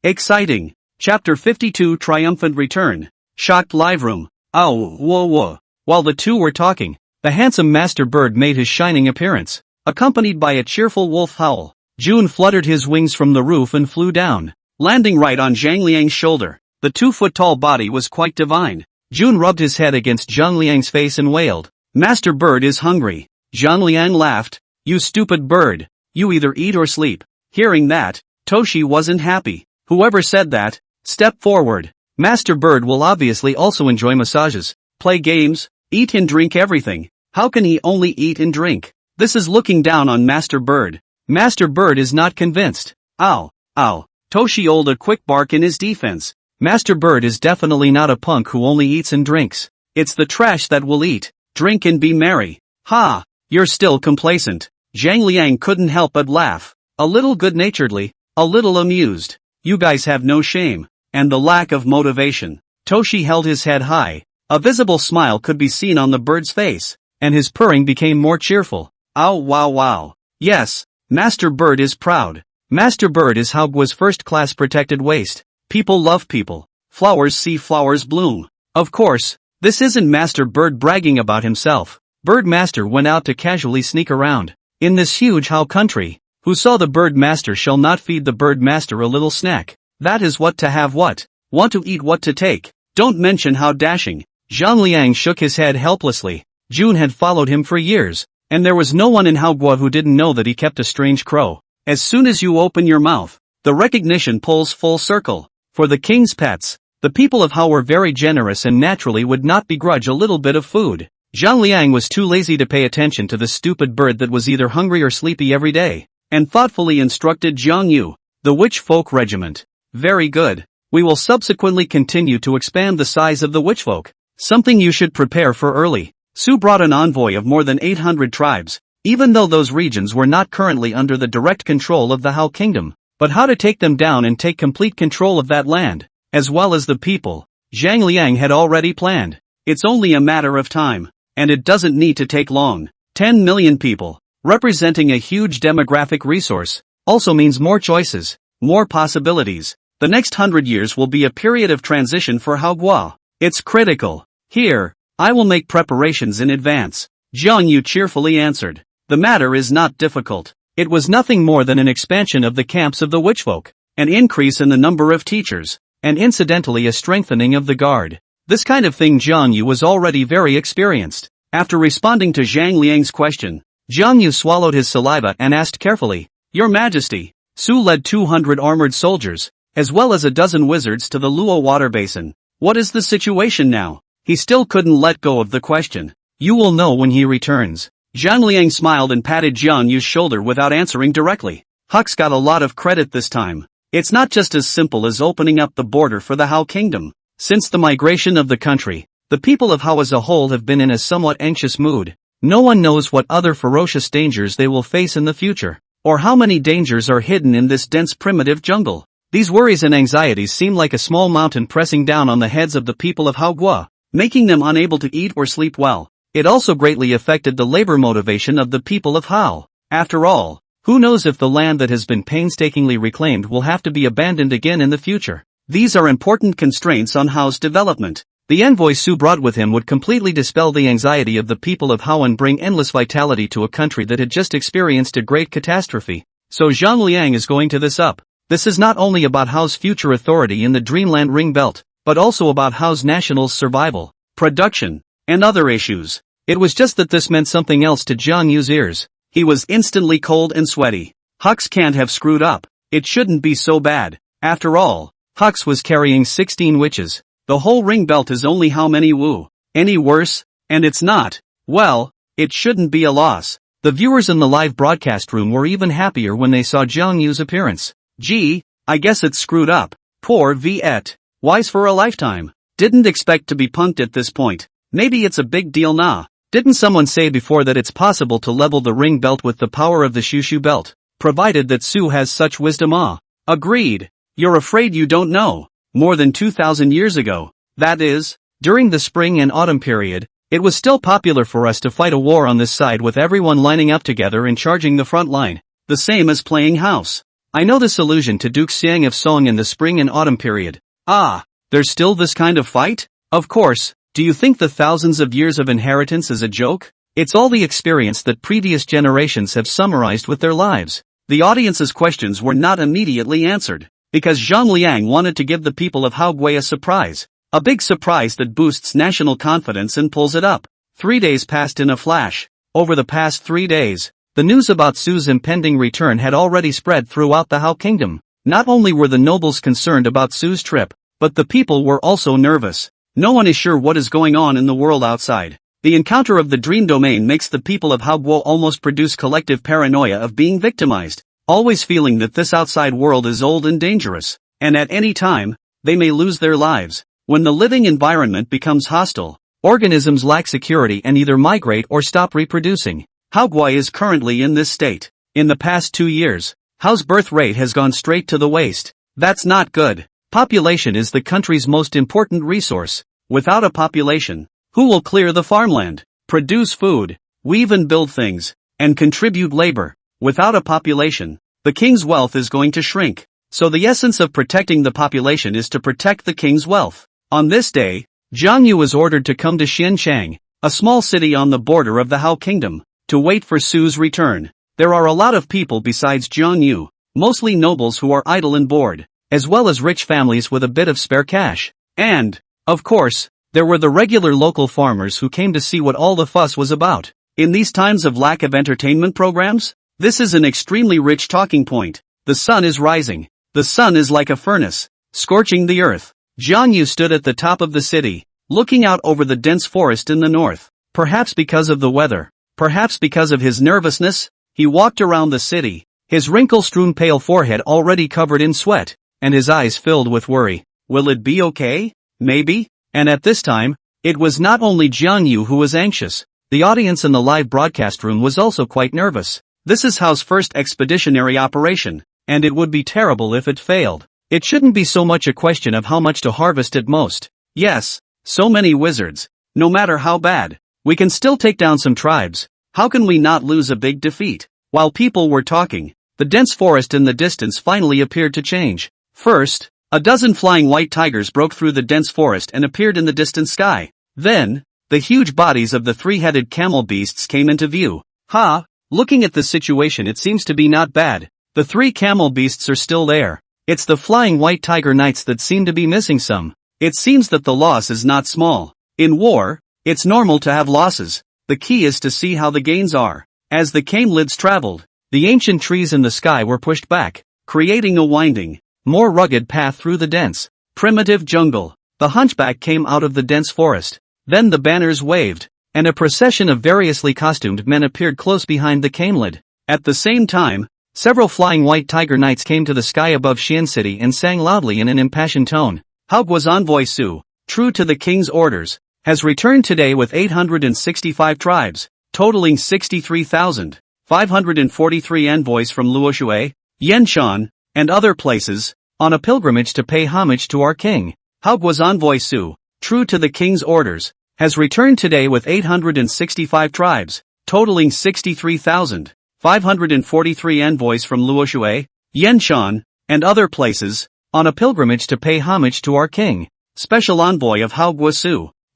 S1: exciting. Chapter 52 Triumphant Return. Shocked live room. Oh, whoa whoa. While the two were talking, the handsome Master Bird made his shining appearance, accompanied by a cheerful wolf howl. June fluttered his wings from the roof and flew down, landing right on Zhang Liang's shoulder. The 2-foot-tall body was quite divine. June rubbed his head against Zhang Liang's face and wailed, "Master Bird is hungry." Zhang Liang laughed, "You stupid bird, you either eat or sleep." Hearing that, Toshi wasn't happy. Whoever said that, step forward. Master Bird will obviously also enjoy massages, play games, eat and drink everything. How can he only eat and drink? This is looking down on Master Bird. Master Bird is not convinced. Ow, ow. Toshi rolled a quick bark in his defense. Master Bird is definitely not a punk who only eats and drinks. It's the trash that will eat, drink and be merry. Ha! You're still complacent. Zhang Liang couldn't help but laugh. A little good-naturedly, a little amused. You guys have no shame. And the lack of motivation. Toshi held his head high. A visible smile could be seen on the bird's face, and his purring became more cheerful. Ow wow wow. Yes, Master Bird is proud. Master Bird is Haogua's first-class protected waste. People love people. Flowers see flowers bloom. Of course, this isn't Master Bird bragging about himself. Bird Master went out to casually sneak around. In this huge Hao country, who saw the Bird Master shall not feed the Bird Master a little snack. That is what to have what. Want to eat what to take. Don't mention how dashing. Zhang Liang shook his head helplessly. June had followed him for years, and there was no one in Haogua who didn't know that he kept a strange crow. As soon as you open your mouth, the recognition pulls full circle. For the king's pets, the people of Hao were very generous and naturally would not begrudge a little bit of food. Zhang Liang was too lazy to pay attention to the stupid bird that was either hungry or sleepy every day, and thoughtfully instructed Jiang Yu, the Witch Folk Regiment. Very good. We will subsequently continue to expand the size of the witchfolk, something you should prepare for early. Su brought an envoy of more than 800 tribes, even though those regions were not currently under the direct control of the Hao Kingdom. But how to take them down and take complete control of that land, as well as the people, Zhang Liang had already planned. It's only a matter of time, and it doesn't need to take long. 10 million people, representing a huge demographic resource, also means more choices, more possibilities. The next 100 years will be a period of transition for Haogua. It's critical. Here, I will make preparations in advance. Jiang Yu cheerfully answered. The matter is not difficult. It was nothing more than an expansion of the camps of the witchfolk, an increase in the number of teachers, and incidentally a strengthening of the guard. This kind of thing Jiang Yu was already very experienced. After responding to Zhang Liang's question, Jiang Yu swallowed his saliva and asked carefully, Your Majesty, Su led 200 armored soldiers, as well as a dozen wizards to the Luo water basin. What is the situation now? He still couldn't let go of the question. You will know when he returns. Zhang Liang smiled and patted Jiang Yu's shoulder without answering directly. Huck's got a lot of credit this time. It's not just as simple as opening up the border for the Hao Kingdom. Since the migration of the country, the people of Hao as a whole have been in a somewhat anxious mood. No one knows what other ferocious dangers they will face in the future, or how many dangers are hidden in this dense primitive jungle. These worries and anxieties seem like a small mountain pressing down on the heads of the people of Haogua, making them unable to eat or sleep well. It also greatly affected the labor motivation of the people of Hao. After all, who knows if the land that has been painstakingly reclaimed will have to be abandoned again in the future. These are important constraints on Hao's development. The envoy Su brought with him would completely dispel the anxiety of the people of Hao and bring endless vitality to a country that had just experienced a great catastrophe. So Zhang Liang is going to this up. This is not only about Hao's future authority in the Dreamland Ring Belt, but also about Hao's national's survival, production, and other issues. It was just that this meant something else to Jiang Yu's ears. He was instantly cold and sweaty. Hux can't have screwed up. It shouldn't be so bad. After all, Hux was carrying 16 witches. The whole ring belt is only how many Wu? Any worse? And it's not. Well, it shouldn't be a loss. The viewers in the live broadcast room were even happier when they saw Jiang Yu's appearance. Gee, I guess it's screwed up. Poor Viet. Wise for a lifetime. Didn't expect to be punked at this point. Maybe it's a big deal nah. Didn't someone say before that it's possible to level the ring belt with the power of the Shushu belt? Provided that Su has such wisdom Agreed. You're afraid you don't know. More than 2,000 years ago, that is, during the spring and autumn period, it was still popular for us to fight a war on this side with everyone lining up together and charging the front line. The same as playing house. I know this allusion to Duke Xiang of Song in the spring and autumn period. There's still this kind of fight? Of course, do you think the thousands of years of inheritance is a joke? It's all the experience that previous generations have summarized with their lives. The audience's questions were not immediately answered, because Zhang Liang wanted to give the people of Haogui a surprise. A big surprise that boosts national confidence and pulls it up. 3 days passed in a flash. Over the past 3 days, the news about Su's impending return had already spread throughout the Hao kingdom. Not only were the nobles concerned about Su's trip, but the people were also nervous. No one is sure what is going on in the world outside. The encounter of the dream domain makes the people of Haoguo almost produce collective paranoia of being victimized, always feeling that this outside world is old and dangerous, and at any time, they may lose their lives. When the living environment becomes hostile, organisms lack security and either migrate or stop reproducing. Haogui is currently in this state. In the past 2 years, Hao's birth rate has gone straight to the waist. That's not good. Population is the country's most important resource. Without a population, who will clear the farmland, produce food, weave and build things, and contribute labor? Without a population, the king's wealth is going to shrink. So the essence of protecting the population is to protect the king's wealth. On this day, Jiang Yu was ordered to come to Xianchang, a small city on the border of the Hao kingdom, to wait for Su's return. There are a lot of people besides Jiang Yu, mostly nobles who are idle and bored, as well as rich families with a bit of spare cash. And, of course, there were the regular local farmers who came to see what all the fuss was about. In these times of lack of entertainment programs, this is an extremely rich talking point. The sun is rising. The sun is like a furnace, scorching the earth. Jiang Yu stood at the top of the city, looking out over the dense forest in the north. Perhaps because of the weather, perhaps because of his nervousness, he walked around the city, his wrinkle-strewn pale forehead already covered in sweat, and his eyes filled with worry. Will it be okay? Maybe? And at this time, it was not only Jiang Yu who was anxious. The audience in the live broadcast room was also quite nervous. This is Hao's first expeditionary operation, and it would be terrible if it failed. It shouldn't be so much a question of how much to harvest at most. Yes, so many wizards. No matter how bad, we can still take down some tribes. How can we not lose a big defeat? While people were talking, the dense forest in the distance finally appeared to change. First, a dozen flying white tigers broke through the dense forest and appeared in the distant sky. Then, the huge bodies of the three-headed camel beasts came into view. Looking at the situation, it seems to be not bad. The 3 camel beasts are still there. It's the flying white tiger knights that seem to be missing some. It seems that the loss is not small. In war, it's normal to have losses. The key is to see how the gains are. As the camelids traveled, the ancient trees in the sky were pushed back, creating a winding, more rugged path through the dense, primitive jungle. The hunchback came out of the dense forest. Then the banners waved, and a procession of variously costumed men appeared close behind the camelid. At the same time, several flying white tiger knights came to the sky above Xian City and sang loudly in an impassioned tone. Haoguo's envoy Su, true to the king's orders, has returned today with 865 tribes, totaling 63,543 envoys from Luoshui, Yanshan, and other places, on a pilgrimage to pay homage to our king. Haoguo's envoy Su, true to the king's orders, has returned today with 865 tribes, totaling 63,543 envoys from Luoshui, Yanshan, and other places, on a pilgrimage to pay homage to our king, special envoy of Hao.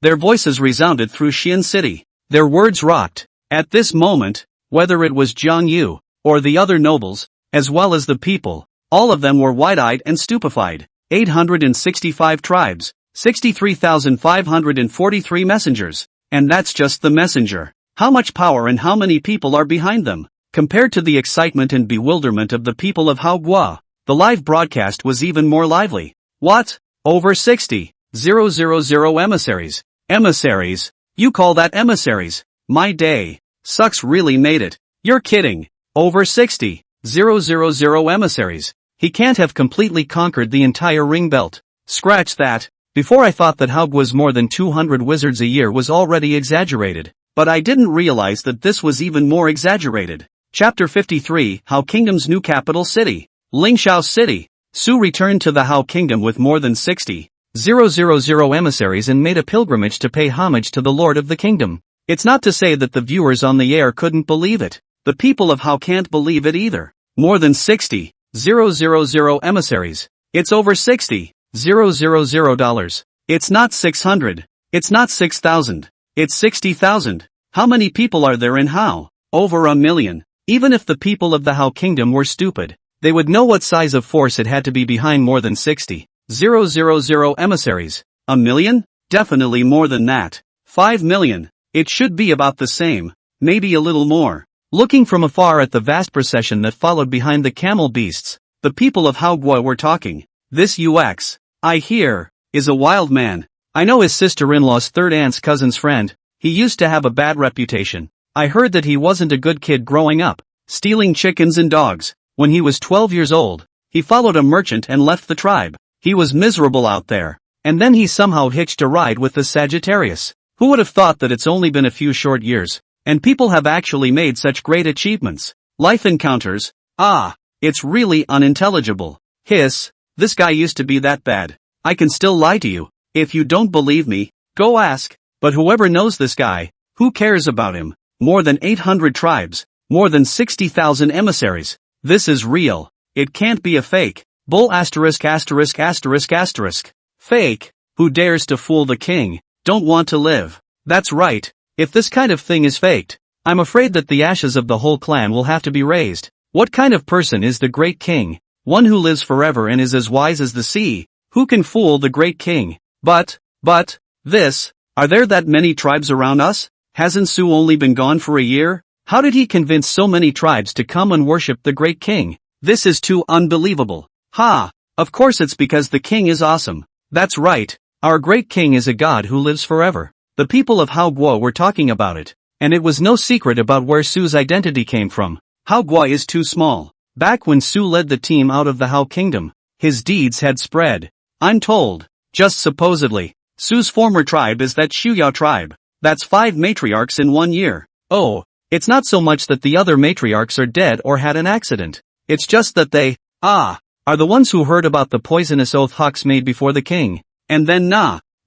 S1: Their voices resounded through Xian City. Their words rocked. At this moment, whether it was Jiang Yu, or the other nobles, as well as the people, all of them were wide-eyed and stupefied. 865 tribes, 63,543 messengers, and that's just the messenger. How much power and how many people are behind them? Compared to the excitement and bewilderment of the people of Hao, the live broadcast was even more lively. What? Over 60,000 emissaries. Emissaries? You call that emissaries? My day. Sucks really made it. You're kidding. Over 60,000 emissaries. He can't have completely conquered the entire ring belt. Scratch that. Before I thought that Hao was more than 200 wizards a year was already exaggerated. But I didn't realize that this was even more exaggerated. Chapter 53, Hao Kingdom's new capital city. Lingxiao City. Su returned to the Hao Kingdom with more than 60,000 emissaries and made a pilgrimage to pay homage to the Lord of the Kingdom. It's not to say that the viewers on the air couldn't believe it. The people of Hao can't believe it either. More than 60,000 emissaries. It's over $60,000. It's not 600. It's not 6,000. It's 60,000. How many people are there in Hao? Over 1 million. Even if the people of the Hao Kingdom were stupid, they would know what size of force it had to be behind more than 60,000 emissaries. 1 million? Definitely more than that. 5 million. It should be about the same. Maybe a little more. Looking from afar at the vast procession that followed behind the camel beasts, the people of Hao were talking. This UX, I hear, is a wild man. I know his sister-in-law's third aunt's cousin's friend. He used to have a bad reputation. I heard that he wasn't a good kid growing up, stealing chickens and dogs. When he was 12 years old, he followed a merchant and left the tribe. He was miserable out there. And then he somehow hitched a ride with the Sagittarius. Who would have thought that it's only been a few short years, and people have actually made such great achievements? Life encounters? It's really unintelligible. Hiss, this guy used to be that bad. I can still lie to you. If you don't believe me, go ask. But whoever knows this guy, who cares about him? More than 800 tribes, more than 60,000 emissaries. This is real. It can't be a fake. Bull asterisk. Fake? Who dares to fool the king? Don't want to live. That's right. If this kind of thing is faked, I'm afraid that the ashes of the whole clan will have to be raised. What kind of person is the great king? One who lives forever and is as wise as the sea. Who can fool the great king? But, are there that many tribes around us? Hasn't Su only been gone for a year? How did he convince so many tribes to come and worship the great king? This is too unbelievable. Of course it's because the king is awesome. That's right. Our great king is a god who lives forever. The people of Hao were talking about it, and it was no secret about where Su's identity came from. Hao is too small. Back when Su led the team out of the Hao Kingdom, his deeds had spread. I'm told, just supposedly, Su's former tribe is that Shuyao tribe. That's 5 matriarchs in 1 year. Oh, it's not so much that the other matriarchs are dead or had an accident. It's just that they, are the ones who heard about the poisonous oath Hux made before the king. And then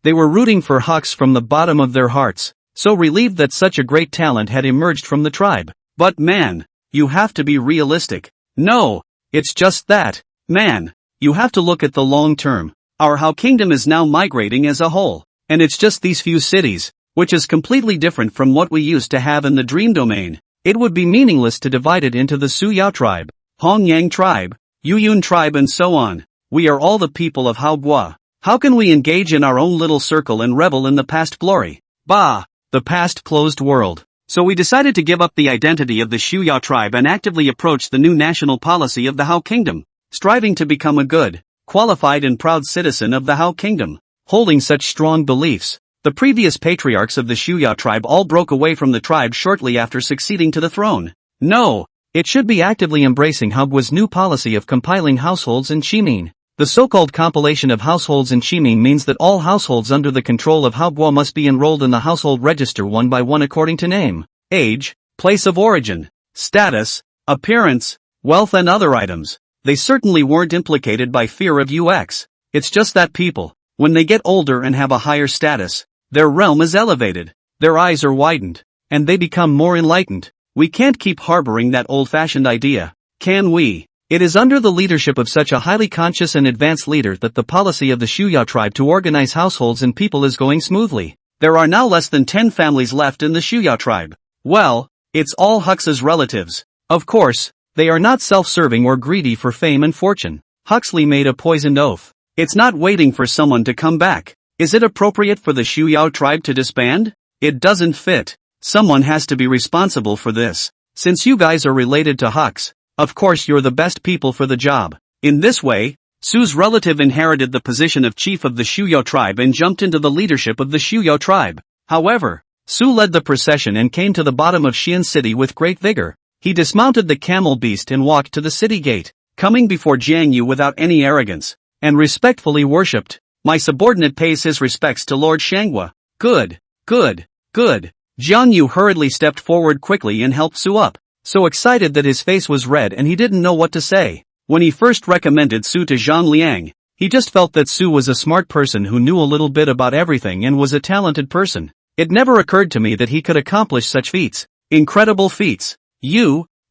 S1: they were rooting for Hux from the bottom of their hearts, so relieved that such a great talent had emerged from the tribe. But man, you have to be realistic. No, it's just that, man, you have to look at the long term. Our Hao Kingdom is now migrating as a whole, and it's just these few cities, which is completely different from what we used to have in the Dream Domain. It would be meaningless to divide it into the Su Yao tribe, Hongyang tribe, Yuyun tribe and so on. We are all the people of Hao. How can we engage in our own little circle and revel in the past glory? The past closed world. So we decided to give up the identity of the Shuyao tribe and actively approach the new national policy of the Hao Kingdom, striving to become a good, qualified and proud citizen of the Hao Kingdom. Holding such strong beliefs, the previous patriarchs of the Shuyao tribe all broke away from the tribe shortly after succeeding to the throne. No, it should be actively embracing Hao's new policy of compiling households in Shimin. The so-called compilation of households in Shimin means that all households under the control of Hao must be enrolled in the household register one by one according to name, age, place of origin, status, appearance, wealth and other items. They certainly weren't implicated by fear of UX. It's just that people, when they get older and have a higher status, their realm is elevated, their eyes are widened, and they become more enlightened. We can't keep harboring that old-fashioned idea, can we? It is under the leadership of such a highly conscious and advanced leader that the policy of the Shuyao tribe to organize households and people is going smoothly. There are now less than 10 families left in the Shuyao tribe. Well, it's all Hux's relatives. Of course, they are not self-serving or greedy for fame and fortune. Huxley made a poisoned oath. It's not waiting for someone to come back. Is it appropriate for the Shuyao tribe to disband? It doesn't fit. Someone has to be responsible for this. Since you guys are related to Hux, of course you're the best people for the job. In this way, Su's relative inherited the position of chief of the Shuyao tribe and jumped into the leadership of the Shuyao tribe. However, Su led the procession and came to the bottom of Xian City with great vigor. He dismounted the camel beast and walked to the city gate, coming before Jiang Yu without any arrogance, and respectfully worshipped. My subordinate pays his respects to Lord Shanghua. Good, good, good. Jiang Yu hurriedly stepped forward quickly and helped Su up, so excited that his face was red and he didn't know what to say. When he first recommended Su to Zhang Liang, he just felt that Su was a smart person who knew a little bit about everything and was a talented person. It never occurred to me that he could accomplish such feats. Incredible feats.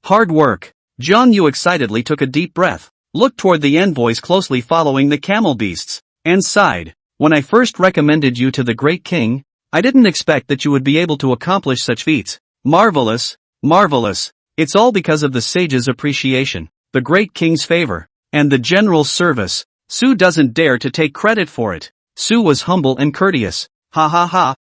S1: Hard work. Jiang Yu excitedly took a deep breath, looked toward the envoys closely following the camel beasts, and sighed. When I first recommended you to the great king, I didn't expect that you would be able to accomplish such feats. Marvelous, marvelous. It's all because of the sage's appreciation, the great king's favor, and the general's service. Su doesn't dare to take credit for it. Su was humble and courteous. Ha ha ha.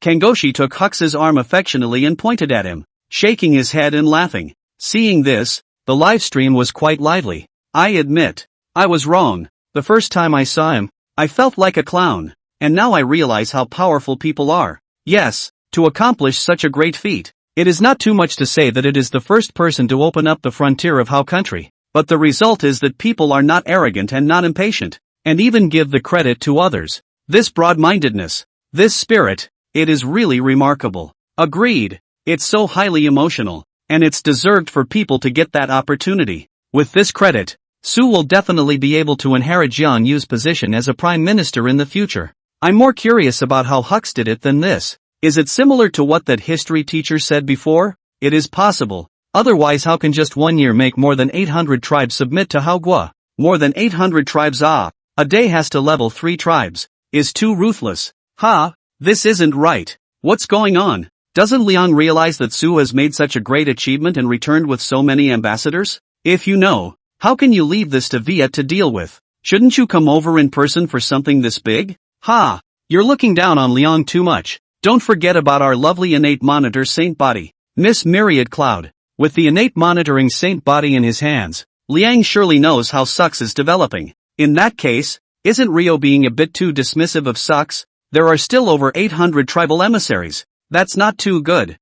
S1: Kangoshi took Hux's arm affectionately and pointed at him, shaking his head and laughing. Seeing this, the live stream was quite lively. I admit, I was wrong. The first time I saw him, I felt like a clown. And now I realize how powerful people are. Yes, to accomplish such a great feat. It is not too much to say that it is the first person to open up the frontier of Hao country. But the result is that people are not arrogant and not impatient, and even give the credit to others. This broad-mindedness, this spirit, it is really remarkable. Agreed. It's so highly emotional, and it's deserved for people to get that opportunity. With this credit, Su will definitely be able to inherit Jiang Yu's position as a prime minister in the future. I'm more curious about how Hux did it than this. Is it similar to what that history teacher said before? It is possible. Otherwise how can just 1 year make more than 800 tribes submit to Haogua? More than 800 tribes a day has to level 3 tribes. Is too ruthless. This isn't right. What's going on? Doesn't Liang realize that Su has made such a great achievement and returned with so many ambassadors? If you know, how can you leave this to Viet to deal with? Shouldn't you come over in person for something this big? You're looking down on Liang too much. Don't forget about our lovely innate monitor Saint Body, Miss Myriad Cloud. With the innate monitoring Saint Body in his hands, Liang surely knows how Sux is developing. In that case, isn't Rio being a bit too dismissive of Sux? There are still over 800 tribal emissaries. That's not too good.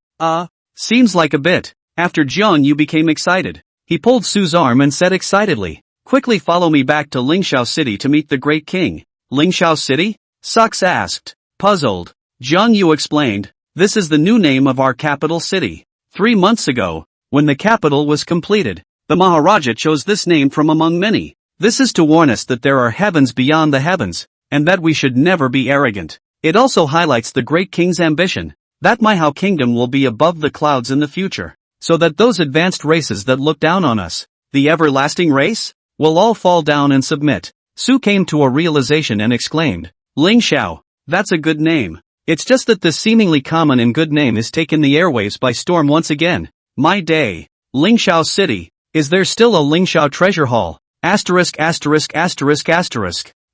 S1: Seems like a bit. After Jiang Yu became excited, he pulled Su's arm and said excitedly, quickly follow me back to Lingxiao City to meet the great king. Lingxiao City? Sux asked, puzzled. Jiang Yu explained, this is the new name of our capital city. 3 months ago, when the capital was completed, the Maharaja chose this name from among many. This is to warn us that there are heavens beyond the heavens, and that we should never be arrogant. It also highlights the great king's ambition, that my Hao kingdom will be above the clouds in the future, so that those advanced races that look down on us, the everlasting race, will all fall down and submit. Su came to a realization and exclaimed, Lingxiao, that's a good name. It's just that this seemingly common and good name is taken the airwaves by storm once again. My day. Lingxiao City. Is there still a Lingxiao treasure hall? *******.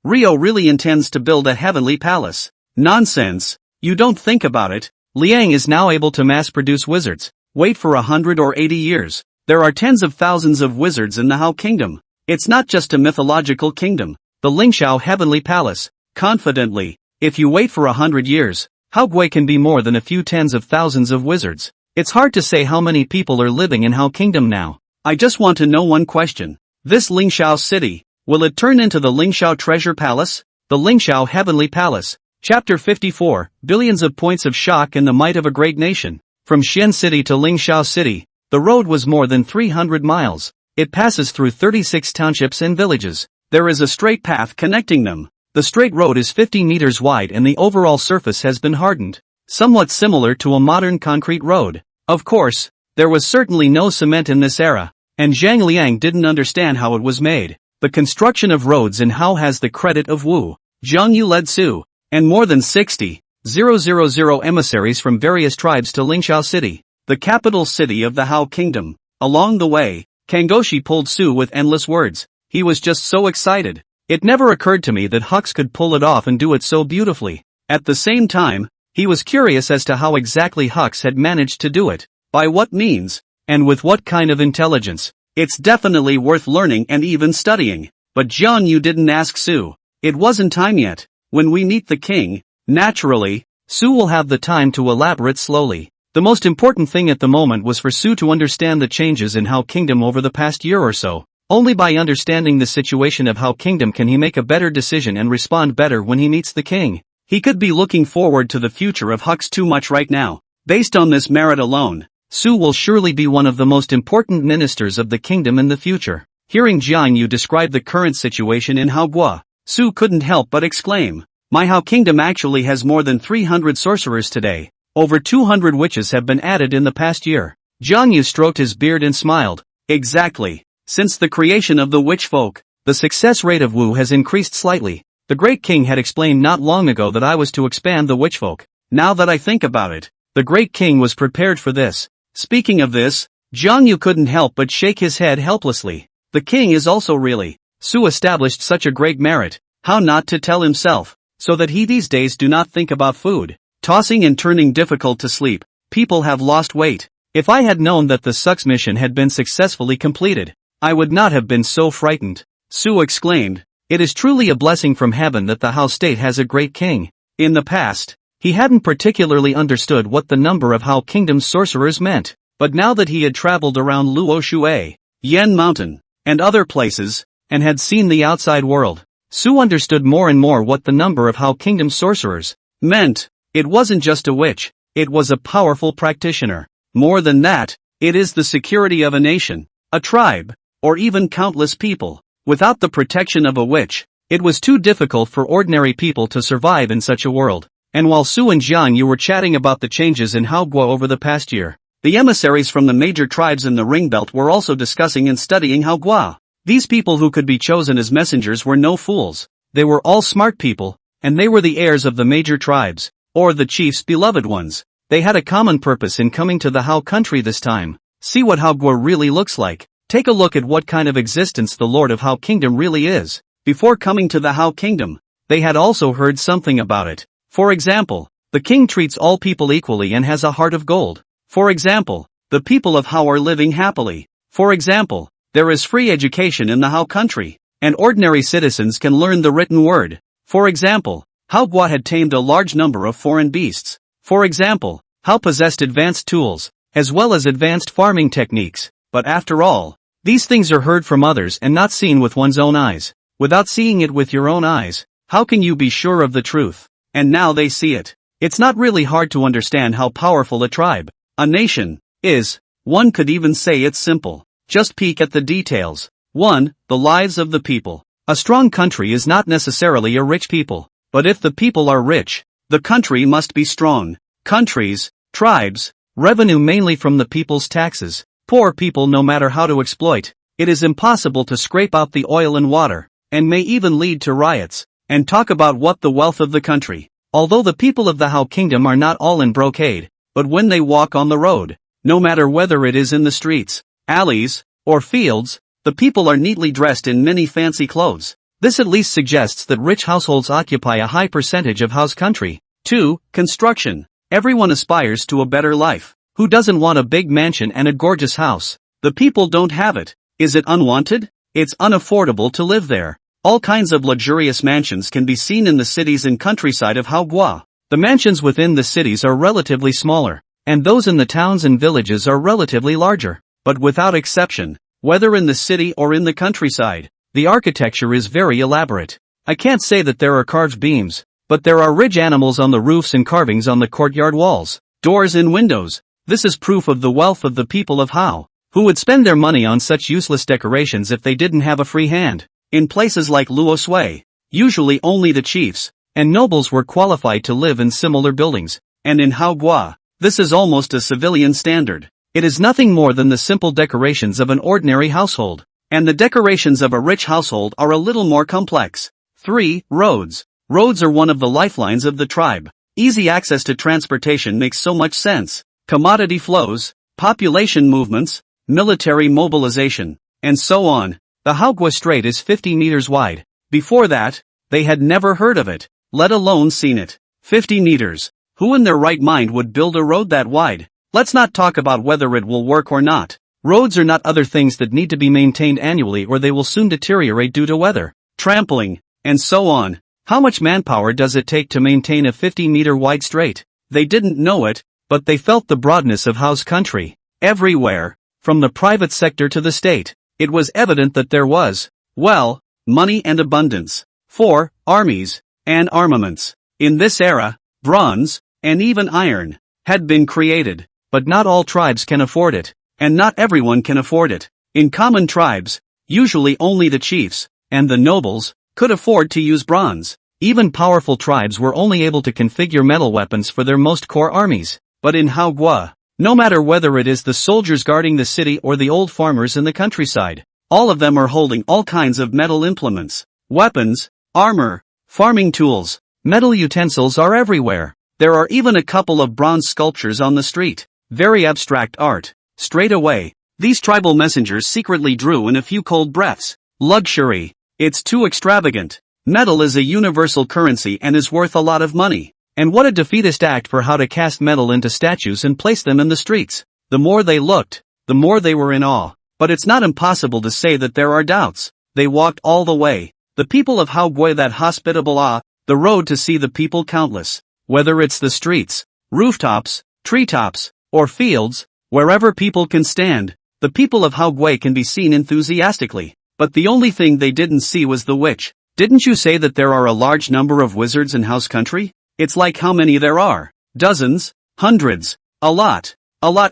S1: Rio really intends to build a heavenly palace. Nonsense. You don't think about it. Liang is now able to mass-produce wizards. Wait for 100 or 80 years. There are tens of thousands of wizards in the Hao kingdom. It's not just a mythological kingdom. The Lingxiao heavenly palace. Confidently, if you wait for 100 years, Hao Gui can be more than a few tens of thousands of wizards. It's hard to say how many people are living in Hao kingdom now. I just want to know one question. This Lingxiao City, will it turn into the Lingxiao Treasure Palace? The Lingxiao Heavenly Palace. Chapter 54, Billions of Points of Shock and the Might of a Great Nation. From Xian City to Lingxiao City, the road was more than 300 miles. It passes through 36 townships and villages. There is a straight path connecting them. The straight road is 50 meters wide and the overall surface has been hardened, somewhat similar to a modern concrete road. Of course, there was certainly no cement in this era, and Zhang Liang didn't understand how it was made. The construction of roads in Hao has the credit of Wu. Zhang led Su, and more than 60,000 emissaries from various tribes to Lingxiao City, the capital city of the Hao Kingdom. Along the way, Kangoshi pulled Su with endless words. He was just so excited. It never occurred to me that Hux could pull it off and do it so beautifully. At the same time, he was curious as to how exactly Hux had managed to do it, by what means, and with what kind of intelligence. It's definitely worth learning and even studying. But Jiang Yu didn't ask Su. It wasn't time yet. When we meet the king, naturally, Su will have the time to elaborate slowly. The most important thing at the moment was for Su to understand the changes in Hao Kingdom over the past year or so. Only by understanding the situation of Hao Kingdom can he make a better decision and respond better when he meets the king. He could be looking forward to the future of Hux too much right now. Based on this merit alone, Su will surely be one of the most important ministers of the kingdom in the future. Hearing Jiang Yu describe the current situation in Haoguo, Su couldn't help but exclaim, "My Hao Kingdom actually has more than 300 sorcerers today. Over 200 witches have been added in the past year." Jiang Yu stroked his beard and smiled. Exactly. Since the creation of the witch folk, the success rate of Wu has increased slightly. The Great King had explained not long ago that I was to expand the witch folk. Now that I think about it, the Great King was prepared for this. Speaking of this, Jiang Yu couldn't help but shake his head helplessly. The king is also really. Su established such a great merit, how not to tell himself, so that he these days do not think about food, tossing and turning difficult to sleep. People have lost weight. If I had known that the Sux mission had been successfully completed, I would not have been so frightened. Su exclaimed, "It is truly a blessing from heaven that the Hao state has a great king." In the past, he hadn't particularly understood what the number of Hao Kingdom's sorcerers meant, but now that he had traveled around Luo Shui, Yan Mountain, and other places, and had seen the outside world, Su understood more and more what the number of Hao Kingdom's sorcerers meant. It wasn't just a witch, it was a powerful practitioner. More than that, it is the security of a nation, a tribe, or even countless people. Without the protection of a witch, it was too difficult for ordinary people to survive in such a world. And while Su and Jiang Yu were chatting about the changes in Haoguo over the past year, the emissaries from the major tribes in the Ring Belt were also discussing and studying Haoguo. These people who could be chosen as messengers were no fools. They were all smart people, and they were the heirs of the major tribes, or the chief's beloved ones. They had a common purpose in coming to the Hao country this time. See what Haoguo really looks like. Take a look at what kind of existence the Lord of Hao Kingdom really is. Before coming to the Hao Kingdom, they had also heard something about it. For example, the king treats all people equally and has a heart of gold. For example, the people of Hao are living happily. For example, there is free education in the Hao country, and ordinary citizens can learn the written word. For example, Haoguo had tamed a large number of foreign beasts. For example, Hao possessed advanced tools, as well as advanced farming techniques. But after all, these things are heard from others and not seen with one's own eyes. Without seeing it with your own eyes, how can you be sure of the truth? And now they see it. It's not really hard to understand how powerful a tribe, a nation, is. One could even say it's simple. Just peek at the details. 1. The lives of the people. A strong country is not necessarily a rich people. But if the people are rich, the country must be strong. Countries, tribes, revenue mainly from the people's taxes. Poor people no matter how to exploit, it is impossible to scrape out the oil and water, and may even lead to riots. And talk about what the wealth of the country. Although the people of the Hao Kingdom are not all in brocade, but when they walk on the road, no matter whether it is in the streets, alleys, or fields, the people are neatly dressed in many fancy clothes. This at least suggests that rich households occupy a high percentage of Hao's country. 2. Construction. Everyone aspires to a better life. Who doesn't want a big mansion and a gorgeous house? The people don't have it. Is it unwanted? It's unaffordable to live there. All kinds of luxurious mansions can be seen in the cities and countryside of Haoguo. The mansions within the cities are relatively smaller, and those in the towns and villages are relatively larger. But without exception, whether in the city or in the countryside, the architecture is very elaborate. I can't say that there are carved beams, but there are ridge animals on the roofs and carvings on the courtyard walls, doors and windows. This is proof of the wealth of the people of Hao, who would spend their money on such useless decorations if they didn't have a free hand. In places like Luo Sui, usually only the chiefs and nobles were qualified to live in similar buildings, and in Haoguo, this is almost a civilian standard. It is nothing more than the simple decorations of an ordinary household. And the decorations of a rich household are a little more complex. 3. Roads. Roads are one of the lifelines of the tribe. Easy access to transportation makes so much sense. Commodity flows, population movements, military mobilization, and so on. The Haugwa Strait is 50 meters wide. Before that, they had never heard of it, let alone seen it. 50 meters. Who in their right mind would build a road that wide? Let's not talk about whether it will work or not. Roads are not other things that need to be maintained annually or they will soon deteriorate due to weather, trampling, and so on. How much manpower does it take to maintain a 50-meter wide strait? They didn't know it, but they felt the broadness of Hao's country. Everywhere, from the private sector to the state, it was evident that there was, well, money and abundance. 4. Armies and armaments. In this era, bronze, and even iron, had been created, but not all tribes can afford it, and not everyone can afford it. In common tribes, usually only the chiefs, and the nobles, could afford to use bronze. Even powerful tribes were only able to configure metal weapons for their most core armies. But in Haogwa, no matter whether it is the soldiers guarding the city or the old farmers in the countryside, all of them are holding all kinds of metal implements, weapons, armor, farming tools, metal utensils are everywhere. There are even a couple of bronze sculptures on the street. Very abstract art. Straight away, these tribal messengers secretly drew in a few cold breaths. Luxury. It's too extravagant. Metal is a universal currency and is worth a lot of money. And what a defeatist act for how to cast metal into statues and place them in the streets. The more they looked, the more they were in awe. But it's not impossible to say that there are doubts. They walked all the way. The people of Haogwa, that hospitable the road to see the people countless. Whether it's the streets, rooftops, treetops, or fields, wherever people can stand, the people of Haogwa can be seen enthusiastically. But the only thing they didn't see was the witch. Didn't you say that there are a large number of wizards in Hao's country? It's like how many there are. Dozens, hundreds, a lot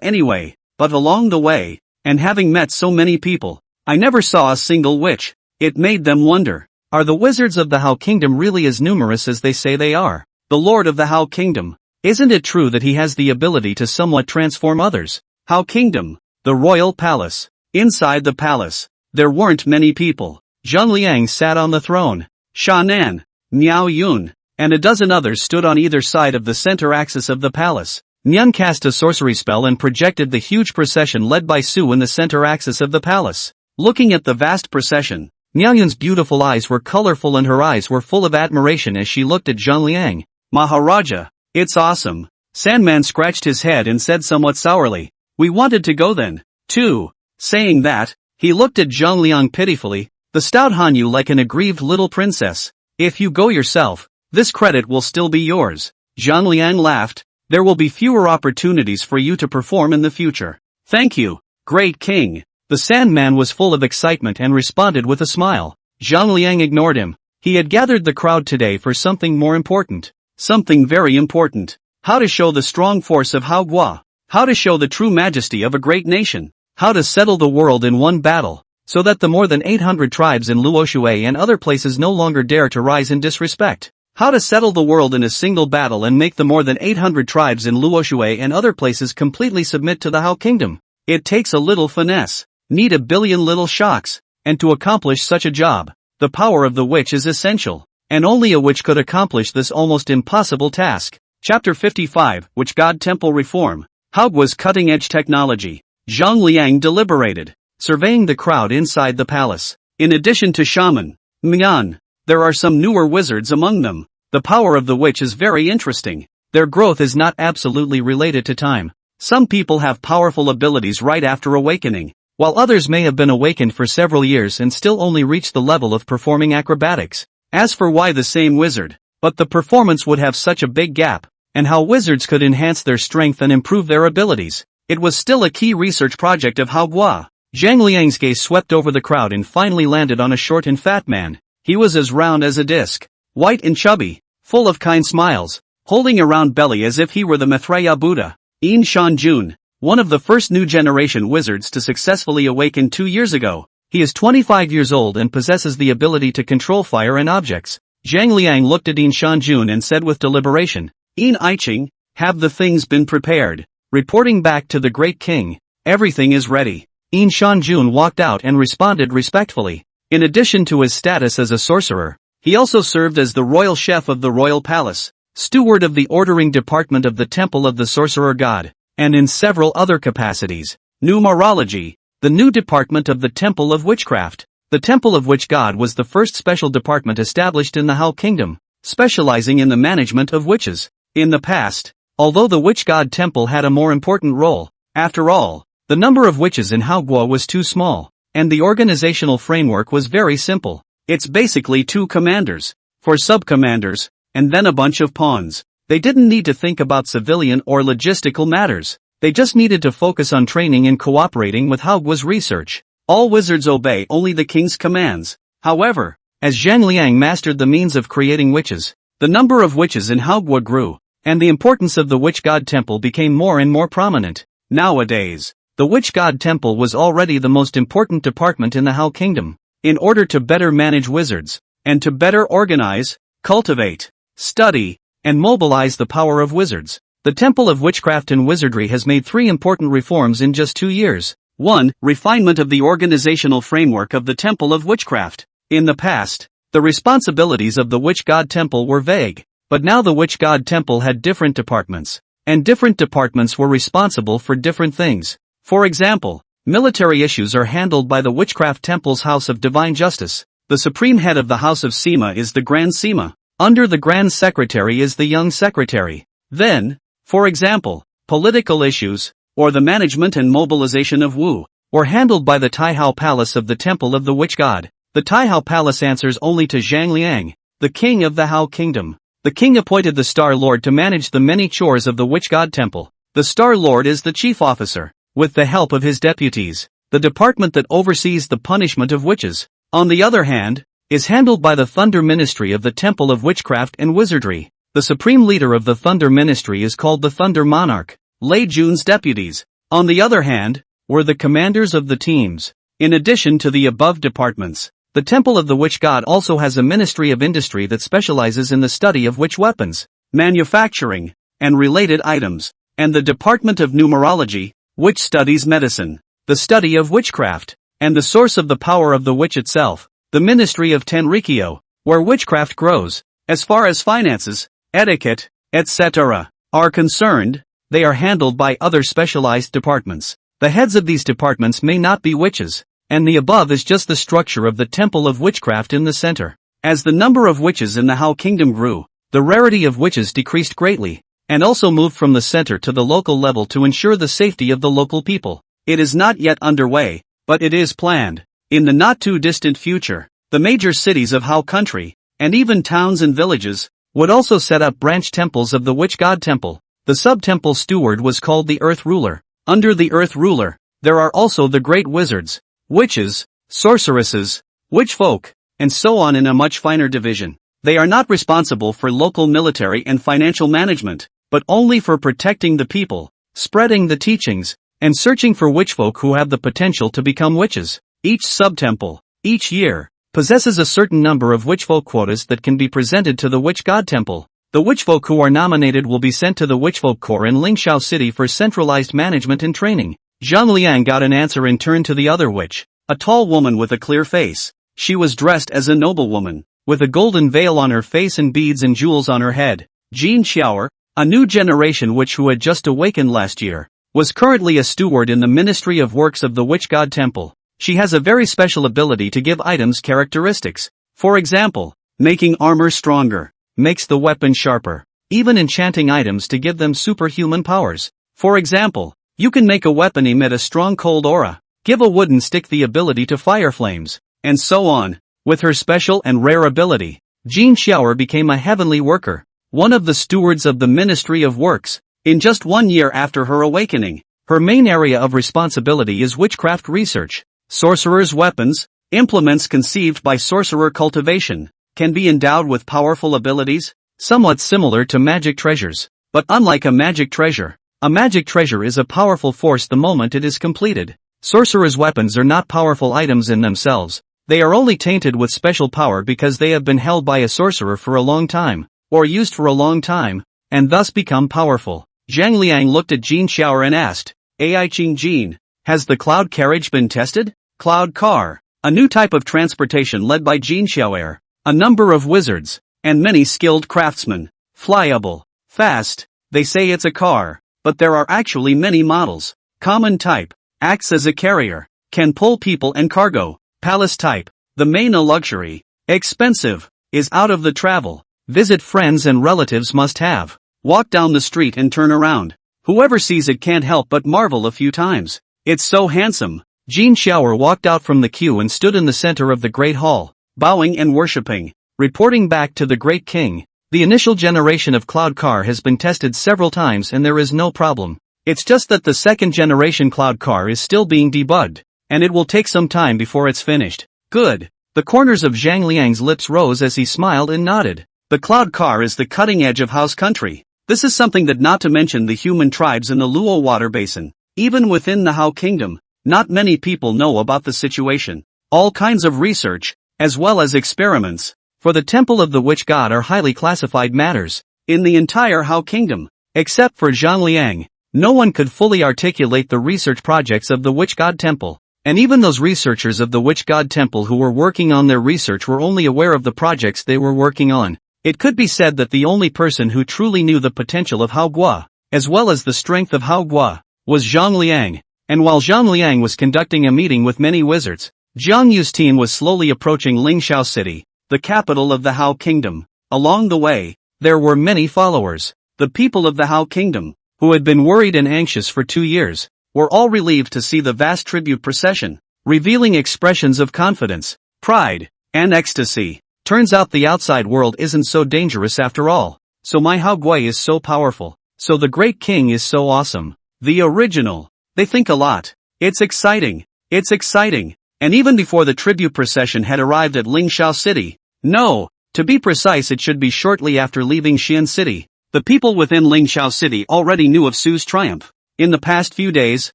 S1: anyway. But along the way, and having met so many people, I never saw a single witch. It made them wonder, are the wizards of the Hao Kingdom really as numerous as they say they are? The Lord of the Hao Kingdom. Isn't it true that he has the ability to somewhat transform others? Hao Kingdom. The royal palace. Inside the palace, there weren't many people. Zhang Liang sat on the throne. Sha Nan, Miao Yun, and a dozen others stood on either side of the center axis of the palace. Nian cast a sorcery spell and projected the huge procession led by Su in the center axis of the palace. Looking at the vast procession, Miao Yun's beautiful eyes were colorful and her eyes were full of admiration as she looked at Zhang Liang. Maharaja, it's awesome. Sandman scratched his head and said somewhat sourly, we wanted to go then, too. Saying that, he looked at Zhang Liang pitifully, the stout Hanyu like an aggrieved little princess. If you go yourself, this credit will still be yours. Zhang Liang laughed, there will be fewer opportunities for you to perform in the future. Thank you, great king. The Sandman was full of excitement and responded with a smile. Zhang Liang ignored him. He had gathered the crowd today for something more important. Something very important. How to show the strong force of Haogwa. How to show the true majesty of a great nation. How to settle the world in one battle, so that the more than 800 tribes in Luoshui and other places no longer dare to rise in disrespect. How to settle the world in a single battle and make the more than 800 tribes in Luoshui and other places completely submit to the Hao Kingdom. It takes a little finesse, need a billion little shocks, and to accomplish such a job, the power of the witch is essential, and only a witch could accomplish this almost impossible task. Chapter 55, Witch God Temple Reform. Haogwa's cutting-edge technology. Zhang Liang deliberated, surveying the crowd inside the palace. In addition to shaman, Mian, there are some newer wizards among them. The power of the witch is very interesting. Their growth is not absolutely related to time. Some people have powerful abilities right after awakening, while others may have been awakened for several years and still only reach the level of performing acrobatics. As for why the same wizard, but the performance would have such a big gap, and how wizards could enhance their strength and improve their abilities, it was still a key research project of Haogwa. Zhang Liang's gaze swept over the crowd and finally landed on a short and fat man. He was as round as a disc, white and chubby, full of kind smiles, holding a round belly as if he were the Maitreya Buddha. Yin Shanjun, one of the first new generation wizards to successfully awaken 2 years ago. He is 25 years old and possesses the ability to control fire and objects. Zhang Liang looked at Yin Shanjun and said with deliberation, Yin Aiqing, have the things been prepared? Reporting back to the great king, Everything is ready. In Shanjun walked out and responded respectfully. In addition to his status as a sorcerer, he also served as the royal chef of the royal palace, steward of the ordering department of the temple of the sorcerer god, and in several other capacities. Numerology, the new department of the temple of witchcraft. The temple of witch god was the first special department established in the Hao kingdom, specializing in the management of witches. In the past, although the witch god temple had a more important role, after all, the number of witches in Haoguo was too small, and the organizational framework was very simple. It's basically 2 commanders, 4 sub-commanders, and then a bunch of pawns. They didn't need to think about civilian or logistical matters. They just needed to focus on training and cooperating with Haoguo's research. All wizards obey only the king's commands. However, as Zhang Liang mastered the means of creating witches, the number of witches in Haoguo grew, and the importance of the witch god temple became more and more prominent. Nowadays, the witch god temple was already the most important department in the Hao kingdom. In order to better manage wizards, and to better organize, cultivate, study, and mobilize the power of wizards, the Temple of Witchcraft and Wizardry has made 3 important reforms in just 2 years. 1. Refinement of the organizational framework of the Temple of Witchcraft. In the past, the responsibilities of the Witch God Temple were vague, but now the Witch God Temple had different departments, and different departments were responsible for different things. For example, military issues are handled by the Witchcraft Temple's House of Divine Justice. The supreme head of the House of Sima is the Grand Sima. Under the Grand Secretary is the Young Secretary. Then, for example, political issues, or the management and mobilization of Wu, were handled by the Taihao Palace of the Temple of the Witch God. The Taihao Palace answers only to Zhang Liang, the king of the Hao Kingdom. The king appointed the Star Lord to manage the many chores of the Witch God Temple. The Star Lord is the chief officer, with the help of his deputies, the department that oversees the punishment of witches, on the other hand, is handled by the Thunder Ministry of the Temple of Witchcraft and Wizardry. The supreme leader of the Thunder Ministry is called the Thunder Monarch. Lei Jun's deputies, on the other hand, were the commanders of the teams. In addition to the above departments, the Temple of the Witch God also has a Ministry of Industry that specializes in the study of witch weapons, manufacturing, and related items, and the Department of Numerology, which studies medicine, the study of witchcraft, and the source of the power of the witch itself, the Ministry of Tenrikyo, where witchcraft grows. As far as finances, etiquette, etc. are concerned, they are handled by other specialized departments. The heads of these departments may not be witches, and the above is just the structure of the Temple of Witchcraft in the center. As the number of witches in the Hao Kingdom grew, the rarity of witches decreased greatly, and also moved from the center to the local level to ensure the safety of the local people. It is not yet underway, but it is planned. In the not-too-distant future, the major cities of Hao Country, and even towns and villages, would also set up branch temples of the Witch God Temple. The sub-temple steward was called the Earth Ruler. Under the Earth Ruler, there are also the great wizards, witches, sorceresses, witchfolk, and so on in a much finer division. They are not responsible for local military and financial management, but only for protecting the people, spreading the teachings, and searching for witchfolk who have the potential to become witches. Each sub-temple, each year, possesses a certain number of witchfolk quotas that can be presented to the Witch God Temple. The witchfolk who are nominated will be sent to the Witchfolk Corps in Lingxiao City for centralized management and training. Zhang Liang got an answer and turned to the other witch, a tall woman with a clear face. She was dressed as a noblewoman, with a golden veil on her face and beads and jewels on her head. Jin Xiaoer, a new generation witch who had just awakened last year, was currently a steward in the Ministry of Works of the Witch God Temple. She has a very special ability to give items characteristics. For example, making armor stronger, makes the weapon sharper, even enchanting items to give them superhuman powers. For example, you can make a weapon emit a strong cold aura, give a wooden stick the ability to fire flames, and so on. With her special and rare ability, Jin Xiaoer became a heavenly worker, one of the stewards of the Ministry of Works. In just 1 year after her awakening, her main area of responsibility is witchcraft research. Sorcerer's weapons, implements conceived by sorcerer cultivation, can be endowed with powerful abilities, somewhat similar to magic treasures. But unlike a magic treasure is a powerful force the moment it is completed. Sorcerer's weapons are not powerful items in themselves, they are only tainted with special power because they have been held by a sorcerer for a long time, or used for a long time, and thus become powerful. Zhang Liang looked at Jin Xiaoer and asked, Ai Qing Jin, Has the cloud carriage been tested? Cloud car. A new type of transportation led by Jin Xiaoer, a number of wizards, and many skilled craftsmen. Flyable. Fast. They say it's a car, but there are actually many models. Common type. Acts as a carrier. Can pull people and cargo. Palace type. The main a luxury. Expensive. Is out of the travel. Visit friends and relatives must have. Walk down the street and turn around. Whoever sees it can't help but marvel a few times. It's so handsome. Jin Xiaoer walked out from the queue and stood in the center of the great hall, bowing and worshipping. Reporting back to the great king. The initial generation of cloud car has been tested several times and there is no problem. It's just that the second generation cloud car is still being debugged, and it will take some time before it's finished. Good. The corners of Zhang Liang's lips rose as he smiled and nodded. The cloud car is the cutting edge of House Country. This is something that, not to mention the human tribes in the Luo water basin. Even within the Hao Kingdom, not many people know about the situation. All kinds of research, as well as experiments, for the temple of the witch god are highly classified matters. In the entire Hao Kingdom, except for Zhang Liang, no one could fully articulate the research projects of the witch god temple. And even those researchers of the witch god temple who were working on their research were only aware of the projects they were working on. It could be said that the only person who truly knew the potential of Hao Guo, as well as the strength of Hao Guo, was Zhang Liang. And while Zhang Liang was conducting a meeting with many wizards, Jiang Yu's team was slowly approaching Lingxiao City, the capital of the Hao Kingdom. Along the way, there were many followers. The people of the Hao Kingdom, who had been worried and anxious for 2 years, were all relieved to see the vast tribute procession, revealing expressions of confidence, pride, and ecstasy. Turns out the outside world isn't so dangerous after all. So my Hao Gui is so powerful. So the great king is so awesome. The original. They think a lot. It's exciting. It's exciting. And even before the tribute procession had arrived at Lingxiao City. No, to be precise it should be shortly after leaving Xian City. The people within Lingxiao City already knew of Su's triumph. In the past few days,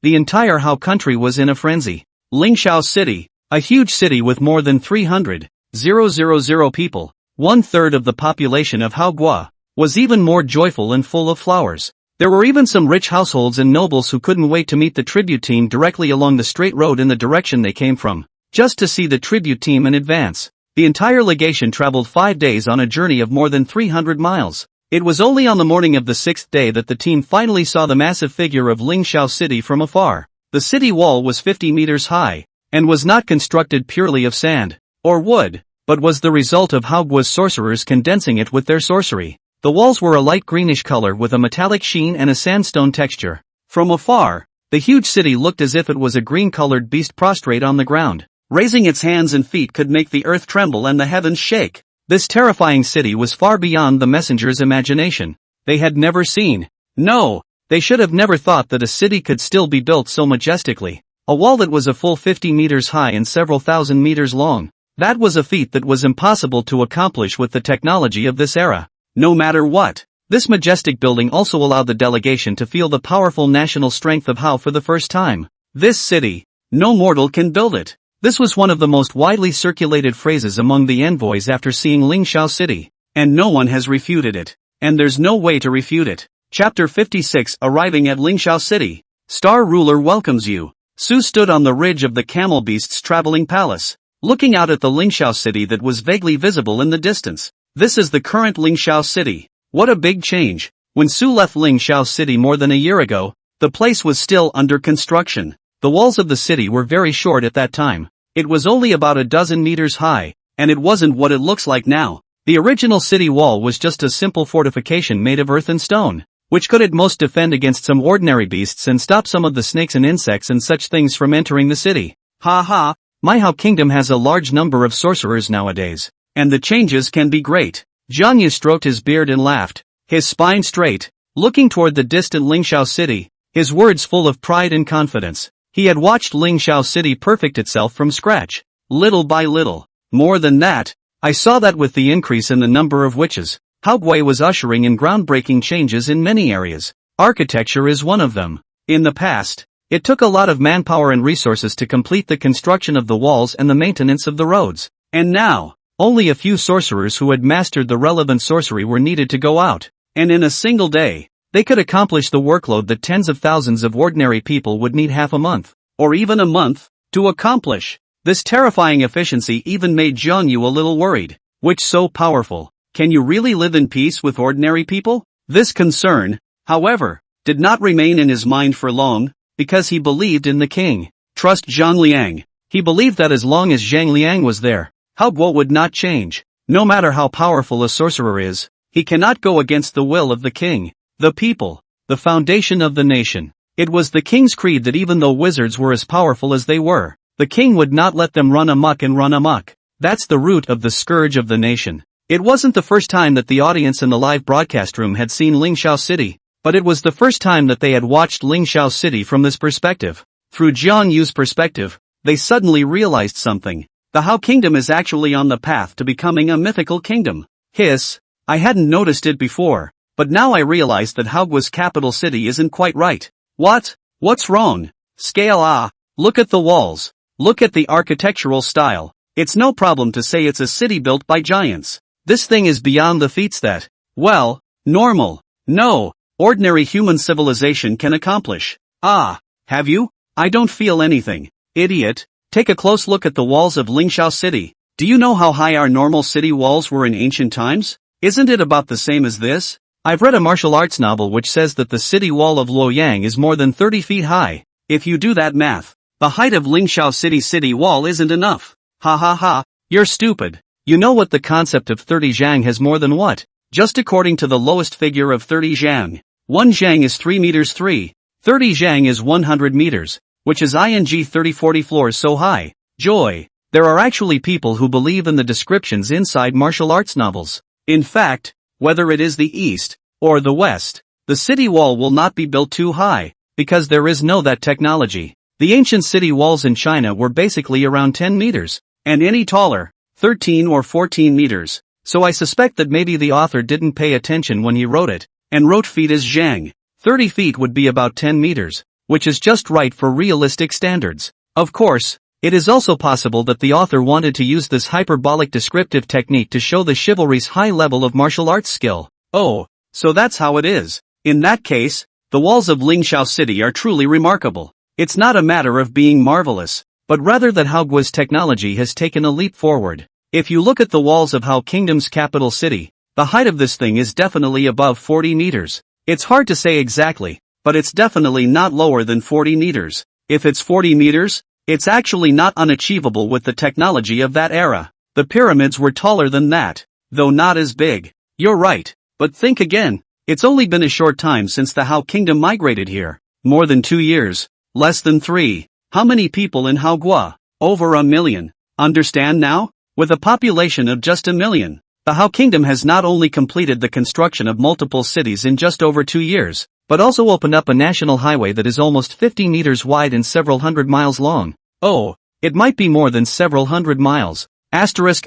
S1: the entire Hao country was in a frenzy. Lingxiao City, a huge city with more than 300,000 people, 1/3 of the population of Hao Guo, was even more joyful and full of flowers. There were even some rich households and nobles who couldn't wait to meet the tribute team directly along the straight road in the direction they came from, just to see the tribute team in advance. The entire legation traveled 5 days on a journey of more than 300 miles. It was only on the morning of the 6th day that the team finally saw the massive figure of Lingxiao City from afar. The city wall was 50 meters high, and was not constructed purely of sand or wood, but was the result of Hao Guo's sorcerers condensing it with their sorcery. The walls were a light greenish color with a metallic sheen and a sandstone texture. From afar, the huge city looked as if it was a green-colored beast prostrate on the ground. Raising its hands and feet could make the earth tremble and the heavens shake. This terrifying city was far beyond the messenger's imagination. They had never seen. No, they should have never thought that a city could still be built so majestically. A wall that was a full 50 meters high and several thousand meters long. That was a feat that was impossible to accomplish with the technology of this era. No matter what, this majestic building also allowed the delegation to feel the powerful national strength of Hao for the first time. This city, no mortal can build it. This was one of the most widely circulated phrases among the envoys after seeing Lingxiao City. And no one has refuted it. And there's no way to refute it. Chapter 56. Arriving at Lingxiao City. Star Ruler welcomes you. Su stood on the ridge of the camel beast's traveling palace, looking out at the Lingxiao City that was vaguely visible in the distance. This is the current Lingxiao City. What a big change. When Su left Lingxiao City more than a year ago, the place was still under construction. The walls of the city were very short at that time. It was only about a dozen meters high, and it wasn't what it looks like now. The original city wall was just a simple fortification made of earth and stone, which could at most defend against some ordinary beasts and stop some of the snakes and insects and such things from entering the city. Ha ha, my Hao Kingdom has a large number of sorcerers nowadays, and the changes can be great. Jiang Yu stroked his beard and laughed, his spine straight, looking toward the distant Lingxiao City, his words full of pride and confidence. He had watched Lingxiao City perfect itself from scratch, little by little. More than that, I saw that with the increase in the number of witches, Hao Gui was ushering in groundbreaking changes in many areas. Architecture is one of them. In the past, it took a lot of manpower and resources to complete the construction of the walls and the maintenance of the roads. And now, only a few sorcerers who had mastered the relevant sorcery were needed to go out, and in a single day, they could accomplish the workload that tens of thousands of ordinary people would need half a month. or even a month, to accomplish. This terrifying efficiency even made Jiang Yu a little worried. Which so powerful? Can you really live in peace with ordinary people? This concern, however, did not remain in his mind for long, because he believed in the king. Trust Zhang Liang. He believed that as long as Zhang Liang was there, Hao Guo would not change. No matter how powerful a sorcerer is, he cannot go against the will of the king, the people, the foundation of the nation. It was the king's creed that even though wizards were as powerful as they were, the king would not let them run amok and run amok. That's the root of the scourge of the nation. It wasn't the first time that the audience in the live broadcast room had seen Lingxiao City, but it was the first time that they had watched Lingxiao City from this perspective. Through Jiang Yu's perspective, they suddenly realized something. The Hao Kingdom is actually on the path to becoming a mythical kingdom. Hiss, I hadn't noticed it before, but now I realize that Hao Guo's capital city isn't quite right. What? What's wrong? Scale. Look at the walls. Look at the architectural style. It's no problem to say it's a city built by giants. This thing is beyond the feats that, well, normal, no, ordinary human civilization can accomplish. Have you? I don't feel anything. Idiot. Take a close look at the walls of Lingxiao City. Do you know how high our normal city walls were in ancient times? Isn't it about the same as this? I've read a martial arts novel which says that the city wall of Luoyang is more than 30 feet high. If you do that math, the height of Lingxiao city wall isn't enough. Ha, you're stupid. You know what the concept of 30 zhang has more than what? Just according to the lowest figure of 30 zhang. 1 zhang is 3 meters 3. 30 zhang is 100 meters, which is ing 30-40 floors so high. Joy. There are actually people who believe in the descriptions inside martial arts novels. In fact, whether it is the east or the west, the city wall will not be built too high, because there is no that technology. The ancient city walls in China were basically around 10 meters, and any taller, 13 or 14 meters, so I suspect that maybe the author didn't pay attention when he wrote it, and wrote feet as zhang. 30 feet would be about 10 meters, which is just right for realistic standards. Of course, it is also possible that the author wanted to use this hyperbolic descriptive technique to show the chivalry's high level of martial arts skill. Oh, so that's how it is. In that case, the walls of Lingxiao City are truly remarkable. It's not a matter of being marvelous, but rather that Hao Guo's technology has taken a leap forward. If you look at the walls of Hao Kingdom's capital city, the height of this thing is definitely above 40 meters. It's hard to say exactly, but it's definitely not lower than 40 meters. If it's 40 meters, it's actually not unachievable with the technology of that era. The pyramids were taller than that, though not as big. You're right, but think again. It's only been a short time since the Hao Kingdom migrated here. More than 2 years. Less than 3. How many people in Hao Guo? Over 1 million. Understand now? With a population of just 1 million, the Hao Kingdom has not only completed the construction of multiple cities in just over 2 years, but also opened up a national highway that is almost 50 meters wide and several hundred miles long. Oh, it might be more than several hundred miles. Asterisk.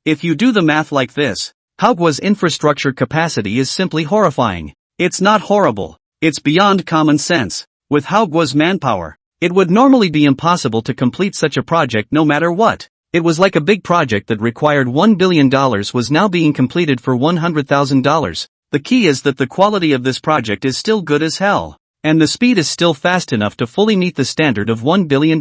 S1: If you do the math like this, Hao Guo's infrastructure capacity is simply horrifying. It's not horrible. It's beyond common sense. With Hao Guo's manpower, it would normally be impossible to complete such a project no matter what. It was like a big project that required $1 billion was now being completed for $100,000. The key is that the quality of this project is still good as hell, and the speed is still fast enough to fully meet the standard of $1 billion.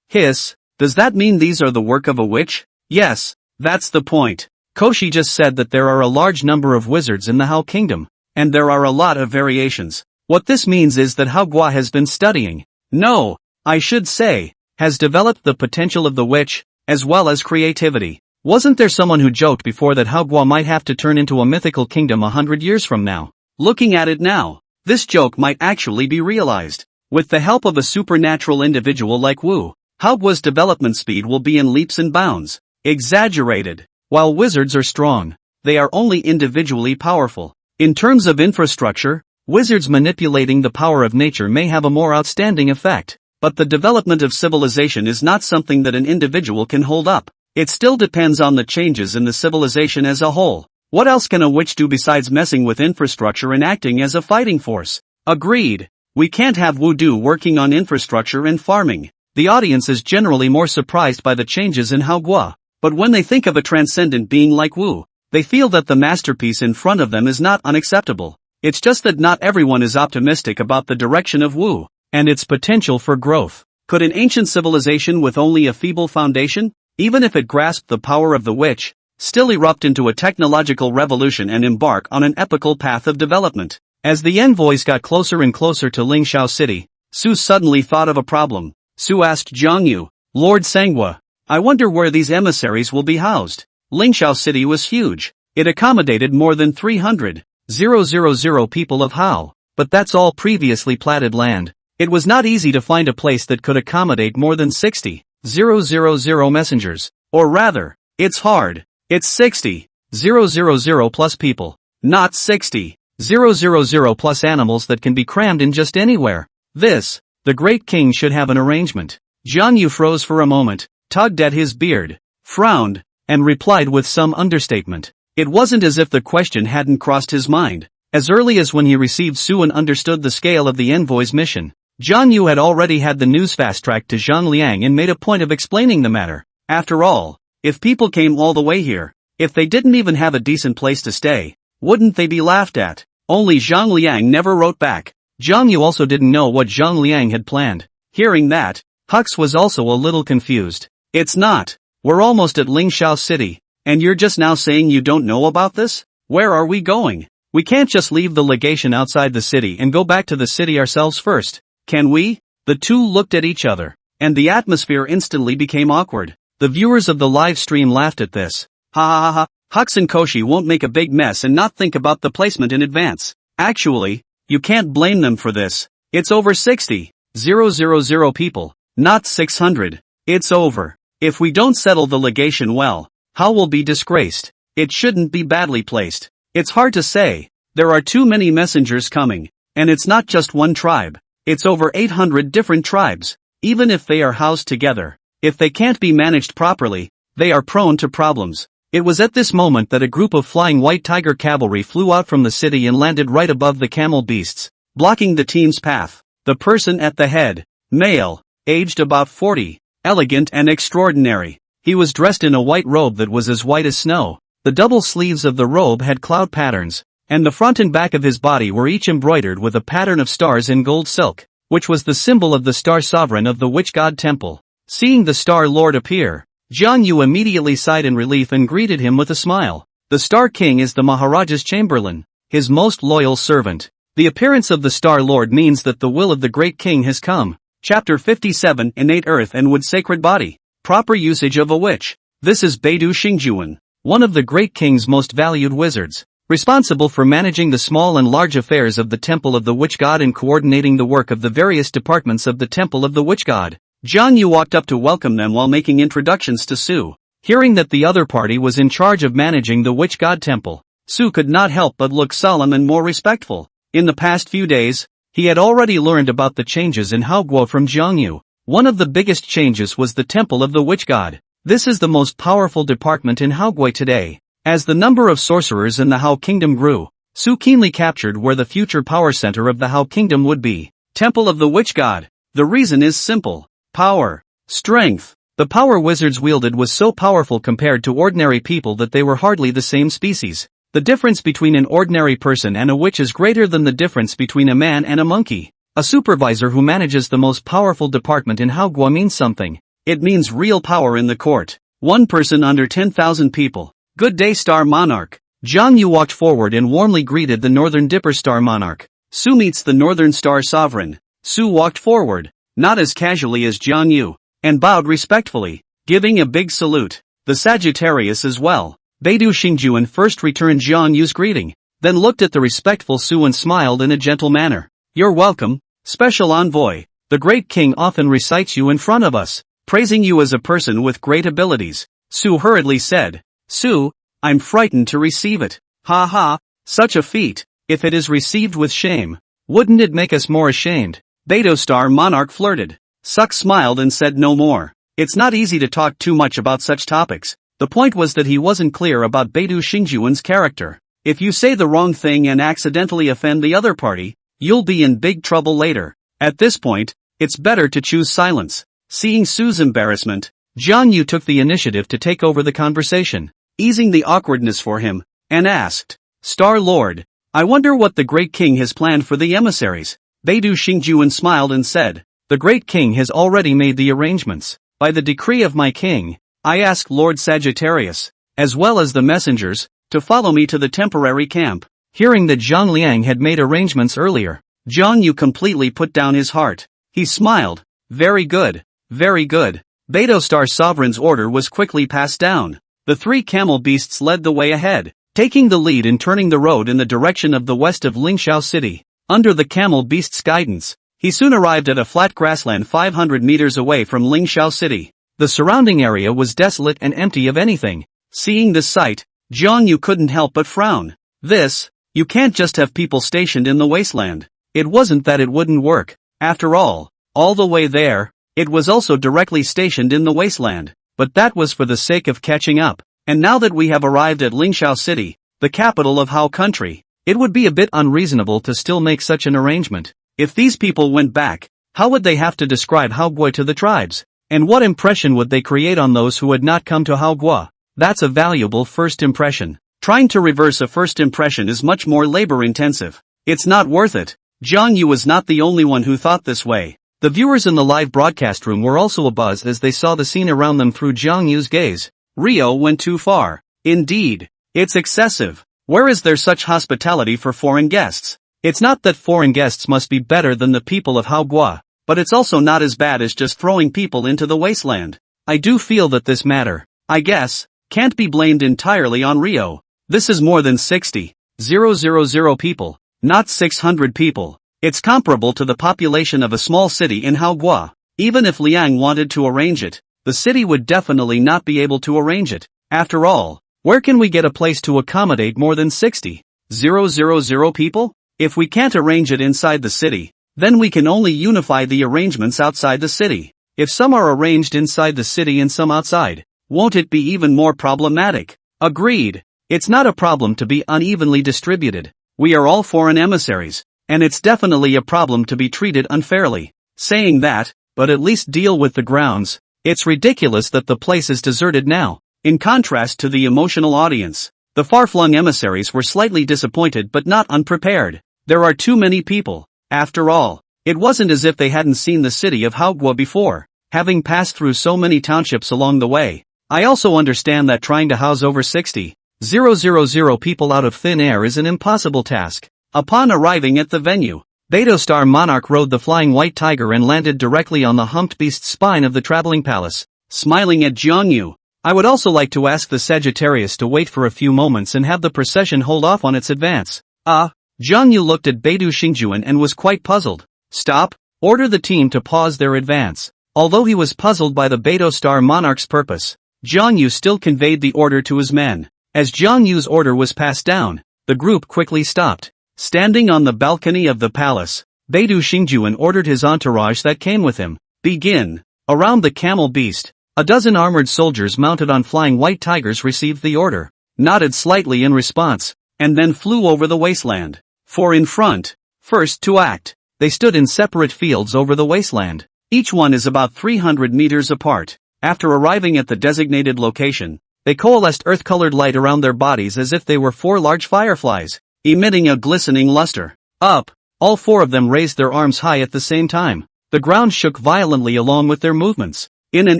S1: Hiss, does that mean these are the work of a witch? Yes, that's the point. Koshi just said that there are a large number of wizards in the Hao Kingdom, and there are a lot of variations. What this means is that Hao Guo has been studying. No, I should say, has developed the potential of the witch, as well as creativity. Wasn't there someone who joked before that Hao Guo might have to turn into a mythical kingdom 100 years from now? Looking at it now, this joke might actually be realized. With the help of a supernatural individual like Wu, Hao Guo's development speed will be in leaps and bounds. Exaggerated. While wizards are strong, they are only individually powerful. In terms of infrastructure, wizards manipulating the power of nature may have a more outstanding effect, but the development of civilization is not something that an individual can hold up. It still depends on the changes in the civilization as a whole. What else can a witch do besides messing with infrastructure and acting as a fighting force? Agreed. We can't have Wudu working on infrastructure and farming. The audience is generally more surprised by the changes in Hao Guo, but when they think of a transcendent being like Wu, they feel that the masterpiece in front of them is not unacceptable. It's just that not everyone is optimistic about the direction of Wu. and its potential for growth. Could an ancient civilization with only a feeble foundation, even if it grasped the power of the witch, still erupt into a technological revolution and embark on an epical path of development? As the envoys got closer and closer to Lingxiao City, Su suddenly thought of a problem. Su asked Zhang Yu, Lord Sanghua, I wonder where these emissaries will be housed. Lingxiao City was huge. It accommodated more than 300,000 people of Hao, but that's all previously platted land. It was not easy to find a place that could accommodate more than 60,000 messengers. Or rather, it's hard. It's 60,000 plus people, not 60,000 plus animals that can be crammed in just anywhere. The great king should have an arrangement. Zhang Yu froze for a moment, tugged at his beard, frowned, and replied with some understatement. It wasn't as if the question hadn't crossed his mind. As early as when he received Su and understood the scale of the envoy's mission, Zhang Yu had already had the news fast-tracked to Zhang Liang and made a point of explaining the matter. After all, if people came all the way here, if they didn't even have a decent place to stay, wouldn't they be laughed at? Only Zhang Liang never wrote back. Zhang Yu also didn't know what Zhang Liang had planned. Hearing that, Hux was also a little confused. It's not. We're almost at Lingxiao City, and you're just now saying you don't know about this? Where are we going? We can't just leave the legation outside the city and go back to the city ourselves first, can we? The two looked at each other, and the atmosphere instantly became awkward. The viewers of the live stream laughed at this. Ha ha ha ha, Hux and Koshi won't make a big mess and not think about the placement in advance. Actually, you can't blame them for this. It's over 60,000 people, not 600. It's over. If we don't settle the legation well, Hao will be disgraced. It shouldn't be badly placed. It's hard to say. There are too many messengers coming, and it's not just one tribe. It's over 800 different tribes. Even if they are housed together, if they can't be managed properly, they are prone to problems. It was at this moment that a group of flying white tiger cavalry flew out from the city and landed right above the camel beasts, blocking the team's path. The person at the head, male, aged about 40, elegant and extraordinary. He was dressed in a white robe that was as white as snow. The double sleeves of the robe had cloud patterns, and the front and back of his body were each embroidered with a pattern of stars in gold silk, which was the symbol of the star sovereign of the witch god temple. Seeing the Star Lord appear, Zhang Yu immediately sighed in relief and greeted him with a smile. The Star King is the Maharaja's Chamberlain, his most loyal servant. The appearance of the Star Lord means that the will of the great king has come. Chapter 57 Innate Earth and Wood Sacred Body. Proper Usage of a Witch. This is Beidou Xingjuan, one of the great king's most valued wizards, responsible for managing the small and large affairs of the Temple of the Witch God and coordinating the work of the various departments of the Temple of the Witch God. Zhang Yu walked up to welcome them while making introductions to Su. Hearing that the other party was in charge of managing the Witch God Temple, Su could not help but look solemn and more respectful. In the past few days, he had already learned about the changes in Haoguo from Zhang Yu. One of the biggest changes was the Temple of the Witch God. This is the most powerful department in Haoguo today. As the number of sorcerers in the Hao Kingdom grew, Su keenly captured where the future power center of the Hao Kingdom would be. Temple of the Witch God. The reason is simple. Power. Strength. The power wizards wielded was so powerful compared to ordinary people that they were hardly the same species. The difference between an ordinary person and a witch is greater than the difference between a man and a monkey. A supervisor who manages the most powerful department in Haoguo means something. It means real power in the court. One person under 10,000 people. Good day, Star Monarch. Zhang Yu walked forward and warmly greeted the Northern Dipper Star Monarch. Su meets the Northern Star Sovereign. Su walked forward, not as casually as Zhang Yu, and bowed respectfully, giving a big salute. The Sagittarius as well. Beidou Xingjuan first returned Zhang Yu's greeting, then looked at the respectful Su and smiled in a gentle manner. You're welcome, Special Envoy. The great king often recites you in front of us, praising you as a person with great abilities. Su hurriedly said. Su, I'm frightened to receive it. Ha ha, such a feat. If it is received with shame, wouldn't it make us more ashamed? Beidou Star Monarch flirted. Suk smiled and said no more. It's not easy to talk too much about such topics. The point was that he wasn't clear about Beidou Xingjuan's character. If you say the wrong thing and accidentally offend the other party, you'll be in big trouble later. At this point, it's better to choose silence. Seeing Su's embarrassment, Zhang Yu took the initiative to take over the conversation, easing the awkwardness for him, and asked, Star Lord, I wonder what the great king has planned for the emissaries. Beidou Xingjuan smiled and said, "The great king has already made the arrangements. By the decree of my king, I ask Lord Sagittarius, as well as the messengers, to follow me to the temporary camp." Hearing that Zhang Liang had made arrangements earlier, Zhang Yu completely put down his heart. He smiled. Very good. Very good. Beidou Star Sovereign's order was quickly passed down. The three camel beasts led the way ahead, taking the lead and turning the road in the direction of the west of Lingxiao City. Under the camel beast's guidance, he soon arrived at a flat grassland 500 meters away from Lingxiao City. The surrounding area was desolate and empty of anything. Seeing this sight, Zhang Yu couldn't help but frown. You can't just have people stationed in the wasteland. It wasn't that it wouldn't work. After all the way there, it was also directly stationed in the wasteland. But that was for the sake of catching up. And now that we have arrived at Lingxiao City, the capital of Hao country, it would be a bit unreasonable to still make such an arrangement. If these people went back, how would they have to describe Haoguo to the tribes? And what impression would they create on those who had not come to Haoguo? That's a valuable first impression. Trying to reverse a first impression is much more labor-intensive. It's not worth it. Zhang Yu was not the only one who thought this way. The viewers in the live broadcast room were also abuzz as they saw the scene around them through Zhang Yu's gaze. Rio went too far. Indeed. It's excessive. Where is there such hospitality for foreign guests? It's not that foreign guests must be better than the people of Haoguo, but it's also not as bad as just throwing people into the wasteland. I do feel that this matter, I guess, can't be blamed entirely on Rio. This is more than 60,000 people, not 600 people. It's comparable to the population of a small city in Haoguo. Even if Liang wanted to arrange it, the city would definitely not be able to arrange it. After all, where can we get a place to accommodate more than 60,000 people? If we can't arrange it inside the city, then we can only unify the arrangements outside the city. If some are arranged inside the city and some outside, won't it be even more problematic? Agreed. It's not a problem to be unevenly distributed. We are all foreign emissaries, and it's definitely a problem to be treated unfairly. Saying that, but at least deal with the grounds. It's ridiculous that the place is deserted now. In contrast to the emotional audience, the far-flung emissaries were slightly disappointed but not unprepared. There are too many people. After all, it wasn't as if they hadn't seen the city of Haoguo before, having passed through so many townships along the way. I also understand that trying to house over 60,000 people out of thin air is an impossible task. Upon arriving at the venue, Beidou Star Monarch rode the flying white tiger and landed directly on the humped beast's spine of the traveling palace. Smiling at Zhang Yu, I would also like to ask the Sagittarius to wait for a few moments and have the procession hold off on its advance. Zhang Yu looked at Beidou Xingjuan and was quite puzzled. Stop, order the team to pause their advance. Although he was puzzled by the Beidou Star Monarch's purpose, Zhang Yu still conveyed the order to his men. As Zhang Yu's order was passed down, the group quickly stopped. Standing on the balcony of the palace, Beidou Xingjuan ordered his entourage that came with him. Begin. Around the camel beast, a dozen armored soldiers mounted on flying white tigers received the order, nodded slightly in response, and then flew over the wasteland. For in front, first to act, they stood in separate fields over the wasteland. Each one is about 300 meters apart. After arriving at the designated location, they coalesced earth-colored light around their bodies as if they were 4 large fireflies, emitting a glistening luster. Up! All 4 of them raised their arms high at the same time. The ground shook violently along with their movements. In an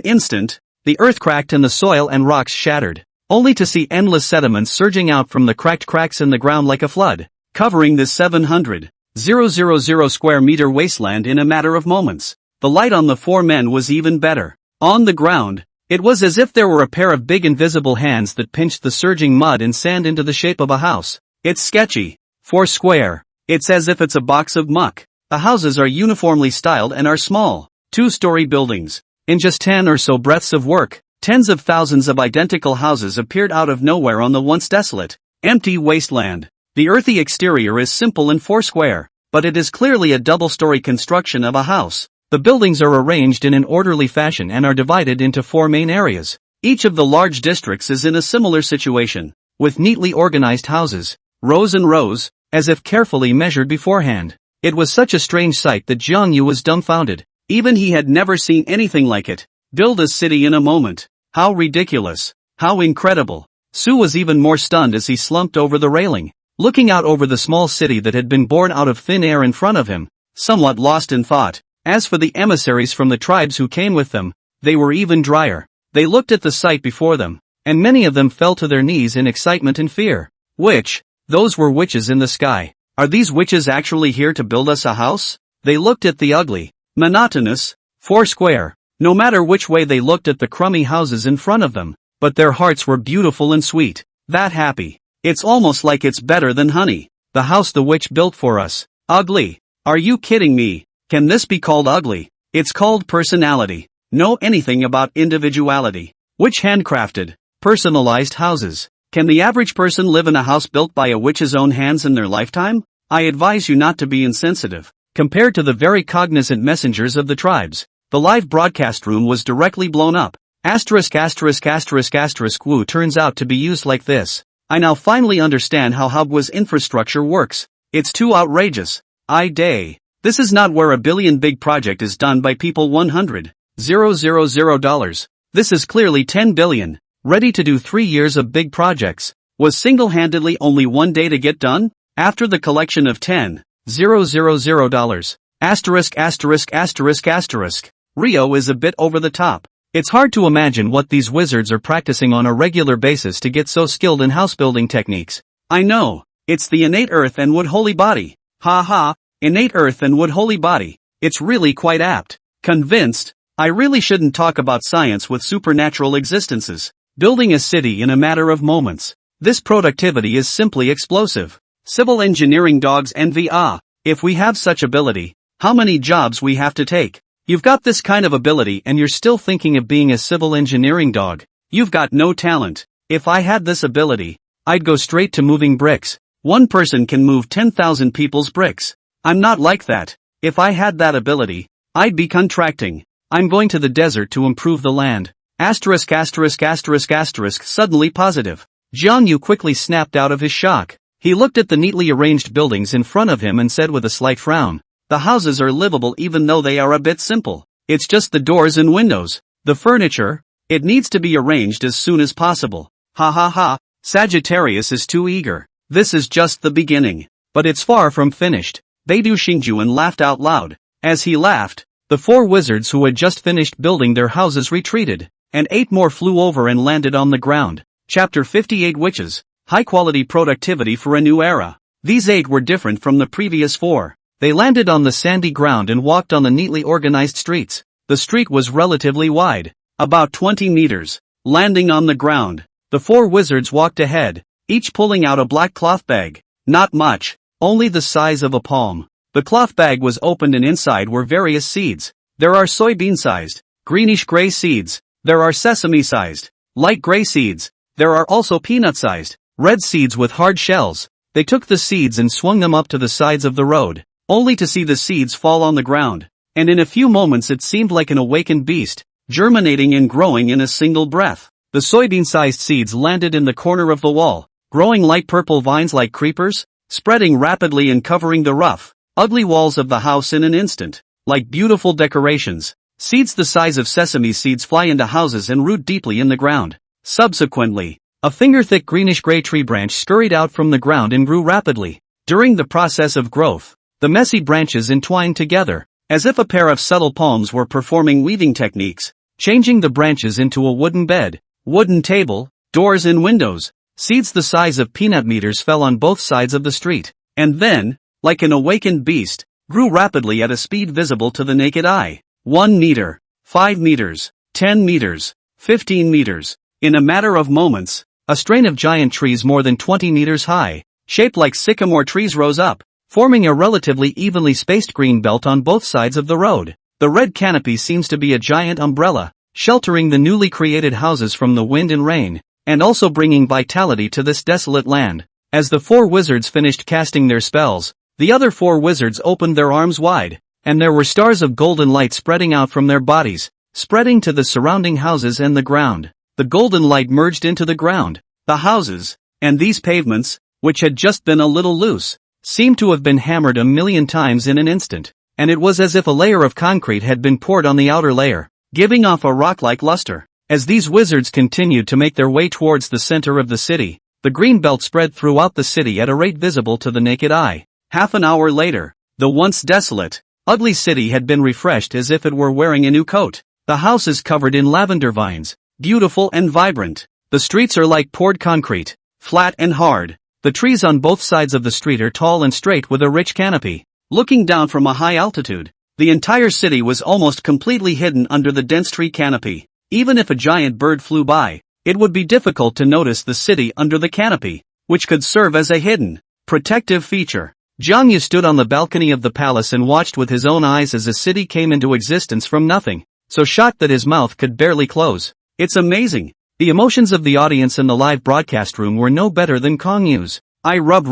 S1: instant, the earth cracked and the soil and rocks shattered, only to see endless sediments surging out from the cracked cracks in the ground like a flood, covering this 700,000 square meter wasteland in a matter of moments. The light on the 4 men was even better. On the ground, it was as if there were a pair of big invisible hands that pinched the surging mud and sand into the shape of a house. It's sketchy. 4 square. It's as if it's a box of muck. The houses are uniformly styled and are small, 2-story buildings. In just 10 or so breaths of work, tens of thousands of identical houses appeared out of nowhere on the once desolate, empty wasteland. The earthy exterior is simple and 4 square, but it is clearly a double-story construction of a house. The buildings are arranged in an orderly fashion and are divided into 4 main areas. Each of the large districts is in a similar situation, with neatly organized houses, rows and rows, as if carefully measured beforehand. It was such a strange sight that Zhang Yu was dumbfounded. Even he had never seen anything like it. Build a city in a moment. How ridiculous. How incredible. Su was even more stunned as he slumped over the railing, looking out over the small city that had been born out of thin air in front of him. somewhat lost in thought. As for the emissaries from the tribes who came with them, they were even drier. They looked at the sight before them, and many of them fell to their knees in excitement and fear. Those were witches in the sky. Are these witches actually here to build us a house? They looked at the ugly, monotonous, four-square, no matter which way they looked at the crummy houses in front of them, but their hearts were beautiful and sweet, that happy. It's almost like it's better than honey. The house the witch built for us. Ugly. Are you kidding me? Can this be called ugly? It's called personality. Know anything about individuality? Witch handcrafted, personalized houses. Can the average person live in a house built by a witch's own hands in their lifetime? I advise you not to be insensitive. Compared to the very cognizant messengers of the tribes, the live broadcast room was directly blown up. Wu turns out to be used like this. I now finally understand how Hubwa's infrastructure works. It's too outrageous. This is not where a billion big project is done by people $100,000. This is clearly 10 billion. Ready to do 3 years of big projects. Was single-handedly only 1 day to get done? After the collection of $10,000. Rio is a bit over the top. It's hard to imagine what these wizards are practicing on a regular basis to get so skilled in house-building techniques. I know. It's the innate earth and wood holy body. Innate earth and wood holy body. It's really quite apt. Convinced. I really shouldn't talk about science with supernatural existences. Building a city in a matter of moments. This productivity is simply explosive. Civil engineering dogs envy. If we have such ability, how many jobs we have to take? You've got this kind of ability and you're still thinking of being a civil engineering dog. You've got no talent. If I had this ability, I'd go straight to moving bricks. One person can move 10,000 people's bricks. I'm not like that. If I had that ability, I'd be contracting. I'm going to the desert to improve the land. Suddenly positive. Jiang Yu quickly snapped out of his shock. He looked at the neatly arranged buildings in front of him and said with a slight frown, the houses are livable even though they are a bit simple. It's just the doors and windows. The furniture, it needs to be arranged as soon as possible. Sagittarius is too eager. This is just the beginning. But it's far from finished. Beidou Xingjuan laughed out loud. As he laughed, the 4 wizards who had just finished building their houses retreated, and 8 more flew over and landed on the ground. Chapter 58 Witches. High-quality productivity for a new era. These 8 were different from the previous 4. They landed on the sandy ground and walked on the neatly organized streets. The street was relatively wide, about 20 meters. Landing on the ground, the 4 wizards walked ahead, each pulling out a black cloth bag. Not much, only the size of a palm. The cloth bag was opened and inside were various seeds. There are soybean-sized, greenish-gray seeds. There are sesame-sized, light gray seeds. There are also peanut-sized, red seeds with hard shells. They took the seeds and swung them up to the sides of the road, only to see the seeds fall on the ground. And in a few moments it seemed like an awakened beast, germinating and growing in a single breath. The soybean-sized seeds landed in the corner of the wall, growing light purple vines like creepers, spreading rapidly and covering the rough, ugly walls of the house in an instant, like beautiful decorations. Seeds the size of sesame seeds fly into houses and root deeply in the ground. Subsequently, a finger-thick greenish-gray tree branch scurried out from the ground and grew rapidly. During the process of growth, the messy branches entwined together, as if a pair of subtle palms were performing weaving techniques, changing the branches into a wooden bed, wooden table, doors and windows. Seeds the size of peanut meters fell on both sides of the street, and then, like an awakened beast, grew rapidly at a speed visible to the naked eye. 1 meter, 5 meters, 10 meters, 15 meters. In a matter of moments, a strain of giant trees more than 20 meters high, shaped like sycamore trees rose up, forming a relatively evenly spaced green belt on both sides of the road. The red canopy seems to be a giant umbrella, sheltering the newly created houses from the wind and rain, and also bringing vitality to this desolate land. As the 4 wizards finished casting their spells, the other 4 wizards opened their arms wide, and there were stars of golden light spreading out from their bodies, spreading to the surrounding houses and the ground. The golden light merged into the ground, the houses, and these pavements, which had just been a little loose, seemed to have been hammered a million times in an instant, and it was as if a layer of concrete had been poured on the outer layer, giving off a rock-like luster. As these wizards continued to make their way towards the center of the city, the green belt spread throughout the city at a rate visible to the naked eye. Half an hour later, the once desolate, ugly city had been refreshed as if it were wearing a new coat. The house is covered in lavender vines, beautiful and vibrant. The streets are like poured concrete, flat and hard. The trees on both sides of the street are tall and straight with a rich canopy. Looking down from a high altitude, the entire city was almost completely hidden under the dense tree canopy. Even if a giant bird flew by, it would be difficult to notice the city under the canopy, which could serve as a hidden, protective feature. Jiang Yu stood on the balcony of the palace and watched with his own eyes as a city came into existence from nothing, so shocked that his mouth could barely close. It's amazing. The emotions of the audience in the live broadcast room were no better than Kong Yu's. I rub.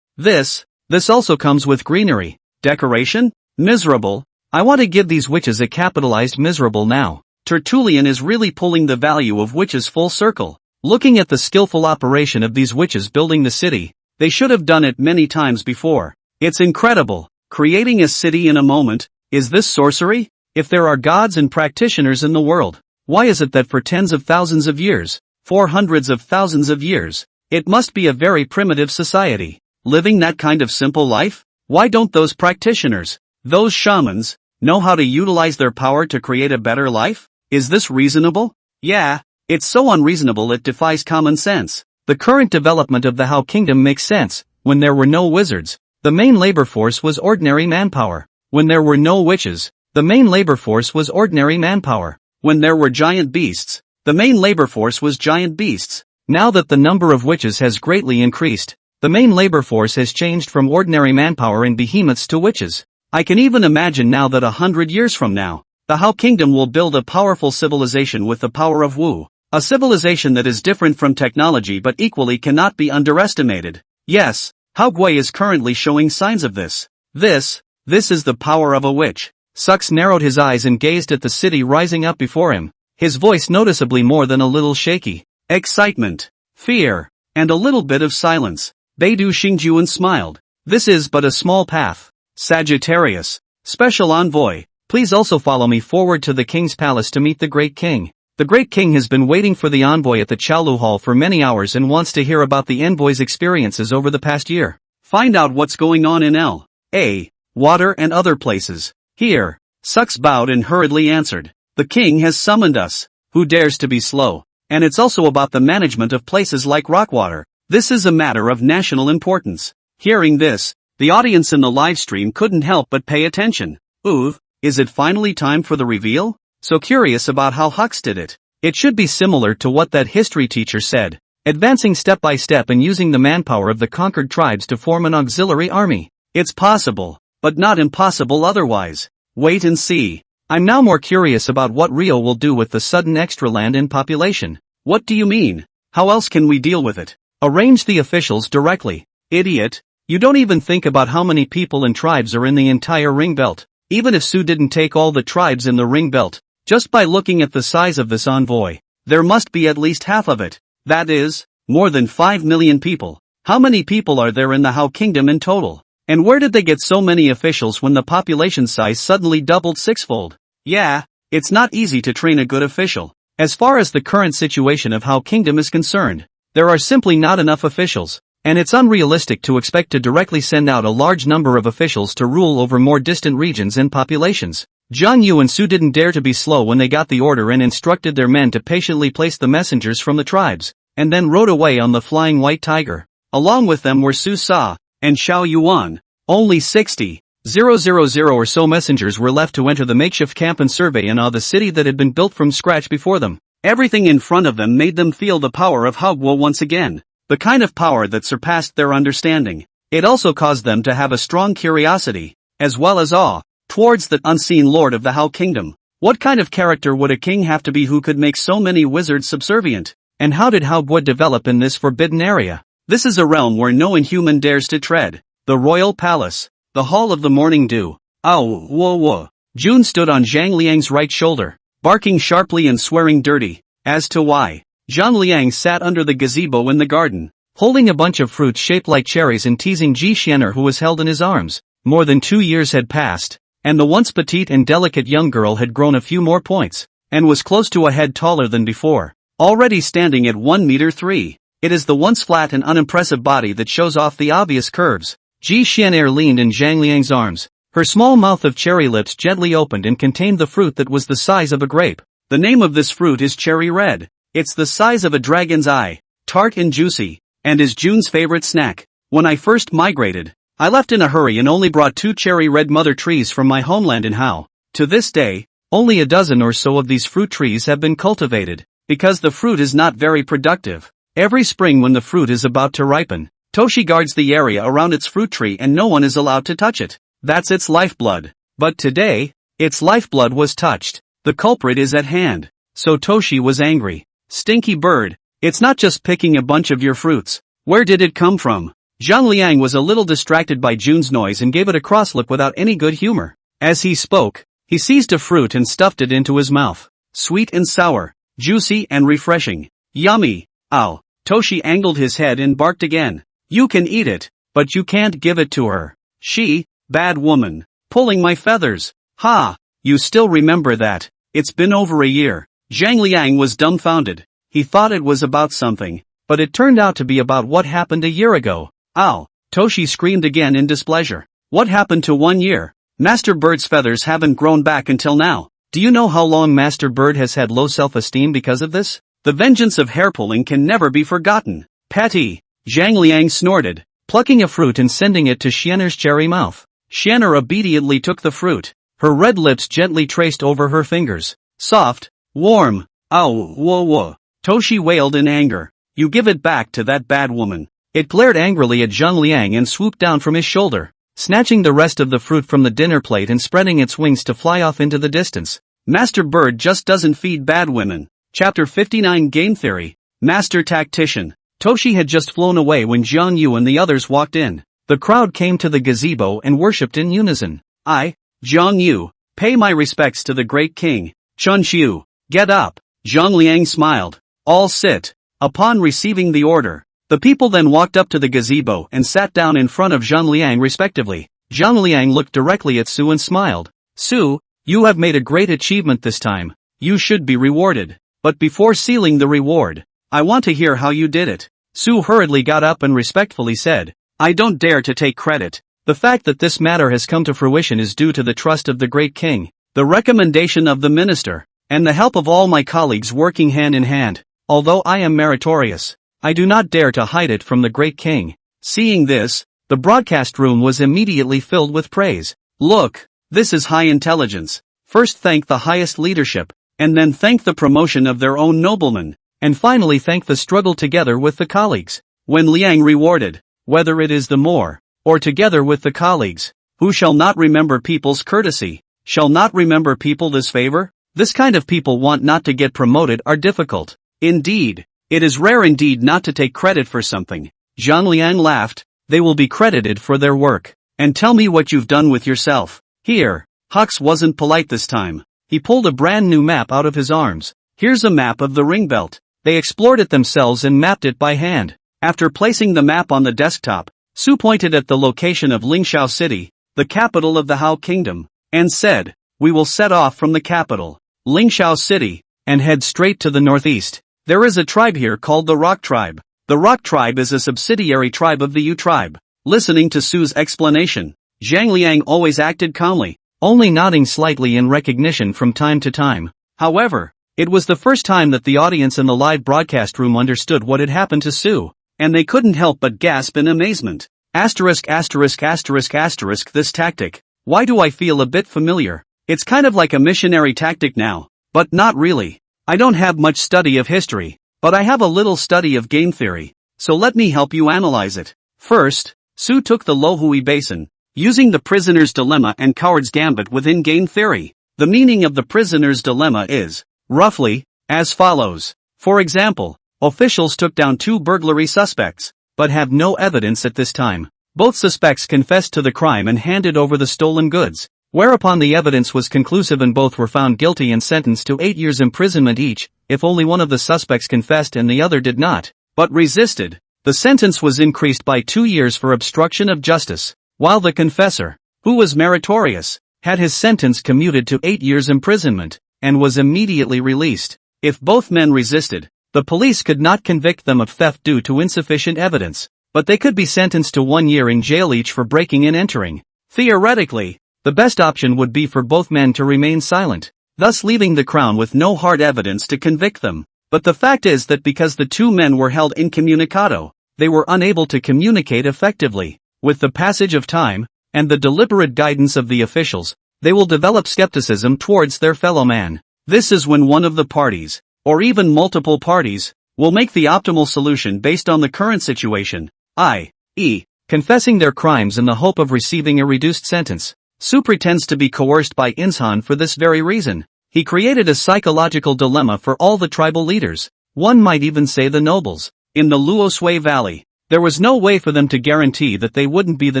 S1: This also comes with greenery. Decoration? Miserable. I want to give these witches a capitalized miserable now. Tertullian is really pulling the value of witches full circle. Looking at the skillful operation of these witches building the city, they should have done it many times before. It's incredible. Creating a city in a moment. Is this sorcery? If there are gods and practitioners in the world, why is it that for tens of thousands of years, for hundreds of thousands of years, it must be a very primitive society, living that kind of simple life? Why don't those practitioners, those shamans, know how to utilize their power to create a better life? Is this reasonable? Yeah, it's so unreasonable it defies common sense. The current development of the Hao Kingdom makes sense. When there were no wizards, the main labor force was ordinary manpower. When there were no witches, the main labor force was ordinary manpower. When there were giant beasts, the main labor force was giant beasts. Now that the number of witches has greatly increased, the main labor force has changed from ordinary manpower and behemoths to witches. I can even imagine now that 100 years from now, the Hao Kingdom will build a powerful civilization with the power of Wu. A civilization that is different from technology but equally cannot be underestimated. Yes, Hao Gui is currently showing signs of this. This is the power of a witch. Sux narrowed his eyes and gazed at the city rising up before him, his voice noticeably more than a little shaky. Excitement, fear, and a little bit of silence. Beidou Xingjuan smiled. This is but a small path. Sagittarius, Special Envoy, please also follow me forward to the king's palace to meet the Great King. The Great King has been waiting for the envoy at the Chaolu Hall for many hours and wants to hear about the envoy's experiences over the past year. Find out what's going on in L.A., water and other places. Here, Sux bowed and hurriedly answered. The king has summoned us. Who dares to be slow? And it's also about the management of places like Rockwater. This is a matter of national importance. Hearing this, the audience in the live stream couldn't help but pay attention. Ooh, is it finally time for the reveal? So curious about how Hux did it. It should be similar to what that history teacher said, advancing step by step and using the manpower of the conquered tribes to form an auxiliary army. It's possible, but not impossible otherwise. Wait and see. I'm now more curious about what Rio will do with the sudden extra land and population. What do you mean? How else can we deal with it? Arrange the officials directly. Idiot. You don't even think about how many people and tribes are in the entire ring belt. Even if Su didn't take all the tribes in the ring belt, just by looking at the size of this envoy, there must be at least half of it. That is, more than 5 million people. How many people are there in the Hao Kingdom in total? And where did they get so many officials when the population size suddenly doubled sixfold? Yeah, it's not easy to train a good official. As far as the current situation of Hao Kingdom is concerned, there are simply not enough officials, and it's unrealistic to expect to directly send out a large number of officials to rule over more distant regions and populations. Jiang Yu and Su didn't dare to be slow when they got the order and instructed their men to patiently place the messengers from the tribes, and then rode away on the flying white tiger. Along with them were Su Sa and Xiao Yuan. Only 60,000 or so messengers were left to enter the makeshift camp and survey and awe the city that had been built from scratch before them. Everything in front of them made them feel the power of Hogwa once again, the kind of power that surpassed their understanding. It also caused them to have a strong curiosity, as well as awe, towards the unseen lord of the Hao Kingdom. What kind of character would a king have to be who could make so many wizards subservient? And how did Hao Gui develop in this forbidden area? This is a realm where no inhuman dares to tread. The royal palace, the hall of the morning dew. Ow, whoa. June stood on Zhang Liang's right shoulder, barking sharply and swearing dirty. As to why, Zhang Liang sat under the gazebo in the garden, holding a bunch of fruits shaped like cherries and teasing Ji Xianer, who was held in his arms. More than 2 years had passed, and the once petite and delicate young girl had grown a few more points, and was close to a head taller than before, already standing at 1 meter 3. It is the once flat and unimpressive body that shows off the obvious curves. Ji Xianer leaned in Zhang Liang's arms, Her small mouth of cherry lips gently opened and contained the fruit that was the size of a grape. The name of this fruit is cherry red. It's the size of a dragon's eye, tart and juicy, and is June's favorite snack. When I first migrated, I left in a hurry and only brought 2 cherry red mother trees from my homeland in Hao. To this day, only a dozen or so of these fruit trees have been cultivated, because the fruit is not very productive. Every spring when the fruit is about to ripen, Toshi guards the area around its fruit tree and no one is allowed to touch it. That's its lifeblood. But today, its lifeblood was touched. The culprit is at hand. So Toshi was angry. Stinky bird, it's not just picking a bunch of your fruits. Where did it come from? Zhang Liang was a little distracted by June's noise and gave it a cross look without any good humor. As he spoke, he seized a fruit and stuffed it into his mouth. Sweet and sour, juicy and refreshing. Yummy. Ow. Toshi angled his head and barked again. You can eat it, but you can't give it to her. She, bad woman, pulling my feathers. Ha, you still remember that. It's been over a year. Zhang Liang was dumbfounded. He thought it was about something, but it turned out to be about what happened a year ago. Ow! Toshi screamed again in displeasure. What happened to 1 year? Master Bird's feathers haven't grown back until now. Do you know how long Master Bird has had low self-esteem because of this? The vengeance of hair pulling can never be forgotten. Patty! Zhang Liang snorted, plucking a fruit and sending it to Xianer's cherry mouth. Xianer obediently took the fruit. Her red lips gently traced over her fingers. Soft, warm. Ow, whoa whoa. Toshi wailed in anger. You give it back to that bad woman. It glared angrily at Zhang Liang and swooped down from his shoulder, snatching the rest of the fruit from the dinner plate and spreading its wings to fly off into the distance. Master Bird just doesn't feed bad women. Chapter 59 Game Theory. Master Tactician. Toshi had just flown away when Jiang Yu and the others walked in. The crowd came to the gazebo and worshipped in unison. I, Jiang Yu, pay my respects to the great king. Chun Xiu, get up. Zhang Liang smiled. All sit. Upon receiving the order, the people then walked up to the gazebo and sat down in front of Zhang Liang respectively. Zhang Liang looked directly at Su and smiled. Su, you have made a great achievement this time. You should be rewarded. But before sealing the reward, I want to hear how you did it. Su hurriedly got up and respectfully said, I don't dare to take credit. The fact that this matter has come to fruition is due to the trust of the great king, the recommendation of the minister, and the help of all my colleagues working hand in hand. Although I am meritorious, I do not dare to hide it from the great king. Seeing this, the broadcast room was immediately filled with praise. Look, this is high intelligence. First thank the highest leadership, and then thank the promotion of their own noblemen, and finally thank the struggle together with the colleagues. When Liang rewarded, whether it is the more, or together with the colleagues, who shall not remember people's courtesy, shall not remember people this favor? This kind of people want not to get promoted are difficult. Indeed, it is rare indeed not to take credit for something. Zhang Liang laughed. They will be credited for their work. And tell me what you've done with yourself. Here, Hux wasn't polite this time. He pulled a brand new map out of his arms. Here's a map of the ring belt. They explored it themselves and mapped it by hand. After placing the map on the desktop, Su pointed at the location of Lingxiao City, the capital of the Hao Kingdom, and said, we will set off from the capital, Lingxiao City, and head straight to the northeast. There is a tribe here called the Rock Tribe. The Rock Tribe is a subsidiary tribe of the Yu Tribe. Listening to Su's explanation, Zhang Liang always acted calmly, only nodding slightly in recognition from time to time. However, it was the first time that the audience in the live broadcast room understood what had happened to Su, and they couldn't help but gasp in amazement. Asterisk asterisk asterisk asterisk this tactic. Why do I feel a bit familiar? It's kind of like a missionary tactic now, but not really. I don't have much study of history, but I have a little study of game theory, so let me help you analyze it. First, Su took the Lohui Basin, using the prisoner's dilemma and coward's gambit within game theory. The meaning of the prisoner's dilemma is, roughly, as follows. For example, officials took down 2 burglary suspects, but have no evidence at this time. Both suspects confessed to the crime and handed over the stolen goods, whereupon the evidence was conclusive and both were found guilty and sentenced to 8 years imprisonment each. If only one of the suspects confessed and the other did not, but resisted, the sentence was increased by 2 years for obstruction of justice, while the confessor, who was meritorious, had his sentence commuted to 8 years imprisonment, and was immediately released. If both men resisted, the police could not convict them of theft due to insufficient evidence, but they could be sentenced to 1 year in jail each for breaking and entering. Theoretically, the best option would be for both men to remain silent, thus leaving the crown with no hard evidence to convict them. But the fact is that because the two men were held incommunicado, they were unable to communicate effectively. With the passage of time, and the deliberate guidance of the officials, they will develop skepticism towards their fellow man. This is when one of the parties, or even multiple parties, will make the optimal solution based on the current situation, i.e., confessing their crimes in the hope of receiving a reduced sentence. Su pretends to be coerced by Inzhan for this very reason. He created a psychological dilemma for all the tribal leaders, one might even say the nobles. In the Luoshui Valley, there was no way for them to guarantee that they wouldn't be the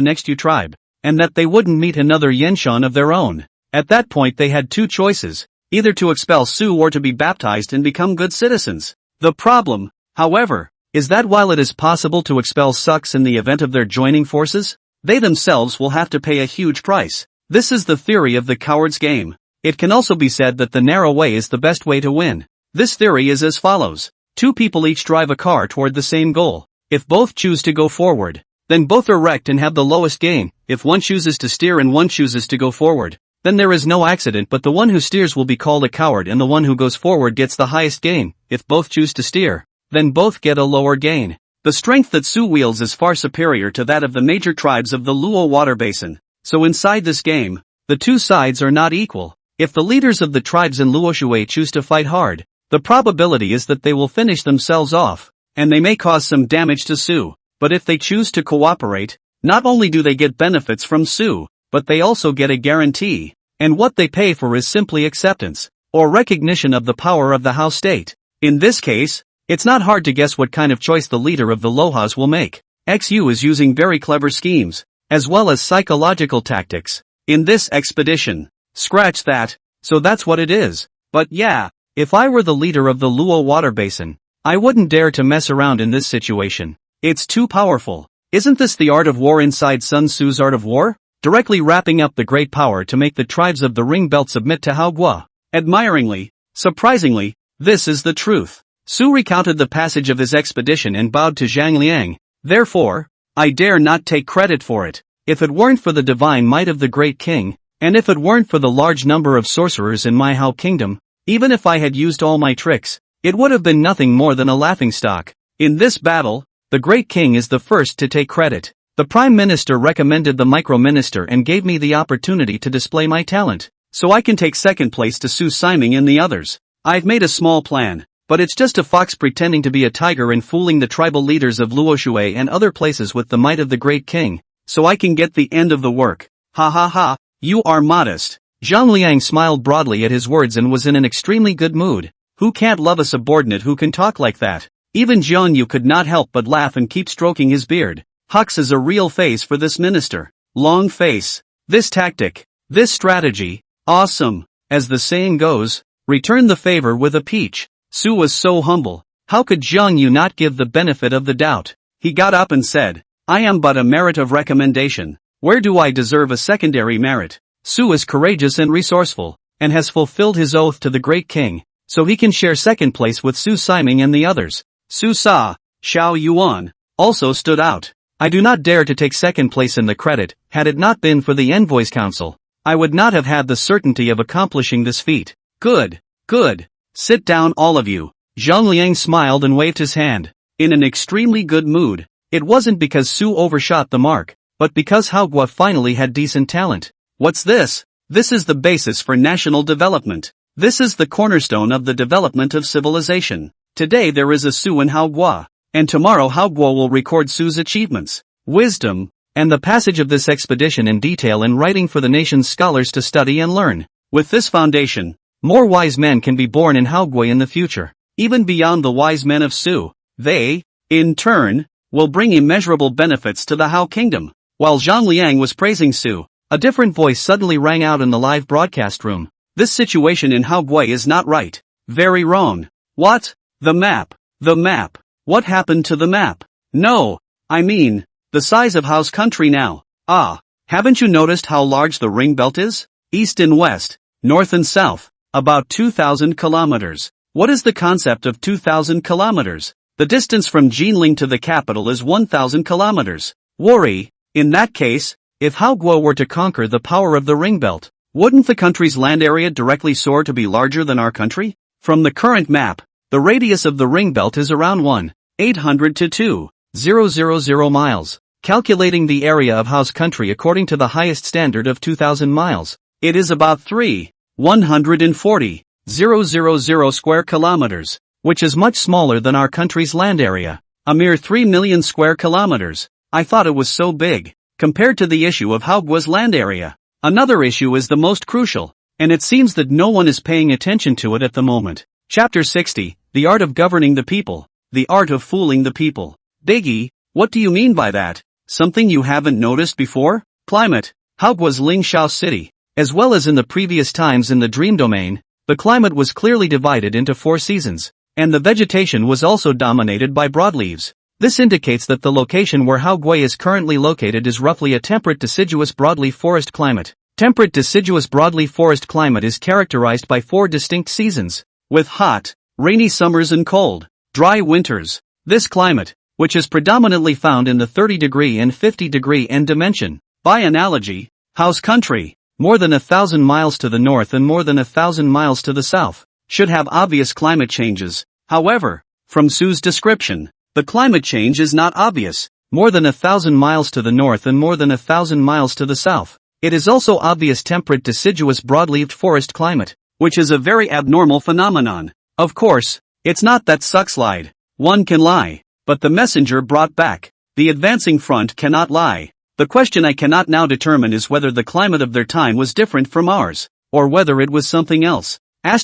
S1: next Yu tribe, and that they wouldn't meet another Yenshan of their own. At that point they had two choices, either to expel Su or to be baptized and become good citizens. The problem, however, is that while it is possible to expel Sux in the event of their joining forces, they themselves will have to pay a huge price. This is the theory of the coward's game. It can also be said that the narrow way is the best way to win. This theory is as follows. Two people each drive a car toward the same goal. If both choose to go forward, then both are wrecked and have the lowest gain. If one chooses to steer and one chooses to go forward, then there is no accident, but the one who steers will be called a coward and the one who goes forward gets the highest gain. If both choose to steer, then both get a lower gain. The strength that Su wields is far superior to that of the major tribes of the Luo water basin. So inside this game, the two sides are not equal. If the leaders of the tribes in Luoshui choose to fight hard, the probability is that they will finish themselves off, and they may cause some damage to Su. But if they choose to cooperate, not only do they get benefits from Su, but they also get a guarantee, and what they pay for is simply acceptance, or recognition of the power of the house state. In this case, it's not hard to guess what kind of choice the leader of the Lohas will make. XU is using very clever schemes, as well as psychological tactics, in this expedition. Scratch that, so that's what it is. But yeah, if I were the leader of the Luo water basin, I wouldn't dare to mess around in this situation. It's too powerful. Isn't this the art of war inside Sun Tzu's Art of War? Directly wrapping up the great power to make the tribes of the ring belt submit to Hao Guo. Admiringly, surprisingly, this is the truth. Su recounted the passage of his expedition and bowed to Zhang Liang. Therefore, I dare not take credit for it. If it weren't for the divine might of the great king, and if it weren't for the large number of sorcerers in my Hao kingdom, even if I had used all my tricks, it would have been nothing more than a laughingstock. In this battle, the great king is the first to take credit. The prime minister recommended the micro-minister and gave me the opportunity to display my talent, so I can take second place to Su Siming and the others. I've made a small plan, but it's just a fox pretending to be a tiger and fooling the tribal leaders of Luoshui and other places with the might of the great king, so I can get the end of the work. Ha ha ha, you are modest. Zhang Liang smiled broadly at his words and was in an extremely good mood. Who can't love a subordinate who can talk like that? Even Jian Yu could not help but laugh and keep stroking his beard. Hux is a real face for this minister. Long face. This tactic. This strategy. Awesome. As the saying goes, return the favor with a peach. Su was so humble. How could Jiang Yu not give the benefit of the doubt? He got up and said, I am but a merit of recommendation. Where do I deserve a secondary merit? Su is courageous and resourceful, and has fulfilled his oath to the great king, so he can share second place with Su Siming and the others. Su Sa, Xiao Yuan, also stood out. I do not dare to take second place in the credit. Had it not been for the Envoys Council, I would not have had the certainty of accomplishing this feat. Good, good. Sit down all of you. Zhang Liang smiled and waved his hand. In an extremely good mood. It wasn't because Su overshot the mark, but because Hao Guo finally had decent talent. What's this? This is the basis for national development. This is the cornerstone of the development of civilization. Today there is a Su in Hao Guo, and tomorrow Hao Guo will record Su's achievements, wisdom, and the passage of this expedition in detail in writing for the nation's scholars to study and learn. With this foundation, more wise men can be born in Hao Guo in the future, even beyond the wise men of Su. They, in turn, will bring immeasurable benefits to the Hao kingdom. While Zhang Liang was praising Su, a different voice suddenly rang out in the live broadcast room. This situation in Hao Guo is not right. Very wrong. What? The map. The map. What happened to the map? No. I mean, the size of Hao's country now. Ah. Haven't you noticed how large the ring belt is? East and west, north and south. About 2,000 kilometers. What is the concept of 2,000 kilometers? The distance from Jinling to the capital is 1,000 kilometers. Worry. In that case, If Hao Guo were to conquer the power of the ring belt, wouldn't the country's land area directly soar to be larger than our country? From the current map, the radius of the ring belt is around 1,800 to 2,000 miles. Calculating the area of Hao's country according to the highest standard of 2,000 miles, it is about 3,140,000 square kilometers, which is much smaller than our country's land area. A mere 3 million square kilometers. I thought it was so big, compared to the issue of Hao Guo's land area. Another issue is the most crucial, and it seems that no one is paying attention to it at the moment. Chapter 60, The Art of Governing the People, The Art of Fooling the People. Biggie, what do you mean by that? Something you haven't noticed before? Climate. Hao Guo's Lingxiao city, as well as in the previous times in the dream domain, the climate was clearly divided into 4 seasons, and the vegetation was also dominated by broadleaves. This indicates that the location where Hao Guo is currently located is roughly a temperate deciduous broadleaf forest climate. Temperate deciduous broadleaf forest climate is characterized by 4 distinct seasons, with hot, rainy summers and cold, dry winters. This climate, which is predominantly found in the 30-degree and 50-degree N dimension. By analogy, Hao's country, more than 1,000 miles to the north and more than 1,000 miles to the south, should have obvious climate changes. However, from Su's description, the climate change is not obvious. More than 1,000 miles to the north and more than 1,000 miles to the south. It is also obvious temperate deciduous broadleaved forest climate, which is a very abnormal phenomenon. Of course, it's not that sucks lied. One can lie, but the messenger brought back. The advancing front cannot lie. The question I cannot now determine is whether the climate of their time was different from ours, or whether it was something else. Dead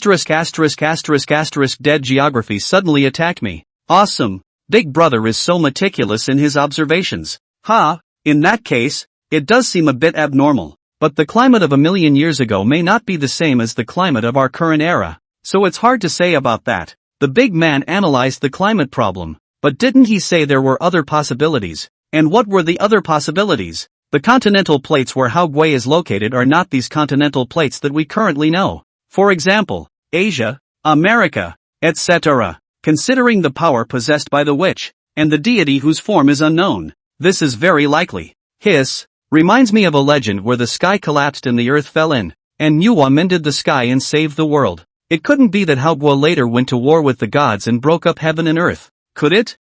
S1: geography suddenly attacked me. Awesome. Big Brother is so meticulous in his observations. In that case, it does seem a bit abnormal. But the climate of a million years ago may not be the same as the climate of our current era. So it's hard to say about that. The big man analyzed the climate problem. But didn't he say there were other possibilities? And what were the other possibilities? The continental plates where Hao Guo is located are not these continental plates that we currently know. For example, Asia, America, etc. Considering the power possessed by the witch, and the deity whose form is unknown, this is very likely. Reminds me of a legend where the sky collapsed and the earth fell in, and Manhwa mended the sky and saved the world. It couldn't be that Hao Guo later went to war with the gods and broke up heaven and earth, could it?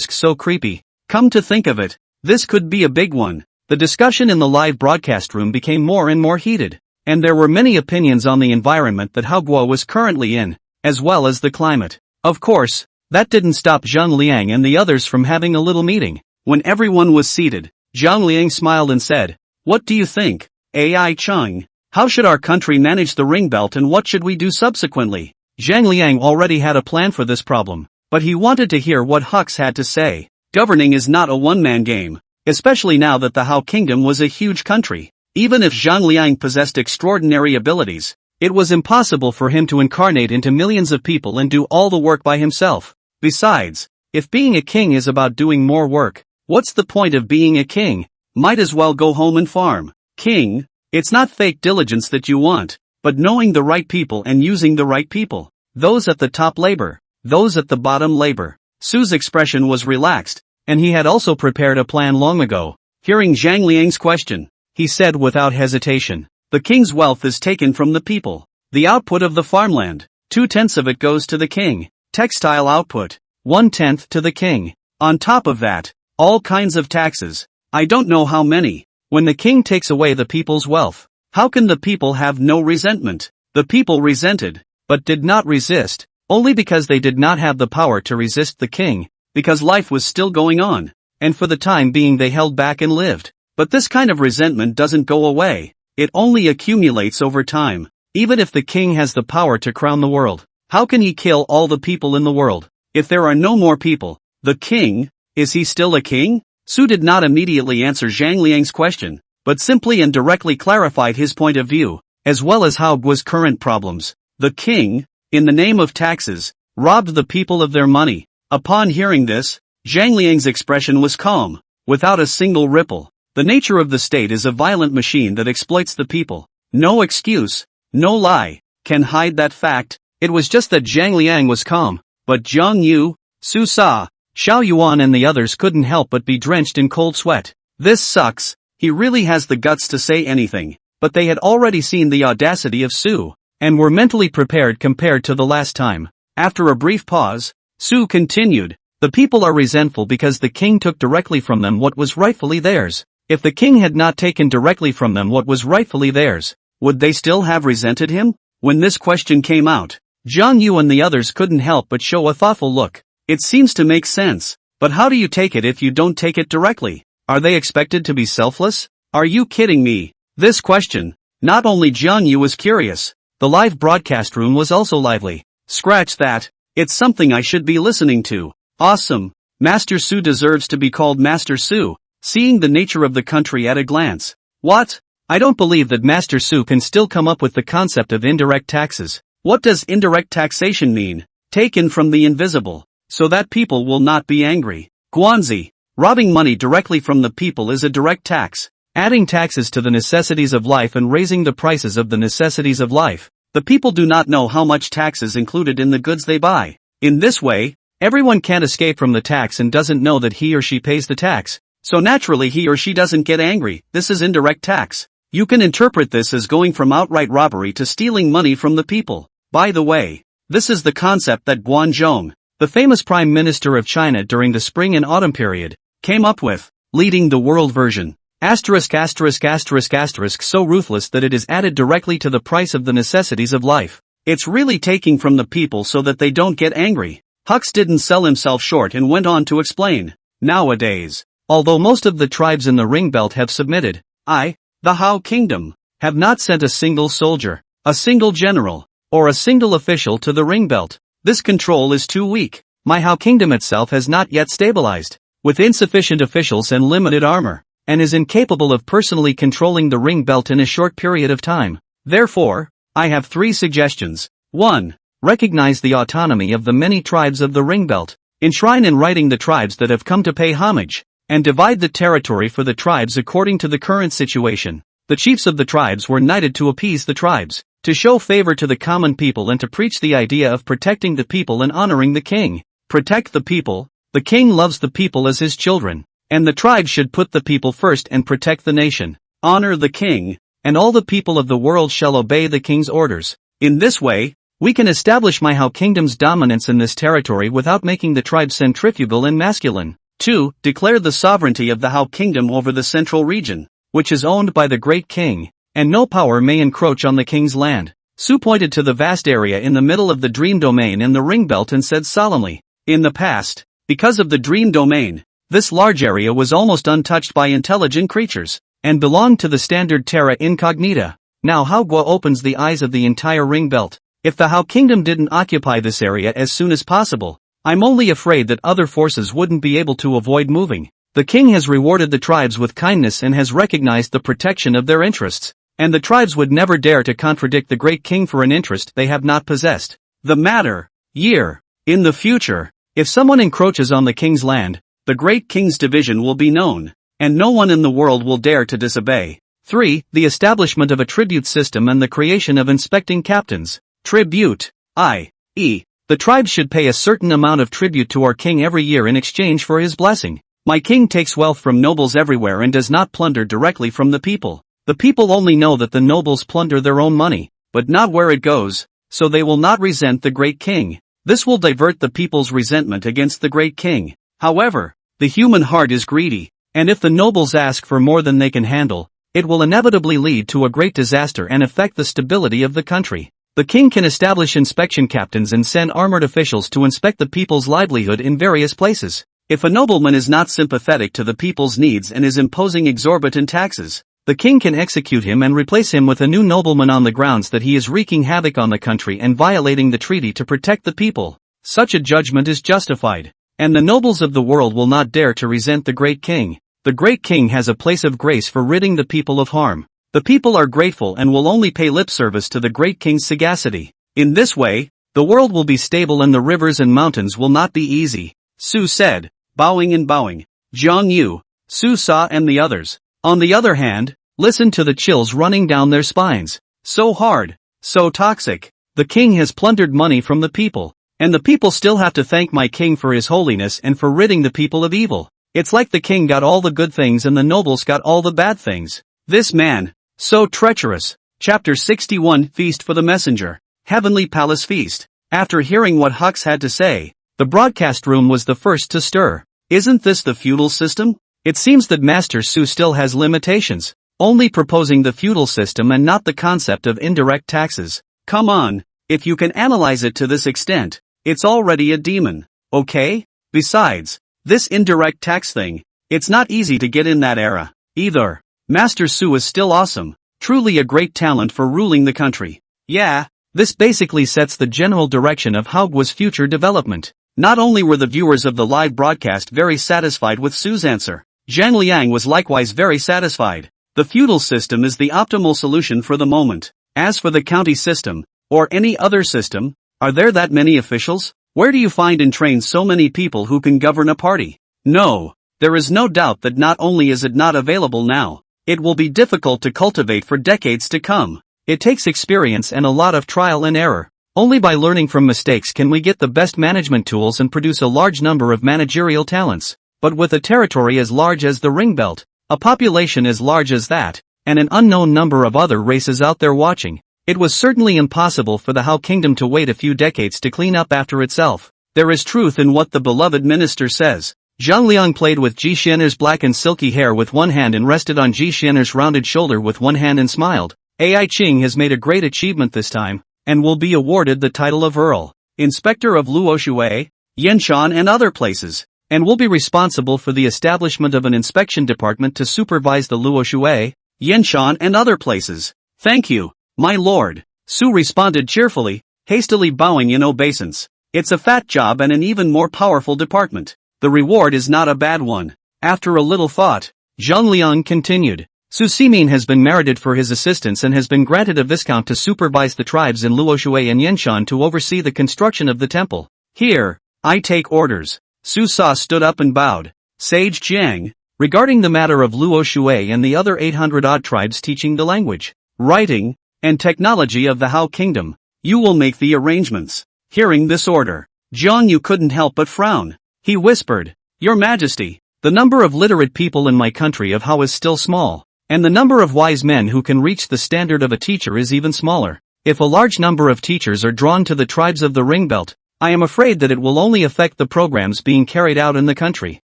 S1: So creepy. Come to think of it, this could be a big one. The discussion in the live broadcast room became more and more heated, and there were many opinions on the environment that Hao Guo was currently in, as well as the climate. Of course, that didn't stop Zhang Liang and the others from having a little meeting. When everyone was seated, Zhang Liang smiled and said, "What do you think, Ai Cheng? How should our country manage the ring belt and what should we do subsequently?" Zhang Liang already had a plan for this problem, but he wanted to hear what Hux had to say. Governing is not a one-man game, especially now that the Hao Kingdom was a huge country. Even if Zhang Liang possessed extraordinary abilities, it was impossible for him to incarnate into millions of people and do all the work by himself. Besides, if being a king is about doing more work, what's the point of being a king? Might as well go home and farm. King, it's not fake diligence that you want, but knowing the right people and using the right people. Those at the top labor, those at the bottom labor. Su's expression was relaxed, and he had also prepared a plan long ago. Hearing Zhang Liang's question, he said without hesitation, "The king's wealth is taken from the people. The output of the farmland, 2/10 of it goes to the king. Textile output, 1/10 to the king. On top of that, all kinds of taxes. I don't know how many. When the king takes away the people's wealth, how can the people have no resentment?" The people resented, but did not resist, only because they did not have the power to resist the king, because life was still going on, and for the time being they held back and lived. But this kind of resentment doesn't go away, it only accumulates over time. Even if the king has the power to crown the world, how can he kill all the people in the world? If there are no more people, the king, is he still a king? Su did not immediately answer Zhang Liang's question, but simply and directly clarified his point of view, as well as Hao Guo's current problems. The king, in the name of taxes, robbed the people of their money. Upon hearing this, Zhang Liang's expression was calm, without a single ripple. The nature of the state is a violent machine that exploits the people. No excuse, no lie, can hide that fact. It was just that Zhang Liang was calm, but Zhang Yu, Su Sa, Xiao Yuan and the others couldn't help but be drenched in cold sweat. This sucks. He really has the guts to say anything. But they had already seen the audacity of Su, and were mentally prepared compared to the last time. After a brief pause, Su continued, the people are resentful because the king took directly from them what was rightfully theirs. If the king had not taken directly from them what was rightfully theirs, would they still have resented him? When this question came out, Zhang Yu and the others couldn't help but show a thoughtful look. It seems to make sense, but how do you take it if you don't take it directly? Are they expected to be selfless? Are you kidding me? This question, not only Zhang Yu was curious, the live broadcast room was also lively. Scratch that, it's something I should be listening to. Awesome, Master Su deserves to be called Master Su, seeing the nature of the country at a glance. What? I don't believe that Master Su can still come up with the concept of indirect taxes. What does indirect taxation mean? Taken from the invisible, so that people will not be angry. Guanzi, robbing money directly from the people is a direct tax. Adding taxes to the necessities of life and raising the prices of the necessities of life. The people do not know how much tax is included in the goods they buy. In this way, everyone can't escape from the tax and doesn't know that he or she pays the tax. So naturally he or she doesn't get angry. This is indirect tax. You can interpret this as going from outright robbery to stealing money from the people. By the way, this is the concept that Guanzhong, the famous Prime Minister of China during the spring and autumn period, came up with, leading the world version. Asterisk asterisk asterisk asterisk so ruthless that it is added directly to the price of the necessities of life. It's really taking from the people so that they don't get angry. Hux didn't sell himself short and went on to explain. Nowadays, although most of the tribes in the Ring Belt have submitted, the Hao Kingdom, have not sent a single soldier, a single general, or a single official to the Ring Belt. This control is too weak. My Hao Kingdom itself has not yet stabilized, with insufficient officials and limited armor, and is incapable of personally controlling the Ring Belt in a short period of time. Therefore, I have 3 suggestions. 1. Recognize the autonomy of the many tribes of the Ring Belt. Enshrine in writing the tribes that have come to pay homage, and divide the territory for the tribes according to the current situation. The chiefs of the tribes were knighted to appease the tribes, to show favor to the common people and to preach the idea of protecting the people and honoring the king. Protect the people. The king loves the people as his children, and the tribes should put the people first and protect the nation. Honor the king, and all the people of the world shall obey the king's orders. In this way, we can establish my Hao Kingdom's dominance in this territory without making the tribes centrifugal and masculine. 2. Declare the sovereignty of the Hao Kingdom over the central region, which is owned by the great king, and no power may encroach on the king's land. Su pointed to the vast area in the middle of the dream domain in the ring belt and said solemnly, in the past, because of the dream domain, this large area was almost untouched by intelligent creatures, and belonged to the standard terra incognita. Now Hao Guo opens the eyes of the entire ring belt. If the Hao Kingdom didn't occupy this area as soon as possible, I'm only afraid that other forces wouldn't be able to avoid moving. The king has rewarded the tribes with kindness and has recognized the protection of their interests, and the tribes would never dare to contradict the great king for an interest they have not possessed. In the future, if someone encroaches on the king's land, the great king's division will be known, and no one in the world will dare to disobey. 3. The establishment of a tribute system and the creation of inspecting captains. Tribute, i.e., the tribes should pay a certain amount of tribute to our king every year in exchange for his blessing. My king takes wealth from nobles everywhere and does not plunder directly from the people. The people only know that the nobles plunder their own money, but not where it goes, so they will not resent the great king. This will divert the people's resentment against the great king. However, the human heart is greedy, and if the nobles ask for more than they can handle, it will inevitably lead to a great disaster and affect the stability of the country. The king can establish inspection captains and send armored officials to inspect the people's livelihood in various places. If a nobleman is not sympathetic to the people's needs and is imposing exorbitant taxes, the king can execute him and replace him with a new nobleman on the grounds that he is wreaking havoc on the country and violating the treaty to protect the people. Such a judgment is justified, and the nobles of the world will not dare to resent the great king. The great king has a place of grace for ridding the people of harm. The people are grateful and will only pay lip service to the great king's sagacity. In this way, the world will be stable and the rivers and mountains will not be easy, Su said, bowing and bowing. Zhang Yu, Su Sa and the others, on the other hand, listened to the chills running down their spines. So hard, so toxic. The king has plundered money from the people, and the people still have to thank my king for his holiness and for ridding the people of evil. It's like the king got all the good things and the nobles got all the bad things. This man, so treacherous. Chapter 61 Feast for the Messenger. Heavenly Palace Feast. After hearing what Hux had to say, the broadcast room was the first to stir. Isn't this the feudal system? It seems that Master Su still has limitations, only proposing the feudal system and not the concept of indirect taxes. Come on, if you can analyze it to this extent, it's already a demon, okay? Besides, this indirect tax thing, it's not easy to get in that era, either. Master Su is still awesome, truly a great talent for ruling the country. Yeah, this basically sets the general direction of Haogua's future development. Not only were the viewers of the live broadcast very satisfied with Su's answer, Zhang Liang was likewise very satisfied. The feudal system is the optimal solution for the moment. As for the county system, or any other system, are there that many officials? Where do you find and train so many people who can govern a party? No, there is no doubt that not only is it not available now, it will be difficult to cultivate for decades to come. It takes experience and a lot of trial and error. Only by learning from mistakes can we get the best management tools and produce a large number of managerial talents. But with a territory as large as the Ring Belt, a population as large as that, and an unknown number of other races out there watching, it was certainly impossible for the Hao Kingdom to wait a few decades to clean up after itself. There is truth in what the beloved minister says. Zhang Liang played with Ji Xianer's black and silky hair with one hand and rested on Ji Xianer's rounded shoulder with one hand and smiled. Ai Qing has made a great achievement this time, and will be awarded the title of Earl, Inspector of Luoshui, Yanshan and other places, and will be responsible for the establishment of an inspection department to supervise the Luoshui, Yanshan and other places. Thank you, my lord, Su responded cheerfully, hastily bowing in obeisance. It's a fat job and an even more powerful department. The reward is not a bad one. After a little thought, Zhang Liang continued. Su Ximin has been merited for his assistance and has been granted a viscount to supervise the tribes in Luoshui and Yanshan to oversee the construction of the temple. Here, I take orders. Su Sa stood up and bowed. Sage Jiang, regarding the matter of Luoshui and the other 800-odd tribes teaching the language, writing, and technology of the Hao Kingdom, you will make the arrangements. Hearing this order, Zhang Yu couldn't help but frown. He whispered, Your Majesty, the number of literate people in my country of Hao is still small, and the number of wise men who can reach the standard of a teacher is even smaller. If a large number of teachers are drawn to the tribes of the Ring Belt, I am afraid that it will only affect the programs being carried out in the country.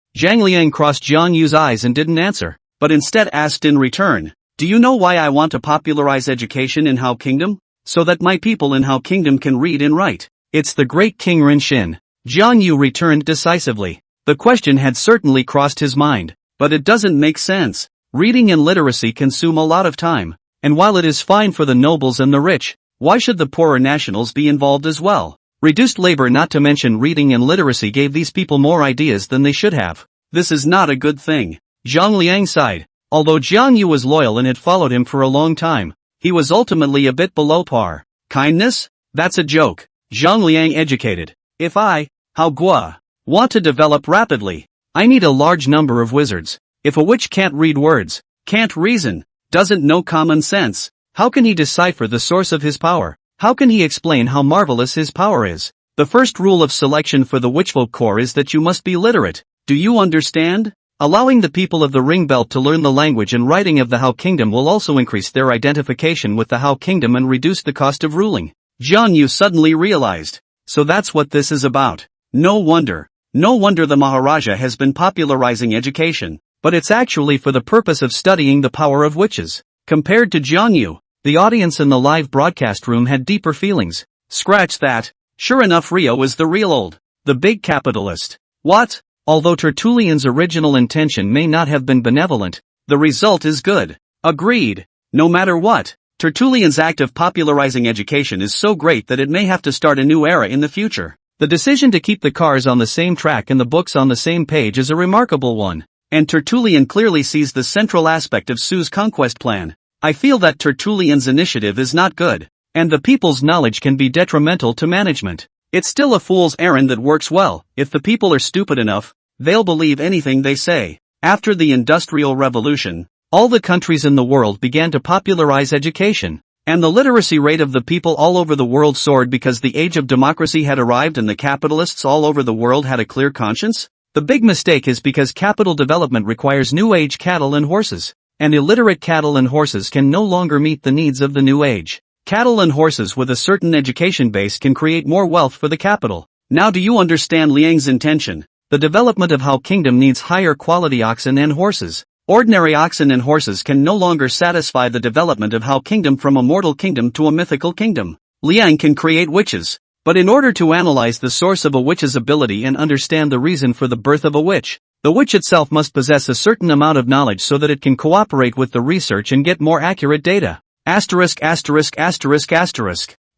S1: Zhang Liang crossed Zhang Yu's eyes and didn't answer, but instead asked in return, Do you know why I want to popularize education in Hao Kingdom? So that my people in Hao Kingdom can read and write. It's the great King Rinxin. Zhang Yu returned decisively. The question had certainly crossed his mind, but it doesn't make sense. Reading and literacy consume a lot of time, and while it is fine for the nobles and the rich, why should the poorer nationals be involved as well? Reduced labor, not to mention reading and literacy, gave these people more ideas than they should have. This is not a good thing. Zhang Liang sighed. Although Zhang Yu was loyal and had followed him for a long time, he was ultimately a bit below par. Kindness? That's a joke. Zhang Liang educated. If I, Hao Gua, want to develop rapidly, I need a large number of wizards. If a witch can't read words, can't reason, doesn't know common sense, how can he decipher the source of his power? How can he explain how marvelous his power is? The first rule of selection for the Witchfolk Corps is that you must be literate. Do you understand? Allowing the people of the Ring Belt to learn the language and writing of the Hao Kingdom will also increase their identification with the Hao Kingdom and reduce the cost of ruling. Zhang Yu suddenly realized. So that's what this is about. No wonder the Maharaja has been popularizing education, but it's actually for the purpose of studying the power of witches. Compared to Zhang Yu, the audience in the live broadcast room had deeper feelings. Scratch that. Sure enough, Rio is the real old, the big capitalist. What? Although Tertullian's original intention may not have been benevolent, the result is good. Agreed. No matter what, Tertullian's act of popularizing education is so great that it may have to start a new era in the future. The decision to keep the cars on the same track and the books on the same page is a remarkable one, and Tertullian clearly sees the central aspect of Su's conquest plan. I feel that Tertullian's initiative is not good, and the people's knowledge can be detrimental to management. It's still a fool's errand that works well. If the people are stupid enough, they'll believe anything they say. After the Industrial Revolution, all the countries in the world began to popularize education, and the literacy rate of the people all over the world soared because the age of democracy had arrived and the capitalists all over the world had a clear conscience. The big mistake is because capital development requires new age cattle and horses, and illiterate cattle and horses can no longer meet the needs of the new age. Cattle and horses with a certain education base can create more wealth for the capital. Now do you understand Liang's intention? The development of How Kingdom needs higher quality oxen and horses. Ordinary oxen and horses can no longer satisfy the development of How Kingdom from a mortal kingdom to a mythical kingdom. Liang can create witches. But in order to analyze the source of a witch's ability and understand the reason for the birth of a witch, the witch itself must possess a certain amount of knowledge so that it can cooperate with the research and get more accurate data.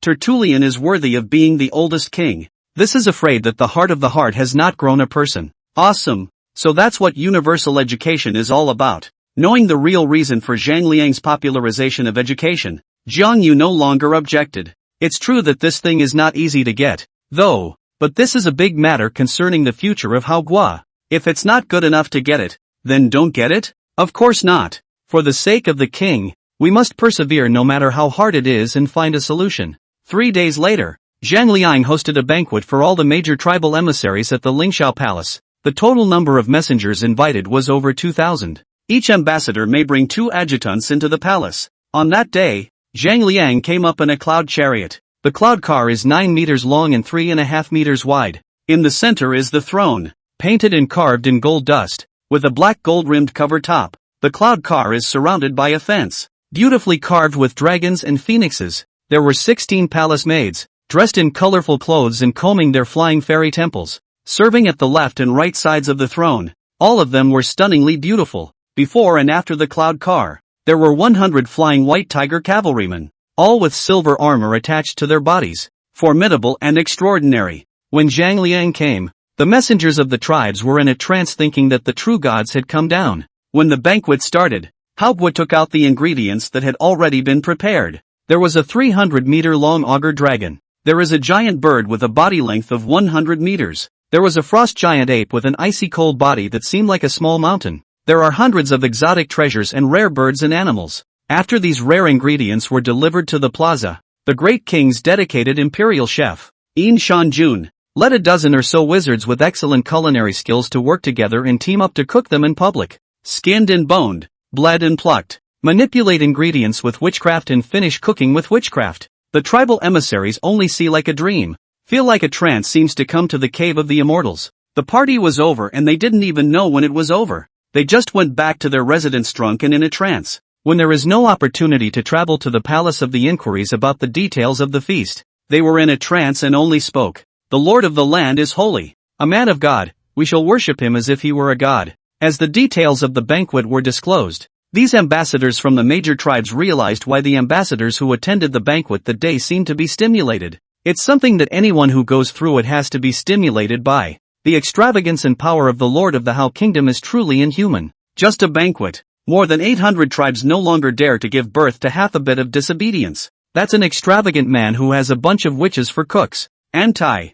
S1: Tertullian is worthy of being the oldest king. This is afraid that the heart of the heart has not grown a person. Awesome. So that's what universal education is all about. Knowing the real reason for Zhang Liang's popularization of education, Jiang Yu no longer objected. It's true that this thing is not easy to get, though, but this is a big matter concerning the future of Hao Gua. If it's not good enough to get it, then don't get it? Of course not. For the sake of the king, we must persevere no matter how hard it is and find a solution. 3 days later, Zhang Liang hosted a banquet for all the major tribal emissaries at the Lingxiao Palace. The total number of messengers invited was over 2,000. Each ambassador may bring 2 adjutants into the palace. On that day, Zhang Liang came up in a cloud chariot. The cloud car is 9 meters long and 3.5 meters wide. In the center is the throne, painted and carved in gold dust, with a black gold-rimmed cover top. The cloud car is surrounded by a fence, beautifully carved with dragons and phoenixes. There were 16 palace maids, dressed in colorful clothes and combing their flying fairy temples, serving at the left and right sides of the throne. All of them were stunningly beautiful. Before and after the cloud car, there were 100 flying white tiger cavalrymen, all with silver armor attached to their bodies, formidable and extraordinary. When Zhang Liang came, the messengers of the tribes were in a trance thinking that the true gods had come down. When the banquet started, Hao Gua took out the ingredients that had already been prepared. There was a 300-meter-long auger dragon. There is a giant bird with a body length of 100 meters. There was a frost giant ape with an icy cold body that seemed like a small mountain. There are hundreds of exotic treasures and rare birds and animals. After these rare ingredients were delivered to the plaza, the great king's dedicated imperial chef, Yin Shanjun, led a dozen or so wizards with excellent culinary skills to work together and team up to cook them in public. Skinned and boned, bled and plucked, manipulate ingredients with witchcraft and finish cooking with witchcraft. The tribal emissaries only see like a dream, feel like a trance seems to come to the cave of the immortals. The party was over and they didn't even know when it was over. They just went back to their residence drunk and in a trance. When there is no opportunity to travel to the palace of the inquiries about the details of the feast, they were in a trance and only spoke. The Lord of the land is holy, a man of God, we shall worship him as if he were a god. As the details of the banquet were disclosed, these ambassadors from the major tribes realized why the ambassadors who attended the banquet that day seemed to be stimulated. It's something that anyone who goes through it has to be stimulated by. The extravagance and power of the Lord of the Hao Kingdom is truly inhuman. Just a banquet. More than 800 tribes no longer dare to give birth to half a bit of disobedience. That's an extravagant man who has a bunch of witches for cooks. Anti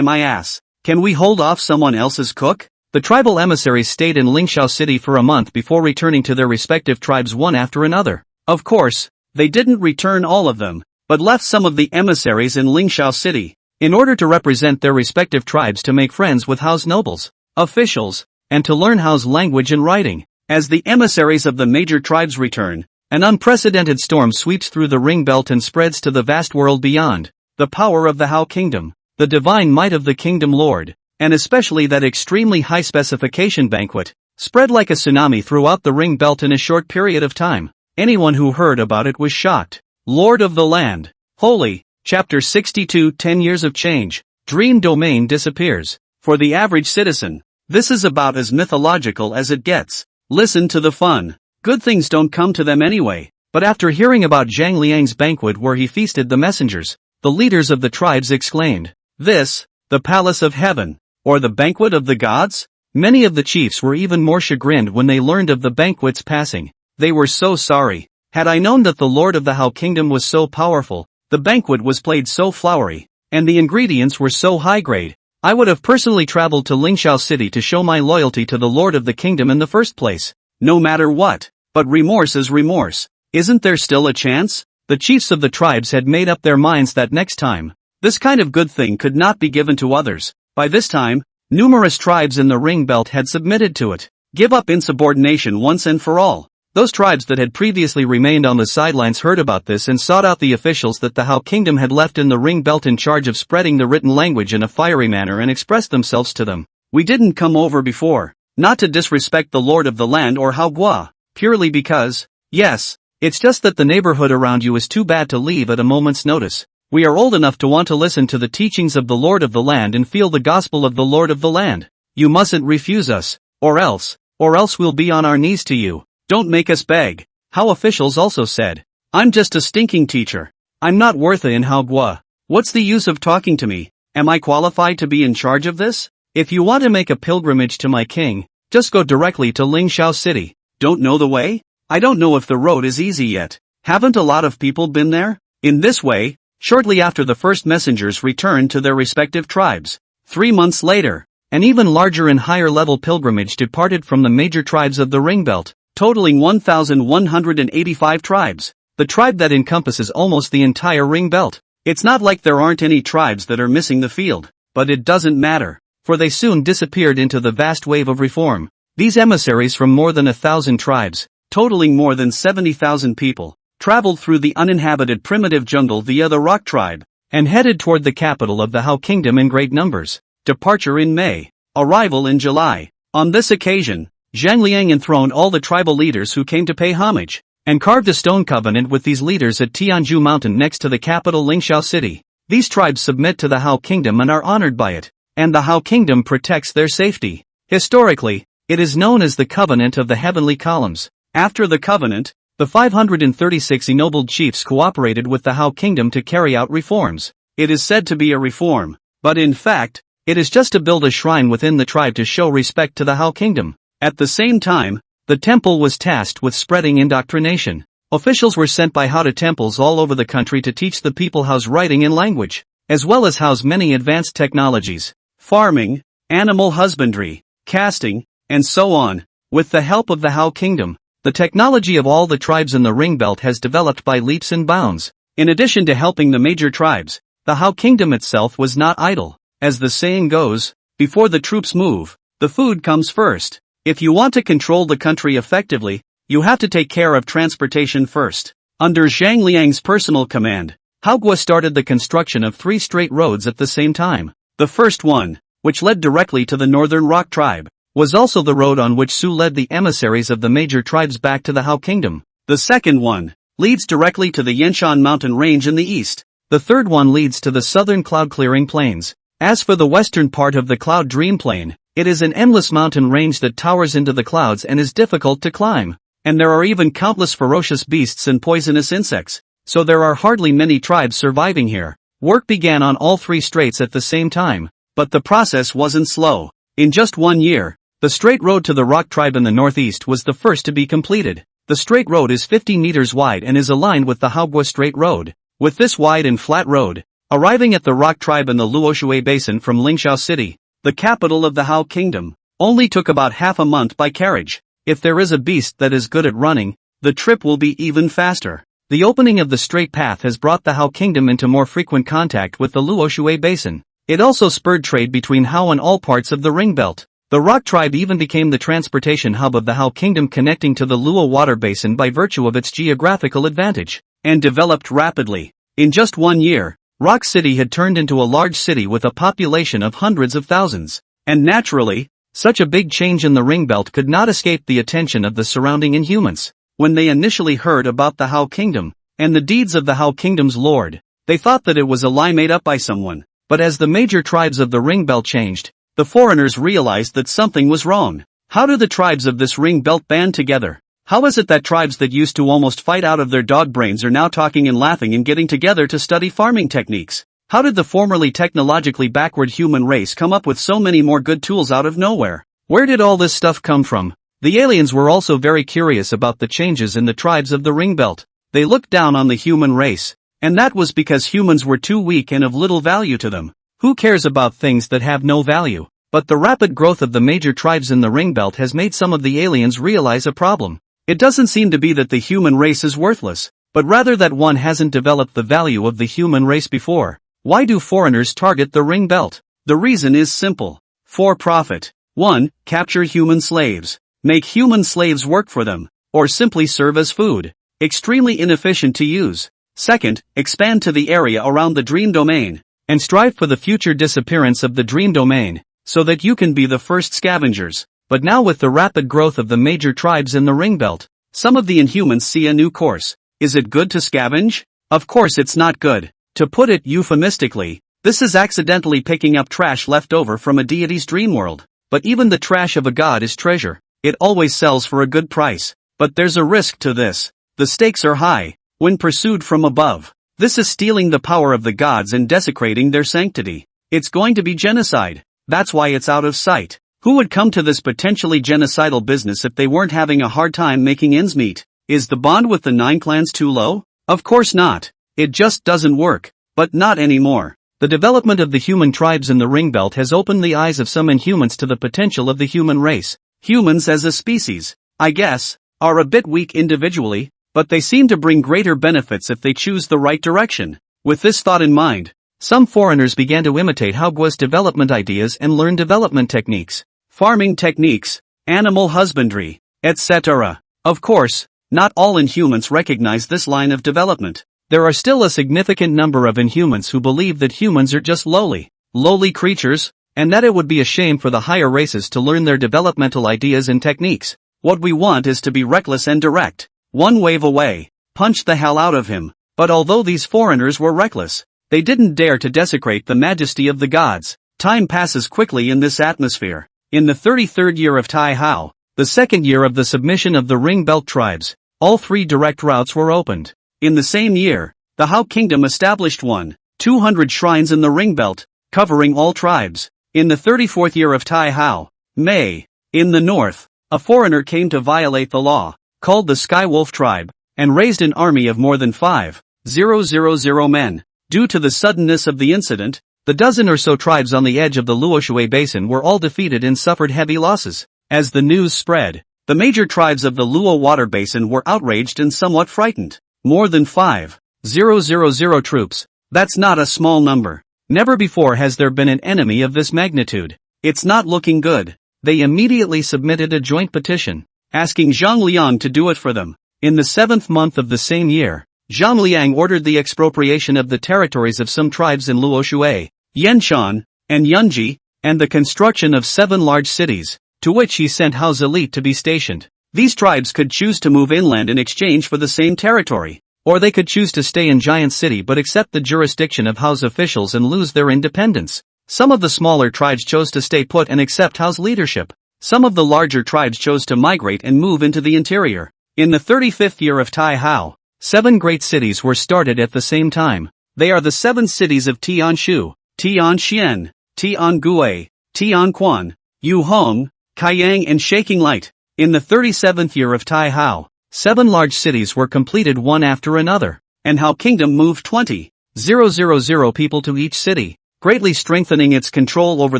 S1: my ass. Can we hold off someone else's cook? The tribal emissaries stayed in Lingxiao City for a month before returning to their respective tribes one after another. Of course, they didn't return all of them, but left some of the emissaries in Lingxiao City, in order to represent their respective tribes to make friends with Hao's nobles, officials, and to learn Hao's language and writing. As the emissaries of the major tribes return, an unprecedented storm sweeps through the ring belt and spreads to the vast world beyond. The power of the Hao Kingdom, the divine might of the Kingdom Lord, and especially that extremely high specification banquet, spread like a tsunami throughout the ring belt in a short period of time. Anyone who heard about it was shocked. Lord of the land, holy. Chapter 62 10 Years of Change, Dream Domain disappears. For the average citizen, this is about as mythological as it gets. Listen to the fun. Good things don't come to them anyway. But after hearing about Zhang Liang's banquet where he feasted the messengers, the leaders of the tribes exclaimed, "This, the palace of heaven, or the banquet of the gods?" Many of the chiefs were even more chagrined when they learned of the banquet's passing. They were so sorry. Had I known that the Lord of the Hao Kingdom was so powerful, the banquet was played so flowery, and the ingredients were so high grade, I would have personally traveled to Lingxiao City to show my loyalty to the Lord of the Kingdom in the first place. No matter what. But remorse is remorse. Isn't there still a chance? The chiefs of the tribes had made up their minds that next time, this kind of good thing could not be given to others. By this time, Numerous tribes in the ring belt had submitted to it. Give up insubordination once and for all. Those tribes that had previously remained on the sidelines heard about this and sought out the officials that the Hao Kingdom had left in the ring belt in charge of spreading the written language in a fiery manner and expressed themselves to them. We didn't come over before, not to disrespect the lord of the land or Hao Gua, purely because, yes, it's just that the neighborhood around you is too bad to leave at a moment's notice. We are old enough to want to listen to the teachings of the lord of the land and feel the gospel of the lord of the land. You mustn't refuse us, or else we'll be on our knees to you. Don't make us beg. Hao officials also said. I'm just a stinking teacher. I'm not worth it in Hao Gua. What's the use of talking to me? Am I qualified to be in charge of this? If you want to make a pilgrimage to my king, just go directly to Lingxiao City. Don't know the way? I don't know if the road is easy yet. Haven't a lot of people been there? In this way, shortly after the first messengers returned to their respective tribes, 3 months later, an even larger and higher level pilgrimage departed from the major tribes of the ring belt, totaling 1,185 tribes, the tribe that encompasses almost the entire ring belt. It's not like there aren't any tribes that are missing the field, but it doesn't matter, for they soon disappeared into the vast wave of reform. These emissaries from more than 1,000 tribes, totaling more than 70,000 people, traveled through the uninhabited primitive jungle via the Rock Tribe, and headed toward the capital of the Hao Kingdom in great numbers. Departure in May, arrival in July. On this occasion, Zhang Liang enthroned all the tribal leaders who came to pay homage, and carved a stone covenant with these leaders at Tianzhu Mountain next to the capital Lingxiao City. These tribes submit to the Hao Kingdom and are honored by it, and the Hao Kingdom protects their safety. Historically, it is known as the Covenant of the Heavenly Columns. After the covenant, the 536 ennobled chiefs cooperated with the Hao Kingdom to carry out reforms. It is said to be a reform, but in fact, it is just to build a shrine within the tribe to show respect to the Hao Kingdom. At the same time, the temple was tasked with spreading indoctrination. Officials were sent by Hao to temples all over the country to teach the people Hao's writing and language, as well as Hao's many advanced technologies, farming, animal husbandry, casting, and so on. With the help of the Hao Kingdom, the technology of all the tribes in the ring belt has developed by leaps and bounds. In addition to helping the major tribes, the Hao Kingdom itself was not idle. As the saying goes, before the troops move, the food comes first. If you want to control the country effectively, you have to take care of transportation first. Under Zhang Liang's personal command, Hao Gua started the construction of 3 straight roads at the same time. The first one, which led directly to the northern Rock Tribe, was also the road on which Su led the emissaries of the major tribes back to the Hao Kingdom. The second one leads directly to the Yanshan mountain range in the east. The third one leads to the southern cloud-clearing plains. As for the western part of the Cloud Dream Plain, it is an endless mountain range that towers into the clouds and is difficult to climb. And there are even countless ferocious beasts and poisonous insects, so there are hardly many tribes surviving here. Work began on all 3 straits at the same time, but the process wasn't slow. In just 1 year, the straight road to the Rock Tribe in the northeast was the first to be completed. The straight road is 50 meters wide and is aligned with the Hao Gua Straight Road. With this wide and flat road, arriving at the Rock Tribe in the Luoshui Basin from Lingxiao City, the capital of the Hao Kingdom, only took about half a month by carriage. If there is a beast that is good at running, the trip will be even faster. The opening of the straight path has brought the Hao Kingdom into more frequent contact with the Luoshui Basin. It also spurred trade between Hao and all parts of the ring belt. The Rock Tribe even became the transportation hub of the Hao Kingdom, connecting to the Luo water basin by virtue of its geographical advantage, and developed rapidly. In just 1 year, Rock City had turned into a large city with a population of hundreds of thousands. And naturally, such a big change in the ring belt could not escape the attention of the surrounding Inhumans. When they initially heard about the Hao Kingdom, and the deeds of the Hao Kingdom's lord, they thought that it was a lie made up by someone. But as the major tribes of the ring belt changed, the foreigners realized that something was wrong. How do the tribes of this ring belt band together? How is it that tribes that used to almost fight out of their dog brains are now talking and laughing and getting together to study farming techniques? How did the formerly technologically backward human race come up with so many more good tools out of nowhere? Where did all this stuff come from? The aliens were also very curious about the changes in the tribes of the ring belt. They looked down on the human race, and that was because humans were too weak and of little value to them. Who cares about things that have no value? But the rapid growth of the major tribes in the ring belt has made some of the aliens realize a problem. It doesn't seem to be that the human race is worthless, but rather that one hasn't developed the value of the human race before. Why do foreigners target the ring belt? The reason is simple. For profit. 1. Capture human slaves. Make human slaves work for them, or simply serve as food. Extremely inefficient to use. Second, expand to the area around the dream domain, and strive for the future disappearance of the dream domain, so that you can be the first scavengers. But now with the rapid growth of the major tribes in the ring belt, some of the Inhumans see a new course. Is it good to scavenge? Of course it's not good. To put it euphemistically, this is accidentally picking up trash left over from a deity's dream world. But even the trash of a god is treasure. It always sells for a good price. But there's a risk to this. The stakes are high. When pursued from above, this is stealing the power of the gods and desecrating their sanctity. It's going to be genocide. That's why it's out of sight. Who would come to this potentially genocidal business if they weren't having a hard time making ends meet? Is the bond with the 9 clans too low? Of course not. It just doesn't work. But not anymore. The development of the human tribes in the ring belt has opened the eyes of some Inhumans to the potential of the human race. Humans as a species, I guess, are a bit weak individually, but they seem to bring greater benefits if they choose the right direction. With this thought in mind, some foreigners began to imitate Hogwa's development ideas and learn development techniques, farming techniques, animal husbandry, etc. Of course, not all Inhumans recognize this line of development. There are still a significant number of Inhumans who believe that humans are just lowly creatures, and that it would be a shame for the higher races to learn their developmental ideas and techniques. What we want is to be reckless and direct. One wave away, punch the hell out of him. But although these foreigners were reckless, they didn't dare to desecrate the majesty of the gods. Time passes quickly in this atmosphere. In the 33rd year of Tai Hao, the second year of the submission of the Ring Belt tribes, all 3 direct routes were opened. In the same year, the Hao Kingdom established 200 shrines in the Ring Belt, covering all tribes. In the 34th year of Tai Hao, May, in the north, a foreigner came to violate the law, called the Skywolf tribe, and raised an army of more than 5,000 men. Due to the suddenness of the incident, the dozen or so tribes on the edge of the Luoshui Basin were all defeated and suffered heavy losses. As the news spread, the major tribes of the Luo Water Basin were outraged and somewhat frightened. More than 5,000 troops. That's not a small number. Never before has there been an enemy of this magnitude. It's not looking good. They immediately submitted a joint petition, asking Zhang Liang to do it for them. In the 7th month of the same year, Zhang Liang ordered the expropriation of the territories of some tribes in Luoshui, Yanshan, and Yunji, and the construction of 7 large cities, to which he sent Hao's elite to be stationed. These tribes could choose to move inland in exchange for the same territory, or they could choose to stay in Giant City but accept the jurisdiction of Hao's officials and lose their independence. Some of the smaller tribes chose to stay put and accept Hao's leadership. Some of the larger tribes chose to migrate and move into the interior. In the 35th year of Tai Hao, 7 great cities were started at the same time. They are the 7 cities of Tianshu, Tianxian, Tiangui, Tianquan, Yuhong, Kaiyang and Shaking Light. In the 37th year of Tai Hao, 7 large cities were completed one after another, and Hao Kingdom moved 20,000 people to each city, greatly strengthening its control over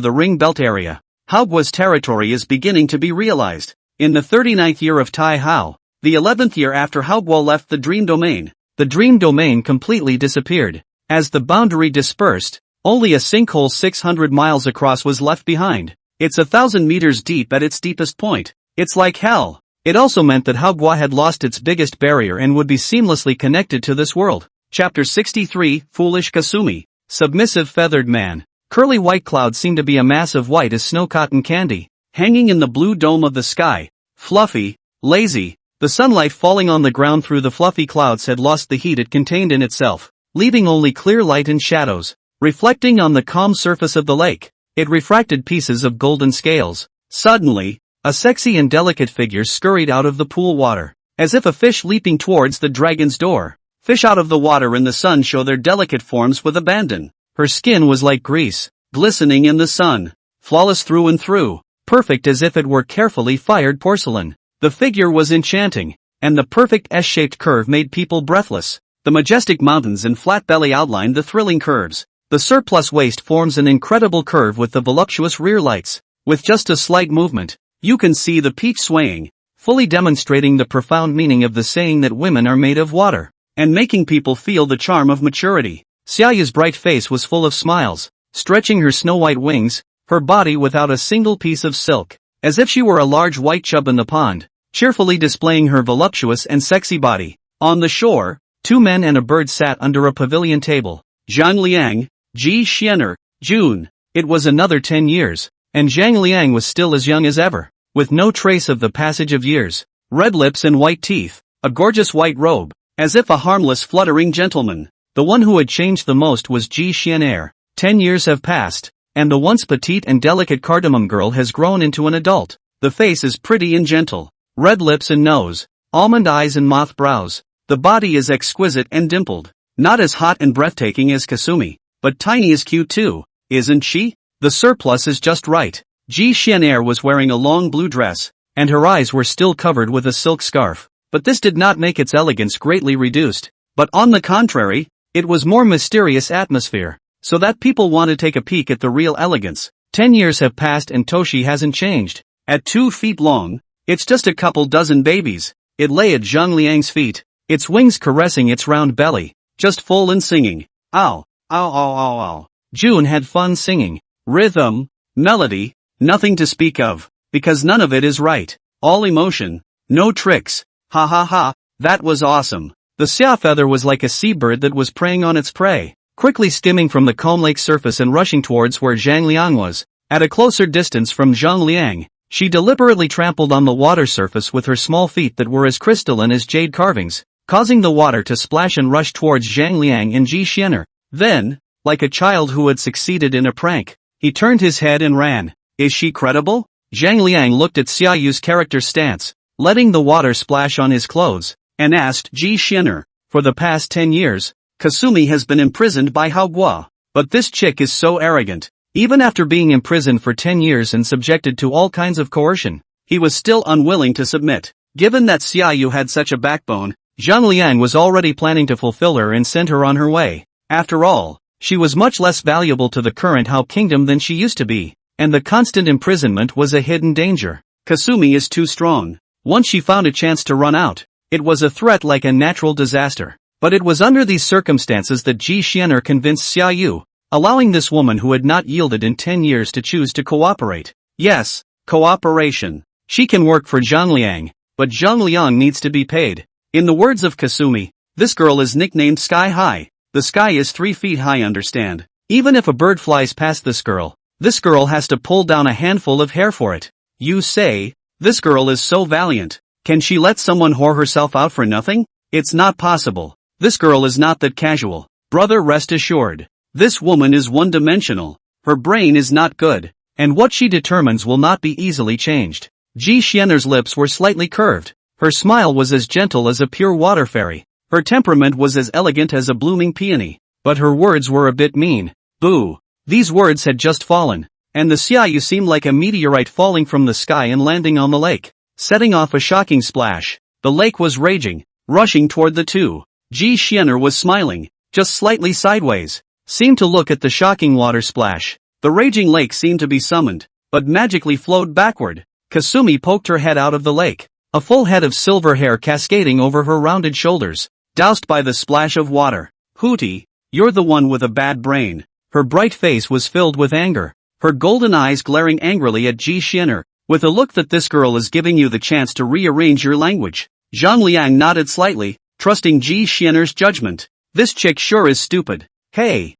S1: the Ring Belt area. Haogua's territory is beginning to be realized. In the 39th year of Tai Hao, the 11th year after Haogua left the Dream Domain, the Dream Domain completely disappeared. As the boundary dispersed, only a sinkhole 600 miles across was left behind. It's 1,000 meters deep at its deepest point. It's like hell. It also meant that Haogua had lost its biggest barrier and would be seamlessly connected to this world. Chapter 63, Foolish Kasumi. Submissive Feathered Man. Curly white clouds seemed to be a mass of white as snow cotton candy, hanging in the blue dome of the sky. Fluffy, lazy, the sunlight falling on the ground through the fluffy clouds had lost the heat it contained in itself, leaving only clear light and shadows, reflecting on the calm surface of the lake. It refracted pieces of golden scales. Suddenly, a sexy and delicate figure scurried out of the pool water, as if a fish leaping towards the dragon's door. Fish out of the water in the sun show their delicate forms with abandon. Her skin was like grease, glistening in the sun, flawless through and through, perfect as if it were carefully fired porcelain. The figure was enchanting, and the perfect S-shaped curve made people breathless. The majestic mountains and flat belly outlined the thrilling curves. The surplus waist forms an incredible curve with the voluptuous rear lights. With just a slight movement, you can see the peach swaying, fully demonstrating the profound meaning of the saying that women are made of water, and making people feel the charm of maturity. Xiaoya's bright face was full of smiles, stretching her snow-white wings, her body without a single piece of silk, as if she were a large white chub in the pond, cheerfully displaying her voluptuous and sexy body. On the shore, 2 men and a bird sat under a pavilion table. Zhang Liang, Ji Xianer, June. It was another 10 years, and Zhang Liang was still as young as ever, with no trace of the passage of years. Red lips and white teeth, a gorgeous white robe, as if a harmless fluttering gentleman. The one who had changed the most was Ji Xianer. 10 years have passed, and the once petite and delicate cardamom girl has grown into an adult. The face is pretty and gentle, red lips and nose, almond eyes and moth brows. The body is exquisite and dimpled, not as hot and breathtaking as Kasumi, but tiny is cute too, isn't she? The surplus is just right. Ji Xianer was wearing a long blue dress, and her eyes were still covered with a silk scarf, but this did not make its elegance greatly reduced, but on the contrary, it was more mysterious atmosphere, so that people want to take a peek at the real elegance. 10 years have passed and Toshi hasn't changed. At 2 feet long, it's just a couple dozen babies. It lay at Zhang Liang's feet, its wings caressing its round belly, just full and singing. Ow, ow, ow, ow, ow. June had fun singing. Rhythm, melody, nothing to speak of, because none of it is right. All emotion, no tricks. Ha ha ha, that was awesome. The xia feather was like a seabird that was preying on its prey, quickly skimming from the calm lake surface and rushing towards where Zhang Liang was. At a closer distance from Zhang Liang, she deliberately trampled on the water surface with her small feet that were as crystalline as jade carvings, causing the water to splash and rush towards Zhang Liang and Ji Xianer. Then, like a child who had succeeded in a prank, he turned his head and ran. Is she credible? Zhang Liang looked at Xia Yu's character stance, letting the water splash on his clothes, and asked Ji Xianer, for the past 10 years, Kasumi has been imprisoned by Hao Guo. But this chick is so arrogant. Even after being imprisoned for 10 years and subjected to all kinds of coercion, he was still unwilling to submit. Given that Xia Yu had such a backbone, Zhang Liang was already planning to fulfill her and send her on her way. After all, she was much less valuable to the current Hao kingdom than she used to be, and the constant imprisonment was a hidden danger. Kasumi is too strong. Once she found a chance to run out, it was a threat like a natural disaster. But it was under these circumstances that Ji Xianer convinced Xia Yu, allowing this woman who had not yielded in 10 years to choose to cooperate. Yes, cooperation. She can work for Zhang Liang, but Zhang Liang needs to be paid. In the words of Kasumi, this girl is nicknamed Sky High. The sky is 3 feet high, understand? Even if a bird flies past this girl has to pull down a handful of hair for it. You say, this girl is so valiant. Can she let someone whore herself out for nothing? It's not possible. This girl is not that casual. Brother, rest assured. This woman is one-dimensional. Her brain is not good, and what she determines will not be easily changed. Ji Xianer's lips were slightly curved. Her smile was as gentle as a pure water fairy. Her temperament was as elegant as a blooming peony. But her words were a bit mean. Boo. These words had just fallen, and the Xia Yu seemed like a meteorite falling from the sky and landing on the lake, setting off a shocking splash. The lake was raging, rushing toward the two. Ji Xianer was smiling, just slightly sideways, seemed to look at the shocking water splash. The raging lake seemed to be summoned, but magically flowed backward. Kasumi poked her head out of the lake, a full head of silver hair cascading over her rounded shoulders, doused by the splash of water. Hootie, you're the one with a bad brain. Her bright face was filled with anger, her golden eyes glaring angrily at Ji Xianer, with a look that this girl is giving you the chance to rearrange your language. Zhang Liang nodded slightly, trusting Ji Xianer's judgment. This chick sure is stupid. Hey,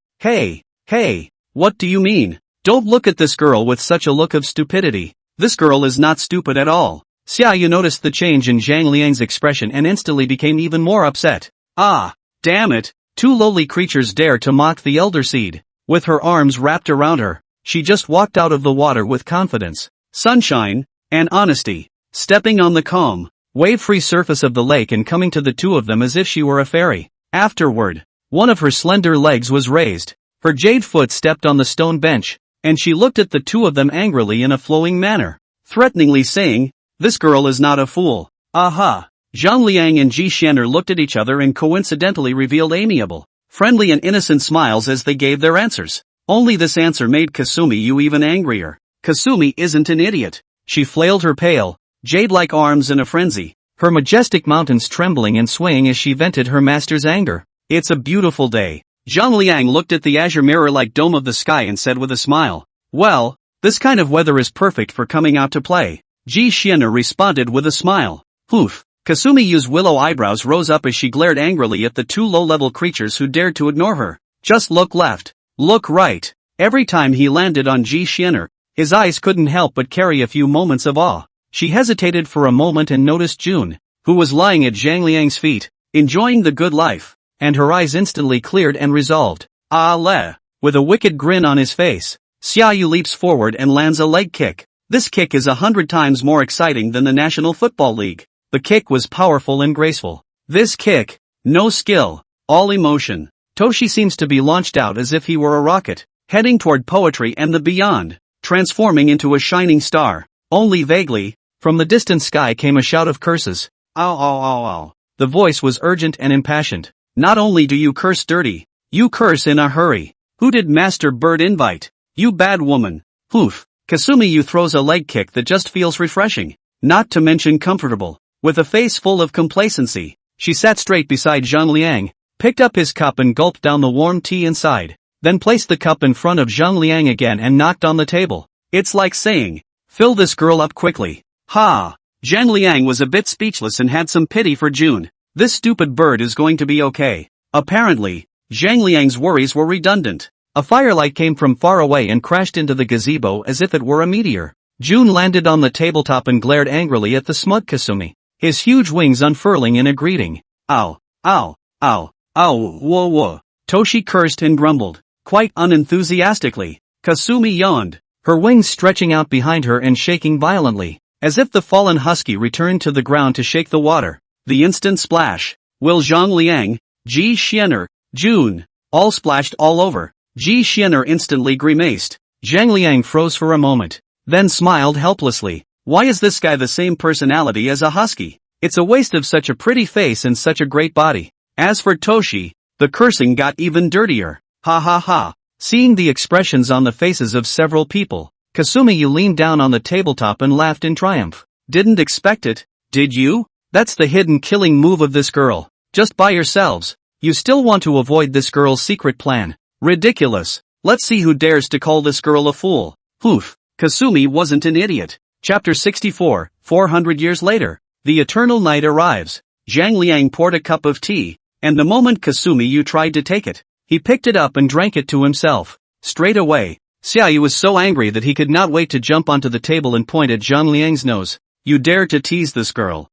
S1: what do you mean? Don't look at this girl with such a look of stupidity. This girl is not stupid at all. Xia Yu noticed the change in Zhang Liang's expression and instantly became even more upset. Ah, damn it, 2 lowly creatures dare to mock the elder seed. With her arms wrapped around her, she just walked out of the water with confidence, sunshine, and honesty, stepping on the calm, wave-free surface of the lake and coming to the two of them as if she were a fairy. Afterward, one of her slender legs was raised, her jade foot stepped on the stone bench, and she looked at the two of them angrily in a flowing manner, threateningly saying, this girl is not a fool. Aha! Zhang Liang and Ji Xianer looked at each other and coincidentally revealed amiable, friendly and innocent smiles as they gave their answers. Only this answer made Kasumi Yu even angrier. Kasumi isn't an idiot. She flailed her pale, jade-like arms in a frenzy, her majestic mountains trembling and swaying as she vented her master's anger. It's a beautiful day. Zhang Liang looked at the azure mirror-like dome of the sky and said with a smile, well, This kind of weather is perfect for coming out to play. Ji Xian'er responded with a smile. Oof. Kasumi-yu's willow eyebrows rose up as she glared angrily at the two low-level creatures who dared to ignore her. Just look left. Look right. Every time he landed on Ji Xian'er, his eyes couldn't help but carry a few moments of awe. She hesitated for a moment and noticed June, who was lying at Zhang Liang's feet, enjoying the good life, and her eyes instantly cleared and resolved. Ah le. With a wicked grin on his face, Xiaoyu leaps forward and lands a leg kick. This kick is 100 times more exciting than the National Football League. The kick was powerful and graceful. This kick, no skill, all emotion. Toshi seems to be launched out as if he were a rocket, heading toward poetry and the beyond, transforming into a shining star. Only vaguely, from the distant sky came a shout of curses. Ow ow ow ow. The voice was urgent and impassioned. Not only do you curse dirty, you curse in a hurry. Who did Master Bird invite? You bad woman. Oof. Kasumi-yu throws a leg kick that just feels refreshing, not to mention comfortable. With a face full of complacency, she sat straight beside Zhang Liang, picked up his cup and gulped down the warm tea inside, then placed the cup in front of Zhang Liang again and knocked on the table. It's like saying, fill this girl up quickly. Ha! Zhang Liang was a bit speechless and had some pity for June. This stupid bird is going to be okay. Apparently, Zhang Liang's worries were redundant. A firelight came from far away and crashed into the gazebo as if it were a meteor. June landed on the tabletop and glared angrily at the smug Kasumi, his huge wings unfurling in a greeting. Ow, ow, ow, ow, whoa whoa. Toshi cursed and grumbled, quite unenthusiastically. Kasumi yawned, her wings stretching out behind her and shaking violently, as if the fallen husky returned to the ground to shake the water. The instant splash. Will Zhang Liang, Ji Xian'er, June, all splashed all over. Ji Xian'er instantly grimaced. Zhang Liang froze for a moment, then smiled helplessly. Why is this guy the same personality as a husky? It's a waste of such a pretty face and such a great body. As for Toshi, the cursing got even dirtier. Ha ha ha. Seeing the expressions on the faces of several people, Kasumi-yu leaned down on the tabletop and laughed in triumph. Didn't expect it, did you? That's the hidden killing move of this girl. Just by yourselves. You still want to avoid this girl's secret plan. Ridiculous. Let's see who dares to call this girl a fool. Oof. Kasumi wasn't an idiot. Chapter 64, 400 years later. The eternal night arrives. Zhang Liang poured a cup of tea, and the moment Kasumi-yu tried to take it, he picked it up and drank it to himself. Straight away, Xiaoyu was so angry that he could not wait to jump onto the table and point at Zhang Liang's nose. You dare to tease this girl.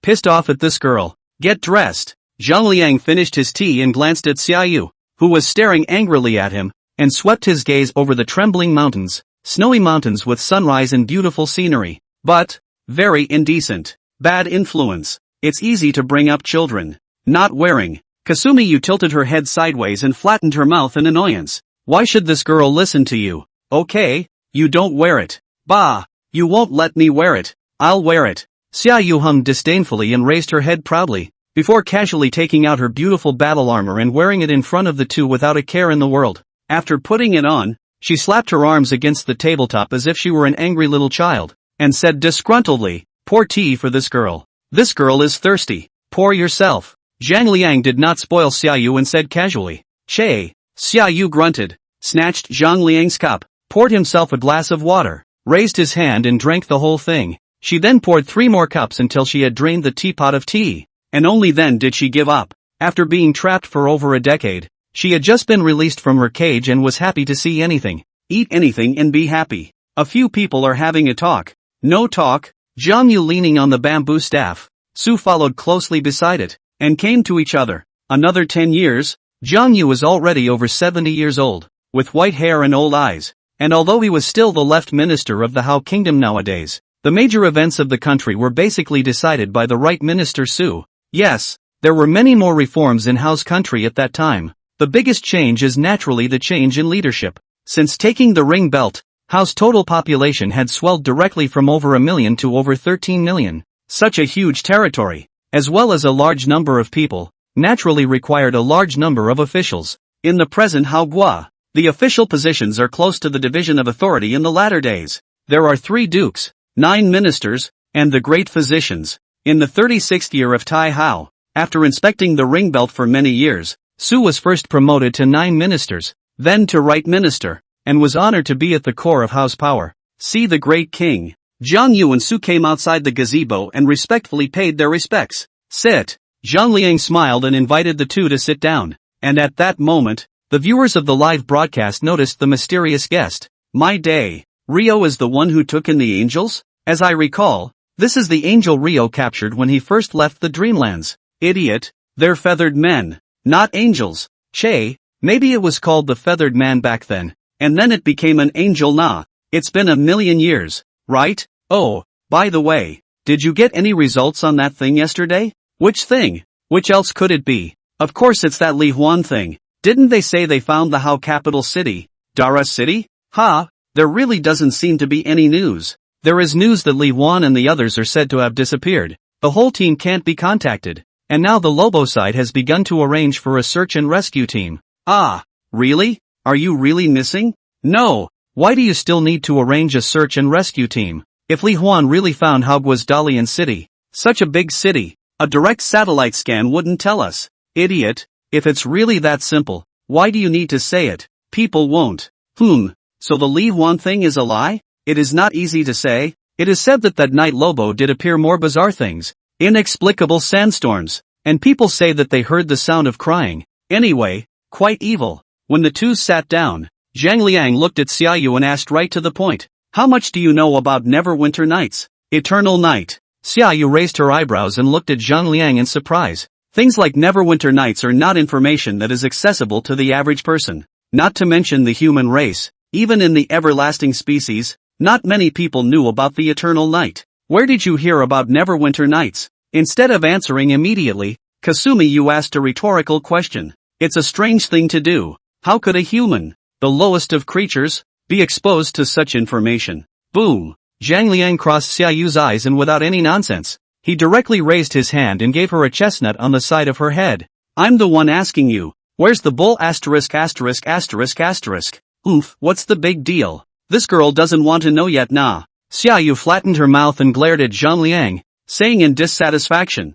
S1: Pissed off at this girl. Get dressed. Zhang Liang finished his tea and glanced at Xiaoyu, who was staring angrily at him, and swept his gaze over the trembling mountains, snowy mountains with sunrise and beautiful scenery. But, very indecent. Bad influence. It's easy to bring up children. Not wearing. Kasumi-yu tilted her head sideways and flattened her mouth in annoyance. Why should this girl listen to you? Okay, you don't wear it. Bah, you won't let me wear it. I'll wear it. Xiaoyu hummed disdainfully and raised her head proudly, before casually taking out her beautiful battle armor and wearing it in front of the two without a care in the world. After putting it on, she slapped her arms against the tabletop as if she were an angry little child, and said disgruntledly, pour tea for this girl. This girl is thirsty. Pour yourself. Zhang Liang did not spoil Xiaoyu and said casually, Che. Xiaoyu grunted, snatched Zhang Liang's cup, poured himself a glass of water, raised his hand and drank the whole thing. She then poured 3 more cups until she had drained the teapot of tea, and only then did she give up. After being trapped for over a decade, she had just been released from her cage and was happy to see anything, eat anything and be happy. A few people are having a talk. No talk. Zhang Yu leaning on the bamboo staff. Su followed closely beside it, and came to each other. Another 10 years. Zhang Yu was already over 70 years old, with white hair and old eyes, and although he was still the left minister of the Hao Kingdom nowadays, the major events of the country were basically decided by the right minister Su. Yes, there were many more reforms in Hao's country at that time. The biggest change is naturally the change in leadership. Since taking the ring belt, Hao's total population had swelled directly from over 1 million to over 13 million. Such a huge territory, as well as a large number of people, naturally required a large number of officials. In the present Hao Gua, the official positions are close to the division of authority in the latter days. There are 3 dukes, 9 ministers, and the great physicians. In the 36th year of Tai Hao, after inspecting the ring belt for many years, Su was first promoted to 9 ministers, then to right minister. and was honored to be at the core of house power. See the great king. Zhang Yu and Su came outside the gazebo and respectfully paid their respects. Sit. Zhang Liang smiled and invited the two to sit down. And at that moment, the viewers of the live broadcast noticed the mysterious guest. My day. Rio is the one who took in the angels? As I recall, this is the angel Rio captured when he first left the Dreamlands. Idiot. They're feathered men, not angels. Che, maybe it was called the feathered man back then, and then it became an angel nah. It's been a million years, right? Oh, by the way, did you get any results on that thing yesterday? Which thing? Which else could it be? Of course it's that Li Huan thing. Didn't they say they found the Hao capital city? Dara City? Ha, there really doesn't seem to be any news. There is news that Li Huan and the others are said to have disappeared. The whole team can't be contacted. And now the Lobo side has begun to arrange for a search and rescue team. Ah, really? Are you really missing? No. Why do you still need to arrange a search and rescue team? If Li Huan really found Haogua's Dalian city, such a big city, a direct satellite scan wouldn't tell us. Idiot, if it's really that simple, why do you need to say it? People won't. So the Li Huan thing is a lie? It is not easy to say. It is said that night Lobo did appear more bizarre things. Inexplicable sandstorms, and people say that they heard the sound of crying. Anyway, quite evil. When the two sat down, Zhang Liang looked at Xiaoyu and asked right to the point. How much do you know about Neverwinter Nights? Eternal Night. Xiaoyu raised her eyebrows and looked at Zhang Liang in surprise. Things like Neverwinter Nights are not information that is accessible to the average person. Not to mention the human race. Even in the everlasting species, not many people knew about the Eternal Night. Where did you hear about Neverwinter Nights? Instead of answering immediately, Kasumi Yu asked a rhetorical question. It's a strange thing to do. How could a human, the lowest of creatures, be exposed to such information? Boom! Zhang Liang crossed Xiaoyu's eyes and without any nonsense, he directly raised his hand and gave her a chestnut on the side of her head. I'm the one asking you. Where's the bull asterisk asterisk asterisk asterisk? Oof, what's the big deal? This girl doesn't want to know yet nah. Xiaoyu flattened her mouth and glared at Zhang Liang, saying in dissatisfaction.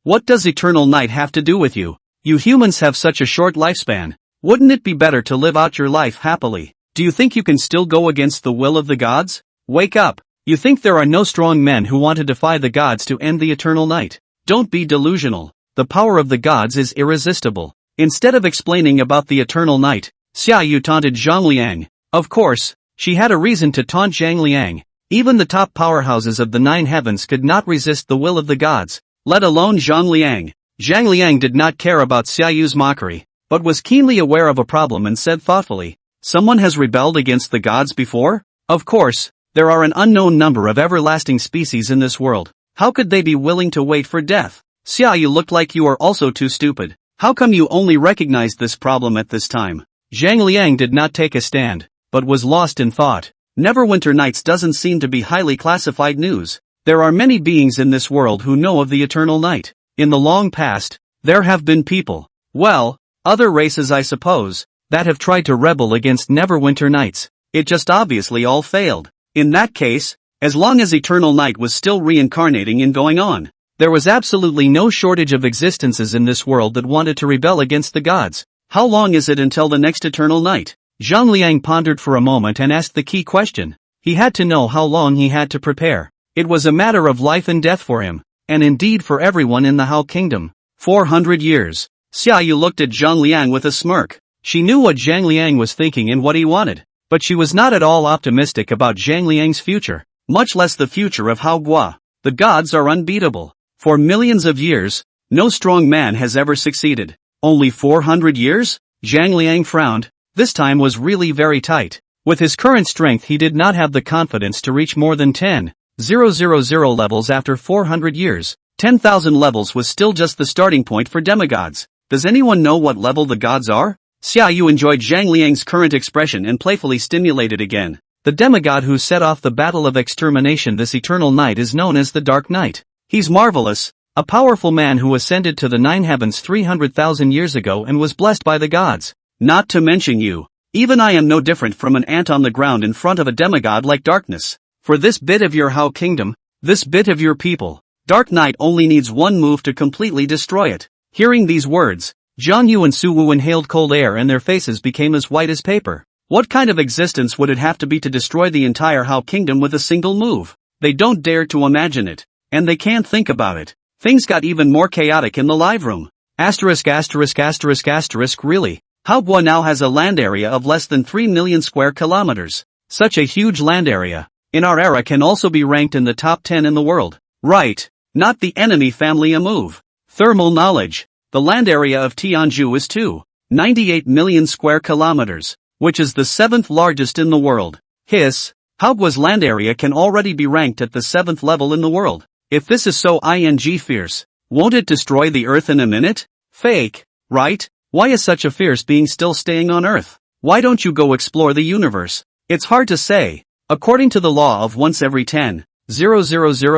S1: What does Eternal Night have to do with you? You humans have such a short lifespan. Wouldn't it be better to live out your life happily? Do you think you can still go against the will of the gods? Wake up. You think there are no strong men who want to defy the gods to end the Eternal Night? Don't be delusional. The power of the gods is irresistible. Instead of explaining about the Eternal Night, Xiaoyu taunted Zhang Liang. Of course, she had a reason to taunt Zhang Liang. Even the top powerhouses of the nine heavens could not resist the will of the gods, let alone Zhang Liang. Zhang Liang did not care about Xiaoyu's mockery, but was keenly aware of a problem and said thoughtfully, someone has rebelled against the gods before? Of course, there are an unknown number of everlasting species in this world. How could they be willing to wait for death? Xiaoyu looked like you are also too stupid. How come you only recognized this problem at this time? Zhang Liang did not take a stand, but was lost in thought. Neverwinter Nights doesn't seem to be highly classified news. There are many beings in this world who know of the Eternal Night. In the long past, there have been people, well, other races I suppose, that have tried to rebel against Neverwinter Nights. It just obviously all failed. In that case, as long as Eternal Night was still reincarnating and going on, there was absolutely no shortage of existences in this world that wanted to rebel against the gods. How long is it until the next Eternal Night? Zhang Liang pondered for a moment and asked the key question. He had to know how long he had to prepare. It was a matter of life and death for him, and indeed for everyone in the Hao Kingdom. 400 years. Xiaoyu looked at Zhang Liang with a smirk. She knew what Zhang Liang was thinking and what he wanted, but she was not at all optimistic about Zhang Liang's future, much less the future of Haogua. The gods are unbeatable. For millions of years, no strong man has ever succeeded. Only 400 years? Zhang Liang frowned. This time was really very tight. With his current strength he did not have the confidence to reach more than 10,000 levels after 400 years. 10,000 levels was still just the starting point for demigods. Does anyone know what level the gods are? Xiaoyu enjoyed Zhang Liang's current expression and playfully stimulated again. The demigod who set off the battle of extermination this eternal night is known as the Dark Knight. He's marvelous, a powerful man who ascended to the nine heavens 300,000 years ago and was blessed by the gods. Not to mention you. Even I am no different from an ant on the ground in front of a demigod like darkness. For this bit of your Hao kingdom, this bit of your people, Dark Knight only needs one move to completely destroy it. Hearing these words, Zhang Yu and Su Wu inhaled cold air and their faces became as white as paper. What kind of existence would it have to be to destroy the entire Hao kingdom with a single move? They don't dare to imagine it. And they can't think about it. Things got even more chaotic in the live room. Asterisk asterisk asterisk asterisk really. Haoguo now has a land area of less than 3 million square kilometers. Such a huge land area, in our era, can also be ranked in the top 10 in the world. Right. Not the enemy family a move. Thermal knowledge. The land area of Tianzhu is 298 million square kilometers, which is the 7th largest in the world. Hiss. Haoguo's land area can already be ranked at the 7th level in the world. If this is so fierce, won't it destroy the Earth in a minute? Fake, right? Why is such a fierce being still staying on Earth? Why don't you go explore the universe? It's hard to say. According to the law of once every 10,000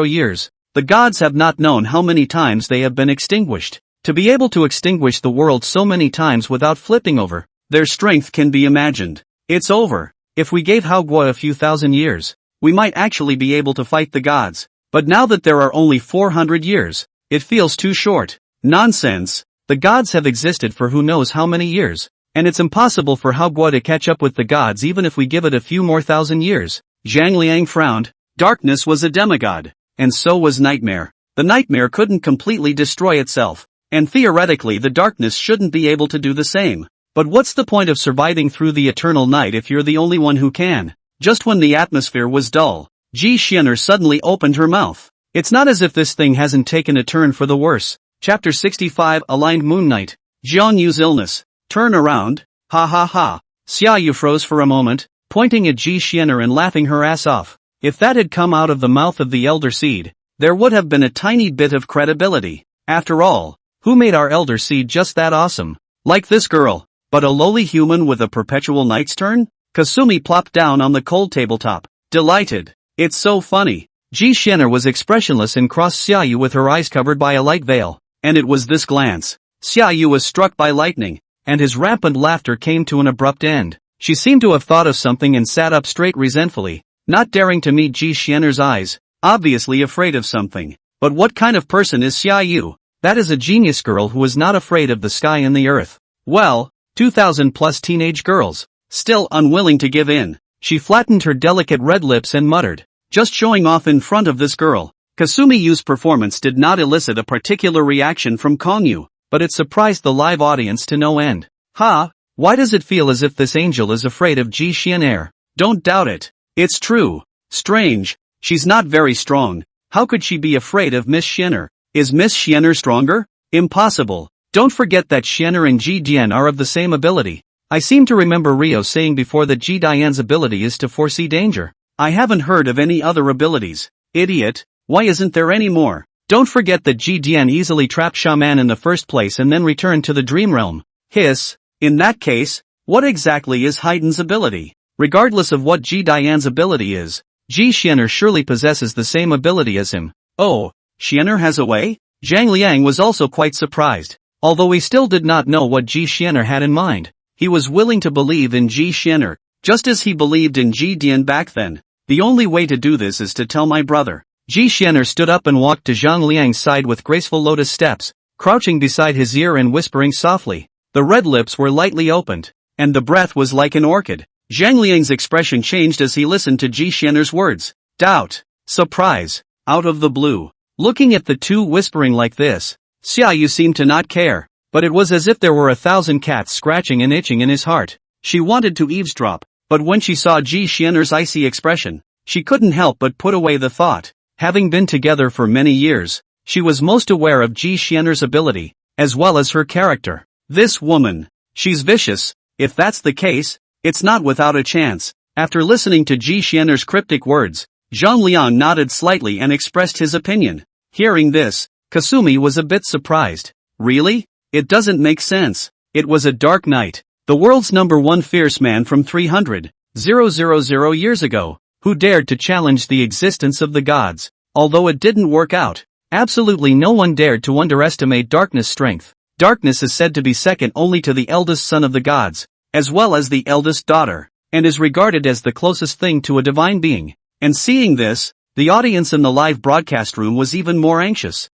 S1: years, the gods have not known how many times they have been extinguished. To be able to extinguish the world so many times without flipping over, their strength can be imagined. It's over. If we gave Haoguo a few thousand years, we might actually be able to fight the gods. But now that there are only 400 years, it feels too short. Nonsense. The gods have existed for who knows how many years, and it's impossible for Haoguo to catch up with the gods even if we give it a few more thousand years. Zhang Liang frowned. Darkness was a demigod, and so was nightmare. The nightmare couldn't completely destroy itself, and theoretically the darkness shouldn't be able to do the same. But what's the point of surviving through the eternal night if you're the only one who can? Just when the atmosphere was dull, Ji Xianer suddenly opened her mouth. It's not as if this thing hasn't taken a turn for the worse. Chapter 65 Aligned Moon Knight. Jiang Yu's illness. Turn around. Ha ha ha. Xia Yu froze for a moment, pointing at Ji Xianer and laughing her ass off. If that had come out of the mouth of the Elder Seed, there would have been a tiny bit of credibility. After all, who made our Elder Seed just that awesome? Like this girl, but a lowly human with a perpetual knight's turn? Kasumi plopped down on the cold tabletop, delighted. It's so funny. Ji Xianer was expressionless and crossed Xia Yu with her eyes covered by a light veil. And it was this glance. Xia Yu was struck by lightning, and his rampant laughter came to an abrupt end. She seemed to have thought of something and sat up straight resentfully, not daring to meet Ji Xianer's eyes, obviously afraid of something. But what kind of person is Xia Yu? That is a genius girl who is not afraid of the sky and the earth. Well, 2,000 plus teenage girls, still unwilling to give in. She flattened her delicate red lips and muttered, just showing off in front of this girl. Kasumi Yu's performance did not elicit a particular reaction from Kong Yu, but it surprised the live audience to no end. Ha! Why does it feel as if this angel is afraid of Ji Xianer? Don't doubt it. It's true. Strange. She's not very strong. How could she be afraid of Miss Xianer? Is Miss Xianer stronger? Impossible. Don't forget that Xianer and Ji Dian are of the same ability. I seem to remember Rio saying before that Ji Dian's ability is to foresee danger. I haven't heard of any other abilities. Idiot. Why isn't there any more? Don't forget that Ji Dian easily trapped Shaman in the first place and then returned to the dream realm. Hiss. In that case, what exactly is Haiden's ability? Regardless of what Ji Dian's ability is, Ji Xianer surely possesses the same ability as him. Oh, Xianer has a way? Zhang Liang was also quite surprised. Although he still did not know what Ji Xianer had in mind, he was willing to believe in Ji Xianer, just as he believed in Ji Dian back then. The only way to do this is to tell my brother. Ji Xianer stood up and walked to Zhang Liang's side with graceful lotus steps, crouching beside his ear and whispering softly. The red lips were lightly opened, and the breath was like an orchid. Zhang Liang's expression changed as he listened to Ji Xianer's words. Doubt. Surprise. Out of the blue. Looking at the two whispering like this, Xia Yu seemed to not care, but it was as if there were 1,000 cats scratching and itching in his heart. She wanted to eavesdrop, but when she saw Ji Xianer's icy expression, she couldn't help but put away the thought. Having been together for many years, she was most aware of Ji Xianer's ability, as well as her character. This woman, she's vicious. If that's the case, it's not without a chance. After listening to Ji Xianer's cryptic words, Zhang Liang nodded slightly and expressed his opinion. Hearing this, Kasumi was a bit surprised. Really? It doesn't make sense. It was a dark night. The world's #1 fierce man from 300,000 years ago, who dared to challenge the existence of the gods. Although it didn't work out, absolutely no one dared to underestimate darkness' strength. Darkness is said to be second only to the eldest son of the gods, as well as the eldest daughter, and is regarded as the closest thing to a divine being. And seeing this, the audience in the live broadcast room was even more anxious.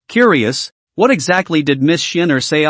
S1: Curious, what exactly did Miss Xianer say?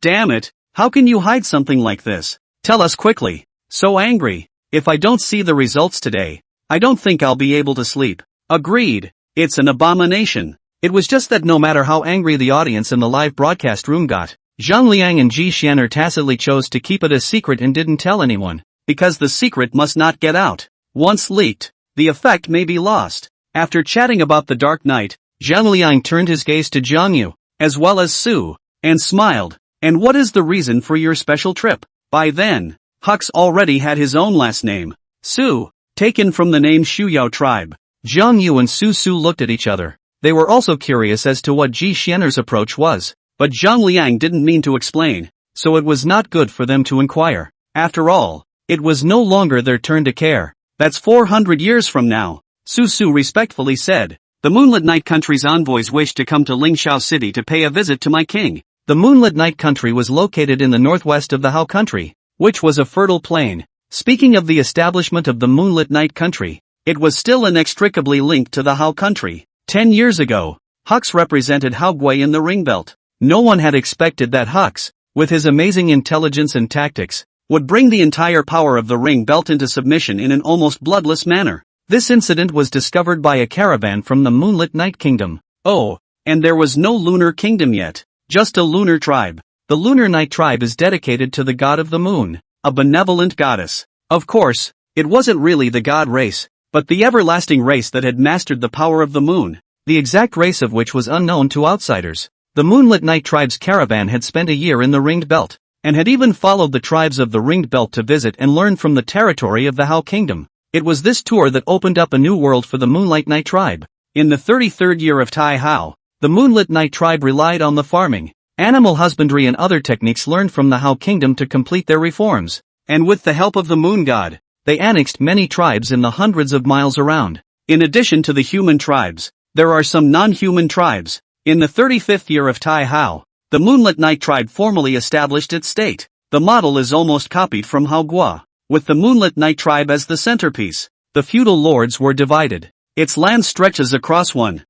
S1: Damn it, how can you hide something like this? Tell us quickly. So angry. If I don't see the results today, I don't think I'll be able to sleep. Agreed. It's an abomination. It was just that no matter how angry the audience in the live broadcast room got, Zhang Liang and Ji Xianer tacitly chose to keep it a secret and didn't tell anyone, because the secret must not get out. Once leaked, the effect may be lost. After chatting about the Dark Knight, Zhang Liang turned his gaze to Jiang Yu, as well as Su, and smiled. And what is the reason for your special trip? By then, Hux already had his own last name, Su, taken from the name Shuyao tribe. Jiang Yu and Su looked at each other. They were also curious as to what Ji Xianer's approach was, but Zhang Liang didn't mean to explain, so it was not good for them to inquire. After all, it was no longer their turn to care. That's 400 years from now, Su respectfully said. The Moonlit Night Country's envoys wished to come to Lingxiao City to pay a visit to my king. The Moonlit Night Country was located in the northwest of the Hao Country, which was a fertile plain. Speaking of the establishment of the Moonlit Night Country, it was still inextricably linked to the Hao Country. 10 years ago, Hux represented Hao Gui in the ring belt. No one had expected that Hux, with his amazing intelligence and tactics, would bring the entire power of the ring belt into submission in an almost bloodless manner. This incident was discovered by a caravan from the Moonlit Night Kingdom. Oh, and there was no Lunar Kingdom yet, just a lunar tribe. The Lunar Night Tribe is dedicated to the god of the moon, a benevolent goddess. Of course, it wasn't really the god race, but the everlasting race that had mastered the power of the moon, the exact race of which was unknown to outsiders. The Moonlit Night Tribe's caravan had spent a year in the Ringed Belt, and had even followed the tribes of the Ringed Belt to visit and learn from the territory of the Hao Kingdom. It was this tour that opened up a new world for the Moonlit Night Tribe. In the 33rd year of Tai Hao, the Moonlit Night Tribe relied on the farming, animal husbandry and other techniques learned from the Hao Kingdom to complete their reforms. And with the help of the moon god, they annexed many tribes in the hundreds of miles around. In addition to the human tribes, there are some non-human tribes. In the 35th year of Tai Hao, the Moonlit Night Tribe formally established its state. The model is almost copied from Hao Gua, with the Moonlit Night Tribe as the centerpiece. The feudal lords were divided. Its land stretches across 1,000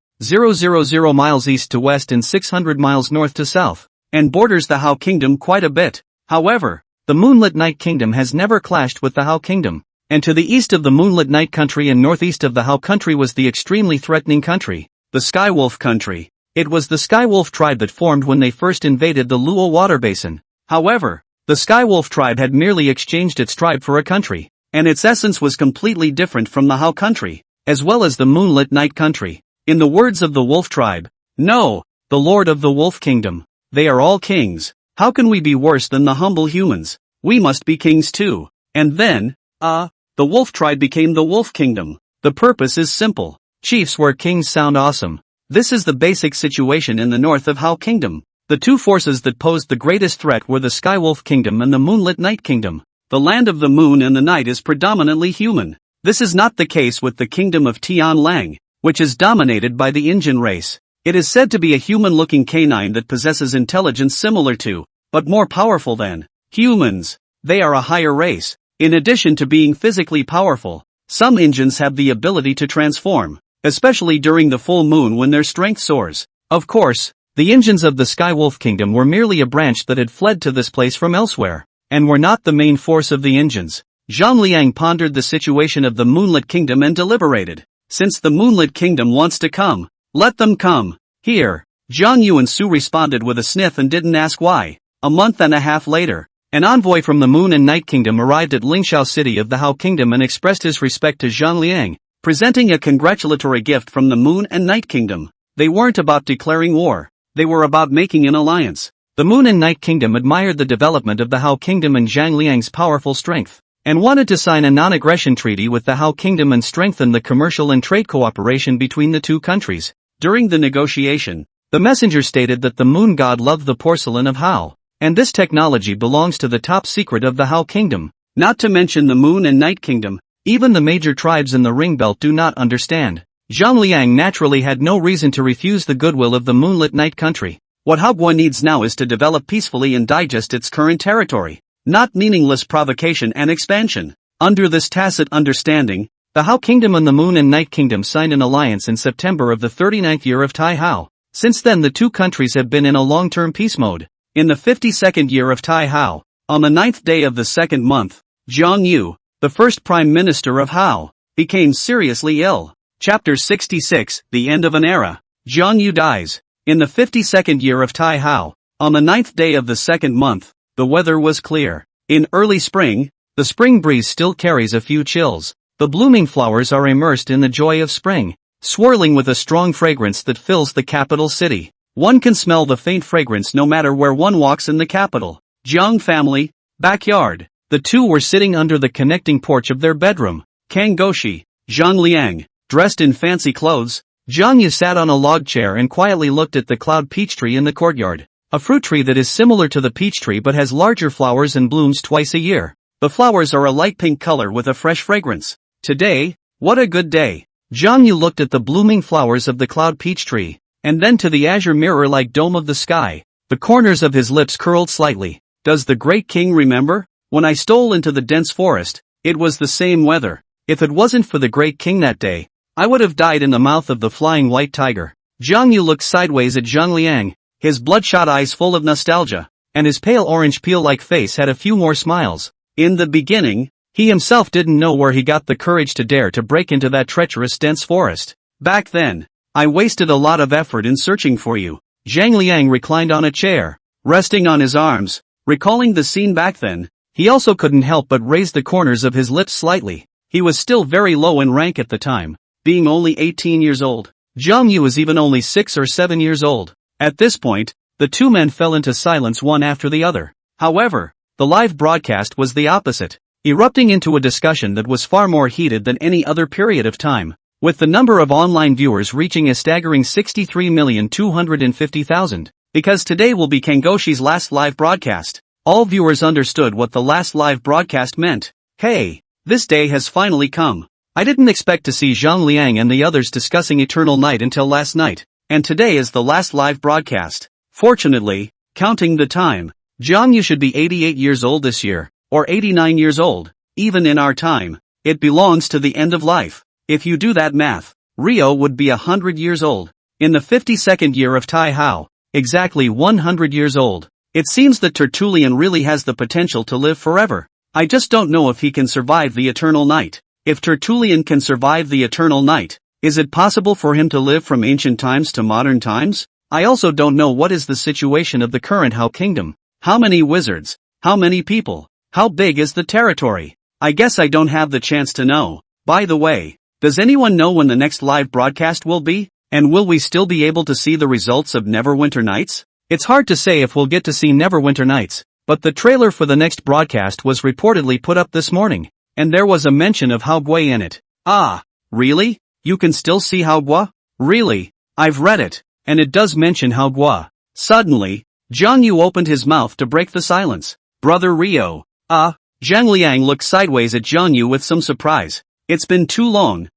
S1: miles east to west and 600 miles north to south, and borders the Hao Kingdom quite a bit. However, the Moonlit Night Kingdom has never clashed with the Hao Kingdom, and to the east of the Moonlit Night Country and northeast of the Hao Country was the extremely threatening country, the Skywolf Country. It was the Skywolf tribe that formed when they first invaded the Luo water basin. However, the Skywolf tribe had merely exchanged its tribe for a country, and its essence was completely different from the Hao Country, as well as the Moonlit Night Country. In the words of the Wolf tribe, no, the Lord of the Wolf Kingdom, they are all kings. How can we be worse than the humble humans? We must be kings too. And then, the Wolf tribe became the Wolf Kingdom. The purpose is simple. Chiefs where kings sound awesome. This is the basic situation in the north of Hao Kingdom. The two forces that posed the greatest threat were the Skywolf Kingdom and the Moonlit Night Kingdom. The land of the moon and the night is predominantly human. This is not the case with the kingdom of Tian Lang, which is dominated by the Injin race. It is said to be a human-looking canine that possesses intelligence similar to, but more powerful than, humans. They are a higher race. In addition to being physically powerful, some Injins have the ability to transform, especially during the full moon when their strength soars. Of course, the Injins of the Skywolf Kingdom were merely a branch that had fled to this place from elsewhere, and were not the main force of the Injins. Zhang Liang pondered the situation of the Moonlit Kingdom and deliberated. Since the Moonlit Kingdom wants to come, let them come. Here, Jiang Yu and Su responded with a sniff and didn't ask why. A month and a half later, an envoy from the Moon and Night Kingdom arrived at Lingxiao City of the Hao Kingdom and expressed his respect to Zhang Liang, presenting a congratulatory gift from the Moon and Night Kingdom. They weren't about declaring war, they were about making an alliance. The Moon and Night Kingdom admired the development of the Hao Kingdom and Zhang Liang's powerful strength, and wanted to sign a non-aggression treaty with the Hao Kingdom and strengthen the commercial and trade cooperation between the two countries. During the negotiation, the messenger stated that the moon god loved the porcelain of Hao, and this technology belongs to the top secret of the Hao Kingdom. Not to mention the Moon and Night Kingdom, even the major tribes in the Ring Belt do not understand. Zhang Liang naturally had no reason to refuse the goodwill of the Moonlit Night Country. What Hao Gua needs now is to develop peacefully and digest its current territory, not meaningless provocation and expansion. Under this tacit understanding, the Hao Kingdom and the Moon and Night Kingdom signed an alliance in September of the 39th year of Tai Hao. Since then the two countries have been in a long-term peace mode. In the 52nd year of Tai Hao, On the 9th day of the 2nd month, Zhang Yu, the first prime minister of Hao, became seriously ill. Chapter 66, The End of an Era. Zhang Yu dies. In the 52nd year of Tai Hao, on the 9th day of the 2nd month, the weather was clear. In early spring, the spring breeze still carries a few chills. The blooming flowers are immersed in the joy of spring, swirling with a strong fragrance that fills the capital city. One can smell the faint fragrance no matter where one walks in the capital. Jiang family, backyard. The two were sitting under the connecting porch of their bedroom. Kang Goshi, Zhang Liang, dressed in fancy clothes. Zhang Yu sat on a log chair and quietly looked at the cloud peach tree in the courtyard. A fruit tree that is similar to the peach tree but has larger flowers and blooms twice a year. The flowers are a light pink color with a fresh fragrance. Today, what a good day. Zhang Yu looked at the blooming flowers of the cloud peach tree, and then to the azure mirror-like dome of the sky. The corners of his lips curled slightly. Does the great king remember? When I stole into the dense forest, it was the same weather. If it wasn't for the great king that day, I would have died in the mouth of the flying white tiger. Zhang Yu looked sideways at Zhang Liang, his bloodshot eyes full of nostalgia, and his pale orange peel-like face had a few more smiles. In the beginning, he himself didn't know where he got the courage to dare to break into that treacherous dense forest. Back then, I wasted a lot of effort in searching for you. Zhang Liang reclined on a chair, resting on his arms. Recalling the scene back then, he also couldn't help but raise the corners of his lips slightly. He was still very low in rank at the time, being only 18 years old. Zhang Yu was even only 6 or 7 years old. At this point, the two men fell into silence one after the other. However, the live broadcast was the opposite, erupting into a discussion that was far more heated than any other period of time, with the number of online viewers reaching a staggering 63,250,000. Because today will be Kangoshi's last live broadcast, all viewers understood what the last live broadcast meant. Hey, this day has finally come. I didn't expect to see Zhang Liang and the others discussing Eternal Night until last night, and today is the last live broadcast. Fortunately, counting the time, Zhang Yu should be 88 years old this year, or 89 years old. Even in our time, it belongs to the end of life. If you do that math, Rio would be 100 years old. In the 52nd year of Tai Hao, exactly 100 years old. It seems that Tertullian really has the potential to live forever. I just don't know if he can survive the eternal night. If Tertullian can survive the eternal night, is it possible for him to live from ancient times to modern times? I also don't know what is the situation of the current Hao kingdom. How many wizards? How many people? How big is the territory? I guess I don't have the chance to know. By the way, does anyone know when the next live broadcast will be? And will we still be able to see the results of Neverwinter Nights? It's hard to say if we'll get to see Neverwinter Nights, but the trailer for the next broadcast was reportedly put up this morning, and there was a mention of Hao Gui in it. Ah, really? You can still see Hao Gui? Really? I've read it, and it does mention Hao Gui. Suddenly, Zhang Yu opened his mouth to break the silence. Brother Rio. Zhang Liang looked sideways at Zhang Yu with some surprise. It's been too long,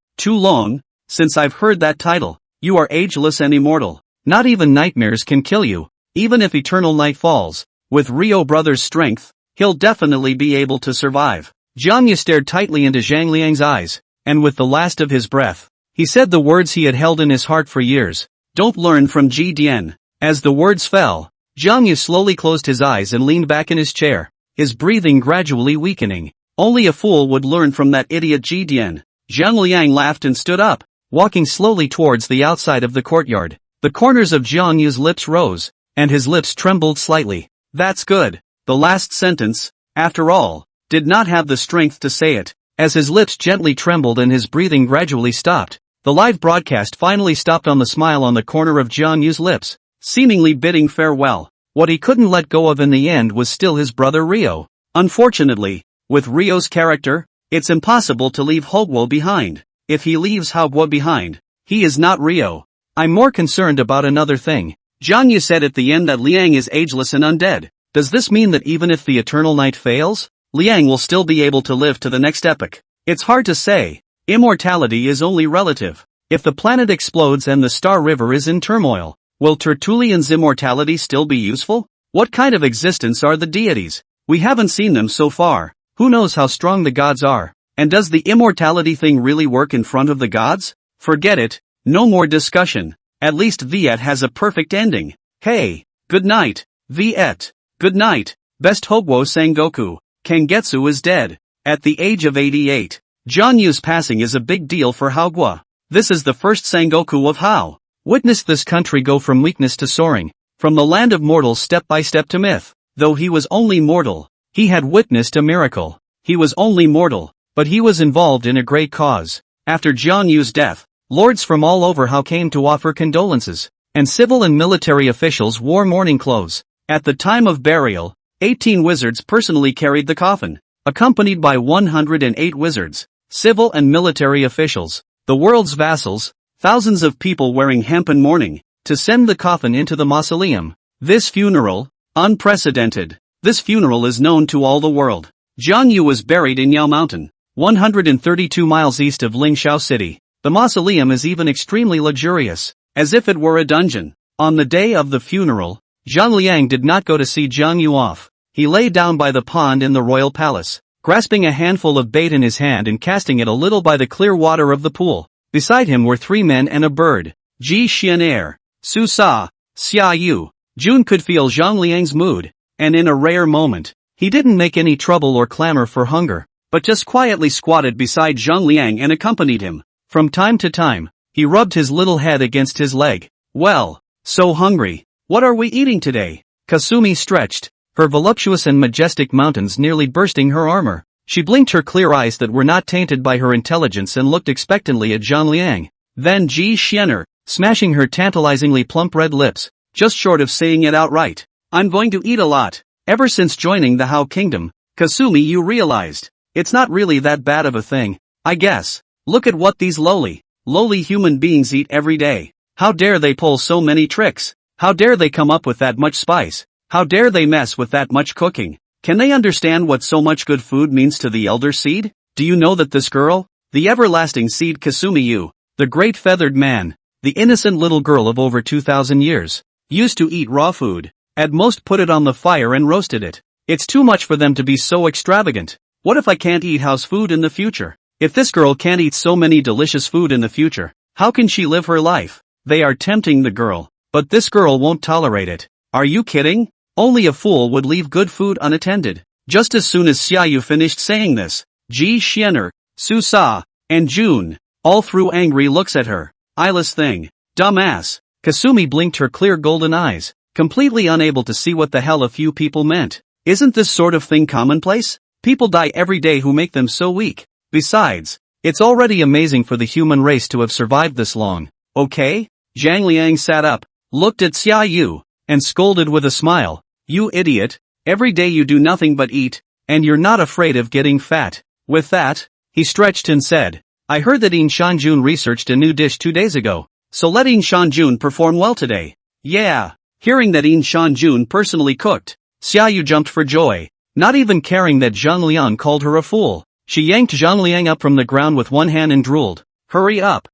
S1: since I've heard that title. You are ageless and immortal. Not even nightmares can kill you, even if eternal night falls. With Rio brother's strength, he'll definitely be able to survive. Zhang Yu stared tightly into Zhang Liang's eyes, and with the last of his breath, he said the words he had held in his heart for years. Don't learn from Ji Dian. As the words fell, Zhang Yu slowly closed his eyes and leaned back in his chair, his breathing gradually weakening. Only a fool would learn from that idiot Ji Dian. Zhang Liang laughed and stood up, walking slowly towards the outside of the courtyard. The corners of Zhang Yu's lips rose, and his lips trembled slightly. That's good. The last sentence, after all, did not have the strength to say it. As his lips gently trembled and his breathing gradually stopped, the live broadcast finally stopped on the smile on the corner of Zhang Yu's lips, seemingly bidding farewell. What he couldn't let go of in the end was still his brother Rio. Unfortunately, with Rio's character, it's impossible to leave Hao Gui behind. If he leaves Hao Gui behind, he is not Rio. I'm more concerned about another thing. Zhang Yu said at the end that Liang is ageless and undead. Does this mean that even if the eternal night fails, Liang will still be able to live to the next epoch? It's hard to say. Immortality is only relative. If the planet explodes and the Star River is in turmoil, will Tertullian's immortality still be useful? What kind of existence are the deities? We haven't seen them so far. Who knows how strong the gods are? And does the immortality thing really work in front of the gods? Forget it. No more discussion. At least Viet has a perfect ending. Hey, good night, Viet. Good night. Best Hogwo Sengoku. Kangetsu is dead. At the age of 88. John Yu's passing is a big deal for Hogwa. This is the first Sengoku of Hao. Witnessed this country go from weakness to soaring. From the land of mortals step by step to myth. Though he was only mortal, he had witnessed a miracle. He was only mortal, but he was involved in a great cause. After Jiang Yu's death, lords from all over Hao came to offer condolences, and civil and military officials wore mourning clothes. At the time of burial, 18 wizards personally carried the coffin, accompanied by 108 wizards, civil and military officials, the world's vassals, thousands of people wearing hempen mourning, to send the coffin into the mausoleum. This funeral, unprecedented. This funeral is known to all the world. Jiang Yu was buried in Yao Mountain, 132 miles east of Lingxiao City. The mausoleum is even extremely luxurious, as if it were a dungeon. On the day of the funeral, Zhang Liang did not go to see Jiang Yu off. He lay down by the pond in the royal palace, grasping a handful of bait in his hand and casting it a little by the clear water of the pool. Beside him were 3 men and a bird. Ji Xianer, Su Sa, Xia Yu. Jun could feel Zhang Liang's mood, and in a rare moment, he didn't make any trouble or clamor for hunger, but just quietly squatted beside Zhang Liang and accompanied him. From time to time, he rubbed his little head against his leg. Well, so hungry. What are we eating today? Kasumi stretched, her voluptuous and majestic mountains nearly bursting her armor. She blinked her clear eyes that were not tainted by her intelligence and looked expectantly at Zhang Liang. Then Ji Xianer, smashing her tantalizingly plump red lips, just short of saying it outright. I'm going to eat a lot. Ever since joining the Hao Kingdom, Kasumi, you realized, it's not really that bad of a thing, I guess. Look at what these lowly human beings eat every day. How dare they pull so many tricks? How dare they come up with that much spice? How dare they mess with that much cooking? Can they understand what so much good food means to the elder seed? Do you know that this girl, the everlasting seed Kasumi Yu, the great feathered man, the innocent little girl of over 2,000 years, used to eat raw food, at most put it on the fire and roasted it. It's too much for them to be so extravagant. What if I can't eat house food in the future? If this girl can't eat so many delicious food in the future, how can she live her life? They are tempting the girl, but this girl won't tolerate it. Are you kidding? Only a fool would leave good food unattended. Just as soon as Xiaoyu finished saying this, Ji Xianer, Su Sa, and Jun, all threw angry looks at her. Eyeless thing. Dumbass. Kasumi blinked her clear golden eyes, completely unable to see what the hell a few people meant. Isn't this sort of thing commonplace? People die every day who make them so weak. Besides, it's already amazing for the human race to have survived this long. Okay? Zhang Liang sat up, looked at Xiaoyu, and scolded with a smile. You idiot, every day you do nothing but eat, and you're not afraid of getting fat. With that, he stretched and said, I heard that In Shanjun researched a new dish 2 days ago, so let In Shanjun perform well today. Yeah. Hearing that In Shanjun personally cooked, Xiaoyu jumped for joy, not even caring that Zhang Liang called her a fool. She yanked Zhang Liang up from the ground with one hand and drooled. Hurry up,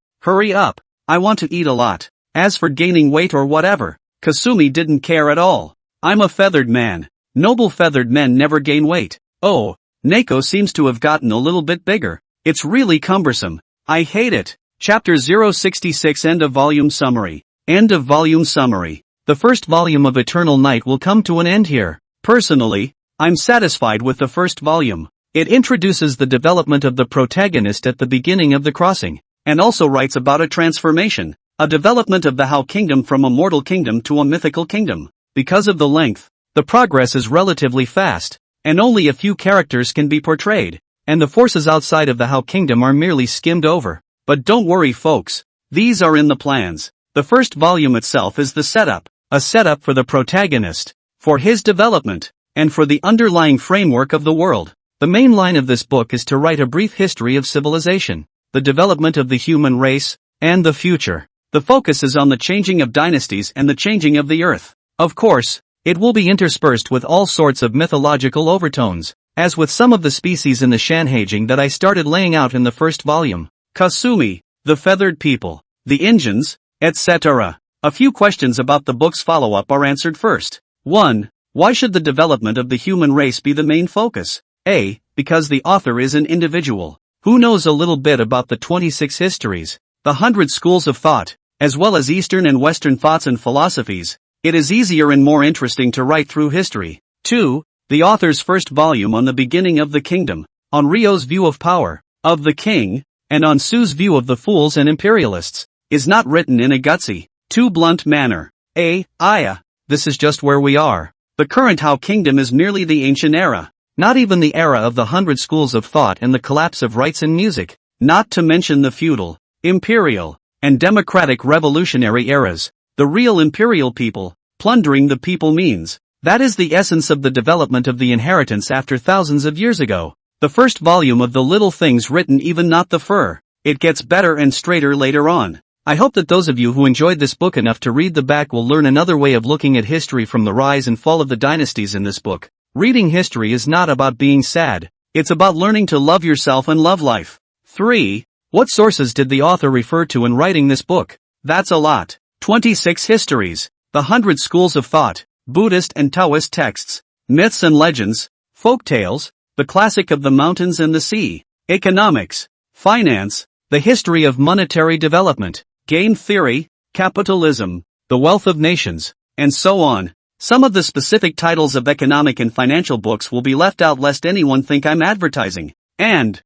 S1: I want to eat a lot. As for gaining weight or whatever, Kasumi didn't care at all. I'm a feathered man. Noble feathered men never gain weight. Oh, Neko seems to have gotten a little bit bigger. It's really cumbersome. I hate it. Chapter 066 End of Volume Summary. End of Volume Summary. The first volume of Eternal Night will come to an end here. Personally, I'm satisfied with the first volume. It introduces the development of the protagonist at the beginning of the crossing, and also writes about a transformation, a development of the Hao Kingdom from a mortal kingdom to a mythical kingdom. Because of the length, the progress is relatively fast, and only a few characters can be portrayed, and the forces outside of the Hao Kingdom are merely skimmed over. But don't worry folks, these are in the plans. The first volume itself is the setup, a setup for the protagonist, for his development, and for the underlying framework of the world. The main line of this book is to write a brief history of civilization, the development of the human race, and the future. The focus is on the changing of dynasties and the changing of the earth. Of course, it will be interspersed with all sorts of mythological overtones, as with some of the species in the Shanhaijing that I started laying out in the first volume. Kasumi, the feathered people, the Injins, etc. A few questions about the book's follow-up are answered first. 1. Why should the development of the human race be the main focus? A. Because the author is an individual who knows a little bit about the 26 histories, the 100 schools of thought, as well as Eastern and Western thoughts and philosophies. It is easier and more interesting to write through history. 2. the author's first volume on the beginning of the kingdom, on Rio's view of power, of the king, and on Sue's view of the fools and imperialists, is not written in a gutsy, too blunt manner. This is just where we are. The current How kingdom is merely the ancient era, not even the era of the 100 schools of thought and the collapse of rights in music, not to mention the feudal, imperial, and democratic revolutionary eras. The real imperial people, plundering the people means. That is the essence of the development of the inheritance after thousands of years ago. The first volume of the little things written, even not the fur. It gets better and straighter later on. I hope that those of you who enjoyed this book enough to read the back will learn another way of looking at history from the rise and fall of the dynasties in this book. Reading history is not about being sad. It's about learning to love yourself and love life. 3. What sources did the author refer to in writing this book? That's a lot. 26 histories, the 100 schools of thought, Buddhist and Taoist texts, myths and legends, folk tales, the classic of the mountains and the sea, economics, finance, the history of monetary development, game theory, capitalism, the wealth of nations, and so on. Some of the specific titles of economic and financial books will be left out lest anyone think I'm advertising. And,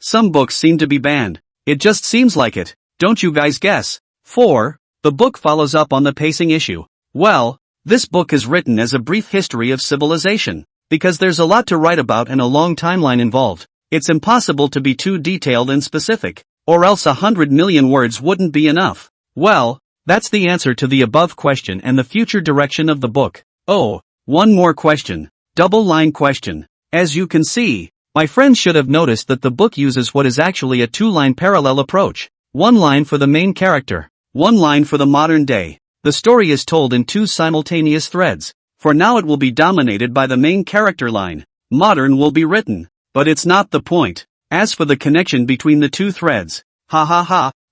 S1: some books seem to be banned. It just seems like it, don't you guys guess? 4. The book follows up on the pacing issue. Well, this book is written as a brief history of civilization. Because there's a lot to write about and a long timeline involved, it's impossible to be too detailed and specific, or else 100 million words wouldn't be enough. Well, that's the answer to the above question and the future direction of the book. Oh, one more question. Double line question. As you can see, my friends should have noticed that the book uses what is actually a two-line parallel approach. One line for the main character, one line for the modern day. The story is told in two simultaneous threads. For now it will be dominated by the main character line. Modern will be written. But it's not the point. As for the connection between the two threads,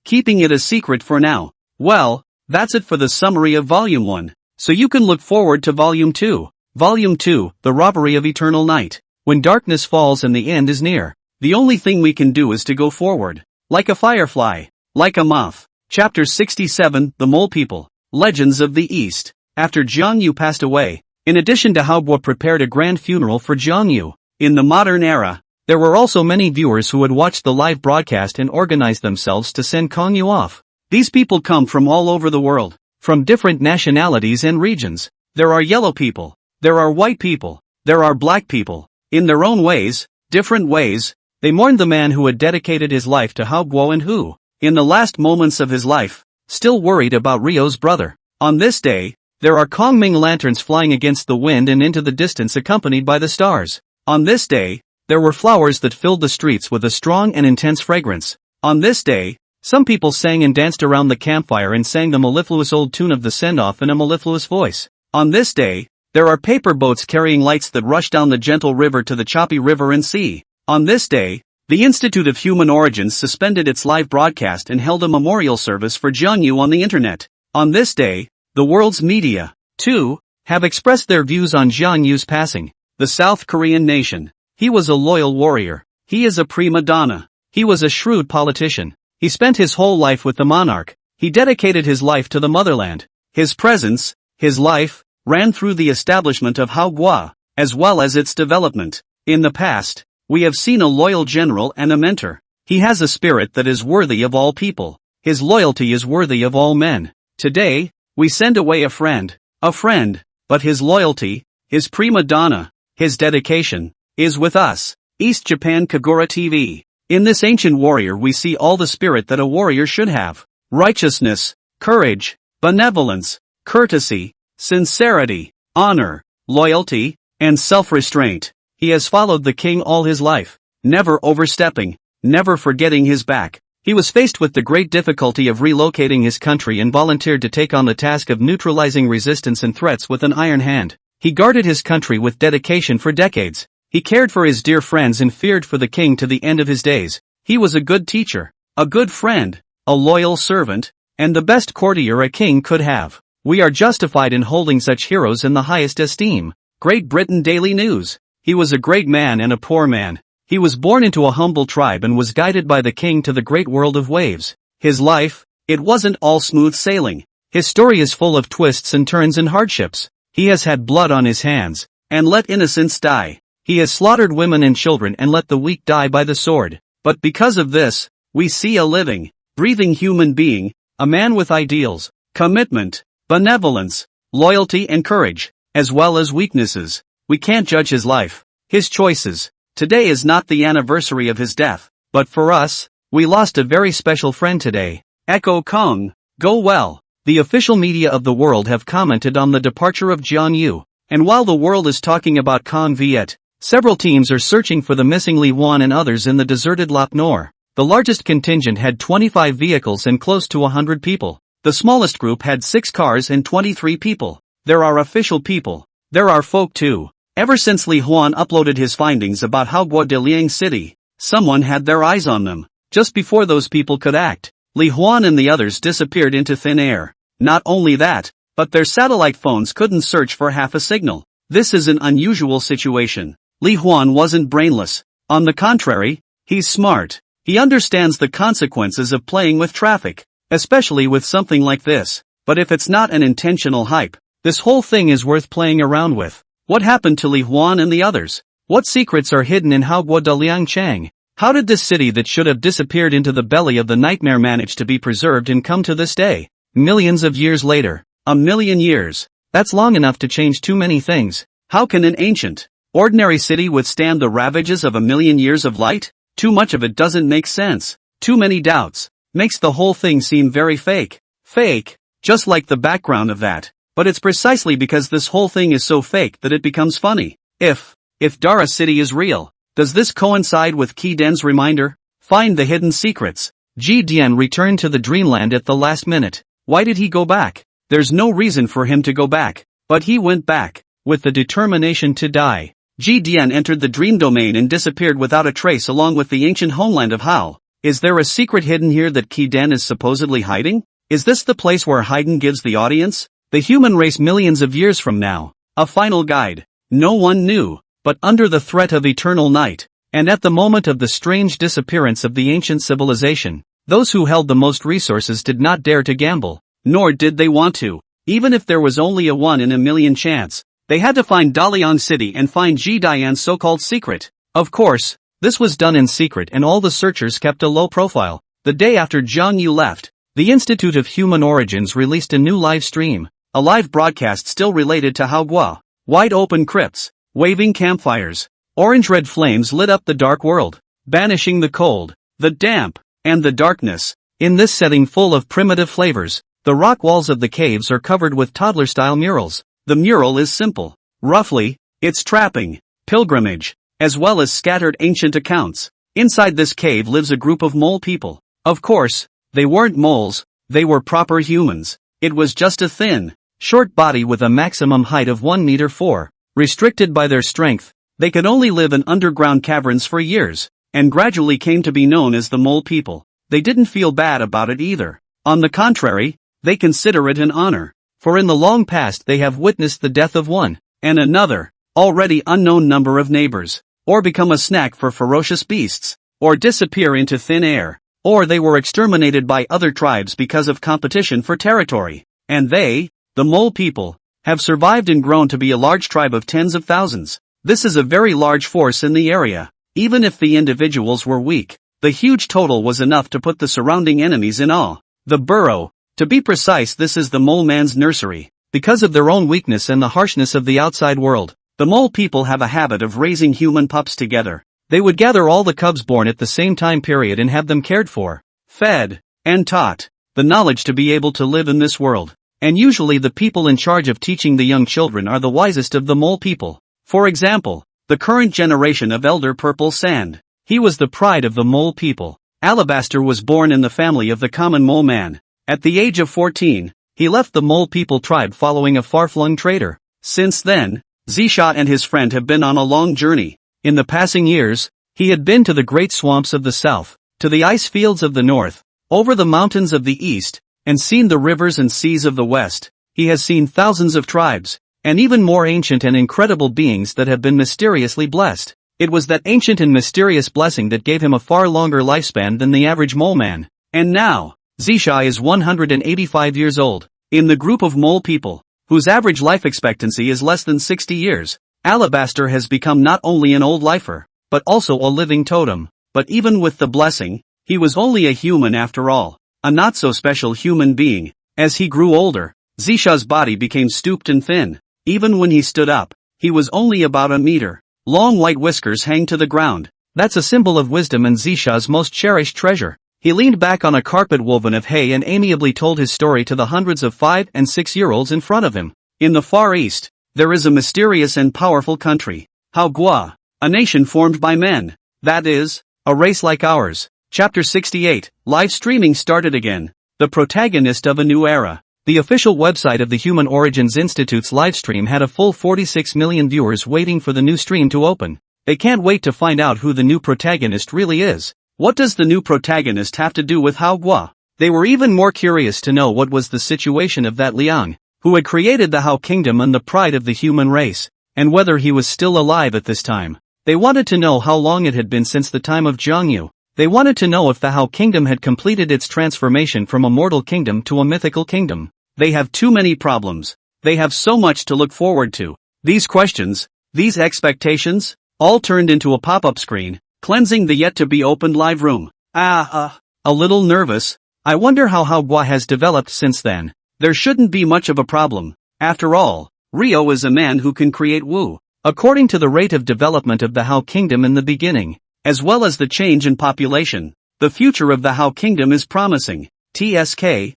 S1: keeping it a secret for now. Well, that's it for the summary of Volume 1. So you can look forward to Volume 2. Volume 2, The Robbery of Eternal Night. When darkness falls and the end is near, the only thing we can do is to go forward. Like a firefly. Like a moth. Chapter 67, The Mole People. Legends of the East. After Jiang Yu passed away, in addition to Haoguo prepared a grand funeral for Jiang Yu. In the modern era, there were also many viewers who had watched the live broadcast and organized themselves to send Kong Yu off. These people come from all over the world, from different nationalities and regions. There are yellow people, there are white people, there are black people. In their own ways, different ways, they mourned the man who had dedicated his life to Haoguo and who, in the last moments of his life, still worried about Rio's brother. On this day, there are Kongming lanterns flying against the wind and into the distance accompanied by the stars. On this day, there were flowers that filled the streets with a strong and intense fragrance. On this day, some people sang and danced around the campfire and sang the mellifluous old tune of the send-off in a mellifluous voice. On this day, there are paper boats carrying lights that rush down the gentle river to the choppy river and sea. On this day, the Institute of Human Origins suspended its live broadcast and held a memorial service for Jiang Yu on the internet. On this day, the world's media, too, have expressed their views on Jiang Yu's passing. The South Korean nation. He was a loyal warrior. He is a prima donna. He was a shrewd politician. He spent his whole life with the monarch. He dedicated his life to the motherland. His presence, his life, ran through the establishment of Haoguo, as well as its development. In the past, we have seen a loyal general and a mentor. He has a spirit that is worthy of all people. His loyalty is worthy of all men. Today, we send away a friend, but his loyalty, his prima donna, his dedication, is with us. East Japan Kagura TV. In this ancient warrior we see all the spirit that a warrior should have. Righteousness, courage, benevolence, courtesy, sincerity, honor, loyalty, and self-restraint. He has followed the king all his life, never overstepping, never forgetting his back. He was faced with the great difficulty of relocating his country and volunteered to take on the task of neutralizing resistance and threats with an iron hand. He guarded his country with dedication for decades. He cared for his dear friends and feared for the king to the end of his days. He was a good teacher, a good friend, a loyal servant, and the best courtier a king could have. We are justified in holding such heroes in the highest esteem. Great Britain Daily News. He was a great man and a poor man. He was born into a humble tribe and was guided by the king to the great world of waves. His life, it wasn't all smooth sailing. His story is full of twists and turns and hardships. He has had blood on his hands, and let innocents die. He has slaughtered women and children and let the weak die by the sword. But because of this, we see a living, breathing human being, a man with ideals, commitment, benevolence, loyalty and courage, as well as weaknesses. We can't judge his life, his choices. Today is not the anniversary of his death, but for us, we lost a very special friend today. Echo Kong, go well. The official media of the world have commented on the departure of Jiang Yu, and while the world is talking about Kong Viet, several teams are searching for the missing Li Huan and others in the deserted Lap Nor. The largest contingent had 25 vehicles and close to 100 people. The smallest group had 6 cars and 23 people. There are official people. There are folk too. Ever since Li Huan uploaded his findings about Haoguo de Liang City, someone had their eyes on them. Just before those people could act, Li Huan and the others disappeared into thin air. Not only that, but their satellite phones couldn't search for half a signal. This is an unusual situation. Li Huan wasn't brainless. On the contrary, he's smart. He understands the consequences of playing with traffic, especially with something like this. But if it's not an intentional hype, this whole thing is worth playing around with. What happened to Li Huan and the others? What secrets are hidden in Haoguo de Liangchang? How did this city that should have disappeared into the belly of the nightmare manage to be preserved and come to this day? Millions of years later. A million years. That's long enough to change too many things. How can an ancient, ordinary city withstand the ravages of a million years of light? Too much of it doesn't make sense. Too many doubts. Makes the whole thing seem very fake. Fake, just like the background of that. But it's precisely because this whole thing is so fake that it becomes funny. If Dara City is real, does this coincide with Qi Den's reminder? Find the hidden secrets. Ji Dian returned to the dreamland at the last minute. Why did he go back? There's no reason for him to go back. But he went back, with the determination to die. Ji Dian entered the dream domain and disappeared without a trace along with the ancient homeland of Hao. Is there a secret hidden here that Qi Den is supposedly hiding? Is this the place where Haydn gives the audience? The human race millions of years from now. A final guide. No one knew, but under the threat of eternal night, and at the moment of the strange disappearance of the ancient civilization, those who held the most resources did not dare to gamble, nor did they want to. Even if there was only a 1 in a million chance, they had to find Daliang City and find Ji Dian's so-called secret. Of course, this was done in secret and all the searchers kept a low profile. The day after Jiang Yu left, the Institute of Human Origins released a new live stream, a live broadcast still related to Haoguo. Wide open crypts, waving campfires, orange-red flames lit up the dark world, banishing the cold, the damp, and the darkness. In this setting full of primitive flavors, the rock walls of the caves are covered with toddler-style murals. The mural is simple. Roughly, it's trapping, pilgrimage, as well as scattered ancient accounts. Inside this cave lives a group of mole people. Of course, they weren't moles, they were proper humans. It was just a thin, short body with a maximum height of 1 meter 4. Restricted by their strength, they could only live in underground caverns for years, and gradually came to be known as the mole people. They didn't feel bad about it either. On the contrary, they consider it an honor. For in the long past they have witnessed the death of one, and another, already unknown number of neighbors, or become a snack for ferocious beasts, or disappear into thin air, or they were exterminated by other tribes because of competition for territory. And they, the mole people, have survived and grown to be a large tribe of tens of thousands. This is a very large force in the area. Even if the individuals were weak, the huge total was enough to put the surrounding enemies in awe. The burrow, to be precise, this is the mole man's nursery. Because of their own weakness and the harshness of the outside world, the mole people have a habit of raising human pups together. They would gather all the cubs born at the same time period and have them cared for, fed, and taught the knowledge to be able to live in this world. And usually the people in charge of teaching the young children are the wisest of the mole people. For example, the current generation of Elder Purple Sand. He was the pride of the mole people. Alabaster was born in the family of the common mole man. At the age of 14, he left the mole people tribe following a far-flung trader. Since then, Zisha and his friend have been on a long journey. In the passing years, he had been to the great swamps of the south, to the ice fields of the north, over the mountains of the east, and seen the rivers and seas of the west. He has seen thousands of tribes, and even more ancient and incredible beings that have been mysteriously blessed. It was that ancient and mysterious blessing that gave him a far longer lifespan than the average mole man. And now, Zisha is 185 years old. In the group of mole people, whose average life expectancy is less than 60 years, Alabaster has become not only an old lifer, but also a living totem. But even with the blessing, he was only a human after all, a not-so-special human being. As he grew older, Zisha's body became stooped and thin. Even when he stood up, he was only about a meter. Long white whiskers hang to the ground. That's a symbol of wisdom and Zisha's most cherished treasure. He leaned back on a carpet woven of hay and amiably told his story to the hundreds of 5- and 6-year-olds in front of him. In the Far East, there is a mysterious and powerful country, Manhwa, a nation formed by men. That is, a race like ours. Chapter 68, live streaming started again. The protagonist of a new era. The official website of the Human Origins Institute's livestream had a full 46 million viewers waiting for the new stream to open. They can't wait to find out who the new protagonist really is. What does the new protagonist have to do with Manhwa? They were even more curious to know what was the situation of that Liang, who had created the Hao Kingdom and the pride of the human race, and whether he was still alive at this time. They wanted to know how long it had been since the time of Jiangyu. They wanted to know if the Hao Kingdom had completed its transformation from a mortal kingdom to a mythical kingdom. They have too many problems. They have so much to look forward to. These questions, these expectations, all turned into a pop-up screen, cleansing the yet-to-be-opened live room. A little nervous. I wonder how Manhwa has developed since then. There shouldn't be much of a problem. After all, Rio is a man who can create Wu. According to the rate of development of the Hao Kingdom in the beginning, as well as the change in population, the future of the Hao Kingdom is promising. TSK,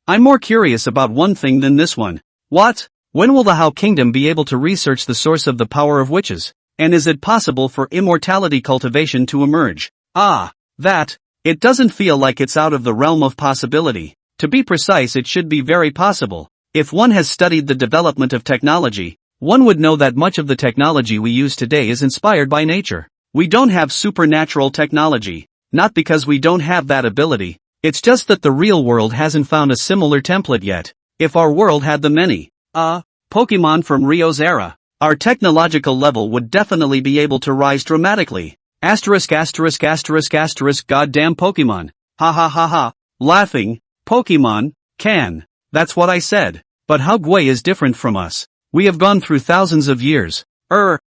S1: I'm more curious about one thing than this one. What? When will the Hao Kingdom be able to research the source of the power of witches? And is it possible for immortality cultivation to emerge? That. It doesn't feel like it's out of the realm of possibility. To be precise, it should be very possible. If one has studied the development of technology, one would know that much of the technology we use today is inspired by nature. We don't have supernatural technology, not because we don't have that ability, it's just that the real world hasn't found a similar template yet. If our world had the many Pokemon from Rio's era, our technological level would definitely be able to rise dramatically. Asterisk goddamn Pokemon. Ha ha ha ha. Laughing. Pokemon can. That's what I said. But Manhwa is different from us. We have gone through thousands of years.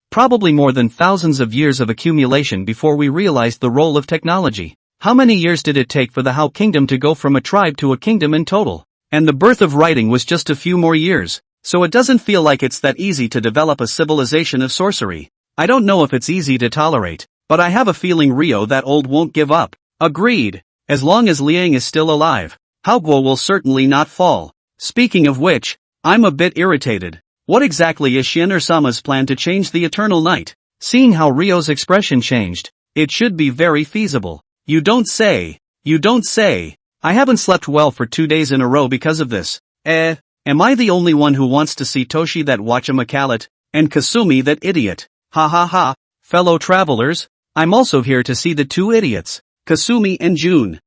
S1: Probably more than thousands of years of accumulation before we realized the role of technology. How many years did it take for the Hao Kingdom to go from a tribe to a kingdom in total? And the birth of writing was just a few more years. So it doesn't feel like it's that easy to develop a civilization of sorcery. I don't know if it's easy to tolerate, but I have a feeling Rio that old won't give up. Agreed. As long as Liang is still alive, Manhwa will certainly not fall. Speaking of which, I'm a bit irritated. What exactly is Shin-Sama's plan to change the eternal night? Seeing how Rio's expression changed, it should be very feasible. You don't say. I haven't slept well for 2 days in a row because of this. Am I the only one who wants to see Toshi that whatchamacallit, and Kasumi that idiot? Ha ha ha. Fellow travelers, I'm also here to see the two idiots, Kasumi and June.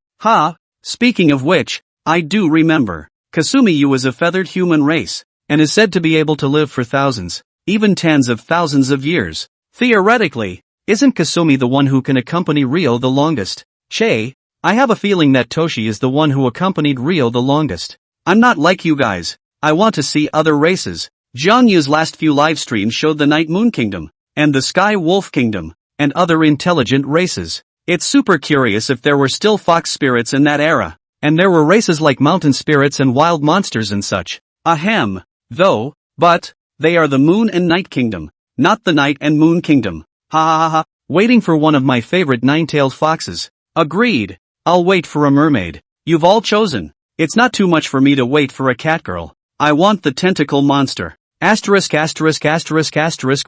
S1: Speaking of which, I do remember. Kasumi Yu is a feathered human race, and is said to be able to live for thousands, even tens of thousands of years. Theoretically, isn't Kasumi the one who can accompany Rio the longest? I have a feeling that Toshi is the one who accompanied Rio the longest. I'm not like you guys. I want to see other races. Jiangyu's last few live streams showed the Night Moon Kingdom, and the Sky Wolf Kingdom, and other intelligent races. It's super curious if there were still fox spirits in that era, and there were races like mountain spirits and wild monsters and such. Though, but, they are the Moon and Night Kingdom, not the Night and Moon Kingdom. Ha ha ha. Waiting for one of my favorite nine-tailed foxes. Agreed. I'll wait for a mermaid. You've all chosen. It's not too much for me to wait for a catgirl. I want the tentacle monster. Asterisk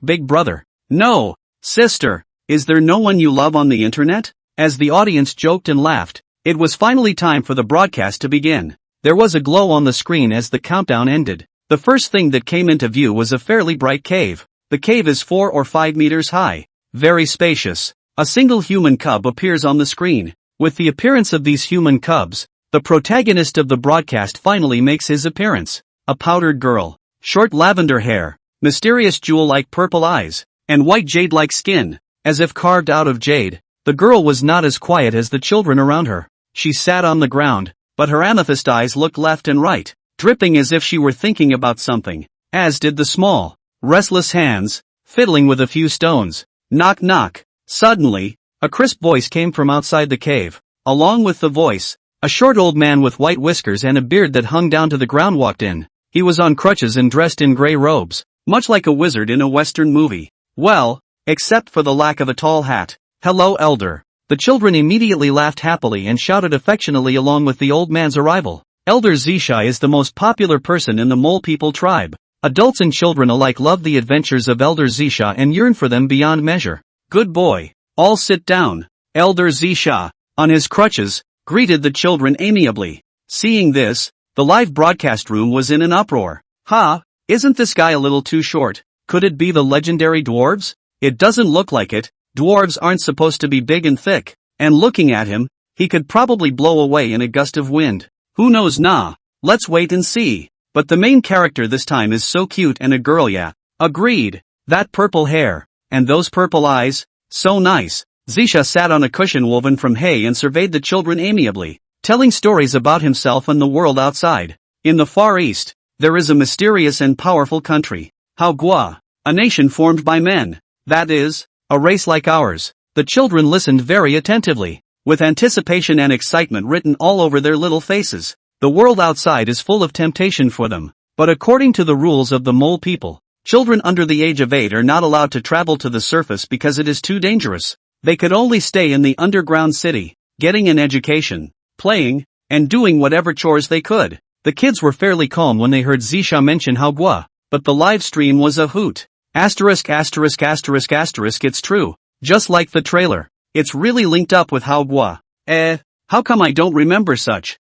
S1: big brother. No, sister. Is there no one you love on the internet? As the audience joked and laughed, it was finally time for the broadcast to begin. There was a glow on the screen as the countdown ended. The first thing that came into view was a fairly bright cave. The cave is 4 or 5 meters high. Very spacious. A single human cub appears on the screen. With the appearance of these human cubs, the protagonist of the broadcast finally makes his appearance. A powdered girl. Short lavender hair, mysterious jewel-like purple eyes, and white jade-like skin, as if carved out of jade. The girl was not as quiet as the children around her. She sat on the ground, but her amethyst eyes looked left and right, dripping as if she were thinking about something, as did the small, restless hands, fiddling with a few stones. Knock knock. Suddenly, a crisp voice came from outside the cave. Along with the voice, a short old man with white whiskers and a beard that hung down to the ground walked in. He was on crutches and dressed in gray robes, much like a wizard in a Western movie. Well, except for the lack of a tall hat. Hello, elder. The children immediately laughed happily and shouted affectionately along with the old man's arrival. Elder Zisha is the most popular person in the Mole People tribe. Adults and children alike love the adventures of Elder Zisha and yearn for them beyond measure. Good boy. All sit down. Elder Zisha, on his crutches, greeted the children amiably. Seeing this, the live broadcast room was in an uproar. Ha, isn't this guy a little too short? Could it be the legendary dwarves? It doesn't look like it. Dwarves aren't supposed to be big and thick. And looking at him, he could probably blow away in a gust of wind. Who knows? Nah. Let's wait and see. But the main character this time is so cute and a girl, yeah. Agreed. That purple hair. And those purple eyes. So nice. Zisha sat on a cushion woven from hay and surveyed the children amiably, telling stories about himself and the world outside. In the Far East, there is a mysterious and powerful country. Manhwa. A nation formed by men. That is, a race like ours. The children listened very attentively, with anticipation and excitement written all over their little faces. The world outside is full of temptation for them, but according to the rules of the Mole People, children under the age of 8 are not allowed to travel to the surface because it is too dangerous. They could only stay in the underground city, getting an education, playing, and doing whatever chores they could. The kids were fairly calm when they heard Zisha mention Manhwa, but the live stream was a hoot. Asterisk asterisk asterisk asterisk, it's true. Just like the trailer. It's really linked up with Manhwa. How come I don't remember such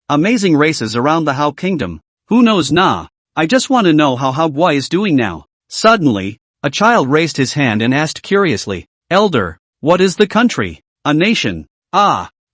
S1: amazing races around the How Kingdom? Who knows? Nah. I just want to know how Manhwa is doing now. Suddenly, a child raised his hand and asked curiously, Elder, what is the country? A nation.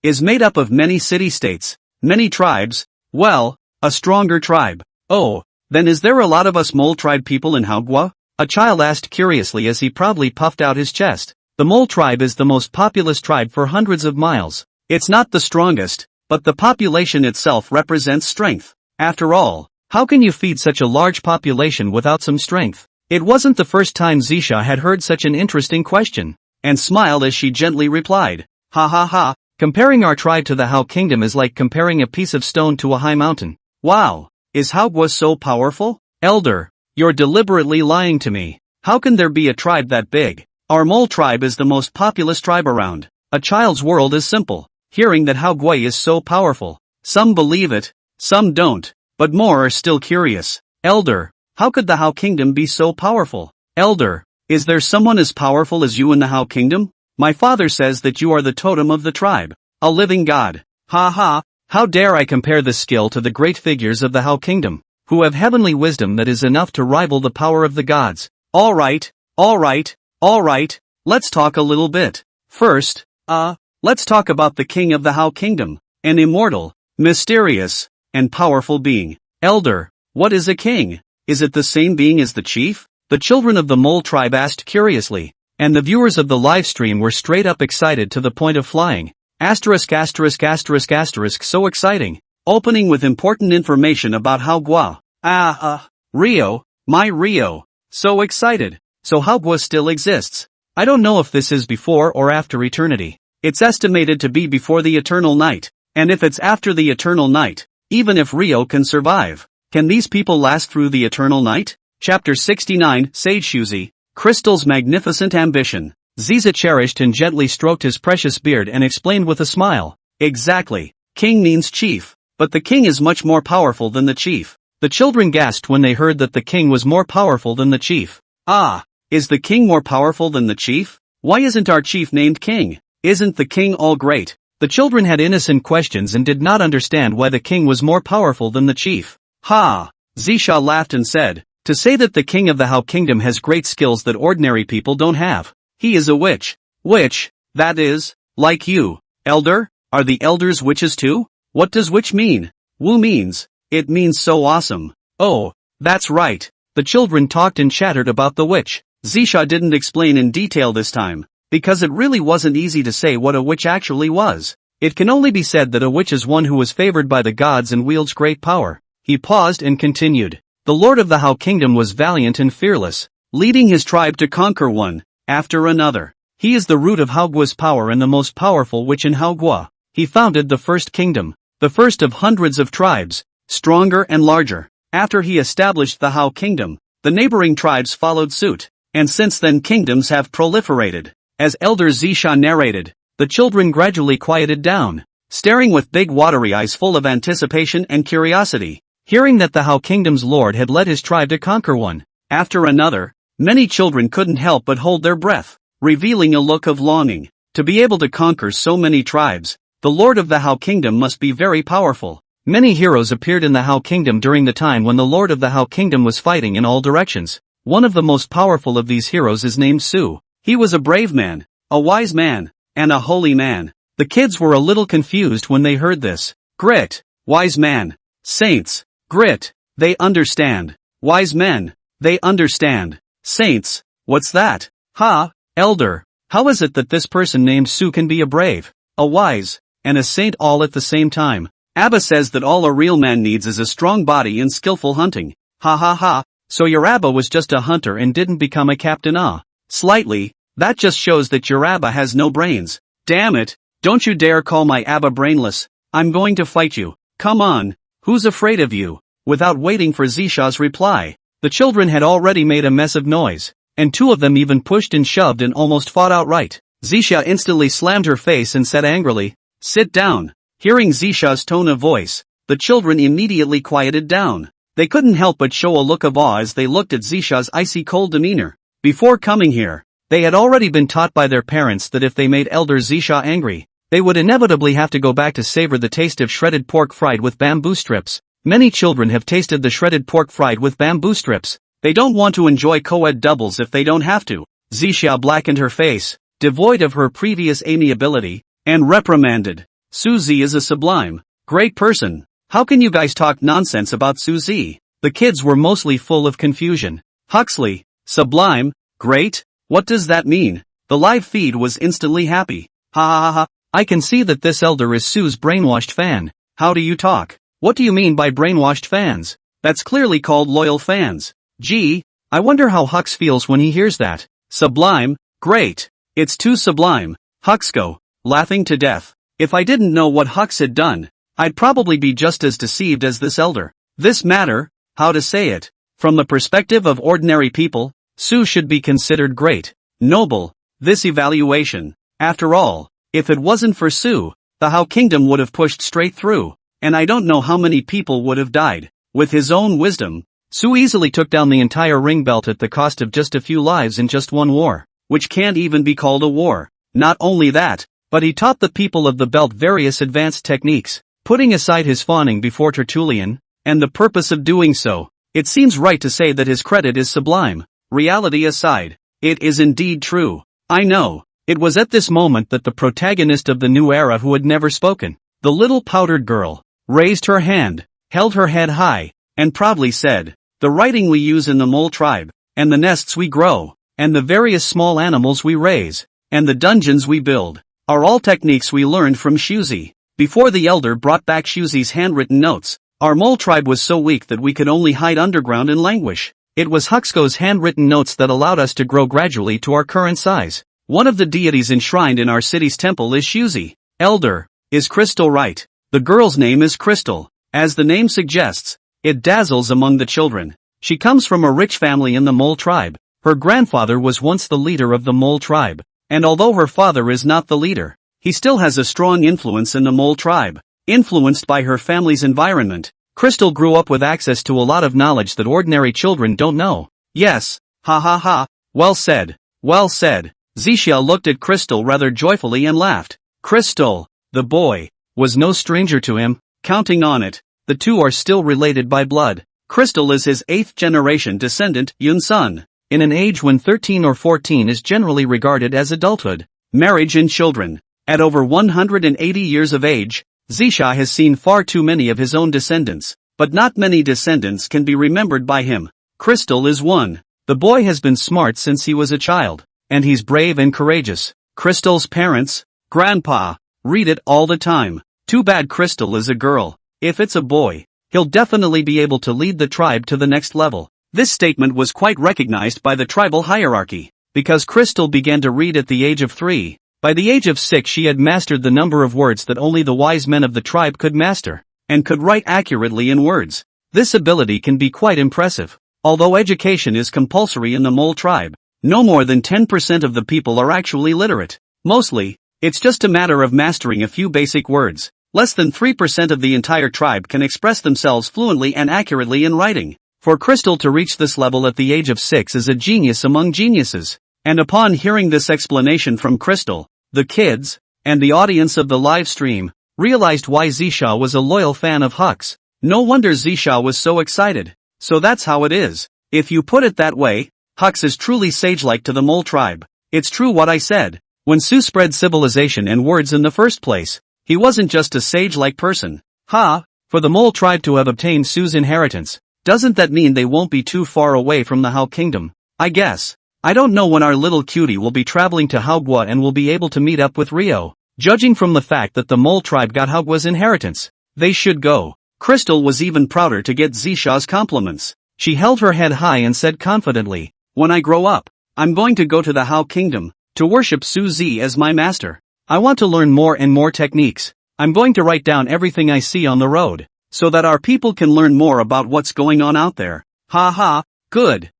S1: Is made up of many city-states, many tribes. Well, a stronger tribe. Oh, then is there a lot of us Mole tribe people in Manhwa? A child asked curiously as he proudly puffed out his chest. The Mole tribe is the most populous tribe for hundreds of miles. It's not the strongest, but the population itself represents strength. After all, how can you feed such a large population without some strength? It wasn't the first time Zisha had heard such an interesting question, and smiled as she gently replied, ha ha ha, comparing our tribe to the How Kingdom is like comparing a piece of stone to a high mountain. Wow, is Manhwa so powerful? Elder, you're deliberately lying to me. How can there be a tribe that big? Our Mole tribe is the most populous tribe around. A child's world is simple. Hearing that Manhwa is so powerful, some believe it, some don't, but more are still curious. Elder, how could the How Kingdom be so powerful? Elder, is there someone as powerful as you in the How Kingdom? My father says that you are the totem of the tribe, a living god. Ha ha, how dare I compare this skill to the great figures of the How Kingdom, who have heavenly wisdom that is enough to rival the power of the gods. Alright, let's talk a little bit. First, let's talk about the king of the How Kingdom, an immortal, mysterious, and powerful being. Elder, what is a king? Is it the same being as the chief? The children of the Mole tribe asked curiously, and the viewers of the live stream were straight up excited to the point of flying. Asterisk asterisk asterisk asterisk, so exciting. Opening with important information about Manhwa. Rio, my Rio. So excited. So Manhwa still exists. I don't know if this is before or after eternity. It's estimated to be before the eternal night. And if it's after the eternal night, even if Rio can survive, can these people last through the eternal night? Chapter 69, Sage Shuzi, Crystal's magnificent ambition. Ziza cherished and gently stroked his precious beard and explained with a smile. Exactly. King means chief. But the king is much more powerful than the chief. The children gasped when they heard that the king was more powerful than the chief. Is the king more powerful than the chief? Why isn't our chief named king? Isn't the king all great? The children had innocent questions and did not understand why the king was more powerful than the chief. Ha! Zisha laughed and said, to say that the king of the How Kingdom has great skills that ordinary people don't have. He is a witch. Witch, that is, like you. Elder, are the elders witches too? What does witch mean? Wu means, it means so awesome. Oh, that's right. The children talked and chattered about the witch. Zisha didn't explain in detail this time, because it really wasn't easy to say what a witch actually was. It can only be said that a witch is one who was favored by the gods and wields great power. He paused and continued. The lord of the Hao kingdom was valiant and fearless, leading his tribe to conquer one after another. He is the root of Haogua's power and the most powerful witch in Haogua. He founded the first kingdom, the first of hundreds of tribes, stronger and larger. After he established the Hao kingdom, the neighboring tribes followed suit, and since then kingdoms have proliferated. As Elder Zisha narrated, the children gradually quieted down, staring with big watery eyes full of anticipation and curiosity, hearing that the Hao kingdom's lord had led his tribe to conquer one after another. Many children couldn't help but hold their breath, revealing a look of longing. To be able to conquer so many tribes, the lord of the Hao kingdom must be very powerful. Many heroes appeared in the Hao kingdom during the time when the lord of the Hao kingdom was fighting in all directions. One of the most powerful of these heroes is named Su. He was a brave man, a wise man, and a holy man. The kids were a little confused when they heard this. Grit, wise man, saints, grit, they understand. Wise men, they understand. Saints, what's that? Ha, elder, how is it that this person named Su can be a brave, a wise, and a saint all at the same time? Abba says that all a real man needs is a strong body and skillful hunting. Ha ha ha, so your Abba was just a hunter and didn't become a captain? Slightly, that just shows that your Abba has no brains. Damn it, don't you dare call my Abba brainless. I'm going to fight you. Come on, who's afraid of you? Without waiting for Zisha's reply, the children had already made a mess of noise, and two of them even pushed and shoved and almost fought outright. Zisha instantly slammed her face and said angrily, "Sit down." Hearing Zisha's tone of voice, the children immediately quieted down. They couldn't help but show a look of awe as they looked at Zisha's icy cold demeanor. Before coming here, they had already been taught by their parents that if they made Elder Zisha angry, they would inevitably have to go back to savor the taste of shredded pork fried with bamboo strips. Many children have tasted the shredded pork fried with bamboo strips. They don't want to enjoy co-ed doubles if they don't have to. Zisha blackened her face, devoid of her previous amiability, and reprimanded. Suzy is a sublime, great person. How can you guys talk nonsense about Suzy? The kids were mostly full of confusion. Huxley, sublime, great? What does that mean? The live feed was instantly happy. Ha ha ha ha, I can see that this elder is Sue's brainwashed fan. How do you talk? What do you mean by brainwashed fans? That's clearly called loyal fans. Gee, I wonder how Hux feels when he hears that. Sublime, great. It's too sublime. Huxco, laughing to death. If I didn't know what Hux had done, I'd probably be just as deceived as this elder. This matter, how to say it, from the perspective of ordinary people, Sue should be considered great, noble. This evaluation, after all, if it wasn't for Sue, the Hao Kingdom would have pushed straight through, and I don't know how many people would have died. With his own wisdom, Sue easily took down the entire ring belt at the cost of just a few lives in just one war, which can't even be called a war. Not only that, but he taught the people of the belt various advanced techniques, putting aside his fawning before Tertullian, and the purpose of doing so. It seems right to say that his credit is sublime. Reality aside, it is indeed true. I know. It was at this moment that the protagonist of the new era who had never spoken, the little powdered girl, raised her hand, held her head high, and proudly said, "The writing we use in the mole tribe, and the nests we grow, and the various small animals we raise, and the dungeons we build, are all techniques we learned from Shuzi." Before the elder brought back Shuzi's handwritten notes, our mole tribe was so weak that we could only hide underground and languish. It was Huxco's handwritten notes that allowed us to grow gradually to our current size. One of the deities enshrined in our city's temple is Shuzi. Elder, is Crystal right? The girl's name is Crystal. As the name suggests, it dazzles among the children. She comes from a rich family in the mole tribe. Her grandfather was once the leader of the mole tribe, and although her father is not the leader, he still has a strong influence in the mole tribe. Influenced by her family's environment, Crystal grew up with access to a lot of knowledge that ordinary children don't know. Yes, ha ha ha, well said, well said. Zisha looked at Crystal rather joyfully and laughed. Crystal, the boy, was no stranger to him. Counting on it, the two are still related by blood. Crystal is his 8th-generation descendant, Yun's son, in an age when 13 or 14 is generally regarded as adulthood. Marriage and children. At over 180 years of age, Zisha has seen far too many of his own descendants, but not many descendants can be remembered by him. Crystal is one. The boy has been smart since he was a child, and he's brave and courageous. Crystal's parents, Grandpa, read it all the time. Too bad Crystal is a girl. If it's a boy, he'll definitely be able to lead the tribe to the next level. This statement was quite recognized by the tribal hierarchy, because Crystal began to read at the age of 3. By the age of 6 she had mastered the number of words that only the wise men of the tribe could master, and could write accurately in words. This ability can be quite impressive. Although education is compulsory in the mole tribe, no more than 10% of the people are actually literate. Mostly, it's just a matter of mastering a few basic words. Less than 3% of the entire tribe can express themselves fluently and accurately in writing. For Crystal to reach this level at the age of 6 is a genius among geniuses. And upon hearing this explanation from Crystal, the kids, and the audience of the live stream, realized why Zisha was a loyal fan of Huck's. No wonder Zisha was so excited. So that's how it is. If you put it that way, Hux is truly sage-like to the mole tribe. It's true what I said. When Su spread civilization and words in the first place, he wasn't just a sage-like person. For the mole tribe to have obtained Su's inheritance, doesn't that mean they won't be too far away from the Hao kingdom? I guess. I don't know when our little cutie will be traveling to Haogwa and will be able to meet up with Rio. Judging from the fact that the mole tribe got Haogwa's inheritance, they should go. Crystal was even prouder to get Zisha's compliments. She held her head high and said confidently, "When I grow up, I'm going to go to the Hao kingdom, to worship Su Zi as my master. I want to learn more and more techniques. I'm going to write down everything I see on the road, so that our people can learn more about what's going on out there." Good.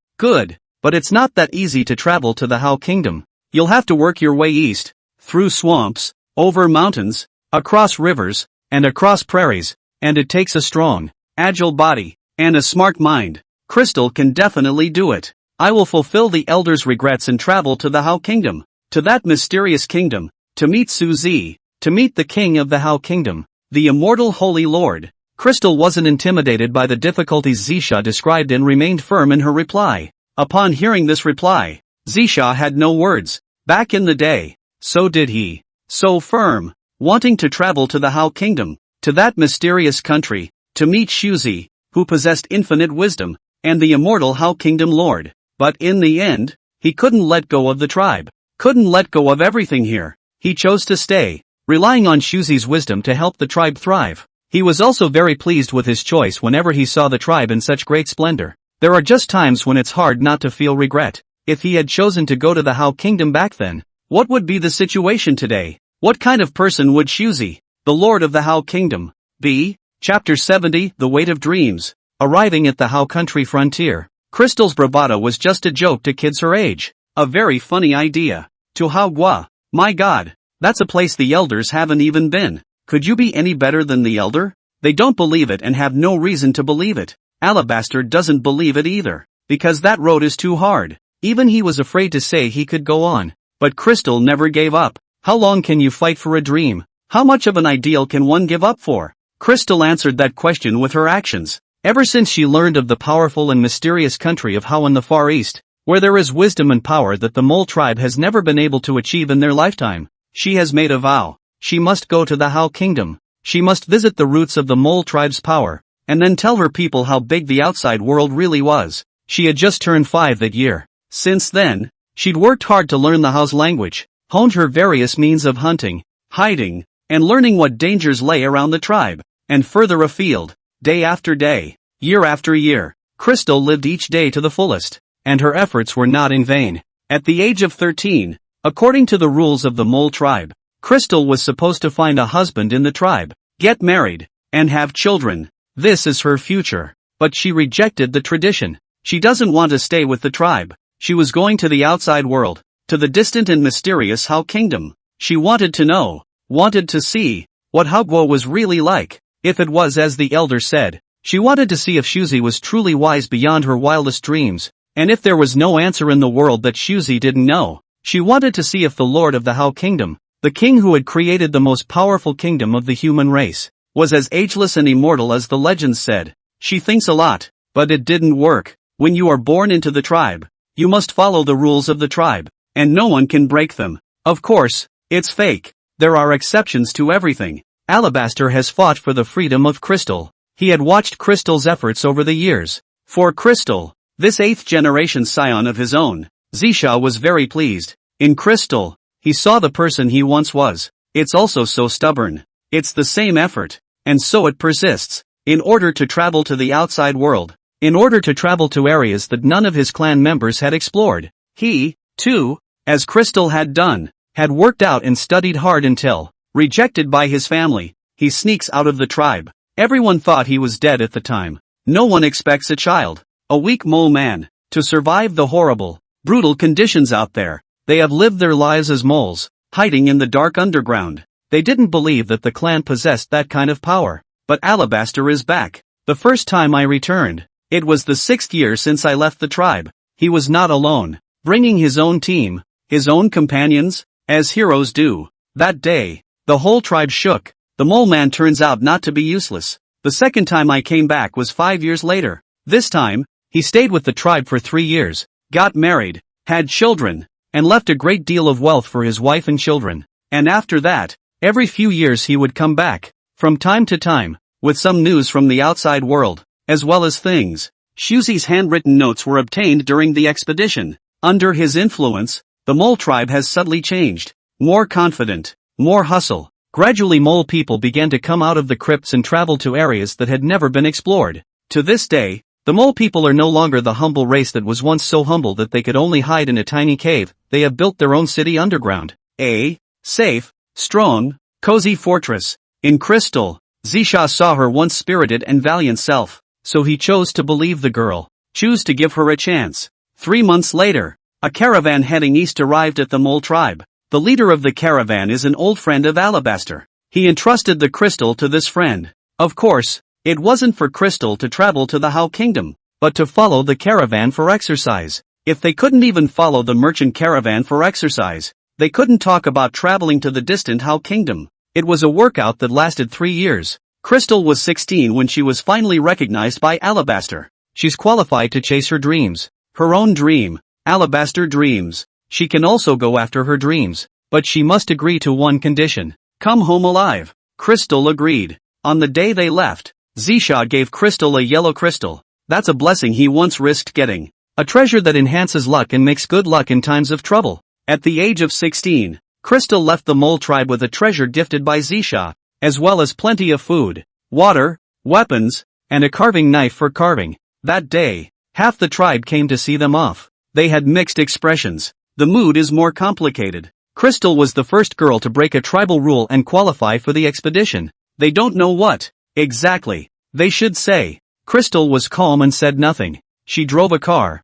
S1: But it's not that easy to travel to the Hao kingdom. You'll have to work your way east, through swamps, over mountains, across rivers, and across prairies, and it takes a strong, agile body, and a smart mind. Crystal can definitely do it. I will fulfill the elders' regrets and travel to the Hao kingdom, to that mysterious kingdom, to meet Su Zi, to meet the king of the Hao kingdom, the immortal holy lord. Crystal wasn't intimidated by the difficulties Zisha described and remained firm in her reply. Upon hearing this reply, Zisha had no words. Back in the day, so did he. So firm, wanting to travel to the Hao kingdom, to that mysterious country, to meet Shuzi, who possessed infinite wisdom, and the immortal Hao kingdom lord. But in the end, he couldn't let go of the tribe, couldn't let go of everything here. He chose to stay, relying on Shuzi's wisdom to help the tribe thrive. He was also very pleased with his choice whenever he saw the tribe in such great splendor. There are just times when it's hard not to feel regret. If he had chosen to go to the Hao kingdom back then, what would be the situation today? What kind of person would Shuzi, the lord of the Hao kingdom, be? Chapter 70, The Weight of Dreams. Arriving at the Hao country frontier, Crystal's bravado was just a joke to kids her age. A very funny idea. To Haogwa. My god, that's a place the elders haven't even been. Could you be any better than the elder? They don't believe it and have no reason to believe it. Alabaster doesn't believe it either, because that road is too hard. Even he was afraid to say he could go on. But Crystal never gave up. How long can you fight for a dream? How much of an ideal can one give up for? Crystal answered that question with her actions. Ever since she learned of the powerful and mysterious country of Hao in the Far East, where there is wisdom and power that the mole tribe has never been able to achieve in their lifetime, she has made a vow. She must go to the Hao kingdom. She must visit the roots of the mole tribe's power, and then tell her people how big the outside world really was. She had just turned 5 that year. Since then, she'd worked hard to learn the Hao's language, honed her various means of hunting, hiding, and learning what dangers lay around the tribe, and further afield. Day after day, year after year, Crystal lived each day to the fullest, and her efforts were not in vain. At the age of 13, according to the rules of the mole tribe, Crystal was supposed to find a husband in the tribe, get married, and have children. This is her future. But she rejected the tradition. She doesn't want to stay with the tribe. She was going to the outside world, to the distant and mysterious Hao kingdom. She wanted to know, wanted to see, what Haogwa was really like. If it was as the elder said, she wanted to see if Shuzi was truly wise beyond her wildest dreams, and if there was no answer in the world that Shuzi didn't know. She wanted to see if the lord of the Hao kingdom, the king who had created the most powerful kingdom of the human race, was as ageless and immortal as the legends said. She thinks a lot, but it didn't work. When you are born into the tribe, you must follow the rules of the tribe, and no one can break them. Of course, it's fake. There are exceptions to everything. Alabaster has fought for the freedom of Crystal. He had watched Crystal's efforts over the years. For Crystal, this 8th generation scion of his own, Zisha was very pleased. In Crystal, he saw the person he once was. It's also so stubborn. It's the same effort, and so it persists. in order to travel to the outside world. In order to travel to areas that none of his clan members had explored. He, too, as Crystal had done, had worked out and studied hard until, rejected by his family, he sneaks out of the tribe. Everyone thought he was dead at the time. No one expects a child, a weak mole man, to survive the horrible, brutal conditions out there. They have lived their lives as moles, hiding in the dark underground. They didn't believe that the clan possessed that kind of power. But Alabaster is back. The first time I returned, it was the 6th year since I left the tribe. He was not alone, bringing his own team, his own companions, as heroes do. That day, the whole tribe shook. The mole man turns out not to be useless. The second time I came back was 5 years later. This time, he stayed with the tribe for 3 years, got married, had children, and left a great deal of wealth for his wife and children. And after that, every few years he would come back, from time to time, with some news from the outside world, as well as things. Shuzi's handwritten notes were obtained during the expedition. Under his influence, the mole tribe has subtly changed. More confident, more hustle. Gradually mole people began to come out of the crypts and travel to areas that had never been explored. To this day, the mole people are no longer the humble race that was once so humble that they could only hide in a tiny cave. They have built their own city underground. A safe, strong, cozy fortress. In Crystal, Zisha saw her once spirited and valiant self, so he chose to believe the girl, choose to give her a chance. 3 months later, a caravan heading east arrived at the mole tribe. The leader of the caravan is an old friend of Alabaster. He entrusted the crystal to this friend. Of course, it wasn't for Crystal to travel to the How Kingdom, but to follow the caravan for exercise. If they couldn't even follow the merchant caravan for exercise, they couldn't talk about traveling to the distant How Kingdom. It was a workout that lasted 3 years. Crystal was 16 when she was finally recognized by Alabaster. She's qualified to chase her dreams. Her own dream. Alabaster dreams. She can also go after her dreams. But she must agree to one condition. Come home alive. Crystal agreed. On the day they left, Zisha gave Crystal a yellow crystal. That's a blessing he once risked getting. A treasure that enhances luck and makes good luck in times of trouble. At the age of 16, Crystal left the mole tribe with a treasure gifted by Zisha, as well as plenty of food, water, weapons, and a carving knife for carving. That day, half the tribe came to see them off. They had mixed expressions. The mood is more complicated. Crystal was the first girl to break a tribal rule and qualify for the expedition. They don't know what, exactly, they should say. Crystal was calm and said nothing. She drove a car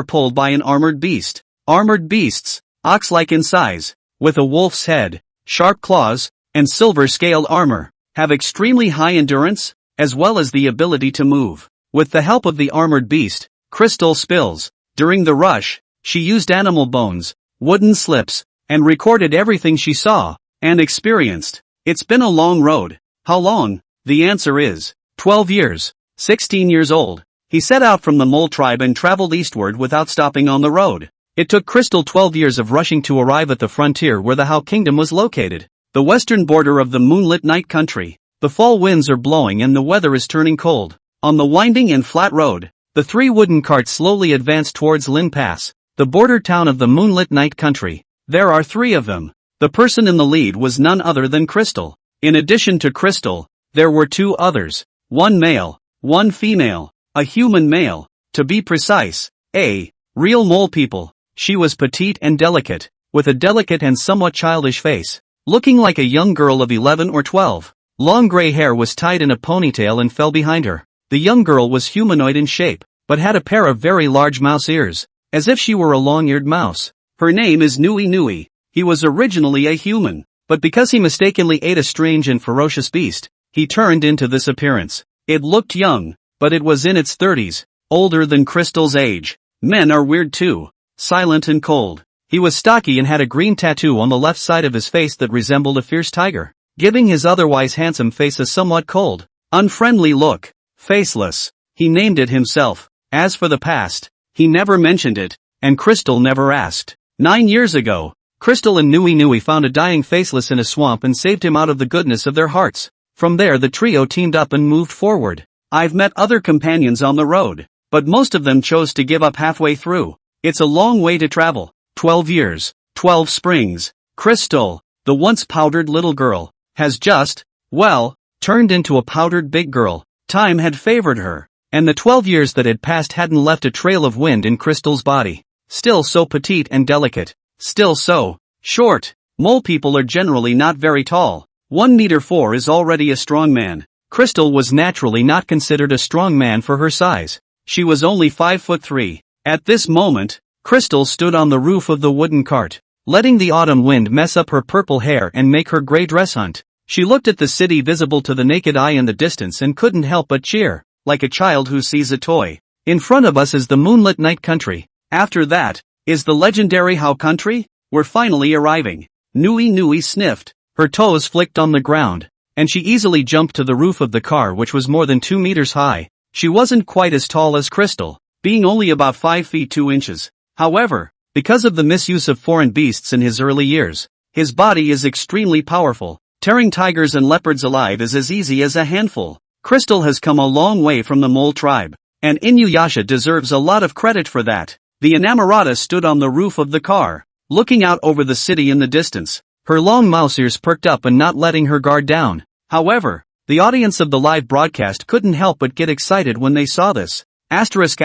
S1: pulled by an armored beast. Armored beasts, ox-like in size, with a wolf's head, sharp claws, and silver-scaled armor, have extremely high endurance, as well as the ability to move. With the help of the armored beast, Crystal spills. During the rush, she used animal bones, wooden slips, and recorded everything she saw and experienced. It's been a long road. How long? The answer is 12 years. 16 years old, he set out from the mole tribe and traveled eastward without stopping on the road. It took Crystal 12 years of rushing to arrive at the frontier where the How Kingdom was located. The western border of the moonlit night country. The fall winds are blowing and the weather is turning cold. On the winding and flat road, the 3 wooden carts slowly advance towards Lin Pass, the border town of the moonlit night country. There are 3 of them. The person in the lead was none other than Crystal. In addition to Crystal, there were 2 others. 1 male, 1 female, a human male, to be precise, a real mole people. She was petite and delicate, with a delicate and somewhat childish face, looking like a young girl of 11 or 12. Long gray hair was tied in a ponytail and fell behind her. The young girl was humanoid in shape, but had a pair of very large mouse ears, as if she were a long-eared mouse. Her name is Nui Nui. He was originally a human, but because he mistakenly ate a strange and ferocious beast, he turned into this appearance. It looked young, but it was in its 30s, older than Crystal's age. Men are weird too, silent and cold. He was stocky and had a green tattoo on the left side of his face that resembled a fierce tiger, giving his otherwise handsome face a somewhat cold, unfriendly look. Faceless. He named it himself. As for the past, he never mentioned it, and Crystal never asked. 9 years ago, Crystal and Nui Nui found a dying Faceless in a swamp and saved him out of the goodness of their hearts. From there the trio teamed up and moved forward. I've met other companions on the road, but most of them chose to give up halfway through. It's a long way to travel. 12 years, 12 springs. Crystal, the once powdered little girl, has just, well, turned into a powdered big girl. Time had favored her, and the 12 years that had passed hadn't left a trail of wind in Crystal's body. Still so petite and delicate. Still so short. Mole people are generally not very tall. 1 meter 4 is already a strong man. Crystal was naturally not considered a strong man for her size. She was only 5'3". At this moment, Crystal stood on the roof of the wooden cart, letting the autumn wind mess up her purple hair and make her gray dress hunt. She looked at the city visible to the naked eye in the distance and couldn't help but cheer, like a child who sees a toy. In front of us is the moonlit night country. After that, is the legendary How country? We're finally arriving. Nui Nui sniffed. Her toes flicked on the ground, and she easily jumped to the roof of the car, which was more than 2 meters high. She wasn't quite as tall as Crystal, being only about 5 feet 2 inches. However, because of the misuse of foreign beasts in his early years, his body is extremely powerful. Tearing tigers and leopards alive is as easy as a handful. Crystal has come a long way from the mole tribe, and Inuyasha deserves a lot of credit for that. The Inamorata stood on the roof of the car, looking out over the city in the distance, her long mouse ears perked up and not letting her guard down. However, the audience of the live broadcast couldn't help but get excited when they saw this. Asterisk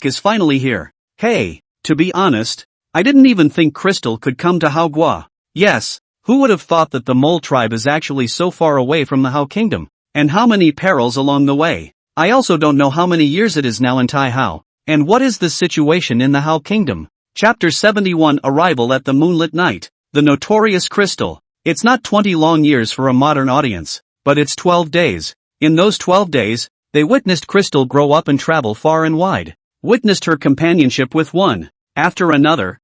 S1: is finally here. Hey, to be honest, I didn't even think Crystal could come to Haogua. Yes, who would have thought that the mole tribe is actually so far away from the Hao kingdom? And how many perils along the way. I also don't know how many years it is now in Taihao. And what is the situation in the Hao kingdom? Chapter 71 Arrival at the Moonlit Night. The notorious Crystal. It's not 20 long years for a modern audience, but it's 12 days. In those 12 days, they witnessed Crystal grow up and travel far and wide. Witnessed her companionship with one, after another,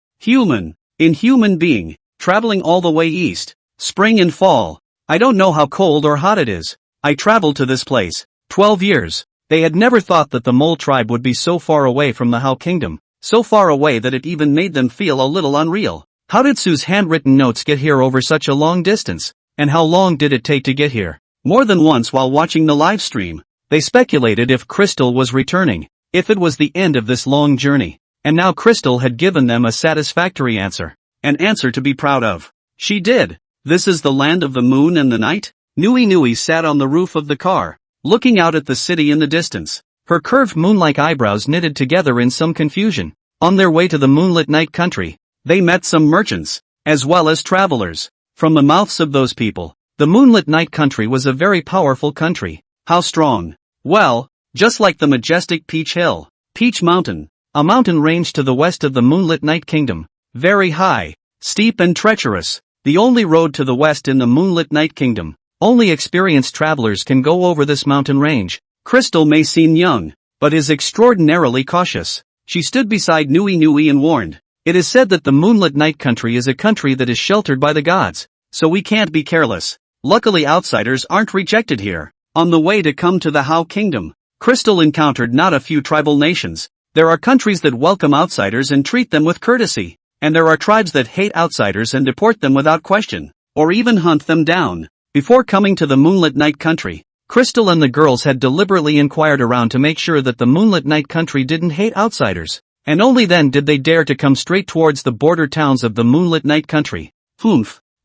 S1: inhuman being, traveling all the way east, spring and fall. I don't know how cold or hot it is. I traveled to this place. 12 years. They had never thought that the mole tribe would be so far away from the Hao kingdom, so far away that it even made them feel a little unreal. How did Sue's handwritten notes get here over such a long distance? And how long did it take to get here? More than once while watching the live stream, they speculated if Crystal was returning, if it was the end of this long journey. And now Crystal had given them a satisfactory answer. An answer to be proud of. She did. This is the land of the moon and the night? Nui Nui sat on the roof of the car, looking out at the city in the distance, her curved moon-like eyebrows knitted together in some confusion. On their way to the moonlit night country, they met some merchants, as well as travelers. From the mouths of those people, the moonlit night country was a very powerful country. How strong? Well, just like the majestic Peach Hill, Peach Mountain, a mountain range to the west of the moonlit night kingdom. Very high, steep and treacherous, the only road to the west in the moonlit night kingdom. Only experienced travelers can go over this mountain range. Crystal may seem young, but is extraordinarily cautious. She stood beside Nui Nui and warned. It is said that the moonlit night country is a country that is sheltered by the gods, so we can't be careless. Luckily outsiders aren't rejected here. On the way to come to the Hao kingdom, Crystal encountered not a few tribal nations. There are countries that welcome outsiders and treat them with courtesy, and there are tribes that hate outsiders and deport them without question, or even hunt them down. Before coming to the moonlit night country, Crystal and the girls had deliberately inquired around to make sure that the moonlit night country didn't hate outsiders, and only then did they dare to come straight towards the border towns of the moonlit night country.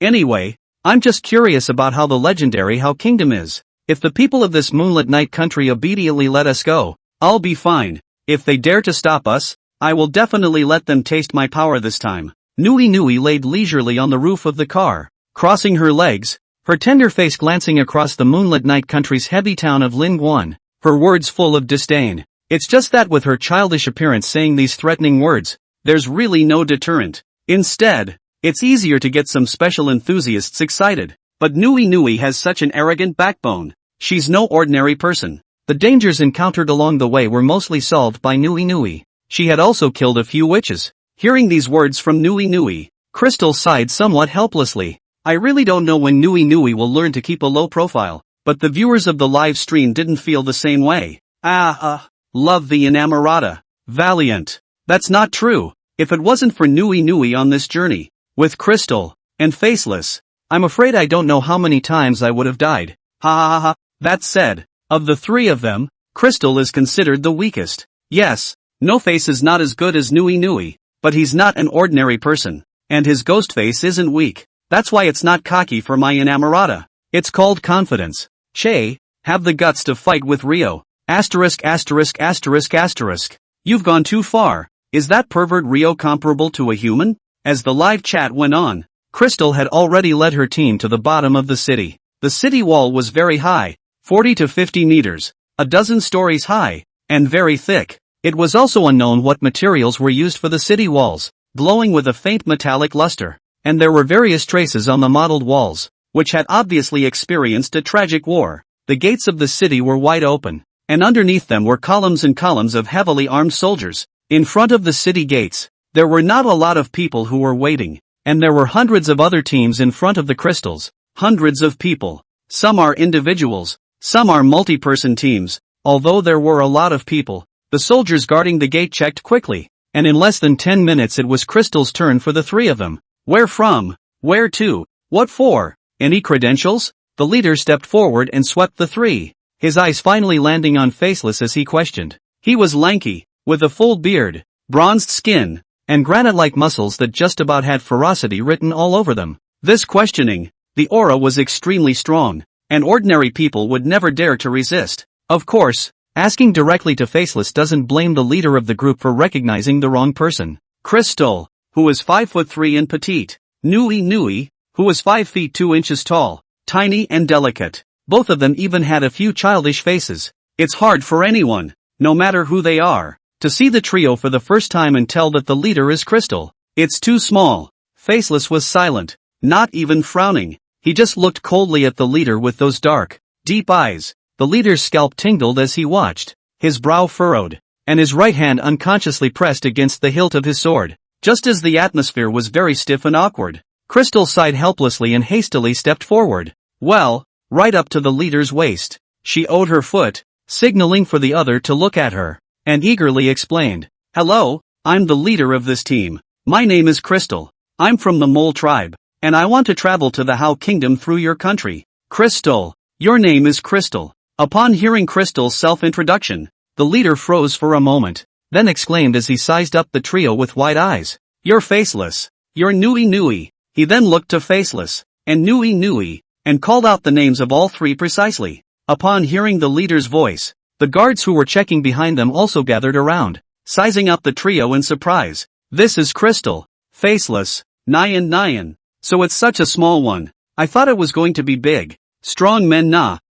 S1: Anyway, I'm just curious about how the legendary Hao kingdom is. If the people of this moonlit night country obediently let us go, I'll be fine. If they dare to stop us, I will definitely let them taste my power this time. Nui Nui laid leisurely on the roof of the car, crossing her legs, her tender face glancing across the moonlit night country's heavy town of Linguan, her words full of disdain. It's just that with her childish appearance saying these threatening words, there's really no deterrent. Instead, it's easier to get some special enthusiasts excited. But Nui Nui has such an arrogant backbone. She's no ordinary person. The dangers encountered along the way were mostly solved by Nui Nui. She had also killed a few witches. Hearing these words from Nui Nui, Crystal sighed somewhat helplessly. I really don't know when Nui Nui will learn to keep a low profile, but the viewers of the live stream didn't feel the same way. Love the Inamorata. Valiant. That's not true. If it wasn't for Nui Nui on this journey, with Crystal, and Faceless, I'm afraid I don't know how many times I would have died. That said, of the three of them, Crystal is considered the weakest. Yes, No Face is not as good as Nui Nui, but he's not an ordinary person, and his ghost face isn't weak. That's why it's not cocky for my Inamorata. It's called confidence. Che, have the guts to fight with Rio. Asterisk asterisk asterisk asterisk. You've gone too far. Is that pervert Rio comparable to a human? As the live chat went on, Crystal had already led her team to the bottom of the city. The city wall was very high, 40 to 50 meters, a dozen stories high, and very thick. It was also unknown what materials were used for the city walls, glowing with a faint metallic luster, and there were various traces on the mottled walls, which had obviously experienced a tragic war. The gates of the city were wide open, and underneath them were columns and columns of heavily armed soldiers. In front of the city gates, there were not a lot of people who were waiting, and there were hundreds of other teams in front of the crystals. Hundreds of people. Some are individuals, some are multi-person teams. Although there were a lot of people, the soldiers guarding the gate checked quickly, and in less than 10 minutes it was Crystal's turn for the three of them. Where from? Where to? What for? Any credentials? The leader stepped forward and swept the three, his eyes finally landing on Faceless as he questioned. He was lanky, with a full beard, bronzed skin, and granite-like muscles that just about had ferocity written all over them. This questioning, the aura was extremely strong, and ordinary people would never dare to resist. Of course, asking directly to Faceless doesn't blame the leader of the group for recognizing the wrong person. Crystal, who was 5'3" and petite. Nui, who was 5 feet 2 inches tall, tiny and delicate. Both of them even had a few childish faces. It's hard for anyone, no matter who they are, to see the trio for the first time and tell that the leader is Crystal. It's too small. Faceless was silent, not even frowning. He just looked coldly at the leader with those dark, deep eyes. The leader's scalp tingled as he watched, his brow furrowed, and his right hand unconsciously pressed against the hilt of his sword. Just as the atmosphere was very stiff and awkward, Crystal sighed helplessly and hastily stepped forward. Well, right up to the leader's waist. She owed her foot, signaling for the other to look at her, and eagerly explained, "Hello, I'm the leader of this team. My name is Crystal. I'm from the Mole tribe, and I want to travel to the How Kingdom through your country." Crystal, your name is Crystal. Upon hearing Crystal's self-introduction, the leader froze for a moment, then exclaimed as he sized up the trio with wide eyes. "You're Faceless. You're Nui." He then looked to Faceless, and Nui, and called out the names of all three precisely. Upon hearing the leader's voice, the guards who were checking behind them also gathered around, sizing up the trio in surprise. "This is Crystal, Faceless, Nyan. So it's such a small one. I thought it was going to be big, strong men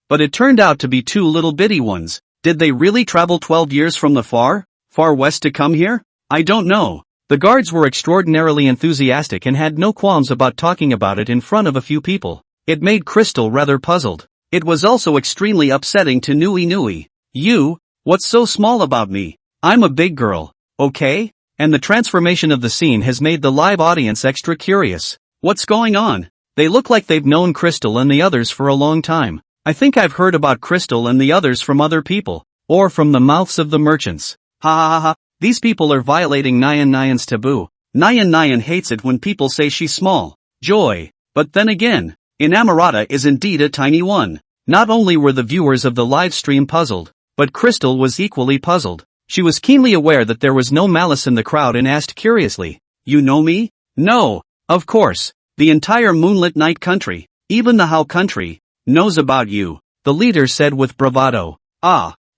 S1: but it turned out to be two little bitty ones. Did they really travel 12 years from the far west to come here? I don't know." The guards were extraordinarily enthusiastic and had no qualms about talking about it in front of a few people. It made Crystal rather puzzled. It was also extremely upsetting to Nui. "You, what's so small about me? I'm a big girl, okay?" And the transformation of the scene has made the live audience extra curious. What's going on? They look like they've known Crystal and the others for a long time. I think I've heard about Crystal and the others from other people, or from the mouths of the merchants. Ha. These people are violating Nyan's taboo. Nyan hates it when people say she's small. Joy. But then again, Inamorata is indeed a tiny one. Not only were the viewers of the live stream puzzled, but Crystal was equally puzzled. She was keenly aware that there was no malice in the crowd and asked curiously, "You know me?" "No, of course. The entire Moonlit Night country, even the How country, knows about you," the leader said with bravado.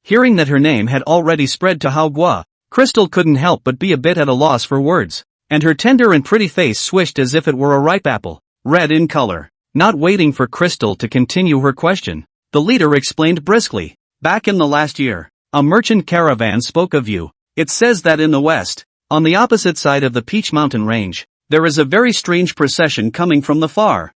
S1: Hearing that her name had already spread to How Gua, Crystal couldn't help but be a bit at a loss for words, and her tender and pretty face swished as if it were a ripe apple, red in color. Not waiting for Crystal to continue her question, the leader explained briskly, "Back in the last year, a merchant caravan spoke of you. It says that in the west, on the opposite side of the Peach Mountain Range, there is a very strange procession coming from the far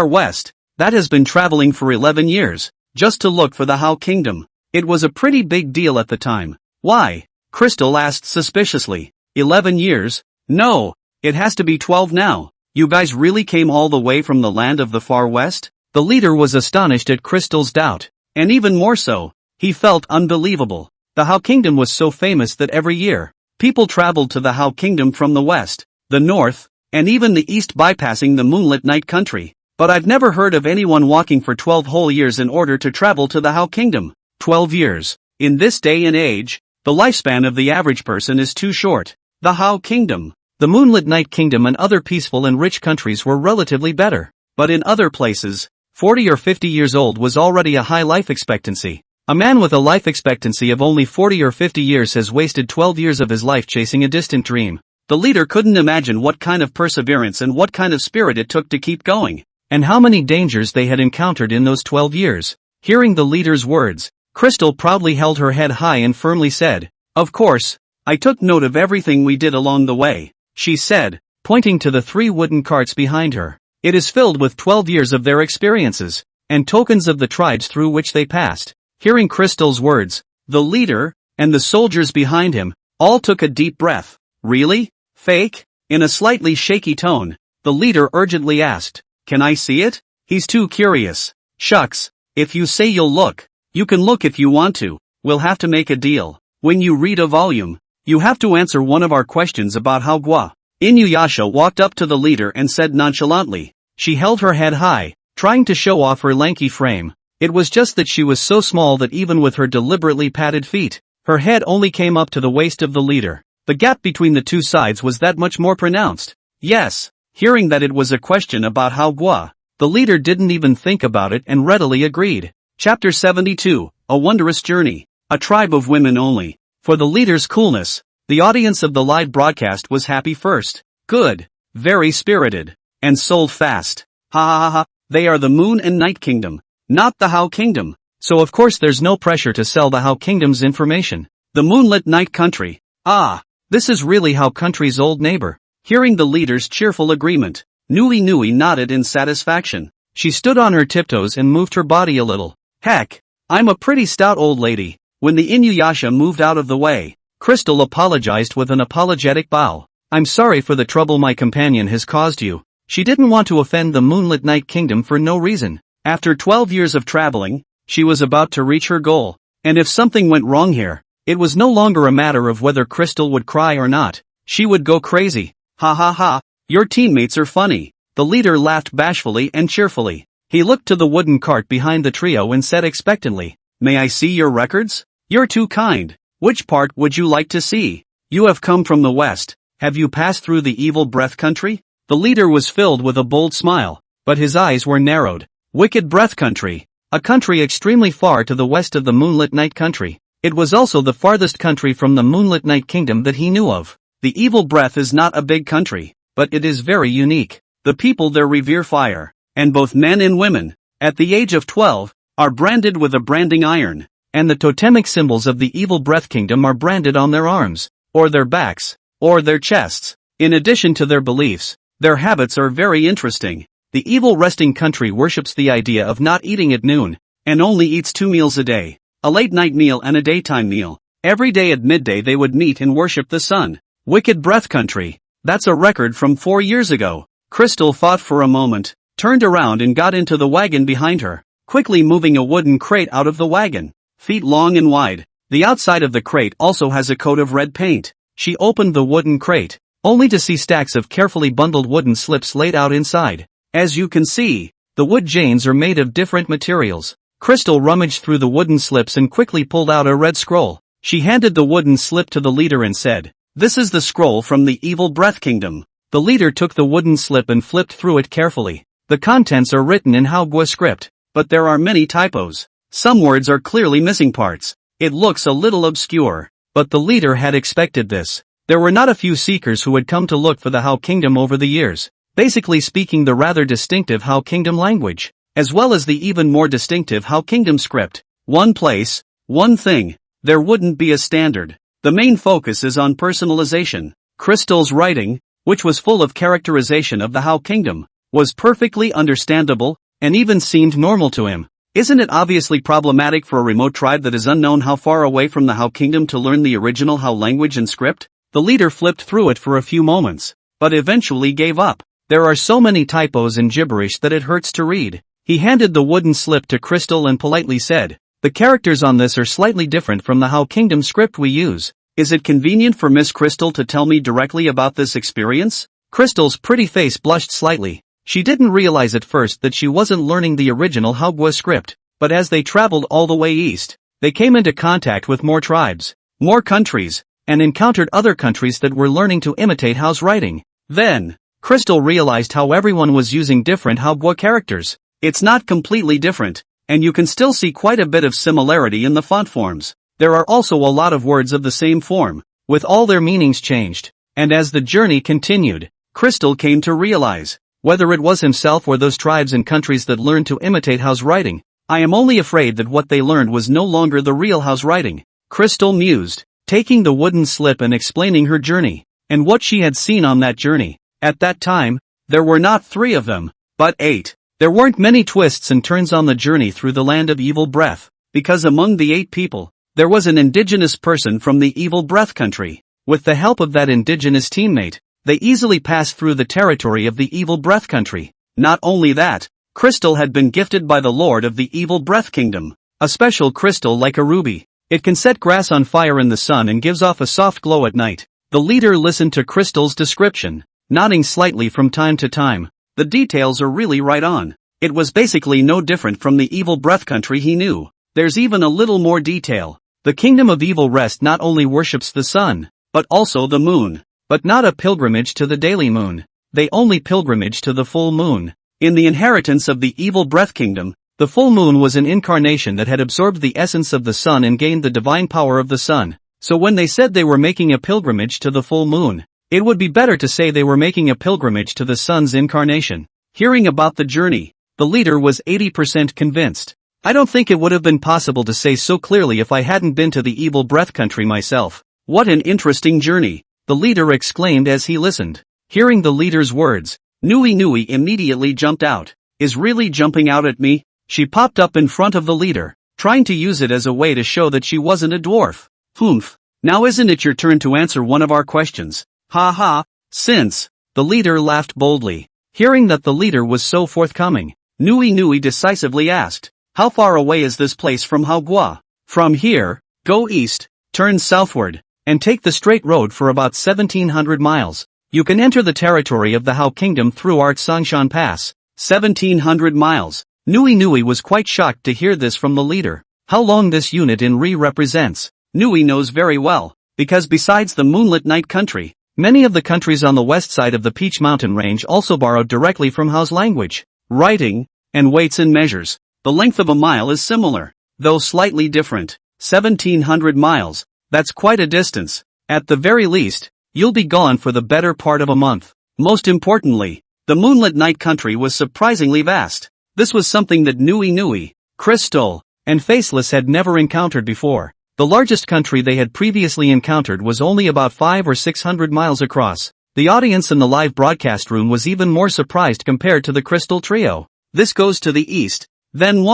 S1: west, that has been traveling for 11 years, just to look for the How Kingdom. It was a pretty big deal at the time." "Why?" Crystal asked suspiciously. 11 years? No, it has to be 12 now. You guys really came all the way from the land of the far west? The leader was astonished at Crystal's doubt, and even more so, he felt unbelievable. The How Kingdom was so famous that every year, people traveled to the How Kingdom from the west, the north, and even the east bypassing the Moonlit Night country. But I've never heard of anyone walking for 12 whole years in order to travel to the How Kingdom. 12 years. In this day and age, the lifespan of the average person is too short. The How Kingdom, the Moonlit Night Kingdom and other peaceful and rich countries were relatively better. But in other places, 40 or 50 years old was already a high life expectancy. A man with a life expectancy of only 40 or 50 years has wasted 12 years of his life chasing a distant dream. The leader couldn't imagine what kind of perseverance and what kind of spirit it took to keep going, and how many dangers they had encountered in those 12 years. Hearing the leader's words, Crystal proudly held her head high and firmly said, "Of course, I took note of everything we did along the way," she said, pointing to the 3 wooden carts behind her. "It is filled with 12 years of their experiences, and tokens of the tribes through which they passed." Hearing Crystal's words, the leader, and the soldiers behind him, all took a deep breath. "Really? Fake?" In a slightly shaky tone, the leader urgently asked, "Can I see it?" "He's too curious." "Shucks, if you say you'll look, you can look if you want to. We'll have to make a deal. When you read a volume, you have to answer one of our questions about how Gua." Inuyasha walked up to the leader and said nonchalantly. She held her head high, trying to show off her lanky frame. It was just that she was so small that even with her deliberately padded feet, her head only came up to the waist of the leader. The gap between the two sides was that much more pronounced. "Yes." Hearing that it was a question about how Gua, the leader didn't even think about it and readily agreed. Chapter 72, A Wondrous Journey. A tribe of women only. For the leader's coolness, the audience of the live broadcast was happy first. Good. Very spirited. And sold fast. Ha ha ha ha. They are the Moon and Night Kingdom, not the How Kingdom. So of course there's no pressure to sell the How Kingdom's information. The Moonlit Night Country. Ah, this is really How Country's old neighbor. Hearing the leader's cheerful agreement, Nui nodded in satisfaction. She stood on her tiptoes and moved her body a little. "Heck, I'm a pretty stout old lady." When the Inuyasha moved out of the way, Crystal apologized with an apologetic bow. "I'm sorry for the trouble my companion has caused you." She didn't want to offend the Moonlit Night Kingdom for no reason. After 12 years of traveling, she was about to reach her goal. And if something went wrong here, it was no longer a matter of whether Crystal would cry or not. She would go crazy. "Ha ha ha, your teammates are funny." The leader laughed bashfully and cheerfully. He looked to the wooden cart behind the trio and said expectantly, "May I see your records?" "You're too kind. Which part would you like to see?" "You have come from the west. Have you passed through the Evil Breath Country?" The leader was filled with a bold smile, but his eyes were narrowed. Wicked Breath Country. A country extremely far to the west of the Moonlit Night Country. It was also the farthest country from the Moonlit Night Kingdom that he knew of. The Evil Breath is not a big country, but it is very unique. The people there revere fire, and both men and women, at the age of 12, are branded with a branding iron, and the totemic symbols of the Evil Breath Kingdom are branded on their arms, or their backs, or their chests. In addition to their beliefs, their habits are very interesting. The Evil Resting Country worships the idea of not eating at noon, and only eats 2 meals a day, a late night meal and a daytime meal. Every day at midday they would meet and worship the sun. Wicked Breath Country. That's a record from 4 years ago. Crystal thought for a moment, turned around and got into the wagon behind her, quickly moving a wooden crate out of the wagon, feet long and wide. The outside of the crate also has a coat of red paint. She opened the wooden crate, only to see stacks of carefully bundled wooden slips laid out inside. As you can see, the wood chains are made of different materials. Crystal rummaged through the wooden slips and quickly pulled out a red scroll. She handed the wooden slip to the leader and said, "This is the scroll from the Evil Breath Kingdom." The leader took the wooden slip and flipped through it carefully. The contents are written in Hauguo script, but there are many typos. Some words are clearly missing parts. It looks a little obscure, but the leader had expected this. There were not a few seekers who had come to look for the How Kingdom over the years, basically speaking the rather distinctive How Kingdom language, as well as the even more distinctive How Kingdom script. One place, one thing. There wouldn't be a standard. The main focus is on personalization. Crystal's writing, which was full of characterization of the How Kingdom, was perfectly understandable, and even seemed normal to him. Isn't it obviously problematic for a remote tribe that is unknown how far away from the How Kingdom to learn the original How language and script? The leader flipped through it for a few moments, but eventually gave up. There are so many typos and gibberish that it hurts to read. He handed the wooden slip to Crystal and politely said, "The characters on this are slightly different from the How Kingdom script we use. Is it convenient for Miss Crystal to tell me directly about this experience?" Crystal's pretty face blushed slightly. She didn't realize at first that she wasn't learning the original Hauguo script, but as they traveled all the way east, they came into contact with more tribes, more countries, and encountered other countries that were learning to imitate Hao's writing. Then, Crystal realized how everyone was using different Hauguo characters. It's not completely different, and you can still see quite a bit of similarity in the font forms. There are also a lot of words of the same form, with all their meanings changed. And as the journey continued, Crystal came to realize, whether it was himself or those tribes and countries that learned to imitate Hao's writing, I am only afraid that what they learned was no longer the real Hao's writing. Crystal mused, taking the wooden slip and explaining her journey, and what she had seen on that journey. At that time, there were not 3 of them, but 8. There weren't many twists and turns on the journey through the land of Evil Breath, because among the 8 people, there was an indigenous person from the Evil Breath country. With the help of that indigenous teammate, they easily passed through the territory of the Evil Breath country. Not only that, Crystal had been gifted by the Lord of the Evil Breath Kingdom, a special crystal like a ruby. It can set grass on fire in the sun and gives off a soft glow at night. The leader listened to Crystal's description, nodding slightly from time to time. The details are really right on. It was basically no different from the Evil Breath country he knew. There's even a little more detail. The Kingdom of Evil Rest not only worships the sun, but also the moon. But not a pilgrimage to the daily moon. They only pilgrimage to the full moon. In the inheritance of the Evil Breath Kingdom, the full moon was an incarnation that had absorbed the essence of the sun and gained the divine power of the sun. So when they said they were making a pilgrimage to the full moon, it would be better to say they were making a pilgrimage to the sun's incarnation. Hearing about the journey, the leader was 80% convinced. I don't think it would have been possible to say so clearly if I hadn't been to the Evil Breath country myself. What an interesting journey, the leader exclaimed as he listened. Hearing the leader's words, Nui Nui immediately jumped out. Is really jumping out at me? She popped up in front of the leader, trying to use it as a way to show that she wasn't a dwarf. Humph. Now isn't it your turn to answer one of our questions? Ha ha. Since. The leader laughed boldly. Hearing that the leader was so forthcoming, Nui Nui decisively asked, how far away is this place from Haogua? From here, go east, turn southward, and take the straight road for about 1700 miles. You can enter the territory of the Hao Kingdom through Artsangshan Pass. 1700 miles. Nui Nui was quite shocked to hear this from the leader. How long this unit in Ri represents, Nui knows very well, because besides the Moonlit Night country, many of the countries on the west side of the Peach Mountain Range also borrowed directly from Hao's language, writing, and weights and measures. The length of a mile is similar, though slightly different. 1700 miles, that's quite a distance. At the very least, you'll be gone for the better part of a month. Most importantly, the Moonlit Night country was surprisingly vast. This was something that Nui Nui, Crystal, and Faceless had never encountered before. The largest country they had previously encountered was only about 500 or 600 miles across. The audience in the live broadcast room was even more surprised compared to the Crystal Trio. This goes to the east, then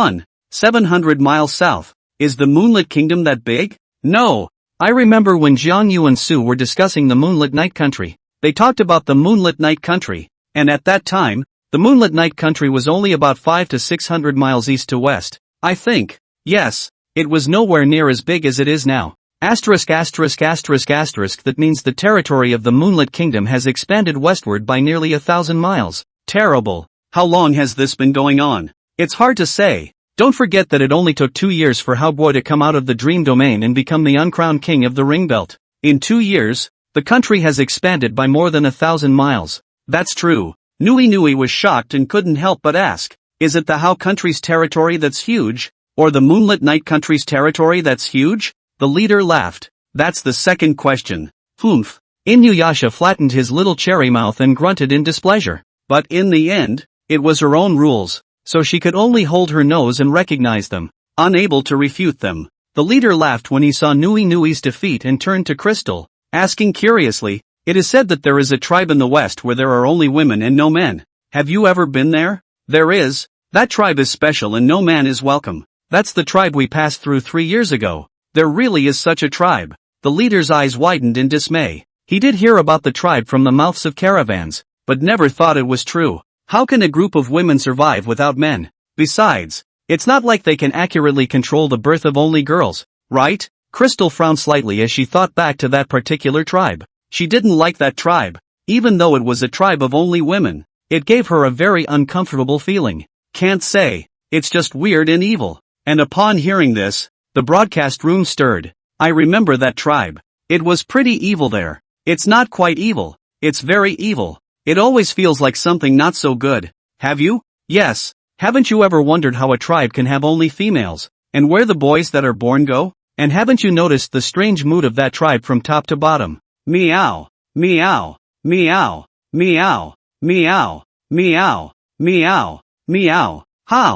S1: 700 miles south. Is the Moonlit Kingdom that big? No. I remember when Jiang Yu and Su were discussing the Moonlit Night country. They talked about the Moonlit Night country, and at that time, the Moonlit Night country was only about 500 to 600 miles east to west. I think. Yes. It was nowhere near as big as it is now. That means the territory of the Moonlit Kingdom has expanded westward by nearly 1,000 miles. Terrible. How long has this been going on? It's hard to say. Don't forget that it only took 2 years for Haobo to come out of the dream domain and become the uncrowned king of the ring belt. In 2 years, the country has expanded by more than 1,000 miles. That's true. Nui Nui was shocked and couldn't help but ask, is it the Hao country's territory that's huge? Or the Moonlit Night country's territory that's huge? The leader laughed. That's the second question. Humph. Inuyasha flattened his little cherry mouth and grunted in displeasure. But in the end, it was her own rules, so she could only hold her nose and recognize them, unable to refute them. The leader laughed when he saw Nui Nui's defeat and turned to Crystal, asking curiously, it is said that there is a tribe in the west where there are only women and no men. Have you ever been there? There is. That tribe is special and no man is welcome. That's the tribe we passed through 3 years ago. There really is such a tribe. The leader's eyes widened in dismay. He did hear about the tribe from the mouths of caravans, but never thought it was true. How can a group of women survive without men? Besides, it's not like they can accurately control the birth of only girls, right? Crystal frowned slightly as she thought back to that particular tribe. She didn't like that tribe, even though it was a tribe of only women. It gave her a very uncomfortable feeling. Can't say. It's just weird and evil. And upon hearing this, the broadcast room stirred. I remember that tribe. It was pretty evil there. It's not quite evil. It's very evil. It always feels like something not so good. Have you? Yes. Haven't you ever wondered how a tribe can have only females, and where the boys that are born go? And haven't you noticed the strange mood of that tribe from top to bottom? Meow, meow, meow, meow, meow, meow, meow, meow. How?